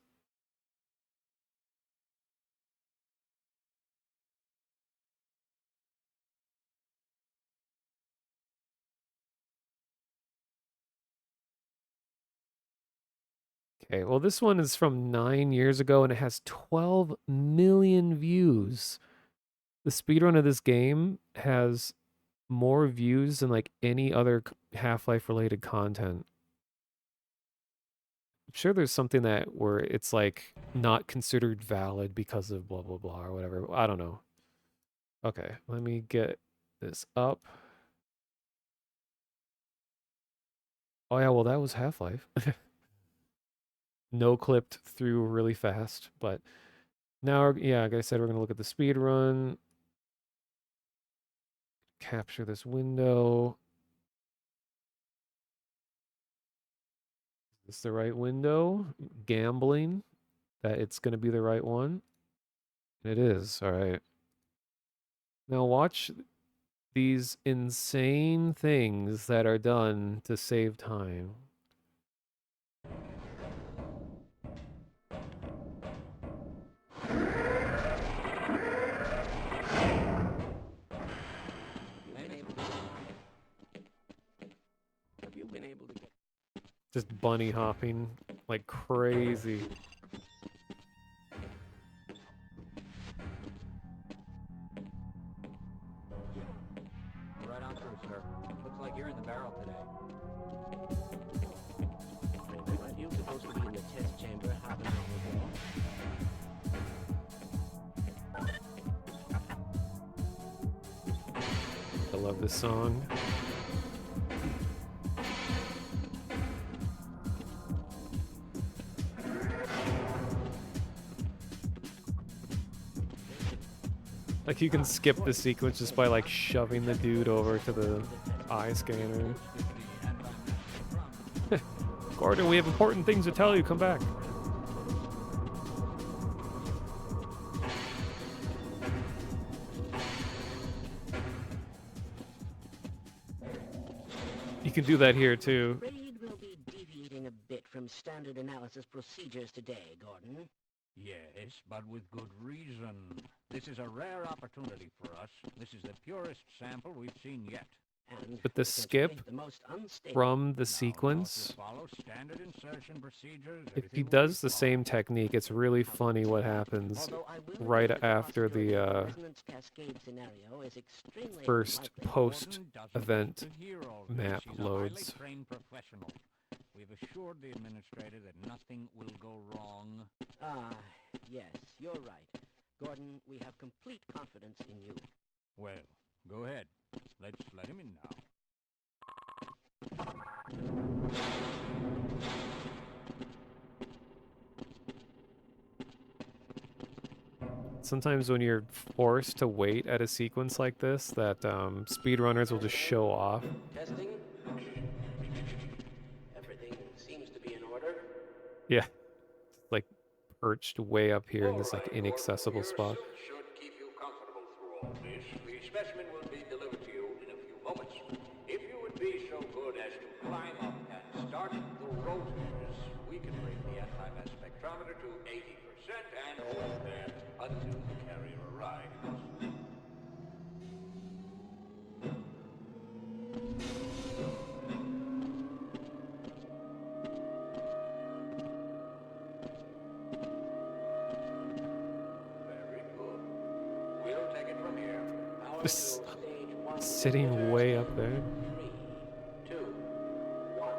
Okay, well, this one is from 9 years ago and it has 12 million views. The speedrun of this game has more views than like any other Half-Life related content. I'm sure there's something that where it's like not considered valid because of blah blah blah or whatever. I don't know. Okay, let me get this up. Oh yeah, well that was Half-Life. No clipped through really fast, but now, yeah, like I said, we're gonna look at the speed run. Capture this window. Is this the right window? Gambling that it's gonna be the right one. And it is, all right. Now watch these insane things that are done to save time. Have you been able to get... Just bunny hopping like crazy. Right on through, sir. Looks like you're in the barrel today. Aren't you supposed to be in the test chamber half an hour ago? I love this song. Like you can skip the sequence just by like shoving the dude over to the eye scanner. Gordon, we have important things to tell you. Come back. You can do that here too. Afraid we'll be deviating a bit from standard analysis procedures today, Gordon. Yes, but with good reason. This is a rare opportunity for us. This is the purest sample we've seen yet. And But the against skip the most unstable. from the sequence, Follow standard insertion procedures. if he does the same technique, it's really funny what happens right after the resonance cascade scenario is extremely first unlikely. post-event map loads. Trained professional. We've assured the administrator that nothing will go wrong. Ah, yes, you're right. Gordon, we have complete confidence in you. Well, go ahead. Let's let him in now. Sometimes when you're forced to wait at a sequence like this, that speedrunners will just show off. Testing. Everything seems to be in order. Yeah. Like perched way up here in this like inaccessible spot. Should keep you comfortable through all this. The specimen will be delivered to you in a few moments. If you would be so good as to climb up and start the rotors, we can bring the anti-mass spectrometer to 80% and hold there until the carrier arrives. Very good. We'll take it from here. Just sitting way up there. 3, 2, 1.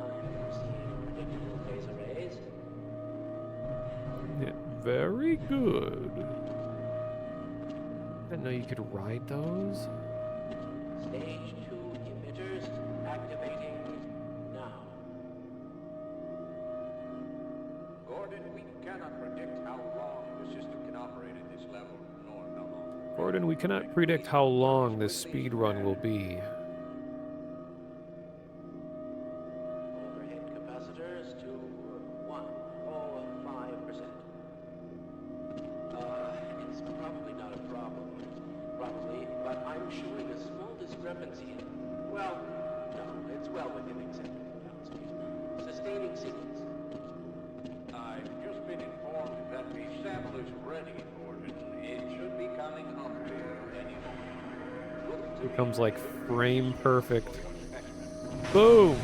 I'm seeing predictable phase arrays. Yeah, very good. I didn't know you could ride those. Stage 2 emitters activating now. Gordon, we cannot predict how long the system can operate at this level, nor how long. Gordon, we cannot predict how long this speed run will be. Overhead capacitors to 105%. It's probably not a problem. Probably, but I'm showing a small discrepancy in. Well, no, it's well within acceptable bounds. Sustaining sequence. I've just been informed that the sample is ready, Gordon. It should be coming up to you any moment. It becomes like frame perfect. Boom!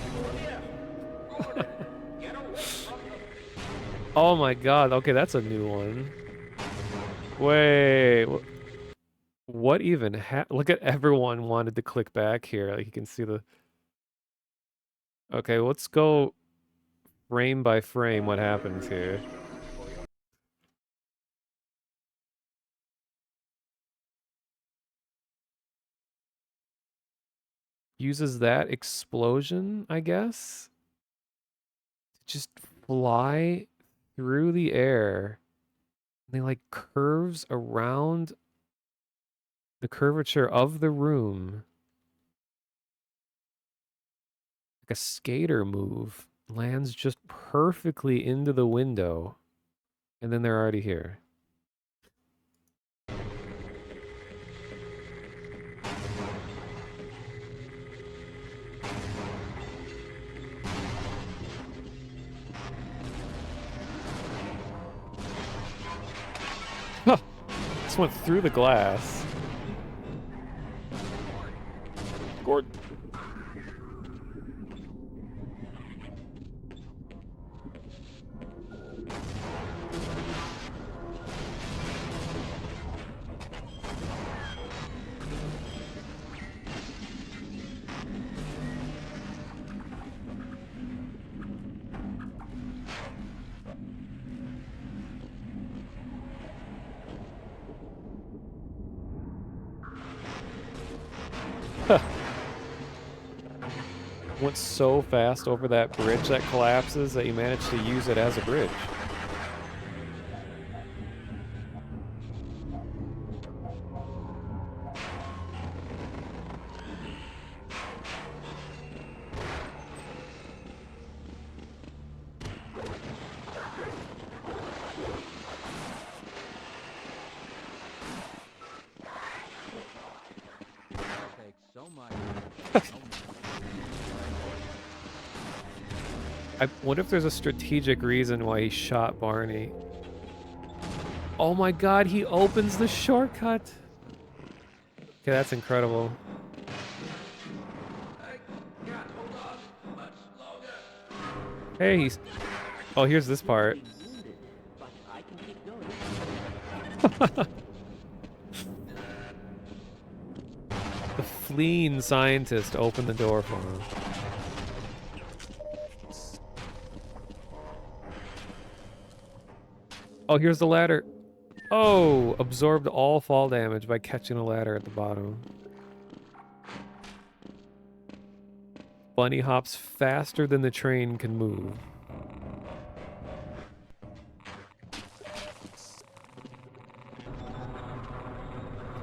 Oh my god, okay, that's a new one. Wait, what even look at everyone wanted to click back here. Like you can see the... Okay, let's go frame by frame what happens here. Uses that explosion, I guess, to just fly through the air. And they like curves around the curvature of the room. Like a skater move. Lands just perfectly into the window. And then they're already here. This went through the glass. Gordon. Went so fast over that bridge that collapses that you managed to use it as a bridge. I wonder if there's a strategic reason why he shot Barney. Oh my god, he opens the shortcut! Okay, that's incredible. Hey, he's... Oh, here's this part. The fleeing scientist opened the door for him. Oh, here's the ladder. Oh, absorbed all fall damage by catching a ladder at the bottom. Bunny hops faster than the train can move.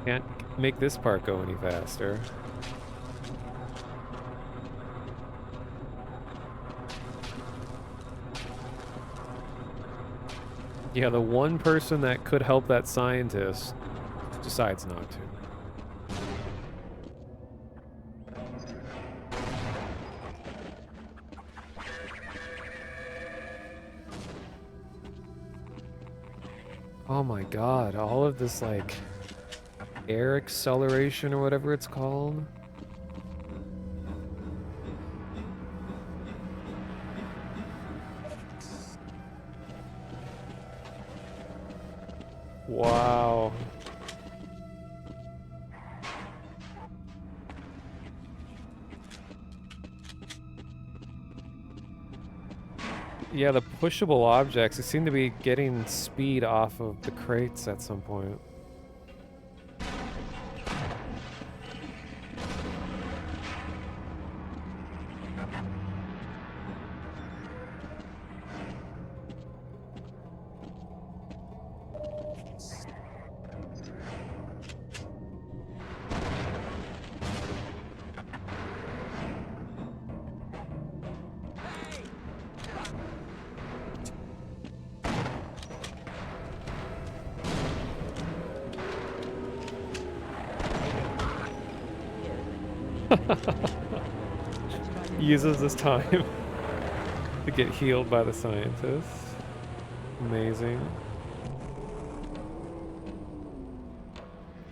Can't make this part go any faster. Yeah, the one person that could help that scientist decides not to. Oh my god, all of this, like, air acceleration or whatever it's called. Wow. Yeah, the pushable objects, they seem to be getting speed off of the crates at some point. Uses this time to get healed by the scientist. Amazing.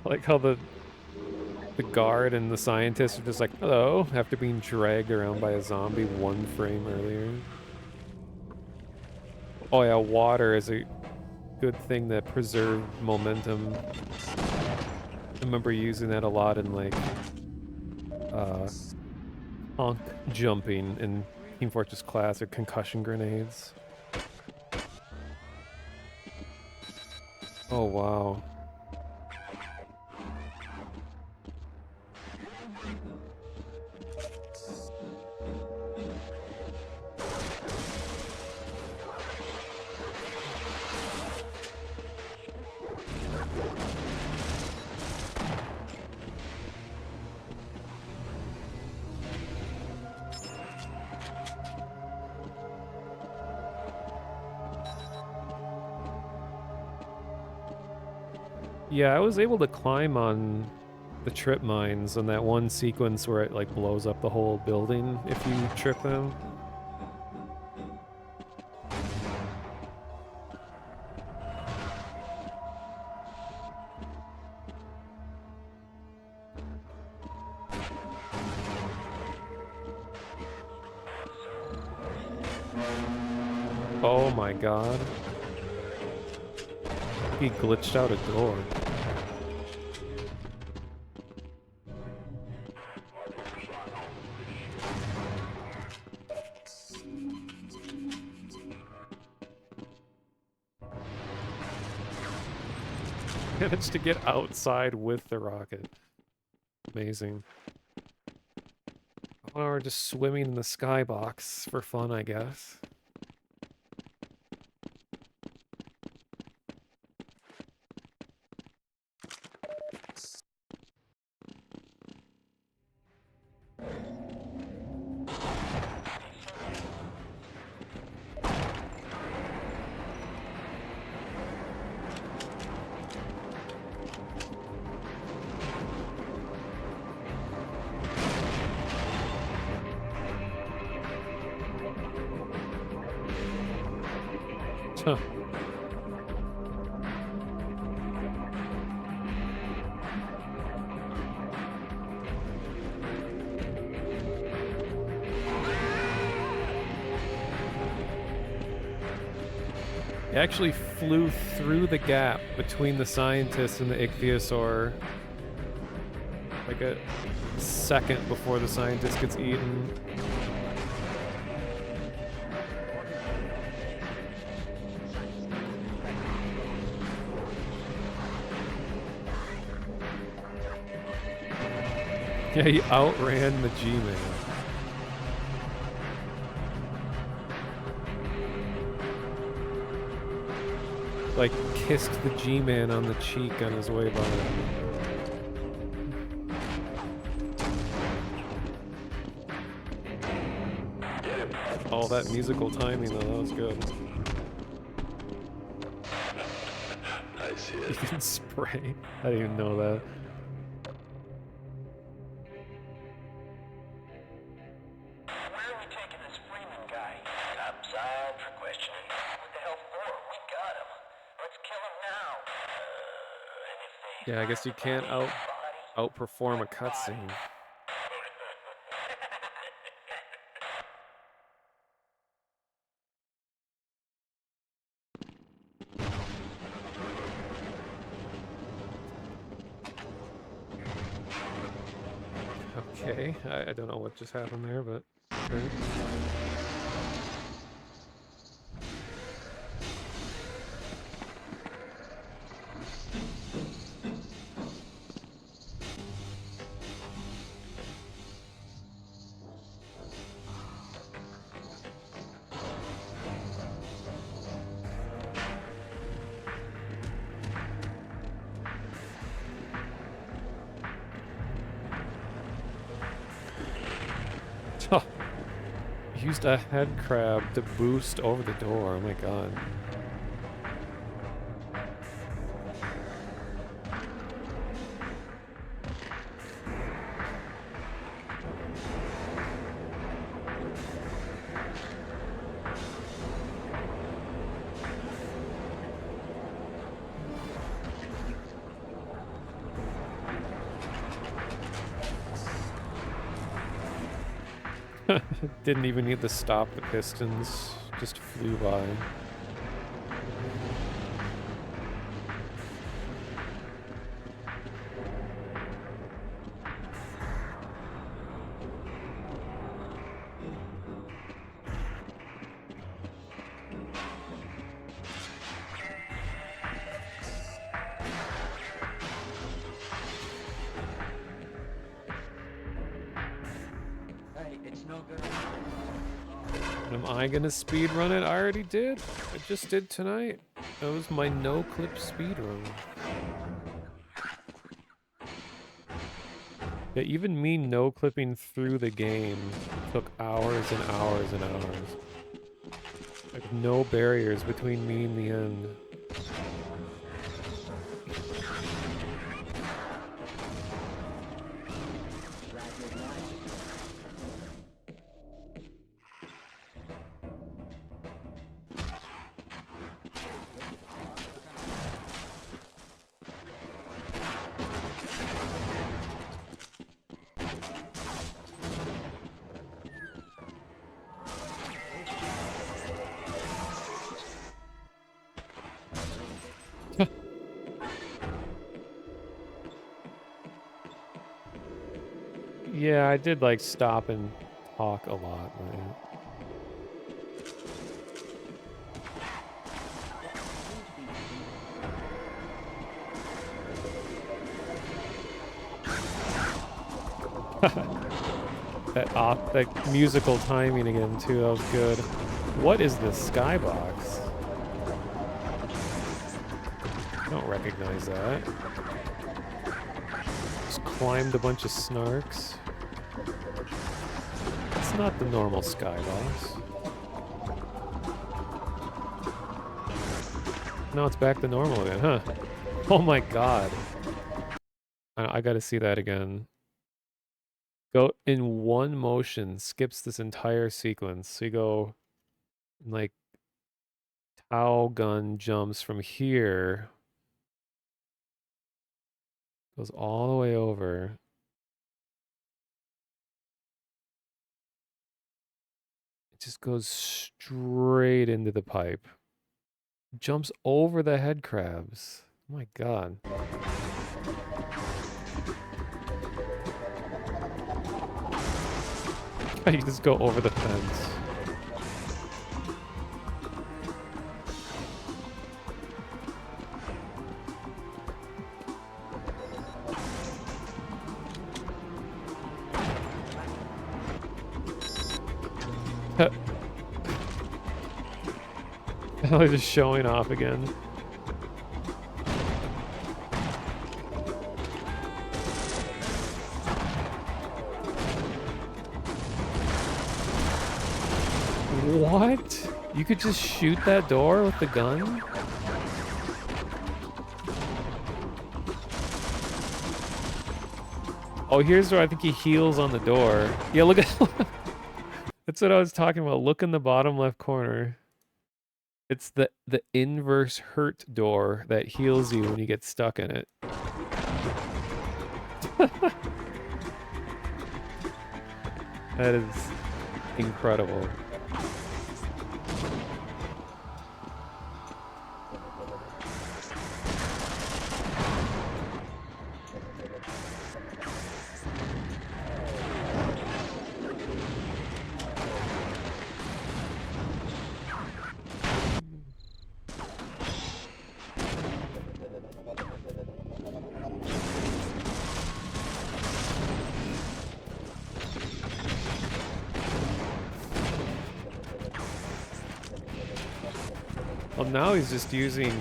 I like how the guard and the scientist are just like, hello, after being dragged around by a zombie 1 frame earlier. Oh yeah, water is a good thing that preserves momentum. I remember using that a lot in like honk jumping in Team Fortress Classic concussion grenades. Oh wow. Yeah, I was able to climb on the trip mines in that one sequence where it like blows up the whole building if you trip them. Oh my god. He glitched out a door. Managed to get outside with the rocket. Amazing. Oh, we're just swimming in the skybox for fun, I guess. Huh. It actually flew through the gap between the scientist and the ichthyosaur. Like a second before the scientist gets eaten. Yeah, he outran the G-Man. Like, kissed the G-Man on the cheek on his way by. All that musical timing, though, that was good. Nice You hit. can spray. I didn't even know that. Where are we taking this Freeman guy? Outside for questioning. What the hell for? We got him. Let's kill him now. And if they Yeah, I guess you can't outperform a cutscene. Okay, I don't know what just happened there, but okay. Oh, used a head crab to boost over the door. Oh my god. Didn't even need to stop the pistons, just flew by. Hey, it's no good. Am I gonna speedrun it? I already did. I just did tonight. That was my no-clip speedrun. Yeah, even me no-clipping through the game took hours and hours and hours. Like, no barriers between me and the end. Yeah, I did like stop and talk a lot, right? That musical timing again too, that was good. What is this skybox? I don't recognize that. Just climbed a bunch of snarks. It's not the normal skybox. Now it's back to normal again, huh? Oh my god. I gotta see that again. Go in one motion, skips this entire sequence. So you go, like, Tau gun jumps from here. Goes all the way over. It just goes straight into the pipe. Jumps over the head crabs. Oh my god. You just go over the fence. They're just showing off again. What? You could just shoot that door with the gun? Oh, here's where I think he heals on the door. Yeah, look at... That's what I was talking about. Look in the bottom left corner. It's the inverse hurt door that heals you when you get stuck in it. That is incredible. Well, now he's just using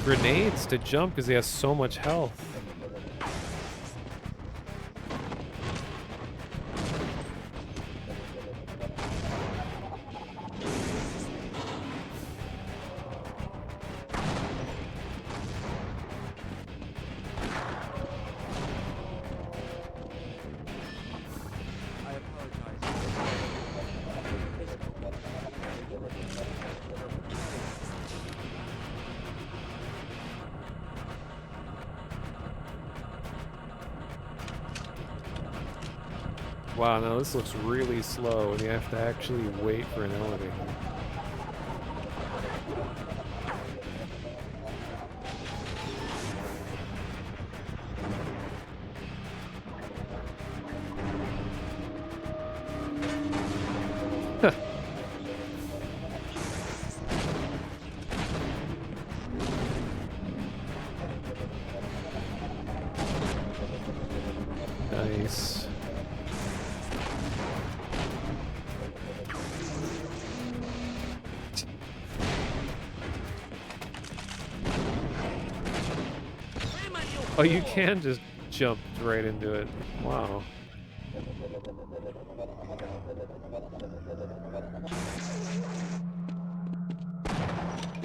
grenades to jump because he has so much health. Wow, now this looks really slow and you have to actually wait for an elevator. Nice. Oh, you can just jump right into it. Wow.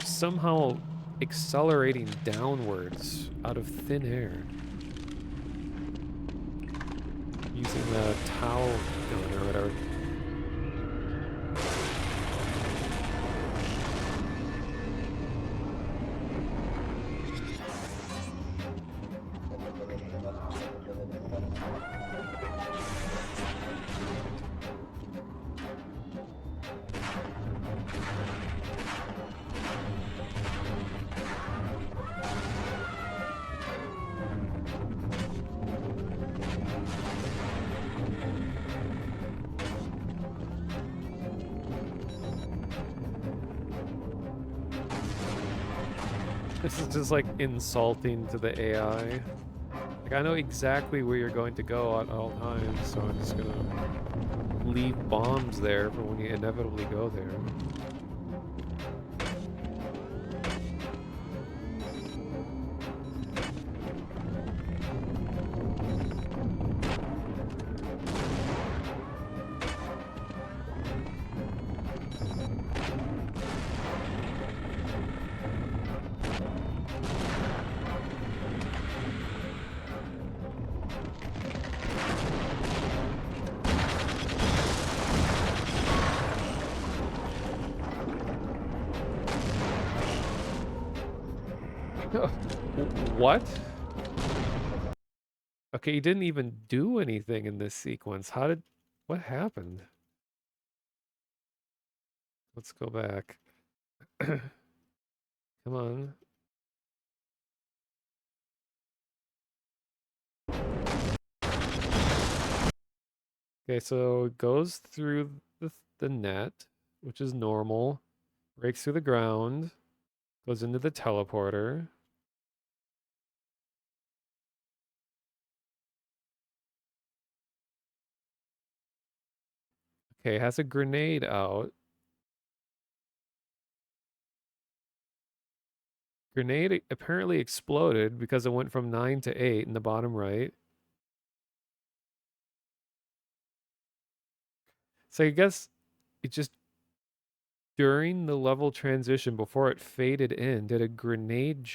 Somehow accelerating downwards out of thin air. Using the towel gun or whatever. This is just like insulting to the AI. Like, I know exactly where you're going to go at all times, so I'm just gonna leave bombs there for when you inevitably go there. What? Okay, he didn't even do anything in this sequence. What happened? Let's go back. Come on. Okay, so it goes through the net, which is normal. Breaks through the ground. Goes into the teleporter. Okay, has a grenade out. Grenade apparently exploded because it went from 9 to 8 in the bottom right. So I guess it just during the level transition before it faded in, did a grenade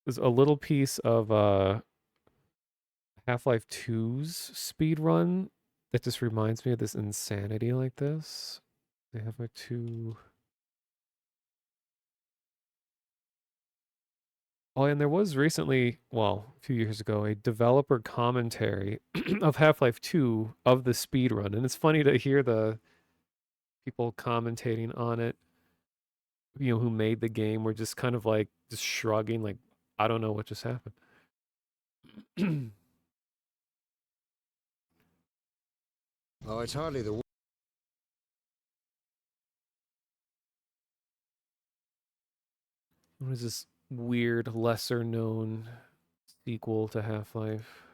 is a little piece of Half-Life 2's speed run that just reminds me of this insanity like this. They have Half-Life 2. Oh, and there was recently, well, a few years ago, a developer commentary of Half-Life 2 of the speed run, and it's funny to hear the people commentating on it, you know, who made the game were just kind of like just shrugging, like, I don't know what just happened. Oh, it's hardly the. What is this weird, lesser known sequel to Half-Life?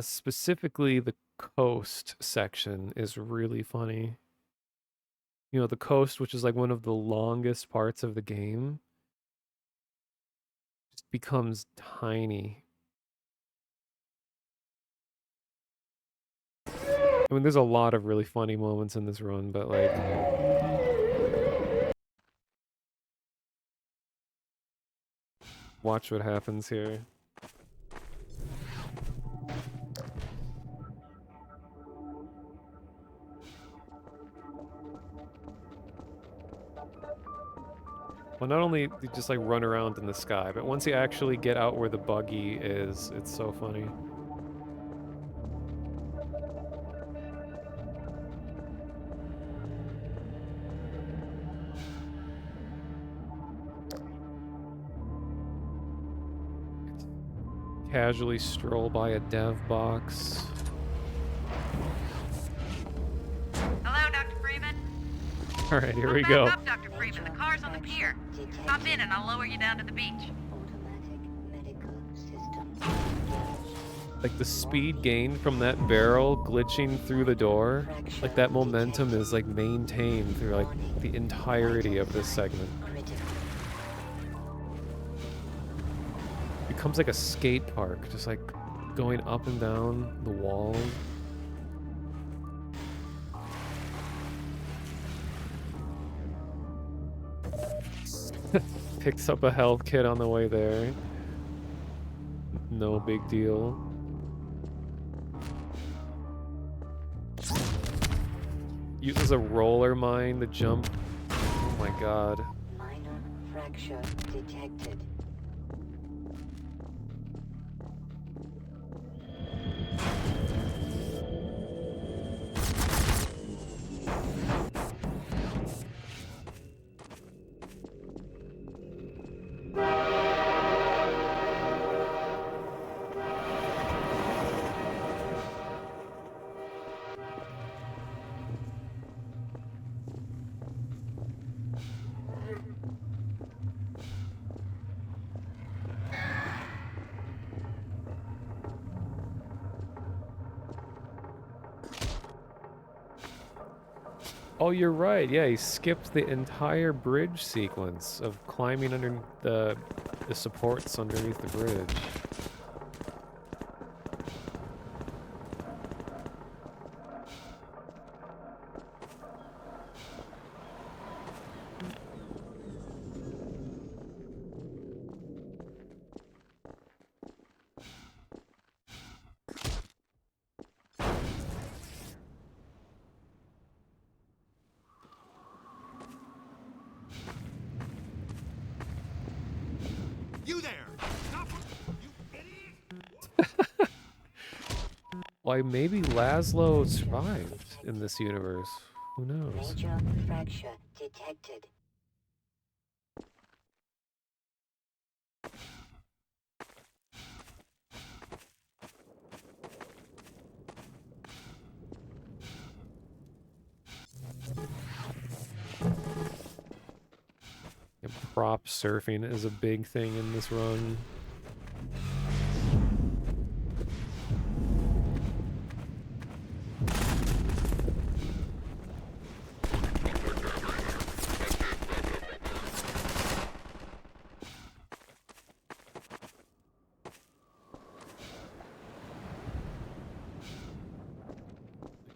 Specifically the coast section is really funny. You know, the coast, which is like one of the longest parts of the game, just becomes tiny. I mean, there's a lot of really funny moments in this run, but like... Watch what happens here. Well, not only do you just like run around in the sky, but once you actually get out where the buggy is, it's so funny. Casually stroll by a dev box. Hello, Dr. Freeman. All right, here we Back go. up, Dr. Freeman. The car's on the pier. Hop in and I'll lower you down to the beach. Like the speed gained from that barrel glitching through the door, like that momentum is like maintained through like the entirety of this segment. Becomes like a skate park, just like going up and down the walls. Picks up a health kit on the way there. No big deal. Uses a roller mine to jump. Oh my god. Minor fracture detected. Oh, you're right. Yeah, he skipped the entire bridge sequence of climbing under the supports underneath the bridge. You there! Stop! Why, maybe Laszlo survived in this universe. Who knows? Major fracture detected. And prop surfing is a big thing in this run.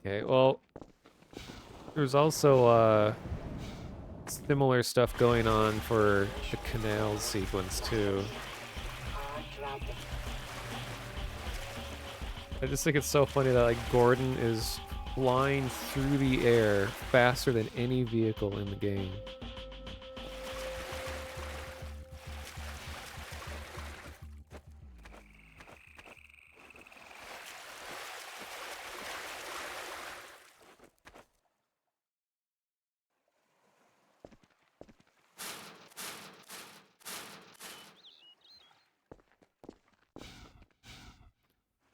Okay, well, there's also similar stuff going on for the canals sequence too. I just think it's so funny that like Gordon is flying through the air faster than any vehicle in the game.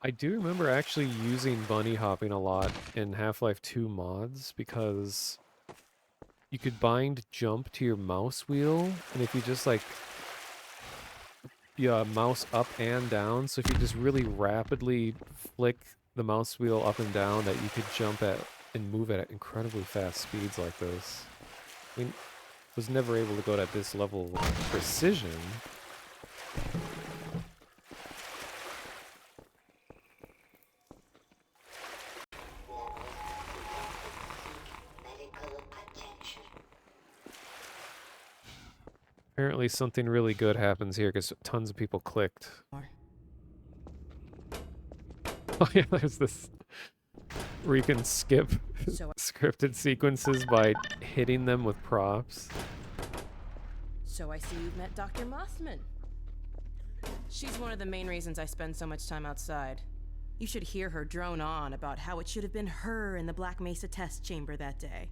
I do remember actually using bunny hopping a lot in Half-Life 2 mods because you could bind jump to your mouse wheel, and if you just like mouse up and down, so if you just really rapidly flick the mouse wheel up and down, that you could jump at and move at incredibly fast speeds like this. I mean, was never able to go at this level of precision. Apparently something really good happens here because tons of people clicked. Oh yeah, there's this where you can skip scripted sequences by hitting them with props. So I see you've met Dr. Mossman. She's one of the main reasons I spend so much time outside. You should hear her drone on about how it should have been her in the Black Mesa test chamber that day.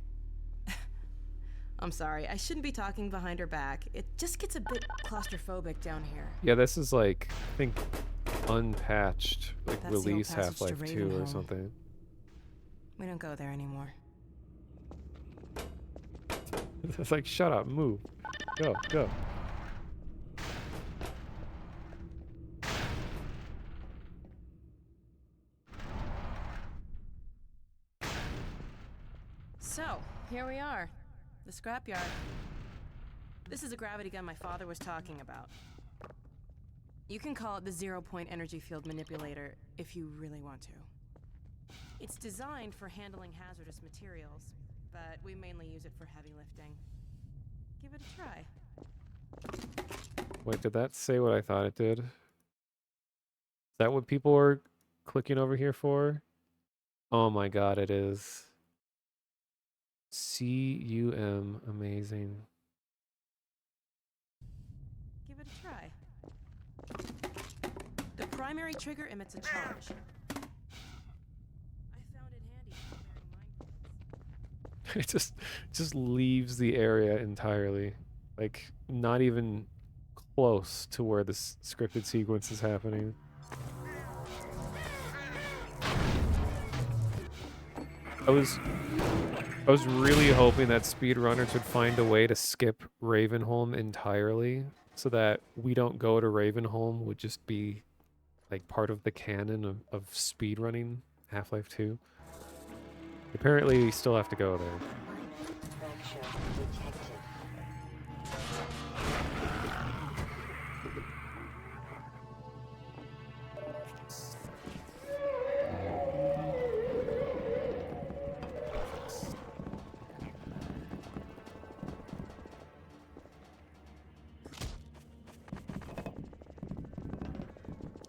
I'm sorry, I shouldn't be talking behind her back. It just gets a bit claustrophobic down here. Yeah, this is like, I think, unpatched, like That's the old release passage to Half-Life 2 or Ravenholm. something. We don't go there anymore. It's like, shut up, move. Go, go. So, here we are. The scrapyard. This is a gravity gun my father was talking about. You can call it the zero-point energy field manipulator if you really want to. It's designed for handling hazardous materials, but we mainly use it for heavy lifting. Give it a try. Wait, did that say what I thought it did? Is that what people are clicking over here for? Oh my god, it is. CUM, amazing. Give it a try. The primary trigger emits a charge. I found it handy for bearing mind. It just leaves the area entirely. Like, not even close to where this scripted sequence is happening. I was really hoping that speedrunners would find a way to skip Ravenholm entirely so that we don't go to Ravenholm would just be like part of the canon of speedrunning Half-Life 2. Apparently we still have to go there.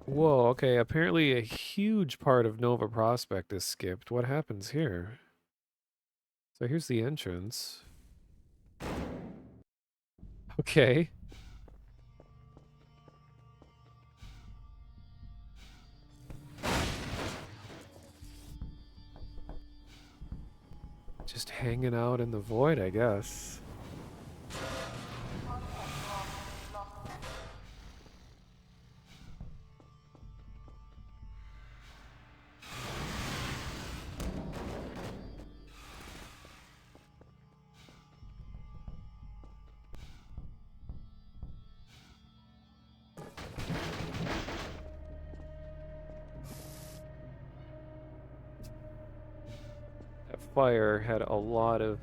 Whoa, okay, apparently a huge part of Nova Prospect is skipped. What happens here? So here's the entrance. Okay. Just hanging out in the void, I guess. That fire had a lot of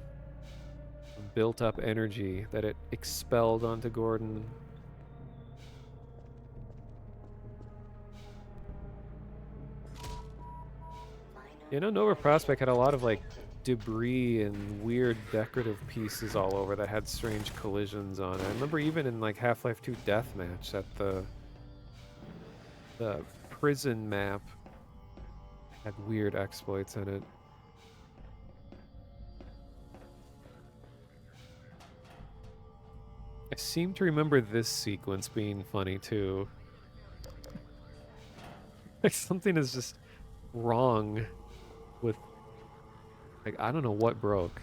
built up energy that it expelled onto Gordon. You know, Nova Prospect had a lot of like debris and weird decorative pieces all over that had strange collisions on it. I remember even in like Half-Life 2 Deathmatch that the prison map had weird exploits in it. I seem to remember this sequence being funny too. Like something is just wrong with, like, I don't know what broke.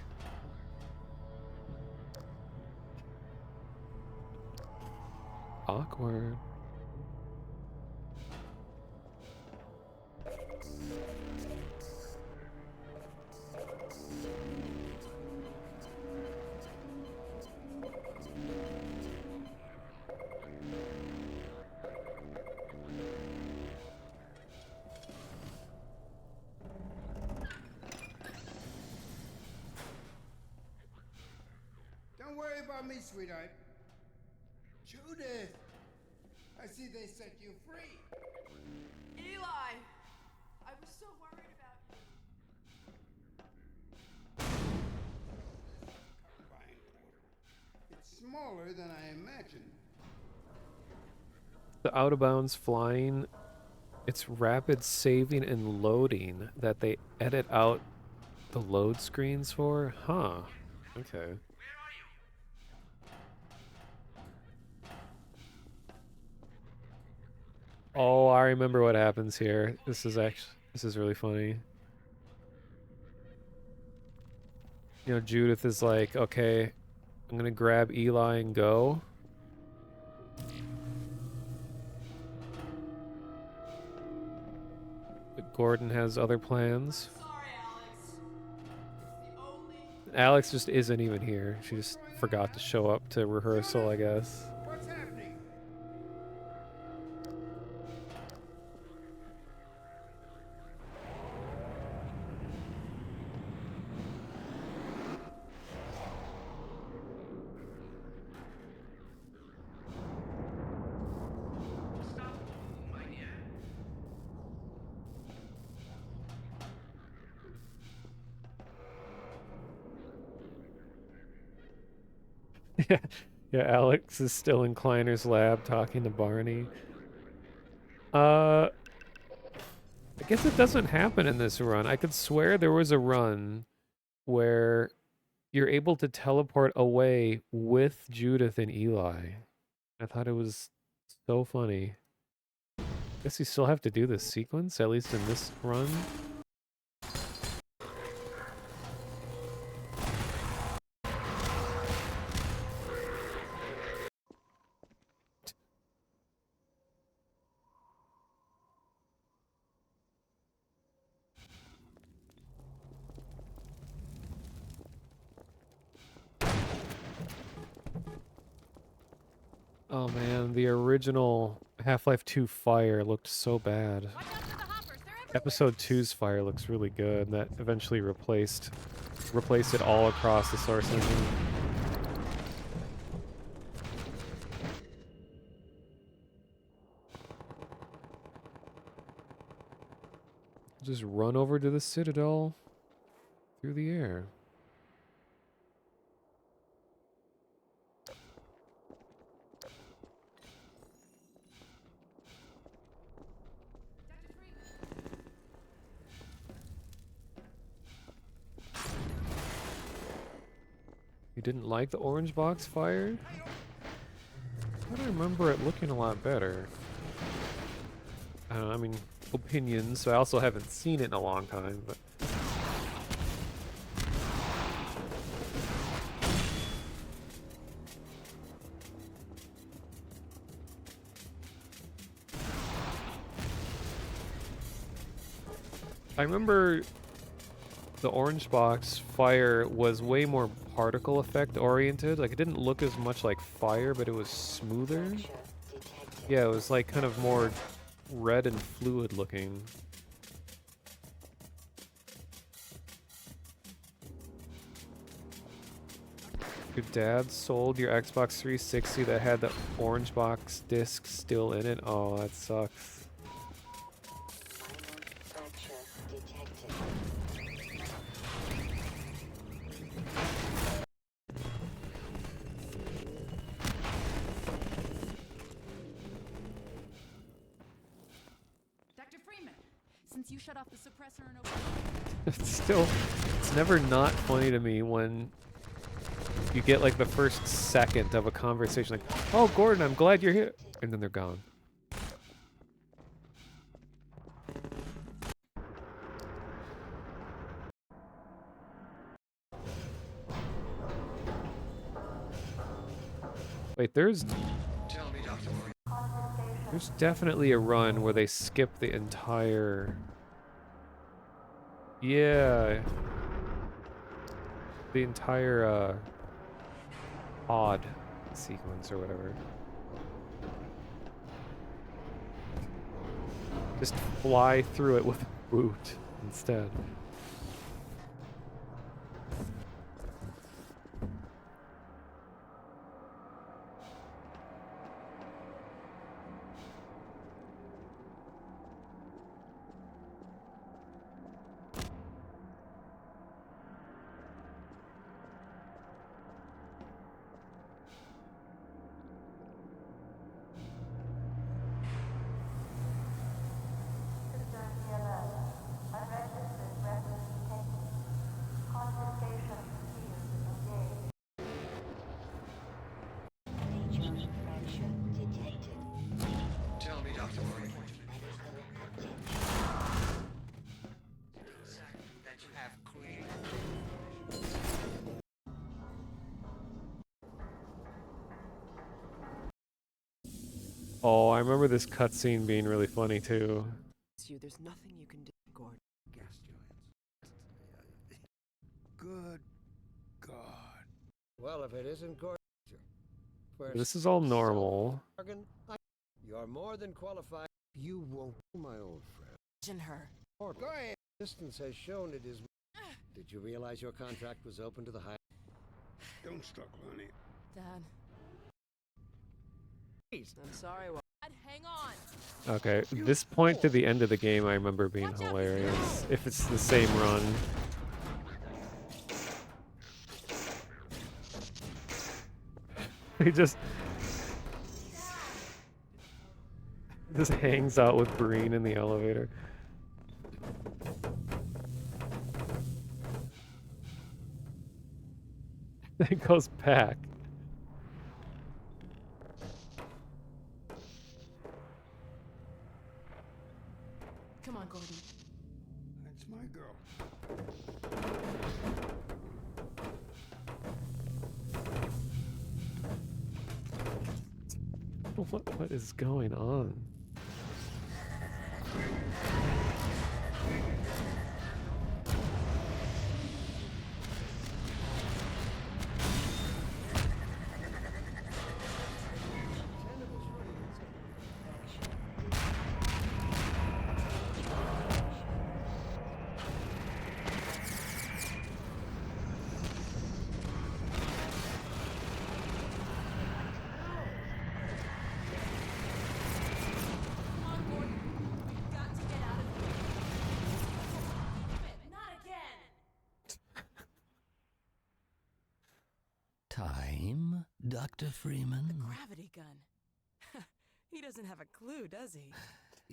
Awkward. Don't worry about me, sweetheart. Judith! I see they set you free. Eli! I was so worried about you. Combined portal. It's smaller than I imagined. The out of bounds flying, it's rapid saving and loading that they edit out the load screens for? Huh. Okay. Oh, I remember what happens here. This is really funny. You know, Judith is like, okay, I'm gonna grab Eli and go. But Gordon has other plans. Alex just isn't even here. She just forgot to show up to rehearsal, I guess. What's happening? Yeah, yeah. Alex is still in Kleiner's lab talking to Barney. I guess it doesn't happen in this run. I could swear there was a run where you're able to teleport away with Judith and Eli. I thought it was so funny. Guess you still have to do this sequence, at least in this run. Oh man, the original Half-Life 2 fire looked so bad. Episode 2's fire looks really good. That eventually replaced it all across the source engine. Just run over to the Citadel through the air. You didn't like the orange box fire? I don't remember it looking a lot better. I don't know, I mean, opinions, so I also haven't seen it in a long time, but... I remember the orange box fire was way more particle effect oriented. Like, it didn't look as much like fire, but it was smoother. Yeah, it was like kind of more red and fluid looking. Your dad sold your Xbox 360 that had the orange box disc still in it? Oh, that sucks. Since you shut off the suppressor and It's never not funny to me when you get like the first second of a conversation like, oh, Gordon, I'm glad you're here. And then they're gone. Wait, there's definitely a run where they skip the entire... Yeah. The entire, pod sequence or whatever. Just fly through it with a boot instead. Oh, I remember this cutscene being really funny too. There's nothing you can do, Gordon. Gas giants. Good God. Well, if it isn't Gordon, This is all normal. you're more than qualified. You won't, my old friend. Imagine her. Go ahead. Distance has shown it is. Did you realize your contract was open to the high? Don't struggle, honey. Dad. Please, I'm sorry. Dad, hang on. Okay, this point to the end of the game I remember being hilarious. If it's the same run. He just hangs out with Breen in the elevator. Then goes back. Come on, Gordon. That's my girl. What is going on? Time, Dr. Freeman? The gravity gun. He doesn't have a clue, does he?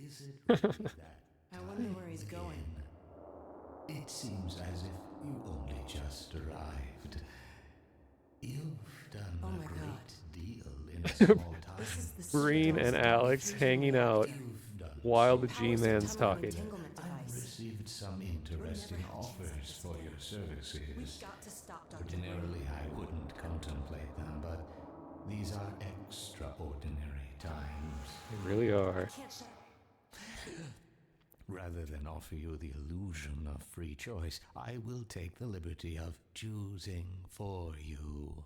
Is it really that? I wonder where he's going. It seems as if you only just arrived. You've done Oh a my great God. deal in a small time. Breen and Alex hanging out while the G-Man's talking. I've received some interesting offers for your services. We've got to stop Dr. Ordinarily, I wouldn't contemplate them, but these are extraordinary times. They really are. Rather than offer you the illusion of free choice, I will take the liberty of choosing for you.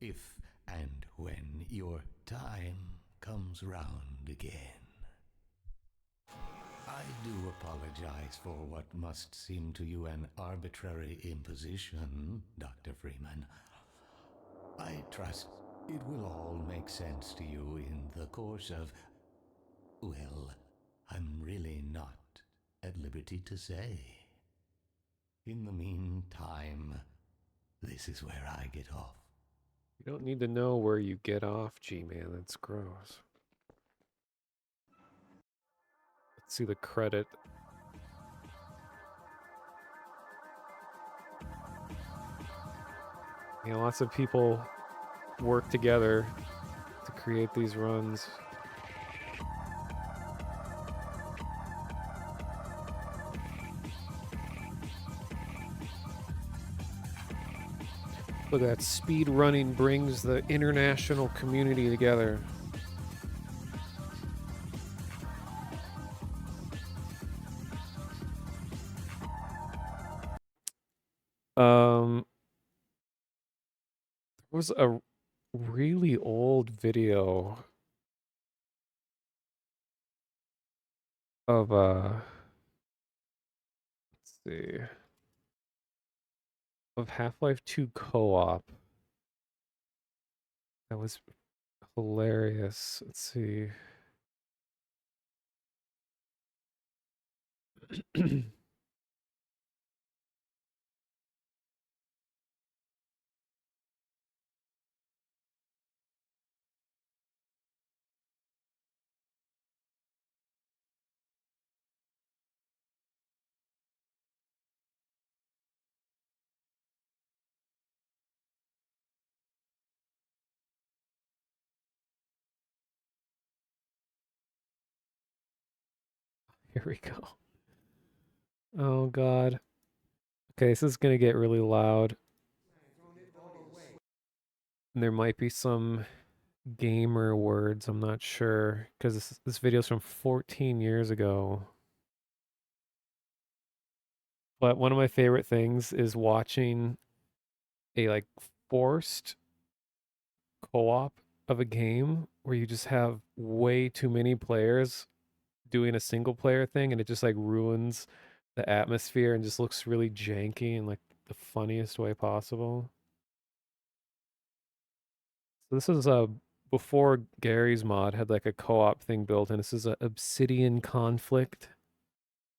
If and when your time comes round again. I do apologize for what must seem to you an arbitrary imposition, Dr. Freeman. I trust it will all make sense to you in the course of... Well, I'm really not at liberty to say. In the meantime, this is where I get off. You don't need to know where you get off, G-Man. That's gross. Let's see the credit. You know, lots of people work together to create these runs. Look at that, speed running brings the international community together. There was a really old video of let's see, of Half-Life 2 co-op. That was hilarious. Let's see. Here we go. Oh God. Okay, this is gonna get really loud. And there might be some gamer words. I'm not sure because this video's from 14 years ago. But one of my favorite things is watching a like forced co-op of a game where you just have way too many players doing a single player thing and it just like ruins the atmosphere and just looks really janky in like the funniest way possible. So this is before Gary's mod had like a co-op thing built in. This is a Obsidian Conflict,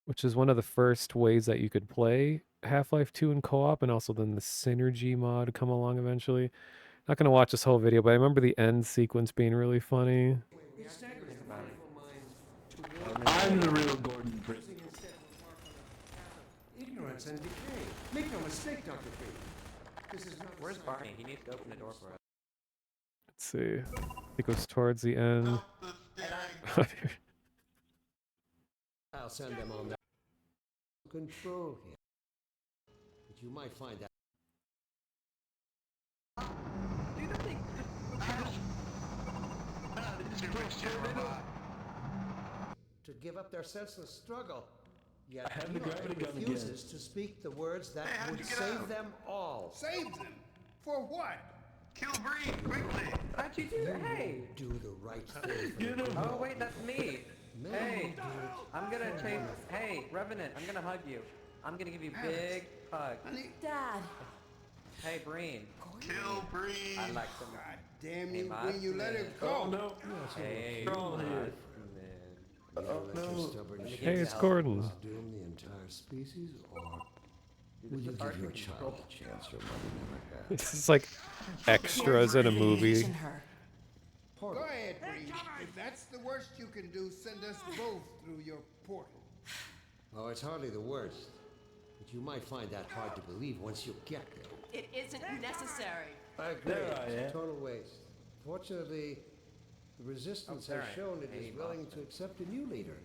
which is one of the first ways that you could play Half-Life 2 in co-op, and also then the Synergy mod come along eventually. Not gonna watch this whole video, but I remember the end sequence being really funny. I'm the real Gordon Freeman. Ignorance and decay. Make no mistake, Dr. Freeman. This is not. Where's Barney? He needs to open the door for us. Let's see. It goes towards the end. I'll send them on that. Control him. But you might find that. To give up their senseless struggle. Yet have the gravity gun refuses to speak the words that would save them all. Save them? For what? Kill Breen, quickly! How'd you do that? Hey! Do the right thing. Oh, wait, that's me! Hey! I'm gonna chase. Hey, Revenant, I'm gonna hug you. I'm gonna give you a big hug. Dad. Hey, Breen. Kill Breen! I like some. God damn you, when you let him go. Oh no! Hey, Troll here. Oh no! Hey, it's Gordon. Doom the entire species, or will you give your child a chance your mother never had? This is like extras in a movie. Go ahead, Breen. If that's the worst you can do, send us both through your portal. Oh, it's hardly the worst. But you might find that hard to believe once you get there. It isn't necessary. I agree. There I It's am. a total waste. Fortunately, the resistance has shown it is willing to accept a new leader.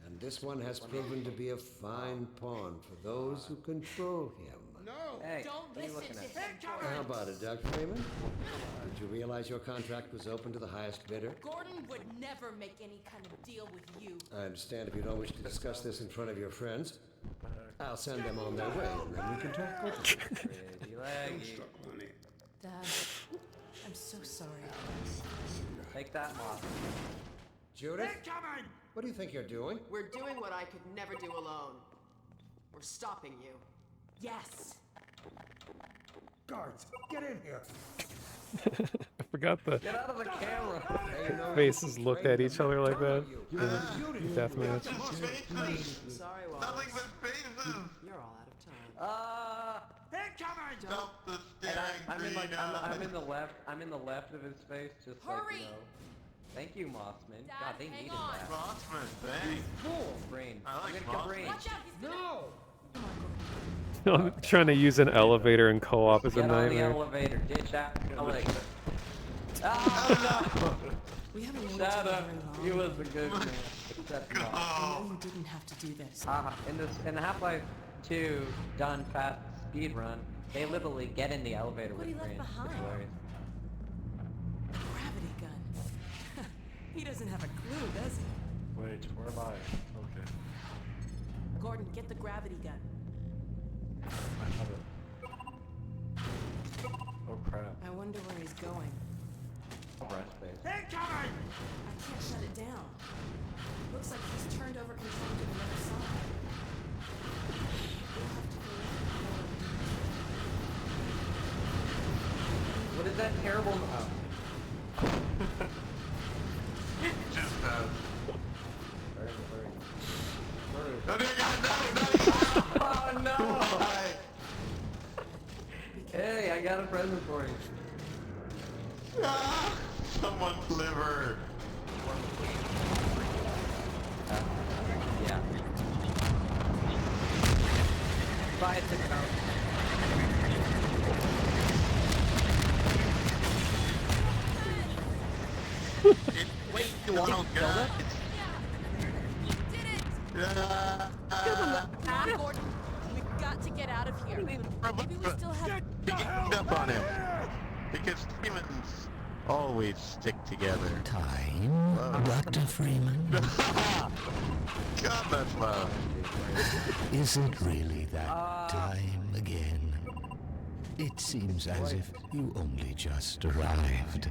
And this one has proven to be a fine pawn for those who control him. No! Hey, Don't what are you listen looking to at? him, How about it, Dr. Freeman? Did you realize your contract was open to the highest bidder? Gordon would never make any kind of deal with you. I understand if you don't wish to discuss this in front of your friends. I'll send them on their way, and then we can talk openly. Pretty leggy. Dad, I'm so sorry. Take that, Moth. Judith? What do you think you're doing? We're doing what I could never do alone. We're stopping you. Yes. Guards, get in here. I forgot the Get out of the camera! faces looked at each other like that. Deathmatch. Sorry, Wallace. Nothing but faces! You're all out of time. Stop the I'm in like I'm in the left. I'm in the left of his face, just like Hurry! you know. Thank you, Mothman. Dad, God, they hang needed on. that. Rossman, thanks. Cool, Brain. I I'm like gonna kill Mothman. Brain. Watch out, he's gonna... No! I'm trying to use an elevator in co-op is a Get on the nightmare. elevator. Ditch that elevator. Oh no! We haven't known each Shut other up. very long. He was a good man. Except not. I know you didn't have to do this. In the Half-Life 2 done fast speed run, they literally get in the elevator What with he left Brain. It's behind. hilarious. A gravity gun. He doesn't have a clue, does he? Wait, where am I? Okay. Gordon, get the gravity gun. I have it. Oh crap. I wonder where he's going. Rest base. I can't shut it down. Looks like he's turned over control to the other side. We'll have to go What is that terrible? Oh. Just, Oh no! Hey, I got a present for you. someone's liver. Yeah. Buy it to go. Wait, you want to kill it? Gordon, we've got to get out of here. Maybe we still have... He ganged up on him. Because demons. Always stick together. Time, Dr. Freeman? God, that's loud. Is it really that time again? It seems as if you only just arrived.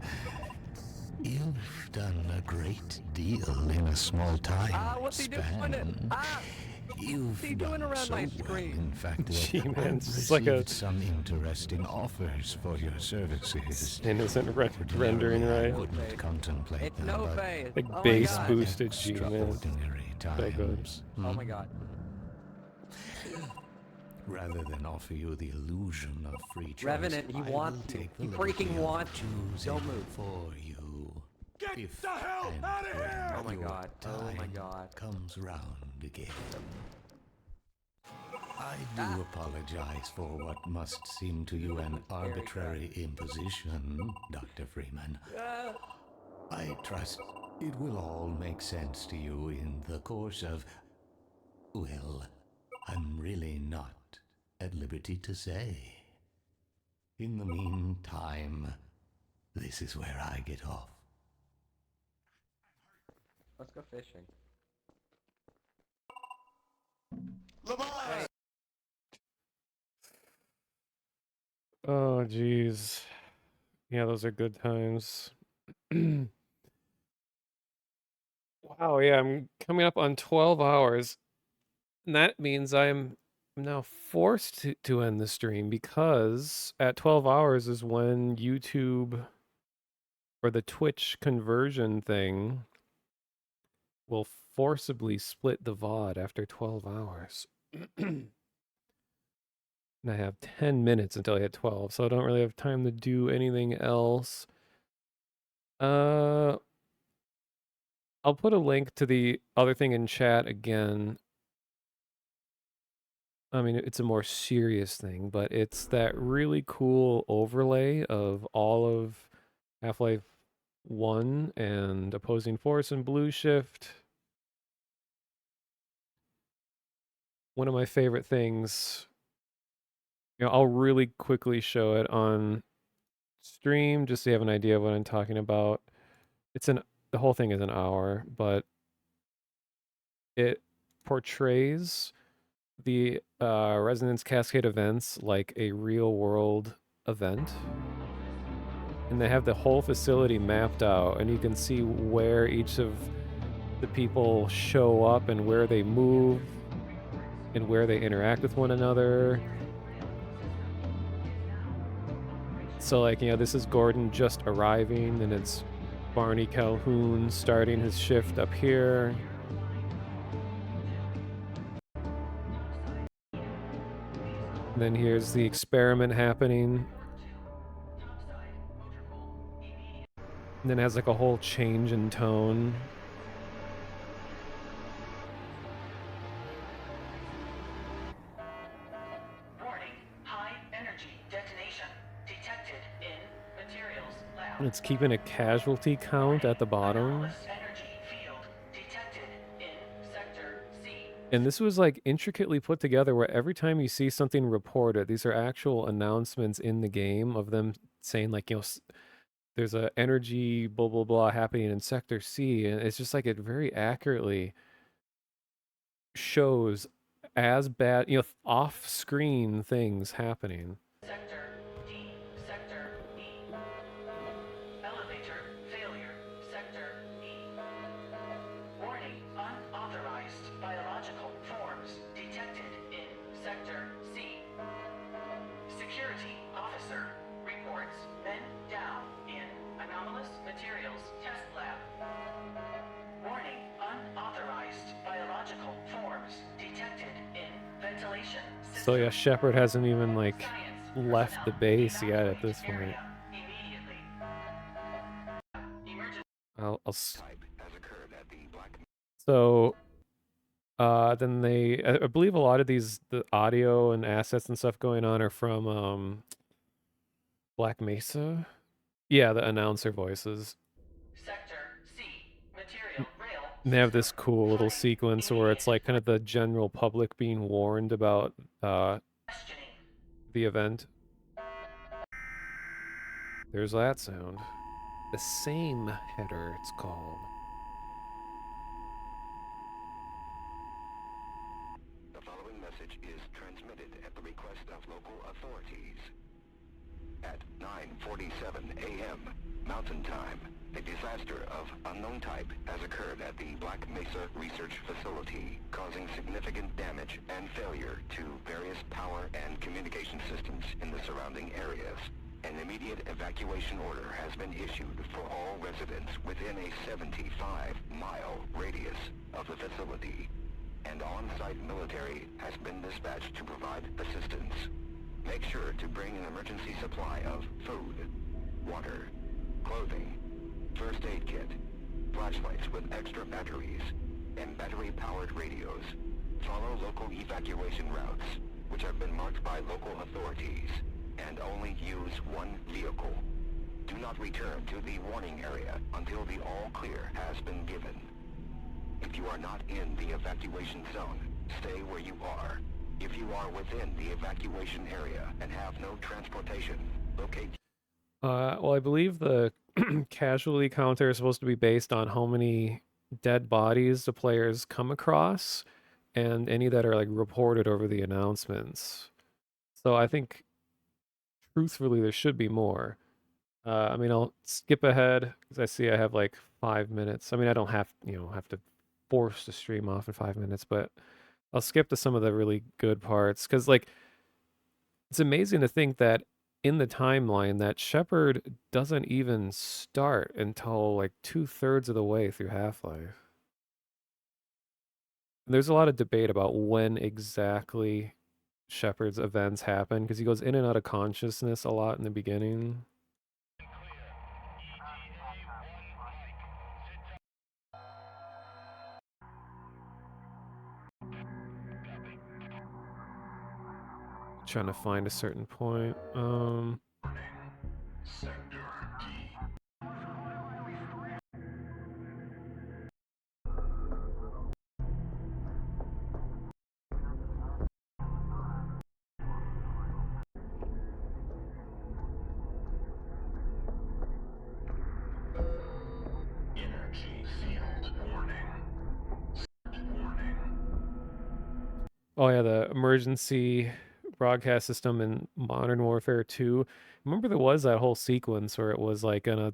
You've done a great deal in a small time what's he doing? span. You've he doing done around so my well, screen? in fact, Gee, that man, I've it's just like a received some interesting offers for your services. innocent rendering, Ordinarily, I right? wouldn't contemplate It's them, no but face. Like Oh my bass God. boosted G, man. extraordinary So good. times. Oh my God. Rather than offer you the illusion of free choice, Revenant, he I wants will you. take the He liberty freaking of wants you. choosing Don't move. for you. Get If the hell and out of here! when Oh my your God. Oh my time God. comes round again. I do apologize for what must seem to you an arbitrary imposition, Dr. Freeman. I trust it will all make sense to you in the course of... Well, I'm really not at liberty to say. In the meantime, this is where I get off. Let's go fishing. Lamar! Oh, jeez. Yeah, those are good times. Wow, yeah, I'm coming up on 12 hours. And that means I'm now forced to end the stream because at 12 hours is when YouTube or the Twitch conversion thing will forcibly split the VOD after 12 hours. And I have 10 minutes until I hit 12, so I don't really have time to do anything else. I'll put a link to the other thing in chat again. I mean, it's a more serious thing, but it's that really cool overlay of all of Half-Life 1 and Opposing Force and Blue Shift. One of my favorite things. You know, I'll really quickly show it on stream just so you have an idea of what I'm talking about. The whole thing is an hour, but it portrays the Resonance Cascade events like a real world event. And they have the whole facility mapped out, and you can see where each of the people show up and where they move and where they interact with one another. So, like, you know, this is Gordon just arriving, and it's Barney Calhoun starting his shift up here. And then here's the experiment happening. And then it has like a whole change in tone. Warning, high energy detonation detected in materials lab. And it's keeping a casualty count at the bottom. Energy field detected in sector C. And this was like intricately put together where every time you see something reported, these are actual announcements in the game of them saying like, you know, there's a energy blah, blah, blah happening in sector C. And it's just like it very accurately shows as bad, you know, off-screen things happening. Sector D, sector E. Elevator failure, sector E. Warning, unauthorized biological forms detected in sector C. Security officer reports men down in anomalous materials test lab. Warning, unauthorized biological forms detected in ventilation system. So yeah, Shepard hasn't even like left the base yet at this point. So then I believe a lot of the audio and assets and stuff going on are from Black Mesa. Yeah, the announcer voices. Sector C, material rail. And they have this cool little sequence where it's like kind of the general public being warned about the event. There's that sound. The Same Header, it's called. The following message is transmitted at the request of local authorities. At 9:47 a.m. Mountain Time, a disaster of unknown type has occurred at the Black Mesa Research Facility, causing significant damage and failure to various power and communication systems in the surrounding areas. An immediate evacuation order has been issued for all residents within a 75-mile radius of the facility, and on-site military has been dispatched to provide assistance. Make sure to bring an emergency supply of food, water, clothing, first aid kit, flashlights with extra batteries, and battery-powered radios. Follow local evacuation routes, which have been marked by local authorities, and only use one vehicle. Do not return to the warning area until the all-clear has been given. If you are not in the evacuation zone, stay where you are. If you are within the evacuation area and have no transportation, locate... Well, I believe the casualty counter is supposed to be based on how many dead bodies the players come across, and any that are like reported over the announcements. So I think, truthfully, there should be more. I mean, I'll skip ahead because I see I have like 5 minutes. I mean, I don't have, have to force the stream off in 5 minutes, but I'll skip to some of the really good parts because, like, it's amazing to think that in the timeline that Shepard doesn't even start until like 2/3 of the way through Half-Life. There's a lot of debate about when exactly Shepard's events happen because he goes in and out of consciousness a lot in the beginning. Trying to find a certain point. Sector D. Energy field warning. Warning. Oh yeah, the emergency broadcast system in Modern Warfare 2. Remember there was that whole sequence where it was like in a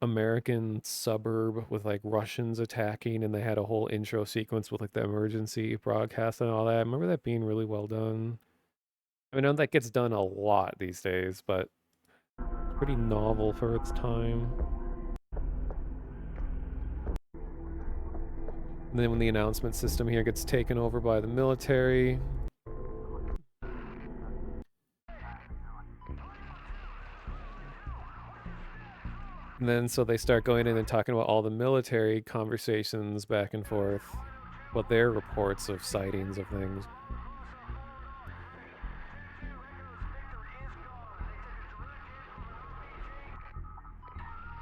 American suburb with like Russians attacking, and they had a whole intro sequence with like the emergency broadcast and all that. I remember that being really well done. I know that gets done a lot these days, but pretty novel for its time. And then when the announcement system here gets taken over by the military. And then so they start going in and talking about all the military conversations back and forth, what their reports of sightings of things.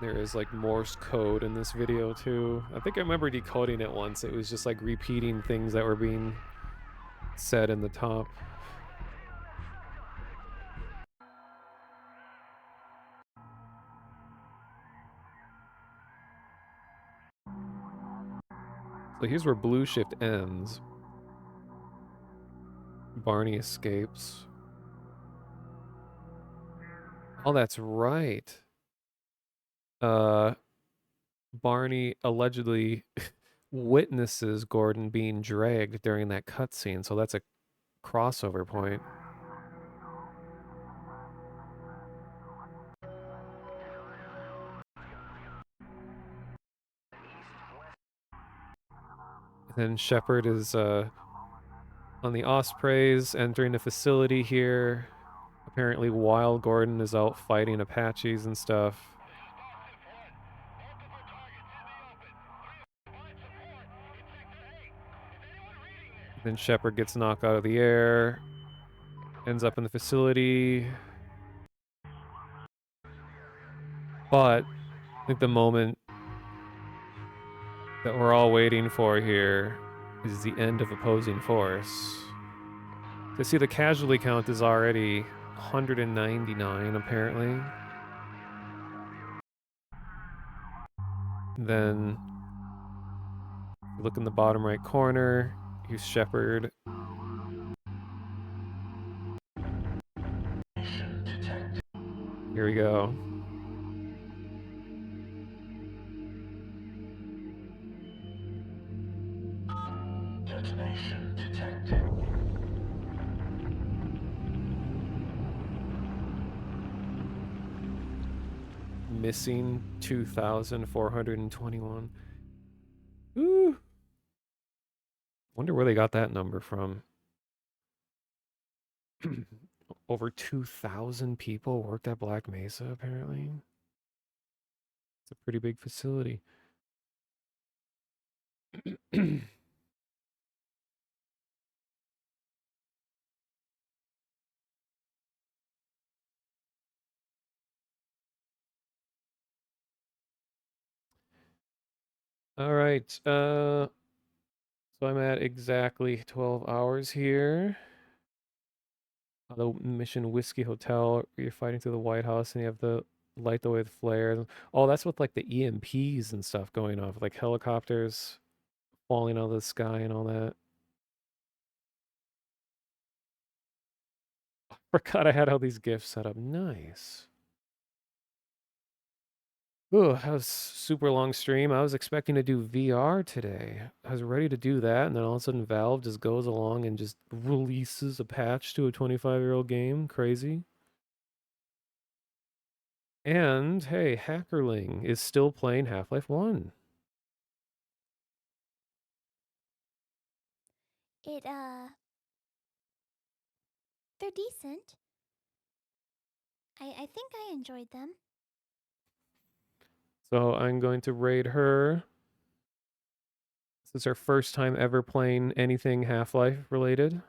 There is like Morse code in this video too. I think I remember decoding it once. It was just like repeating things that were being said in the top. So here's where Blue Shift ends. Barney escapes. Oh, that's right. Barney allegedly witnesses Gordon being dragged during that cutscene, so that's a crossover point. Then Shepard is on the Ospreys, entering the facility here. Apparently while Gordon is out fighting Apaches and stuff. Then Shepard gets knocked out of the air. Ends up in the facility. But I think the moment that we're all waiting for here is the end of opposing force. So see, the casualty count is already 199 apparently. Then look in the bottom right corner. Here's Shepard. Here we go. Detonation detected. Missing 2,421. Ooh. Wonder where they got that number from. Over 2,000 people worked at Black Mesa, apparently. It's a pretty big facility. All right. So I'm at exactly 12 hours here. The mission Whiskey Hotel. You're fighting through the White House, and you have the light the way with flares. Oh, that's with like the EMPs and stuff going off, like helicopters falling out of the sky and all that. I forgot I had all these gifts set up. Nice. Ooh, that was super long stream. I was expecting to do VR today. I was ready to do that, and then all of a sudden Valve just goes along and just releases a patch to a 25-year-old game. Crazy. And hey, Hackerling is still playing Half-Life 1. They're decent. I think I enjoyed them. So I'm going to raid her. This is her first time ever playing anything Half-Life related.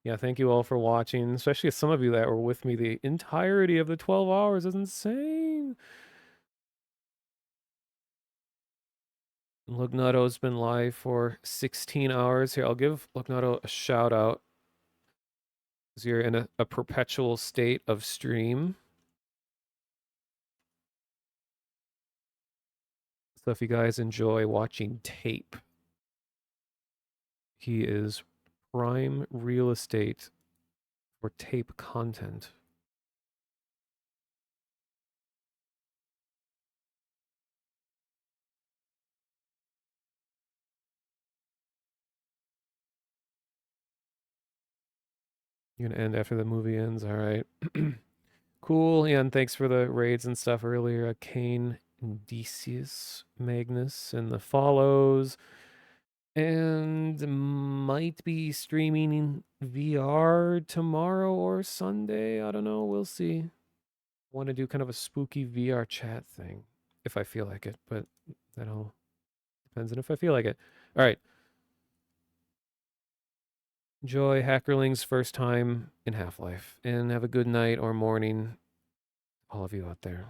Yeah, thank you all for watching, especially some of you that were with me the entirety of the 12 hours. Is insane. Lugnato's been live for 16 hours. Here, I'll give Lugnato a shout out, because you're in a perpetual state of stream. So if you guys enjoy watching tape, he is prime real estate for tape content. You're gonna end after the movie ends. All right. Cool. Yeah, and thanks for the raids and stuff earlier. Kane, Decius, Magnus, and the follows. And might be streaming VR tomorrow or Sunday. I don't know. We'll see. Want to do kind of a spooky VR chat thing if I feel like it, but that all depends on if I feel like it. All right. Enjoy Hackerling's first time in Half-Life, and have a good night or morning, all of you out there.